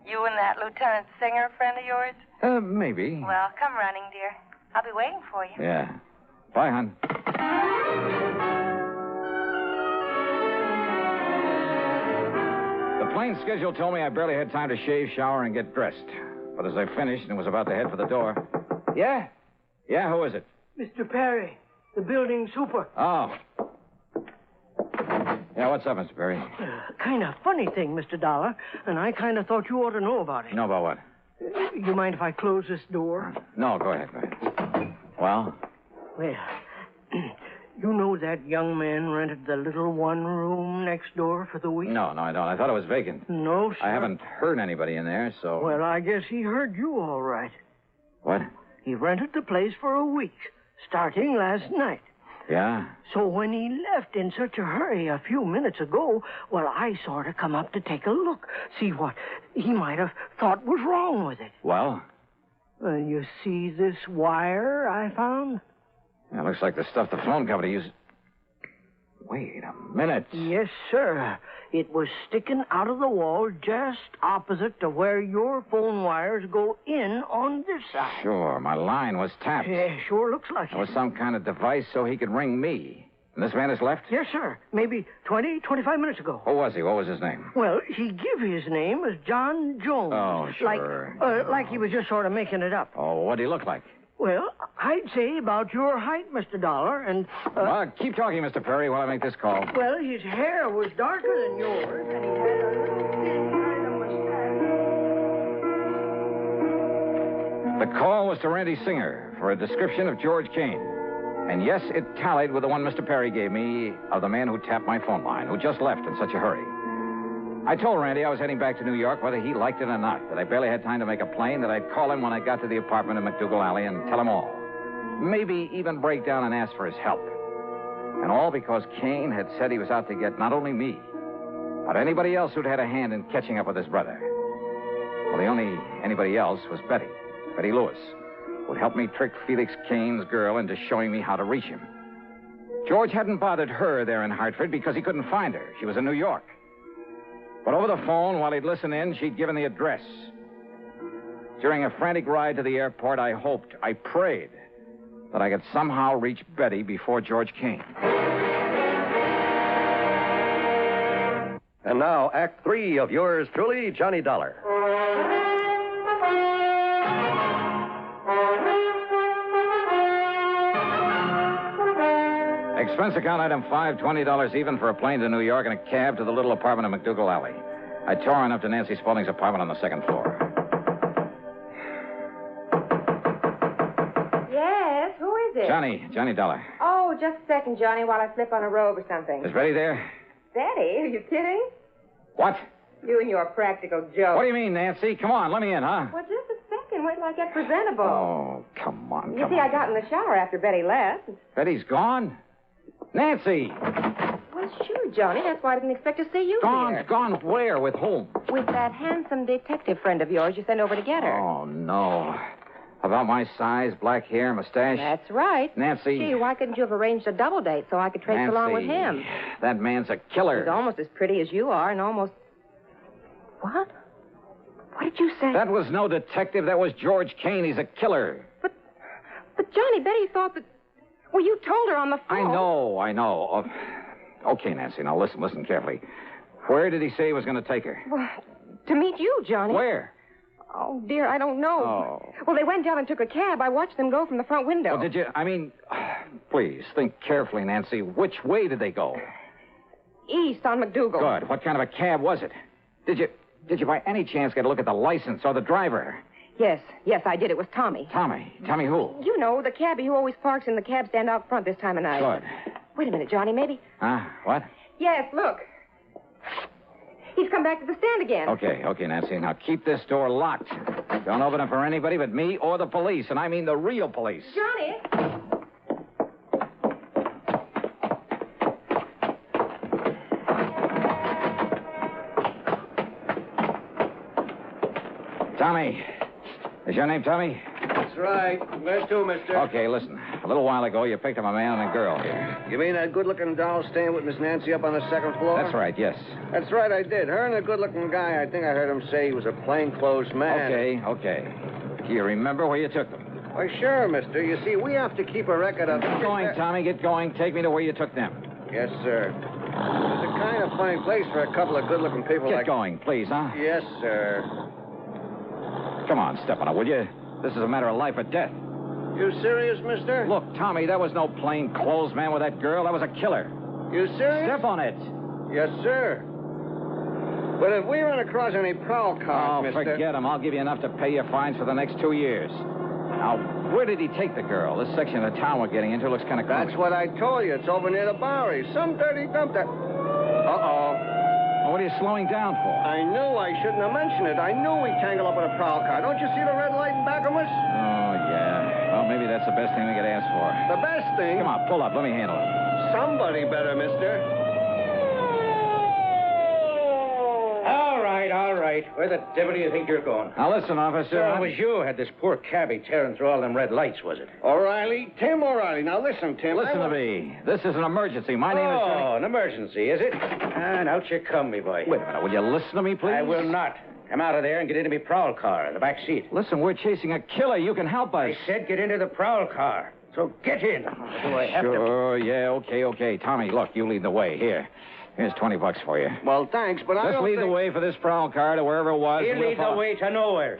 You and that Lieutenant Singer friend of yours? Maybe. Well, come running, dear. I'll be waiting for you. Yeah. Bye, hon. The plane schedule told me I barely had time to shave, shower, and get dressed. But as I finished and was about to head for the door... Yeah? Yeah, who is it? Mr. Perry, the building super. Oh. Yeah, what's up, Mr. Perry? Kind of funny thing, Mr. Dollar, and I kind of thought you ought to know about it. Know about what? You mind if I close this door? No, go ahead. Well? Well, you know that young man rented the little one-room next door for the week? No, I don't. I thought it was vacant. No, sir. I haven't heard anybody in there, so... Well, I guess he heard you all right. What? He rented the place for a week, starting last night. Yeah? So when he left in such a hurry a few minutes ago, well, I sort of come up to take a look, see what he might have thought was wrong with it. Well? You see this wire I found? Yeah, looks like the stuff the phone company used. Wait a minute. Yes, sir. It was sticking out of the wall just opposite to where your phone wires go in on this side. Sure, my line was tapped. Yeah, sure looks like it. It was some kind of device so he could ring me. And this man has left? Yes, sir. Maybe 25 minutes ago. Who was he? What was his name? Well, he give his name as John Jones. Oh, sure. Like he was just sort of making it up. Oh, what did he look like? Well, I'd say about your height, Mr. Dollar, and... Well, keep talking, Mr. Perry, while I make this call. Well, his hair was darker than yours, and he had a little thin kind of mustache. The call was to Randy Singer for a description of George Kane. And yes, it tallied with the one Mr. Perry gave me of the man who tapped my phone line, who just left in such a hurry. I told Randy I was heading back to New York, whether he liked it or not, that I barely had time to make a plane, that I'd call him when I got to the apartment in McDougal Alley and tell him all. Maybe even break down and ask for his help. And all because Kane had said he was out to get not only me, but anybody else who'd had a hand in catching up with his brother. Well, the only anybody else was Betty Lewis, who'd helped me trick Felix Kane's girl into showing me how to reach him. George hadn't bothered her there in Hartford because he couldn't find her. She was in New York. But over the phone, while he'd listen in, she'd given the address. During a frantic ride to the airport, I hoped, I prayed, that I could somehow reach Betty before George came. And now, Act 3 of yours truly, Johnny Dollar. Expense account item 5, $20 even for a plane to New York and a cab to the little apartment in McDougal Alley. I tore on up to Nancy Spaulding's apartment on the second floor. Yes, who is it? Johnny Dollar. Oh, just a second, Johnny, while I slip on a robe or something. Is Betty there? Betty? Are you kidding? What? You and your practical joke. What do you mean, Nancy? Come on, let me in, huh? Well, just a second. Wait till I get presentable. Oh, come on. I got in the shower after Betty left. Betty's gone? Nancy! Well, Sure, Johnny. That's why I didn't expect to see you here. Gone where? With whom? With that handsome detective friend of yours you sent over to get her. Oh, no. About my size, black hair, mustache? That's right. Nancy. Gee, why couldn't you have arranged a double date so I could trace Nancy, along with him? That man's a killer. He's almost as pretty as you are and almost... What? What did you say? That was no detective. That was George Kane. He's a killer. But Johnny, Betty thought that... Well, you told her on the phone. I know. Okay, Nancy, now listen carefully. Where did he say he was going to take her? Well, to meet you, Johnny. Where? Oh, dear, I don't know. Oh. Well, they went down and took a cab. I watched them go from the front window. Well, did you... please, think carefully, Nancy. Which way did they go? East on McDougal. Good. What kind of a cab was it? Did you by any chance get a look at the license or the driver? Yes, I did. It was Tommy. Tommy who? You know, the cabbie who always parks in the cab stand out front this time of night. Good. Wait a minute, Johnny, maybe... Huh? What? Yes, look. He's come back to the stand again. Okay, Nancy. Now keep this door locked. Don't open it for anybody but me or the police, and I mean the real police. Johnny! Tommy. Is your name Tommy? That's right. Where's to, mister? Okay, listen. A little while ago, you picked up a man and a girl here. You mean that good-looking doll staying with Miss Nancy up on the second floor? That's right, yes. That's right, I did. Her and the good-looking guy, I think I heard him say he was a plainclothes man. Okay. Do you remember where you took them? Why, sure, mister. You see, we have to keep a record of... Get going, Tommy. Get going. Take me to where you took them. Yes, sir. It's a kind of funny place for a couple of good-looking people Get going, please, huh? Yes, sir. Come on, step on it, will you? This is a matter of life or death. You serious, mister? Look, Tommy, that was no plain clothes man with that girl. That was a killer. You serious? Step on it. Yes, sir. But if we run across any prowl cars, mister... forget them. I'll give you enough to pay your fines for the next 2 years. Now, where did he take the girl? This section of town we're getting into looks kind of That's what I told you. It's over near the Bowery. Some dirty dump that... Uh-oh. Well, what are you slowing down for? I knew I shouldn't have mentioned it. I knew we'd tangle up with a prowl car. Don't you see the red light in back of us? Oh, yeah. Well, maybe that's the best thing we could ask for. The best thing? Come on, pull up. Let me handle it. Somebody better, mister. All right. Where the devil do you think you're going? Now, listen, officer. So it was you who had this poor cabbie tearing through all them red lights, was it? O'Reilly? Tim O'Reilly. Now, listen, Tim. Listen to me. This is an emergency. My name is... Oh, an emergency, is it? And out you come, me boy. Wait a minute. Will you listen to me, please? I will not. Come out of there and get into me prowl car in the back seat. Listen, we're chasing a killer. You can help us. I said get into the prowl car. So get in. Do I have to... Sure, yeah, okay. Tommy, look, you lead the way. Here's $20 for you. Well, thanks, but I don't lead the way for this prowl car to wherever it was. You lead the way to nowhere.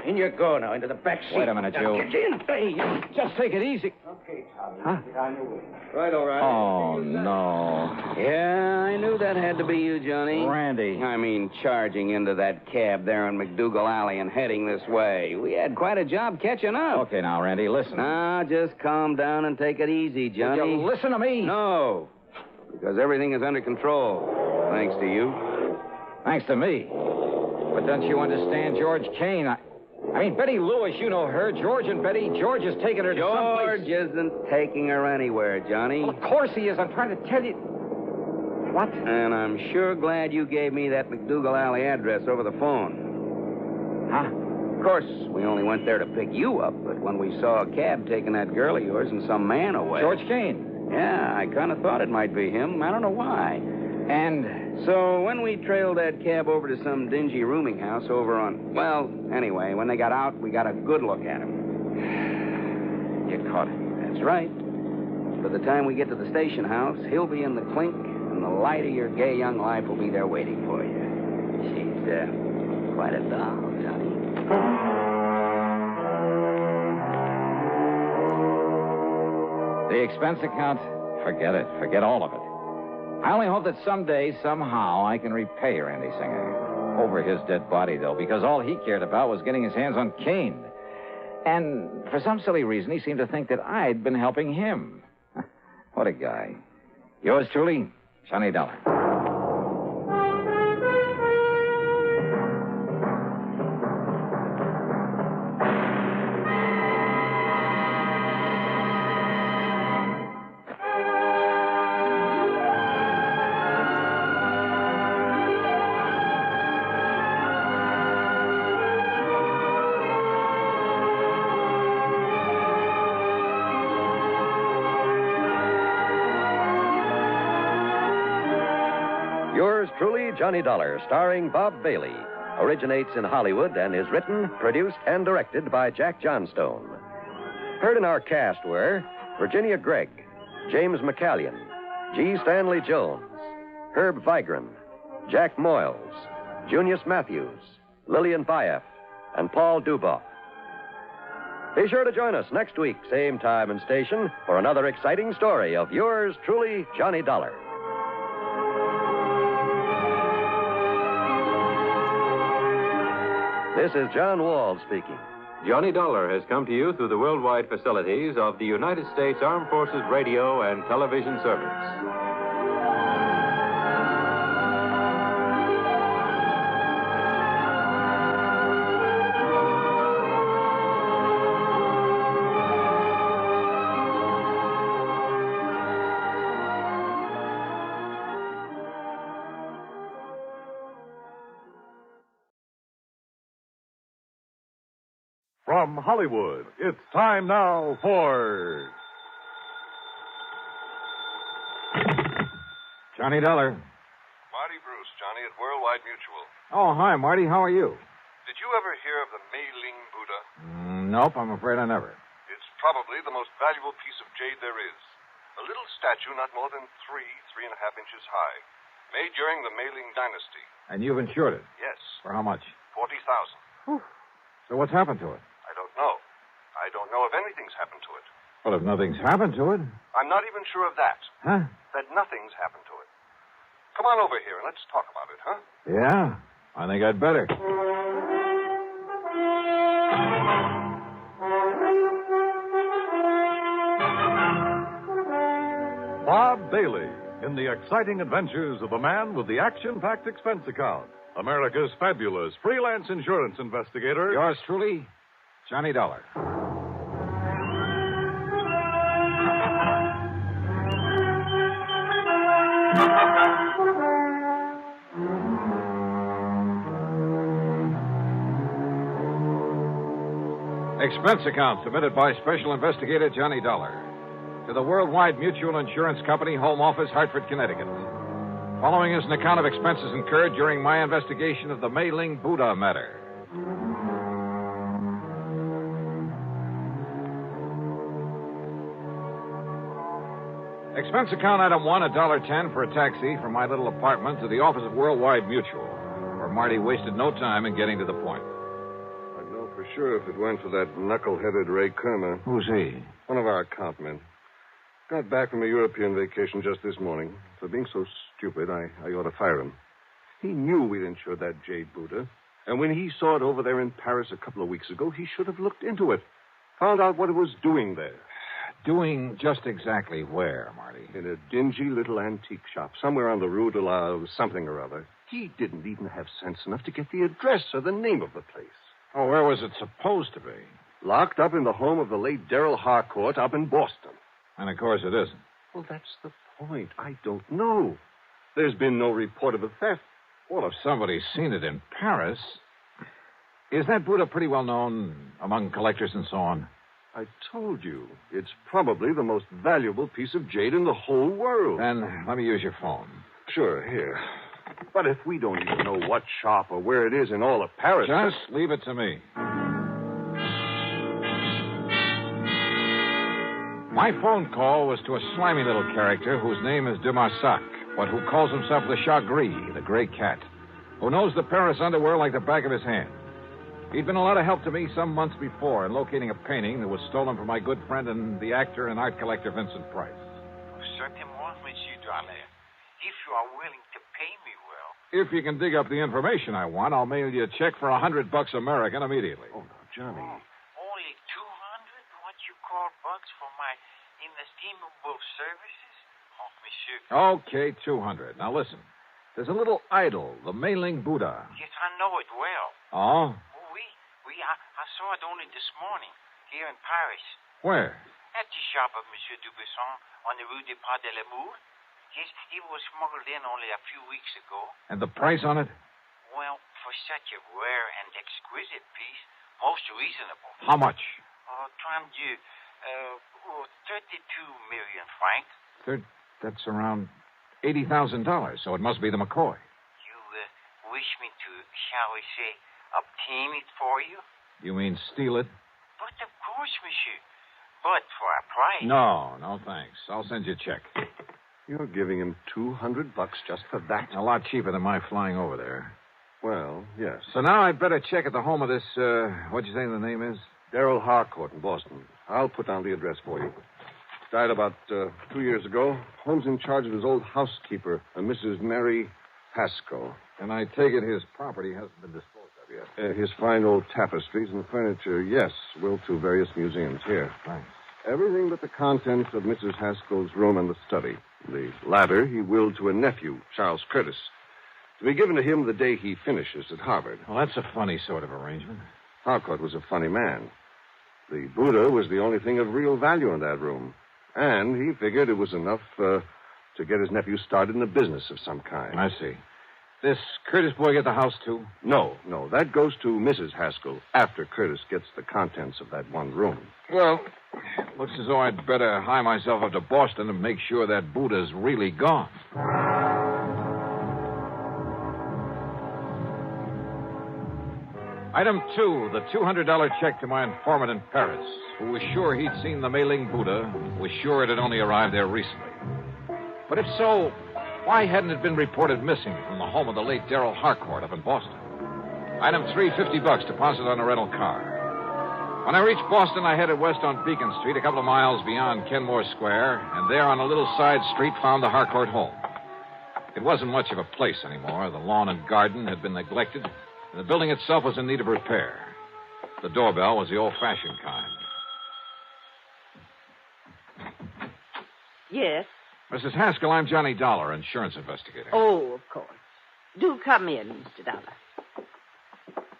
In you go now, into the back seat. Wait a minute, now, you. Get in. Hey, just take it easy. Okay, Tommy. Huh? Get on your way. Right, O'Reilly. Oh, no. Yeah, I knew that had to be you, Johnny. Randy. I mean, charging into that cab there on McDougal Alley and heading this way. We had quite a job catching up. Okay, now, Randy, listen. Now, just calm down and take it easy, Johnny. Will you listen to me? No, because everything is under control. Thanks to you. Thanks to me. But don't you understand George Kane? I mean, Betty Lewis, you know her. George and Betty. George is taking her to someplace. George isn't taking her anywhere, Johnny. Well, of course he is. I'm trying to tell you. What? And I'm sure glad you gave me that McDougal Alley address over the phone. Huh? Of course, we only went there to pick you up, but when we saw a cab taking that girl of yours and some man away... George Kane? Yeah, I kind of thought it might be him. I don't know why. And so when we trailed that cab over to some dingy rooming house over on... Well, anyway, when they got out, we got a good look at him. You caught him. That's right. By the time we get to the station house, he'll be in the clink, and the light of your gay young life will be there waiting for you. She's quite a doll, Johnny. The expense account? Forget it. Forget all of it. I only hope that someday, somehow, I can repay Randy Singer. Over his dead body, though, because all he cared about was getting his hands on Kane. And for some silly reason, he seemed to think that I'd been helping him. What a guy. Yours truly, Johnny Dollar. Yours truly, Johnny Dollar, starring Bob Bailey, originates in Hollywood and is written, produced, and directed by Jack Johnstone. Heard in our cast were Virginia Gregg, James McCallion, G. Stanley Jones, Herb Vigran, Jack Moyles, Junius Matthews, Lillian Bayef, and Paul Duboff. Be sure to join us next week, same time and station, for another exciting story of yours truly, Johnny Dollar. This is John Wall speaking. Johnny Dollar has come to you through the worldwide facilities of the United States Armed Forces Radio and Television Service. From Hollywood, it's time now for... Johnny Dollar. Marty Bruce, Johnny, at Worldwide Mutual. Oh, hi, Marty. How are you? Did you ever hear of the Mei-Ling Buddha? Nope, I'm afraid I never. It's probably the most valuable piece of jade there is. A little statue not more than 3.5 inches high, made during the Mei-Ling dynasty. And you've insured it? Yes. For how much? $40,000. So what's happened to it? I don't know. I don't know if anything's happened to it. Well, if nothing's happened to it. I'm not even sure of that. Huh? That nothing's happened to it. Come on over here and let's talk about it, huh? Yeah, I think I'd better. Bob Bailey in the exciting adventures of the man with the action-packed expense account. America's fabulous freelance insurance investigator. Yours truly, Johnny Dollar. Expense account submitted by Special Investigator Johnny Dollar to the Worldwide Mutual Insurance Company, Home Office, Hartford, Connecticut. Following is an account of expenses incurred during my investigation of the Mei-Ling Buddha matter. Expense account item 1, $1.10 for a taxi from my little apartment to the office of Worldwide Mutual, where Marty wasted no time in getting to the point. I'd know for sure if it weren't for that knuckle-headed Ray Kermer. Who's he? One of our account men. Got back from a European vacation just this morning. For being so stupid, I ought to fire him. He knew we'd insured that jade Buddha. And when he saw it over there in Paris a couple of weeks ago, he should have looked into it. Found out what it was doing there. Doing just exactly where, Marty? In a dingy little antique shop, somewhere on the Rue de la something or other. He didn't even have sense enough to get the address or the name of the place. Oh, where was it supposed to be? Locked up in the home of the late Darrell Harcourt up in Boston. And, of course, it isn't. Well, that's the point. I don't know. There's been no report of a theft. Well, if somebody's seen it in Paris... Is that Buddha pretty well known among collectors and so on? I told you. It's probably the most valuable piece of jade in the whole world. Then let me use your phone. Sure, here. But if we don't even know what shop or where it is in all of Paris... Just leave it to me. My phone call was to a slimy little character whose name is de Marsac, but who calls himself the Chat Gris, the gray cat, who knows the Paris underwear like the back of his hand. He'd been a lot of help to me some months before in locating a painting that was stolen from my good friend and the actor and art collector Vincent Price. Certainement, Monsieur Dollar. If you are willing to pay me well. If you can dig up the information I want, I'll mail you a check for $100 American immediately. Oh, no, Johnny. Only 200? What you call bucks for my inestimable services? Oh, Monsieur. Okay, 200. Now listen. There's a little idol, the Mei-Ling Buddha. Yes, I know it well. Oh? I saw it only this morning, here in Paris. Where? At the shop of Monsieur Dubuisson on the Rue des Pas de l'Amour. Yes, it was smuggled in only a few weeks ago. And the price on it? Well, for such a rare and exquisite piece, most reasonable. How much? 32 million francs. That's around $80,000, so it must be the McCoy. You wish me to, shall we say, obtain it for you? You mean steal it? But of course, monsieur. But for a price. No, thanks. I'll send you a check. You're giving him $200 just for that? A lot cheaper than my flying over there. Well, yes. So now I'd better check at the home of this, what'd you say the name is? Darrell Harcourt in Boston. I'll put down the address for you. Died about 2 years ago. Home's in charge of his old housekeeper, Mrs. Mary Haskell. And I take it his property hasn't been disposed of yet. His fine old tapestries and furniture, yes, will to various museums here. Thanks. Everything but the contents of Mrs. Haskell's room and the study. The latter he willed to a nephew, Charles Curtis, to be given to him the day he finishes at Harvard. Well, that's a funny sort of arrangement. Harcourt was a funny man. The Buddha was the only thing of real value in that room. And he figured it was enough to get his nephew started in a business of some kind. I see. This Curtis boy get the house, too? No. That goes to Mrs. Haskell after Curtis gets the contents of that one room. Well, looks as though I'd better hie myself up to Boston and make sure that Buddha's really gone. Item 2, the $200 check to my informant in Paris, who was sure he'd seen the Mei-Ling Buddha, was sure it had only arrived there recently. But if so, why hadn't it been reported missing from the home of the late Darrell Harcourt up in Boston? Item 3, $50 deposit on a rental car. When I reached Boston, I headed west on Beacon Street, a couple of miles beyond Kenmore Square, and there on a little side street found the Harcourt home. It wasn't much of a place anymore. The lawn and garden had been neglected, and the building itself was in need of repair. The doorbell was the old-fashioned kind. Yes? Mrs. Haskell, I'm Johnny Dollar, insurance investigator. Oh, of course. Do come in, Mr. Dollar.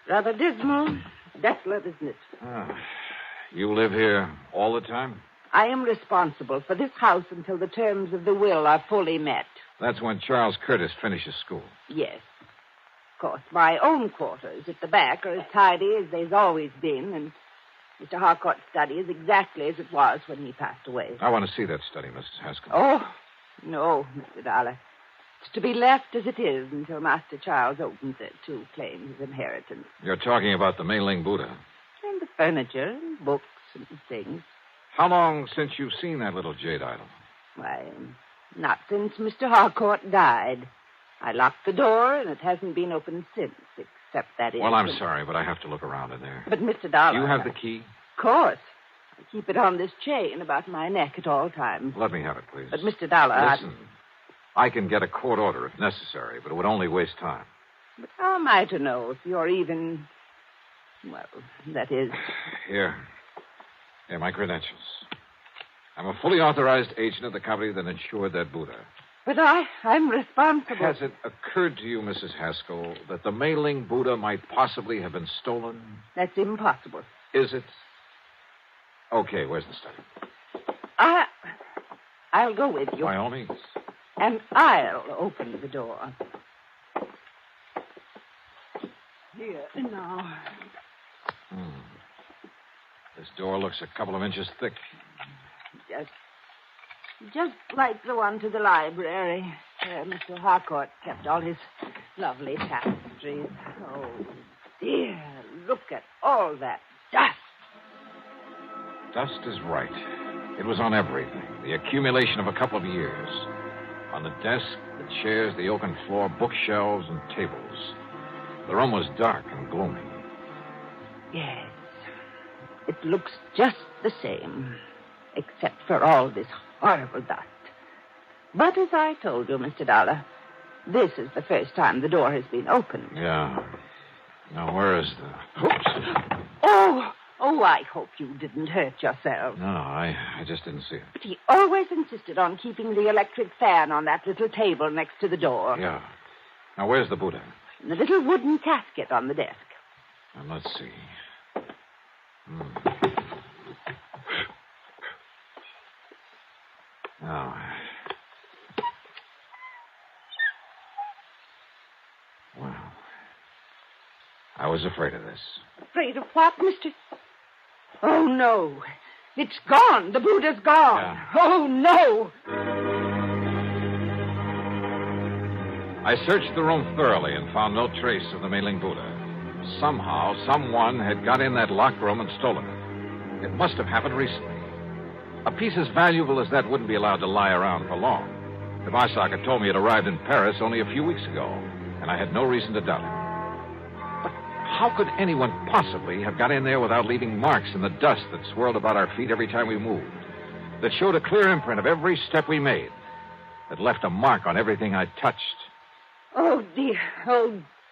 Rather dismal, desolate, isn't it? You live here all the time? I am responsible for this house until the terms of the will are fully met. That's when Charles Curtis finishes school. Yes. Of course, my own quarters at the back are as tidy as they've always been, and Mr. Harcourt's study is exactly as it was when he passed away. I want to see that study, Mrs. Haskell. Oh, no, Mr. Dollar. It's to be left as it is until Master Charles opens it to claim his inheritance. You're talking about the Mei-Ling Buddha. And the furniture and books and things. How long since you've seen that little jade idol? Why, not since Mr. Harcourt died. I locked the door, and it hasn't been opened since, except that is... Well, I'm sorry, but I have to look around in there. But, Mr. Dollar... You have the key? Of course. I keep it on this chain about my neck at all times. Let me have it, please. But, Mr. Dollar... Listen, I can get a court order if necessary, but it would only waste time. But how am I to know if you're even... Well, that is... Here, my credentials. I'm a fully authorized agent of the company that insured that Buddha. But I'm responsible. Has it occurred to you, Mrs. Haskell, that the Mei-Ling Buddha might possibly have been stolen? That's impossible. Is it? Okay, where's the study? I'll go with you. By all means. And I'll open the door. Here, now. This door looks a couple of inches thick. Just like the one to the library, where Mr. Harcourt kept all his lovely tapestries. Oh, dear, look at all that dust. Dust is right. It was on everything, the accumulation of a couple of years. On the desk, the chairs, the oaken floor, bookshelves, and tables. The room was dark and gloomy. Yes, it looks just the same, except for all this horrible dust. But as I told you, Mr. Dollar, this is the first time the door has been opened. Yeah. Now, where is the... Oops. Oh, I hope you didn't hurt yourself. No, I just didn't see it. But he always insisted on keeping the electric fan on that little table next to the door. Yeah. Now, where's the Buddha? In the little wooden casket on the desk. Now, let's see. Now, well, I was afraid of this. Afraid of what, Mr... Oh, no. It's gone. The Buddha's gone. Yeah. Oh, no. I searched the room thoroughly and found no trace of the Mei-Ling Buddha. Somehow, someone had got in that locked room and stolen it. It must have happened recently. A piece as valuable as that wouldn't be allowed to lie around for long. The Barsock had told me it arrived in Paris only a few weeks ago, and I had no reason to doubt it. But how could anyone possibly have got in there without leaving marks in the dust that swirled about our feet every time we moved, that showed a clear imprint of every step we made, that left a mark on everything I touched? Oh, dear,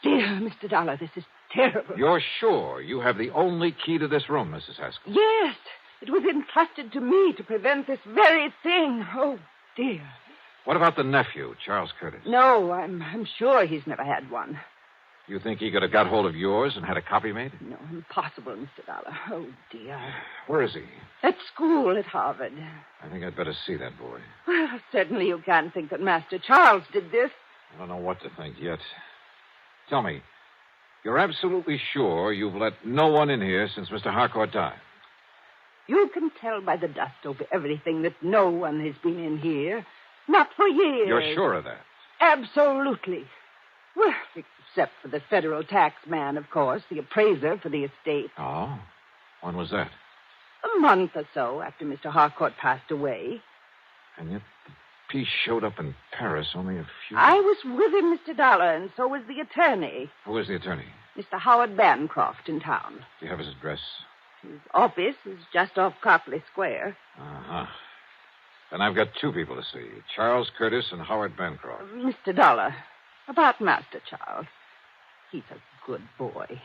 Mr. Dollar, this is terrible. You're sure you have the only key to this room, Mrs. Haskell? Yes, it was entrusted to me to prevent this very thing. Oh, dear. What about the nephew, Charles Curtis? No, I'm sure he's never had one. You think he could have got hold of yours and had a copy made? No, impossible, Mr. Dollar. Oh, dear. Where is he? At school at Harvard. I think I'd better see that boy. Well, certainly you can't think that Master Charles did this. I don't know what to think yet. Tell me, you're absolutely sure you've let no one in here since Mr. Harcourt died? You can tell by the dust over everything that no one has been in here. Not for years. You're sure of that? Absolutely. Well, except for the federal tax man, of course, the appraiser for the estate. Oh? When was that? A month or so after Mr. Harcourt passed away. And yet the piece showed up in Paris only a few... I was with him, Mr. Dollar, and so was the attorney. Who is the attorney? Mr. Howard Bancroft in town. Do you have his address? His office is just off Copley Square. Uh-huh. Then I've got two people to see, Charles Curtis and Howard Bancroft. Mr. Dollar, about Master Charles. He's a good boy.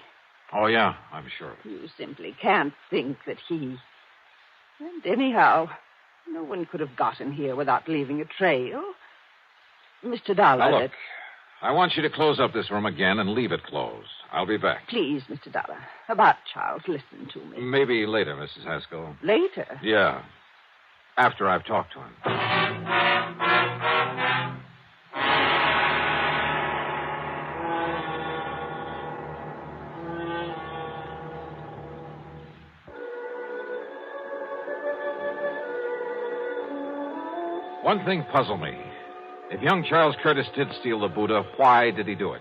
Oh, yeah, I'm sure. You simply can't think that he... And anyhow, no one could have gotten here without leaving a trail. Mr. Dollar... Now, look, I want you to close up this room again and leave it closed. I'll be back. Please, Mr. Dollar, about Charles, listen to me. Maybe later, Mrs. Haskell. Later? Yeah. After I've talked to him. One thing puzzled me. If young Charles Curtis did steal the Buddha, why did he do it?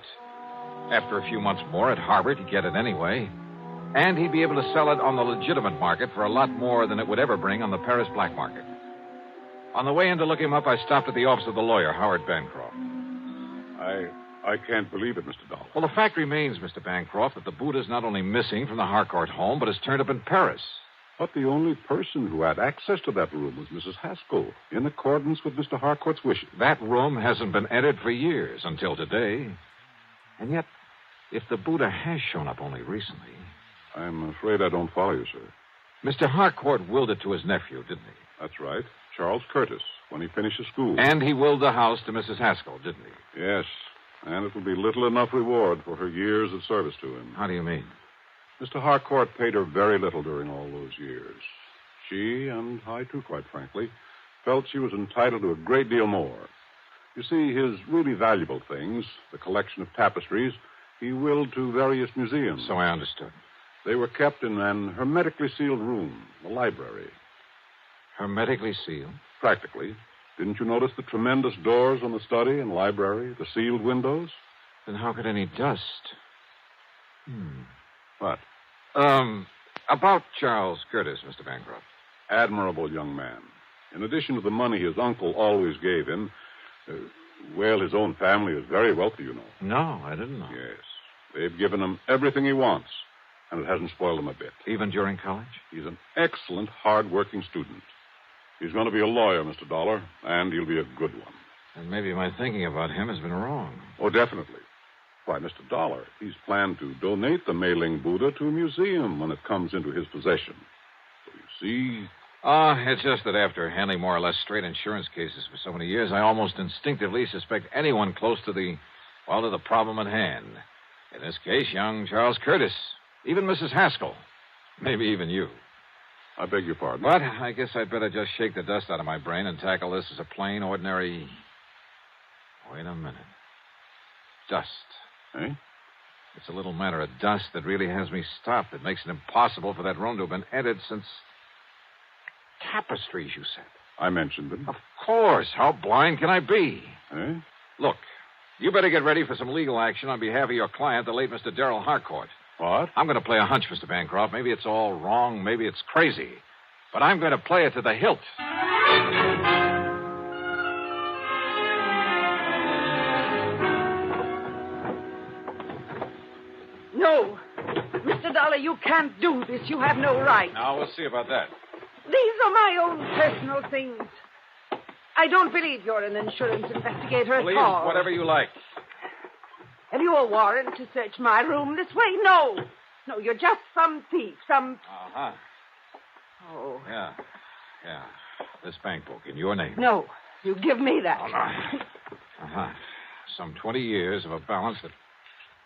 After a few months more at Harvard, he'd get it anyway. And he'd be able to sell it on the legitimate market for a lot more than it would ever bring on the Paris black market. On the way in to look him up, I stopped at the office of the lawyer, Howard Bancroft. I can't believe it, Mr. Dollar. Well, the fact remains, Mr. Bancroft, that the Buddha's not only missing from the Harcourt home, but has turned up in Paris. But the only person who had access to that room was Mrs. Haskell, in accordance with Mr. Harcourt's wishes. That room hasn't been entered for years, until today. And yet, if the Buddha has shown up only recently... I'm afraid I don't follow you, sir. Mr. Harcourt willed it to his nephew, didn't he? That's right. Charles Curtis, when he finishes school. And he willed the house to Mrs. Haskell, didn't he? Yes. And it will be little enough reward for her years of service to him. How do you mean? Mr. Harcourt paid her very little during all those years. She, and I too, quite frankly, felt she was entitled to a great deal more. You see, his really valuable things, the collection of tapestries, he willed to various museums. So I understood. They were kept in an hermetically sealed room, the library. Hermetically sealed? Practically. Didn't you notice the tremendous doors on the study and library, the sealed windows? Then how could any dust... What? About Charles Curtis, Mr. Bancroft. Admirable young man. In addition to the money his uncle always gave him, his own family is very wealthy, you know. No, I didn't know. Yes. They've given him everything he wants, and it hasn't spoiled him a bit. Even during college? He's an excellent, hard-working student. He's going to be a lawyer, Mr. Dollar, and he'll be a good one. And maybe my thinking about him has been wrong. Oh, definitely. Why, Mr. Dollar, he's planned to donate the Mei-Ling Buddha to a museum when it comes into his possession. So you see... It's just that after handling more or less straight insurance cases for so many years, I almost instinctively suspect anyone close to the problem at hand. In this case, young Charles Curtis. Even Mrs. Haskell. Maybe even you. I beg your pardon. But I guess I'd better just shake the dust out of my brain and tackle this as a plain, ordinary... Wait a minute. Dust. Eh? It's a little matter of dust that really has me stopped. It makes it impossible for that room to have been entered since... Tapestries, you said. I mentioned them. Of course. How blind can I be? Eh? Look, You better get ready for some legal action on behalf of your client, the late Mr. Darrell Harcourt. What? I'm going to play a hunch, Mr. Bancroft. Maybe it's all wrong. Maybe it's crazy. But I'm going to play it to the hilt. No. Mr. Dollar, you can't do this. You have no right. Now, we'll see about that. These are my own personal things. I don't believe you're an insurance investigator at Please, all. whatever you like. Have you a warrant to search my room this way? No. No, you're just some thief, some... Uh-huh. Oh. Yeah. This bank book in your name. No, you give me that. Oh, no. Uh-huh. Some 20 years of a balance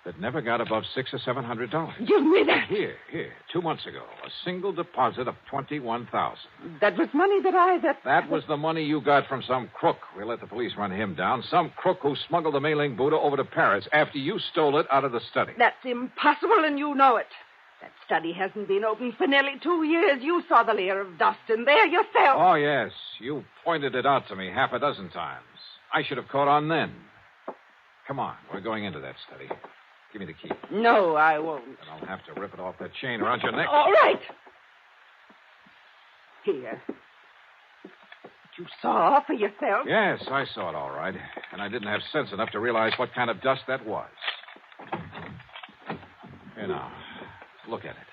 that never got above $600 or $700. Give me that. Here. 2 months ago, a single deposit of $21,000. That was money That was the money you got from some crook. We'll let the police run him down. Some crook who smuggled the Mei-Ling Buddha over to Paris after you stole it out of the study. That's impossible, and you know it. That study hasn't been open for nearly 2 years. You saw the layer of dust in there yourself. Oh, yes. You pointed it out to me half a dozen times. I should have caught on then. Come on. We're going into that study. Give me the key. No, I won't. Then I'll have to rip it off that chain around your neck. All right. Here. You saw for yourself? Yes, I saw it all right. And I didn't have sense enough to realize what kind of dust that was. Here now. Look at it.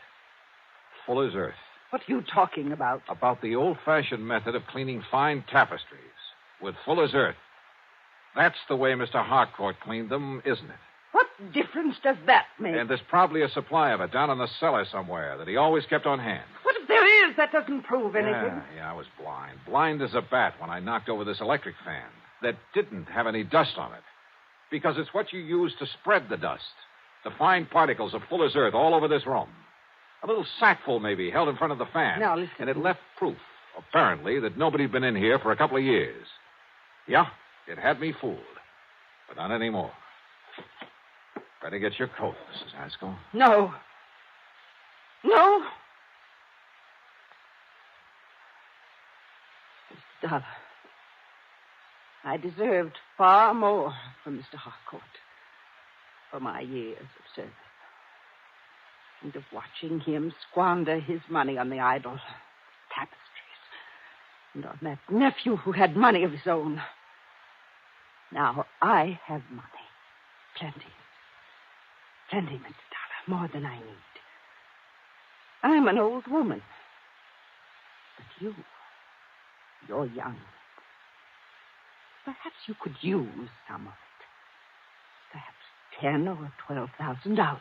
Full as earth. What are you talking about? About the old-fashioned method of cleaning fine tapestries with fuller's earth. That's the way Mr. Harcourt cleaned them, isn't it? What difference does that make? And there's probably a supply of it down in the cellar somewhere that he always kept on hand. What if there is? That doesn't prove anything. Yeah, I was blind. Blind as a bat when I knocked over this electric fan that didn't have any dust on it. Because it's what you use to spread the dust. The fine particles of fuller's earth all over this room. A little sackful, maybe, held in front of the fan. Now, listen. And it left proof, apparently, that nobody'd been in here for a couple of years. Yeah, it had me fooled. But not anymore. Better get your coat, Mrs. Haskell. No. Mr. Dollar, I deserved far more from Mr. Harcourt for my years of service. And of watching him squander his money on the idle tapestries. And on that nephew who had money of his own. Now I have money. Plenty. Plenty, Mr. Dollar. More than I need. I'm an old woman. But you're young. Perhaps you could use some of it. Perhaps $10,000 or $12,000.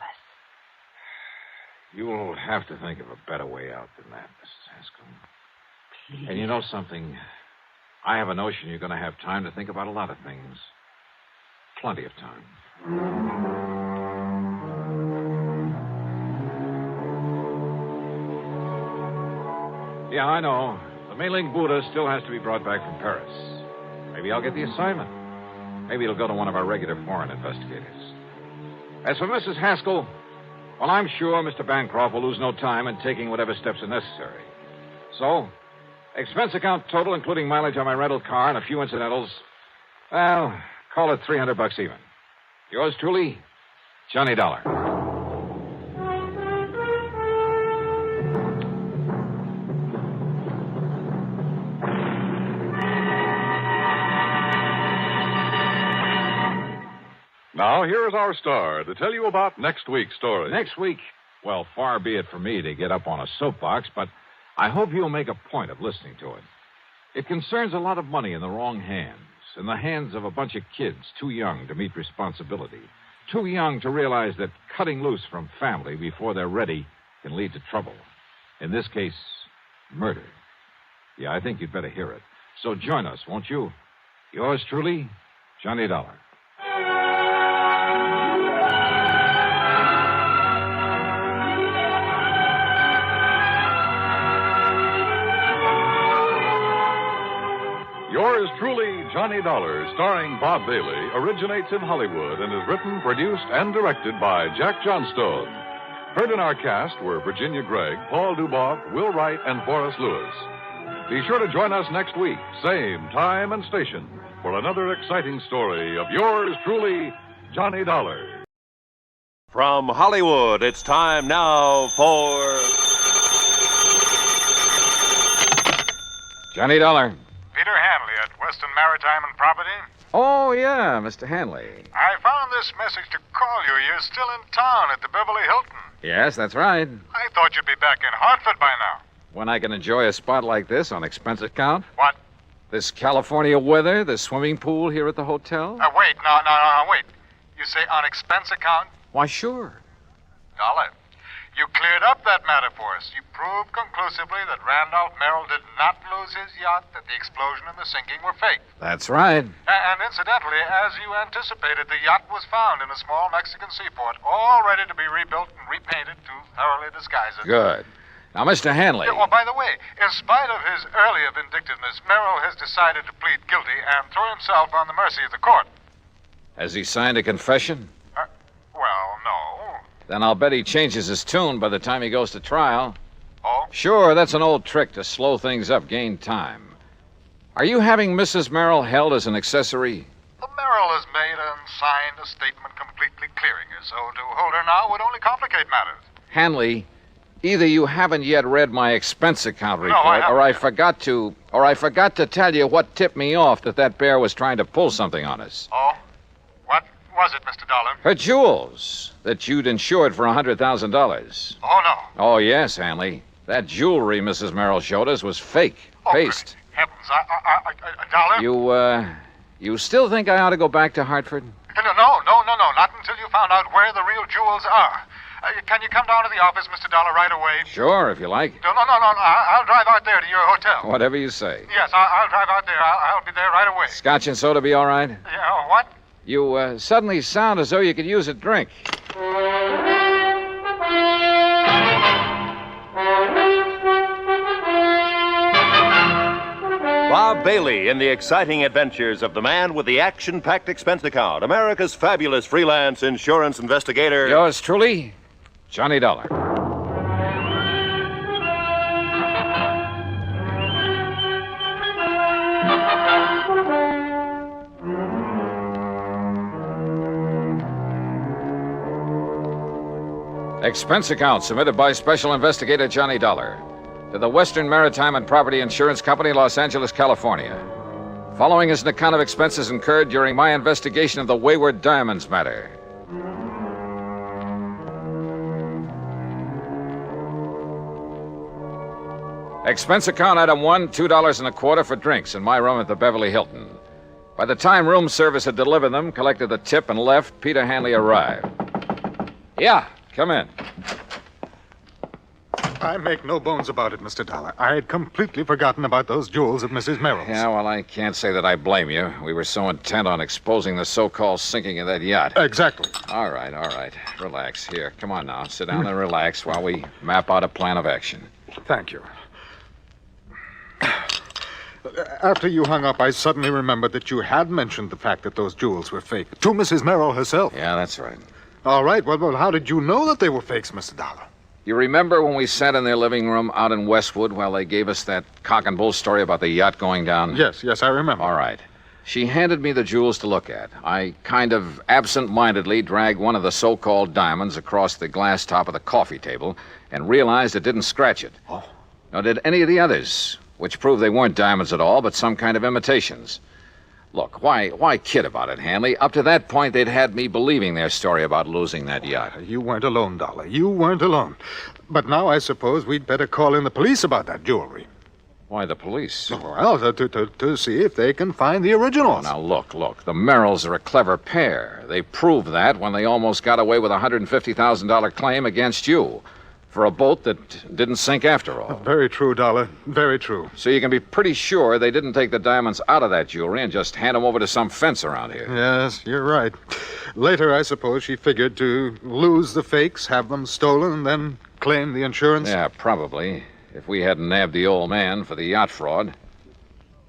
You'll have to think of a better way out than that, Mrs. Haskell. Please. And you know something? I have a notion you're going to have time to think about a lot of things. Plenty of time. Yeah, I know. The Mei-Ling Buddha still has to be brought back from Paris. Maybe I'll get the assignment. Maybe it'll go to one of our regular foreign investigators. As for Mrs. Haskell, well, I'm sure Mr. Bancroft will lose no time in taking whatever steps are necessary. So, expense account total, including mileage on my rental car and a few incidentals, well, call it $300 even. Yours truly, Johnny Dollar. Now, here is our star to tell you about next week's story. Next week? Well, far be it from me to get up on a soapbox, but I hope you'll make a point of listening to it. It concerns a lot of money in the wrong hands, in the hands of a bunch of kids too young to meet responsibility, too young to realize that cutting loose from family before they're ready can lead to trouble. In this case, murder. Yeah, I think you'd better hear it. So join us, won't you? Yours truly, Johnny Dollar. Yours truly, Johnny Dollar, starring Bob Bailey, originates in Hollywood and is written, produced, and directed by Jack Johnstone. Heard in our cast were Virginia Gregg, Paul Duboff, Will Wright, and Forrest Lewis. Be sure to join us next week, same time and station, for another exciting story of yours truly, Johnny Dollar. From Hollywood, it's time now for... Johnny Dollar. Peter Hanley at Western Maritime and Property. Oh, yeah, Mr. Hanley. I found this message to call you. You're still in town at the Beverly Hilton. Yes, that's right. I thought you'd be back in Hartford by now. When I can enjoy a spot like this on expense account? What? This California weather, the swimming pool here at the hotel? Wait. Wait. You say on expense account? Why, sure. Dollar, you cleared up that matter for us. You proved conclusively that Randolph Merrill did not lose his yacht, that the explosion and the sinking were fake. That's right. And incidentally, as you anticipated, the yacht was found in a small Mexican seaport, all ready to be rebuilt and repainted to thoroughly disguise it. Good. Now, Mr. Hanley. Yeah, well, by the way, in spite of his earlier vindictiveness, Merrill has decided to plead guilty and throw himself on the mercy of the court. Has he signed a confession? Well, no. Then I'll bet he changes his tune by the time he goes to trial. Oh? Sure, that's an old trick to slow things up, gain time. Are you having Mrs. Merrill held as an accessory? The Merrill has made and signed a statement completely clearing her, so to hold her now would only complicate matters. Hanley, either you haven't yet read my expense account report, I or I forgot to tell you what tipped me off that bear was trying to pull something on us. Oh? What was it, Mr. Dollar? Her jewels that you'd insured for $100,000. Oh, no. Oh, yes, Hanley. That jewelry Mrs. Merrill showed us was fake. Paste. Heavens, Dollar? You still think I ought to go back to Hartford? No, not until you found out where the real jewels are. Can you come down to the office, Mr. Dollar, right away? Sure, if you like. No. I'll drive out there to your hotel. Whatever you say. Yes, I'll drive out there. I'll be there right away. Scotch and soda be all right? Yeah, what? You suddenly sound as though you could use a drink. Bob Bailey in the exciting adventures of the man with the action-packed expense account, America's fabulous freelance insurance investigator. Yours truly, Johnny Dollar. Expense account submitted by Special Investigator Johnny Dollar to the Western Maritime and Property Insurance Company, Los Angeles, California. Following is an account of expenses incurred during my investigation of the Wayward Diamonds matter. Expense account item 1, $2.25 for drinks in my room at the Beverly Hilton. By the time room service had delivered them, collected the tip, and left, Peter Hanley arrived. Yeah, come in. I make no bones about it, Mr. Dollar. I had completely forgotten about those jewels at Mrs. Merrill's. Yeah, well, I can't say that I blame you. We were so intent on exposing the so-called sinking of that yacht. Exactly. All right. Relax. Here, come on now. Sit down and relax while we map out a plan of action. Thank you. After you hung up, I suddenly remembered that you had mentioned the fact that those jewels were fake. To Mrs. Merrill herself. Yeah, that's right. All right. Well, how did you know that they were fakes, Mr. Dollar? You remember when we sat in their living room out in Westwood while they gave us that cock and bull story about the yacht going down? Yes, I remember. All right. She handed me the jewels to look at. I kind of absent-mindedly dragged one of the so-called diamonds across the glass top of the coffee table and realized it didn't scratch it. Oh. Nor did any of the others, which proved they weren't diamonds at all, but some kind of imitations. Look, why kid about it, Hanley? Up to that point, they'd had me believing their story about losing that yacht. You weren't alone, Dollar. You weren't alone. But now I suppose we'd better call in the police about that jewelry. Why the police? Well, to see if they can find the originals. Oh, now, look. The Merrills are a clever pair. They proved that when they almost got away with a $150,000 claim against you for a boat that didn't sink after all. Very true, Dollar. Very true. So you can be pretty sure they didn't take the diamonds out of that jewelry and just hand them over to some fence around here. Yes, you're right. Later, I suppose she figured to lose the fakes, have them stolen, and then claim the insurance. Yeah, probably. If we hadn't nabbed the old man for the yacht fraud.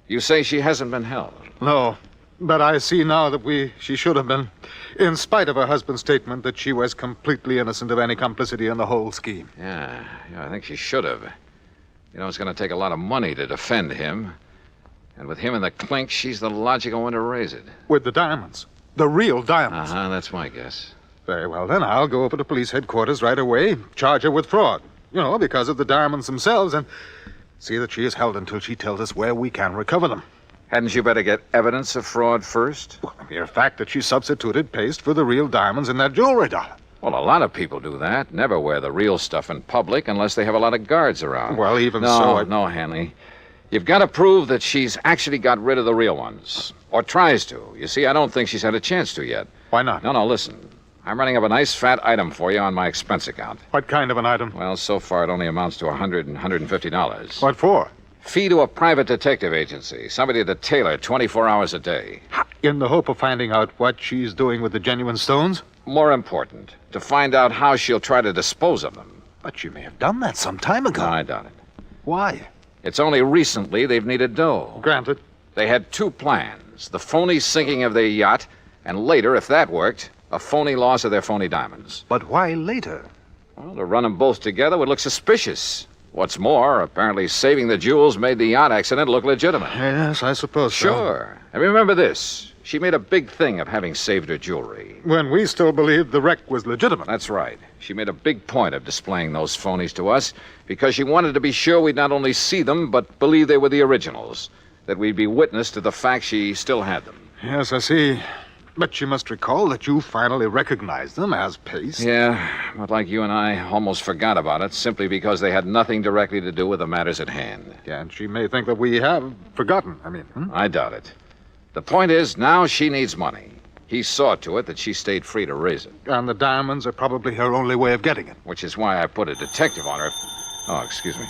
You say she hasn't been held? No. But I see now that she should have been, in spite of her husband's statement that she was completely innocent of any complicity in the whole scheme. Yeah, I think she should have. You know, it's going to take a lot of money to defend him. And with him in the clink, she's the logical one to raise it. With the diamonds. The real diamonds. Uh-huh, that's my guess. Very well, then. I'll go over to police headquarters right away, charge her with fraud. You know, because of the diamonds themselves, and see that she is held until she tells us where we can recover them. Hadn't you better get evidence of fraud first? Well, the mere fact that she substituted paste for the real diamonds in that jewelry dollar. Well, a lot of people do that. Never wear the real stuff in public unless they have a lot of guards around. Well, even so... No, Hanley. You've got to prove that she's actually got rid of the real ones. Or tries to. You see, I don't think she's had a chance to yet. Why not? No, listen. I'm running up a nice fat item for you on my expense account. What kind of an item? Well, so far it only amounts to $100 and $150. What for? Fee to a private detective agency. Somebody to tailor 24 hours a day. In the hope of finding out what she's doing with the genuine stones? More important, to find out how she'll try to dispose of them. But she may have done that some time ago. No, I doubt it. Why? It's only recently they've needed dough. Granted. They had two plans. The phony sinking of their yacht, and later, if that worked, a phony loss of their phony diamonds. But why later? Well, to run them both together would look suspicious. What's more, apparently saving the jewels made the yacht accident look legitimate. Yes, I suppose so. Sure. And remember this. She made a big thing of having saved her jewelry. When we still believed the wreck was legitimate. That's right. She made a big point of displaying those phonies to us because she wanted to be sure we'd not only see them, but believe they were the originals. That we'd be witness to the fact she still had them. Yes, I see. But you must recall that you finally recognized them as paste. Yeah, but like you and I almost forgot about it simply because they had nothing directly to do with the matters at hand. Yeah, and she may think that we have forgotten. I doubt it. The point is, now she needs money. He saw to it that she stayed free to raise it. And the diamonds are probably her only way of getting it. Which is why I put a detective on her. Oh, excuse me.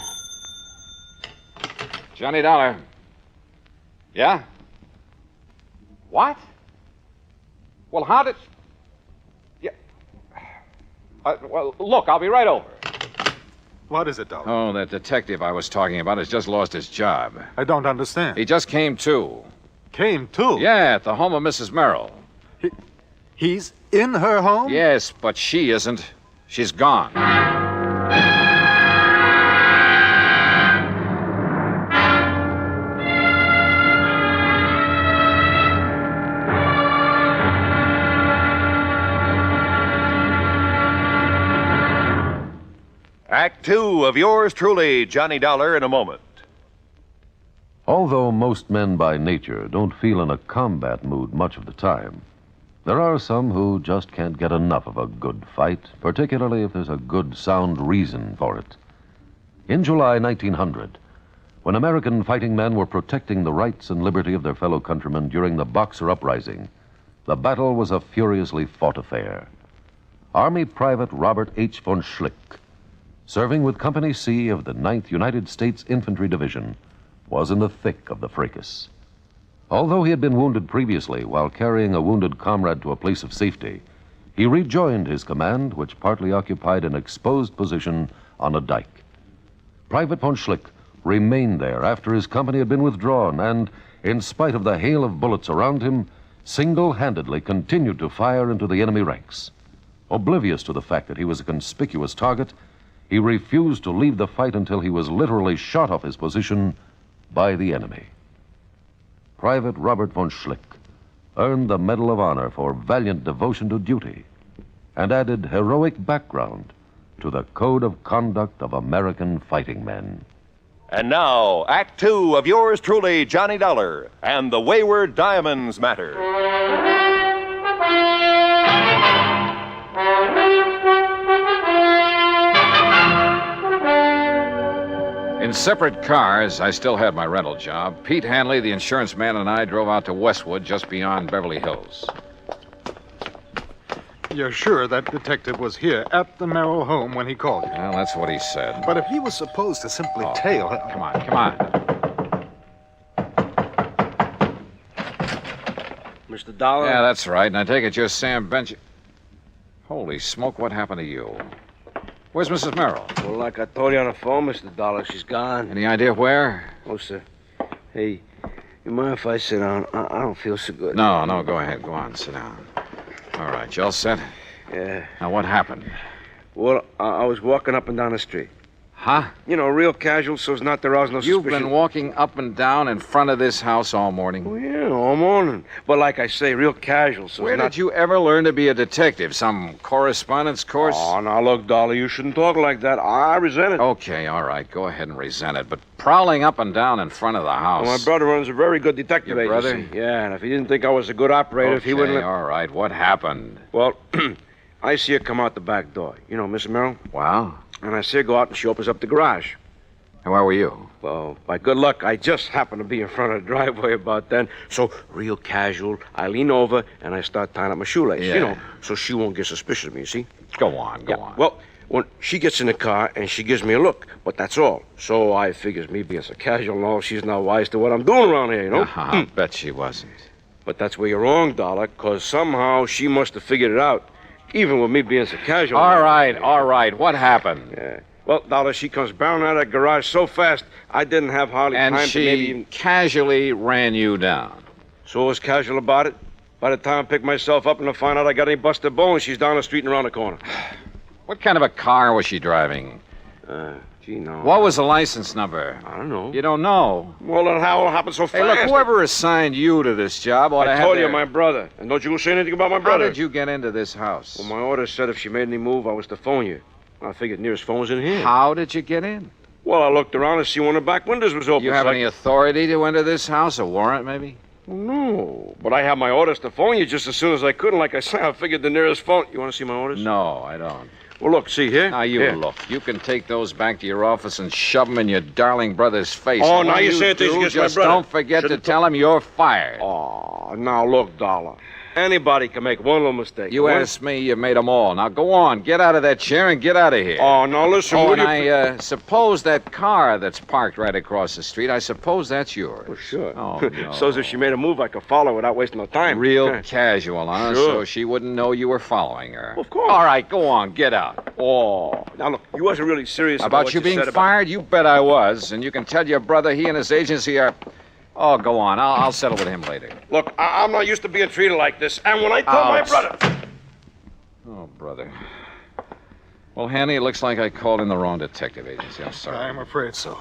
Johnny Dollar. Yeah? What? Well, how did... Yeah. Well, look, I'll be right over. What is it, Dollar? Oh, that detective I was talking about has just lost his job. I don't understand. He just came to. Came to? Yeah, at the home of Mrs. Merrill. He's in her home? Yes, but she isn't. She's gone. Act two of yours truly, Johnny Dollar, in a moment. Although most men by nature don't feel in a combat mood much of the time, there are some who just can't get enough of a good fight, particularly if there's a good, sound reason for it. In July 1900, when American fighting men were protecting the rights and liberty of their fellow countrymen during the Boxer Uprising, the battle was a furiously fought affair. Army Private Robert H. von Schlick, serving with Company C of the 9th United States Infantry Division, was in the thick of the fracas. Although he had been wounded previously while carrying a wounded comrade to a place of safety, he rejoined his command, which partly occupied an exposed position on a dike. Private von Schlick remained there after his company had been withdrawn and, in spite of the hail of bullets around him, single-handedly continued to fire into the enemy ranks. Oblivious to the fact that he was a conspicuous target, he refused to leave the fight until he was literally shot off his position by the enemy. Private Robert von Schlick earned the Medal of Honor for valiant devotion to duty and added heroic background to the code of conduct of American fighting men. And now, Act two of yours truly, Johnny Dollar, and the Wayward Diamonds Matter. In separate cars, I still had my rental job. Pete Hanley, the insurance man, and I drove out to Westwood, just beyond Beverly Hills. You're sure that detective was here at the Merrill home when he called you? Well, that's what he said. But if he was supposed to simply tail... Come on. Mr. Dollar? Yeah, that's right. And I take it you're Sam Bench... Holy smoke, what happened to you? Where's Mrs. Merrill? Well, like I told you on the phone, Mr. Dollar, she's gone. Any idea where? Oh, sir. Hey, you mind if I sit down? I don't feel so good. No, go ahead. Go on, sit down. All right, you all set? Yeah. Now, what happened? Well, I was walking up and down the street. Huh? You know, real casual, so as not to arouse no suspicion. You've been walking up and down in front of this house all morning? Oh, yeah, all morning. But like I say, real casual, so Where did you ever learn to be a detective? Some correspondence course? Oh, now, look, Dolly, you shouldn't talk like that. I resent it. Okay, all right. Go ahead and resent it. But prowling up and down in front of the house... Well, my brother runs a very good detective Your brother? agency. Yeah, and if he didn't think I was a good operator, Okay, he wouldn't... all right. What happened? Well, I see her come out the back door. You know, Mrs. Merrill? Wow. And I see her go out, and she opens up the garage. And where were you? Well, by good luck, I just happened to be in front of the driveway about then. So, real casual, I lean over, and I start tying up my shoelace, Yeah. you know, so she won't get suspicious of me, you see? Go on, go on. Well, when she gets in the car, and she gives me a look, but that's all. So I figures me being so casual and all, she's not wise to what I'm doing around here, you know? I bet she wasn't. But that's where you're wrong, Dollar, because somehow she must have figured it out, even with me being so casual. All right. What happened? Yeah. Well, Dollar, she comes barreling out of that garage so fast, I didn't have hardly And time to maybe she even... casually ran you down. So I was casual about it. By the time I picked myself up and to find out I got any busted bones, she's down the street and around the corner. What kind of a car was she driving? Gee, no. What was the license number? I don't know. You don't know? Well, then how it happened so fast? Hey, look, whoever assigned you to this job ought to I have told you, their... my brother. And don't you go say anything about my How brother. did you get into this house? Well, my order said if she made any move, I was to phone you. I figured nearest phone was in here. How did you get in? Well, I looked around to see one of the back windows was open. You have so any authority to enter this house? A warrant, maybe? Well, no, but I have my orders to phone you just as soon as I could, and like I say, I figured the nearest phone... You want to see my orders? No, I don't. Well, look, see here? Now, you here. look. You can take those back to your office and shove them in your darling brother's face. Oh, And now when you say things against my just brother. don't forget Shouldn't to tell him you're fired. Oh, now look, Dollar. Anybody can make one little mistake. You asked me, you made them all. Now, go on. Get out of that chair and get out of here. Oh, now listen. Oh, will and you... I suppose that car that's parked right across the street, I suppose that's yours. Well, sure. Oh, no. So as if she made a move, I could follow her without wasting no time. Real casual, huh? Sure. So she wouldn't know you were following her. Of course. All right, go on. Get out. Oh. Now, look, you wasn't really serious About what you being said about... fired? You bet I was. And you can tell your brother he and his agency are... Oh, go on. I'll settle with him later. Look, I'm not used to being treated like this. And when I told my brother... Oh, brother. Well, Hanny, it looks like I called in the wrong detective agency. I'm sorry. I'm afraid so.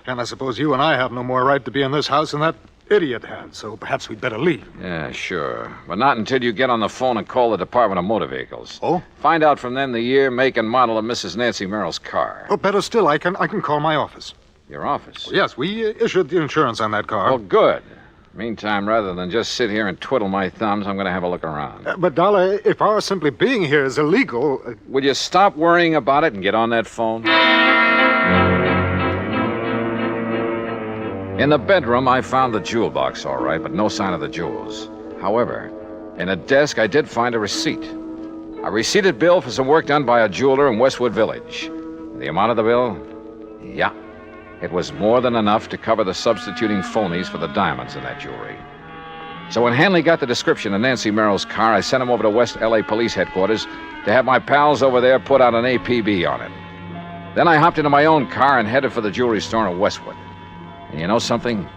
And I suppose you and I have no more right to be in this house than that idiot had, so perhaps we'd better leave. Yeah, sure. But not until you get on the phone and call the Department of Motor Vehicles. Oh? Find out from them the year, make, and model of Mrs. Nancy Merrill's car. Oh, better still, I can call my office. Your office? Yes, we issued the insurance on that car. Well, good. Meantime, rather than just sit here and twiddle my thumbs, I'm going to have a look around. But, Dollar, if our simply being here is illegal... Will you stop worrying about it and get on that phone? In the bedroom, I found the jewel box, all right, but no sign of the jewels. However, in a desk, I did find a receipt. A receipted bill for some work done by a jeweler in Westwood Village. The amount of the bill? Yeah. It was more than enough to cover the substituting phonies for the diamonds in that jewelry. So when Hanley got the description of Nancy Merrill's car, I sent him over to West L.A. Police Headquarters to have my pals over there put out an APB on it. Then I hopped into my own car and headed for the jewelry store in Westwood. And you know something?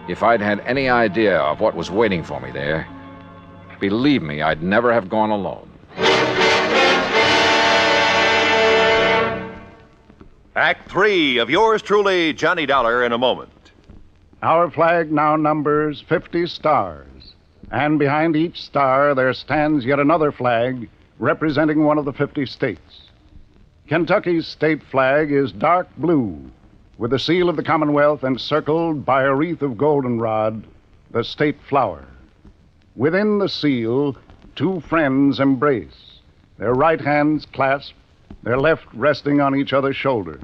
If I'd had any idea of what was waiting for me there, believe me, I'd never have gone alone. Act 3 of yours truly, Johnny Dollar, in a moment. Our flag now numbers 50 stars, and behind each star there stands yet another flag representing one of the 50 states. Kentucky's state flag is dark blue, with the seal of the Commonwealth encircled by a wreath of goldenrod, the state flower. Within the seal, two friends embrace, their right hands clasped, their left resting on each other's shoulder,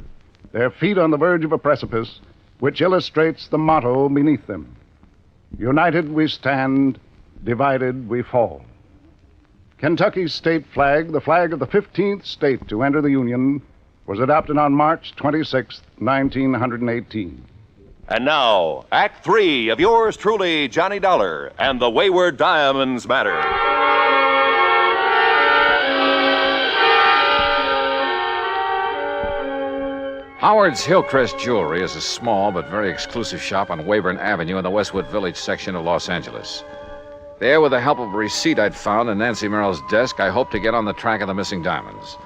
their feet on the verge of a precipice, which illustrates the motto beneath them. United we stand, divided we fall. Kentucky's state flag, the flag of the 15th state to enter the Union, was adopted on March 26, 1918. And now, Act 3 of yours truly, Johnny Dollar, and the Wayward Diamonds Matter. Howard's Hillcrest Jewelry is a small but very exclusive shop on Weyburn Avenue in the Westwood Village section of Los Angeles. There, with the help of a receipt I'd found in Nancy Merrill's desk, I hoped to get on the track of the missing diamonds.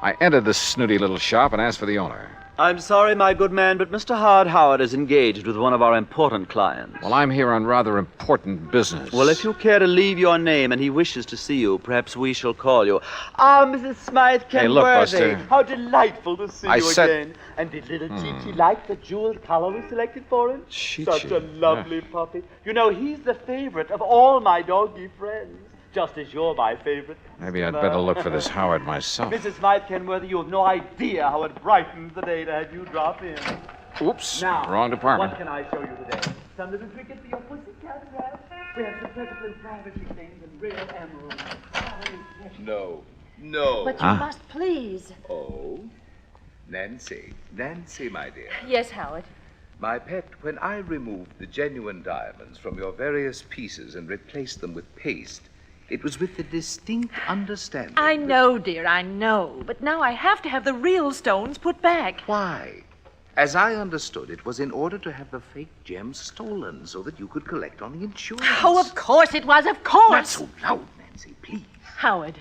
I entered the snooty little shop and asked for the owner. I'm sorry, my good man, but Mr. Howard is engaged with one of our important clients. Well, I'm here on rather important business. Well, if you care to leave your name and he wishes to see you, perhaps we shall call you. Ah, Mrs. Smythe Kenworthy. Hey, look, Buster. How delightful to see you said... again. And did little Chi-Chi like the jeweled collar we selected for him? Chi-Chi. Such a lovely puppy. You know, he's the favorite of all my doggy friends. Just as you're my favorite. Maybe I'd better look for this Howard myself. Mrs. Smythe Kenworthy, you have no idea how it brightens the day to have you drop in. Oops, Now, wrong department. What can I show you today? Some little trinkets for your pussycat, perhaps? We have some perfectly privacy things and real emeralds. No. But you must please. Oh, Nancy, my dear. Yes, Howard. My pet, when I removed the genuine diamonds from your various pieces and replaced them with paste, it was with the distinct understanding. I know, dear, I know. But now I have to have the real stones put back. Why? As I understood, it was in order to have the fake gems stolen so that you could collect on the insurance. Oh, of course it was, of course. Not so loud, Nancy, please. Howard,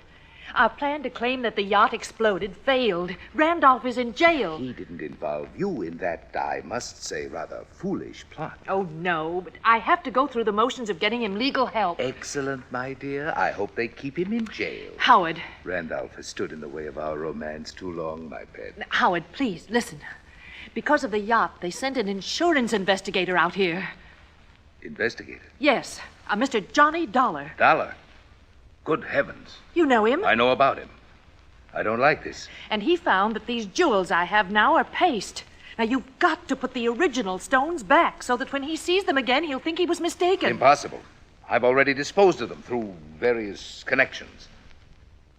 our plan to claim that the yacht exploded failed. Randolph is in jail. He didn't involve you in that, I must say, rather foolish plot. Oh, no, but I have to go through the motions of getting him legal help. Excellent, my dear. I hope they keep him in jail. Howard. Randolph has stood in the way of our romance too long, my pet. Howard, please, listen. Because of the yacht, they sent an insurance investigator out here. Investigator? Yes, a Mr. Johnny Dollar. Dollar? Good heavens. You know him? I know about him. I don't like this. And he found that these jewels I have now are paste. Now, you've got to put the original stones back so that when he sees them again, he'll think he was mistaken. Impossible. I've already disposed of them through various connections.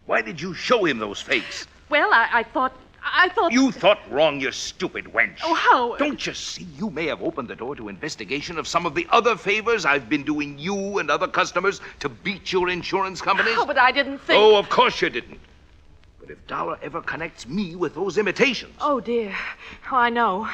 Why did you show him those fakes? Well, I thought... You thought wrong, you stupid wench. Oh, Howard. Don't you see? You may have opened the door to investigation of some of the other favors I've been doing you and other customers to beat your insurance companies. Oh, but I didn't think... Oh, of course you didn't. But if Dollar ever connects me with those imitations... Oh, dear. Oh, I know.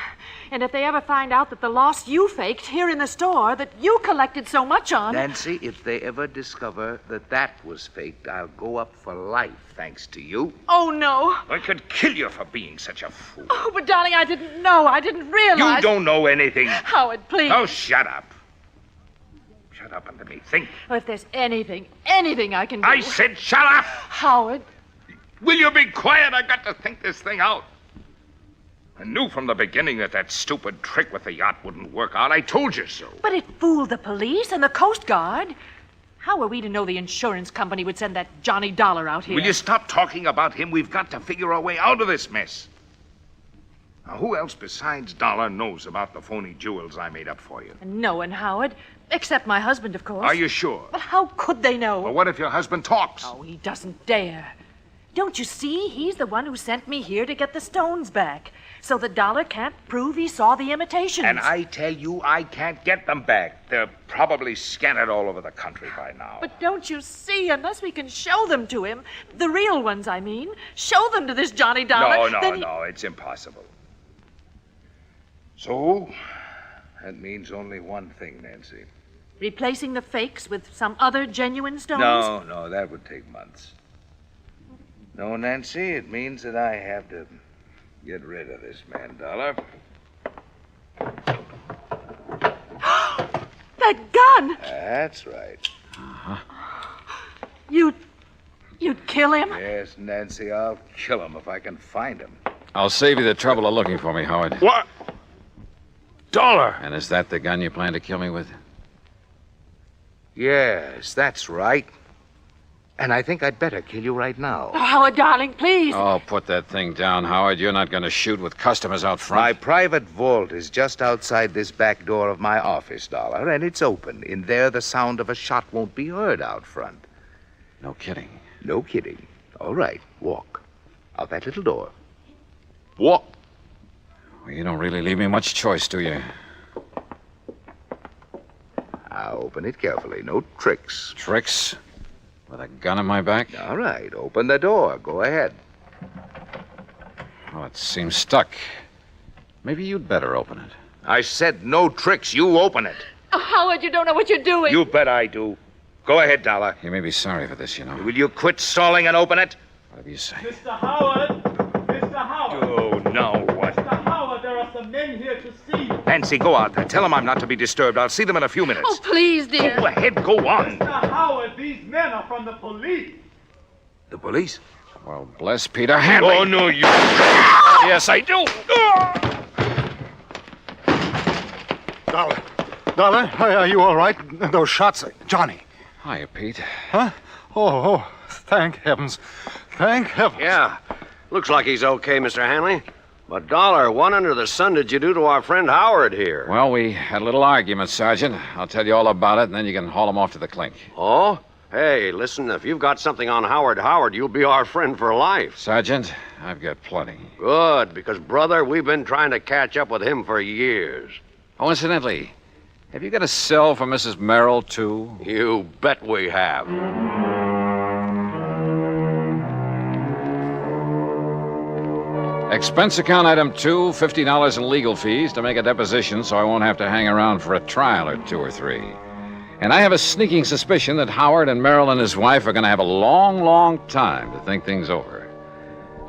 And if they ever find out that the loss you faked here in the store that you collected so much on... Nancy, if they ever discover that that was faked, I'll go up for life, thanks to you. Oh, no. I could kill you for being such a fool. Oh, but darling, I didn't know. I didn't realize... You don't know anything. Howard, please. Oh, shut up. Shut up and let me think. Oh, if there's anything I can do... I said shut up! Howard. Will you be quiet? I've got to think this thing out. I knew from the beginning that stupid trick with the yacht wouldn't work out. I told you so. But it fooled the police and the Coast Guard. How were we to know the insurance company would send that Johnny Dollar out here? Will you stop talking about him? We've got to figure our way out of this mess. Now, who else besides Dollar knows about the phony jewels I made up for you? No one, Howard. Except my husband, of course. Are you sure? But how could they know? Well, what if your husband talks? Oh, he doesn't dare. Don't you see? He's the one who sent me here to get the stones back. So the Dollar can't prove he saw the imitations. And I tell you, I can't get them back. They're probably scattered all over the country by now. But don't you see? Unless we can show them to him, the real ones, I mean, show them to this Johnny Dollar. No, it's impossible. So, that means only one thing, Nancy. Replacing the fakes with some other genuine stones? No, that would take months. No, Nancy, it means that I have to get rid of this man, Dollar. That gun! That's right. You'd kill him? Yes, Nancy, I'll kill him if I can find him. I'll save you the trouble of looking for me, Howard. What? Dollar! And is that the gun you plan to kill me with? Yes, that's right. And I think I'd better kill you right now. Oh, Howard, darling, please. Oh, put that thing down, Howard. You're not going to shoot with customers out front. My private vault is just outside this back door of my office, Dollar, and it's open. In there, the sound of a shot won't be heard out front. No kidding. No kidding. All right, walk. Out that little door. Walk. Well, you don't really leave me much choice, do you? Now, open it carefully. No tricks. Tricks? With a gun on my back? All right, open the door. Go ahead. Well, it seems stuck. Maybe you'd better open it. I said no tricks. You open it. Oh, Howard, you don't know what you're doing. You bet I do. Go ahead, Dollar. You may be sorry for this, you know. Will you quit stalling and open it? Whatever you say. Mr. Howard! Mr. Howard! Oh, now what? Mr. Howard! Nancy, go out there. Tell them I'm not to be disturbed. I'll see them in a few minutes. Oh, please, dear. Go ahead, go on. Mr. Howard, these men are from the police. The police? Well, bless Peter Hanley. Oh, no, you... Yes, I do. Dollar, are you all right? Those shots... Johnny. Hiya, Pete. Huh? Oh, thank heavens. Thank heavens. Yeah. Looks like he's okay, Mr. Hanley. But, Dollar, what under the sun did you do to our friend Howard here? Well, we had a little argument, Sergeant. I'll tell you all about it, and then you can haul him off to the clink. Oh? Hey, listen, if you've got something on Howard, you'll be our friend for life. Sergeant, I've got plenty. Good, because, brother, we've been trying to catch up with him for years. Oh, incidentally, have you got a cell for Mrs. Merrill, too? You bet we have. Expense account item 2, $50 in legal fees to make a deposition so I won't have to hang around for a trial or 2 or 3. And I have a sneaking suspicion that Howard and Merrill and his wife are going to have a long, long time to think things over.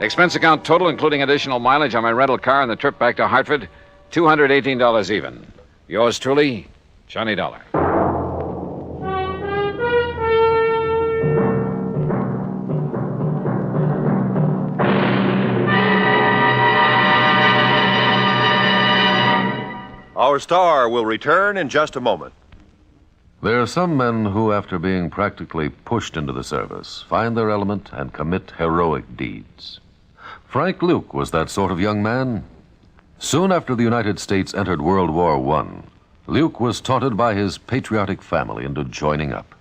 Expense account total, including additional mileage on my rental car and the trip back to Hartford, $218 even. Yours truly, Johnny Dollar. Our star will return in just a moment. There are some men who, after being practically pushed into the service, find their element and commit heroic deeds. Frank Luke was that sort of young man. Soon after the United States entered World War I, Luke was taunted by his patriotic family into joining up.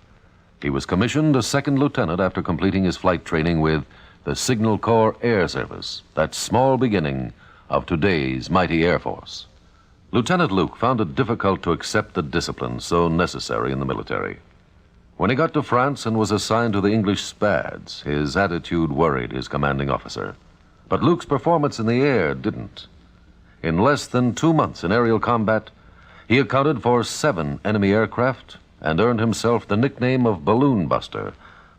He was commissioned a second lieutenant after completing his flight training with the Signal Corps Air Service, that small beginning of today's mighty Air Force. Lieutenant Luke found it difficult to accept the discipline so necessary in the military. When he got to France and was assigned to the English Spads, his attitude worried his commanding officer. But Luke's performance in the air didn't. In less than 2 months in aerial combat, he accounted for 7 enemy aircraft and earned himself the nickname of Balloon Buster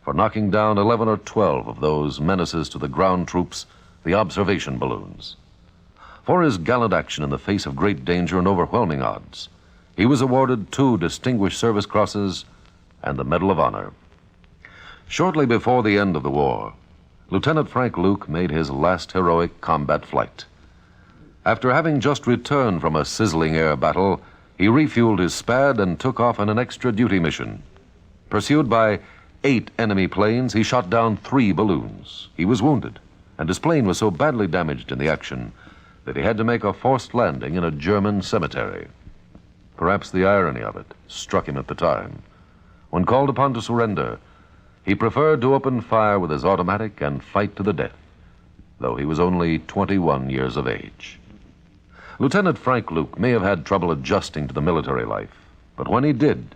for knocking down 11 or 12 of those menaces to the ground troops, the observation balloons. For his gallant action in the face of great danger and overwhelming odds, he was awarded 2 Distinguished Service Crosses and the Medal of Honor. Shortly before the end of the war, Lieutenant Frank Luke made his last heroic combat flight. After having just returned from a sizzling air battle, he refueled his Spad and took off on an extra duty mission. Pursued by 8 enemy planes, he shot down 3 balloons. He was wounded, and his plane was so badly damaged in the action that he had to make a forced landing in a German cemetery. Perhaps the irony of it struck him at the time. When called upon to surrender, he preferred to open fire with his automatic and fight to the death, though he was only 21 years of age. Lieutenant Frank Luke may have had trouble adjusting to the military life, but when he did,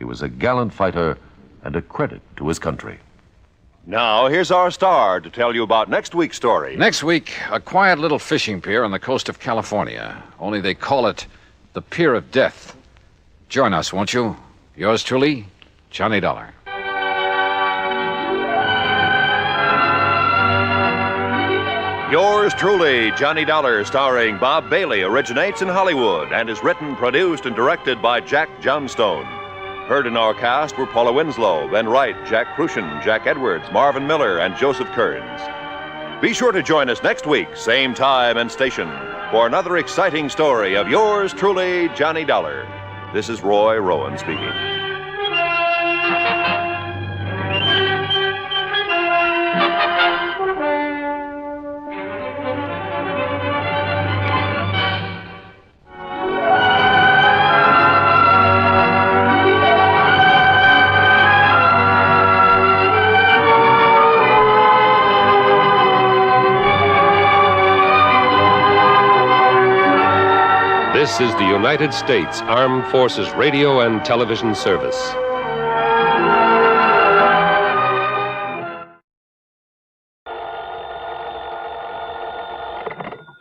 he was a gallant fighter and a credit to his country. Now, here's our star to tell you about next week's story. Next week, a quiet little fishing pier on the coast of California. Only they call it the Pier of Death. Join us, won't you? Yours truly, Johnny Dollar. Yours truly, Johnny Dollar, starring Bob Bailey, originates in Hollywood and is written, produced, and directed by Jack Johnstone. Heard in our cast were Paula Winslow, Ben Wright, Jack Crucian, Jack Edwards, Marvin Miller, and Joseph Kearns. Be sure to join us next week, same time and station, for another exciting story of yours truly, Johnny Dollar. This is Roy Rowan speaking. This is the United States Armed Forces Radio and Television Service.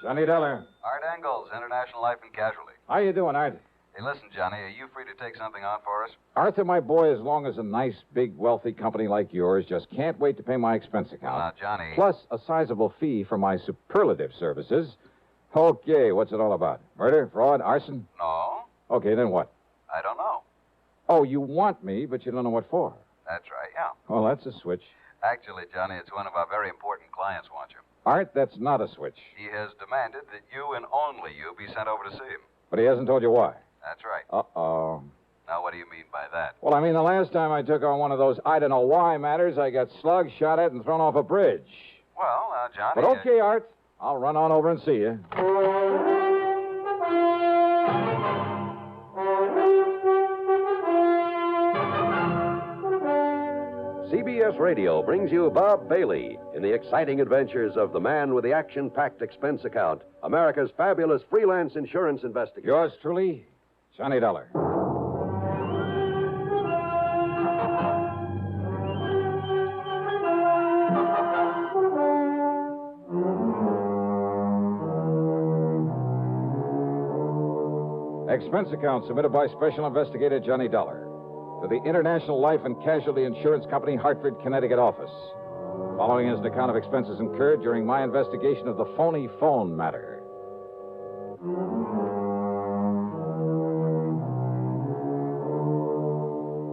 Johnny Dollar. Art Engels, International Life and Casualty. How you doing, Art? Hey, listen, Johnny, are you free to take something on for us? Arthur, my boy, as long as a nice, big, wealthy company like yours just can't wait to pay my expense account. Now, Johnny. Plus a sizable fee for my superlative services, Okay, what's it all about? Murder, fraud, arson? No, Okay, then what? I don't know. Oh, you want me, but you don't know what for. That's right, yeah. Well, that's a switch. Actually, Johnny, it's one of our very important clients wants you. Art, that's not a switch. He has demanded that you and only you be sent over to see him. But he hasn't told you why. That's right. Uh-oh. Now, what do you mean by that? Well, I mean, the last time I took on one of those I don't know why matters, I got slugged, shot at, and thrown off a bridge. Well, Johnny... But okay, Art. I'll run on over and see you. CBS Radio brings you Bob Bailey in the exciting adventures of the man with the action-packed expense account, America's fabulous freelance insurance investigator. Yours truly, Johnny Dollar. Expense account submitted by Special Investigator Johnny Dollar to the International Life and Casualty Insurance Company, Hartford, Connecticut office. Following is an account of expenses incurred during my investigation of the Phony phone matter.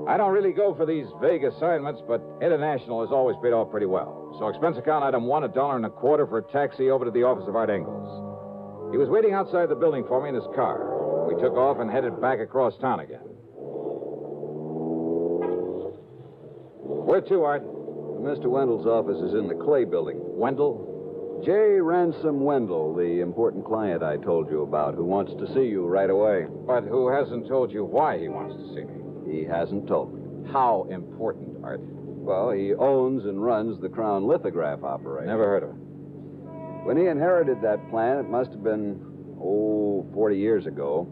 I don't really go for these vague assignments, but International has always paid off pretty well. So expense account item 1, $1.25 for a taxi over to the office of Art Ingalls. He was waiting outside the building for me in his car. We took off and headed back across town again. Where to, Art? Mr. Wendell's office is in the Clay building. Wendell? J. Ransom Wendell, the important client I told you about, who wants to see you right away. But who hasn't told you why he wants to see me? He hasn't told me. How important, Art? Well, he owns and runs the Crown Lithograph operation. Never heard of it. When he inherited that plant, it must have been, 40 years ago.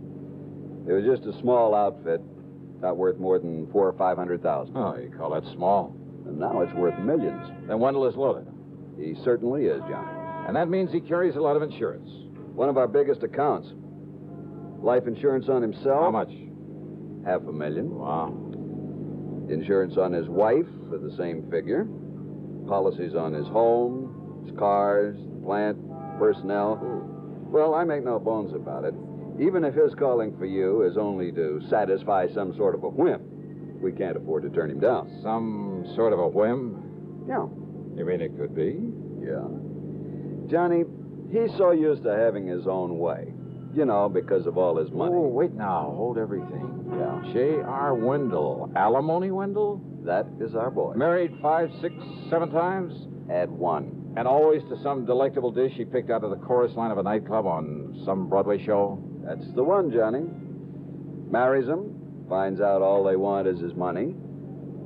It was just a small outfit, not worth more than $400,000 or $500,000. Oh, you call that small? And now it's worth millions. Then Wendell is loaded. He certainly is, Johnny. And that means he carries a lot of insurance. One of our biggest accounts. Life insurance on himself. How much? $500,000. Wow. Insurance on his wife for the same figure. Policies on his home, his cars, plant, personnel. Well, I make no bones about it. Even if his calling for you is only to satisfy some sort of a whim, we can't afford to turn him down. Some sort of a whim? Yeah. You mean it could be? Yeah. Johnny, he's so used to having his own way. You know, because of all his money. Oh, wait now. Hold everything. Yeah. J.R. Wendell. Alimony Wendell? That is our boy. Married 5, 6, 7 times? Add 1. And always to some delectable dish he picked out of the chorus line of a nightclub on some Broadway show? That's the one, Johnny. Marries him, finds out all they want is his money,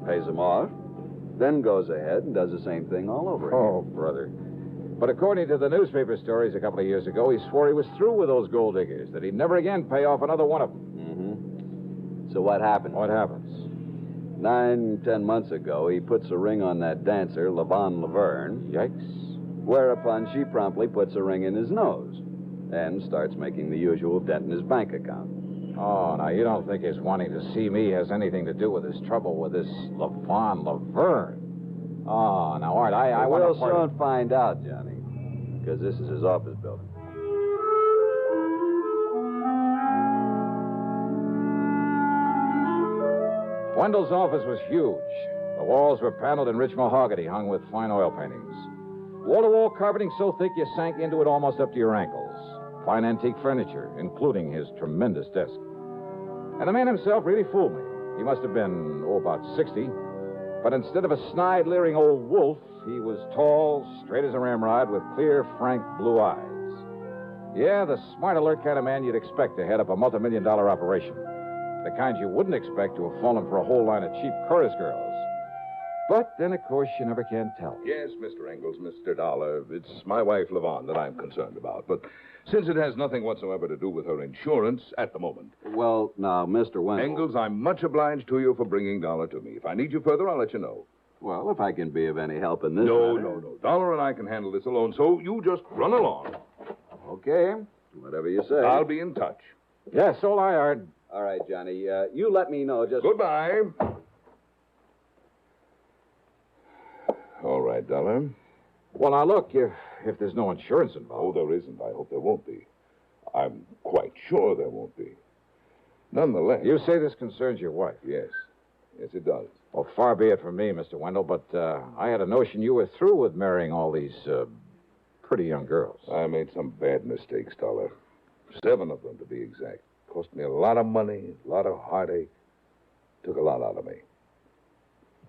pays him off, then goes ahead and does the same thing all over again. Oh, brother. But according to the newspaper stories a couple of years ago, he swore he was through with those gold diggers, that he'd never again pay off another one of them. Mm-hmm. So what happened? What happens? 9, 10 months ago, he puts a ring on that dancer, Lavon Laverne. Yikes. Whereupon she promptly puts a ring in his nose and starts making the usual dent in his bank account. Oh, now, you don't think his wanting to see me has anything to do with his trouble with this Lavon Laverne? Oh, now, Art, I want to... We'll soon find out, Johnny, because this is his office building. Wendell's office was huge. The walls were paneled in rich mahogany hung with fine oil paintings. Wall-to-wall carpeting so thick you sank into it almost up to your ankles. Fine antique furniture, including his tremendous desk. And the man himself really fooled me. He must have been, about 60. But instead of a snide, leering old wolf, he was tall, straight as a ramrod, with clear, frank blue eyes. Yeah, the smart, alert kind of man you'd expect to head up a multi-million-dollar operation. The kind you wouldn't expect to have fallen for a whole line of cheap chorus girls. But then, of course, you never can tell. Yes, Mr. Ingalls, Mr. Dollar. It's my wife, Lavon, that I'm concerned about. But since it has nothing whatsoever to do with her insurance at the moment. Well, now, Mr. Wendell... Ingalls, I'm much obliged to you for bringing Dollar to me. If I need you further, I'll let you know. Well, if I can be of any help in this No. Dollar and I can handle this alone, so you just run along. Okay. Whatever you say. I'll be in touch. Yes, so I Art. All right, Johnny. You let me know just... Goodbye. All right, Dollar. Well, now, look, if there's no insurance involved. Oh, there isn't. I hope there won't be. I'm quite sure there won't be. Nonetheless... You say this concerns your wife? Yes. Yes, it does. Well, far be it from me, Mr. Wendell, but I had a notion you were through with marrying all these pretty young girls. I made some bad mistakes, Dollar. 7 of them, to be exact. Cost me a lot of money, a lot of heartache. Took a lot out of me.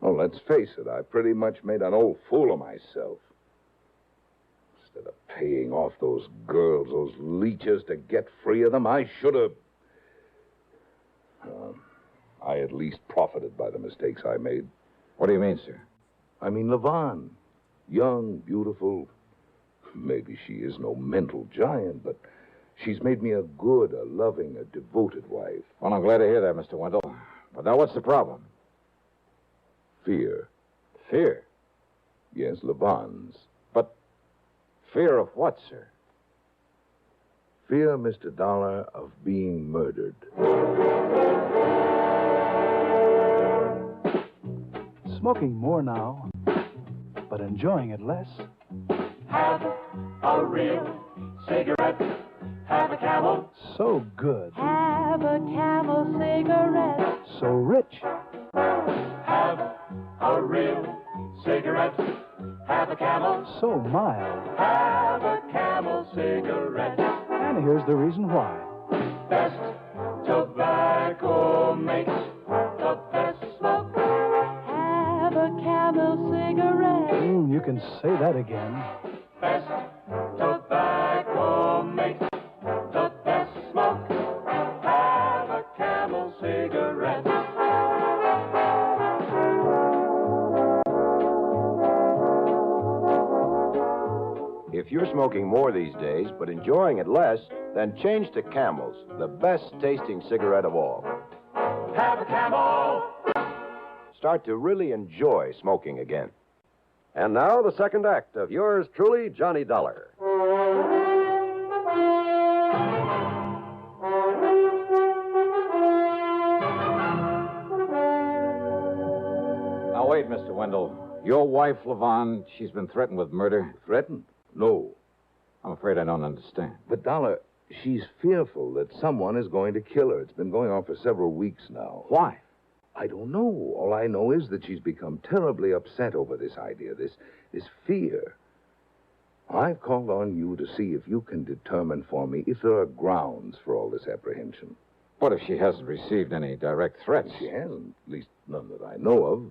Oh, let's face it, I pretty much made an old fool of myself. Instead of paying off those girls, those leeches, to get free of them, I should have... I at least profited by the mistakes I made. What do you mean, sir? I mean, Levon. Young, beautiful. Maybe she is no mental giant, but she's made me a good, a loving, a devoted wife. Well, I'm glad to hear that, Mr. Wendell. But now what's the problem? Fear. Fear? Yes, Levon's. But fear of what, sir? Fear, Mr. Dollar, of being murdered. Smoking more now, but enjoying it less. Have a real cigarette. Have a Camel. So good. Have a Camel cigarette. So rich. Have a real cigarette. Have a Camel. So mild. Have a Camel cigarette. And here's the reason why. Best tobacco makes the best smoke. Have a Camel cigarette. You can say that again. Best tobacco makes the best smoke. Have a Camel cigarette. If you're smoking more these days, but enjoying it less, then change to Camels, the best-tasting cigarette of all. Have a Camel. Start to really enjoy smoking again. And now the second act of yours truly, Johnny Dollar. Now, wait, Mr. Wendell. Your wife, Levon, she's been threatened with murder. Threatened? No. I'm afraid I don't understand. But, Dollar, she's fearful that someone is going to kill her. It's been going on for several weeks now. Why? I don't know. All I know is that she's become terribly upset over this idea, this fear. I've called on you to see if you can determine for me if there are grounds for all this apprehension. What if she hasn't received any direct threats? She hasn't, at least none that I know of.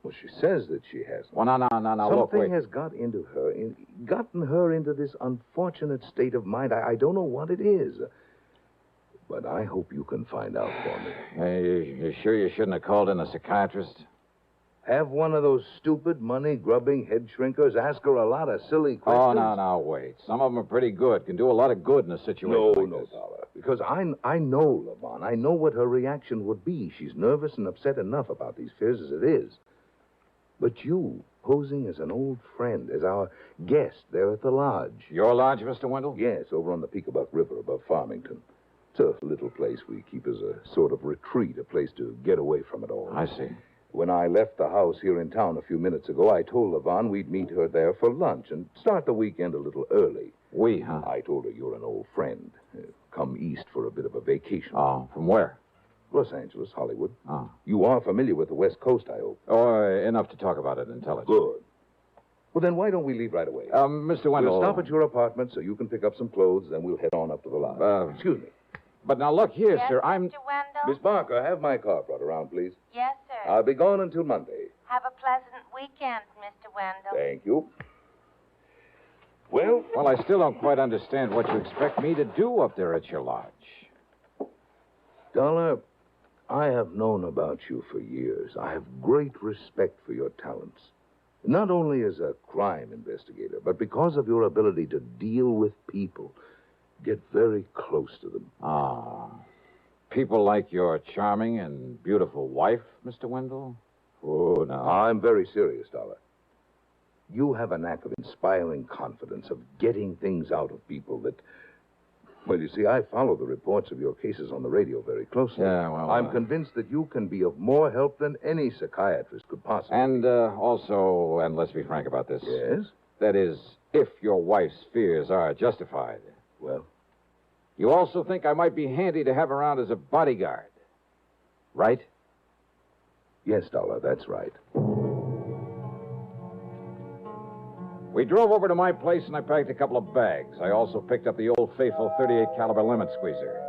Well, she says that she hasn't. Well, no, look, Something wait. has gotten her into this unfortunate state of mind. I don't know what it is. But I hope you can find out for me. You sure you shouldn't have called in a psychiatrist? Have one of those stupid, money-grubbing head shrinkers ask her a lot of silly questions. Oh, no, wait. Some of them are pretty good. Can do a lot of good in a situation like this. Dollar. Because I know, Levon. I know what her reaction would be. She's nervous and upset enough about these fears as it is. But you, posing as an old friend, as our guest there at the lodge. Your lodge, Mr. Wendell? Yes, over on the Peekabuck River above Farmington. It's a little place we keep as a sort of retreat, a place to get away from it all. I see. When I left the house here in town a few minutes ago, I told Levon we'd meet her there for lunch and start the weekend a little early. We, huh? I told her you're an old friend. Come east for a bit of a vacation. Oh, from where? Los Angeles, Hollywood. Oh. You are familiar with the West Coast, I hope. Oh, enough to talk about it intelligently. Good. Well, then why don't we leave right away? Mr. Wendell... We'll stop at your apartment so you can pick up some clothes, then we'll head on up to the lodge. Excuse me. But now, look here, yes, sir, Mr. Wendell? Miss Barker, have my car brought around, please. Yes, sir. I'll be gone until Monday. Have a pleasant weekend, Mr. Wendell. Thank you. Well? Well, I still don't quite understand what you expect me to do up there at your lodge. Dollar, I have known about you for years. I have great respect for your talents. Not only as a crime investigator, but because of your ability to deal with people. Get very close to them. Ah. People like your charming and beautiful wife, Mr. Wendell? Oh, no. I'm very serious, Dollar. You have a knack of inspiring confidence, of getting things out of people that... Well, you see, I follow the reports of your cases on the radio very closely. Yeah, well... I'm convinced that you can be of more help than any psychiatrist could possibly. And also, and let's be frank about this. Yes? That is, If your wife's fears are justified. Well? You also think I might be handy to have around as a bodyguard, right? Yes, Dollar, that's right. We drove over to my place and I packed a couple of bags. I also picked up the old faithful 38 caliber limit squeezer.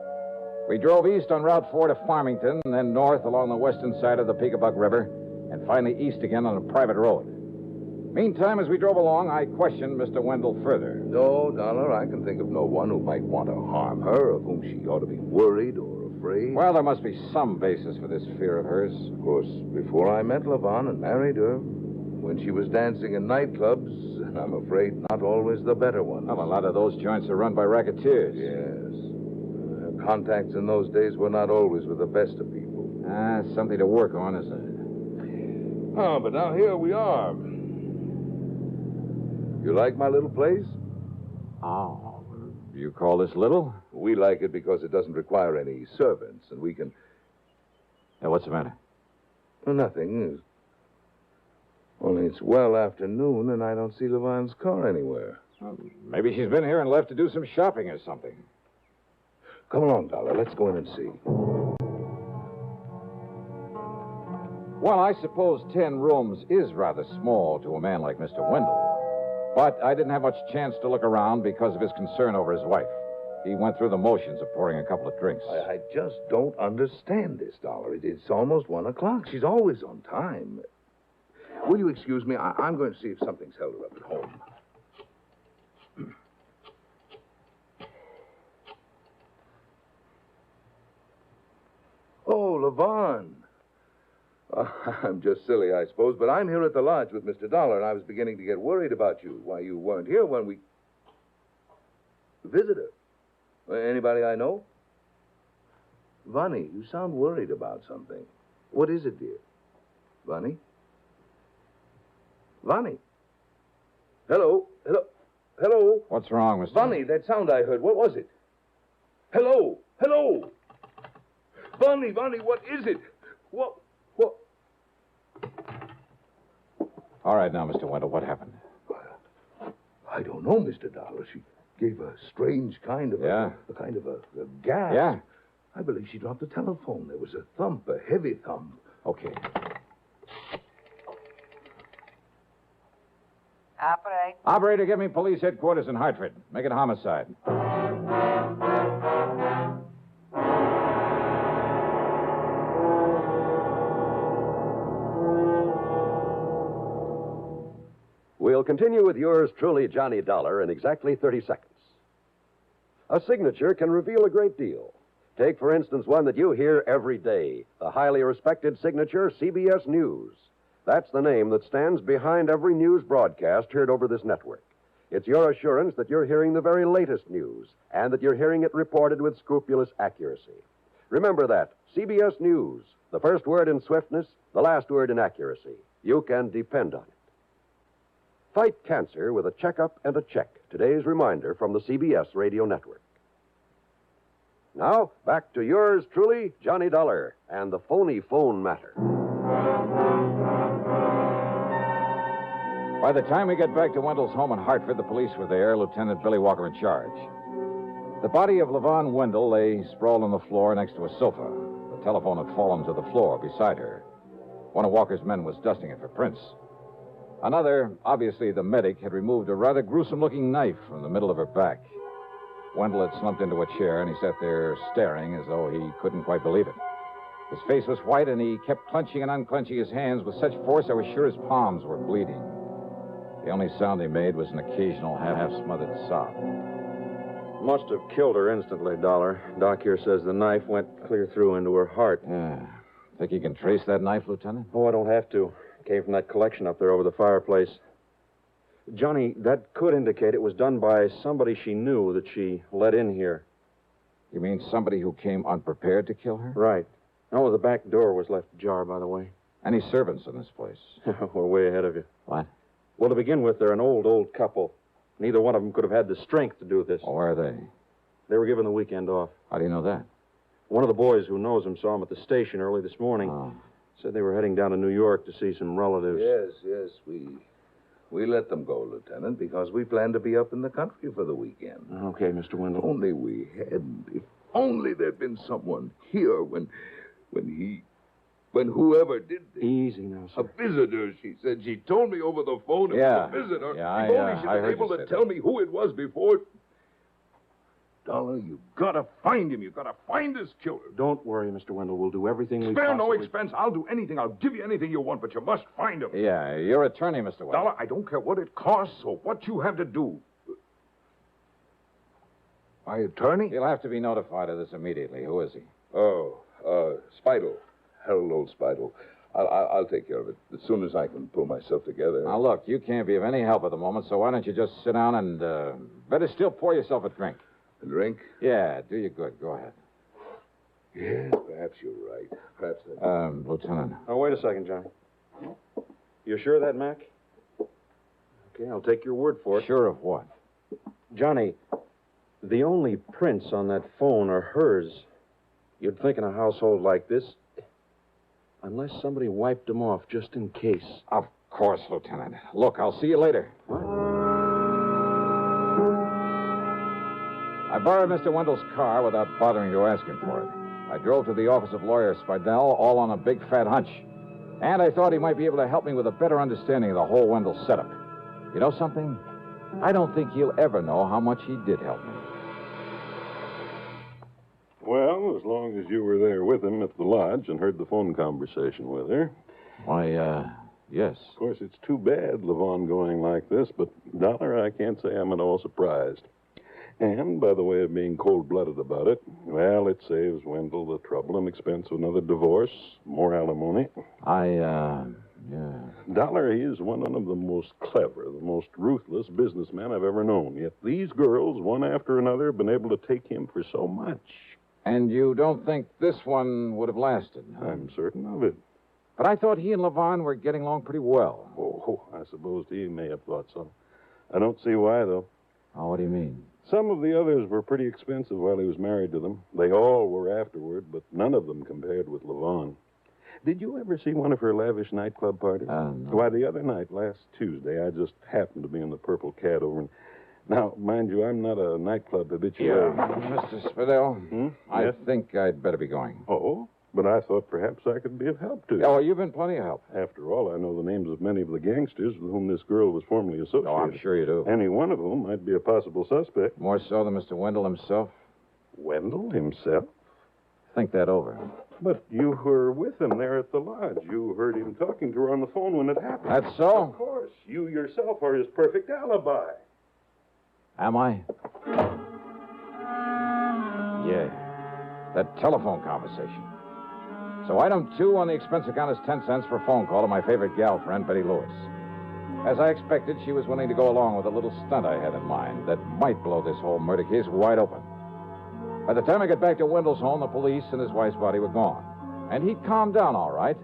We drove east on Route 4 to Farmington, and then north along the western side of the Peekabuck River, and finally east again on a private road. Meantime, as we drove along, I questioned Mr. Wendell further. No, Dollar, I can think of no one who might want to harm her, of whom she ought to be worried or afraid. Well, there must be some basis for this fear of hers. Of course, before I met Levon and married her, when she was dancing in nightclubs, and I'm afraid not always the better ones. Well, a lot of those joints are run by racketeers. Yes. Her contacts in those days were not always with the best of people. Something to work on, isn't it? Oh, but now here we are. You like my little place? Oh, you call this little? We like it because it doesn't require any servants, and we can... What's the matter? Well, nothing. Only it's well after noon, and I don't see Levon's car anywhere. Well, maybe she's been here and left to do some shopping or something. Come along, Dollar. Let's go in and see. Well, I suppose 10 rooms is rather small to a man like Mr. Wendell. But I didn't have much chance to look around because of his concern over his wife. He went through the motions of pouring a couple of drinks. I just don't understand this, Dollar. It's almost 1 o'clock. She's always on time. Will you excuse me? I'm going to see if something's held her up at home. Oh, Levon. I'm just silly, I suppose, but I'm here at the lodge with Mr. Dollar, and I was beginning to get worried about you. Why, you weren't here when we... Visitor? Anybody I know? Vonnie, you sound worried about something. What is it, dear? Vonnie? Vonnie? Hello? Hello? Hello? What's wrong, Mr. Vonnie, that sound I heard, what was it? Hello? Hello? Vonnie, what is it? What? All right, now, Mr. Wendell, what happened? I don't know, Mr. Dollar. She gave a strange kind of a gasp. Yeah? I believe she dropped the telephone. There was a thump, a heavy thump. Okay. Operator, get me police headquarters in Hartford. Make it a homicide. We'll continue with yours truly, Johnny Dollar, in exactly 30 seconds. A signature can reveal a great deal. Take, for instance, one that you hear every day, the highly respected signature CBS News. That's the name that stands behind every news broadcast heard over this network. It's your assurance that you're hearing the very latest news and that you're hearing it reported with scrupulous accuracy. Remember that. CBS News. The first word in swiftness, the last word in accuracy. You can depend on it. Fight cancer with a checkup and a check. Today's reminder from the CBS Radio Network. Now, back to yours truly, Johnny Dollar, and the Phony phone matter. By the time we got back to Wendell's home in Hartford, the police were there, Lieutenant Billy Walker in charge. The body of Levon Wendell lay sprawled on the floor next to a sofa. The telephone had fallen to the floor beside her. One of Walker's men was dusting it for prints. Another, obviously the medic, had removed a rather gruesome-looking knife from the middle of her back. Wendell had slumped into a chair, and he sat there staring as though he couldn't quite believe it. His face was white, and he kept clenching and unclenching his hands with such force I was sure his palms were bleeding. The only sound he made was an occasional half-smothered sob. Must have killed her instantly, Dollar. Doc here says the knife went clear through into her heart. Yeah. Think you can trace that knife, Lieutenant? Oh, I don't have to. Came from that collection up there over the fireplace. Johnny, that could indicate it was done by somebody she knew that she let in here. You mean somebody who came unprepared to kill her? Right. Oh, the back door was left ajar, by the way. Any servants in this place? We're way ahead of you. What? Well, to begin with, they're an old couple. Neither one of them could have had the strength to do this. Oh, where are they? They were given the weekend off. How do you know that? One of the boys who knows them saw them at the station early this morning. Oh. Said they were heading down to New York to see some relatives. Yes. We let them go, Lieutenant, because we plan to be up in the country for the weekend. Okay, Mr. Wendell. Only we hadn't. If only there'd been someone here when whoever did this. Easy now, sir. A visitor, she said. She told me over the phone it Yeah. was a visitor. Yeah, if only she'd I been heard able you to say tell that. me who it was before. Dollar, you gotta find him. You gotta find this killer. Don't worry, Mr. Wendell. We'll do everything we Spare no possibly... expense. I'll do anything. I'll give you anything you want, but you must find him. Yeah, your attorney, Mr. Wendell. Dollar, I don't care what it costs or what you have to do. My attorney? He'll have to be notified of this immediately. Who is he? Oh, Spidle. Harold Old Spidle. I'll take care of it as soon as I can pull myself together. Now, look, you can't be of any help at the moment, so why don't you just sit down and, better still pour yourself a drink. A drink? Yeah, do you good. Go ahead. Yes, perhaps you're right. Perhaps Lieutenant. Oh, wait a second, Johnny. You sure of that, Mac? Okay, I'll take your word for it. Sure of what? Johnny, the only prints on that phone are hers. You'd think in a household like this, unless somebody wiped them off just in case. Of course, Lieutenant. Look, I'll see you later. I borrowed Mr. Wendell's car without bothering to ask him for it. I drove to the office of lawyer Spidell, all on a big fat hunch. And I thought he might be able to help me with a better understanding of the whole Wendell setup. You know something? I don't think he'll ever know how much he did help me. Well, as long as you were there with him at the lodge and heard the phone conversation with her. Why, yes. Of course, it's too bad, Levon, going like this, but, Dollar, I can't say I'm at all surprised. And, by the way of being cold-blooded about it, well, it saves Wendell the trouble and expense of another divorce, more alimony. Yeah. Dollar, he is one of the most clever, the most ruthless businessmen I've ever known. Yet these girls, one after another, have been able to take him for so much. And you don't think this one would have lasted? Huh? I'm certain of it. But I thought he and Levon were getting along pretty well. Oh, I suppose he may have thought so. I don't see why, though. Oh, what do you mean? Some of the others were pretty expensive while he was married to them. They all were afterward, but none of them compared with Levon. Did you ever see one of her lavish nightclub parties? No. Why, the other night, last Tuesday, I just happened to be in the Purple Cat over in... Now, mind you, I'm not a nightclub habitué. Mr. Spidell, I think I'd better be going. Oh? But I thought perhaps I could be of help to you. Oh, you've been plenty of help. After all, I know the names of many of the gangsters with whom this girl was formerly associated. Oh, I'm sure you do. Any one of whom might be a possible suspect. More so than Mr. Wendell himself? Wendell himself? Think that over. But you were with him there at the lodge. You heard him talking to her on the phone when it happened. That's so? Of course. You yourself are his perfect alibi. Am I? Yeah. That telephone conversation. So item 2 on the expense account is 10 cents for a phone call to my favorite gal friend, Betty Lewis. As I expected, she was willing to go along with a little stunt I had in mind that might blow this whole murder case wide open. By the time I got back to Wendell's home, the police and his wife's body were gone. And he'd calmed down all right.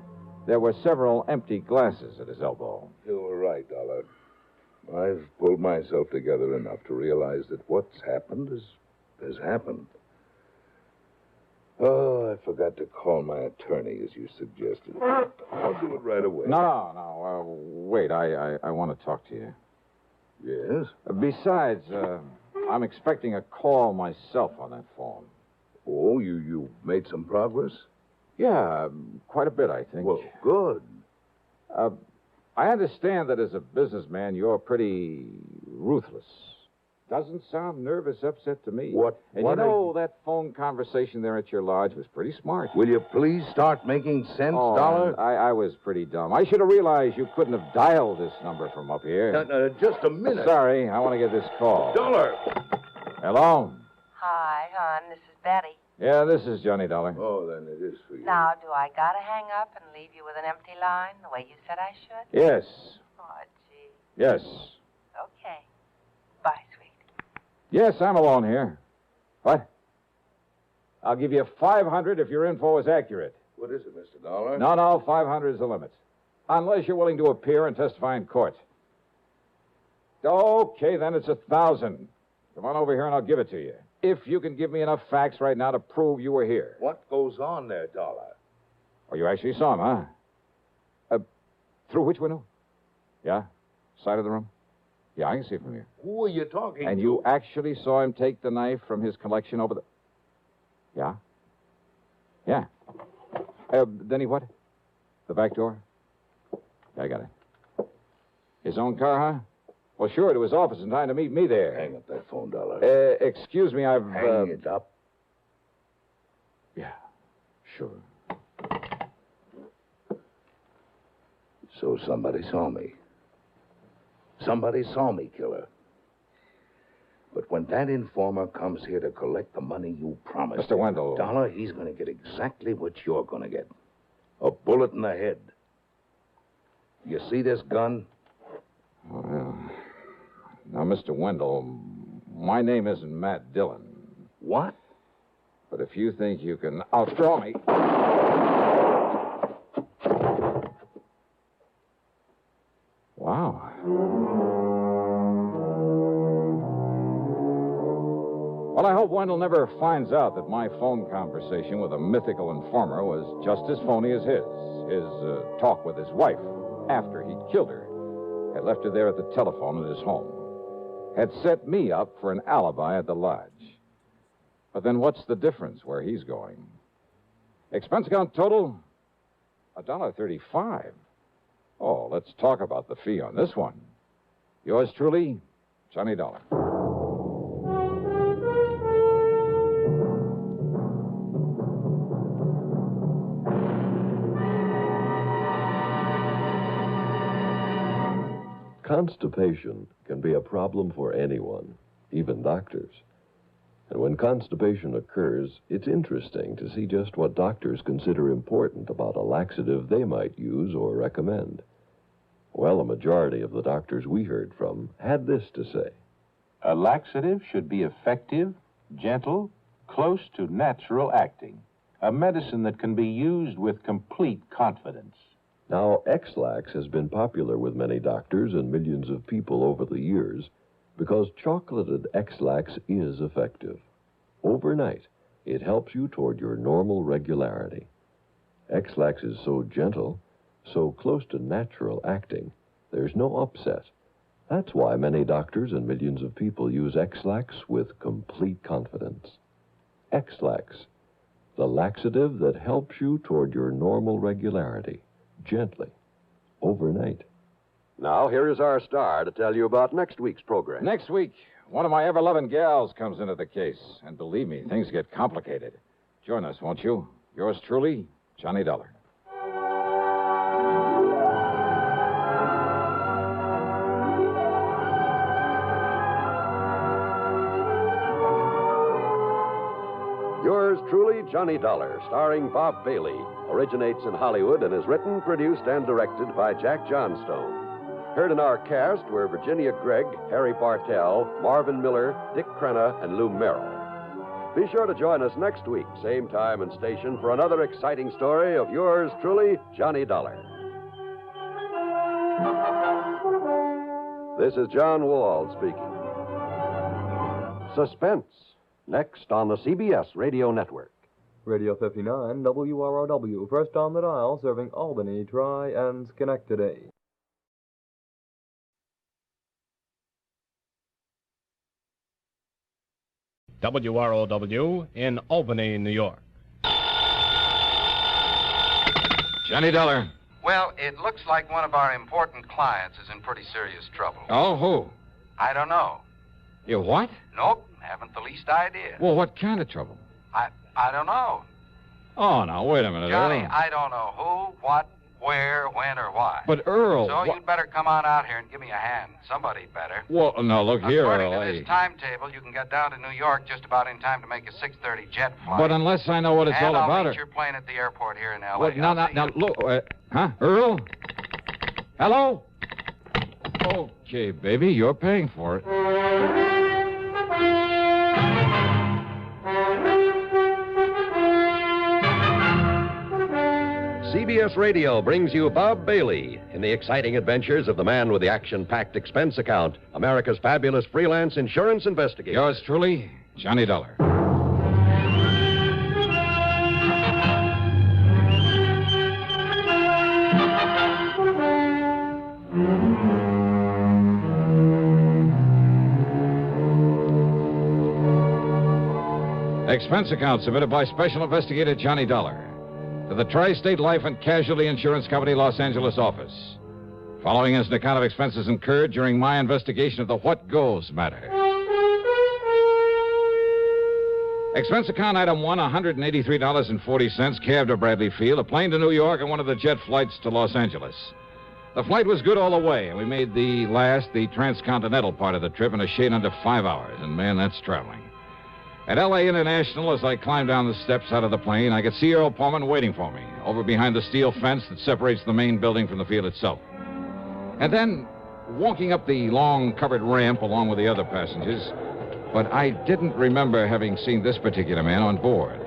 There were several empty glasses at his elbow. You were right, Dollar. I've pulled myself together enough to realize that what's happened has happened. Oh, I forgot to call my attorney, as you suggested. I'll do it right away. No. Wait, I want to talk to you. Yes? Besides, I'm expecting a call myself on that phone. Oh, you made some progress? Yeah, quite a bit, I think. Well, good. I understand that as a businessman, you're pretty ruthless. Doesn't sound nervous upset to me. What? And what you know, that phone conversation there at your lodge was pretty smart. Will you please start making sense, Dollar? I was pretty dumb. I should have realized you couldn't have dialed this number from up here. Just a minute. Sorry, I want to get this call. Dollar! Hello? Hi, hon. This is Betty. Yeah, this is Johnny Dollar. Oh, then it is for you. Now, do I gotta hang up and leave you with an empty line the way you said I should? Yes. Oh, gee. Yes. Okay. Bye, sweet. Yes, I'm alone here. What? I'll give you $500 if your info is accurate. What is it, Mr. Dollar? No, 500 is the limit. Unless you're willing to appear and testify in court. Okay, then it's 1,000. Come on over here and I'll give it to you. If you can give me enough facts right now to prove you were here. What goes on there, Dollar? Oh, you actually saw him, huh? Through which window? Yeah? Side of the room? Yeah, I can see it from here. Who are you talking And to? you actually saw him take the knife from his collection over the... Yeah? Yeah. Then he what? The back door? I got it. His own car, huh? Well, sure, to his office in time to meet me there. Hang up that phone, Dollar. Excuse me, I've... Hang it up. Yeah, sure. So somebody saw me. Somebody saw me kill her. But when that informer comes here to collect the money you promised Mr. Wendell. Dollar, he's going to get exactly what you're going to get. A bullet in the head. You see this gun? Well, now, Mr. Wendell, my name isn't Matt Dillon. What? But if you think you can outdraw me... Wow. Well, I hope Wendell never finds out that my phone conversation with a mythical informer was just as phony as his. His talk with his wife after he'd killed her had left her there at the telephone at his home. Had set me up for an alibi at the lodge. But then what's the difference where he's going? Expense account total? $1.35. Oh, let's talk about the fee on this one. Yours truly, Johnny Dollar. Constipation can be a problem for anyone, even doctors. And when constipation occurs, it's interesting to see just what doctors consider important about a laxative they might use or recommend. Well, a majority of the doctors we heard from had this to say. A laxative should be effective, gentle, close to natural acting. A medicine that can be used with complete confidence. Now, X-Lax has been popular with many doctors and millions of people over the years because chocolated X-Lax is effective. Overnight, it helps you toward your normal regularity. X-Lax is so gentle, so close to natural acting, there's no upset. That's why many doctors and millions of people use X-Lax with complete confidence. X-Lax, the laxative that helps you toward your normal regularity, gently, overnight. Now, here is our star to tell you about next week's program. Next week, one of my ever-loving gals comes into the case. And believe me, things get complicated. Join us, won't you? Yours truly, Johnny Dollar. Yours truly, Johnny Dollar, starring Bob Bailey, originates in Hollywood and is written, produced, and directed by Jack Johnstone. Heard in our cast were Virginia Gregg, Harry Bartell, Marvin Miller, Dick Crenna, and Lou Merrill. Be sure to join us next week, same time and station, for another exciting story of yours truly, Johnny Dollar. This is John Wall speaking. Suspense, next on the CBS Radio Network. Radio 59, WROW, first on the dial, serving Albany, Tri, and Schenectady. WROW in Albany, New York. Johnny Dollar. Well, it looks like one of our important clients is in pretty serious trouble. Oh, who? I don't know. You what? Nope, haven't the least idea. Well, what kind of trouble? I don't know. Oh, now, wait a minute, Johnny, Earl. I don't know who, what, where, when, or why. But, Earl... So you'd better come on out here and give me a hand. Somebody better. Well, no, look here, According Earl. to this timetable, you can get down to New York just about in time to make a 6:30 jet flight. But unless I know what it's all I'll about... meet your plane at the airport here in L.A. What? Now, look... huh? Earl? Hello? Okay, baby, you're paying for it. CBS Radio brings you Bob Bailey in the exciting adventures of the man with the action-packed expense account, America's fabulous freelance insurance investigator. Yours truly, Johnny Dollar. Expense account submitted by Special Investigator Johnny Dollar to the Tri-State Life and Casualty Insurance Company, Los Angeles office. Following is an account of expenses incurred during my investigation of the What Goes matter. Expense account item 1, $183.40, cab to Bradley Field, a plane to New York, and one of the jet flights to Los Angeles. The flight was good all the way, and we made the transcontinental part of the trip in a shade under 5 hours, and man, that's traveling. At L.A. International, as I climbed down the steps out of the plane, I could see Earl Pullman waiting for me, over behind the steel fence that separates the main building from the field itself. And then, walking up the long covered ramp along with the other passengers, but I didn't remember having seen this particular man on board.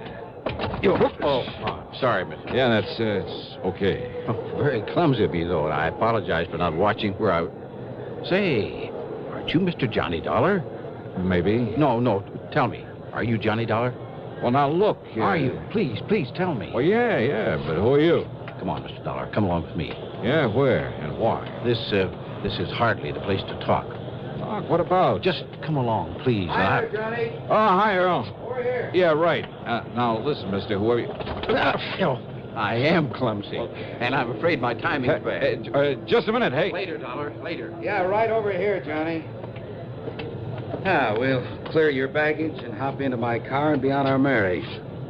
Sorry, mister. Yeah, that's it's okay. Oh, very clumsy of me, though, and I apologize for not watching where I... Say, aren't you Mr. Johnny Dollar? Maybe. No, tell me. Are you Johnny Dollar? Well, now, look... Are you? Please, tell me. Well, yeah, but who are you? Come on, Mr. Dollar. Come along with me. Yeah, where and why? This is hardly the place to talk. Talk? What about? Just come along, please. Hi there, Johnny. Oh, hi, Earl. Over here. Yeah, right. Now, listen, mister, whoever you... I am clumsy, and I'm afraid my timing's bad. Just a minute, hey. Later, Dollar, later. Yeah, right over here, Johnny. We'll clear your baggage and hop into my car and be on our merry.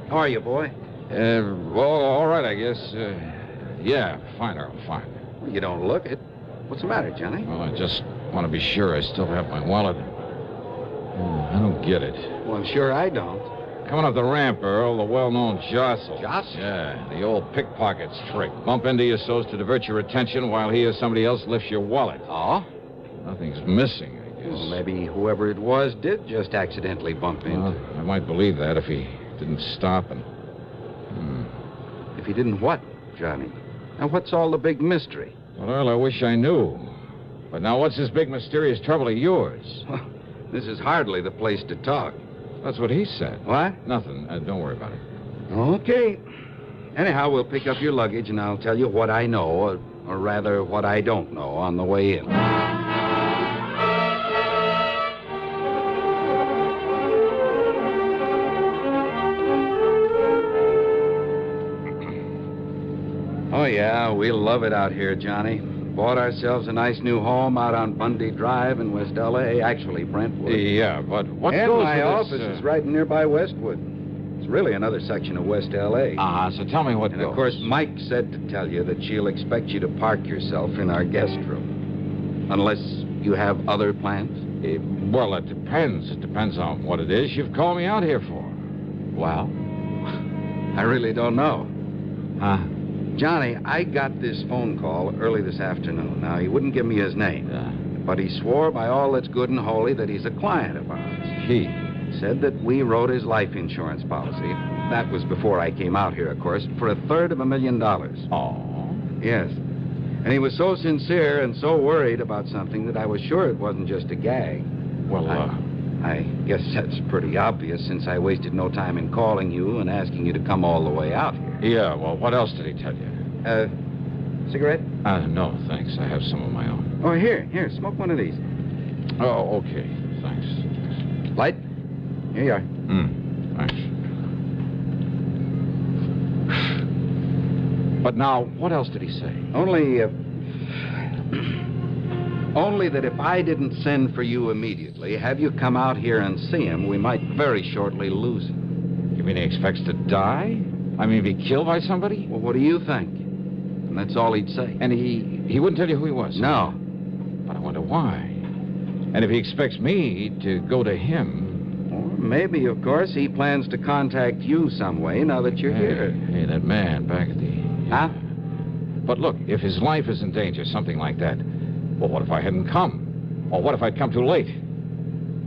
How are you, boy? Well, all right, I guess. Yeah, fine, Earl, fine. You don't look it. What's the matter, Johnny? Well, I just want to be sure I still have my wallet. I don't get it. Well, I'm sure I don't. Coming up the ramp, Earl, the well-known jostle. Jostle? Yeah, the old pickpocket's trick. Bump into you so as to divert your attention while he or somebody else lifts your wallet. Oh? Nothing's missing, I guess. Well, maybe whoever it was did just accidentally bump into. Well, I might believe that if he didn't stop and... If he didn't what, Johnny? Now, what's all the big mystery? Well, Earl, I wish I knew. But now what's this big mysterious trouble of yours? This is hardly the place to talk. That's what he said. What? Nothing. Don't worry about it. Okay. Anyhow, we'll pick up your luggage, and I'll tell you what I know, or rather, what I don't know, on the way in. Oh, yeah, we'll love it out here, Johnny. Bought ourselves a nice new home out on Bundy Drive in West L.A., actually Brentwood. Yeah, but what and goes my with office is right nearby Westwood. It's really another section of West L.A. So tell me what and goes. Of course, Mike said to tell you that she'll expect you to park yourself in our guest room. Unless you have other plans? Well, it depends. It depends on what it is you've called me out here for. Well, I really don't know. Johnny, I got this phone call early this afternoon. Now, he wouldn't give me his name. But he swore by all that's good and holy that he's a client of ours. He? Said that we wrote his life insurance policy. That was before I came out here, of course, for $350,000. Oh? Yes. And he was so sincere and so worried about something that I was sure it wasn't just a gag. Well, I guess that's pretty obvious since I wasted no time in calling you and asking you to come all the way out here. Yeah, well, what else did he tell you? Cigarette? No, thanks. I have some of my own. Oh, here, smoke one of these. Oh, okay. Thanks. Light? Here you are. Thanks. But now, what else did he say? Only that if I didn't send for you immediately, have you come out here and see him, we might very shortly lose him. You mean he expects to die? I mean, be killed by somebody? Well, what do you think? And that's all he'd say. And he wouldn't tell you who he was? No. But I wonder why. And if he expects me to go to him... Or maybe, of course, he plans to contact you some way now that you're here. Hey, that man back at the... Huh? But look, if his life is in danger, something like that, well, what if I hadn't come? Or what if I'd come too late?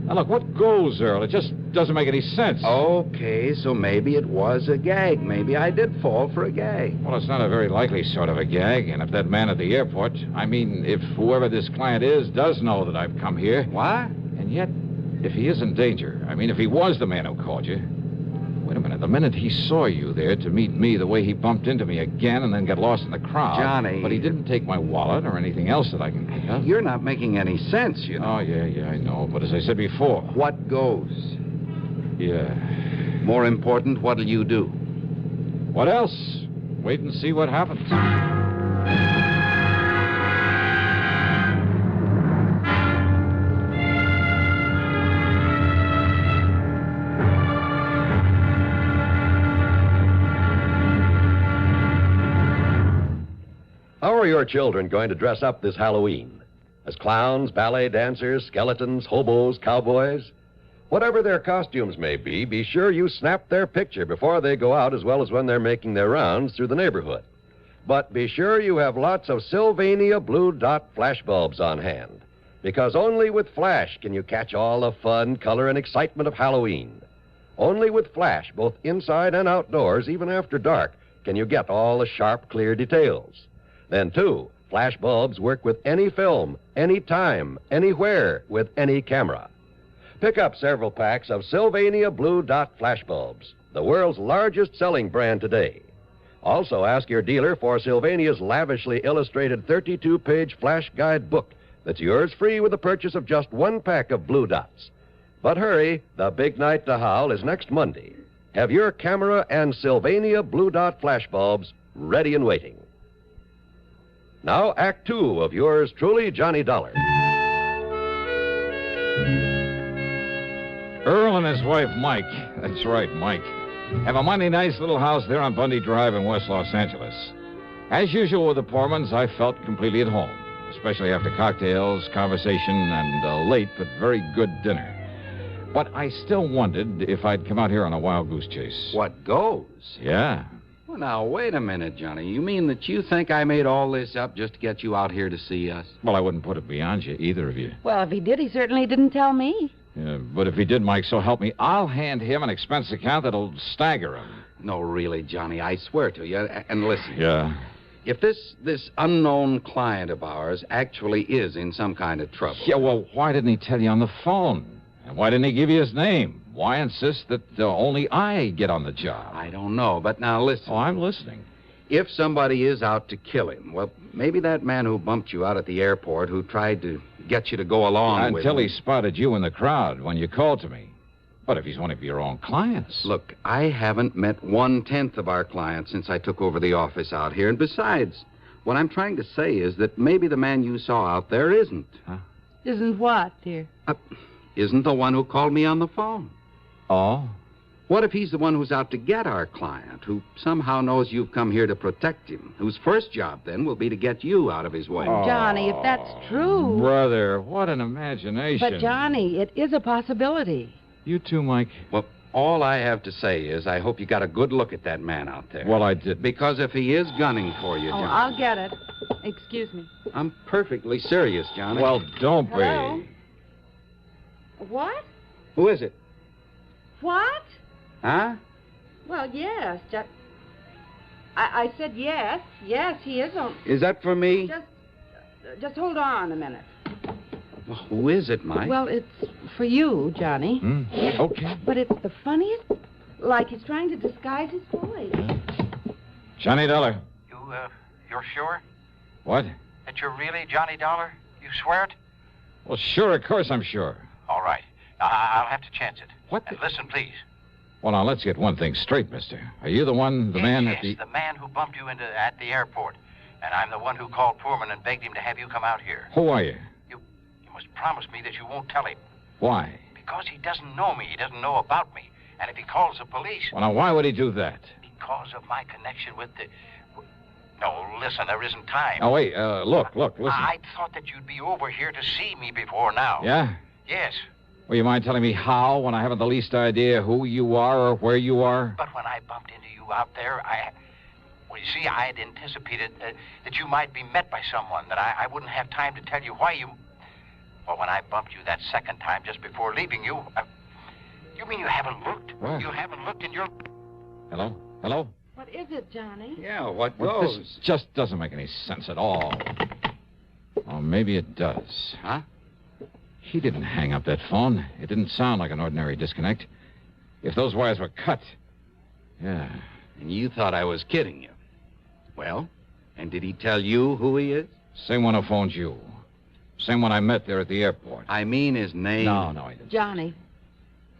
Now, look, what goes, Earl? It just doesn't make any sense. Okay, so maybe it was a gag. Maybe I did fall for a gag. Well, it's not a very likely sort of a gag. And if that man at the airport, I mean, if whoever this client is does know that I've come here... What? And yet, if he is in danger, I mean, if he was the man who called you... Wait a minute. The minute he saw you there to meet me, the way he bumped into me again and then got lost in the crowd... Johnny... But he didn't take my wallet or anything else that I can think of. You're not making any sense, you know. Oh, yeah, I know. But as I said before... What goes? Yeah. More important, what'll you do? What else? Wait and see what happens. How are your children going to dress up this Halloween? As clowns, ballet dancers, skeletons, hobos, cowboys? Whatever their costumes may be sure you snap their picture before they go out as well as when they're making their rounds through the neighborhood. But be sure you have lots of Sylvania Blue Dot flashbulbs on hand, because only with Flash can you catch all the fun, color, and excitement of Halloween. Only with Flash, both inside and outdoors, even after dark, can you get all the sharp, clear details. Then, too, flash bulbs work with any film, any time, anywhere, with any camera. Pick up several packs of Sylvania Blue Dot flashbulbs, the world's largest selling brand today. Also, ask your dealer for Sylvania's lavishly illustrated 32-page flash guide book that's yours free with the purchase of just one pack of Blue Dots. But hurry, the big night to howl is next Monday. Have your camera and Sylvania Blue Dot flashbulbs ready and waiting. Now, Act Two of yours truly, Johnny Dollar. Earl and his wife, Mike, that's right, Mike, have a mighty nice little house there on Bundy Drive in West Los Angeles. As usual with the Pormans, I felt completely at home, especially after cocktails, conversation, and a late but very good dinner. But I still wondered if I'd come out here on a wild goose chase. What goes? Yeah. Well, now, wait a minute, Johnny. You mean that you think I made all this up just to get you out here to see us? Well, I wouldn't put it beyond you, either of you. Well, if he did, he certainly didn't tell me. Yeah, but if he did, Mike, so help me, I'll hand him an expense account that'll stagger him. No, really, Johnny, I swear to you. And listen. Yeah. If this unknown client of ours actually is in some kind of trouble... Yeah, well, why didn't he tell you on the phone? And why didn't he give you his name? Why insist that only I get on the job? I don't know, but now listen. Oh, I'm listening. If somebody is out to kill him, well, maybe that man who bumped you out at the airport, who tried to get you to go along with him... Until he spotted you in the crowd when you called to me. But if he's one of your own clients... Look, I haven't met 1/10 of our clients since I took over the office out here. And besides, what I'm trying to say is that maybe the man you saw out there isn't. Huh? Isn't what, dear? Isn't the one who called me on the phone. Oh? What if he's the one who's out to get our client, who somehow knows you've come here to protect him, whose first job, then, will be to get you out of his way? Oh, Johnny, if that's true... Brother, what an imagination. But, Johnny, it is a possibility. You too, Mike? Well, all I have to say is I hope you got a good look at that man out there. Well, I did. Because if he is gunning for you, Johnny... I'll get it. Excuse me. I'm perfectly serious, Johnny. Well, don't Hello? be. What? Who is it? What? Huh? Well, yes. I said yes. Yes, he is on... Is that for me? Just hold on a minute. Well, who is it, Mike? Well, it's for you, Johnny. Okay. But it's the funniest... Like he's trying to disguise his voice. Johnny Dollar. You're sure? What? That you're really Johnny Dollar? You swear it? Well, sure, of course I'm sure. All right. I'll have to chance it. What? And listen, please. Well, now, let's get one thing straight, mister. Are you the man at the... Yes, the man who bumped you at the airport. And I'm the one who called Poorman and begged him to have you come out here. Who are you? You must promise me that you won't tell him. Why? Because he doesn't know me. He doesn't know about me. And if he calls the police... Well, now, why would he do that? Because of my connection with the... No, listen, there isn't time. Oh, wait, look, listen. I thought that you'd be over here to see me before now. Yeah? Yes. Will you mind telling me how when I haven't the least idea who you are or where you are? But when I bumped into you out there, Well, you see, I had anticipated that you might be met by someone, that I wouldn't have time to tell you why you... Well, when I bumped you that second time just before leaving you... You mean you haven't looked? What? You haven't looked in your... Hello? Hello? What is it, Johnny? Yeah, what Well, goes? this just doesn't make any sense at all. Or maybe it does. Huh? He didn't hang up that phone. It didn't sound like an ordinary disconnect. If those wires were cut... Yeah. And you thought I was kidding you. Well, and did he tell you who he is? Same one who phoned you. Same one I met there at the airport. I mean his name. No, he didn't. Johnny,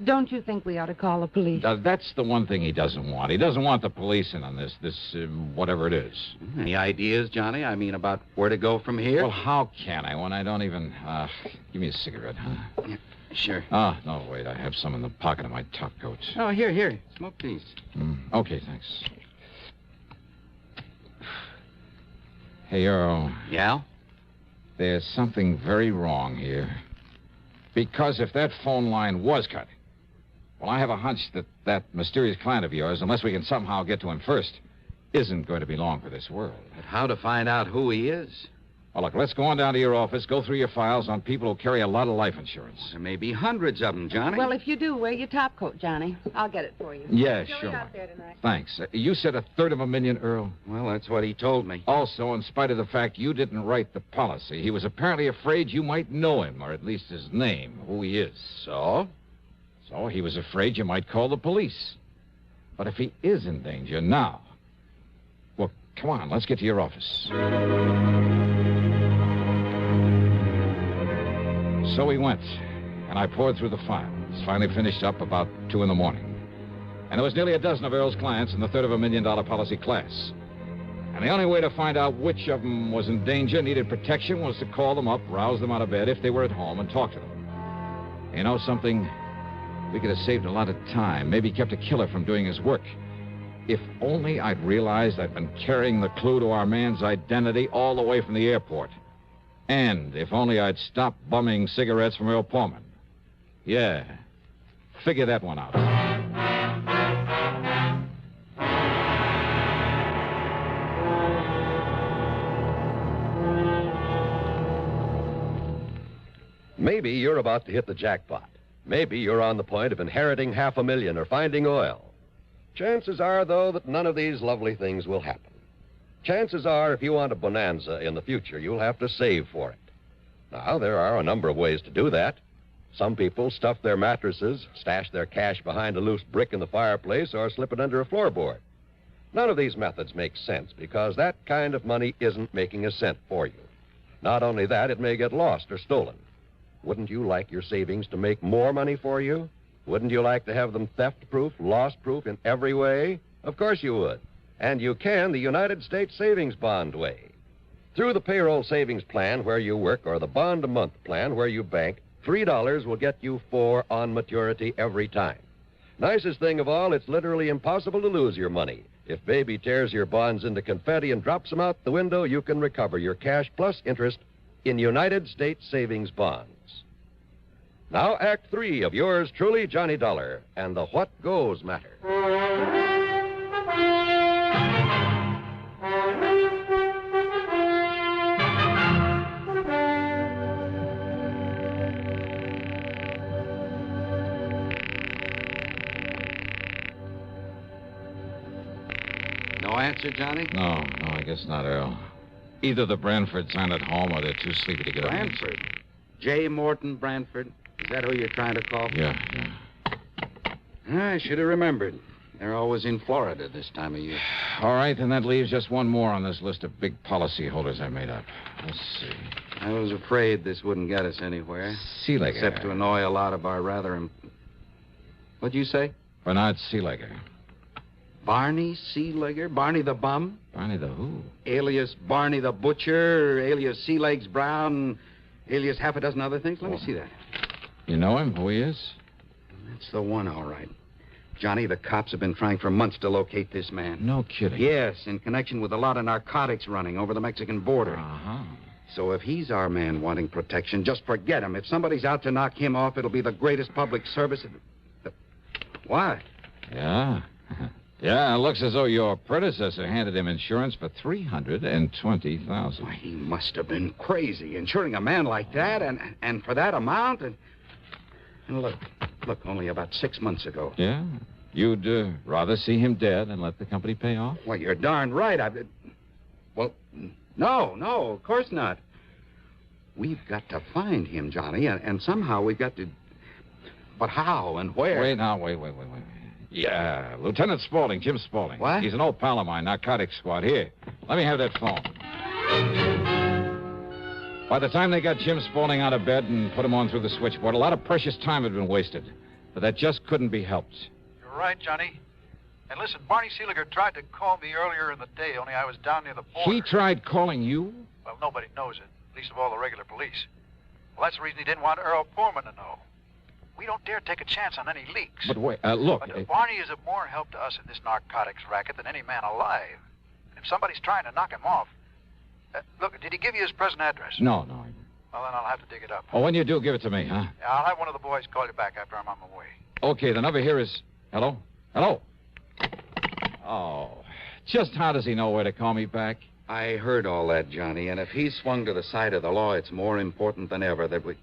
Don't you think we ought to call the police? That's the one thing he doesn't want. He doesn't want the police in on this whatever it is. Any ideas, Johnny? I mean, about where to go from here? Well, how can I when I don't even... give me a cigarette, huh? Yeah, sure. Oh, no, wait. I have some in the pocket of my top coat. Oh, here. Smoke these. Okay, thanks. Hey, Earl. Yeah? There's something very wrong here. Because if that phone line was cut, well, I have a hunch that mysterious client of yours, unless we can somehow get to him first, isn't going to be long for this world. But how to find out who he is? Well, look, let's go on down to your office, go through your files on people who carry a lot of life insurance. There may be hundreds of them, Johnny. Well, if you do, wear your top coat, Johnny. I'll get it for you. Yeah, Show sure. it out there tonight. Thanks. You said $350,000, Earl? Well, that's what he told me. Also, in spite of the fact you didn't write the policy, he was apparently afraid you might know him, or at least his name, who he is. So? So he was afraid you might call the police. But if he is in danger now... Well, come on, let's get to your office. So we went, and I poured through the files. Finally finished up about 2 in the morning. And there was nearly a dozen of Earl's clients in the $350,000 policy class. And the only way to find out which of them was in danger, needed protection, was to call them up, rouse them out of bed if they were at home, and talk to them. You know something? We could have saved a lot of time, maybe kept a killer from doing his work. If only I'd realized I'd been carrying the clue to our man's identity all the way from the airport. And if only I'd stopped bumming cigarettes from Earl Pullman. Yeah, figure that one out. Maybe you're about to hit the jackpot. Maybe you're on the point of inheriting $500,000 or finding oil. Chances are, though, that none of these lovely things will happen. Chances are, if you want a bonanza in the future, you'll have to save for it. Now, there are a number of ways to do that. Some people stuff their mattresses, stash their cash behind a loose brick in the fireplace, or slip it under a floorboard. None of these methods make sense because that kind of money isn't making a cent for you. Not only that, it may get lost or stolen. Wouldn't you like your savings to make more money for you? Wouldn't you like to have them theft-proof, loss-proof in every way? Of course you would. And you can the United States Savings Bond way. Through the payroll savings plan where you work or the bond-a-month plan where you bank, $3 will get you $4 on maturity every time. Nicest thing of all, it's literally impossible to lose your money. If Baby tears your bonds into confetti and drops them out the window, you can recover your cash plus interest in United States Savings Bonds. Now, Act 3 of yours truly, Johnny Dollar, and the What Goes Matter. No answer, Johnny? No, I guess not, Earl. Either the Branfords aren't at home or they're too sleepy to get up. Branford? J. Morton Branford? Is that who you're trying to call? Yeah. I should have remembered. They're always in Florida this time of year. All right, then that leaves just one more on this list of big policy holders I made up. Let's see. I was afraid this wouldn't get us anywhere. Seelegger. Except to annoy a lot of our rather... What'd you say? Bernard Seelegger. Barney Seelegger? Barney the Bum? Barney the who? Alias Barney the Butcher, alias Sea Legs Brown, alias half a dozen other things. Let me see that. You know him? Who he is? That's the one, all right. Johnny, the cops have been trying for months to locate this man. No kidding. Yes, in connection with a lot of narcotics running over the Mexican border. Uh-huh. So if he's our man wanting protection, just forget him. If somebody's out to knock him off, it'll be the greatest public service. What? Yeah. Yeah, it looks as though your predecessor handed him insurance for $320,000. Why, he must have been crazy, insuring a man like that, and for that amount. And look, only about 6 months ago. Yeah? You'd rather see him dead and let the company pay off? Well, you're darn right. Well, no, of course not. We've got to find him, Johnny, and somehow we've got to... But how and where? Wait. Yeah, Lieutenant Spaulding, Jim Spaulding. What? He's an old pal of mine, narcotics squad. Here, let me have that phone. By the time they got Jim Spaulding out of bed and put him on through the switchboard, a lot of precious time had been wasted. but that just couldn't be helped. You're right, Johnny. And listen, Barney Seeliger tried to call me earlier in the day, only I was down near the border. He tried calling you? Well, nobody knows it, least of all the regular police. Well, that's the reason he didn't want Earl Foreman to know. We don't dare take a chance on any leaks. But wait, look. But Barney is of more help to us in this narcotics racket than any man alive. And if somebody's trying to knock him off... look, did he give you his present address? No. Well, then I'll have to dig it up. Oh, when you do, give it to me, huh? Yeah, I'll have one of the boys call you back after I'm on my way. Okay, the number here is... Hello? Hello? Oh, just how does he know where to call me back? I heard all that, Johnny, and if he's swung to the side of the law, it's more important than ever that we...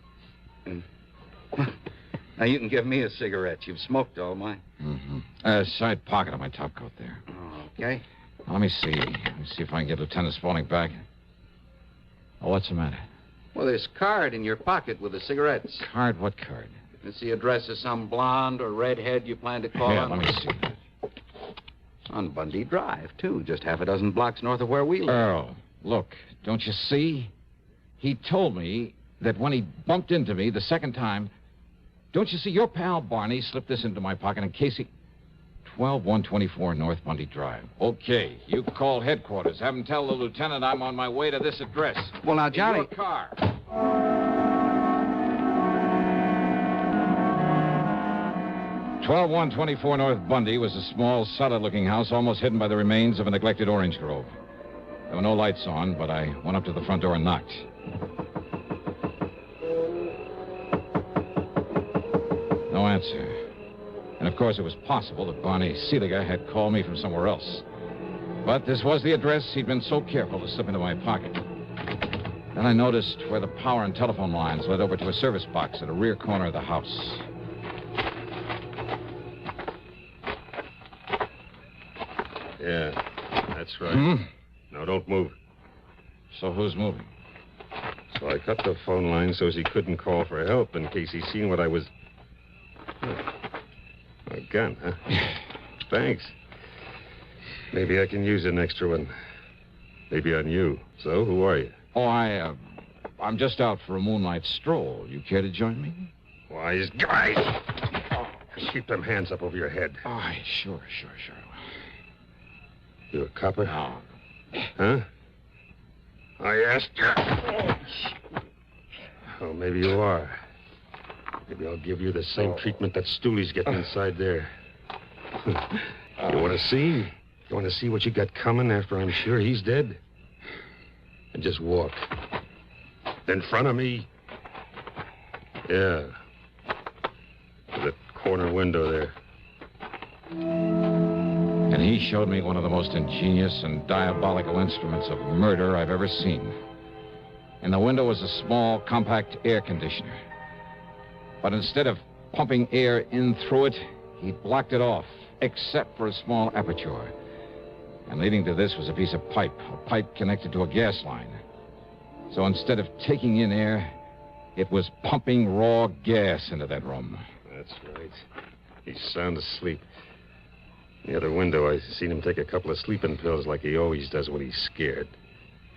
Now, you can give me a cigarette. You've smoked all mine. Mm-hmm. Side pocket of my top coat there. Okay. Now, let me see. Let me see if I can get Lieutenant Spaulding back. Oh, what's the matter? Well, there's a card in your pocket with the cigarettes. Card? What card? It's the address of some blonde or redhead you plan to call on. Let me see that. On Bundy Drive, too. Just half a dozen blocks north of where we live. Earl, look, don't you see? He told me that when he bumped into me the second time... Don't you see, your pal Barney slipped this into my pocket in case he... 12124 North Bundy Drive. Okay, you call headquarters. Have him tell the lieutenant I'm on my way to this address. Well, now, Johnny... In your car. 12124 North Bundy was a small, solid-looking house almost hidden by the remains of a neglected orange grove. There were no lights on, but I went up to the front door and knocked. No answer. And, of course, it was possible that Barney Seeliger had called me from somewhere else. But this was the address he'd been so careful to slip into my pocket. Then I noticed where the power and telephone lines led over to a service box at a rear corner of the house. Yeah, that's right. No, don't move. So who's moving? So I cut the phone line so he couldn't call for help in case he seen what I was... A gun, huh? Thanks. Maybe I can use an extra one. Maybe on you. So, who are you? Oh, I'm just out for a moonlight stroll. You care to join me? Wise guys! Oh, keep them hands up over your head. Oh, sure. You a copper? No. Huh? I asked you. Oh, maybe you are. Maybe I'll give you the same treatment that Stooley's getting inside there. You want to see? You want to see what you got coming after I'm sure he's dead? And just walk. In front of me. Yeah. To the corner window there. And he showed me one of the most ingenious and diabolical instruments of murder I've ever seen. In the window was a small, compact air conditioner. But instead of pumping air in through it, he'd blocked it off, except for a small aperture. And leading to this was a piece of pipe, a pipe connected to a gas line. So instead of taking in air, it was pumping raw gas into that room. That's right. He's sound asleep. In the other window, I seen him take a couple of sleeping pills like he always does when he's scared.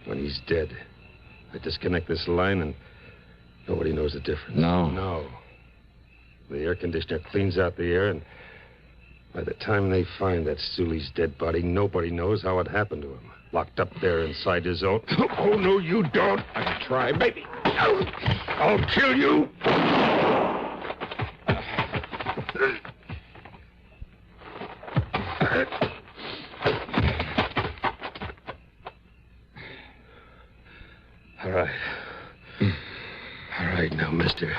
When he's dead. I disconnect this line and nobody knows the difference. No. The air conditioner cleans out the air, and by the time they find that Stooley's dead body, nobody knows how it happened to him. Locked up there inside his own... Oh, no, you don't. I can try, maybe. I'll kill you. All right. All right now, mister.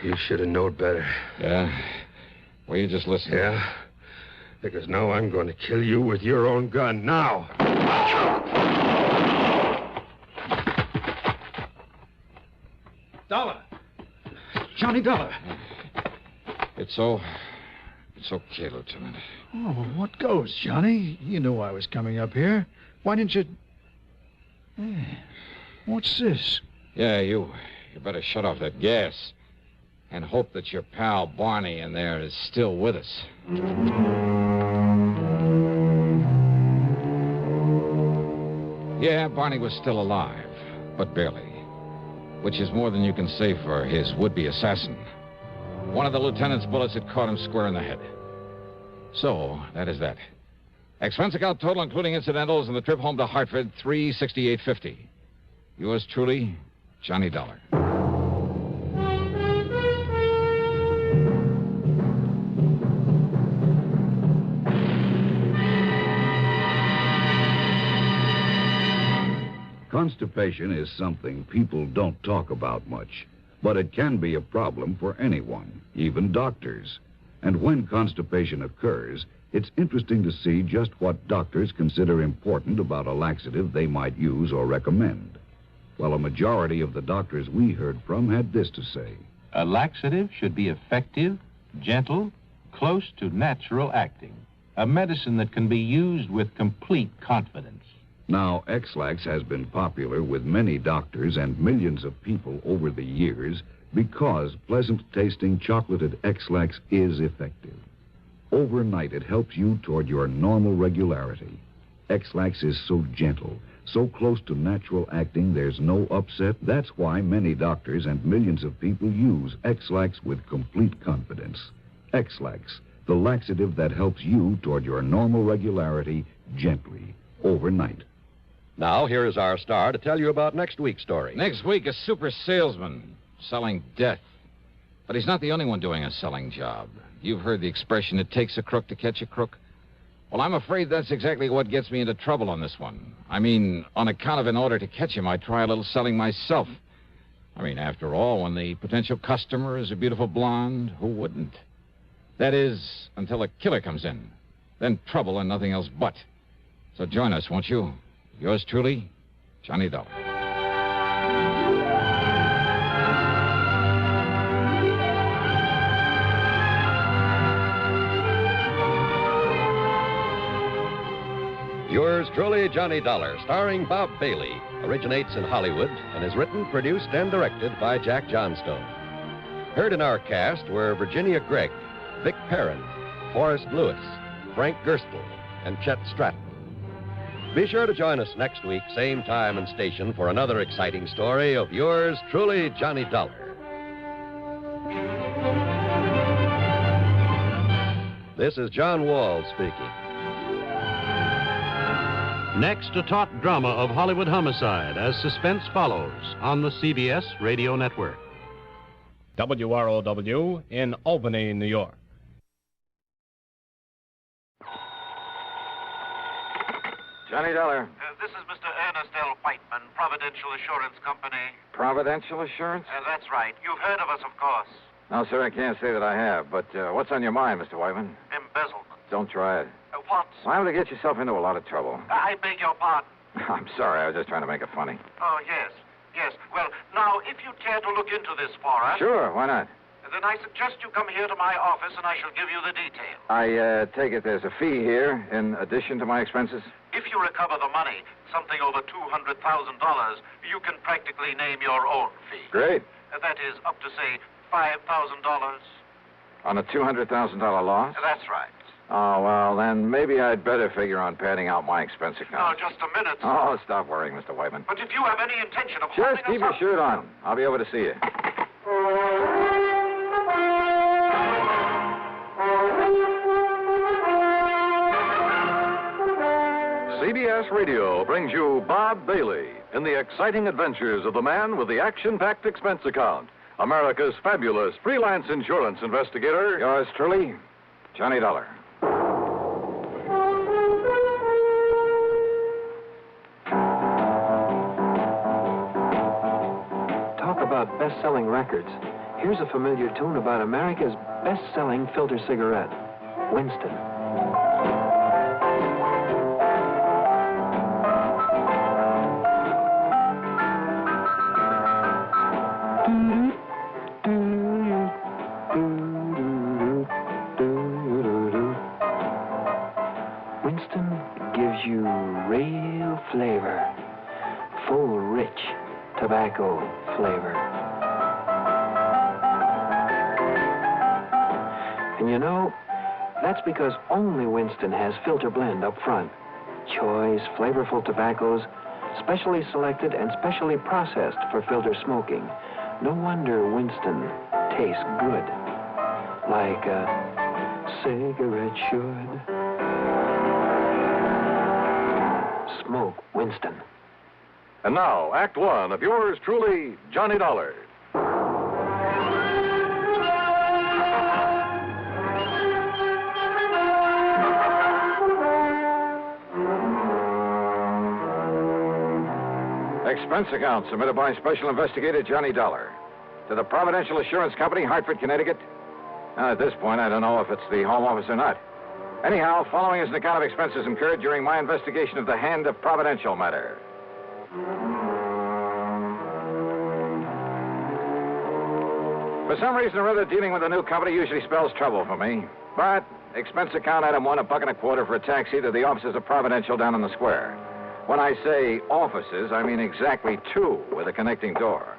You should have known better. Yeah? Well, you just listen. Yeah? Because now I'm going to kill you with your own gun. Now! Dollar! Johnny Dollar! It's okay, Lieutenant. Oh, what goes, Johnny? You knew I was coming up here. Why didn't you... Hey, what's this? Yeah, you better shut off that gas. And hope that your pal Barney in there is still with us. Yeah, Barney was still alive, but barely. Which is more than you can say for his would-be assassin. One of the lieutenant's bullets had caught him square in the head. So, that is that. Expense account total, including incidentals, and the trip home to Hartford, $368.50. Yours truly, Johnny Dollar. Constipation is something people don't talk about much, but it can be a problem for anyone, even doctors. And when constipation occurs, it's interesting to see just what doctors consider important about a laxative they might use or recommend. Well, a majority of the doctors we heard from had this to say. A laxative should be effective, gentle, close to natural acting. A medicine that can be used with complete confidence. Now, X-Lax has been popular with many doctors and millions of people over the years because pleasant-tasting chocolated X-Lax is effective. Overnight, it helps you toward your normal regularity. X-Lax is so gentle, so close to natural acting, there's no upset. That's why many doctors and millions of people use X-Lax with complete confidence. X-Lax, the laxative that helps you toward your normal regularity gently, overnight. Now, here is our star to tell you about next week's story. Next week, a super salesman selling death. But he's not the only one doing a selling job. You've heard the expression, it takes a crook to catch a crook. Well, I'm afraid that's exactly what gets me into trouble on this one. I mean, on account of in order to catch him, I try a little selling myself. I mean, after all, when the potential customer is a beautiful blonde, who wouldn't? That is, until a killer comes in. Then trouble and nothing else but. So join us, won't you? Yours truly, Johnny Dollar. Yours truly, Johnny Dollar, starring Bob Bailey, originates in Hollywood and is written, produced, and directed by Jack Johnstone. Heard in our cast were Virginia Gregg, Vic Perrin, Forrest Lewis, Frank Gerstle, and Chet Stratton. Be sure to join us next week, same time and station, for another exciting story of yours truly, Johnny Dollar. This is John Wall speaking. Next, a taut drama of Hollywood homicide as suspense follows on the CBS Radio Network. WROW in Albany, New York. Johnny Dollar. This is Mr. Ernest L. Whiteman, Providential Assurance Company. Providential Assurance? That's right. You've heard of us, of course. No, sir, I can't say that I have. But what's on your mind, Mr. Whiteman? Embezzlement. Don't try it. What? Liable to get yourself into a lot of trouble. I beg your pardon. I'm sorry. I was just trying to make it funny. Oh, yes. Yes. Well, now, if you care to look into this for us... Sure, why not? Then I suggest you come here to my office and I shall give you the details. I take it there's a fee here in addition to my expenses? If you recover the money, something over $200,000, you can practically name your own fee. Great. That is up to, say, $5,000. On a $200,000 loss? That's right. Oh, well, then maybe I'd better figure on padding out my expense account. Now, just a minute. Oh, stop worrying, Mr. Whiteman. But if you have any intention of Just keep your shirt on. I'll be over to see you. CBS Radio brings you Bob Bailey in the exciting adventures of the man with the action-packed expense account, America's fabulous freelance insurance investigator. Yours truly, Johnny Dollar. Talk about best-selling records. Here's a familiar tune about America's best-selling filter cigarette, Winston. Winston gives you real flavor, full, rich tobacco flavor. And you know, that's because only Winston has filter blend up front. Choice, flavorful tobaccos, specially selected and specially processed for filter smoking. No wonder Winston tastes good. like a cigarette should. Smoke, Winston. And now, Act One of yours truly, Johnny Dollar. Expense account submitted by Special Investigator Johnny Dollar to the Providential Assurance Company, Hartford, Connecticut. Now, at this point, I don't know if it's the Home Office or not. Anyhow, following is an account of expenses incurred during my investigation of the Hand of Providential Matter. For some reason or other, dealing with a new company usually spells trouble for me. But expense account item 1, $1.25 for a taxi to the offices of Providential down on the square. When I say offices, I mean exactly 2 with a connecting door.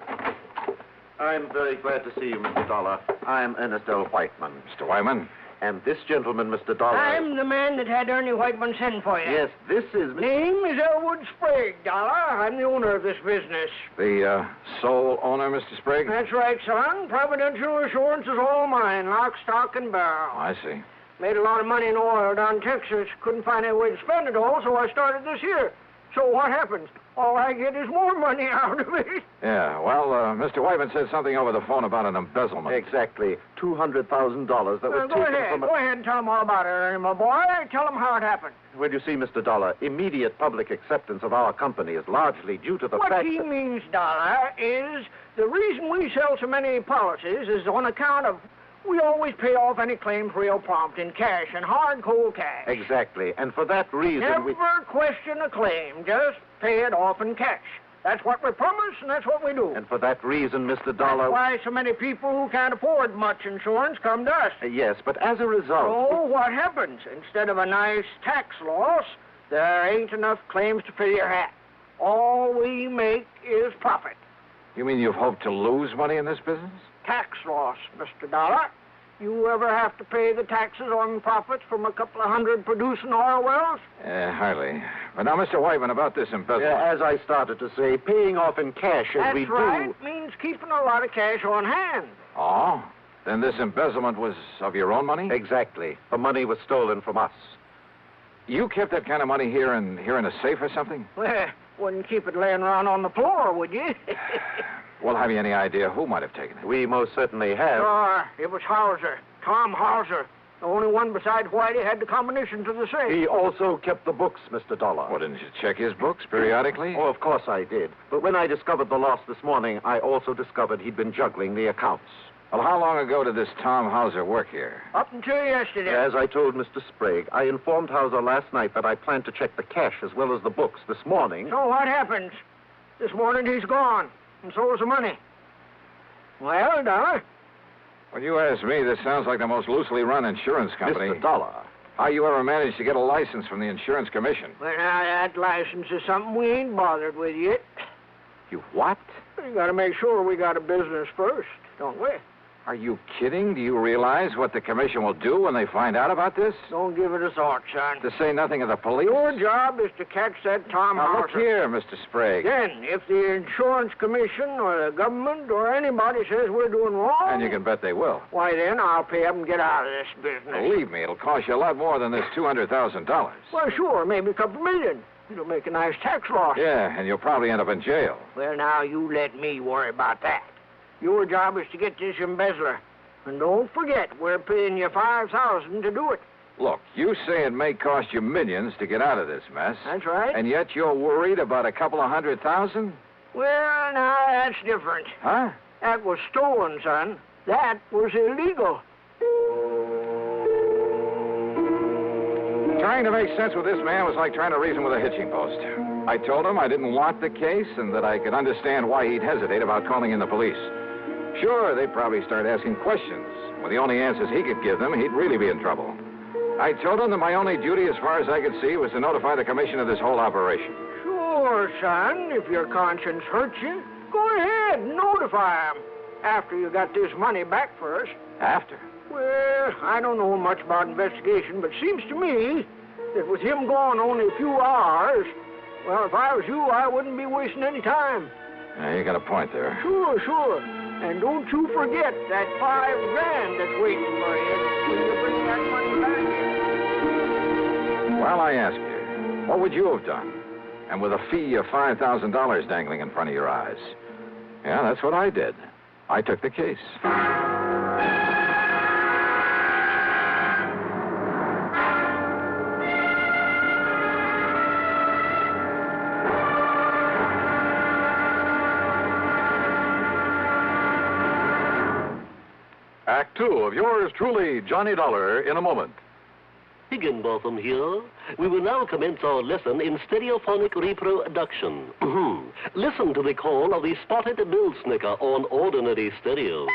I'm very glad to see you, Mr. Dollar. I'm Ernest L. Whiteman. Mr. Whiteman? And this gentleman, Mr. Dollar... I'm the man that had Ernie Whiteman send for you. Yes, this is... Name is Elwood Sprague, Dollar. I'm the owner of this business. The sole owner, Mr. Sprague? That's right, son. Providential Assurance is all mine, lock, stock, and barrel. I see. Made a lot of money in oil down in Texas. Couldn't find any way to spend it all, so I started this here. So what happens? All I get is more money out of it. Yeah, well, Mr. Whiteman said something over the phone about an embezzlement. Exactly. $200,000 that was taken from... Go ahead and tell them all about it, Ernie, my boy. Tell them how it happened. Well, you see, Mr. Dollar, immediate public acceptance of our company is largely due to the what fact he that... means, Dollar, is the reason we sell so many policies is on account of... We always pay off any claims real prompt in cash and hard, cold cash. Exactly. And for that reason Never question a claim. Just pay it off in cash. That's what we promise, and that's what we do. And for that reason, Mr. Dollar... That's why so many people who can't afford much insurance come to us. Yes, but as a result... So what happens? Instead of a nice tax loss, there ain't enough claims to fill your hat. All we make is profit. You mean you've hoped to lose money in this business? Tax loss, Mr. Dollar. You ever have to pay the taxes on profits from a couple of hundred producing oil wells? Hardly. But now, Mr. Whiteman, about this embezzlement. As I started to say, paying off in cash as we do... That's right. Means keeping a lot of cash on hand. Oh? Then this embezzlement was of your own money? Exactly. The money was stolen from us. You kept that kind of money here in a safe or something? Well, wouldn't keep it laying around on the floor, would you? Well, have you any idea who might have taken it? We most certainly have. Sure. It was Hauser. Tom Hauser. The only one besides Whitey had the combination to the safe. He also kept the books, Mr. Dollar. Well, didn't you check his books periodically? Oh, of course I did. But when I discovered the loss this morning, I also discovered he'd been juggling the accounts. Well, how long ago did this Tom Hauser work here? Up until yesterday. As I told Mr. Sprague, I informed Hauser last night that I planned to check the cash as well as the books this morning. So what happens? This morning he's gone, and so is the money. Well, Dollar? When you ask me, this sounds like the most loosely run insurance company. Mr. Dollar. How you ever managed to get a license from the insurance commission? Well, now, that license is something we ain't bothered with yet. You what? We gotta make sure we got a business first, don't we? Are you kidding? Do you realize what the commission will do when they find out about this? Don't give it a thought, son. To say nothing of the police? Your job is to catch that Tom Now, Hauser. look here, Mr. Sprague. Then, if the insurance commission or the government or anybody says we're doing wrong... And you can bet they will. Why, then I'll pay up and get out of this business. Believe me, it'll cost you a lot more than this $200,000. Well, sure, maybe a couple million. It'll make a nice tax loss. Yeah, and you'll probably end up in jail. Well, now, you let me worry about that. Your job is to get this embezzler. And don't forget, we're paying you $5,000 to do it. Look, you say it may cost you millions to get out of this mess. That's right. And yet you're worried about a couple of $100,000? Well, now, that's different. Huh? That was stolen, son. That was illegal. Trying to make sense with this man was like trying to reason with a hitching post. I told him I didn't want the case and that I could understand why he'd hesitate about calling in the police. Sure, they'd probably start asking questions. With the only answers he could give them, he'd really be in trouble. I told him that my only duty, as far as I could see, was to notify the commission of this whole operation. Sure, son. If your conscience hurts you, go ahead and notify him. After you got this money back first. After? Well, I don't know much about investigation, but seems to me that with him gone only a few hours, well, if I was you, I wouldn't be wasting any time. Yeah, you got a point there. Sure, sure. And don't you forget that $5,000 that's waiting for you when you bring that money back. Well, I ask you, what would you have done? And with a fee of $5,000 dangling in front of your eyes. Yeah, that's what I did. I took the case. Act 2 of yours truly, Johnny Dollar, in a moment. Higginbotham here. We will now commence our lesson in stereophonic reproduction. Listen to the call of the spotted bill snicker on ordinary stereo.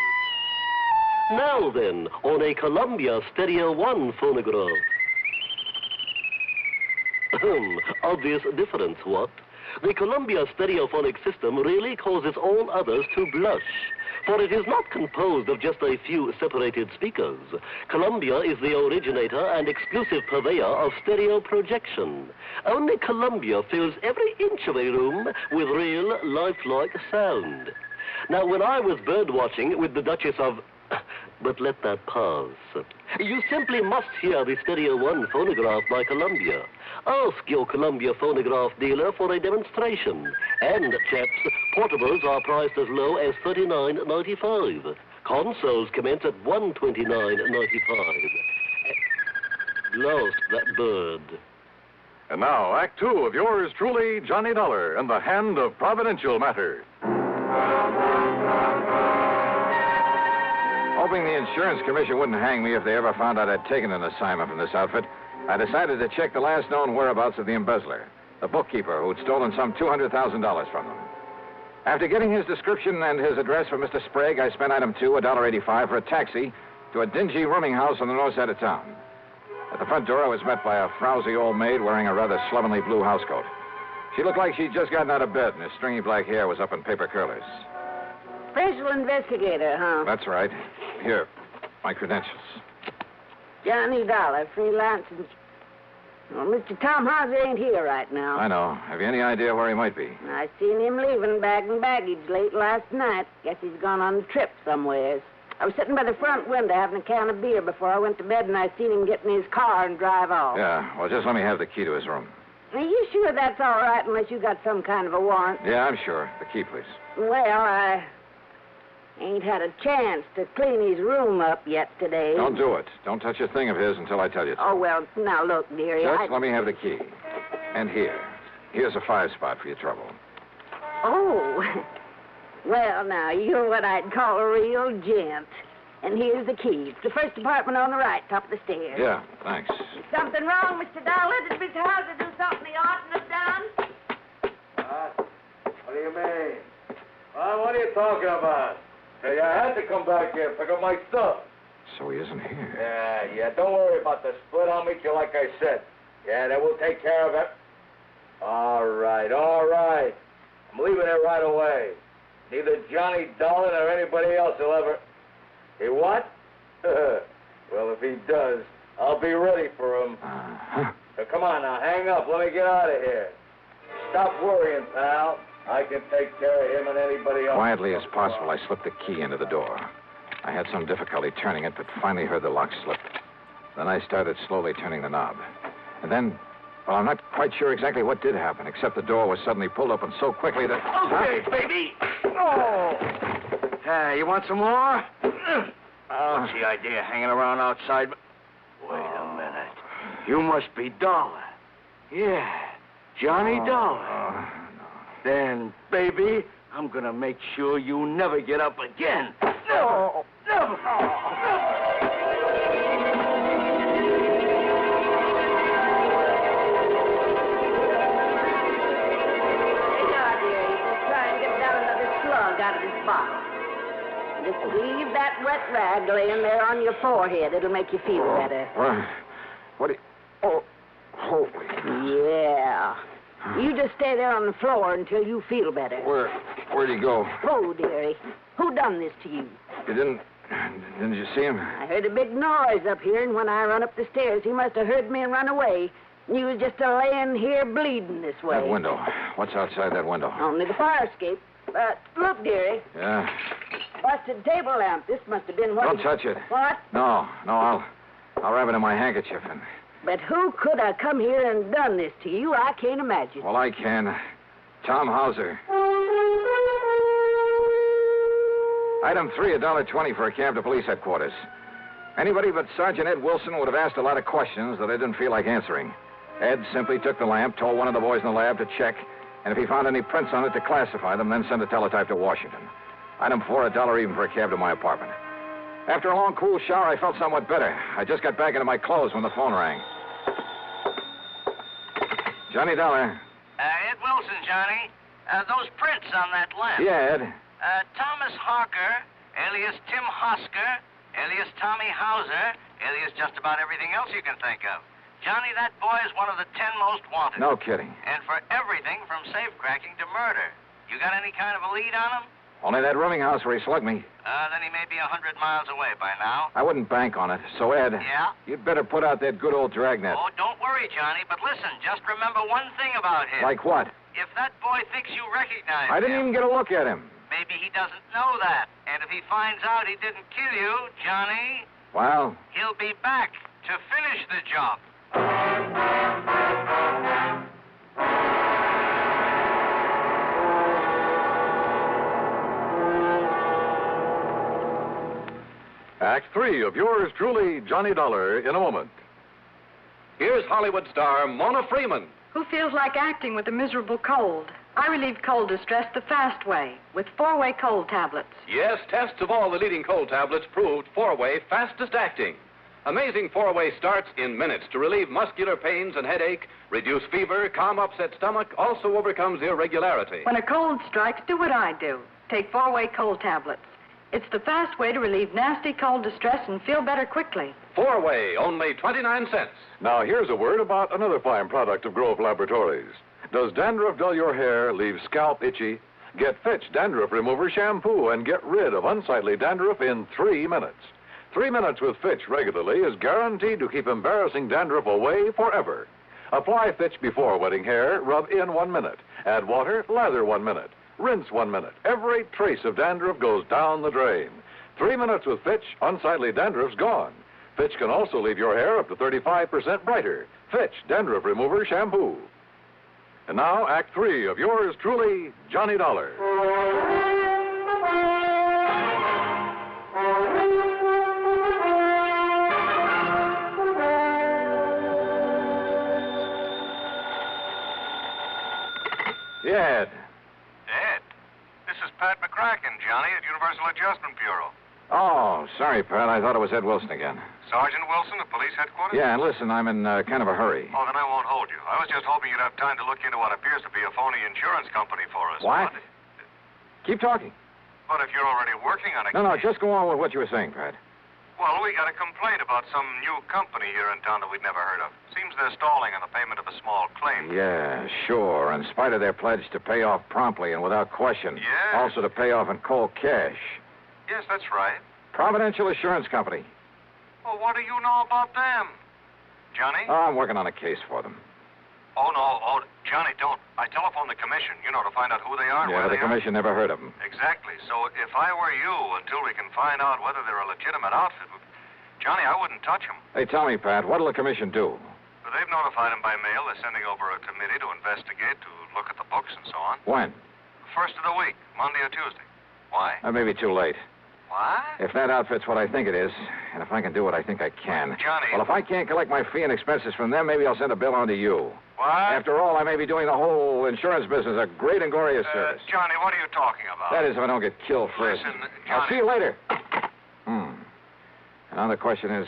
Now then, on a Columbia Stereo 1 phonograph. Obvious difference, what? The Columbia stereophonic system really causes all others to blush. For it is not composed of just a few separated speakers. Columbia is the originator and exclusive purveyor of stereo projection. Only Columbia fills every inch of a room with real, lifelike sound. Now, when I was bird-watching with the Duchess of... But let that pass. You simply must hear the Stereo 1 phonograph by Columbia. Ask your Columbia phonograph dealer for a demonstration. And, chaps, portables are priced as low as $39.95. Consoles commence at $129.95. Lost that bird. And now, Act 2 of yours truly, Johnny Dollar, and the Hand of Providential Matter. Hoping the insurance commission wouldn't hang me if they ever found out I'd taken an assignment from this outfit, I decided to check the last known whereabouts of the embezzler, the bookkeeper who'd stolen some $200,000 from them. After getting his description and his address for Mr. Sprague, I spent item 2, $1.85, for a taxi to a dingy rooming house on the north side of town. At the front door, I was met by a frowsy old maid wearing a rather slovenly blue housecoat. She looked like she'd just gotten out of bed, and her stringy black hair was up in paper curlers. Special investigator, huh? That's right. Here, my credentials. Johnny Dollar, freelance. Well, Mr. Tom Hauser ain't here right now. I know. Have you any idea where he might be? I seen him leaving bag and baggage late last night. Guess he's gone on a trip somewheres. I was sitting by the front window having a can of beer before I went to bed, and I seen him get in his car and drive off. Yeah, well, just let me have the key to his room. Are you sure that's all right unless you got some kind of a warrant? Yeah, I'm sure. The key, please. Well, I ain't had a chance to clean his room up yet today. Don't do it. Don't touch a thing of his until I tell you to. Oh, well, now look, dearie. Just let me have the key. And here. Here's a 5-spot for your trouble. Oh. Well, now, you're what I'd call a real gent. And here's the key. It's the first apartment on the right, top of the stairs. Yeah, thanks. Something wrong, Mr. Dollar? Did Mr. Hauser do something he oughtn't have done? What do you mean? What are you talking about? Hey, I had to come back here and pick up my stuff. So he isn't here. Yeah, don't worry about the split. I'll meet you like I said. Yeah, then we'll take care of it. All right. I'm leaving it right away. Neither Johnny Dollar nor anybody else will ever... Hey, what? Well, if he does, I'll be ready for him. So come on now, hang up. Let me get out of here. Stop worrying, pal. I can take care of him and anybody else. Quietly as possible, I slipped the key into the door. I had some difficulty turning it, but finally heard the lock slip. Then I started slowly turning the knob. And then, well, I'm not quite sure exactly what did happen, except the door was suddenly pulled open so quickly that... Okay, baby. Oh! Hey, you want some more? What's the idea, hanging around outside? Wait a minute. You must be Dollar. Yeah, Johnny Dollar. Then, baby, I'm gonna make sure you never get up again. Never! Never! Out of this bottle. Just leave that wet rag laying there on your forehead. It'll make you feel better. What do you... Oh, holy... Yeah. You just stay there on the floor until you feel better. Where'd he go? Oh, dearie. Who done this to you? Didn't you see him? I heard a big noise up here, and when I run up the stairs, he must have heard me and run away. You was just a-laying here bleeding this way. That window. What's outside that window? Only the fire escape. Look, dearie. Yeah. Busted table lamp. This must have been what... Don't touch it. What? No, I'll wrap it in my handkerchief and... But who could have come here and done this to you? I can't imagine. Well, I can. Tom Hauser. Item 3, $1.20 for a cab to police headquarters. Anybody but Sergeant Ed Wilson would have asked a lot of questions that I didn't feel like answering. Ed simply took the lamp, told one of the boys in the lab to check, and if he found any prints on it, to classify them, then send a teletype to Washington. Item 4, $1 even for a cab to my apartment. After a long, cool shower, I felt somewhat better. I just got back into my clothes when the phone rang. Johnny Dollar. Ed Wilson, Johnny. Those prints on that lamp. Yeah, Ed. Thomas Harker, alias Tim Hosker, alias Tommy Hauser, alias just about everything else you can think of. Johnny, that boy is one of the 10 most wanted. No kidding. And for everything from safe-cracking to murder. You got any kind of a lead on him? Only that rooming house where he slugged me. Then he may be 100 miles away by now. I wouldn't bank on it. So, Ed. Yeah? You'd better put out that good old dragnet. Oh, don't worry, Johnny. But listen, just remember one thing about him. Like what? If that boy thinks you recognize I didn't even get a look at him. Maybe he doesn't know that. And if he finds out he didn't kill you, Johnny... Well? He'll be back to finish the job. Act 3 of yours truly, Johnny Dollar, in a moment. Here's Hollywood star Mona Freeman. Who feels like acting with a miserable cold? I relieve cold distress the fast way with 4-way cold tablets. Yes, tests of all the leading cold tablets proved 4-way fastest acting. Amazing 4-way starts in minutes to relieve muscular pains and headache, reduce fever, calm upset stomach, also overcomes irregularity. When a cold strikes, do what I do. Take 4-way cold tablets. It's the fast way to relieve nasty cold distress and feel better quickly. 4-way, only 29 cents. Now, here's a word about another fine product of Grove Laboratories. Does dandruff dull your hair, leave scalp itchy? Get Fitch Dandruff Remover Shampoo and get rid of unsightly dandruff in 3 minutes. 3 minutes with Fitch regularly is guaranteed to keep embarrassing dandruff away forever. Apply Fitch before wetting hair, rub in 1 minute. Add water, lather 1 minute. Rinse 1 minute. Every trace of dandruff goes down the drain. 3 minutes with Fitch, unsightly dandruff's gone. Fitch can also leave your hair up to 35% brighter. Fitch Dandruff Remover Shampoo. And now, Act 3 of yours truly, Johnny Dollar. Yeah, Ed. Ed, this is Pat McCracken, Johnny, at Universal Adjustment Bureau. Oh, sorry, Pat. I thought it Ed Wilson again. Sergeant Wilson at police headquarters? Yeah, and listen, I'm in kind of a hurry. Oh, then I won't hold you. I was just hoping you'd have time to look into what appears to be a phony insurance company for us. What? Keep talking. But if you're already working on a No, case... just go on with what you were saying, Pat. Well, we got a complaint about some new company here in town that we'd never heard of. Seems they're stalling on the payment of a small claim. Yeah, sure. In spite of their pledge to pay off promptly and without question. Yeah. Also to pay off in cold cash. Yes, that's right. Providential Insurance Company. Well, what do you know about them? Johnny? Oh, I'm working on a case for them. Oh, no. Oh, Johnny, don't. I telephoned the commission, to find out who they are and Yeah, where the they are. commission never heard of them. Exactly. So if I were you, until we can find out whether they're a legitimate outfit, Johnny, I wouldn't touch them. Hey, tell me, Pat, what'll the commission do? But they've notified them by mail. They're sending over a committee to investigate, to look at the books and so on. When? First of the week, Monday or Tuesday. Why? That may be too late. What? If that outfit's what I think it is, and if I can do what I think I can. Johnny. Well, if I can't collect my fee and expenses from them, maybe I'll send a bill on to you. What? After all, I may be doing the whole insurance business a great and glorious service. Johnny, what are you talking about? That is, if I don't get killed first. Listen, Johnny. I'll see you later. And now the question is,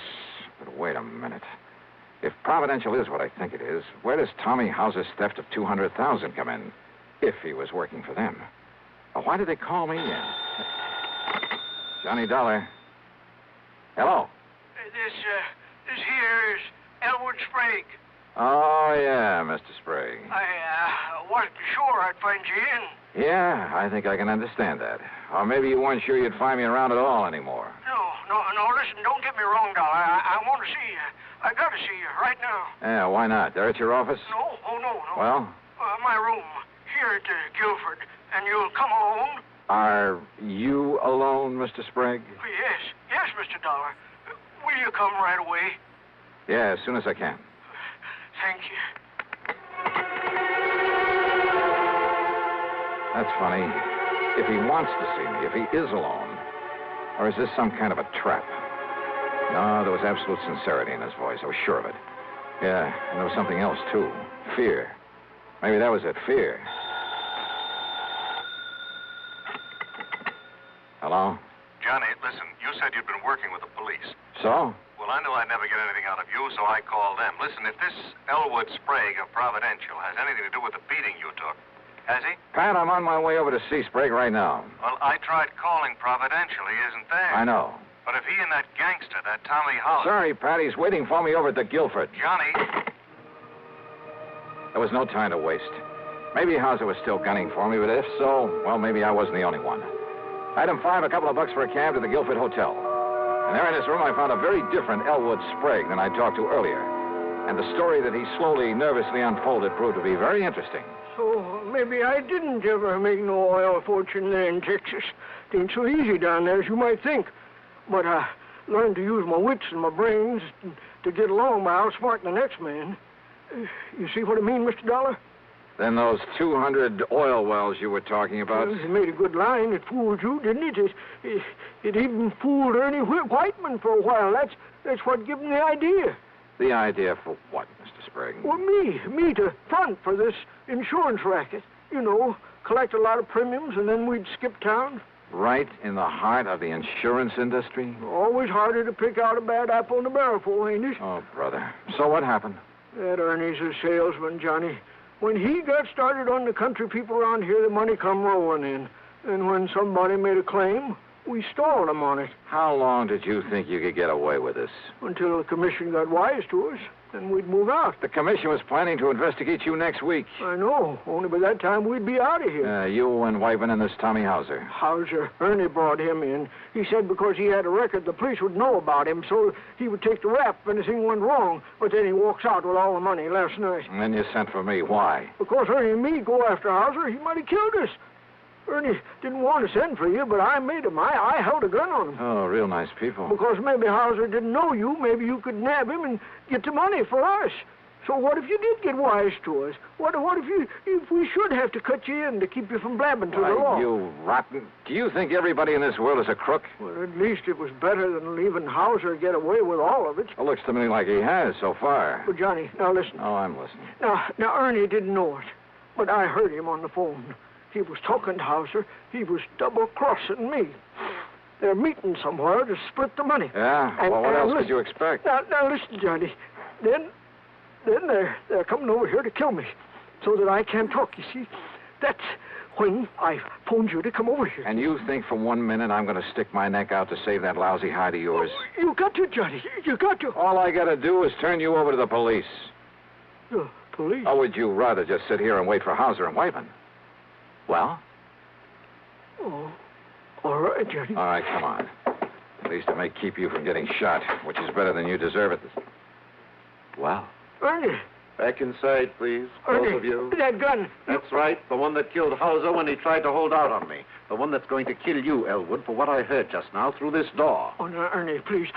but wait a minute. If Providential is what I think it is, where does Tommy Hauser's theft of $200,000 come in? If he was working for them. Well, why did they call me in? Johnny Dollar. Hello. This here is Elwood Sprague. Oh, yeah, Mr. Sprague. I wasn't sure I'd find you in. Yeah, I think I can understand that. Or maybe you weren't sure you'd find me around at all anymore. No, listen, don't get me wrong, Dollar. I want to see you. I got to see you right now. Yeah, why not? They're at your office? No. Well? My room, here at Guilford. and you'll come alone? Are you alone, Mr. Sprague? Yes, Mr. Dollar. Will you come right away? Yeah, as soon as I can. Thank you. That's funny. If he wants to see me, if he is alone, or is this some kind of a trap? No, there was absolute sincerity in his voice. I was sure of it. Yeah, and there was something else, too. Fear. Maybe that was it, fear. Hello? Johnny, listen, you said you'd been working with the police. So? Well, I knew I'd never get anything out of you, so I called them. Listen, if this Elwood Sprague of Providential has anything to do with the beating you took, has he? Pat, I'm on my way over to see Sprague right now. Well, I tried calling Providential. He isn't there. I know. But if he and that gangster, that Tommy Howell... Sorry, Pat, he's waiting for me over at the Guilford. Johnny... There was no time to waste. Maybe Hauser was still gunning for me, but if so, well, maybe I wasn't the only one. Item 5, a couple of bucks for a cab to the Guilford Hotel. And there in his room, I found a very different Elwood Sprague than I talked to earlier. And the story that he slowly, nervously unfolded proved to be very interesting. So maybe I didn't ever make no oil fortune there in Texas. It ain't so easy down there as you might think. But I learned to use my wits and my brains to get along by outsmarting the next man. You see what I mean, Mr. Dollar? Then those 200 oil wells you were talking about? Well, it made a good line. It fooled you, didn't it? It even fooled Ernie Whiteman for a while. That's what gave him the idea. The idea for what, Mr. Sprague? Well, me to front for this insurance racket. You know, collect a lot of premiums and then we'd skip town. Right in the heart of the insurance industry? Always harder to pick out a bad apple in the barrel for, ain't it? Oh, brother. So what happened? That Ernie's a salesman, Johnny. When he got started on the country people around here, the money come rolling in. And when somebody made a claim, we stalled him on it. How long did you think you could get away with this? Until the commission got wise to us. Then we'd move out. The commission was planning to investigate you next week. I know. Only by that time we'd be out of here. You and Whiteman and this Tommy Hauser. Hauser. Ernie brought him in. He said because he had a record, the police would know about him, so he would take the rap if anything went wrong. But then he walks out with all the money last night. And then you sent for me. Why? Because Ernie and me go after Hauser, he might have killed us. Ernie didn't want to send for you, but I made him. I held a gun on him. Oh, real nice people. Because maybe Hauser didn't know you. Maybe you could nab him and get the money for us. So what if you did get wise to us? What if we should have to cut you in to keep you from blabbing to the law? You rotten. Do you think everybody in this world is a crook? Well, at least it was better than leaving Hauser get away with all of it. It looks to me like he has so far. But, Johnny, now listen. Oh, I'm listening. Now, Ernie didn't know it, but I heard him on the phone. He was talking to Hauser. He was double-crossing me. They're meeting somewhere to split the money. Yeah? Well, what else could you expect? Now, listen, Johnny. Then they're coming over here to kill me so that I can't talk, you see. That's when I phoned you to come over here. And you think for 1 minute I'm going to stick my neck out to save that lousy hide of yours? Oh, you got to, Johnny. You got to. All I got to do is turn you over to the police. The police? Or would you rather just sit here and wait for Hauser and Whiteman? Well? Oh, all right, Johnny. All right, come on. At least it may keep you from getting shot, which is better than you deserve it. Well? Ernie. Back inside, please. Ernie, Both of you. That gun. That's right. The one that killed Hauser when he tried to hold out on me. The one that's going to kill you, Elwood, for what I heard just now through this door. Oh, no, Ernie, please.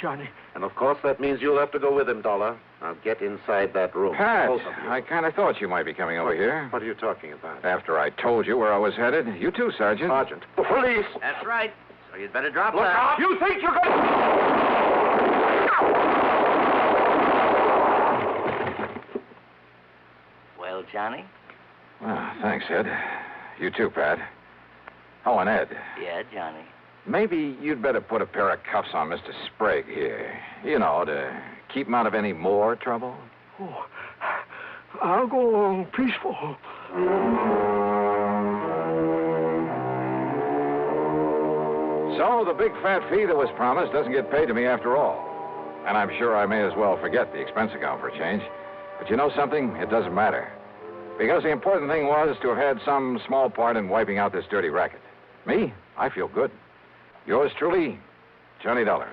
Johnny. And, of course, that means you'll have to go with him, Dollar. Now, get inside that room. Pat, Both of you. I kind of thought you might be coming over here. What are you talking about? After I told you where I was headed. You too, Sergeant. Sergeant. The police. That's right. So you'd better drop Look that. out! You think you're going Well, Johnny? Well, thanks, Ed. You too, Pat. Oh, and Ed. Yeah, Johnny. Maybe you'd better put a pair of cuffs on Mr. Sprague here. You know, to keep him out of any more trouble. Oh, I'll go along peaceful. So the big fat fee that was promised doesn't get paid to me after all. And I'm sure I may as well forget the expense account for a change. But you know something? It doesn't matter. Because the important thing was to have had some small part in wiping out this dirty racket. Me? I feel good. Yours truly, Johnny Dollar.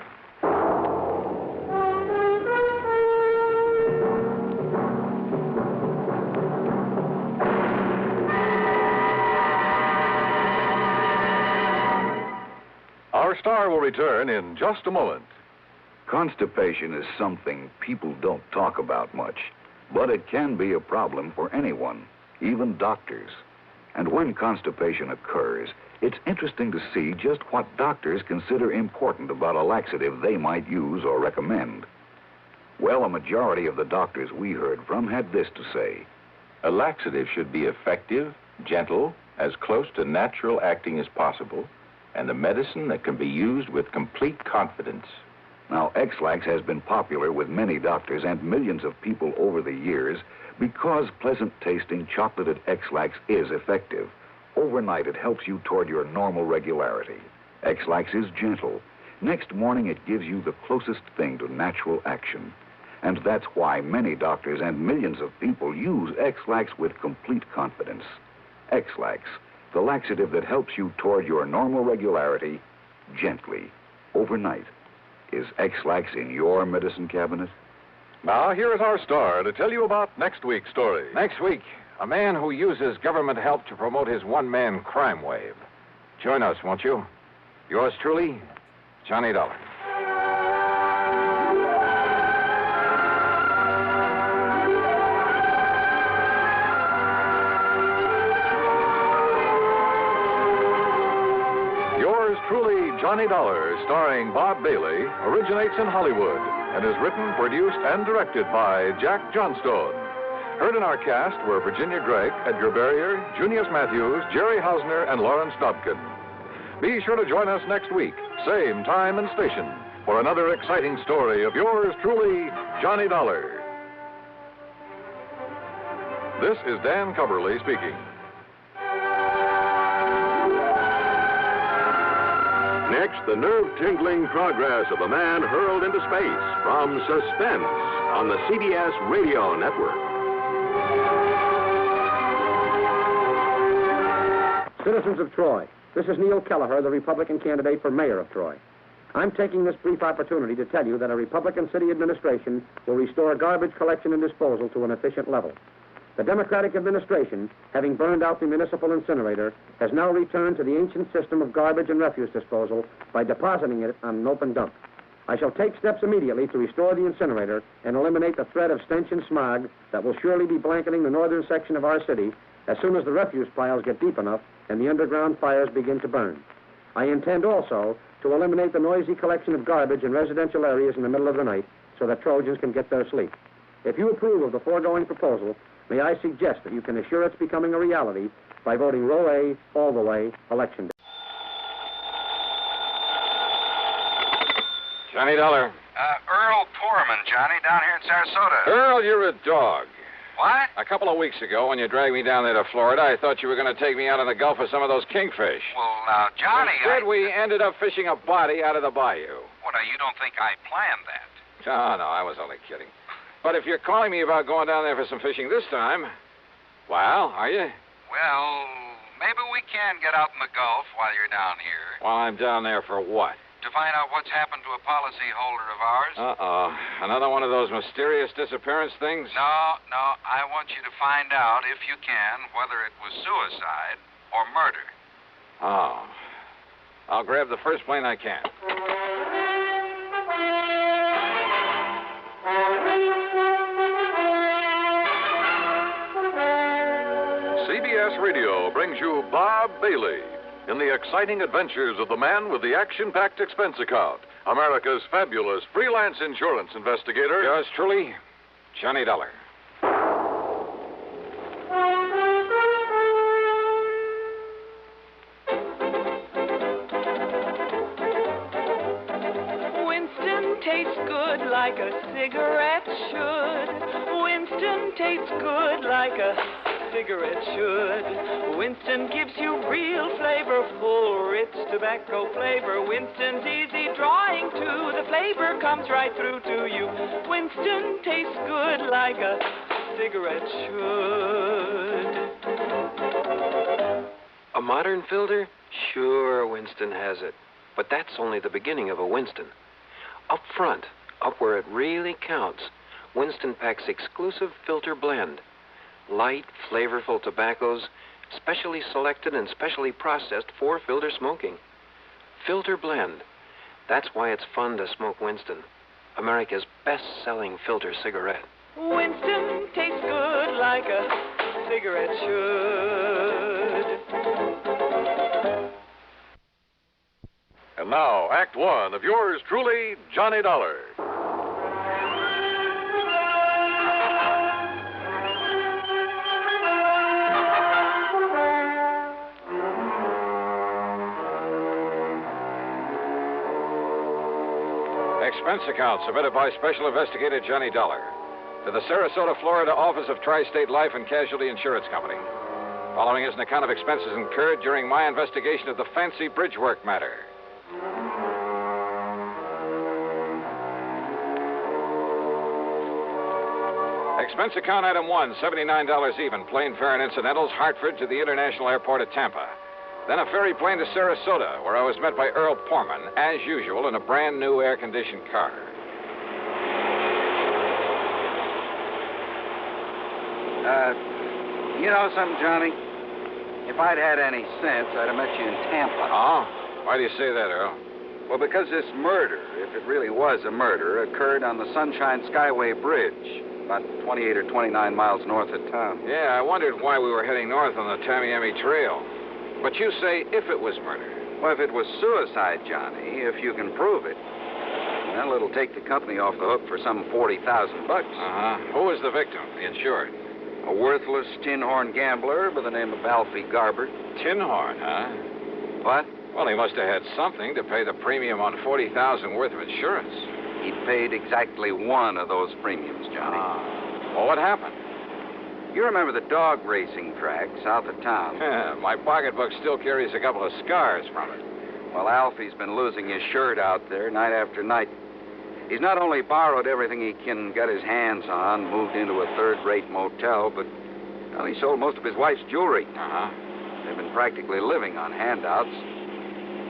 Our star will return in just a moment. Constipation is something people don't talk about much, but it can be a problem for anyone, even doctors. And when constipation occurs, it's interesting to see just what doctors consider important about a laxative they might use or recommend. Well, a majority of the doctors we heard from had this to say. A laxative should be effective, gentle, as close to natural acting as possible, and a medicine that can be used with complete confidence. Now, X-Lax has been popular with many doctors and millions of people over the years because pleasant-tasting chocolated X-Lax is effective. Overnight, it helps you toward your normal regularity. X-Lax is gentle. Next morning, it gives you the closest thing to natural action. And that's why many doctors and millions of people use X-Lax with complete confidence. X-Lax, the laxative that helps you toward your normal regularity gently, overnight. Is X-Lax in your medicine cabinet? Now, here is our star to tell you about next week's story. Next week, a man who uses government help to promote his one-man crime wave. Join us, won't you? Yours truly, Johnny Dollar. Yours truly, Johnny Dollar, starring Bob Bailey, originates in Hollywood and is written, produced, and directed by Jack Johnstone. Heard in our cast were Virginia Gregg, Edgar Barrier, Junius Matthews, Jerry Hausner, and Lawrence Dobkin. Be sure to join us next week, same time and station, for another exciting story of yours truly, Johnny Dollar. This is Dan Coverly speaking. Next, the nerve-tingling progress of a man hurled into space from Suspense on the CBS Radio Network. Citizens of Troy, this is Neil Kelleher, the Republican candidate for mayor of Troy. I'm taking this brief opportunity to tell you that a Republican city administration will restore garbage collection and disposal to an efficient level. The Democratic administration, having burned out the municipal incinerator, has now returned to the ancient system of garbage and refuse disposal by depositing it on an open dump. I shall take steps immediately to restore the incinerator and eliminate the threat of stench and smog that will surely be blanketing the northern section of our city as soon as the refuse piles get deep enough and the underground fires begin to burn. I intend also to eliminate the noisy collection of garbage in residential areas in the middle of the night so that Trojans can get their sleep. If you approve of the foregoing proposal, may I suggest that you can assure its becoming a reality by voting row A all the way, Election Day. Johnny Dollar. Earl Poorman, Johnny, down here in Sarasota. Earl, you're a dog. What? A couple of weeks ago, when you dragged me down there to Florida, I thought you were going to take me out in the Gulf for some of those kingfish. Well, now, Johnny, Instead, we ended up fishing a body out of the bayou. Well, now, you don't think I planned that? Oh, no, I was only kidding. But if you're calling me about going down there for some fishing this time, well, are you? Well, maybe we can get out in the Gulf while you're down here. While I'm down there for what? To find out what's happened to a policyholder of ours. Uh-oh. Another one of those mysterious disappearance things? No. I want you to find out, if you can, whether it was suicide or murder. Oh. I'll grab the first plane I can. CBS Radio brings you Bob Bailey in the exciting adventures of the man with the action-packed expense account, America's fabulous freelance insurance investigator. Yours truly, Johnny Dollar. Winston tastes good like a cigarette should. Winston tastes good like a cigarette should. Winston gives you real flavorful, rich tobacco flavor. Winston's easy drawing too. The flavor comes right through to you. Winston tastes good like a cigarette should. A modern filter? Sure, Winston has it. But that's only the beginning of a Winston. Up front, up where it really counts, Winston packs exclusive filter blend. Light, flavorful tobaccos, specially selected and specially processed for filter smoking. Filter Blend. That's why it's fun to smoke Winston, America's best-selling filter cigarette. Winston tastes good like a cigarette should. And now, Act One of yours truly, Johnny Dollar. Expense account submitted by Special Investigator Johnny Dollar to the Sarasota, Florida Office of Tri-State Life and Casualty Insurance Company. Following is an account of expenses incurred during my investigation of the fancy Bridgework matter. Expense account item 1, $79 even, plane fare and incidentals, Hartford to the International Airport at Tampa. Then a ferry plane to Sarasota, where I was met by Earl Porman, as usual, in a brand new air-conditioned car. You know something, Johnny? If I'd had any sense, I'd have met you in Tampa. Oh? Why do you say that, Earl? Well, because this murder, if it really was a murder, occurred on the Sunshine Skyway Bridge, about 28 or 29 miles north of town. Yeah, I wondered why we were heading north on the Tamiami Trail. But you say if it was murder. Well, if it was suicide, Johnny, if you can prove it, well, it'll take the company off the hook for some $40,000. Uh-huh. Who was the victim, the insured? A worthless tin-horn gambler by the name of Alfie Garber. Tin-horn, huh? What? Well, he must have had something to pay the premium on $40,000 worth of insurance. He paid exactly one of those premiums, Johnny. Well, what happened? You remember the dog racing track south of town? Yeah, my pocketbook still carries a couple of scars from it. Well, Alfie's been losing his shirt out there night after night. He's not only borrowed everything he can get his hands on, moved into a third-rate motel, but well, he sold most of his wife's jewelry. Uh-huh. They've been practically living on handouts.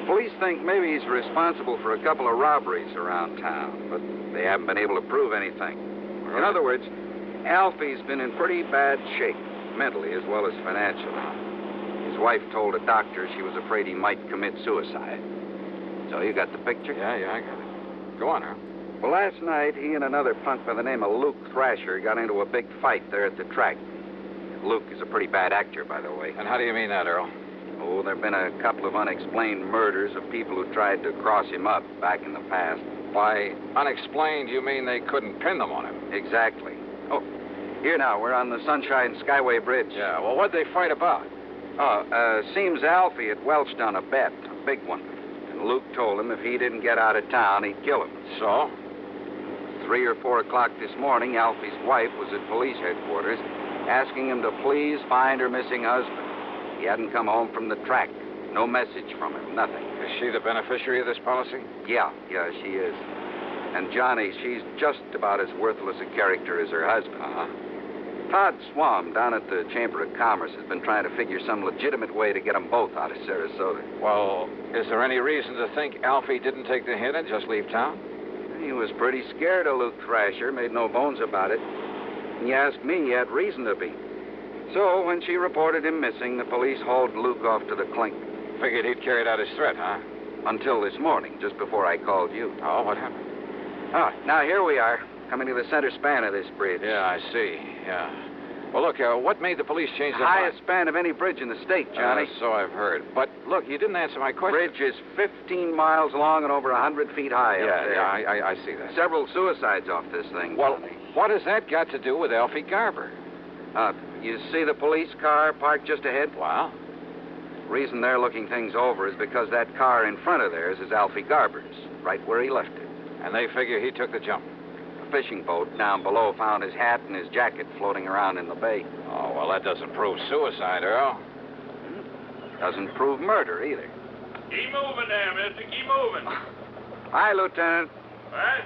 Police think maybe he's responsible for a couple of robberies around town, but they haven't been able to prove anything. In other words, Alfie's been in pretty bad shape, mentally as well as financially. His wife told a doctor she was afraid he might commit suicide. So you got the picture? Yeah, I got it. Go on, Earl. Well, last night, he and another punk by the name of Luke Thrasher got into a big fight there at the track. Luke is a pretty bad actor, by the way. And how do you mean that, Earl? Oh, there have been a couple of unexplained murders of people who tried to cross him up back in the past. By unexplained, you mean they couldn't pin them on him? Exactly. Oh, here now, we're on the Sunshine Skyway Bridge. Yeah, well, what'd they fight about? Seems Alfie had welched on a bet, a big one. And Luke told him if he didn't get out of town, he'd kill him. So? 3 or 4 o'clock this morning, Alfie's wife was at police headquarters asking him to please find her missing husband. He hadn't come home from the track. No message from him, nothing. Is she the beneficiary of this policy? Yeah, she is. And Johnny, she's just about as worthless a character as her husband. Uh-huh. Todd Swam down at the Chamber of Commerce has been trying to figure some legitimate way to get them both out of Sarasota. Well, is there any reason to think Alfie didn't take the hint and just leave town? He was pretty scared of Luke Thrasher, made no bones about it. And you ask me, he had reason to be. So when she reported him missing, the police hauled Luke off to the clink. Figured he'd carried out his threat, huh? Until this morning, just before I called you. Oh, what happened? Ah, now here we are, coming to the center span of this bridge. Yeah, I see. Yeah. Well, look, what made the police change their highest span of any bridge in the state, Johnny. So I've heard. But, look, you didn't answer my question. Bridge is 15 miles long and over 100 feet high up there. Yeah, I see that. Several suicides off this thing, Well, Johnny. what has that got to do with Alfie Garber? You see the police car parked just ahead? Wow. The reason they're looking things over is because that car in front of theirs is Alfie Garber's, right where he left it. And they figure he took the jump. A fishing boat down below found his hat and his jacket floating around in the bay. Oh, well, that doesn't prove suicide, Earl. Doesn't prove murder, either. Keep moving there, mister. Keep moving. Hi, Lieutenant. What?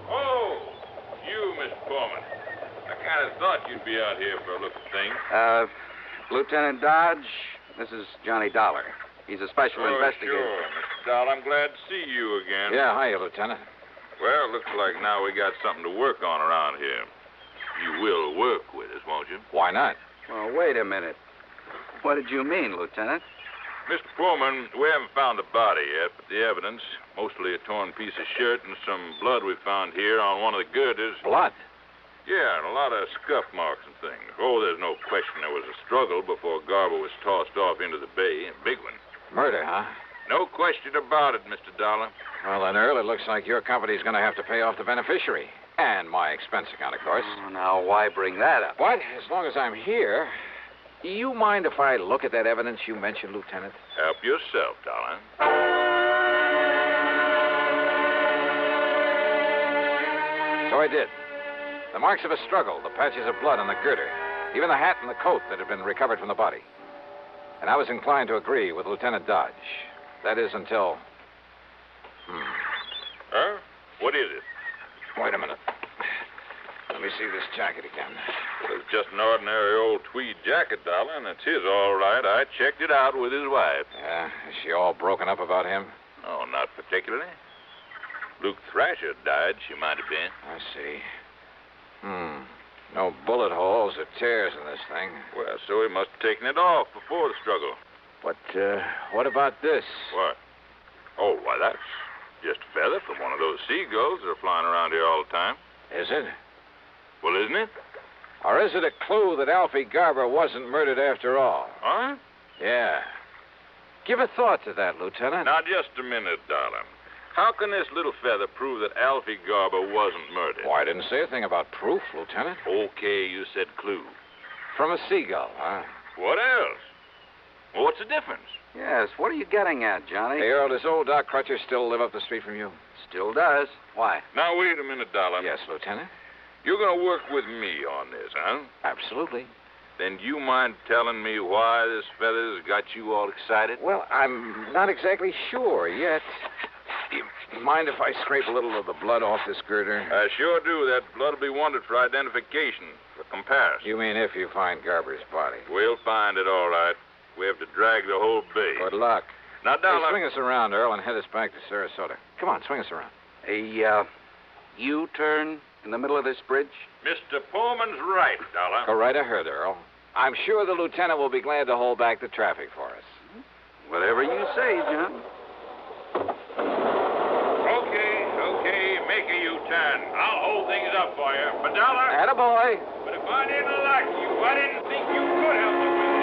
Oh, you, Mr. Foreman. I kind of thought you'd be out here for a look at things. Lieutenant Dodge, this is Johnny Dollar. He's a special investigator. Sure, Mr. Doll. I'm glad to see you again. Yeah, hiya, Lieutenant. Well, looks like now we got something to work on around here. You will work with us, won't you? Why not? Well, wait a minute. What did you mean, Lieutenant? Mr. Pullman, we haven't found the body yet, but the evidence, mostly a torn piece of shirt and some blood we found here on one of the girders. Blood? Yeah, and a lot of scuff marks and things. Oh, there's no question there was a struggle before Garber was tossed off into the bay. A big one. Murder, huh? No question about it, Mr. Dollar. Well, then, Earl, it looks like your company's going to have to pay off the beneficiary. And my expense account, of course. Oh, now, why bring that up? But as long as I'm here, do you mind if I look at that evidence you mentioned, Lieutenant? Help yourself, Dollar. So I did. The marks of a struggle, the patches of blood on the girder, even the hat and the coat that had been recovered from the body. And I was inclined to agree with Lieutenant Dodge. That is until... Huh? What is it? Wait a minute. Let me see this jacket again. Well, it's just an ordinary old tweed jacket, Dollar, and it's his all right. I checked it out with his wife. Yeah? Is she all broken up about him? Oh, not particularly. Luke Thrasher died, she might have been. I see. No bullet holes or tears in this thing. Well, so he must have taken it off before the struggle. But, what about this? What? Oh, why, that's just a feather from one of those seagulls that are flying around here all the time. Is it? Well, isn't it? Or is it a clue that Alfie Garber wasn't murdered after all? Huh? Yeah. Give a thought to that, Lieutenant. Now, just a minute, Dollar. How can this little feather prove that Alfie Garber wasn't murdered? Why, I didn't say a thing about proof, Lieutenant. Okay, you said clue. From a seagull, huh? What else? Well, what's the difference? Yes, what are you getting at, Johnny? Hey, Earl, does old Doc Crutcher still live up the street from you? Still does. Why? Now, wait a minute, Dollar. Yes, Lieutenant. You're going to work with me on this, huh? Absolutely. Then do you mind telling me why this feather's got you all excited? Well, I'm not exactly sure yet. You mind if I scrape a little of the blood off this girder? I sure do. That blood will be wanted for identification, for comparison. You mean if you find Garber's body? We'll find it, all right. We have to drag the whole bay. Good luck. Now, Dollar... Hey, swing us around, Earl, and head us back to Sarasota. Come on, swing us around. A, U-turn in the middle of this bridge? Mr. Pullman's right, Dollar. Go right ahead, Earl. I'm sure the lieutenant will be glad to hold back the traffic for us. Whatever you say, John. Okay, make a U-turn. I'll hold things up for you. But, Dollar... Attaboy. But if I didn't like you, I didn't think you could help me with it.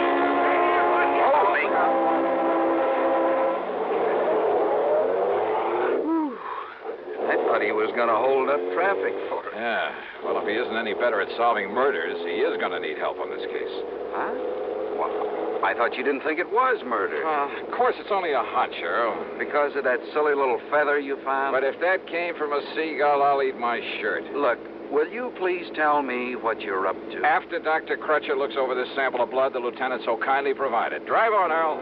I thought he was going to hold up traffic for us. Yeah. Well, if he isn't any better at solving murders, he is going to need help on this case. Huh? Well, I thought you didn't think it was murder. Of course, it's only a hunch, Earl. Because of that silly little feather you found? But if that came from a seagull, I'll eat my shirt. Look, will you please tell me what you're up to? After Dr. Crutcher looks over this sample of blood the lieutenant so kindly provided. Drive on, Earl.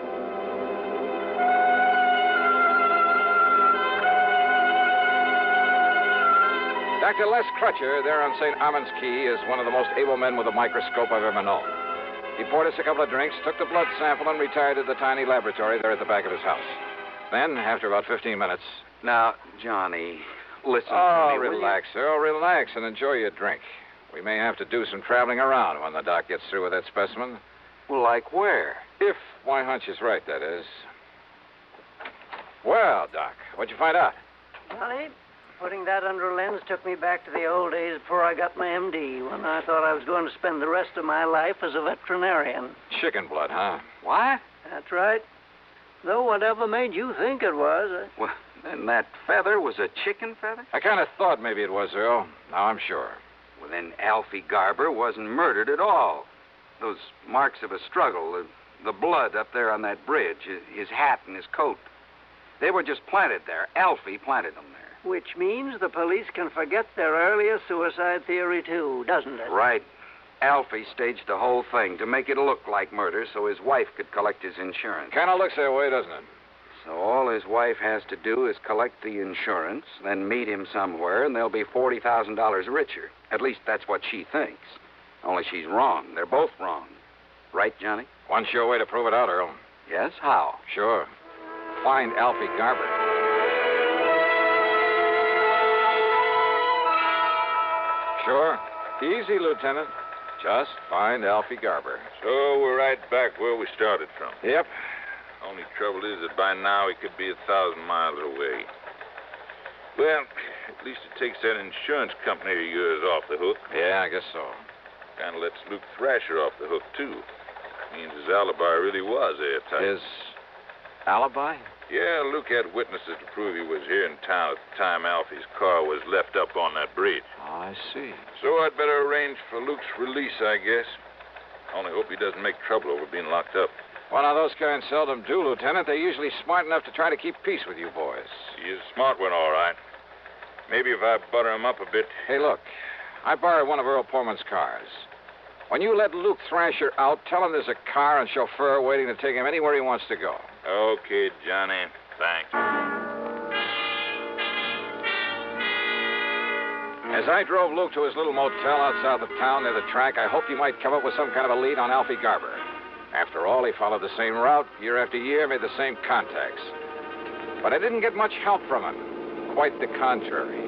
Dr. Les Crutcher, there on St. Armand's Key, is one of the most able men with a microscope I've ever known. He poured us a couple of drinks, took the blood sample, and retired to the tiny laboratory there at the back of his house. Then, after about 15 minutes... Now, Johnny, listen to me. Relax, Earl, relax, and enjoy your drink. We may have to do some traveling around when the doc gets through with that specimen. Well, like where? If my hunch is right, that is. Well, Doc, what'd you find out? Johnny, putting that under a lens took me back to the old days before I got my MD, when I thought I was going to spend the rest of my life as a veterinarian. Chicken blood, huh? What? That's right. Though whatever made you think it was... Well, then that feather was a chicken feather? I kind of thought maybe it was, Earl. Now I'm sure. Well, then Alfie Garber wasn't murdered at all. Those marks of a struggle, the blood up there on that bridge, his hat and his coat, they were just planted there. Alfie planted them there. Which means the police can forget their earlier suicide theory, too, doesn't it? Right. Alfie staged the whole thing to make it look like murder so his wife could collect his insurance. Kind of looks that way, doesn't it? So all his wife has to do is collect the insurance, then meet him somewhere, and they'll be $40,000 richer. At least that's what she thinks. Only she's wrong. They're both wrong. Right, Johnny? One sure way to prove it out, Earl. Yes? How? Sure. Find Alfie Garber. Sure. Easy, Lieutenant. Just find Alfie Garber. So we're right back where we started from. Yep. Only trouble is that by now he could be 1,000 miles away. Well, at least it takes that insurance company of yours off the hook. Yeah, I guess so. Kind of lets Luke Thrasher off the hook, too. Means his alibi really was airtight. His alibi? Yeah, Luke had witnesses to prove he was here in town at the time Alfie's car was left up on that bridge. Oh, I see. So I'd better arrange for Luke's release, I guess. Only hope he doesn't make trouble over being locked up. Well, now, those kinds seldom do, Lieutenant. They're usually smart enough to try to keep peace with you boys. He is a smart one, all right. Maybe if I butter him up a bit. Hey, look. I borrowed one of Earl Pullman's cars. When you let Luke Thrasher out, tell him there's a car and chauffeur waiting to take him anywhere he wants to go. Okay, Johnny. Thanks. As I drove Luke to his little motel out south of town near the track, I hoped he might come up with some kind of a lead on Alfie Garber. After all, he followed the same route year after year, made the same contacts. But I didn't get much help from him. Quite the contrary.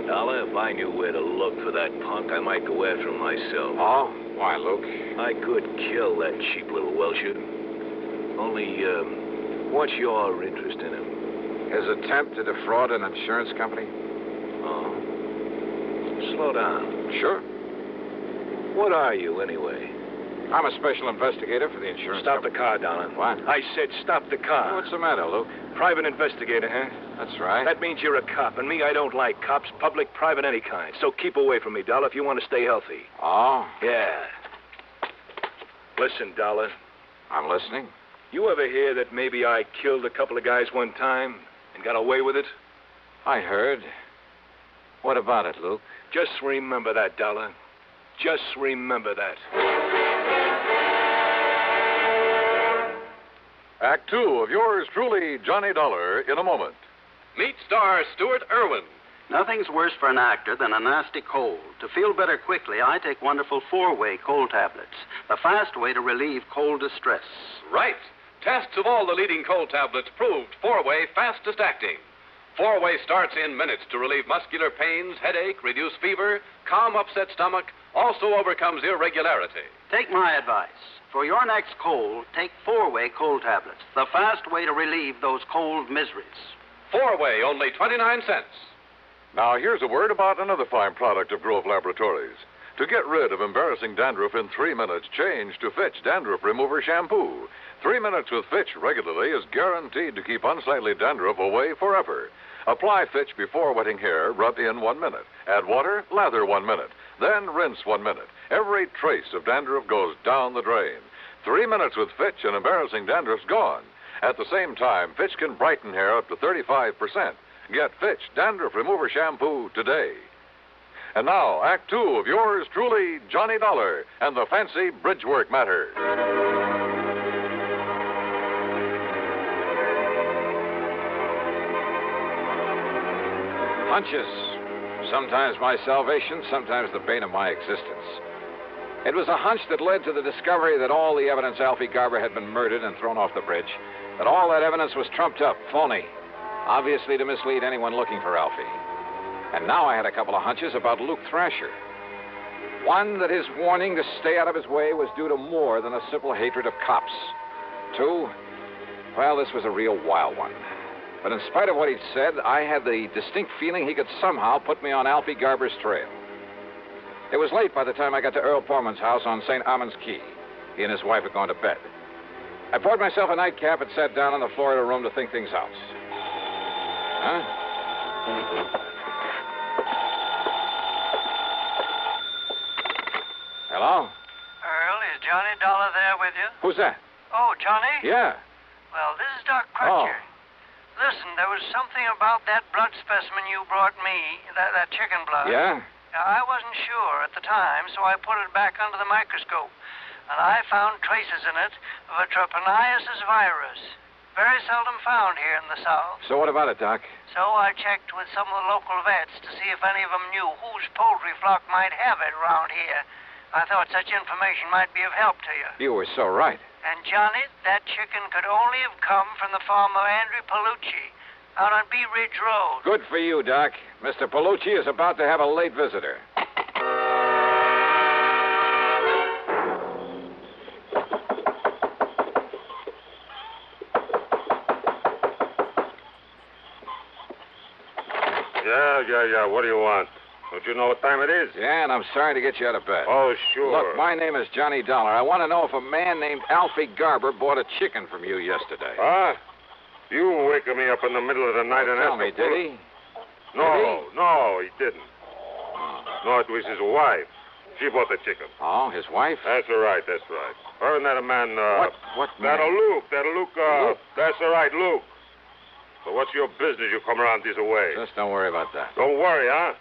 Dollar, if I knew where to look for that punk, I might go after him myself. Oh? Why, Luke? I could kill that cheap little Welcher. Only, what's your interest in him? His attempt to defraud an insurance company? Oh. Slow down. Sure. What are you, anyway? I'm a special investigator for the insurance company. Stop the car, Dollar. What? I said stop the car. What's the matter, Luke? Private investigator, huh? That's right. That means you're a cop, and me, I don't like cops, public, private, any kind. So keep away from me, Dollar, if you want to stay healthy. Oh? Yeah. Listen, Dollar. I'm listening. You ever hear that maybe I killed a couple of guys one time and got away with it? I heard. What about it, Luke? Just remember that, Dollar. Just remember that. Act 2 of yours truly, Johnny Dollar, in a moment. Meet star Stuart Irwin. Nothing's worse for an actor than a nasty cold. To feel better quickly, I take wonderful 4-way cold tablets, the fast way to relieve cold distress. Right. Tests of all the leading cold tablets proved 4-way fastest acting. 4-way starts in minutes to relieve muscular pains, headache, reduce fever, calm upset stomach, also overcomes irregularity. Take my advice. For your next cold, take 4-way cold tablets, the fast way to relieve those cold miseries. 4-way, only 29 cents. Now, here's a word about another fine product of Grove Laboratories. To get rid of embarrassing dandruff in 3 minutes, change to Fitch Dandruff Remover Shampoo. 3 minutes with Fitch regularly is guaranteed to keep unsightly dandruff away forever. Apply Fitch before wetting hair, rub in 1 minute. Add water, lather 1 minute. Then rinse 1 minute. Every trace of dandruff goes down the drain. 3 minutes with Fitch and embarrassing dandruff's gone. At the same time, Fitch can brighten hair up to 35%. Get Fitch Dandruff Remover Shampoo today. And now, Act 2 of yours truly, Johnny Dollar, and the fancy Bridgework Matter. Hunches. Sometimes my salvation, sometimes the bane of my existence. It was a hunch that led to the discovery that all the evidence Alfie Garber had been murdered and thrown off the bridge, that all that evidence was trumped up, phony, obviously to mislead anyone looking for Alfie. And now I had a couple of hunches about Luke Thrasher. One, that his warning to stay out of his way was due to more than a simple hatred of cops. Two, well, this was a real wild one. But in spite of what he'd said, I had the distinct feeling he could somehow put me on Alfie Garber's trail. It was late by the time I got to Earl Portman's house on St. Armand's Key. He and his wife had gone to bed. I poured myself a nightcap and sat down on the floor of the room to think things out. Huh? Hello? Earl, is Johnny Dollar there with you? Who's that? Oh, Johnny? Yeah. Well, this is Doc Crutcher. Oh. Listen, there was something about that blood specimen you brought me, that chicken blood. Yeah? I wasn't sure at the time, so I put it back under the microscope. And I found traces in it of a trypanosomus virus. Very seldom found here in the South. So what about it, Doc? So I checked with some of the local vets to see if any of them knew whose poultry flock might have it around here. I thought such information might be of help to you. You were so right. And, Johnny, that chicken could only have come from the farm of Andrew Palucci out on Bee Ridge Road. Good for you, Doc. Mr. Palucci is about to have a late visitor. Yeah. What do you want? Don't you know what time it is? Yeah, and I'm sorry to get you out of bed. Oh, sure. Look, my name is Johnny Dollar. I want to know if a man named Alfie Garber bought a chicken from you yesterday. Huh? You waking me up in the middle of the night and tell me, did he? No, he didn't. No, it was his wife. She bought the chicken. Oh, his wife? That's right. Her and that man, What man? That'll Luke. That's all right, Luke. So what's your business you come around this way? Just don't worry about that. Don't worry, huh?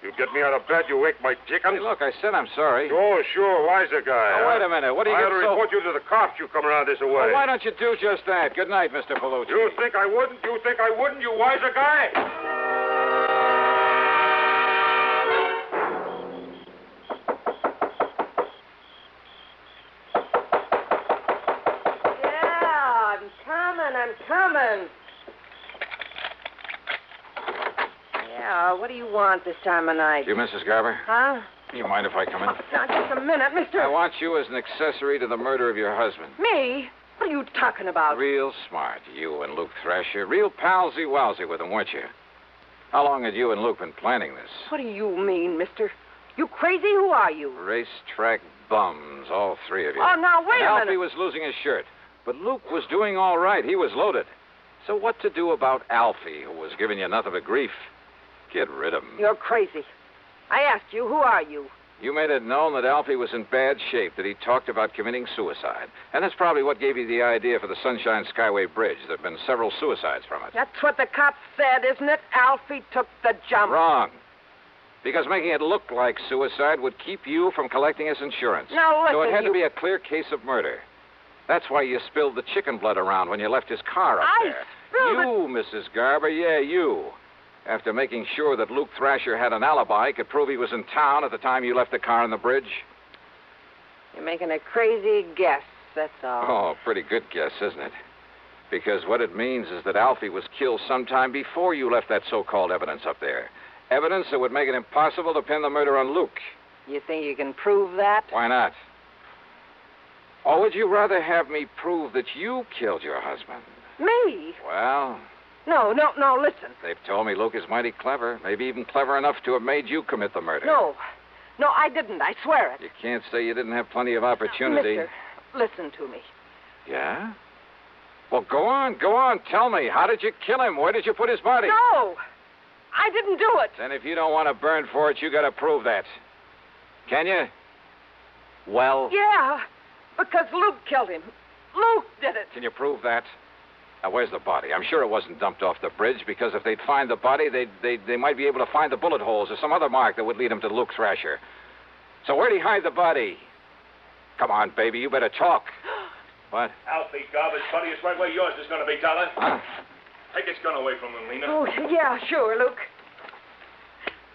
You get me out of bed, you wake my chicken. Hey, look, I said I'm sorry. Oh, sure, wiser guy. Now, wait a minute. What do you I get ought to report you to the cops. You come around this way. Well, why don't you do just that? Good night, Mr. Palucci. You think I wouldn't? You wiser guy? Yeah, I'm coming. Yeah, what do you want this time of night? You, Mrs. Garber? Huh? You mind if I come in? Oh, now, just a minute, mister. I want you as an accessory to the murder of your husband. Me? What are you talking about? Real smart, you and Luke Thrasher. Real palsy-walsy with him, weren't you? How long had you and Luke been planning this? What do you mean, mister? You crazy? Who are you? Racetrack bums, all three of you. Oh, now, wait a minute. Alfie was losing his shirt, but Luke was doing all right. He was loaded. So what to do about Alfie, who was giving you nothing but grief? Get rid of him. You're crazy. I asked you, who are you? You made it known that Alfie was in bad shape, that he talked about committing suicide. And that's probably what gave you the idea for the Sunshine Skyway Bridge. There have been several suicides from it. That's what the cops said, isn't it? Alfie took the jump. Wrong. Because making it look like suicide would keep you from collecting his insurance. Now, listen, so it had to be a clear case of murder. That's why you spilled the chicken blood around when you left his car up there. You, Mrs. Garber, yeah, you. After making sure that Luke Thrasher had an alibi, could prove he was in town at the time you left the car on the bridge. You're making a crazy guess, that's all. Oh, pretty good guess, isn't it? Because what it means is that Alfie was killed sometime before you left that so-called evidence up there. Evidence that would make it impossible to pin the murder on Luke. You think you can prove that? Why not? Or would you rather have me prove that you killed your husband? Me? Well... No, listen. They've told me Luke is mighty clever, maybe even clever enough to have made you commit the murder. No, I didn't. I swear it. You can't say you didn't have plenty of opportunity. Mister, listen to me. Yeah? Well, go on. Tell me. How did you kill him? Where did you put his body? No, I didn't do it. Then if you don't want to burn for it, you got to prove that. Can you? Well? Yeah, because Luke killed him. Luke did it. Can you prove that? Now, where's the body? I'm sure it wasn't dumped off the bridge, because if they'd find the body, they might be able to find the bullet holes or some other mark that would lead them to Luke Thrasher. So where'd he hide the body? Come on, baby, you better talk. What? Alfie Garber's body is right where yours is going to be, Dollar. Huh? Take his gun away from him, Lena. Oh, yeah, sure, Luke.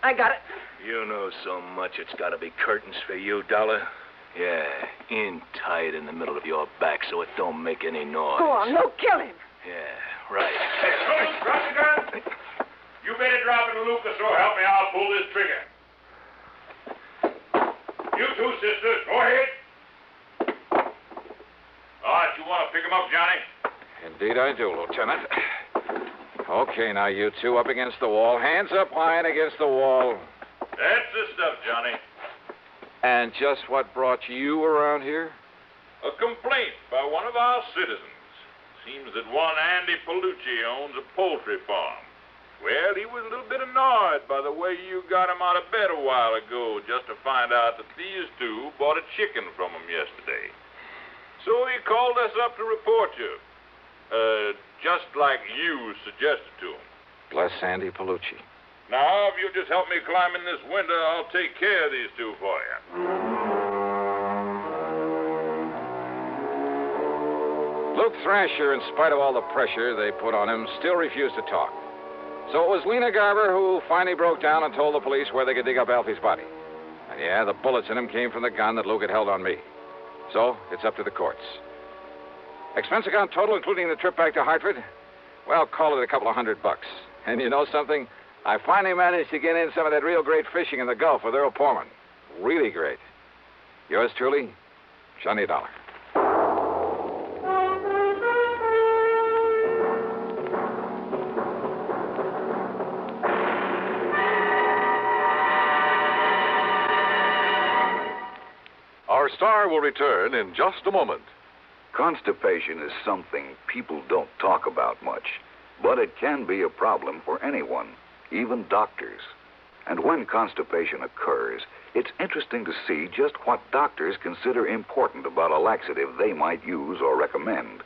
I got it. You know so much it's got to be curtains for you, Dollar. Yeah, in tight in the middle of your back so it don't make any noise. Go on, Luke, kill him. Yeah, right. Hey, Luke, drop the gun. You better drop it, Luke, or so help me, I'll pull this trigger. You two, sisters, go ahead. All right, you want to pick him up, Johnny? Indeed I do, Lieutenant. Okay, now you two up against the wall. Hands up high and against the wall. That's the stuff, Johnny. And just what brought you around here? A complaint by one of our citizens. Seems that one Andy Palucci owns a poultry farm. Well, he was a little bit annoyed by the way you got him out of bed a while ago just to find out that these two bought a chicken from him yesterday. So he called us up to report you. Just like you suggested to him. Bless Andy Palucci. Now, if you'll just help me climb in this window, I'll take care of these two for you. Luke Thrasher, in spite of all the pressure they put on him, still refused to talk. So it was Lena Garber who finally broke down and told the police where they could dig up Alfie's body. And yeah, the bullets in him came from the gun that Luke had held on me. So it's up to the courts. Expense account total, including the trip back to Hartford? Well, call it $200. And you know something? I finally managed to get in some of that real great fishing in the Gulf with Earl Portman. Really great. Yours truly, Johnny Dollar. OTR will return in just a moment. Constipation is something people don't talk about much, but it can be a problem for anyone, even doctors. And when constipation occurs, it's interesting to see just what doctors consider important about a laxative they might use or recommend.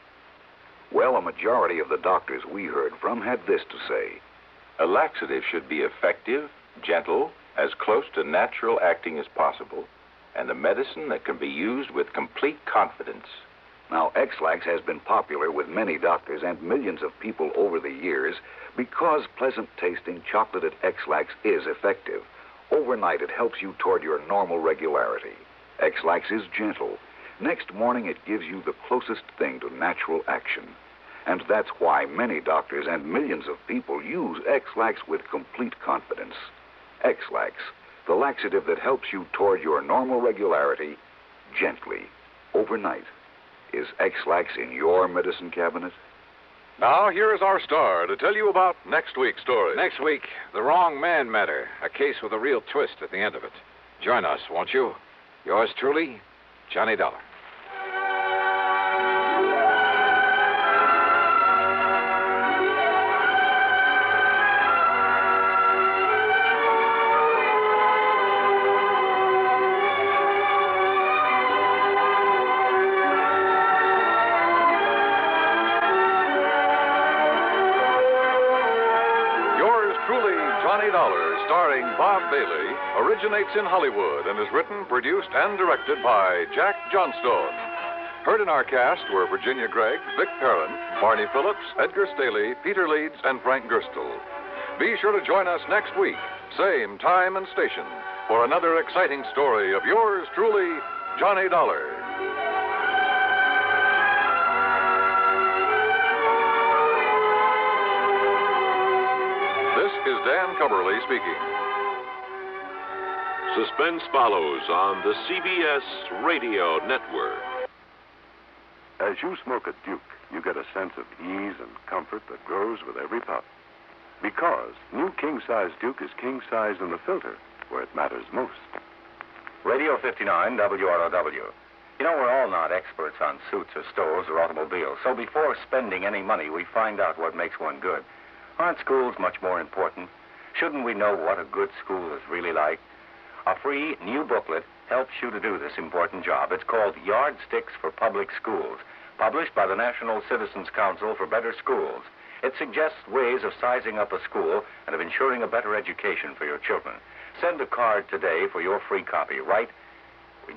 Well, a majority of the doctors we heard from had this to say. A laxative should be effective, gentle, as close to natural acting as possible, and a medicine that can be used with complete confidence. Now, X-Lax has been popular with many doctors and millions of people over the years because pleasant-tasting chocolated X-Lax is effective. Overnight, it helps you toward your normal regularity. X-Lax is gentle. Next morning, it gives you the closest thing to natural action. And that's why many doctors and millions of people use X-Lax with complete confidence. X-Lax, the laxative that helps you toward your normal regularity gently, overnight. Is X-Lax in your medicine cabinet? Now, here is our star to tell you about next week's story. Next week, The Wrong Man Matter, a case with a real twist at the end of it. Join us, won't you? Yours truly, Johnny Dollar. Starring Bob Bailey, originates in Hollywood and is written, produced, and directed by Jack Johnstone. Heard in our cast were Virginia Gregg, Vic Perrin, Barney Phillips, Edgar Staley, Peter Leeds, and Frank Gerstle. Be sure to join us next week, same time and station, for another exciting story of yours truly, Johnny Dollar. This is Dan Cumberly speaking. Suspense follows on the CBS Radio Network. As you smoke a Duke, you get a sense of ease and comfort that grows with every puff. Because new king-size Duke is king-size in the filter, where it matters most. Radio 59, WROW. You know, we're all not experts on suits or stoves or automobiles, so before spending any money, we find out what makes one good. Aren't schools much more important? Shouldn't we know what a good school is really like? A free new booklet helps you to do this important job. It's called Yardsticks for Public Schools, published by the National Citizens Council for Better Schools. It suggests ways of sizing up a school and of ensuring a better education for your children. Send a card today for your free copy. Write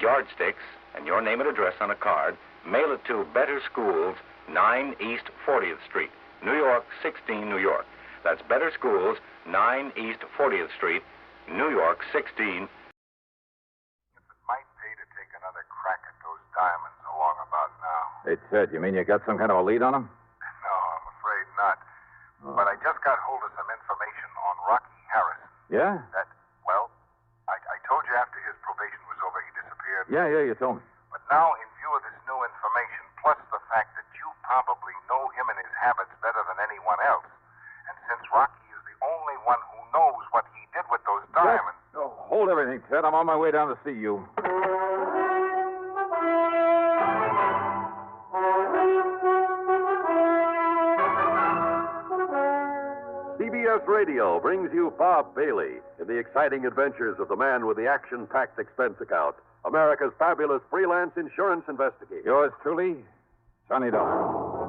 Yardsticks and your name and address on a card. Mail it to Better Schools, 9 East 40th Street, New York, 16, New York. That's Better Schools, 9 East 40th Street, New York, 16. Might pay to take another crack at those diamonds along about now. Hey, Ted, you mean you got some kind of a lead on them? No, I'm afraid not. But I just got hold of some information on Rocky Harrison. Yeah? I told you after his probation was over, he disappeared. Yeah, you told me. But now, in view of this new information, plus the fact that you probably know him and his habits better than anyone else, and since Rocky is the only one who knows what he did with those diamonds... Oh, hold everything, Ted. I'm on my way down to see you. CBS Radio brings you Bob Bailey in the exciting adventures of the man with the action-packed expense account, America's fabulous freelance insurance investigator. Yours truly, Johnny Dollar.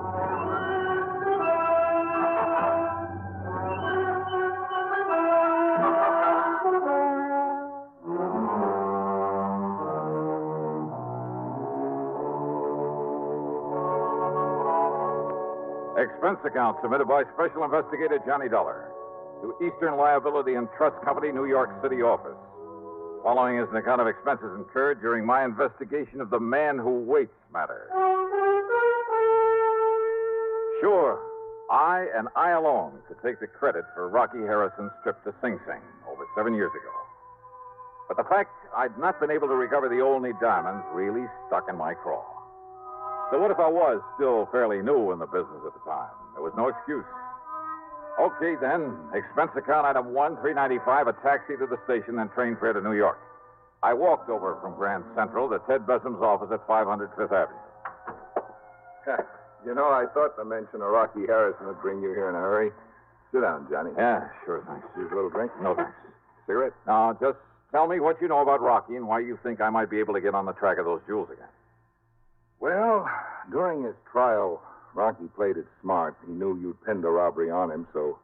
Expense account submitted by Special Investigator Johnny Dollar to Eastern Liability and Trust Company, New York City office. Following is an account of expenses incurred during my investigation of the man who waits matter. Sure, I and I alone could take the credit for Rocky Harrison's trip to Sing Sing over 7 years ago. But the fact I'd not been able to recover the Olney diamonds really stuck in my craw. So what if I was still fairly new in the business at the time? There was no excuse. Okay, then. Expense account item 1, $3.95, a taxi to the station, then train fare to New York. I walked over from Grand Central to Ted Bessam's office at 500 Fifth Avenue. You know, I thought the mention of Rocky Harrison would bring you here in a hurry. Sit down, Johnny. Yeah, sure, thanks. Use a little drink? No, thanks. Cigarette? No, just tell me what you know about Rocky and why you think I might be able to get on the track of those jewels again. Well, during his trial, Rocky played it smart. He knew you'd pinned a robbery on him, so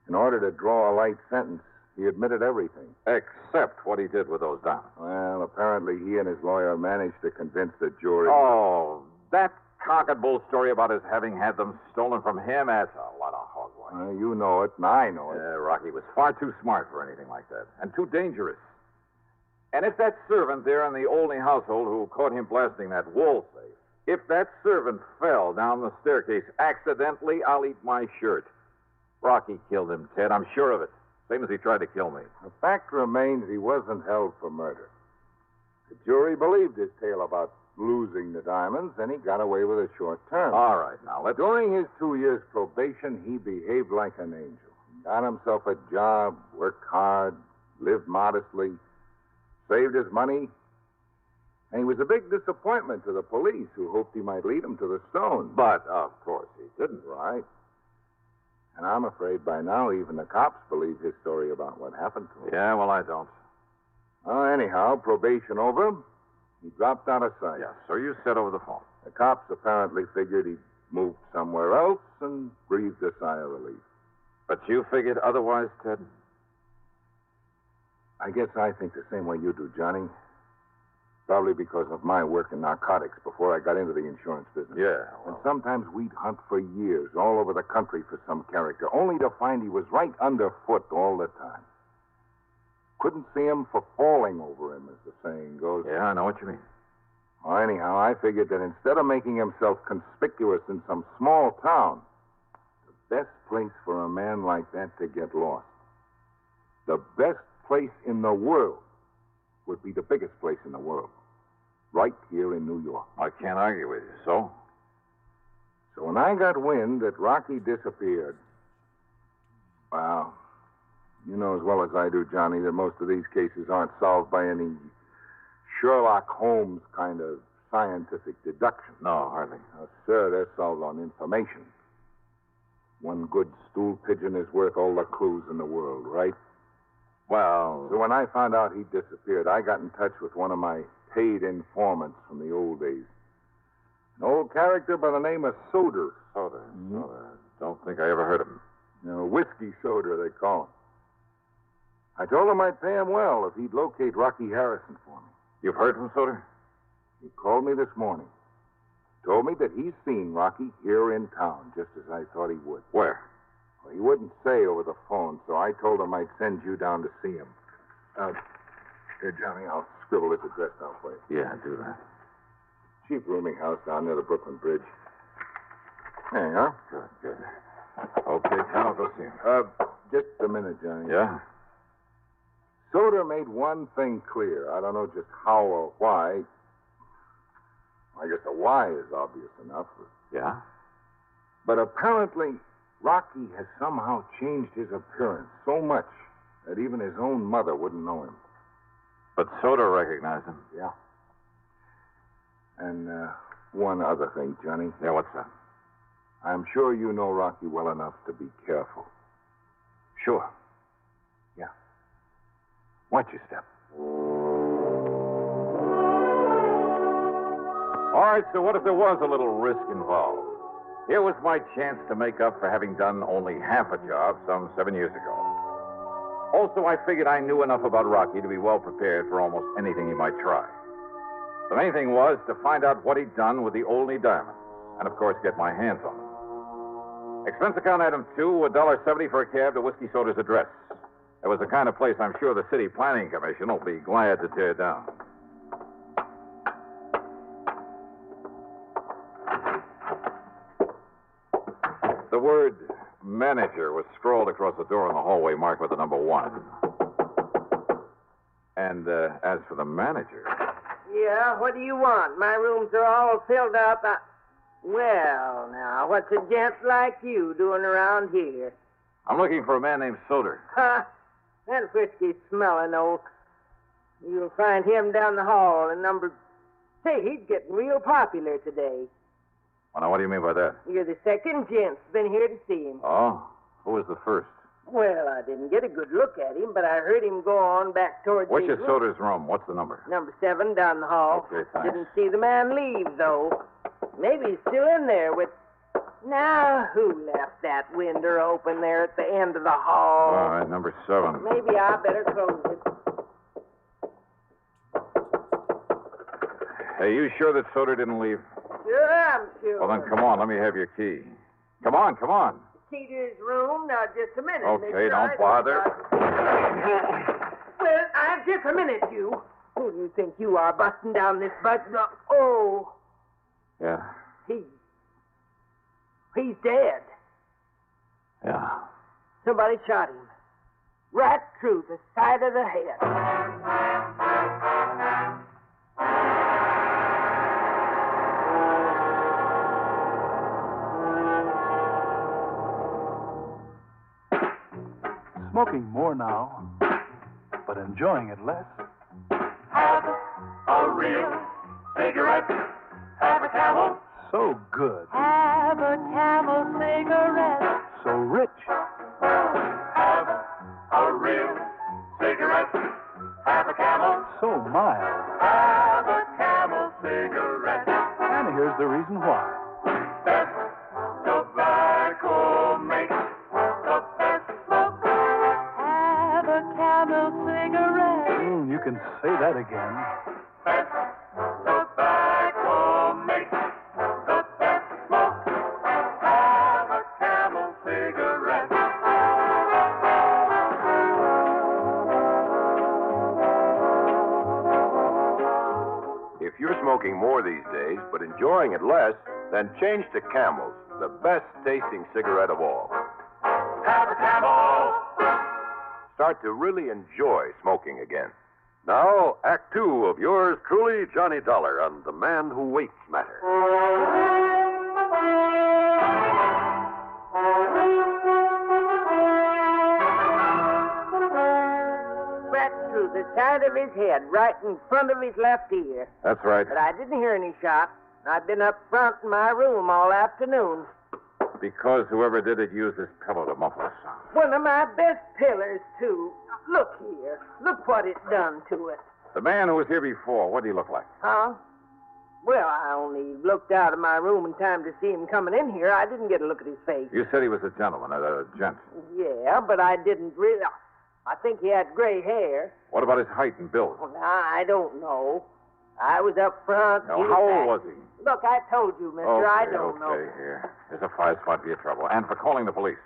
in order to draw a light sentence, he admitted everything. Except what he did with those diamonds. Well, apparently he and his lawyer managed to convince the jury. Oh, that cock and bull story about his having had them stolen from him, that's a lot of hogwash. You know it, and I know it. Rocky was far too smart for anything like that, and too dangerous. And if that servant there in the Olney household who caught him blasting that wall safe, if that servant fell down the staircase accidentally, I'll eat my shirt. Rocky killed him, Ted. I'm sure of it. Same as he tried to kill me. The fact remains he wasn't held for murder. The jury believed his tale about losing the diamonds, and he got away with a short term. All right, now let's... During his 2 years probation, he behaved like an angel. He got himself a job, worked hard, lived modestly, saved his money, and he was a big disappointment to the police, who hoped he might lead them to the stone. But, of course, he didn't. Right. And I'm afraid by now even the cops believe his story about what happened to him. Yeah, well, I don't. Anyhow, probation over. He dropped out of sight. Yeah, so you said over the phone. The cops apparently figured he'd moved somewhere else and breathed a sigh of relief. But you figured otherwise, Ted? I guess I think the same way you do, Johnny. Probably because of my work in narcotics before I got into the insurance business. Yeah. And sometimes we'd hunt for years all over the country for some character, only to find he was right underfoot all the time. Couldn't see him for falling over him, as the saying goes. Yeah, I know what you mean. Well, anyhow, I figured that instead of making himself conspicuous in some small town, the best place for a man like that to get lost, the best place in the world, would be the biggest place in the world. Right here in New York. I can't argue with you. So when I got wind that Rocky disappeared, well, you know as well as I do, Johnny, that most of these cases aren't solved by any Sherlock Holmes kind of scientific deduction. No, hardly. No, sir, they're solved on information. One good stool pigeon is worth all the clues in the world, right? Well... So when I found out he disappeared, I got in touch with one of my paid informants from the old days. An old character by the name of Soder. Soder. Soder. Don't think I ever heard of him. Whiskey Soder, they call him. I told him I'd pay him well if he'd locate Rocky Harrison for me. You've heard from Soder? He called me this morning. Told me that he's seen Rocky here in town, just as I thought he would. Where? Well, he wouldn't say over the phone, so I told him I'd send you down to see him. Here, Johnny, I'll scribble his address down for you. Yeah, do that. Cheap rooming house down near the Brooklyn Bridge. There you are. Good. Okay, Ted, I'll go see him. Just a minute, Johnny. Yeah? Soder made one thing clear. I don't know just how or why. I guess the why is obvious enough. Yeah? But apparently, Rocky has somehow changed his appearance so much that even his own mother wouldn't know him. But Soder recognized him. Yeah. And one other thing, Johnny. Yeah, what's that? I'm sure you know Rocky well enough to be careful. Sure. Yeah. Watch your step. All right, so what if there was a little risk involved? Here was my chance to make up for having done only half a job some 7 years ago. Also, I figured I knew enough about Rocky to be well prepared for almost anything he might try. The main thing was to find out what he'd done with the Olney diamonds, and of course, get my hands on them. Expense account item 2, $1.70 for a cab to Whiskey Soda's address. It was the kind of place I'm sure the City Planning Commission will be glad to tear down. The word manager was scrawled across the door in the hallway marked with the number 1. And as for the manager... Yeah, what do you want? My rooms are all filled up. Well, now, what's a gent like you doing around here? I'm looking for a man named Soder. Ha! That whiskey-smelling old... You'll find him down the hall in number... Hey, he's getting real popular today. Well, now, what do you mean by that? You're the second gent's been here to see him. Oh? Who was the first? Well, I didn't get a good look at him, but I heard him go on back towards Which his is Soder's room? What's the number? Number 7 down the hall. Okay, thanks. Didn't see the man leave, though. Maybe he's still in there with... Now, who left that window open there at the end of the hall? All right, number 7. Maybe I better close it. Hey, you sure that Soder didn't leave? Sure, I'm sure. Well, then come on. Let me have your key. Come on, come on. Key to his room? Now, just a minute. Okay, mister. don't bother. Well, just a minute, you. Who do you think you are, busting down this butt? Oh. Yeah. He's dead. Yeah. Somebody shot him. Right through the side of the head. Smoking more now, but enjoying it less. Have a real cigarette. Have a Camel. So good. Have a Camel cigarette. So rich. Have a real cigarette. Have a Camel. So mild. Have a Camel cigarette. And here's the reason why. Best tobacco makes the best smoke. Have a Camel cigarette. You can say that again. Best tobacco makes the best smoke. Have a Camel cigarette. If you're smoking more these days, but enjoying it less, then change to Camels, the best tasting cigarette of all. Have a Camel. Start to really enjoy smoking again. Now, Act 2 of yours truly, Johnny Dollar, on The Man Who Waits Matter. Right through the side of his head, right in front of his left ear. That's right. But I didn't hear any shot. I've been up front in my room all afternoon. Because whoever did it used this pillow to muffle the sound. One of my best pillars, too. Look here. Look what it's done to it. The man who was here before, what did he look like? Huh? Well, I only looked out of my room in time to see him coming in here. I didn't get a look at his face. You said he was a gentleman, a gent. Yeah, but I didn't really... I think he had gray hair. What about his height and build? Well, I don't know. I was up front. Now, how old was he? Look, I told you, mister. I don't know. Okay, here. There's a 5-spot for your trouble. And for calling the police.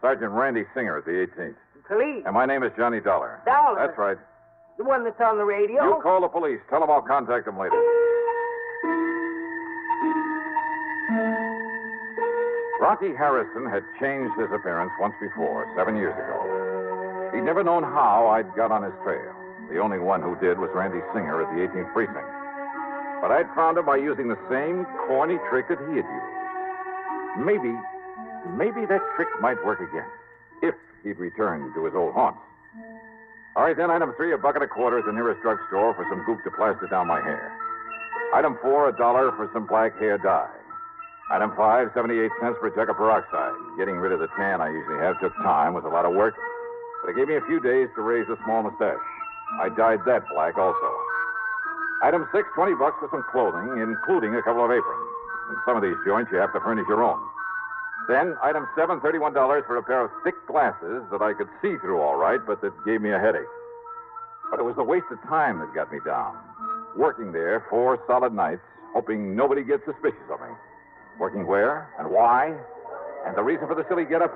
Sergeant Randy Singer at the 18th. Police? And my name is Johnny Dollar. Dollar? That's right. The one that's on the radio? You call the police. Tell them I'll contact them later. Rocky Harrison had changed his appearance once before, 7 years ago. He'd never known how I'd got on his trail. The only one who did was Randy Singer at the 18th Precinct. But I'd found him by using the same corny trick that he had used. Maybe that trick might work again, if he'd return to his old haunts. All right, then, item 3, a bucket of quarters at the nearest drugstore for some goop to plaster down my hair. Item 4, $1 for some black hair dye. Item 5, 78 cents for a jug of peroxide. Getting rid of the tan I usually have took time, was a lot of work, but it gave me a few days to raise a small mustache. I dyed that black also. Item 6, $20 for some clothing, including a couple of aprons. In some of these joints, you have to furnish your own. Then, item 7, $31 for a pair of thick glasses that I could see through all right, but that gave me a headache. But it was the waste of time that got me down. Working there 4 solid nights, hoping nobody gets suspicious of me. Working where and why, and the reason for the silly getup,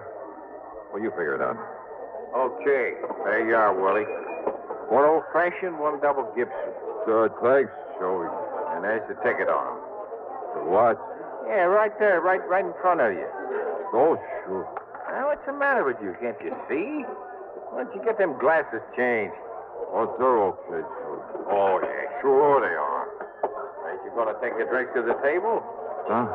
well, you figure it out. Okay, there you are, Willie. 1 old-fashioned, 1 double Gibson. Good, thanks, Joey. And there's the ticket on them. For what? Yeah, right there, right in front of you. Oh, sure. Now, what's the matter with you? Can't you see? Why don't you get them glasses changed? Oh, they're okay, Joey. Oh, yeah, sure they are. Ain't you going to take a drink to the table? Huh?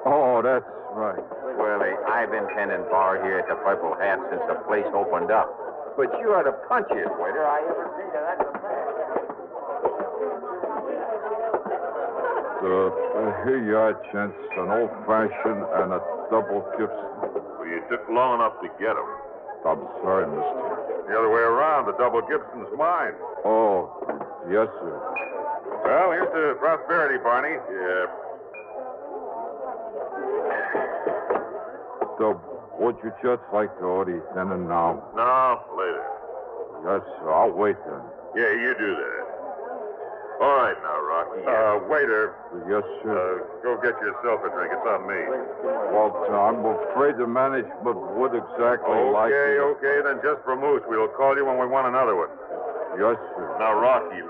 Oh, that's right. Willie, I've been tending bar here at the Purple Hat since the place opened up. But you are the punchiest waiter I ever seen, and that's a fact. Here you are, gents. An old-fashioned and a double Gibson. Well, you took long enough to get them. I'm sorry, mister. The other way around. The double Gibson's mine. Oh, yes, sir. Well, here's the prosperity, Barney. Yeah. So, would you just like to order dinner now? No, later. Yes, sir. I'll wait then. Yeah, you do that. All right now, Rocky. Waiter. Yes, sir. Go get yourself a drink. It's on me. Well, sir, I'm afraid the management would exactly like it. Okay, then just for moose. We'll call you when we want another one. Yes, sir. Now, Rocky.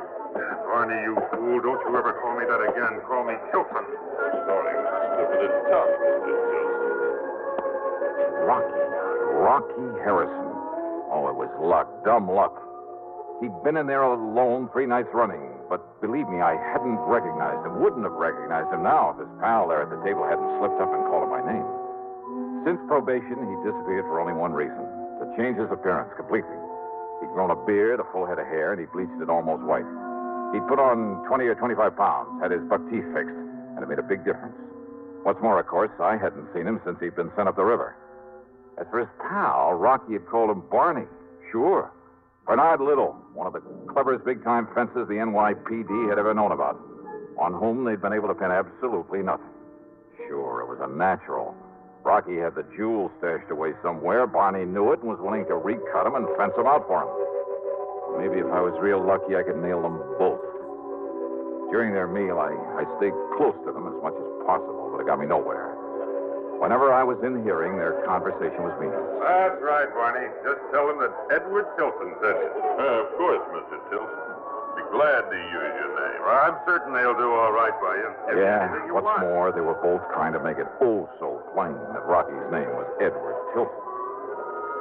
Barney, you fool. Don't you ever call me that again. Call me Tilson. Sorry, it was a slip of the tongue, Mr. Tilson. Rocky Harrison. Oh, it was luck, dumb luck. He'd been in there alone 3 nights running, but believe me, I hadn't recognized him, wouldn't have recognized him now if his pal there at the table hadn't slipped up and called him by name. Since probation, he disappeared for only one reason, to change his appearance completely. He'd grown a beard, a full head of hair, and he bleached it almost white. He'd put on 20 or 25 pounds, had his buck teeth fixed, and it made a big difference. What's more, of course, I hadn't seen him since he'd been sent up the river. As for his pal, Rocky had called him Barney. Sure. Bernard Little, one of the cleverest big-time fences the NYPD had ever known about, on whom they'd been able to pin absolutely nothing. Sure, it was a natural. Rocky had the jewels stashed away somewhere. Barney knew it and was willing to recut him and fence them out for him. Maybe if I was real lucky, I could nail them both. During their meal, I stayed close to them as much as possible, but it got me nowhere. Whenever I was in hearing, their conversation was meaningless. That's right, Barney. Just tell them that Edward Tilson sent you. Of course, Mr. Tilson. Be glad to use your name. I'm certain they'll do all right by you. What's more, they were both trying to make it oh so plain that Rocky's name was Edward Tilson.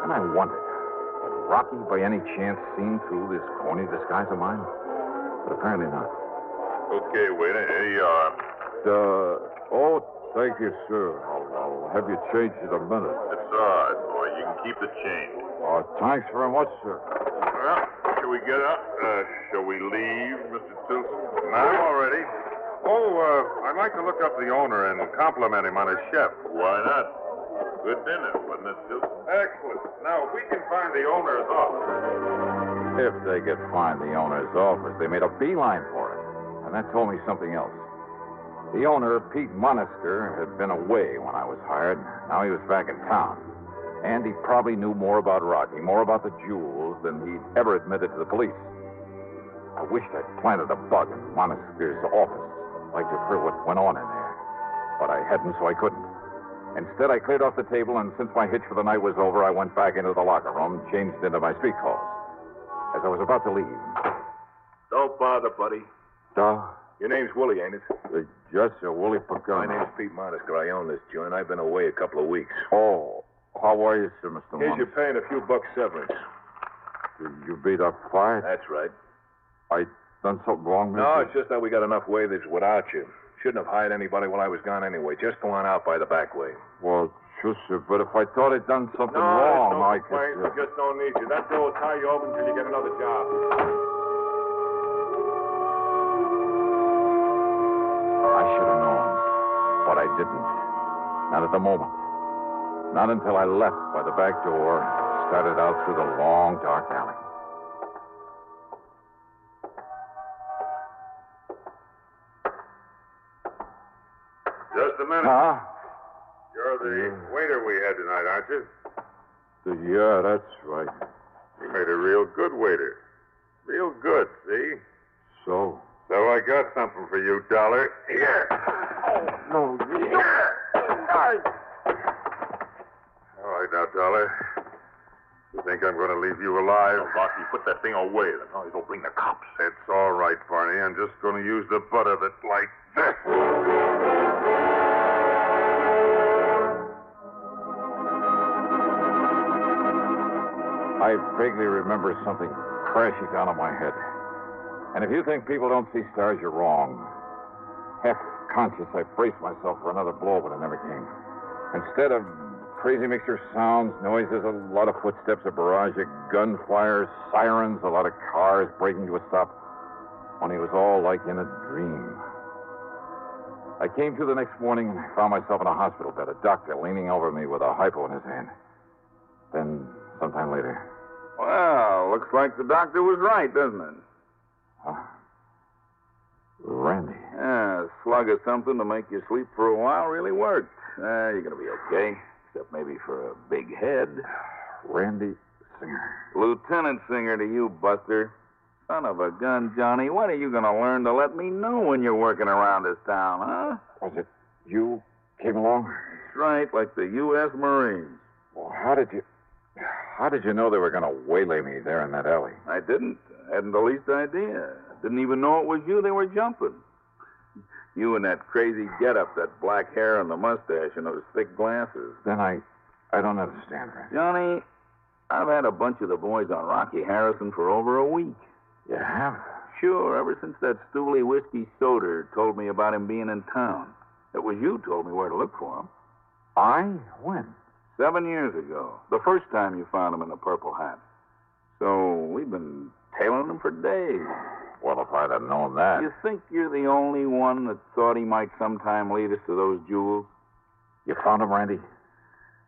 And I wondered, had Rocky by any chance seen through this corny disguise of mine? But apparently not. Okay, waiter, here you are. Thank you, sir. I'll have you change in a minute. It's all right, boy. You can keep the change. Thanks very much, sir. Well, shall we get up? Shall we leave, Mr. Tilson? I'm all ready. I'd like to look up the owner and compliment him on his chef. Why not? Good dinner, wasn't it, Tilson? Excellent. Now, if we can find the owner's office. If they could find the owner's office, they made a beeline for it. And that told me something else. The owner, Pete Monaster, had been away when I was hired. Now he was back in town. And he probably knew more about Rocky, more about the jewels, than he'd ever admitted to the police. I wished I'd planted a bug in Monaster's office. I'd like to have heard what went on in there. But I hadn't, so I couldn't. Instead, I cleared off the table, and since my hitch for the night was over, I went back into the locker room, changed into my street clothes. As I was about to leave... Don't bother, buddy. Your name's Willie, ain't it? Yes, sir, Willie Pagano. My name's Pete Monaster. I own this joint. I've been away a couple of weeks. Oh, how are you, sir, Mr. Here's Monaster? your paying a few bucks severance. You beat up fired? That's right. I done something wrong, Mr.? No, it's just that we got enough waiters without you. Shouldn't have hired anybody while I was gone anyway. Just go on out by the back way. Well, sure, sir, but if I thought I'd done something wrong, I could... We just don't need you. That door will tie you over until you get another job. I should have known, but I didn't. Not at the moment. Not until I left by the back door, started out through the long, dark alley. Just a minute. Huh? You're the waiter we had tonight, aren't you? Yeah, that's right. You made a real good waiter. Real good, see? So? So I got something for you, Dollar. Here. No. All right, now, Dollar. You think I'm going to leave you alive? No, Rocky, put that thing away. No, it'll bring the cops. It's all right, Barney. I'm just going to use the butt of it like this. I vaguely remember something crashing down on my head. And if you think people don't see stars, you're wrong. Half conscious, I braced myself for another blow, but it never came. Instead of crazy mixture of sounds, noises, a lot of footsteps, a barrage of gunfire, sirens, a lot of cars breaking to a stop. Only it was all like in a dream. I came to the next morning and found myself in a hospital bed, a doctor leaning over me with a hypo in his hand. Then, sometime later. Well, looks like the doctor was right, doesn't it? Randy. Yeah, a slug of something to make you sleep for a while really worked. You're going to be okay, except maybe for a big head. Randy Singer. Lieutenant Singer to you, Buster. Son of a gun, Johnny. What are you going to learn to let me know when you're working around this town, huh? Was it you came along? That's right, like the U.S. Marines. Well, how did you know they were going to waylay me there in that alley? I didn't. I hadn't the least idea. Didn't even know it was you they were jumping. You and that crazy getup, that black hair and the mustache and those thick glasses. Then I don't understand, Randy. Johnny, I've had a bunch of the boys on Rocky Harrison for over a week. You have? Sure, ever since that Stooley whiskey soda told me about him being in town. It was you told me where to look for him. I? When? 7 years ago. The first time you found him in the purple hat. So we've been tailing him for days. Well, if I'd have known that. You think you're the only one that thought he might sometime lead us to those jewels? You found him, Randy?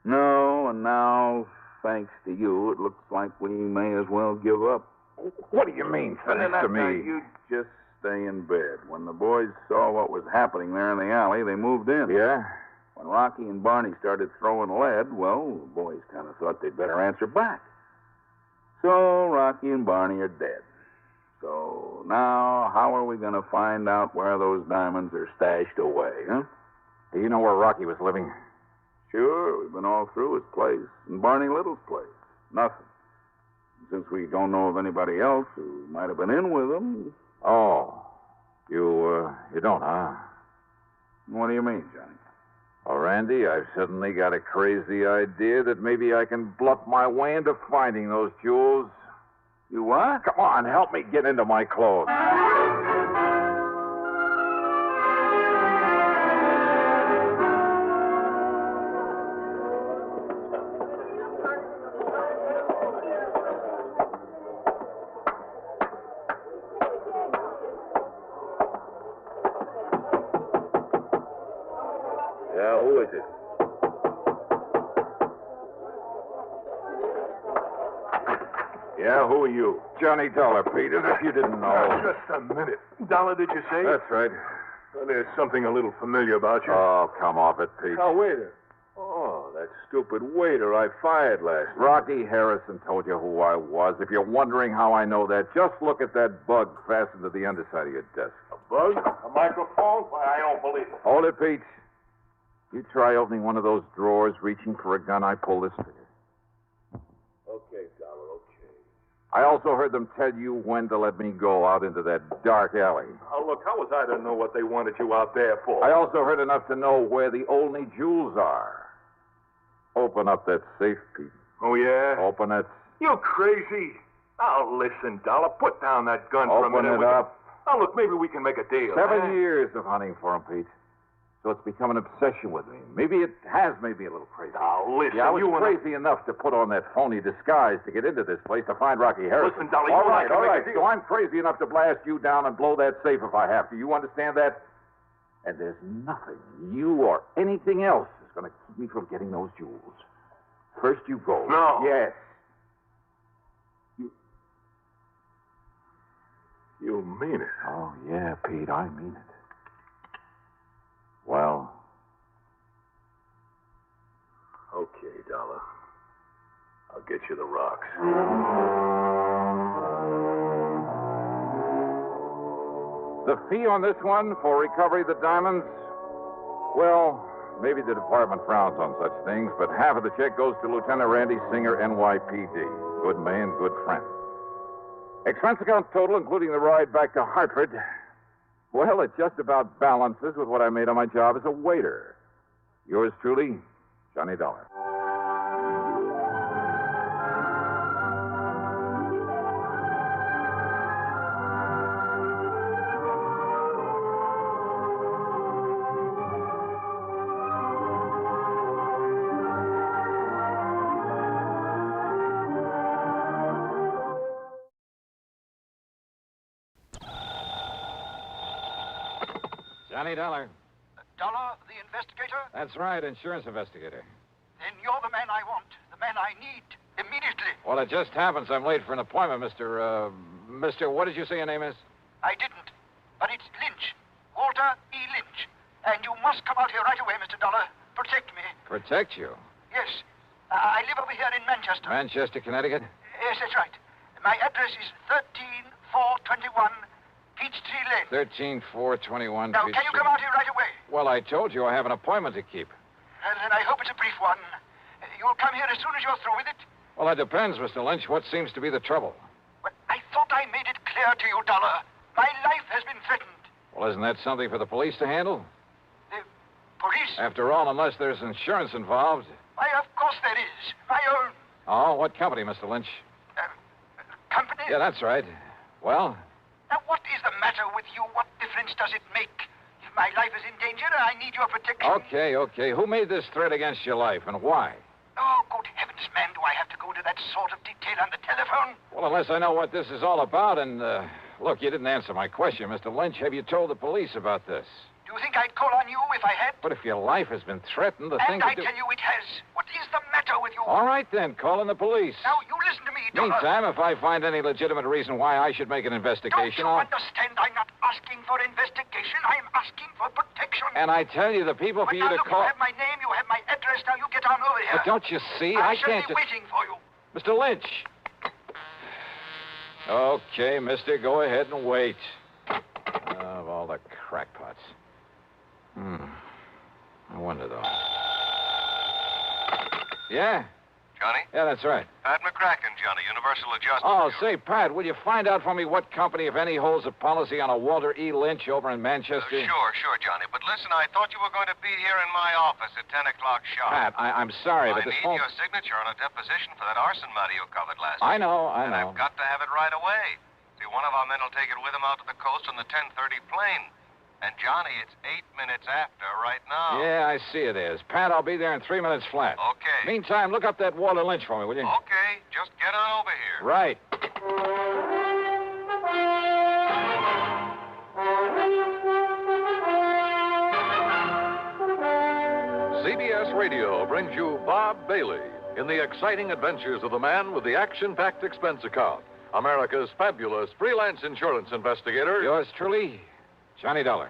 No, and now, thanks to you, it looks like we may as well give up. What do you mean, thanks to me? You just stay in bed. When the boys saw what was happening there in the alley, they moved in. Yeah? When Rocky and Barney started throwing lead, well, the boys kind of thought they'd better answer back. So Rocky and Barney are dead. So now, how are we going to find out where those diamonds are stashed away, huh? Do you know where Rocky was living? Sure, we've been all through his place and Barney Little's place. Nothing. Since we don't know of anybody else who might have been in with him. Oh, you don't, huh? What do you mean, Johnny? Oh, Randy, I've suddenly got a crazy idea that maybe I can bluff my way into finding those jewels. You what? Come on, help me get into my clothes. Yeah, who is it? Yeah, who are you? Johnny Dollar, Pete, as if you didn't know. Just a minute. Dollar, did you say? That's right. Well, there's something a little familiar about you. Oh, come off it, Pete. Oh, waiter. Oh, that stupid waiter I fired last night. Rocky Harrison told you who I was. If you're wondering how I know that, just look at that bug fastened to the underside of your desk. A bug? A microphone? Why, I don't believe it. Hold it, Pete. You try opening one of those drawers, reaching for a gun, I pull this trigger. Okay, Dollar, okay. I also heard them tell you when to let me go out into that dark alley. Oh, look, how was I to know what they wanted you out there for? I also heard enough to know where the only jewels are. Open up that safe, Pete. Oh, yeah? Open it. You crazy? Now, listen, Dollar, put down that gun for a minute. Open it up. Now, look, maybe we can make a deal. 7 years of hunting for him, Pete. So it's become an obsession with me. Maybe it has made me a little crazy. Now, listen, yeah, I was crazy enough to put on that phony disguise to get into this place to find Rocky Harrison. Listen, Dolly, all right. So I'm crazy enough to blast you down and blow that safe if I have to. You understand that? And there's nothing, you or anything else, is going to keep me from getting those jewels. First you go. No. Yes. You mean it? Oh, yeah, Pete, I mean it. Well. Okay, Dollar. I'll get you the rocks. The fee on this one for recovery of the diamonds? Well, maybe the department frowns on such things, but half of the check goes to Lieutenant Randy Singer, NYPD. Good man, good friend. Expense account total, including the ride back to Hartford. Well, it just about balances with what I made on my job as a waiter. Yours truly, Johnny Dollar. Johnny Dollar. Dollar, the investigator? That's right, insurance investigator. Then you're the man I want, the man I need, immediately. Well, it just happens I'm late for an appointment, Mr. What did you say your name is? I didn't, but it's Lynch. Walter E. Lynch. And you must come out here right away, Mr. Dollar. Protect me. Protect you? Yes. I live over here in Manchester. Manchester, Connecticut? Yes, that's right. My address is 13421 Peachtree Lane. 13421 Now, can you come out here right away? Well, I told you I have an appointment to keep. Then I hope it's a brief one. You'll come here as soon as you're through with it? Well, that depends, Mr. Lynch. What seems to be the trouble? Well, I thought I made it clear to you, Dollar. My life has been threatened. Well, isn't that something for the police to handle? The police? After all, unless there's insurance involved. Why, of course there is. My own. Oh, what company, Mr. Lynch? Company? Yeah, that's right. Well? Now, what is the matter with you? What difference does it make? If my life is in danger, I need your protection. Okay. Who made this threat against your life, and why? Oh, good heavens, man, do I have to go into that sort of detail on the telephone? Well, unless I know what this is all about, and, look, you didn't answer my question, Mr. Lynch. Have you told the police about this? Do you think I'd call on you if I had? But if your life has been threatened, the thing And I to do... tell you it has. What is the matter with you? All right, then. Call in the police. Now, you listen to me, Dollar. Meantime, if I find any legitimate reason why I should make an investigation, Don't you understand? I'm not asking for investigation. I'm asking for protection. And I tell you, the people for you to call... You have my name, you have my address. Now, you get on over here. But don't you see? I can't shall be waiting for you. Mr. Lynch. Okay, mister, go ahead and wait. Of all the crackpots. I wonder, though. Yeah? Johnny? Yeah, that's right. Pat McCracken, Johnny, Universal Adjustment. Oh, say, Pat, will you find out for me what company, if any, holds a policy on a Walter E. Lynch over in Manchester? Sure, Johnny. But listen, I thought you were going to be here in my office at 10 o'clock sharp. Pat, I'm sorry, but this phone... I need your signature on a deposition for that arson matter you covered last week. I know. And I've got to have it right away. See, one of our men will take it with him out to the coast on the 10:30 plane. And, Johnny, it's 8 minutes after right now. Yeah, I see it is. Pat, I'll be there in 3 minutes flat. Okay. Meantime, look up that Walter Lynch for me, will you? Okay. Just get on over here. Right. CBS Radio brings you Bob Bailey in the exciting adventures of the man with the action-packed expense account, America's fabulous freelance insurance investigator. Yours truly, Johnny Dollar.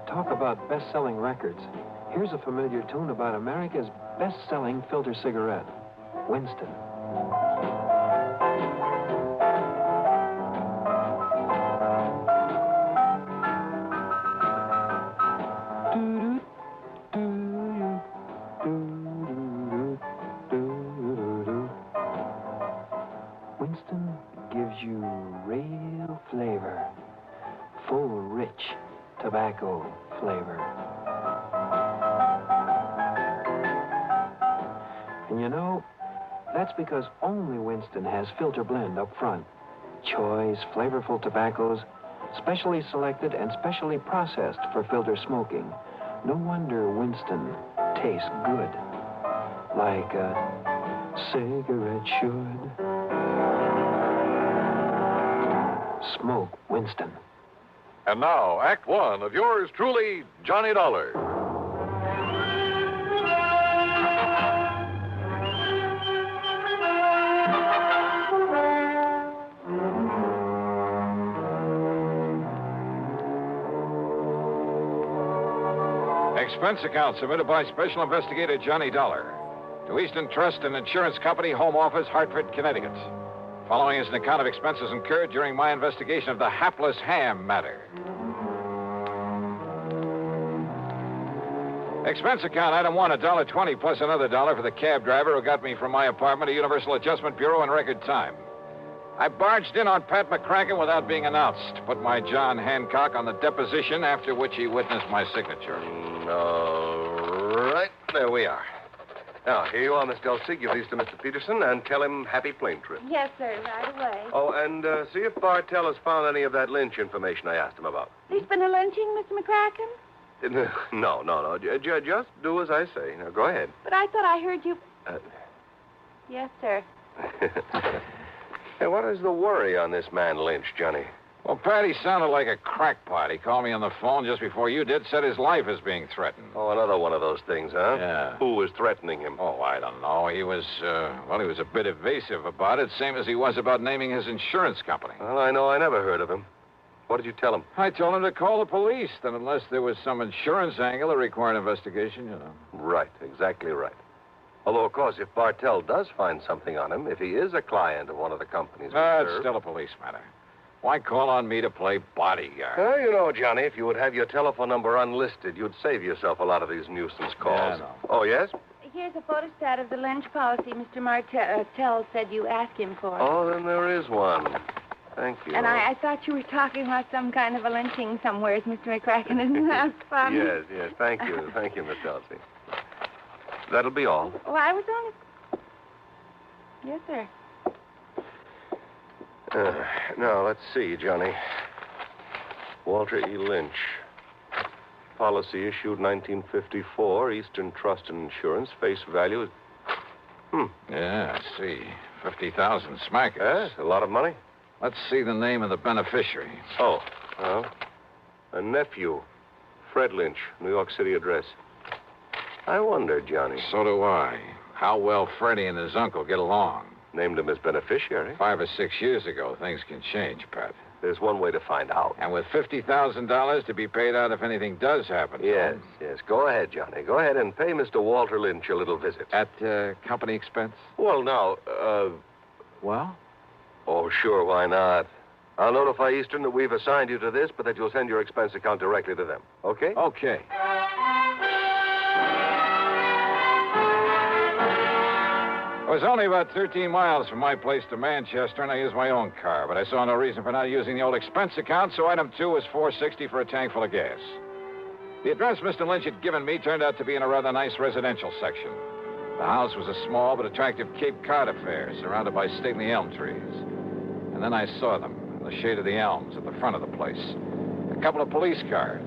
Talk about best-selling records. Here's a familiar tune about America's best-selling filter cigarette, Winston. Winston gives you real flavor, full, rich tobacco flavor. And you know, that's because only Winston has filter blend up front. Choice, flavorful tobaccos, specially selected and specially processed for filter smoking. No wonder Winston tastes good, like a cigarette should. Smoke Winston. And now, Act One of yours truly, Johnny Dollar. Expense account submitted by Special Investigator Johnny Dollar to Eastern Trust and Insurance Company, Home Office, Hartford, Connecticut. Following is an account of expenses incurred during my investigation of the Hapless Ham Matter. Expense account, item one, $1.20 plus another $1 for the cab driver who got me from my apartment to Universal Adjustment Bureau in record time. I barged in on Pat McCracken without being announced. Put my John Hancock on the deposition, after which he witnessed my signature. All right, there we are. Now, here you are, Miss Dulcie. Give these to Mr. Peterson and tell him happy plane trip. Yes, sir, right away. Oh, and see if Bartell has found any of that lynch information I asked him about. There's been a lynching, Mr. McCracken? No. Just do as I say. Now, go ahead. But I thought I heard you... Yes, sir. Hey, what is the worry on this man Lynch, Johnny? Well, Pat, he sounded like a crackpot. He called me on the phone just before you did, said his life is being threatened. Oh, another one of those things, huh? Yeah. Who was threatening him? Oh, I don't know. He was a bit evasive about it, same as he was about naming his insurance company. Well, I know I never heard of him. What did you tell him? I told him to call the police, that unless there was some insurance angle that required investigation, Right, exactly right. Although, of course, if Bartell does find something on him, if he is a client of one of the companies we serve... It's still a police matter. Why call on me to play bodyguard? You know, Johnny, if you would have your telephone number unlisted, you'd save yourself a lot of these nuisance calls. Yeah, I know. Oh, yes? Here's a photostat of the Lynch policy Mr. Martell said you asked him for. Oh, then there is one. Thank you. And I thought you were talking about some kind of a lynching somewhere, Mr. McCracken. Isn't that fun? Yes. Thank you. Thank you, Miss Elsie. That'll be all. Well, I was only... Yes, sir. Now, let's see, Johnny. Walter E. Lynch. Policy issued 1954, Eastern Trust and Insurance, face value... Yeah, I see. 50,000 smackers. A lot of money? Let's see the name of the beneficiary. Oh, well, a nephew, Fred Lynch, New York City address. I wonder, Johnny. So do I. How well Freddie and his uncle get along. Named him as beneficiary. 5 or 6 years ago, things can change, Pat. There's one way to find out. And with $50,000 to be paid out if anything does happen. Yes. Go ahead, Johnny. Go ahead and pay Mr. Walter Lynch a little visit. At company expense? Well, now, Well? Oh, sure, why not? I'll notify Eastern that we've assigned you to this, but that you'll send your expense account directly to them. Okay? Okay. It was only about 13 miles from my place to Manchester, and I used my own car, but I saw no reason for not using the old expense account, so item 2 was $4.60 for a tank full of gas. The address Mr. Lynch had given me turned out to be in a rather nice residential section. The house was a small but attractive Cape Cod affair, surrounded by stately elm trees. And then I saw them in the shade of the elms at the front of the place. A couple of police cars.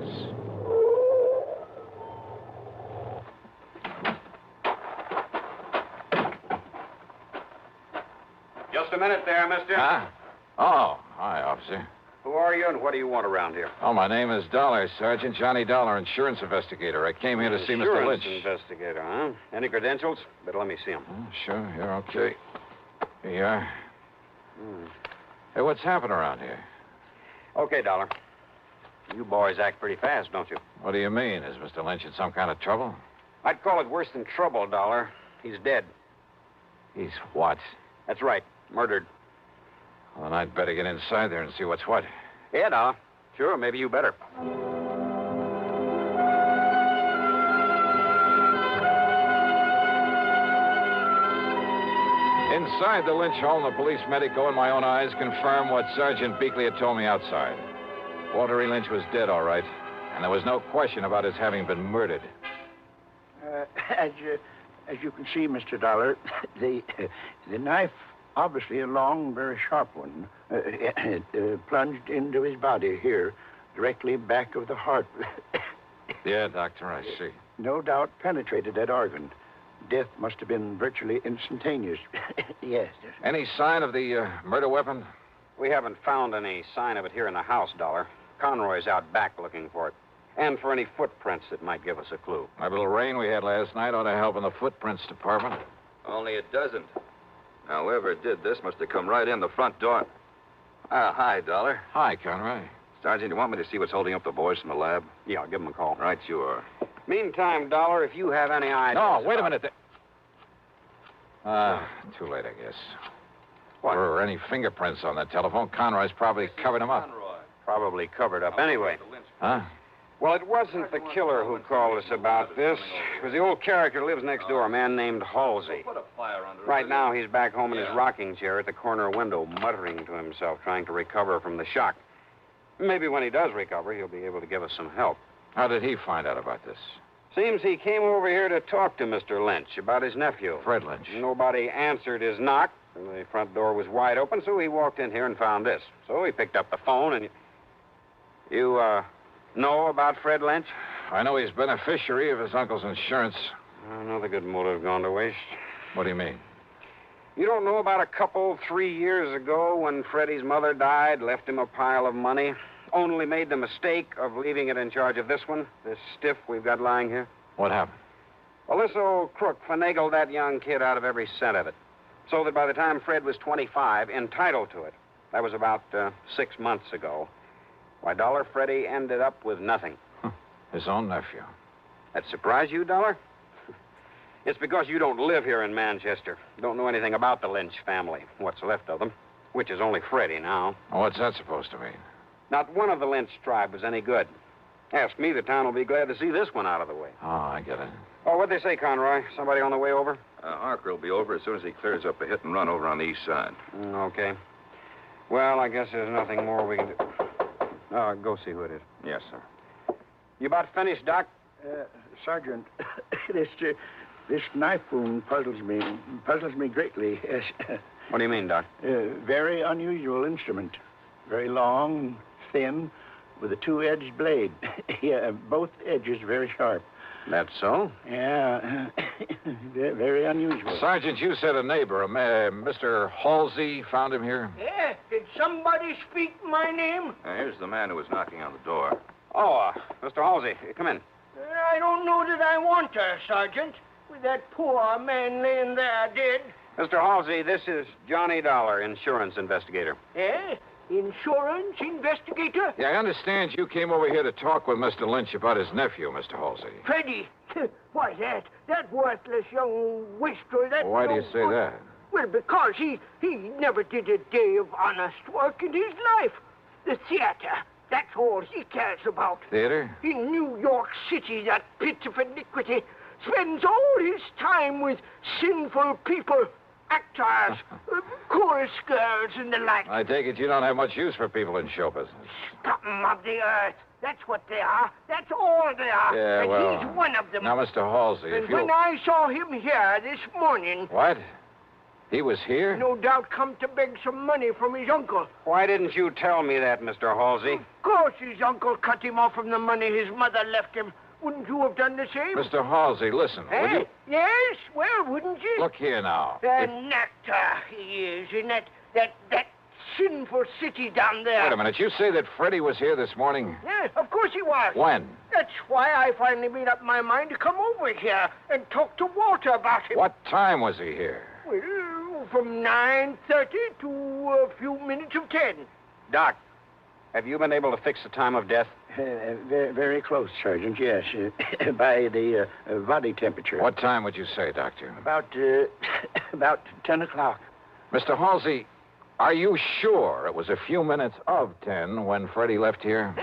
Just a minute there, mister. Huh? Oh, hi, officer. Who are you and what do you want around here? Oh, my name is Dollar, Sergeant Johnny Dollar, insurance investigator. I came here to see Mr. Lynch. Insurance investigator, huh? Any credentials? Better let me see them. Oh, sure, you're okay. Here you are. Hey, what's happening around here? Okay, Dollar. You boys act pretty fast, don't you? What do you mean? Is Mr. Lynch in some kind of trouble? I'd call it worse than trouble, Dollar. He's dead. He's what? That's right. Murdered. Well, then I'd better get inside there and see what's what. Yeah, Dollar. Sure, maybe you better. Inside the Lynch home, the police medico and my own eyes confirmed what Sergeant Beakley had told me outside. Walter E. Lynch was dead, all right, and there was no question about his having been murdered. As you can see, Mr. Dollar, the knife, obviously a long, very sharp one, plunged into his body here, directly back of the heart. Yeah, Doctor, I see. No doubt penetrated that organ. Death must have been virtually instantaneous. Yes. Any sign of the murder weapon? We haven't found any sign of it here in the house, Dollar. Conroy's out back looking for it. And for any footprints that might give us a clue. That little rain we had last night ought to help in the footprints department. Only it doesn't. Now, whoever did this must have come right in the front door. Hi, Dollar. Hi, Conroy. Sergeant, you want me to see what's holding up the boys from the lab? Yeah, I'll give them a call. Right, you are. Meantime, Dollar, if you have any ideas... No, wait a minute. Too late, I guess. What? Or any fingerprints on that telephone. Conroy's probably covered them up. Probably covered up anyway. Huh? Well, it wasn't the killer who called us about this. It was the old character who lives next door, a man named Halsey. Right now, he's back home in his rocking chair at the corner window, muttering to himself, trying to recover from the shock. Maybe when he does recover, he'll be able to give us some help. How did he find out about this? Seems he came over here to talk to Mr. Lynch about his nephew. Fred Lynch. Nobody answered his knock. The front door was wide open, so he walked in here and found this. So he picked up the phone and... You, know about Fred Lynch? I know he's beneficiary of his uncle's insurance. Another good motive gone to waste. What do you mean? You don't know about a couple 3 years ago when Freddie's mother died, left him a pile of money, only made the mistake of leaving it in charge of this one, this stiff we've got lying here? What happened? Well, this old crook finagled that young kid out of every cent of it, so that by the time Fred was 25, entitled to it. That was about 6 months ago. Why, Dollar, Freddie ended up with nothing. His own nephew. That surprise you, Dollar? It's because you don't live here in Manchester. Don't know anything about the Lynch family, what's left of them, which is only Freddie now. What's that supposed to mean? Not one of the Lynch tribe was any good. Ask me, the town will be glad to see this one out of the way. Oh, I get it. Oh, what'd they say, Conroy? Somebody on the way over? Harker will be over as soon as he clears up a hit and run over on the east side. Okay. Well, I guess there's nothing more we can do. Go see who it is. Yes, sir. You about finished, Doc? Sergeant, this knife wound puzzles me greatly. Yes. What do you mean, Doc? Very unusual instrument. Very long, thin, with a two-edged blade. Yeah, both edges very sharp. That's so? Yeah, very unusual. Sergeant, you said a neighbor, Mr. Halsey, found him here? Yeah, did somebody speak my name? Here's the man who was knocking on the door. Oh, Mr. Halsey, come in. I don't know that I want her, Sergeant. With that poor man laying there dead. Mr. Halsey, this is Johnny Dollar, insurance investigator. Eh? Insurance investigator? Yeah, I understand you came over here to talk with Mr. Lynch about his nephew, Mr. Halsey. Freddie. Why, that worthless young wastrel, that... Why do you say that? Well, because he never did a day of honest work in his life. The theater, that's all he cares about. Theater? In New York City, that pit of iniquity spends all his time with sinful people, actors, chorus girls, and the like. I take it you don't have much use for people in show business. Scum of the earth. That's what they are. That's all they are. Yeah, and well... he's one of them. Now, Mr. Halsey, and if you... when I saw him here this morning... What? He was here? No doubt come to beg some money from his uncle. Why didn't you tell me that, Mr. Halsey? Of course his uncle cut him off from the money his mother left him. Wouldn't you have done the same? Mr. Halsey, listen, will you... Yes, well, wouldn't you? Look here now. An actor he is in that sinful city down there. Wait a minute. You say that Freddie was here this morning? Yeah, of course he was. When? That's why I finally made up my mind to come over here and talk to Walter about him. What time was he here? Well, from 9:30 to a few minutes of 10. Doc, have you been able to fix the time of death? Very, very close, Sergeant, yes. By the body temperature. What time would you say, Doctor? About 10 o'clock. Mr. Halsey, are you sure it was a few minutes of 10 when Freddie left here?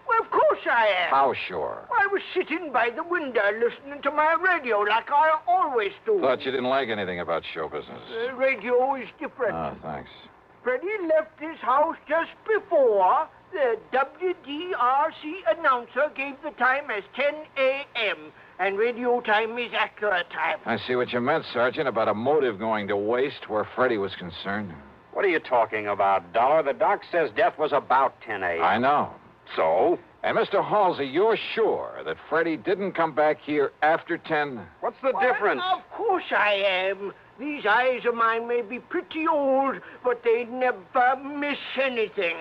Well, of course I am. How sure? I was sitting by the window listening to my radio like I always do. Thought you didn't like anything about show business. Radio is different. Oh, thanks. Freddie left this house just before the WDRC announcer gave the time as 10 a.m., and radio time is accurate time. I see what you meant, Sergeant, about a motive going to waste where Freddie was concerned. What are you talking about, Dollar? The doc says death was about 10 a.m. I know. So? And Mr. Halsey, you're sure that Freddie didn't come back here after 10? What's the difference? Of course I am. These eyes of mine may be pretty old, but they never miss anything.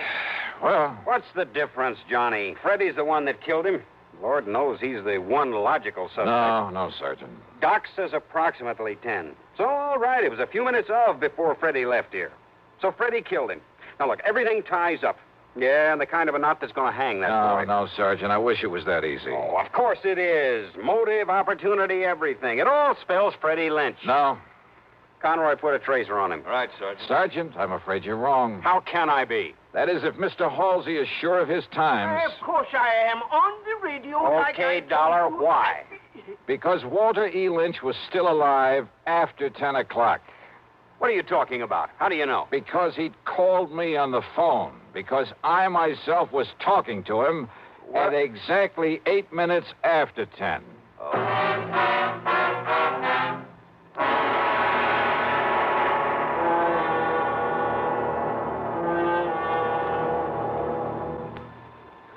Well... What's the difference, Johnny? Freddie's the one that killed him. Lord knows he's the one logical suspect. No, Sergeant. Doc says approximately 10. So, all right, it was a few minutes before Freddie left here. So Freddie killed him. Now, look, everything ties up. Yeah, and the kind of a knot that's going to hang that boy. No, Sergeant, I wish it was that easy. Oh, of course it is. Motive, opportunity, everything. It all spells Freddie Lynch. No. Conroy put a tracer on him. All right, Sergeant. Sergeant, I'm afraid you're wrong. How can I be? That is, if Mr. Halsey is sure of his times. Of course I am. On the radio. Okay, Dollar, why? Because Walter E. Lynch was still alive after 10 o'clock. What are you talking about? How do you know? Because he'd called me on the phone. Because I myself was talking to him at exactly 8 minutes after 10.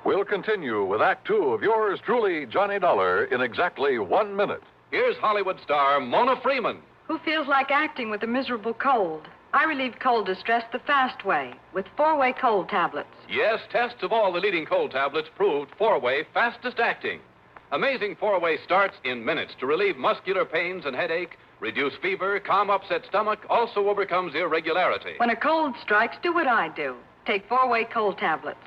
We'll continue with Act Two of yours truly, Johnny Dollar, in exactly 1 minute. Here's Hollywood star Mona Freeman Who feels like acting with a miserable cold? I relieve cold distress the fast way with 4-way cold tablets. Yes, tests of all the leading cold tablets proved 4-way fastest acting. Amazing 4-way starts in minutes to relieve muscular pains and headache, reduce fever, calm upset stomach, also overcomes irregularity. When a cold strikes, do what I do. Take 4-way cold tablets.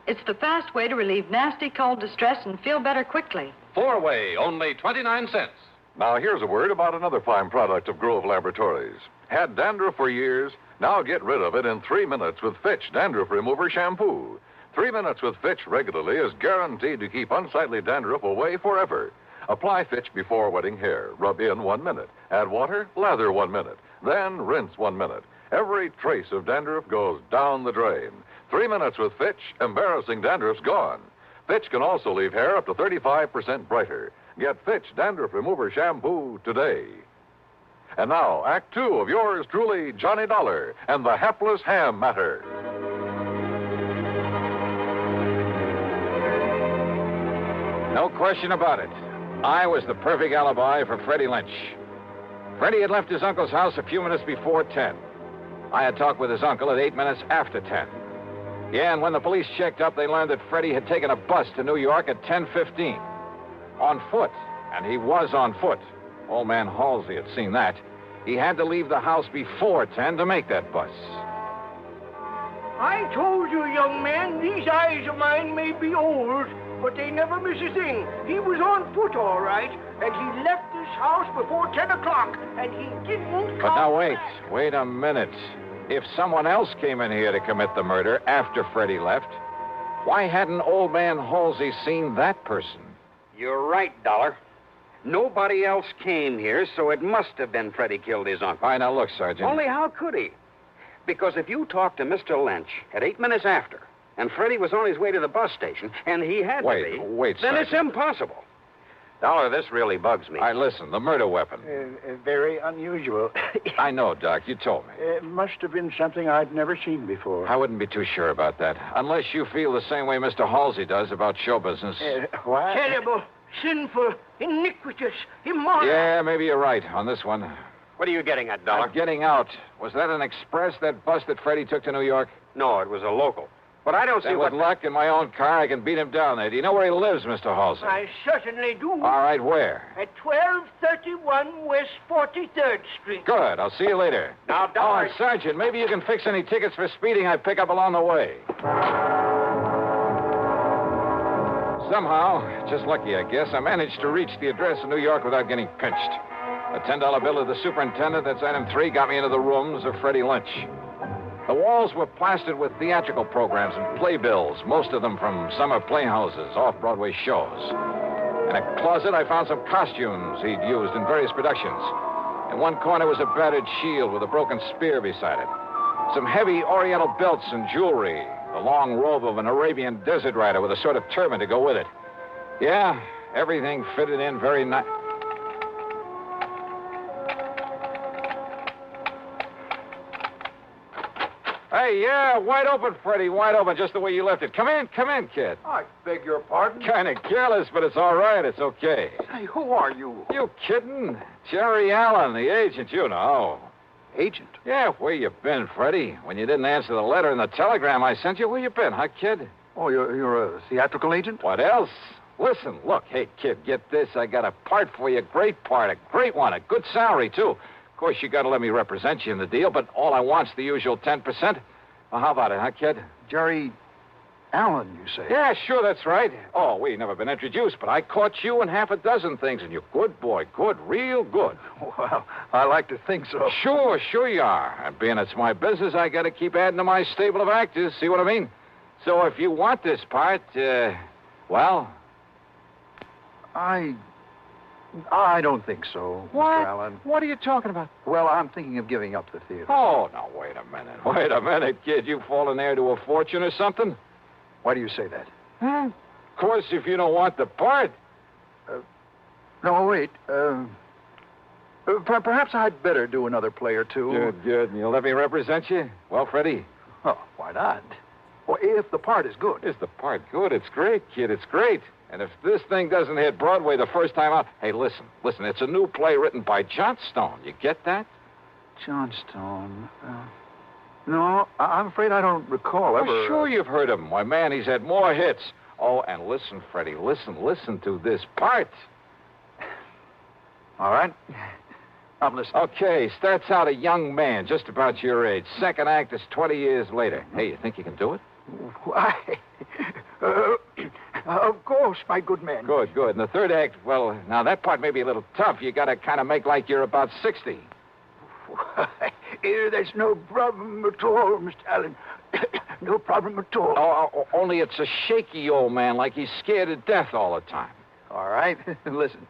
It's the fast way to relieve nasty cold distress and feel better quickly. 4-way, only 29 cents. Now, here's a word about another fine product of Grove Laboratories. Had dandruff for years? Now get rid of it in 3 minutes with Fitch Dandruff Remover Shampoo. 3 minutes with Fitch regularly is guaranteed to keep unsightly dandruff away forever. Apply Fitch before wetting hair. Rub in 1 minute. Add water, lather 1 minute. Then rinse 1 minute. Every trace of dandruff goes down the drain. 3 minutes with Fitch, embarrassing dandruff's gone. Fitch can also leave hair up to 35% brighter. Get Fitch Dandruff Remover Shampoo today. And now, Act 2 of yours truly, Johnny Dollar and the Hapless Ham Matter. No question about it. I was the perfect alibi for Freddie Lynch. Freddie had left his uncle's house a few minutes before 10. I had talked with his uncle at 8 minutes after 10. Yeah, and when the police checked up, they learned that Freddie had taken a bus to New York at 10:15. On foot, and he was on foot. Old man Halsey had seen that. He had to leave the house before 10 to make that bus. I told you, young man, these eyes of mine may be old, but they never miss a thing. He was on foot, all right, and he left this house before 10 o'clock, and he didn't But now wait a minute. If someone else came in here to commit the murder after Freddie left, why hadn't old man Halsey seen that person? You're right, Dollar. Nobody else came here, so it must have been Freddie killed his uncle. All right, now look, Sergeant. Only how could he? Because if you talked to Mr. Lynch at 8 minutes after, and Freddie was on his way to the bus station, and he had to be... Wait, then Sergeant. it's impossible. Dollar, this really bugs me. All right, listen, the murder weapon. Very unusual. I know, Doc, you told me. It must have been something I'd never seen before. I wouldn't be too sure about that, unless you feel the same way Mr. Halsey does about show business. What? Terrible, sinful, iniquitous, immoral. Yeah, maybe you're right on this one. What are you getting at, Dollar? I'm getting out. Was that an express, that bus that Freddie took to New York? No, it was a local. But I don't see then what... with luck in my own car, I can beat him down there. Do you know where he lives, Mr. Halsey? I certainly do. All right, where? At 1231 West 43rd Street. Good. I'll see you later. Now, Oh, Dollar... and Sergeant, maybe you can fix any tickets for speeding I pick up along the way. Somehow, just lucky, I guess, I managed to reach the address in New York without getting pinched. A $10 bill of the superintendent, that's item 3, got me into the rooms of Freddie Lynch. The walls were plastered with theatrical programs and playbills, most of them from summer playhouses, off-Broadway shows. In a closet, I found some costumes he'd used in various productions. In one corner was a battered shield with a broken spear beside it. Some heavy oriental belts and jewelry. The long robe of an Arabian desert rider with a sort of turban to go with it. Yeah, everything fitted in very nice. Hey, yeah, wide open, Freddie, wide open, just the way you left it. Come in, kid. I beg your pardon? Kind of careless, but it's all right. It's okay. Hey, who are you? You kidding? Jerry Allen, the agent, you know. Agent? Yeah, where you been, Freddie? When you didn't answer the letter and the telegram I sent you, where you been, huh, kid? Oh, you're a theatrical agent? What else? Listen, look, hey, kid, get this. I got a part for you, a great part, a great one, a good salary, too. Of course, you got to let me represent you in the deal, but all I want's the usual 10%. Well, how about it, huh, kid? Jerry Allen, you say? Yeah, sure, that's right. Oh, we never been introduced, but I caught you in half a dozen things, and you're good, boy, good, real good. Well, I like to think so. Sure you are. And being it's my business, I got to keep adding to my stable of actors, see what I mean? So if you want this part, well... I don't think so, What? Mr. Allen. What are you talking about? Well, I'm thinking of giving up the theater. Oh, now, wait a minute, kid. You fallen heir to a fortune or something? Why do you say that? Of course, if you don't want the part. No, wait. Perhaps I'd better do another play or two. Good. And you'll let me represent you? Well, Freddie? Oh, why not? Well, if the part is good. Is the part good? It's great, kid. It's great. And if this thing doesn't hit Broadway the first time out... Hey, listen. It's a new play written by Johnstone. You get that? Johnstone. No, I'm afraid I don't recall ever... Oh, sure you've heard of him. Why, man, he's had more hits. Oh, and listen, Freddie, listen to this part. All right. I'm listening. Okay, starts out a young man, just about your age. Second act is 20 years later. Hey, you think you can do it? Why? Of course, my good man. Good. And the third act, well, now that part may be a little tough. You got to kind of make like you're about 60. Why, there's no problem at all, Mr. Allen. No problem at all. Oh, only it's a shaky old man, like he's scared to death all the time. All right. Listen.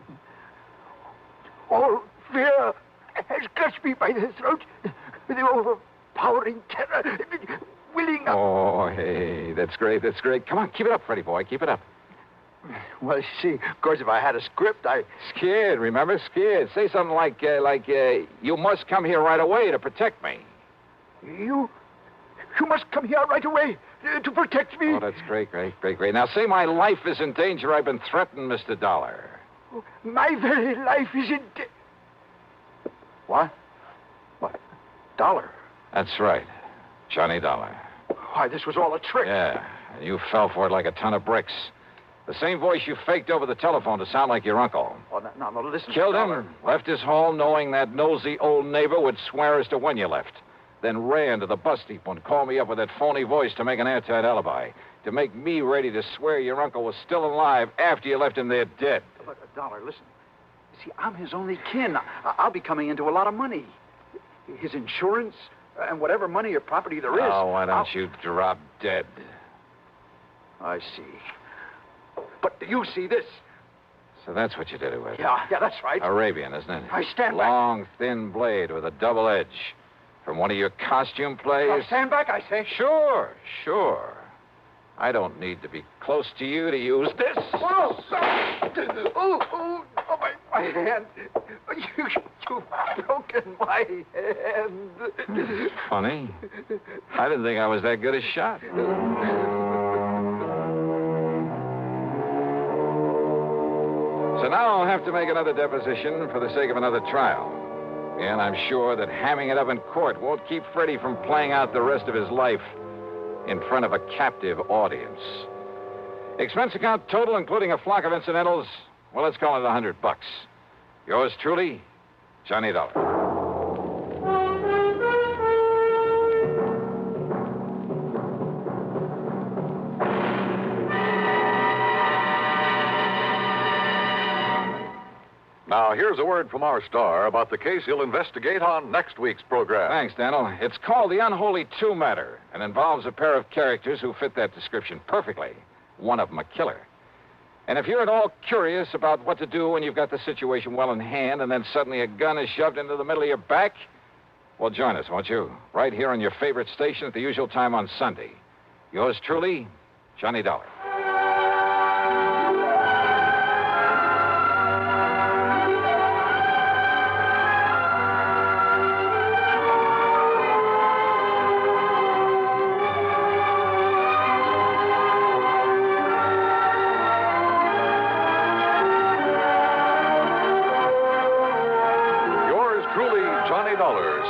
All fear has clutched me by the throat. The overpowering terror. Willing up. Oh, hey, that's great. Come on, keep it up, Freddie boy. Keep it up. Well, see, of course, if I had a script, Scared, remember? Scared. Say something like, you must come here right away to protect me. You must come here right away to protect me. Oh, that's great. Now, say my life is in danger. I've been threatened, Mr. Dollar. My very life is in What? What? Dollar? That's right. Johnny Dollar. Why, this was all a trick. Yeah, and you fell for it like a ton of bricks. The same voice you faked over the telephone to sound like your uncle. Oh, no, listen. Killed him, left his home knowing that nosy old neighbor would swear as to when you left. Then ran to the bus depot and called me up with that phony voice to make an airtight alibi. To make me ready to swear your uncle was still alive after you left him there dead. But, Dollar, listen. See, I'm his only kin. I'll be coming into a lot of money. His insurance and whatever money or property there is. Oh, why don't you drop dead? I see. But do you see this? So that's what you did it with. Yeah, that's right. Arabian, isn't it? I stand back. Long, thin blade with a double edge. From one of your costume plays? Now stand back, I say. Sure. I don't need to be close to you to use this. Oh, my hand. You've broken my hand. Funny. I didn't think I was that good a shot. So now I'll have to make another deposition for the sake of another trial. And I'm sure that hamming it up in court won't keep Freddie from playing out the rest of his life in front of a captive audience. Expense account total, including a flock of incidentals, well, let's call it $100. Yours truly, Johnny Dollar. Now, here's a word from our star about the case he'll investigate on next week's program. Thanks, Daniel. It's called the Unholy Two Matter and involves a pair of characters who fit that description perfectly. One of them a killer. And if you're at all curious about what to do when you've got the situation well in hand and then suddenly a gun is shoved into the middle of your back, well, join us, won't you? Right here on your favorite station at the usual time on Sunday. Yours truly, Johnny Dollar.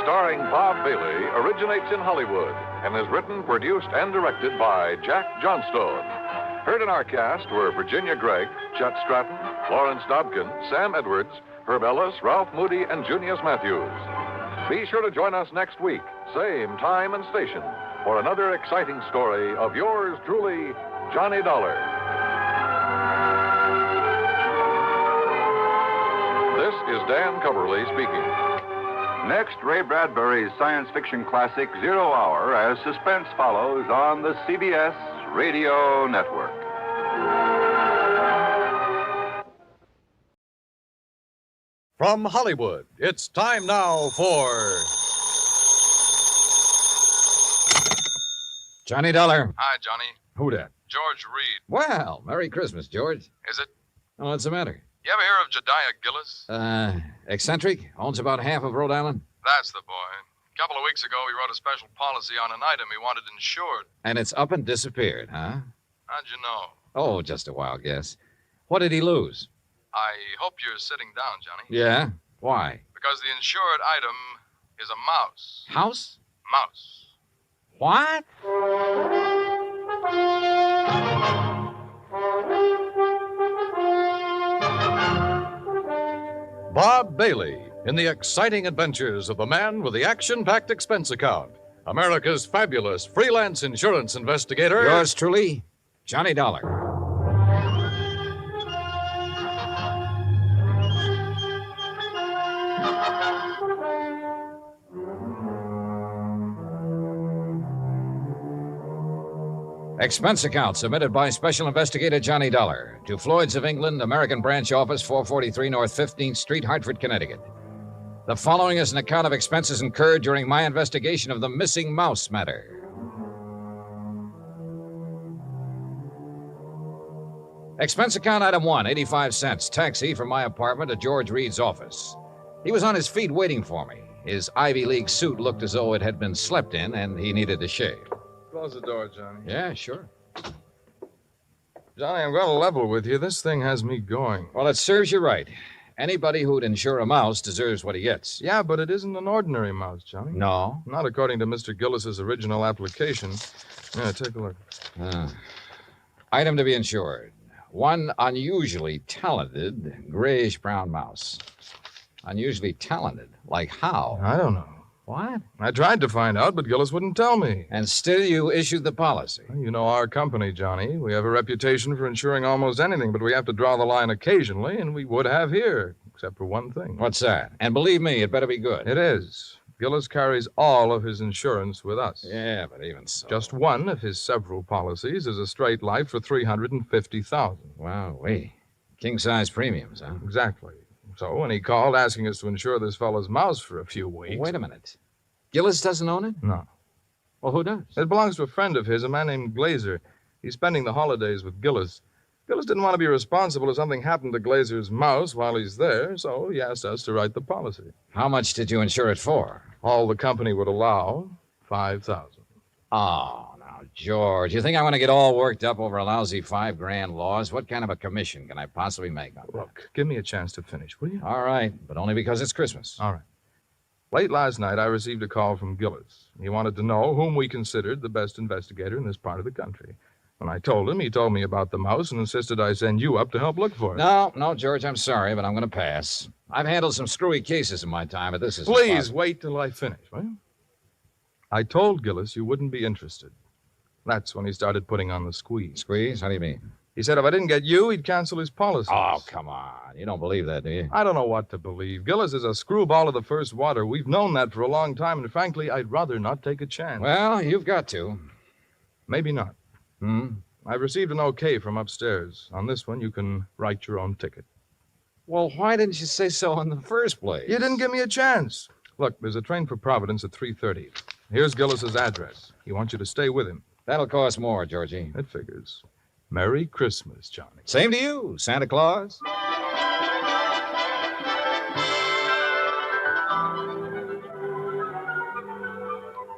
Starring Bob Bailey, originates in Hollywood and is written, produced, and directed by Jack Johnstone. Heard in our cast were Virginia Gregg, Chet Stratton, Lawrence Dobkin, Sam Edwards, Herb Ellis, Ralph Moody, and Junius Matthews. Be sure to join us next week, same time and station, for another exciting story of yours truly, Johnny Dollar. This is Dan Coverly speaking. Next, Ray Bradbury's science fiction classic, 0 Hour, as suspense follows on the CBS Radio Network. From Hollywood, it's time now for... Johnny Dollar. Hi, Johnny. Who dat? George Reed. Well, Merry Christmas, George. Is it? Oh, what's the matter? You ever hear of Jediah Gillis? Eccentric? Owns about half of Rhode Island? That's the boy. A couple of weeks ago, he wrote a special policy on an item he wanted insured. And it's up and disappeared, huh? How'd you know? Oh, just a wild guess. What did he lose? I hope you're sitting down, Johnny. Yeah? Why? Because the insured item is a mouse. House? Mouse. What? Bob Bailey in the exciting adventures of the man with the action-packed expense account. America's fabulous freelance insurance investigator. Yours truly, Johnny Dollar. Expense account submitted by Special Investigator Johnny Dollar to Floyd's of England, American Branch Office, 443 North 15th Street, Hartford, Connecticut. The following is an account of expenses incurred during my investigation of the missing mouse matter. Expense account item 1, 85 cents. Taxi from my apartment to George Reed's office. He was on his feet waiting for me. His Ivy League suit looked as though it had been slept in, and he needed to shave. Close the door, Johnny. Yeah, sure. Johnny, I'm going to level with you. This thing has me going. Well, it serves you right. Anybody who'd insure a mouse deserves what he gets. Yeah, but it isn't an ordinary mouse, Johnny. No? Not according to Mr. Gillis's original application. Yeah, take a look. Item to be insured. One unusually talented grayish-brown mouse. Unusually talented? Like how? I don't know. What? I tried to find out, but Gillis wouldn't tell me. And still you issued the policy. You know our company, Johnny. We have a reputation for insuring almost anything, but we have to draw the line occasionally, and we would have here, except for one thing. What's that? And believe me, it better be good. It is. Gillis carries all of his insurance with us. Yeah, but even so. Just one of his several policies is a straight life for $350,000. Wow, wait. King-size premiums, huh? Exactly. So when he called asking us to insure this fellow's mouse for a few weeks... Wait a minute. Gillis doesn't own it? No. Well, who does? It belongs to a friend of his, a man named Glazer. He's spending the holidays with Gillis. Gillis didn't want to be responsible if something happened to Glazer's mouse while he's there, so he asked us to write the policy. How much did you insure it for? All the company would allow, $5,000. Oh, now, George, you think I want to get all worked up over a lousy $5,000 loss? What kind of a commission can I possibly make on that? Look, give me a chance to finish, will you? All right, but only because it's Christmas. All right. Late last night, I received a call from Gillis. He wanted to know whom we considered the best investigator in this part of the country. When I told him, he told me about the mouse and insisted I send you up to help look for it. No, George, I'm sorry, but I'm going to pass. I've handled some screwy cases in my time, but this is... Please wait till I finish, will you? I told Gillis you wouldn't be interested. That's when he started putting on the squeeze. Squeeze? How do you mean? He said if I didn't get you, he'd cancel his policy. Oh, come on. You don't believe that, do you? I don't know what to believe. Gillis is a screwball of the first water. We've known that for a long time, and frankly, I'd rather not take a chance. Well, you've got to. Maybe not. I've received an okay from upstairs. On this one, you can write your own ticket. Well, why didn't you say so in the first place? You didn't give me a chance. Look, there's a train for Providence at 3:30. Here's Gillis's address. He wants you to stay with him. That'll cost more, Georgie. It figures. Merry Christmas, Johnny. Same to you, Santa Claus.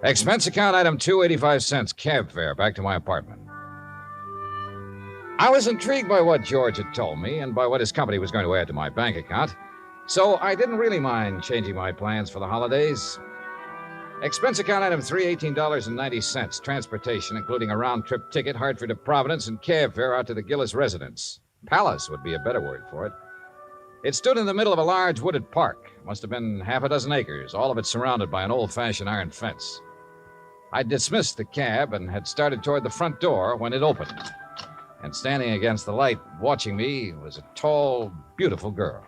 Expense account item 2, 85 cents, cab fare back to my apartment. I was intrigued by what George had told me and by what his company was going to add to my bank account, so I didn't really mind changing my plans for the holidays. Expense account item 3, $18.90. Transportation, including a round-trip ticket, Hartford to Providence, and cab fare out to the Gillis residence. Palace would be a better word for it. It stood in the middle of a large wooded park. Must have been half a dozen acres, all of it surrounded by an old-fashioned iron fence. I dismissed the cab and had started toward the front door when it opened. And standing against the light, watching me, was a tall, beautiful girl.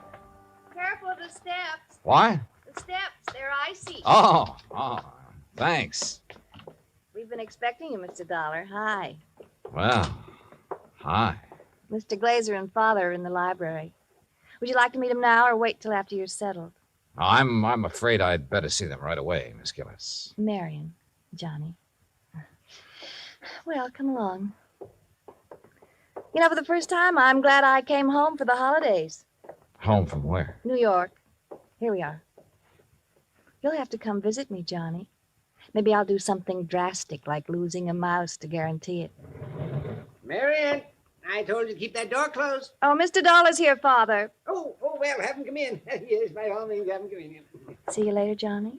Careful of the steps. What? The steps, they're icy. Oh, thanks. We've been expecting you, Mr. Dollar. Hi. Well, hi. Mr. Glazer and Father are in the library. Would you like to meet them now or wait till after you're settled? I'm afraid I'd better see them right away, Miss Gillis. Marion, Johnny. Well, come along. You know, for the first time, I'm glad I came home for the holidays. Home from where? New York. Here we are. You'll have to come visit me, Johnny. Maybe I'll do something drastic, like losing a mouse to guarantee it. Marion, I told you to keep that door closed. Oh, Mr. Dollar's here, Father. Oh, well, have him come in. Yes, by all means, have him come in. See you later, Johnny.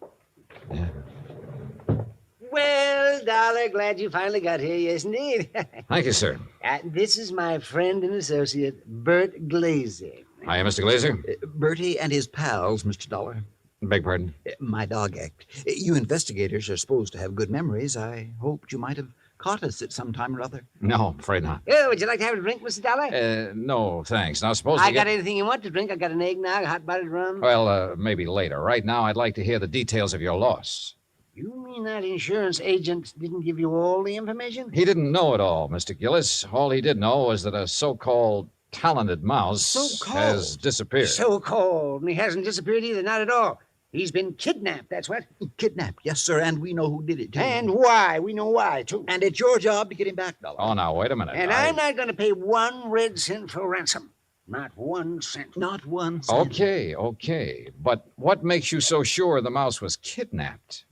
Well, Dollar, glad you finally got here, yes, indeed. Thank you, sir. This is my friend and associate, Bert Glazer. Hi, Mr. Glazer. Bertie and his pals, Mr. Dollar. Beg pardon? My dog act. You investigators are supposed to have good memories. I hoped you might have caught us at some time or other. No, I'm afraid not. Oh, would you like to have a drink, Mr. Dollar? No, thanks. Now, suppose I got anything you want to drink. I got an eggnog, hot buttered rum. Well, maybe later. Right now, I'd like to hear the details of your loss. You mean that insurance agent didn't give you all the information? He didn't know it all, Mr. Gillis. All he did know was that a so-called talented mouse has disappeared. So-called. And he hasn't disappeared either, not at all. He's been kidnapped, that's what. Kidnapped, yes, sir, and we know who did it, too. And why. We know why, too. And it's your job to get him back, Dollar. Oh, now, wait a minute. And I'm not going to pay 1 red cent for ransom. Not 1 cent. Not 1 cent. Okay. But what makes you so sure the mouse was kidnapped?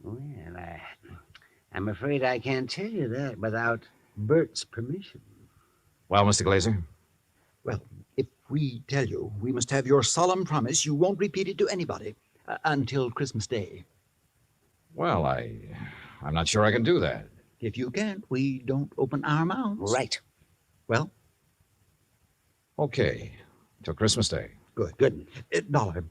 Well, I'm afraid I can't tell you that without Bert's permission. Well, Mr. Glazer? Well, if we tell you, we must have your solemn promise you won't repeat it to anybody until Christmas Day. Well, I'm not sure I can do that. If you can't, we don't open our mouths. Right. Well? Okay. Till Christmas Day. Good. Dollar,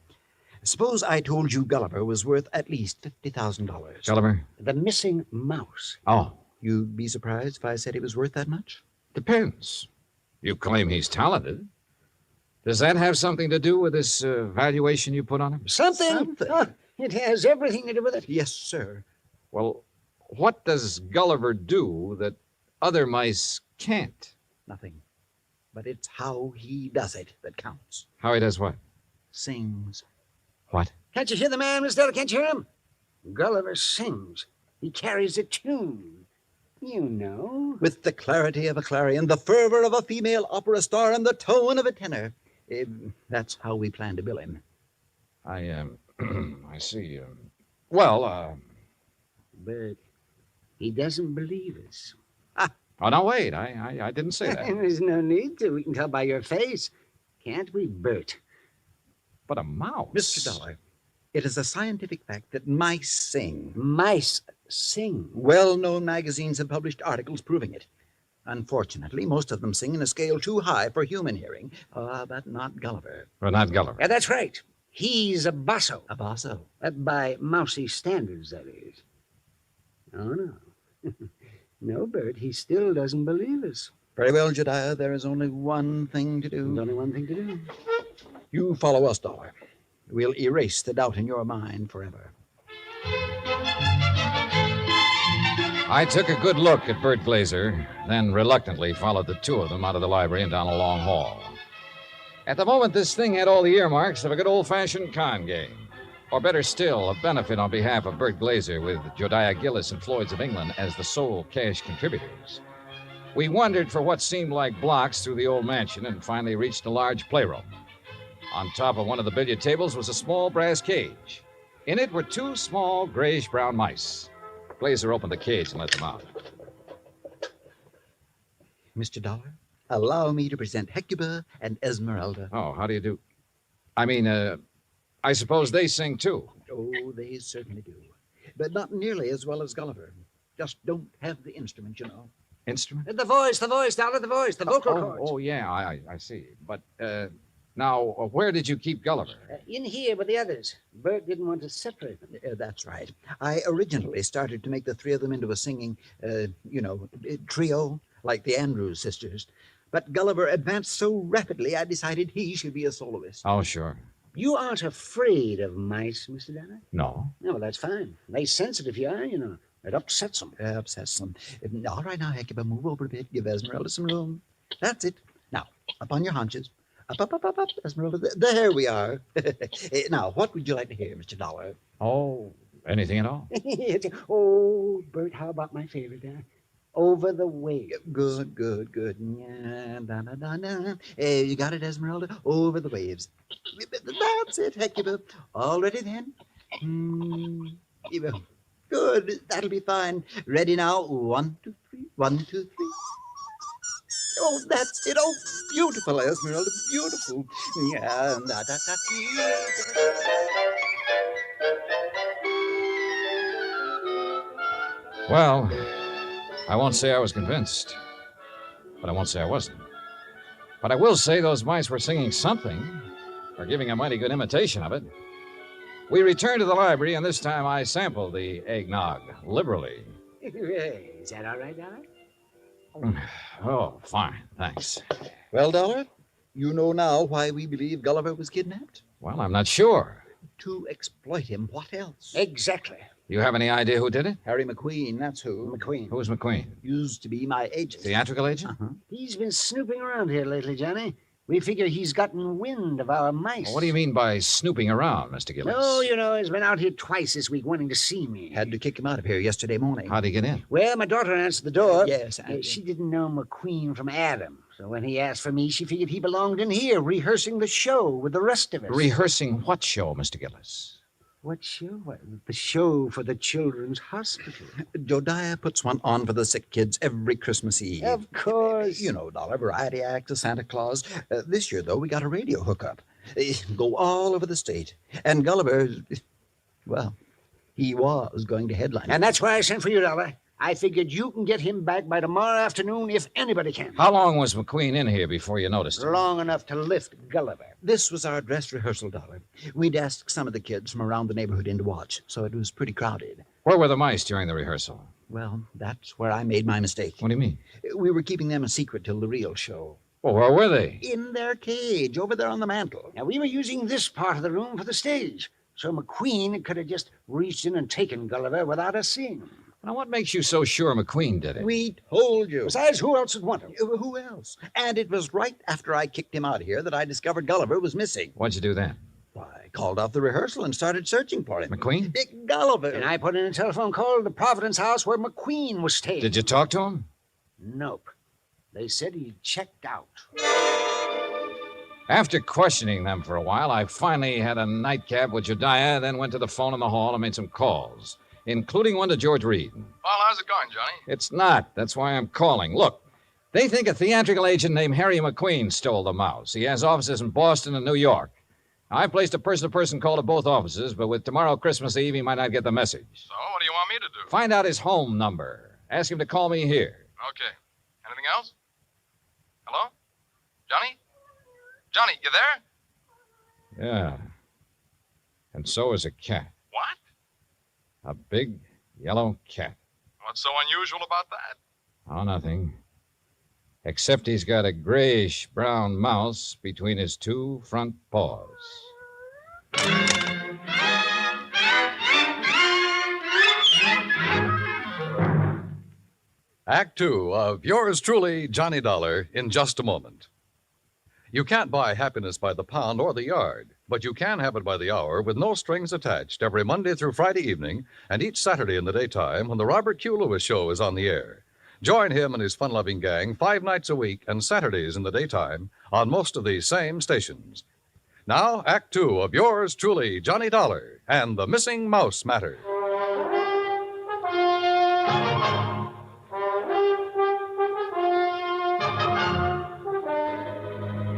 suppose I told you Gulliver was worth at least $50,000. Gulliver? The missing mouse. Oh. You'd be surprised if I said he was worth that much? Depends. You claim he's talented. Does that have something to do with this valuation you put on him? Something. Oh, it has everything to do with it. Yes, sir. Well, what does Gulliver do that other mice can't? Nothing. But it's how he does it that counts. How he does what? Sings. What? Can't you hear the man, Miss Della? Can't you hear him? Gulliver sings. He carries a tune. You know. With the clarity of a clarion, the fervor of a female opera star, and the tone of a tenor. That's how we plan to bill him. I see. But he doesn't believe us. Oh, no, wait. I didn't say that. There's no need to. We can tell by your face. Can't we, Bert? But a mouse. Mr. Dollar, it is a scientific fact that mice sing. Mice sing? Well-known magazines have published articles proving it. Unfortunately, most of them sing in a scale too high for human hearing. But not Gulliver. Well, not Gulliver. Yeah, that's right. He's a basso. A basso? By mousy standards, that is. Oh, no. No, Bert, he still doesn't believe us. Very well, Jedediah, there is only one thing to do. There's only one thing to do. You follow us, Dollar. We'll erase the doubt in your mind forever. I took a good look at Bert Glazer, then reluctantly followed the two of them out of the library and down a long hall. At the moment, this thing had all the earmarks of a good old-fashioned con game. Or better still, a benefit on behalf of Bert Glazer with Jodiah Gillis and Floyd's of England as the sole cash contributors. We wandered for what seemed like blocks through the old mansion and finally reached a large playroom. On top of one of the billiard tables was a small brass cage. In it were 2 small grayish-brown mice. Glazer opened the cage and let them out. Mr. Dollar, allow me to present Hecuba and Esmeralda. Oh, how do you do? I mean, I suppose they sing, too. Oh, they certainly do. But not nearly as well as Gulliver. Just don't have the instrument, you know. Instrument? The voice, Dollar, the voice, the vocal cords. Oh, yeah, I see. But, now, where did you keep Gulliver? In here with the others. Bert didn't want to separate them. That's right. I originally started to make the 3 of them into a singing, trio, like the Andrews sisters. But Gulliver advanced so rapidly, I decided he should be a soloist. Oh, sure. You aren't afraid of mice, Mr. Dollar? No. No, well, that's fine. They sense it if you are, you know. It upsets them. Upsets them. All right, now, Hecuba, move over a bit. Give Esmeralda some room. That's it. Now, up on your haunches. Up, Esmeralda. There we are. Now, what would you like to hear, Mr. Dollar? Oh, anything at all. Oh, Bert, how about my favorite, Over the Waves. Good. Yeah, da. You got it, Esmeralda? Over the Waves. That's it, Hecuba. All ready then? Good. That'll be fine. Ready now? 1, 2, 3. 1, 2, 3. Oh, that's it. Oh, beautiful, Esmeralda, beautiful. Yeah, Well, I won't say I was convinced, but I won't say I wasn't. But I will say those mice were singing something, or giving a mighty good imitation of it. We returned to the library, and this time I sampled the eggnog liberally. Is that all right, Dollar? Oh, fine, thanks. Well, Dollar, you know now why we believe Gulliver was kidnapped? Well, I'm not sure. To exploit him. What else? Exactly. You have any idea who did it? Harry McQueen, that's who. McQueen. Who's McQueen? Used to be my agent. Theatrical agent? Uh-huh. He's been snooping around here lately, Johnny. We figure he's gotten wind of our mice. Well, what do you mean by snooping around, Mr. Gillis? No, you know, he's been out here twice this week wanting to see me. Had to kick him out of here yesterday morning. How'd he get in? Well, my daughter answered the door. Yes, she didn't know McQueen from Adam. So when he asked for me, she figured he belonged in here, rehearsing the show with the rest of us. Rehearsing what show, Mr. Gillis? What show? The show for the Children's Hospital. Jodiah puts one on for the sick kids every Christmas Eve. Of course. You know, Dollar, variety act, a Santa Claus. This year, though, we got a radio hookup. Go all over the state. And Gulliver, well, he was going to headline. And that's why I sent for you, Dollar. I figured you can get him back by tomorrow afternoon if anybody can. How long was McQueen in here before you noticed him? Long enough to lift Gulliver. This was our dress rehearsal, Dollar. We'd asked some of the kids from around the neighborhood in to watch, so it was pretty crowded. Where were the mice during the rehearsal? Well, that's where I made my mistake. What do you mean? We were keeping them a secret till the real show. Well, where were they? In their cage, over there on the mantel. Now, we were using this part of the room for the stage, so McQueen could have just reached in and taken Gulliver without us seeing him. Now, what makes you so sure McQueen did it? We told you. Besides, who else would want him? Who else? And it was right after I kicked him out of here that I discovered Gulliver was missing. What'd you do then? I called off the rehearsal and started searching for him. McQueen? Big Gulliver. And I put in a telephone call to the Providence house where McQueen was staying. Did you talk to him? Nope. They said he checked out. After questioning them for a while, I finally had a nightcap with Jediah, then went to the phone in the hall and made some calls, including one to George Reed. Well, how's it going, Johnny? It's not. That's why I'm calling. Look, they think a theatrical agent named Harry McQueen stole the mouse. He has offices in Boston and New York. I placed a person-to-person call to both offices, but with tomorrow Christmas Eve, he might not get the message. So, what do you want me to do? Find out his home number. Ask him to call me here. Okay. Anything else? Hello? Johnny? Johnny, you there? Yeah. And so is a cat. What? A big yellow cat. What's so unusual about that? Oh, nothing. Except he's got a grayish-brown mouse between his two front paws. Act 2 of yours truly, Johnny Dollar, in just a moment. You can't buy happiness by the pound or the yard, but you can have it by the hour with no strings attached every Monday through Friday evening and each Saturday in the daytime when the Robert Q. Lewis Show is on the air. Join him and his fun-loving gang 5 nights a week and Saturdays in the daytime on most of these same stations. Now, Act 2 of yours truly, Johnny Dollar, and the Missing Mouse Matter.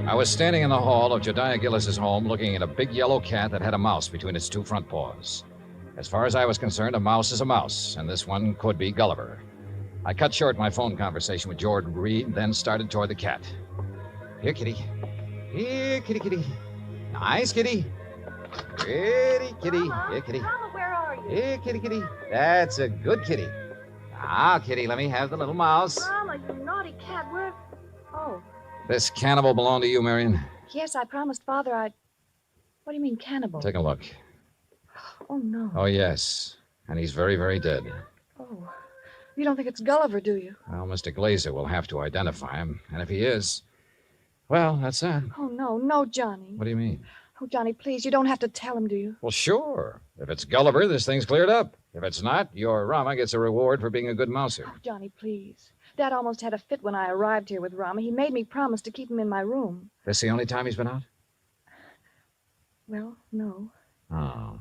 I was standing in the hall of Jediah Gillis's home looking at a big yellow cat that had a mouse between its two front paws. As far as I was concerned, a mouse is a mouse, and this one could be Gulliver. I cut short my phone conversation with George Reed, then started toward the cat. Here, kitty. Here, kitty, kitty. Nice, kitty. Pretty kitty. Here, kitty. Mama, where are you? Here, kitty, kitty. That's a good kitty. Now, kitty, let me have the little mouse. Mama, you naughty cat. Where? Oh. This cannibal belong to you, Marion? Yes, I promised Father I'd... What do you mean, cannibal? Take a look. Oh, no. Oh, yes. And he's very, very dead. Oh. You don't think it's Gulliver, do you? Well, Mr. Glazer will have to identify him. And if he is, well, that's that. Oh, no, no, Johnny. What do you mean? Oh, Johnny, please, you don't have to tell him, do you? Well, sure. If it's Gulliver, this thing's cleared up. If it's not, your Rama gets a reward for being a good mouser. Oh, Johnny, please. Dad almost had a fit when I arrived here with Rama. He made me promise to keep him in my room. This the only time he's been out? Well, no. Oh.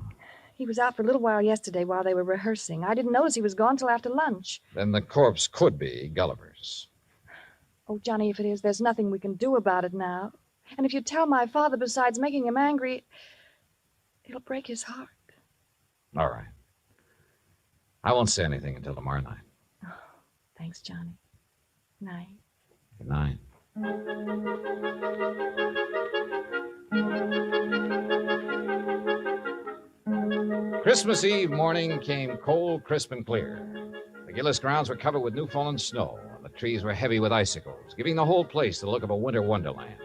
He was out for a little while yesterday while they were rehearsing. I didn't notice he was gone till after lunch. Then the corpse could be Gulliver's. Oh, Johnny, if it is, there's nothing we can do about it now. And if you tell my father, besides making him angry, it'll break his heart. All right. I won't say anything until tomorrow night. Oh, thanks, Johnny. Night. Good night. Christmas Eve morning came cold, crisp, and clear. The Gillis grounds were covered with new fallen snow, and the trees were heavy with icicles, giving the whole place the look of a winter wonderland.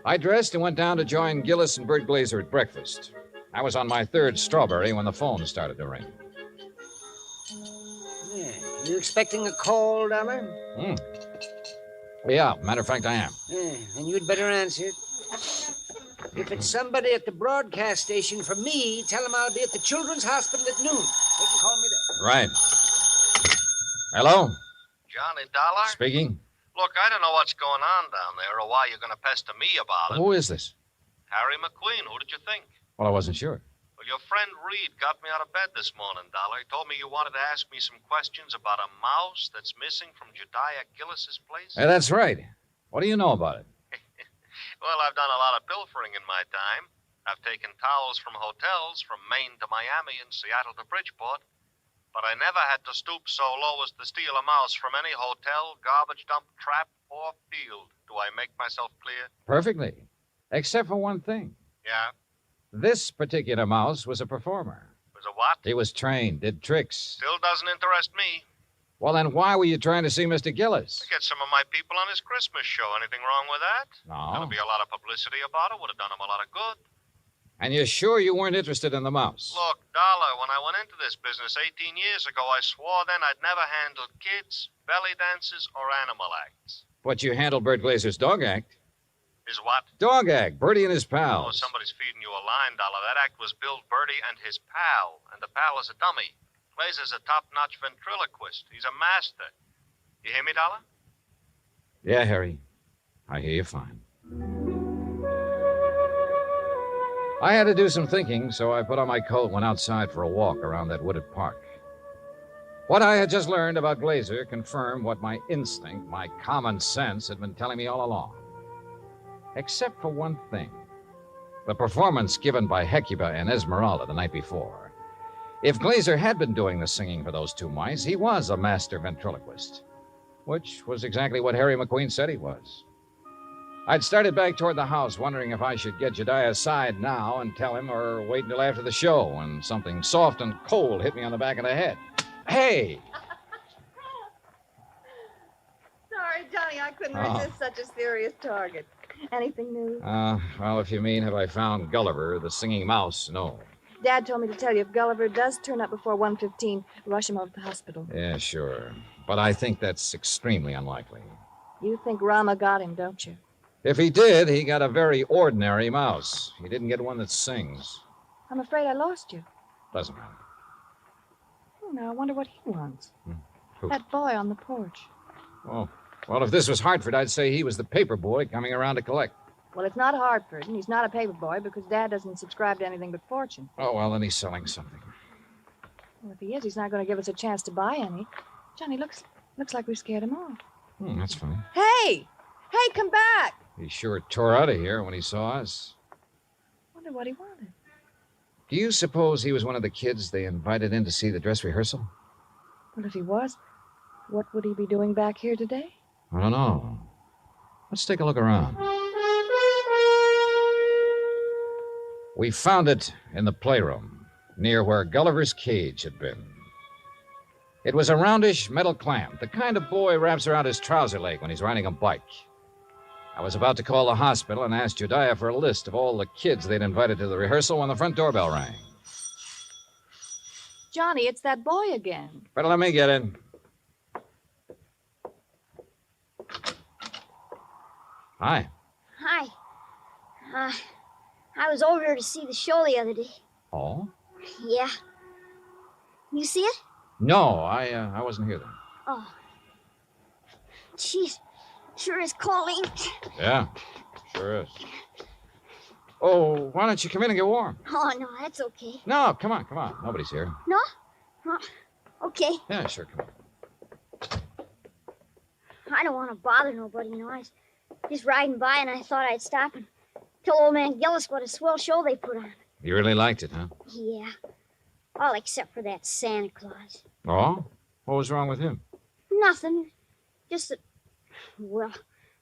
I dressed and went down to join Gillis and Bert Glazer at breakfast. I was on my third strawberry when the phone started to ring. Yeah. You expecting a call, Dollar? Yeah, matter of fact, I am. Yeah, then you'd better answer it. If it's somebody at the broadcast station for me, tell them I'll be at the Children's Hospital at noon. They can call me there. Right. Hello? Johnny Dollar? Speaking. Look, I don't know what's going on down there or why you're going to pester me about it. Who is this? Harry McQueen. Who did you think? Well, I wasn't sure. Well, your friend Reed got me out of bed this morning, Dollar. He told me you wanted to ask me some questions about a mouse that's missing from Jediah Gillis's place. Hey, that's right. What do you know about it? Well, I've done a lot of pilfering in my time. I've taken towels from hotels from Maine to Miami and Seattle to Bridgeport. But I never had to stoop so low as to steal a mouse from any hotel, garbage dump, trap, or field. Do I make myself clear? Perfectly. Except for one thing. Yeah? This particular mouse was a performer. Was a what? He was trained, did tricks. Still doesn't interest me. Well, then why were you trying to see Mr. Gillis? To get some of my people on his Christmas show. Anything wrong with that? No. There'll be a lot of publicity about it. Would have done him a lot of good. And you're sure you weren't interested in the mouse? Look, Dollar, when I went into this business 18 years ago, I swore then I'd never handled kids, belly dances, or animal acts. But you handled Bert Glazer's dog act. Is what? Dog act, Bertie and his Oh, pals. somebody's feeding you a line, Dollar. That act was Bill Bertie and his pal, and the pal is a dummy. Glazer's a top-notch ventriloquist. He's a master. You hear me, Dollar? Yeah, Harry. I hear you fine. I had to do some thinking, so I put on my coat and went outside for a walk around that wooded park. What I had just learned about Glazer confirmed what my instinct, my common sense, had been telling me all along. Except for one thing. The performance given by Hecuba and Esmeralda the night before. If Glazer had been doing the singing for those two mice, he was a master ventriloquist. Which was exactly what Harry McQueen said he was. I'd started back toward the house, wondering if I should get Jediah aside now and tell him or wait until after the show when something soft and cold hit me on the back of the head. Hey! Sorry, Johnny, I couldn't resist such a serious target. Anything new? Well, if you mean have I found Gulliver, the singing mouse, no. Dad told me to tell you if Gulliver does turn up before 1:15, rush him over to the hospital. Yeah, sure. But I think that's extremely unlikely. You think Rama got him, don't you? If he did, he got a very ordinary mouse. He didn't get one that sings. I'm afraid I lost you. Doesn't matter. Oh, now I wonder what he wants. Who? That boy on the porch. Oh, well, if this was Hartford, I'd say he was the paper boy coming around to collect. Well, it's not Hartford, and he's not a paper boy because Dad doesn't subscribe to anything but Fortune. Oh, well, then he's selling something. Well, if he is, he's not going to give us a chance to buy any. Johnny, looks like we scared him off. That's funny. Hey! Hey, come back! He sure tore out of here when he saw us. Wonder what he wanted. Do you suppose he was one of the kids they invited in to see the dress rehearsal? Well, if he was, what would he be doing back here today? I don't know. Let's take a look around. We found it in the playroom, near where Gulliver's cage had been. It was a roundish metal clamp, the kind of boy wraps around his trouser leg when he's riding a bike. I was about to call the hospital and ask Jediah for a list of all the kids they'd invited to the rehearsal when the front doorbell rang. Johnny, it's that boy again. Better let me get in. Hi. Hi. I was over here to see the show the other day. Oh? Yeah. You see it? No, I wasn't here then. Oh. Jeez. Sure is calling. Yeah, sure is. Oh, why don't you come in and get warm? Oh, no, that's okay. No, come on. Nobody's here. No? Oh, okay. Yeah, sure, come on. I don't want to bother nobody, you know. I was just riding by, and I thought I'd stop and tell old man Gillis what a swell show they put on. You really liked it, huh? Yeah. All except for that Santa Claus. Oh? What was wrong with him? Nothing. Just that, well,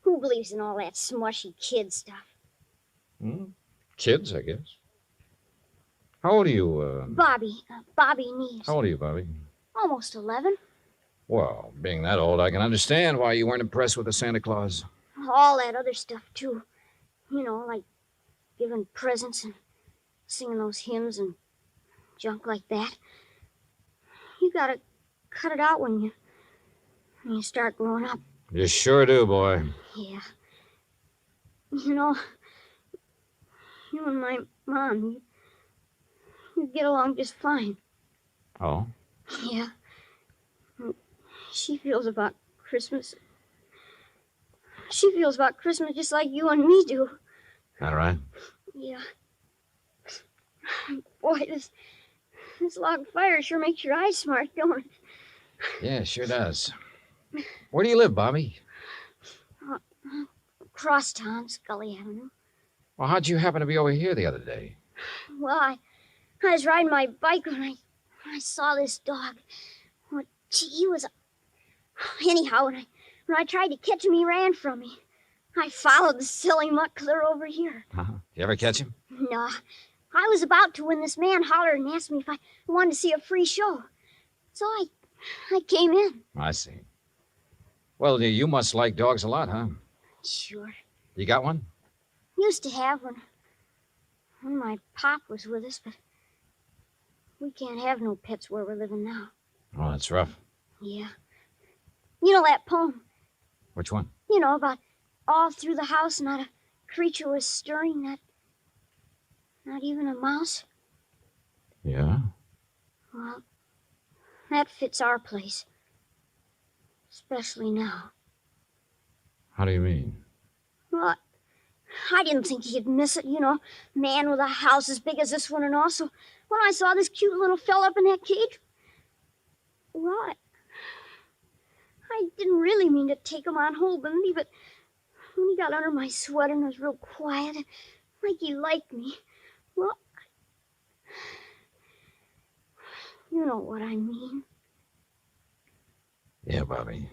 who believes in all that smushy kid stuff? Kids, I guess. How old are you, Bobby Neves. How old are you, Bobby? Almost 11. Well, being that old, I can understand why you weren't impressed with the Santa Claus. All that other stuff, too. You know, like giving presents and singing those hymns and junk like that. You gotta cut it out when you start growing up. You sure do, boy. Yeah. You know, you and my mom, you get along just fine. Oh? Yeah. She feels about Christmas. She feels about Christmas just like you and me do. All right. Yeah. Boy, this log fire sure makes your eyes smart, don't it? Yeah, it sure does. Where do you live, Bobby? Crosstown, Scully Avenue. Well, how'd you happen to be over here the other day? Well, I was riding my bike when I saw this dog. Well, gee, he was... Anyhow, when I tried to catch him, he ran from me. I followed the silly mutt clear over here. Uh-huh. You ever catch him? No. I was about to when this man hollered and asked me if I wanted to see a free show. So I came in. I see. Well, you must like dogs a lot, huh? Sure. You got one? Used to have one when my pop was with us, but we can't have no pets where we're living now. Oh, that's rough. Yeah. You know that poem? Which one? You know, about all through the house not a creature was stirring, not even a mouse. Yeah? Well, that fits our place. Especially now. How do you mean? Well, I didn't think he'd miss it, you know. Man with a house as big as this one and all. So when I saw this cute little fella up in that cage, well, I didn't really mean to take him on holding me, but when he got under my sweater and was real quiet, like he liked me, well, you know what I mean. Yeah, Bobby.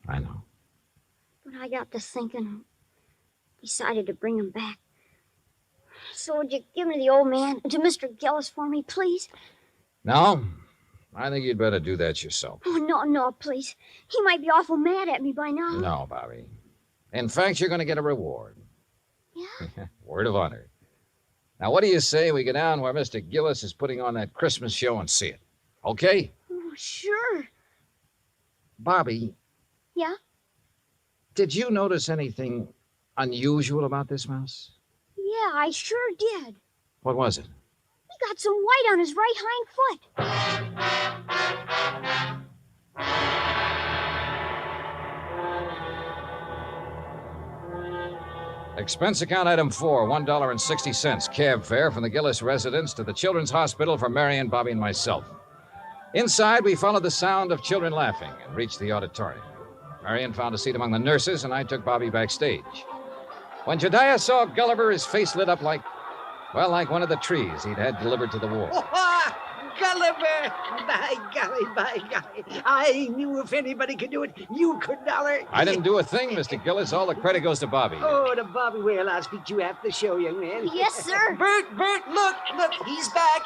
I know. But I got to thinking and decided to bring him back. So would you give me the old man to Mr. Gillis for me, please? No, I think you'd better do that yourself. Oh, no, please. He might be awful mad at me by now. No, Bobby. In fact, you're going to get a reward. Yeah? Word of honor. Now, what do you say we go down where Mr. Gillis is putting on that Christmas show and see it? Okay? Oh, sure. Bobby, Yeah? did you notice anything unusual about this mouse? Yeah, I sure did. What was it? He got some white on his right hind foot. Expense account item 4, $1.60. Cab fare from the Gillis residence to the Children's Hospital for Marion, Bobby, and myself. Inside, we followed the sound of children laughing and reached the auditorium. Marion found a seat among the nurses, and I took Bobby backstage. When Jediah saw Gulliver, his face lit up like one of the trees he'd had delivered to the war. Gulliver! By golly. I knew if anybody could do it, you could, Dollar. I didn't do a thing, Mr. Gillis. All the credit goes to Bobby. Oh, to Bobby. Well, I'll speak to you after the show, young man. Yes, sir. Bert, look, he's back.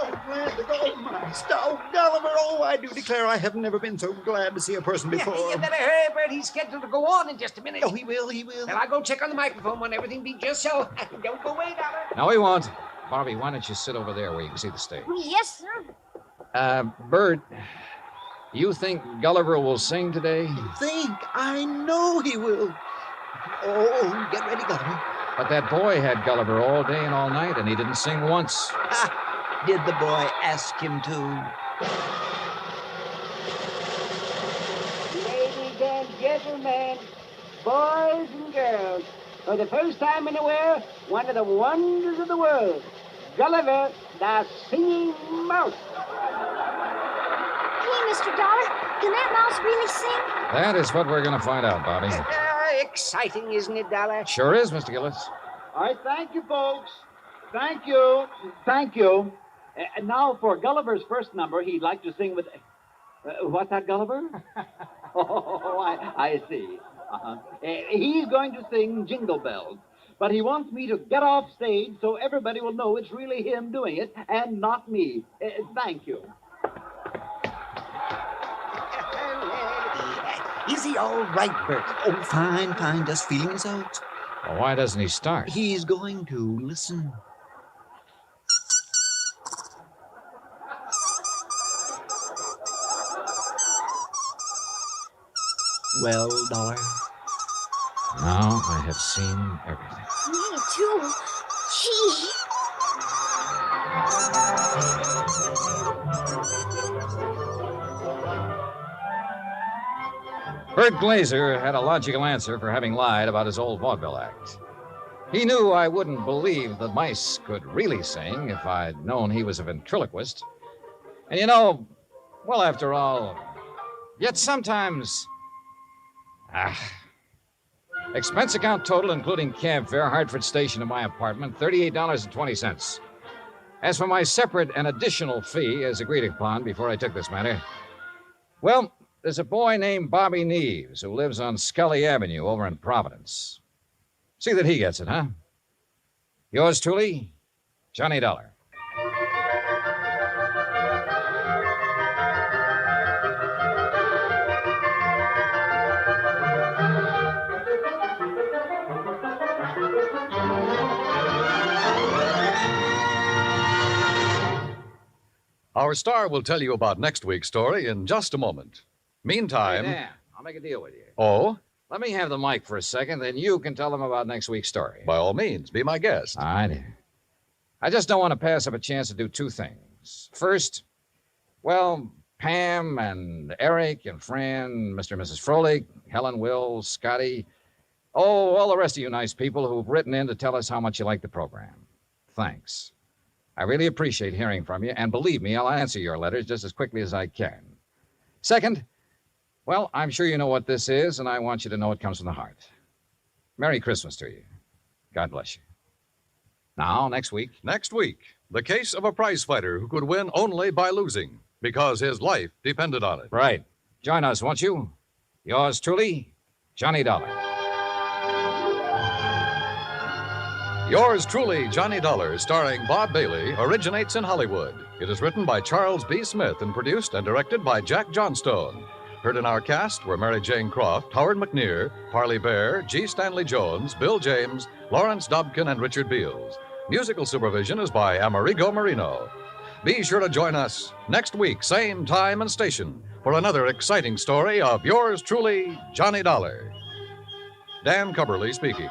So glad to go, Master. Oh, Gulliver, I do declare I have never been so glad to see a person before. You better hurry, Bert. He's scheduled to go on in just a minute. Oh, he will. Well, I'll go check on the microphone when everything be just so. Don't go away, Dollar. No, he won't. Bobby, why don't you sit over there where you can see the stage? Yes, sir. Bert, you think Gulliver will sing today? Think? I know he will. Oh, get ready, Gulliver. But that boy had Gulliver all day and all night, and he didn't sing once. Did the boy ask him to? Ladies and gentlemen, boys and girls, for the first time in the world, one of the wonders of the world, Gulliver, the Singing Mouse. Hey, Mr. Dollar, Can that mouse really sing? That is what we're going to find out, Bobby. Exciting, isn't it, Dollar? Sure is, Mr. Gillis. All right, thank you, folks. Thank you. Thank you. And now for Gulliver's first number, he'd like to sing with... what's that, Gulliver? I see. He's going to sing Jingle Bells. But he wants me to get off stage so everybody will know it's really him doing it and not me. Thank you. Is he all right, Bert? Oh, fine, fine. Just feeling his out. Well, why doesn't he start? He's going to. Listen. Well, Dollar? Now I have seen everything. Me too. Gee. Bert Glazer had a logical answer for having lied about his old vaudeville act. He knew I wouldn't believe the mice could really sing if I'd known he was a ventriloquist. And you know, well, after all, yet sometimes... Expense account total, including cab fare, Hartford Station to my apartment, $38.20. As for my separate and additional fee, as agreed upon before I took this matter, well, there's a boy named Bobby Neves who lives on Scully Avenue over in Providence. See that he gets it, huh? Yours truly, Johnny Dollar. Our star will tell you about next week's story in just a moment. Meantime... Hey, Dan, I'll make a deal with you. Oh? Let me have the mic for a second, then you can tell them about next week's story. By all means, be my guest. All right. I just don't want to pass up a chance to do two things. First, well, Pam and Eric and Fran, Mr. and Mrs. Froelich, Helen, Will, Scotty, all the rest of you nice people who've written in to tell us how much you like the program. Thanks. I really appreciate hearing from you, and believe me, I'll answer your letters just as quickly as I can. Second, well, I'm sure you know what this is, and I want you to know it comes from the heart. Merry Christmas to you. God bless you. Now, next week. Next week, the case of a prize fighter who could win only by losing, because his life depended on it. Right. Join us, won't you? Yours truly, Johnny Dollar. Yours truly, Johnny Dollar, starring Bob Bailey, originates in Hollywood. It is written by Charles B. Smith and produced and directed by Jack Johnstone. Heard in our cast were Mary Jane Croft, Howard McNear, Parley Bear, G. Stanley Jones, Bill James, Lawrence Dobkin, and Richard Beals. Musical supervision is by Amerigo Marino. Be sure to join us next week, same time and station, for another exciting story of yours truly, Johnny Dollar. Dan Cubberly speaking.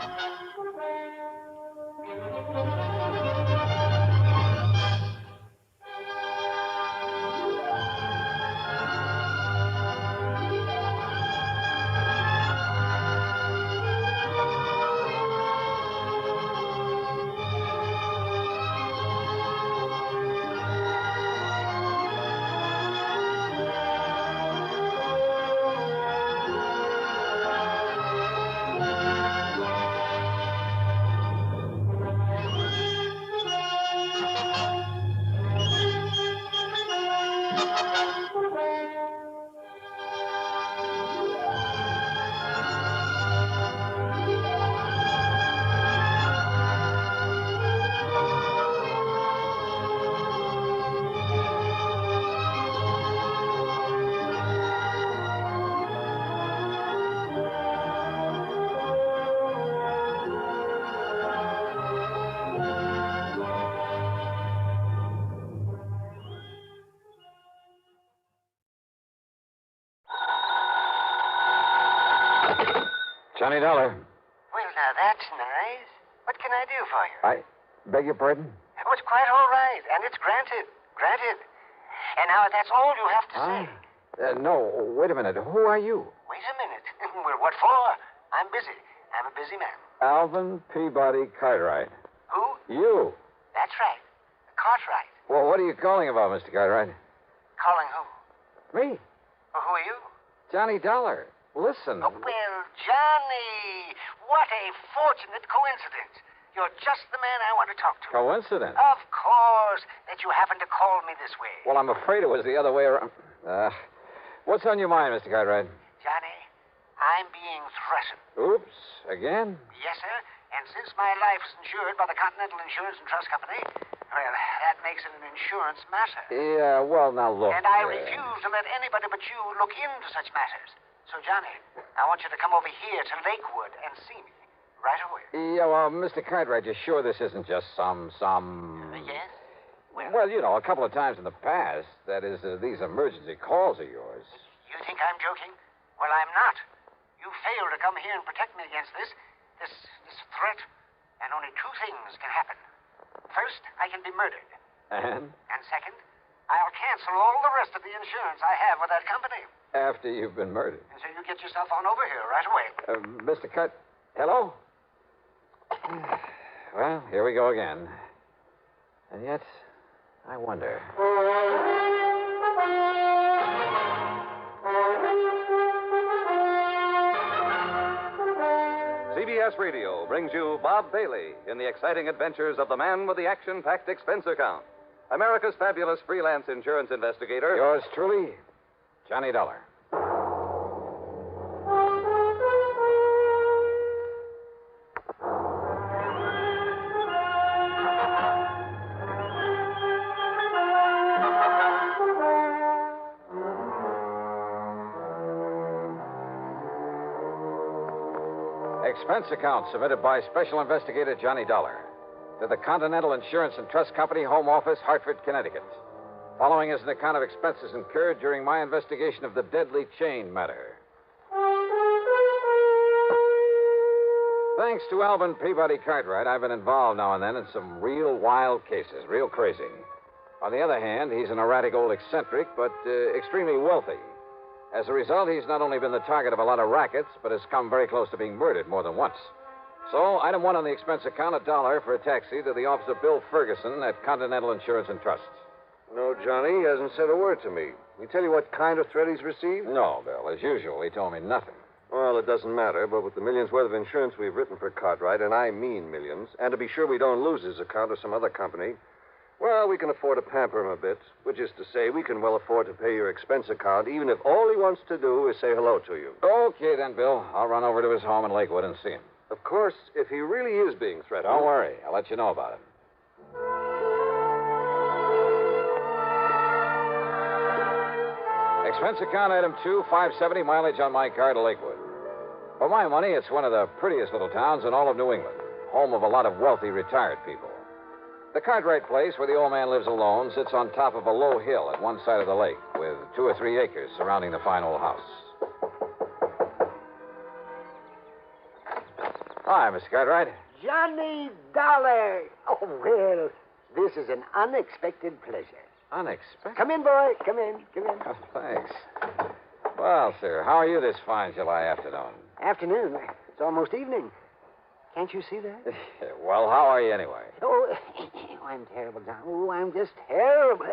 Johnny Dollar. Well, now, that's nice. What can I do for you? I beg your pardon? Oh, it's quite all right, and it's granted. Granted. And now, that's all you have to say. No, wait a minute. Who are you? Wait a minute. Well, what for? I'm busy. I'm a busy man. Alvin Peabody Cartwright. Who? You. That's right. Cartwright. Well, what are you calling about, Mr. Cartwright? Calling who? Me. Well, who are you? Johnny Dollar, listen. Oh, well, Johnny, what a fortunate coincidence. You're just the man I want to talk to. Coincidence? Of course, that you happen to call me this way. Well, I'm afraid it was the other way around. What's on your mind, Mr. Cartwright? Johnny, I'm being threatened. Oops, again? Yes, sir. And since my life's insured by the Continental Insurance and Trust Company, well, that makes it an insurance matter. Yeah, well, now look. And I refuse to let anybody but you look into such matters. So, Johnny, I want you to come over here to Lakewood and see me right away. Yeah, well, Mr. Cartwright, you're sure this isn't just some... Yes? Well, you know, a couple of times in the past, that is, these emergency calls of yours. You think I'm joking? Well, I'm not. You failed to come here and protect me against this threat, and only two things can happen. First, I can be murdered. And? And second, I'll cancel all the rest of the insurance I have with that company. After you've been murdered. And so you get yourself on over here right away. Mr. Hello? Well, here we go again. And yet, I wonder. CBS Radio brings you Bob Bailey in the exciting adventures of the man with the action-packed expense account. America's fabulous freelance insurance investigator. Yours truly, Johnny Dollar. Expense account submitted by Special Investigator Johnny Dollar to the Continental Insurance and Trust Company, Home Office, Hartford, Connecticut. Following is an account of expenses incurred during my investigation of the deadly chain matter. Thanks to Alvin Peabody Cartwright, I've been involved now and then in some real wild cases, real crazy. On the other hand, he's an erratic old eccentric, but extremely wealthy. As a result, he's not only been the target of a lot of rackets, but has come very close to being murdered more than once. So, item one on the expense account, $1 for a taxi to the office of Bill Ferguson at Continental Insurance and Trust. No, Johnny, he hasn't said a word to me. He tell you what kind of threat he's received? No, Bill. As usual, he told me nothing. Well, it doesn't matter, but with the millions worth of insurance we've written for Cartwright, and I mean millions, and to be sure we don't lose his account to some other company, well, we can afford to pamper him a bit, which is to say we can well afford to pay your expense account, even if all he wants to do is say hello to you. Okay, then, Bill. I'll run over to his home in Lakewood and see him. Of course, if he really is being threatened... Don't worry. I'll let you know about it. Expense account item 2, $5.70 mileage on my car to Lakewood. For my money, it's one of the prettiest little towns in all of New England, home of a lot of wealthy retired people. The Cartwright place, where the old man lives alone, sits on top of a low hill at one side of the lake, with 2 or 3 acres surrounding the fine old house. Hi, Mr. Cartwright. Johnny Dollar. Oh, well, this is an unexpected pleasure. Unexpected? Come in, boy. Come in. Oh, thanks. Well, sir, how are you this fine July afternoon? Afternoon. It's almost evening. Can't you see that? Well, how are you anyway? Oh, I'm terrible, John. Oh, I'm just terrible.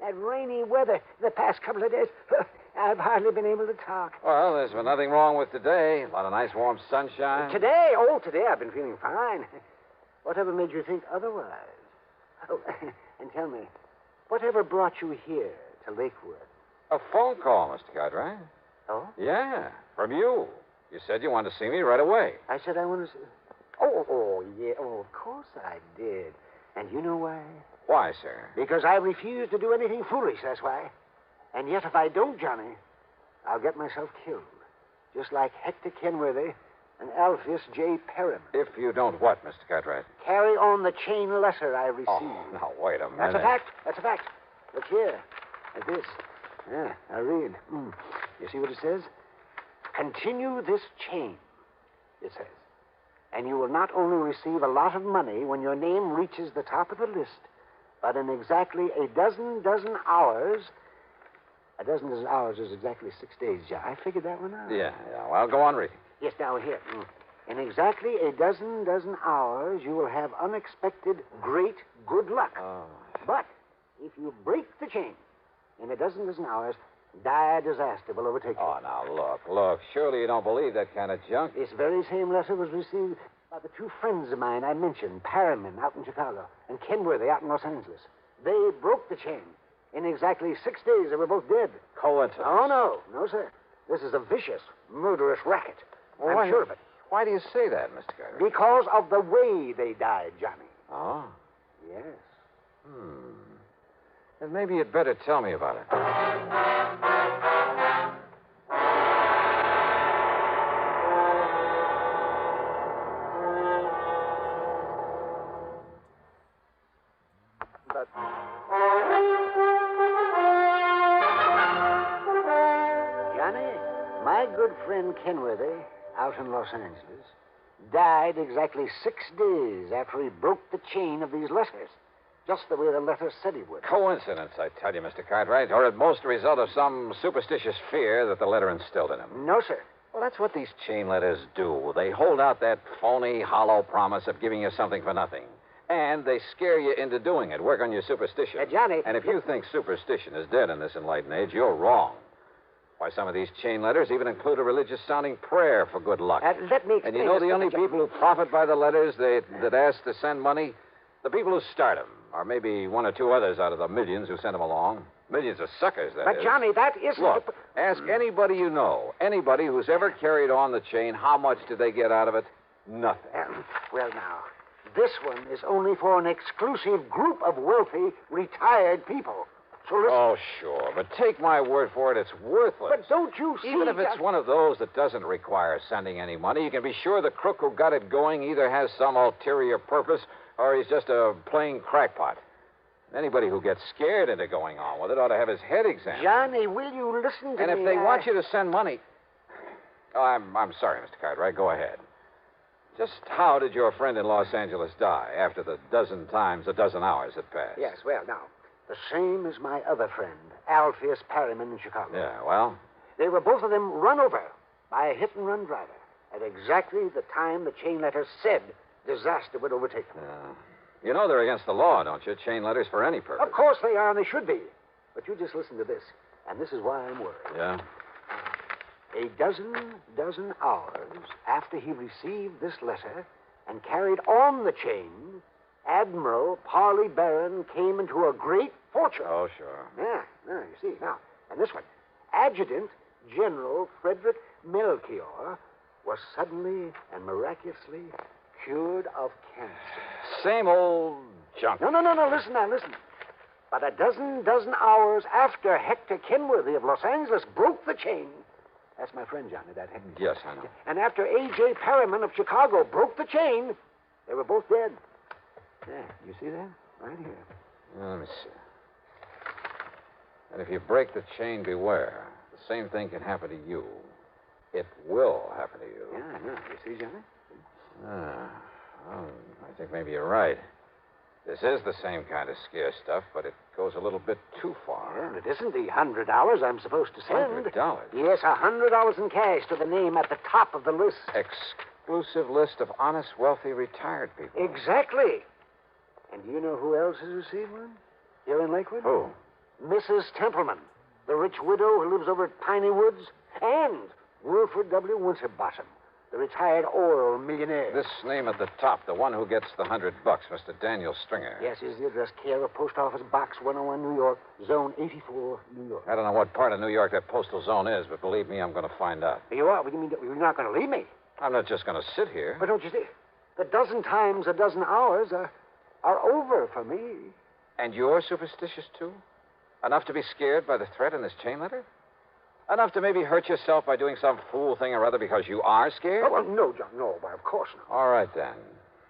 That rainy weather the past couple of days, I've hardly been able to talk. Well, there's been nothing wrong with today. A lot of nice warm sunshine. Today I've been feeling fine. Whatever made you think otherwise? Oh, and tell me, whatever brought you here to Lakewood? A phone call, Mr. Cartwright. Oh? Yeah, from you. You said you wanted to see me right away. I said I wanted to see... Oh, yeah. Oh, of course I did. And you know why? Why, sir? Because I refuse to do anything foolish, that's why. And yet, if I don't, Johnny, I'll get myself killed. Just like Hector Kenworthy and Alpheus J. Perrin. If you don't what, Mr. Cartwright? Carry on the chain letter I received. Oh, now, wait a minute. That's a fact. Look here. Like this. Yeah, I read. You see what it says? Continue this chain, it says. And you will not only receive a lot of money when your name reaches the top of the list, but in exactly a dozen hours... A dozen hours is exactly 6 days, John. I figured that one out. Yeah. Well, go on reading. Yes, now here. In exactly a dozen hours, you will have unexpected great good luck. Oh. But if you break the chain in a dozen hours, Dire disaster will overtake you. Oh, now, look. Surely you don't believe that kind of junk. This very same letter was received by the two friends of mine I mentioned, Perriman out in Chicago and Kenworthy out in Los Angeles. They broke the chain. In exactly 6 days, they were both dead. Coincidence? Oh, no. No, sir. This is a vicious, murderous racket. Well, I'm sure of it. Why do you say that, Mr. Carter? Because of the way they died, Johnny. Oh? Yes. Then maybe you'd better tell me about it. But... Johnny, my good friend Kenworthy, out in Los Angeles, died exactly 6 days after he broke the chain of these letters. Just the way the letter said he would. Coincidence, I tell you, Mr. Cartwright, or at most a result of some superstitious fear that the letter instilled in him. No, sir. Well, that's what these chain letters do. They hold out that phony, hollow promise of giving you something for nothing. And they scare you into doing it, work on your superstition. Johnny... And if you think superstition is dead in this enlightened age, you're wrong. Why, some of these chain letters even include a religious-sounding prayer for good luck. Let me explain. And you know the only people who profit by the letters that ask to send money? The people who start them, or maybe one or two others out of the millions who send them along. Millions of suckers, that is. But, Johnny, that isn't... Look, ask anybody you know, anybody who's ever carried on the chain, how much did they get out of it? Nothing. Well, now, this one is only for an exclusive group of wealthy, retired people. So listen... Oh, sure, but take my word for it, it's worthless. But don't you see... Even if it's one of those that doesn't require sending any money, you can be sure the crook who got it going either has some ulterior purpose or he's just a plain crackpot. Anybody who gets scared into going on with it ought to have his head examined. Johnny, will you listen to me? And if they want you to send money... Oh, I'm sorry, Mr. Cartwright. Go ahead. Just how did your friend in Los Angeles die after the dozen times a dozen hours had passed? Yes, well, now, the same as my other friend, Alpheus Perriman in Chicago. Yeah, well? They were both of them run over by a hit-and-run driver at exactly the time the chain letters said disaster would overtake them. You know they're against the law, don't you? Chain letters for any purpose. Of course they are, and they should be. But you just listen to this, and this is why I'm worried. Yeah? A dozen hours after he received this letter and carried on the chain, Admiral Parley Barron came into a great fortune. Oh, sure. Yeah, you see. Now, and this one, Adjutant General Frederick Melchior was suddenly and miraculously cured of cancer. Same old junk. No, listen. But a dozen hours after Hector Kenworthy of Los Angeles broke the chain. That's my friend, Johnny, that Hector. Yes, I know. And after A.J. Perriman of Chicago broke the chain, they were both dead. Yeah, you see that? Right here. Let me see. And if you break the chain, beware. The same thing can happen to you. It will happen to you. Yeah, I know. You see, Johnny? Well, I think maybe you're right. This is the same kind of scare stuff, but it goes a little bit too far. Well, it isn't the $100 I'm supposed to send. $100? Yes, $100 in cash to the name at the top of the list. Exclusive list of honest, wealthy, retired people. Exactly. And do you know who else has received one? Here in Lakewood? Who? Mrs. Templeman, the rich widow who lives over at Piney Woods, and Wilfred W. Winterbottom, the retired oil millionaire. This name at the top, the one who gets the $100, Mr. Daniel Stringer. Yes, is the address, care of Post Office Box 101, New York, Zone 84, New York. I don't know what part of New York that postal zone is, but believe me, I'm going to find out. You are? What do you mean you're not going to leave me? I'm not just going to sit here. But don't you see? The dozen times a dozen hours are over for me. And you're superstitious, too? Enough to be scared by the threat in this chain letter? Enough to maybe hurt yourself by doing some fool thing or other because you are scared? Oh, well, no, John, no, why, of course not. All right, then.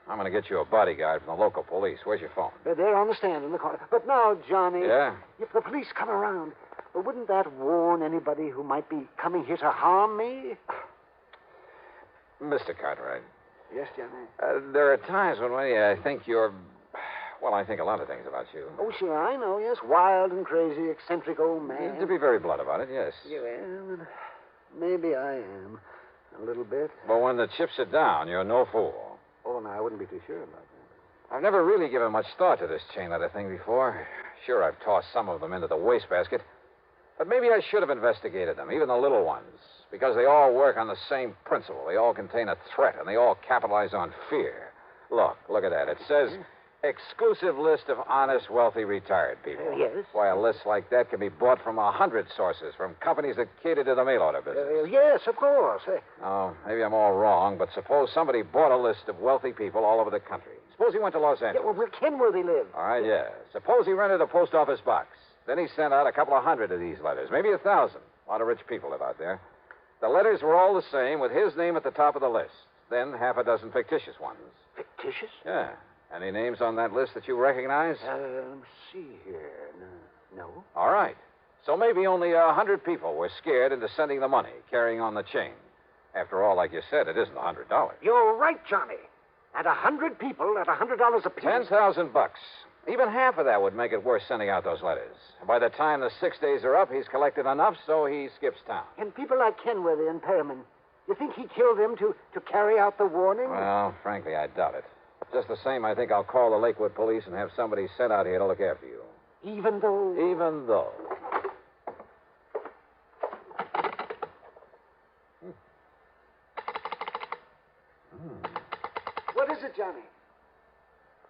I'm going to get you a bodyguard from the local police. Where's your phone? They're on the stand in the corner. But now, Johnny... Yeah? If the police come around, wouldn't that warn anybody who might be coming here to harm me? Mr. Cartwright. Yes, Johnny? There are times when I think you're... Well, I think a lot of things about you. Oh, sure, I know, yes. Wild and crazy, eccentric old man. To be very blunt about it, yes. Well, maybe I am. A little bit. But when the chips are down, you're no fool. Oh, no, I wouldn't be too sure about that. I've never really given much thought to this chain letter thing before. Sure, I've tossed some of them into the wastebasket. But maybe I should have investigated them, even the little ones, because they all work on the same principle. They all contain a threat, and they all capitalize on fear. Look at that. It says, exclusive list of honest, wealthy, retired people. Yes? Why, a list like that can be bought from 100 sources, from companies that cater to the mail order business. Yes, of course. Oh, maybe I'm all wrong, but suppose somebody bought a list of wealthy people all over the country. Suppose he went to Los Angeles. Yeah, well, where Kenworthy live? All right, yeah. Suppose he rented a post office box. Then he sent out a couple of hundred of these letters, maybe 1,000. A lot of rich people live out there. The letters were all the same, with his name at the top of the list. Then half a dozen fictitious ones. Fictitious? Yeah. Any names on that list that you recognize? Let me see here. No. All right. So maybe only 100 people were scared into sending the money, carrying on the chain. After all, like you said, it isn't $100. You're right, Johnny. And 100 people at $100 apiece. $10,000. Even half of that would make it worth sending out those letters. By the time the 6 days are up, he's collected enough, so he skips town. And people like Kenworthy and Perriman, you think he killed them to carry out the warning? Well, frankly, I doubt it. Just the same, I think I'll call the Lakewood police and have somebody sent out here to look after you. Even though? Even though. What is it, Johnny?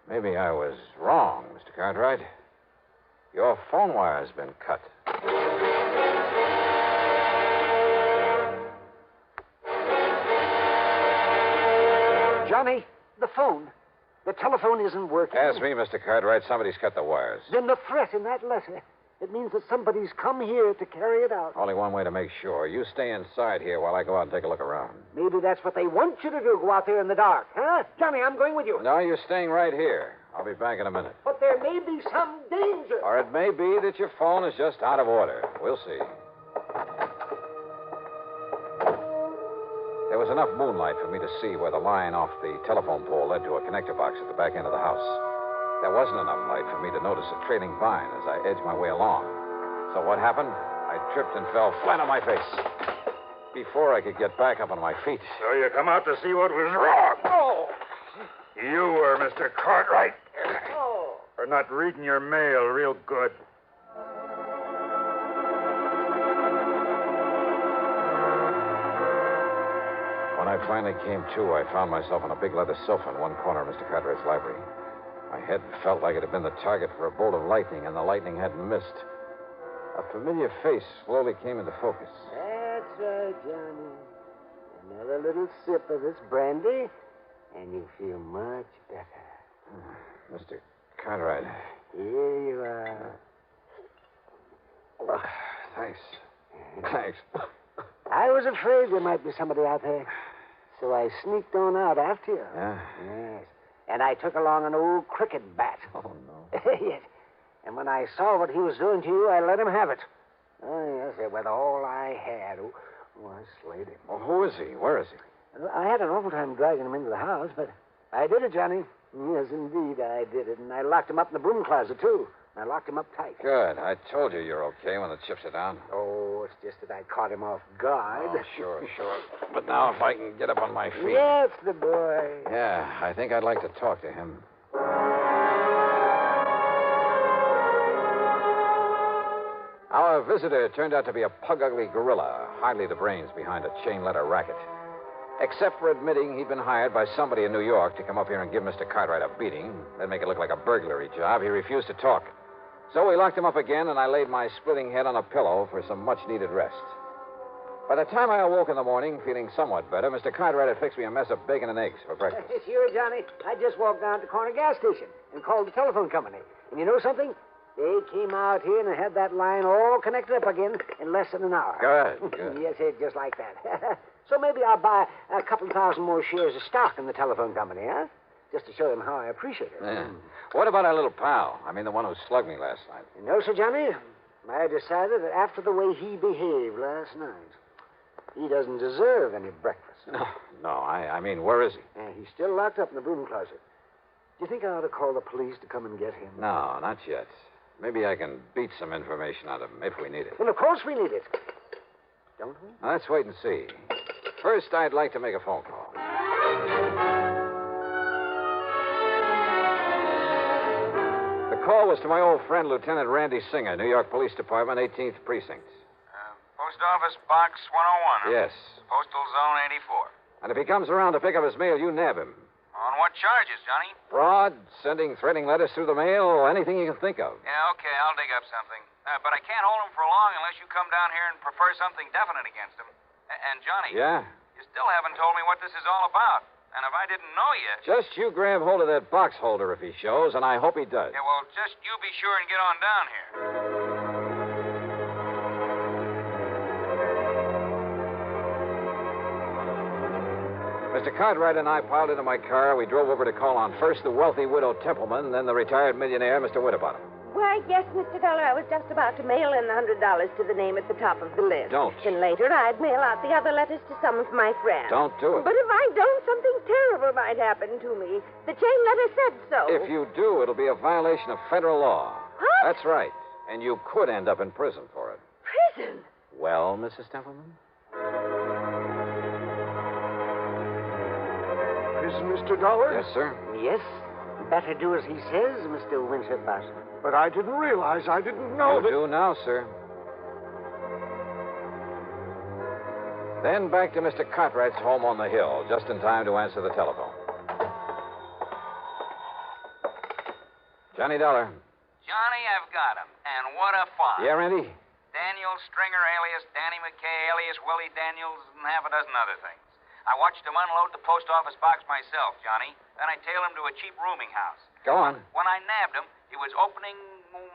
Maybe I was wrong, Mr. Cartwright. Your phone wire's been cut. Johnny, the phone. The telephone isn't working. Ask me, Mr. Cartwright. Somebody's cut the wires. Then the threat in that letter. It means that somebody's come here to carry it out. Only one way to make sure. You stay inside here while I go out and take a look around. Maybe that's what they want you to do, go out there in the dark. Huh? Johnny, I'm going with you. No, you're staying right here. I'll be back in a minute. But there may be some danger. Or it may be that your phone is just out of order. We'll see. There was enough moonlight for me to see where the line off the telephone pole led to a connector box at the back end of the house. There wasn't enough light for me to notice a trailing vine as I edged my way along. So what happened? I tripped and fell flat on my face. Before I could get back up on my feet. So you come out to see what was wrong? Oh! You were Mr. Cartwright. Oh! For not reading your mail real good. When I finally came to, I found myself on a big leather sofa in one corner of Mr. Cartwright's library. My head felt like it had been the target for a bolt of lightning, and the lightning hadn't missed. A familiar face slowly came into focus. That's right, Johnny. Another little sip of this brandy, and you feel much better. Mr. Cartwright. Here you are. Thanks. Thanks. I was afraid there might be somebody out there, so I sneaked on out after you. Yeah? Yes. And I took along an old cricket bat. Oh, no. Yes. And when I saw what he was doing to you, I let him have it. Oh, yes, it was all I had. Oh, I slayed him. Well, who is he? Where is he? I had an awful time dragging him into the house, but I did it, Johnny. Yes, indeed, I did it. And I locked him up in the broom closet, too. And I locked him up tight. Good. I told you you're okay when the chips are down. Oh, it's just that I caught him off guard. Oh, sure. But now if I can get up on my feet. Yes, the boy. Yeah, I think I'd like to talk to him. Our visitor turned out to be a pug-ugly gorilla, hardly the brains behind a chain-letter racket. Except for admitting he'd been hired by somebody in New York to come up here and give Mr. Cartwright a beating, then make it look like a burglary job, he refused to talk. So we locked him up again, and I laid my splitting head on a pillow for some much-needed rest. By the time I awoke in the morning, feeling somewhat better, Mr. Cartwright had fixed me a mess of bacon and eggs for breakfast. Sure, Johnny. I just walked down to the corner gas station and called the telephone company. And you know something? They came out here and had that line all connected up again in less than an hour. Good. Yes, just like that. So maybe I'll buy a couple thousand more shares of stock in the telephone company, huh? Just to show them how I appreciate it. Yeah. What about our little pal? I mean, the one who slugged me last night. You know, Sir Johnny, I decided that after the way he behaved last night, he doesn't deserve any breakfast. No, I mean, where is he? He's still locked up in the broom closet. Do you think I ought to call the police to come and get him? No, not yet. Maybe I can beat some information out of him if we need it. Well, of course we need it. Don't we? Now, let's wait and see. First, I'd like to make a phone call. The call was to my old friend, Lieutenant Randy Singer, New York Police Department, 18th Precinct. Post office box 101. Yes. Postal zone 84. And if he comes around to pick up his mail, you nab him. On what charges, Johnny? Fraud, sending threatening letters through the mail, anything you can think of. Yeah, okay, I'll dig up something. But I can't hold him for long unless you come down here and prefer something definite against him. And Johnny. Yeah? You still haven't told me what this is all about. And if I didn't know you... Just you grab hold of that box holder if he shows, and I hope he does. Yeah, well, just you be sure and get on down here. Mr. Cartwright and I piled into my car. We drove over to call on first the wealthy widow Templeman, then the retired millionaire, Mr. Winterbottom. Why, yes, Mr. Dollar, I was just about to mail in the $100 to the name at the top of the list. Don't. Then later I'd mail out the other letters to some of my friends. Don't do it. But if I don't, something terrible might happen to me. The chain letter said so. If you do, it'll be a violation of federal law. What? That's right. And you could end up in prison for it. Prison? Well, Mrs. Templeman? Prison, Mr. Dollar? Yes, sir. Yes. Better do as he says, Mr. Winterbottom. But I didn't realize. I didn't know You do now, sir. Then back to Mr. Cartwright's home on the hill, just in time to answer the telephone. Johnny Dollar. Johnny, I've got him. And what a find. Yeah, Randy? Daniel Stringer, alias Danny McKay, alias Willie Daniels, and half a dozen other things. I watched him unload the post office box myself, Johnny. Then I tailed him to a cheap rooming house. Go on. When I nabbed him, he was opening,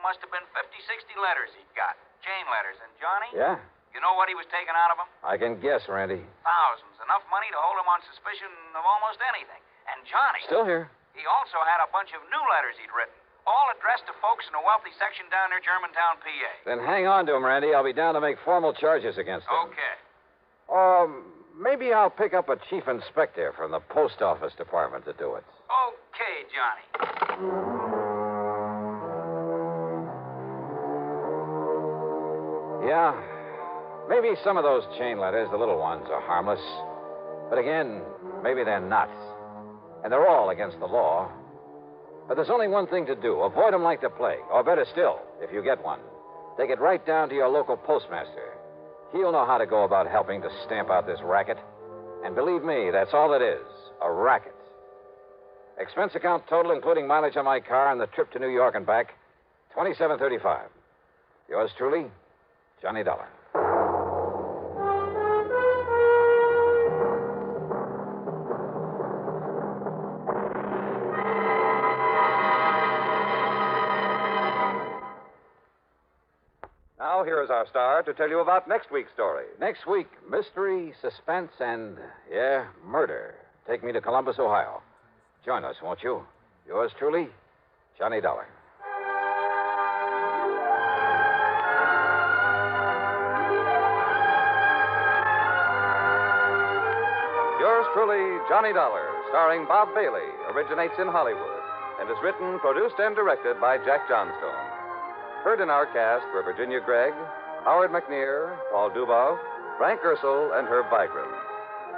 must have been 50, 60 letters he'd got. Chain letters. And Johnny? Yeah? You know what he was taking out of them? I can guess, Randy. Thousands. Enough money to hold him on suspicion of almost anything. And Johnny... Still here. He also had a bunch of new letters he'd written, all addressed to folks in a wealthy section down near Germantown, PA. Then hang on to him, Randy. I'll be down to make formal charges against him. Okay. Maybe I'll pick up a chief inspector from the post office department to do it. Okay, Johnny. Yeah, maybe some of those chain letters, the little ones, are harmless. But again, maybe they're not. And they're all against the law. But there's only one thing to do. Avoid them like the plague. Or better still, if you get one, take it right down to your local postmaster. He'll know how to go about helping to stamp out this racket. And believe me, that's all it is, a racket. Expense account total, including mileage on my car and the trip to New York and back, $27.35. Yours truly, Johnny Dollar. Now, here is our star to tell you about next week's story. Next week, mystery, suspense, and, murder. Take me to Columbus, Ohio. Join us, won't you? Yours truly, Johnny Dollar. Yours truly, Johnny Dollar, starring Bob Bailey, originates in Hollywood and is written, produced, and directed by Jack Johnstone. Heard in our cast were Virginia Gregg, Howard McNear, Paul Dubov, Frank Ursel, and Herb Vigran.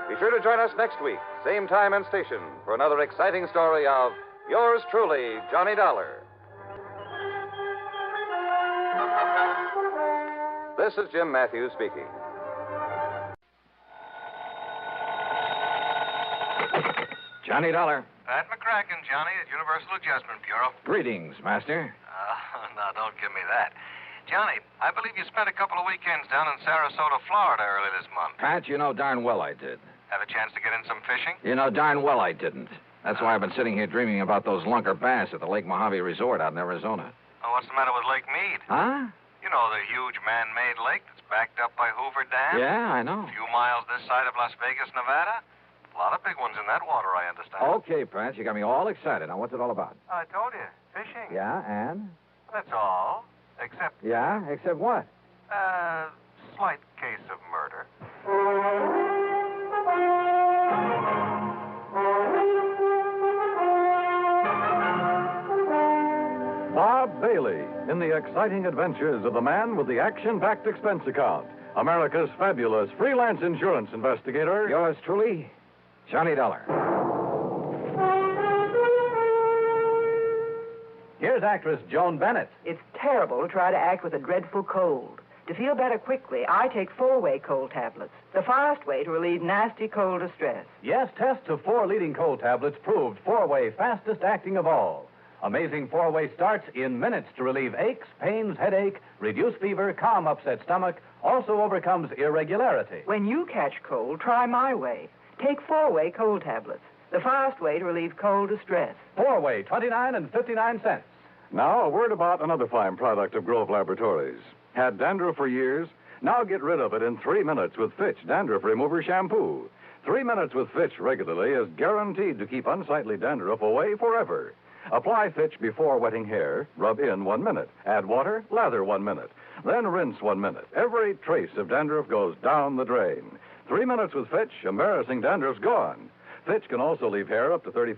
Be sure to join us next week, same time and station, for another exciting story of Yours truly, Johnny Dollar. This is Jim Matthews speaking. Johnny Dollar. Pat McCracken, Johnny, at Universal Adjustment Bureau. Greetings, Master. No, don't give me that. Johnny, I believe you spent a couple of weekends down in Sarasota, Florida early this month. Pat, you know darn well I did. Have a chance to get in some fishing? You know darn well I didn't. That's why I've been sitting here dreaming about those lunker bass at the Lake Mojave Resort out in Arizona. Oh, what's the matter with Lake Mead? Huh? You know, the huge man-made lake that's backed up by Hoover Dam? Yeah, I know. A few miles this side of Las Vegas, Nevada. A lot of big ones in that water, I understand. Okay, Pat, you got me all excited. Now, what's it all about? I told you, fishing. Yeah, and? That's all. Except... Yeah, except what? Slight case of murder. Bob Bailey in the exciting adventures of the man with the action-packed expense account. America's fabulous freelance insurance investigator. Yours truly, Johnny Dollar. Here's famous actress Joan Bennett. It's terrible to try to act with a dreadful cold. To feel better quickly, I take 4-way cold tablets, the fast way to relieve nasty cold distress. Yes, tests of 4 leading cold tablets proved 4-way fastest acting of all. Amazing 4-way starts in minutes to relieve aches, pains, headache, reduce fever, calm upset stomach, also overcomes irregularity. When you catch cold, try my way. Take 4-way cold tablets, the fast way to relieve cold distress. 4-way, 29 and 59 cents. Now, a word about another fine product of Grove Laboratories. Had dandruff for years? Now get rid of it in 3 minutes with Fitch Dandruff Remover Shampoo. 3 minutes with Fitch regularly is guaranteed to keep unsightly dandruff away forever. Apply Fitch before wetting hair, rub in 1 minute. Add water, lather 1 minute. Then rinse 1 minute. Every trace of dandruff goes down the drain. 3 minutes with Fitch, embarrassing dandruff's gone. Fitch can also leave hair up to 35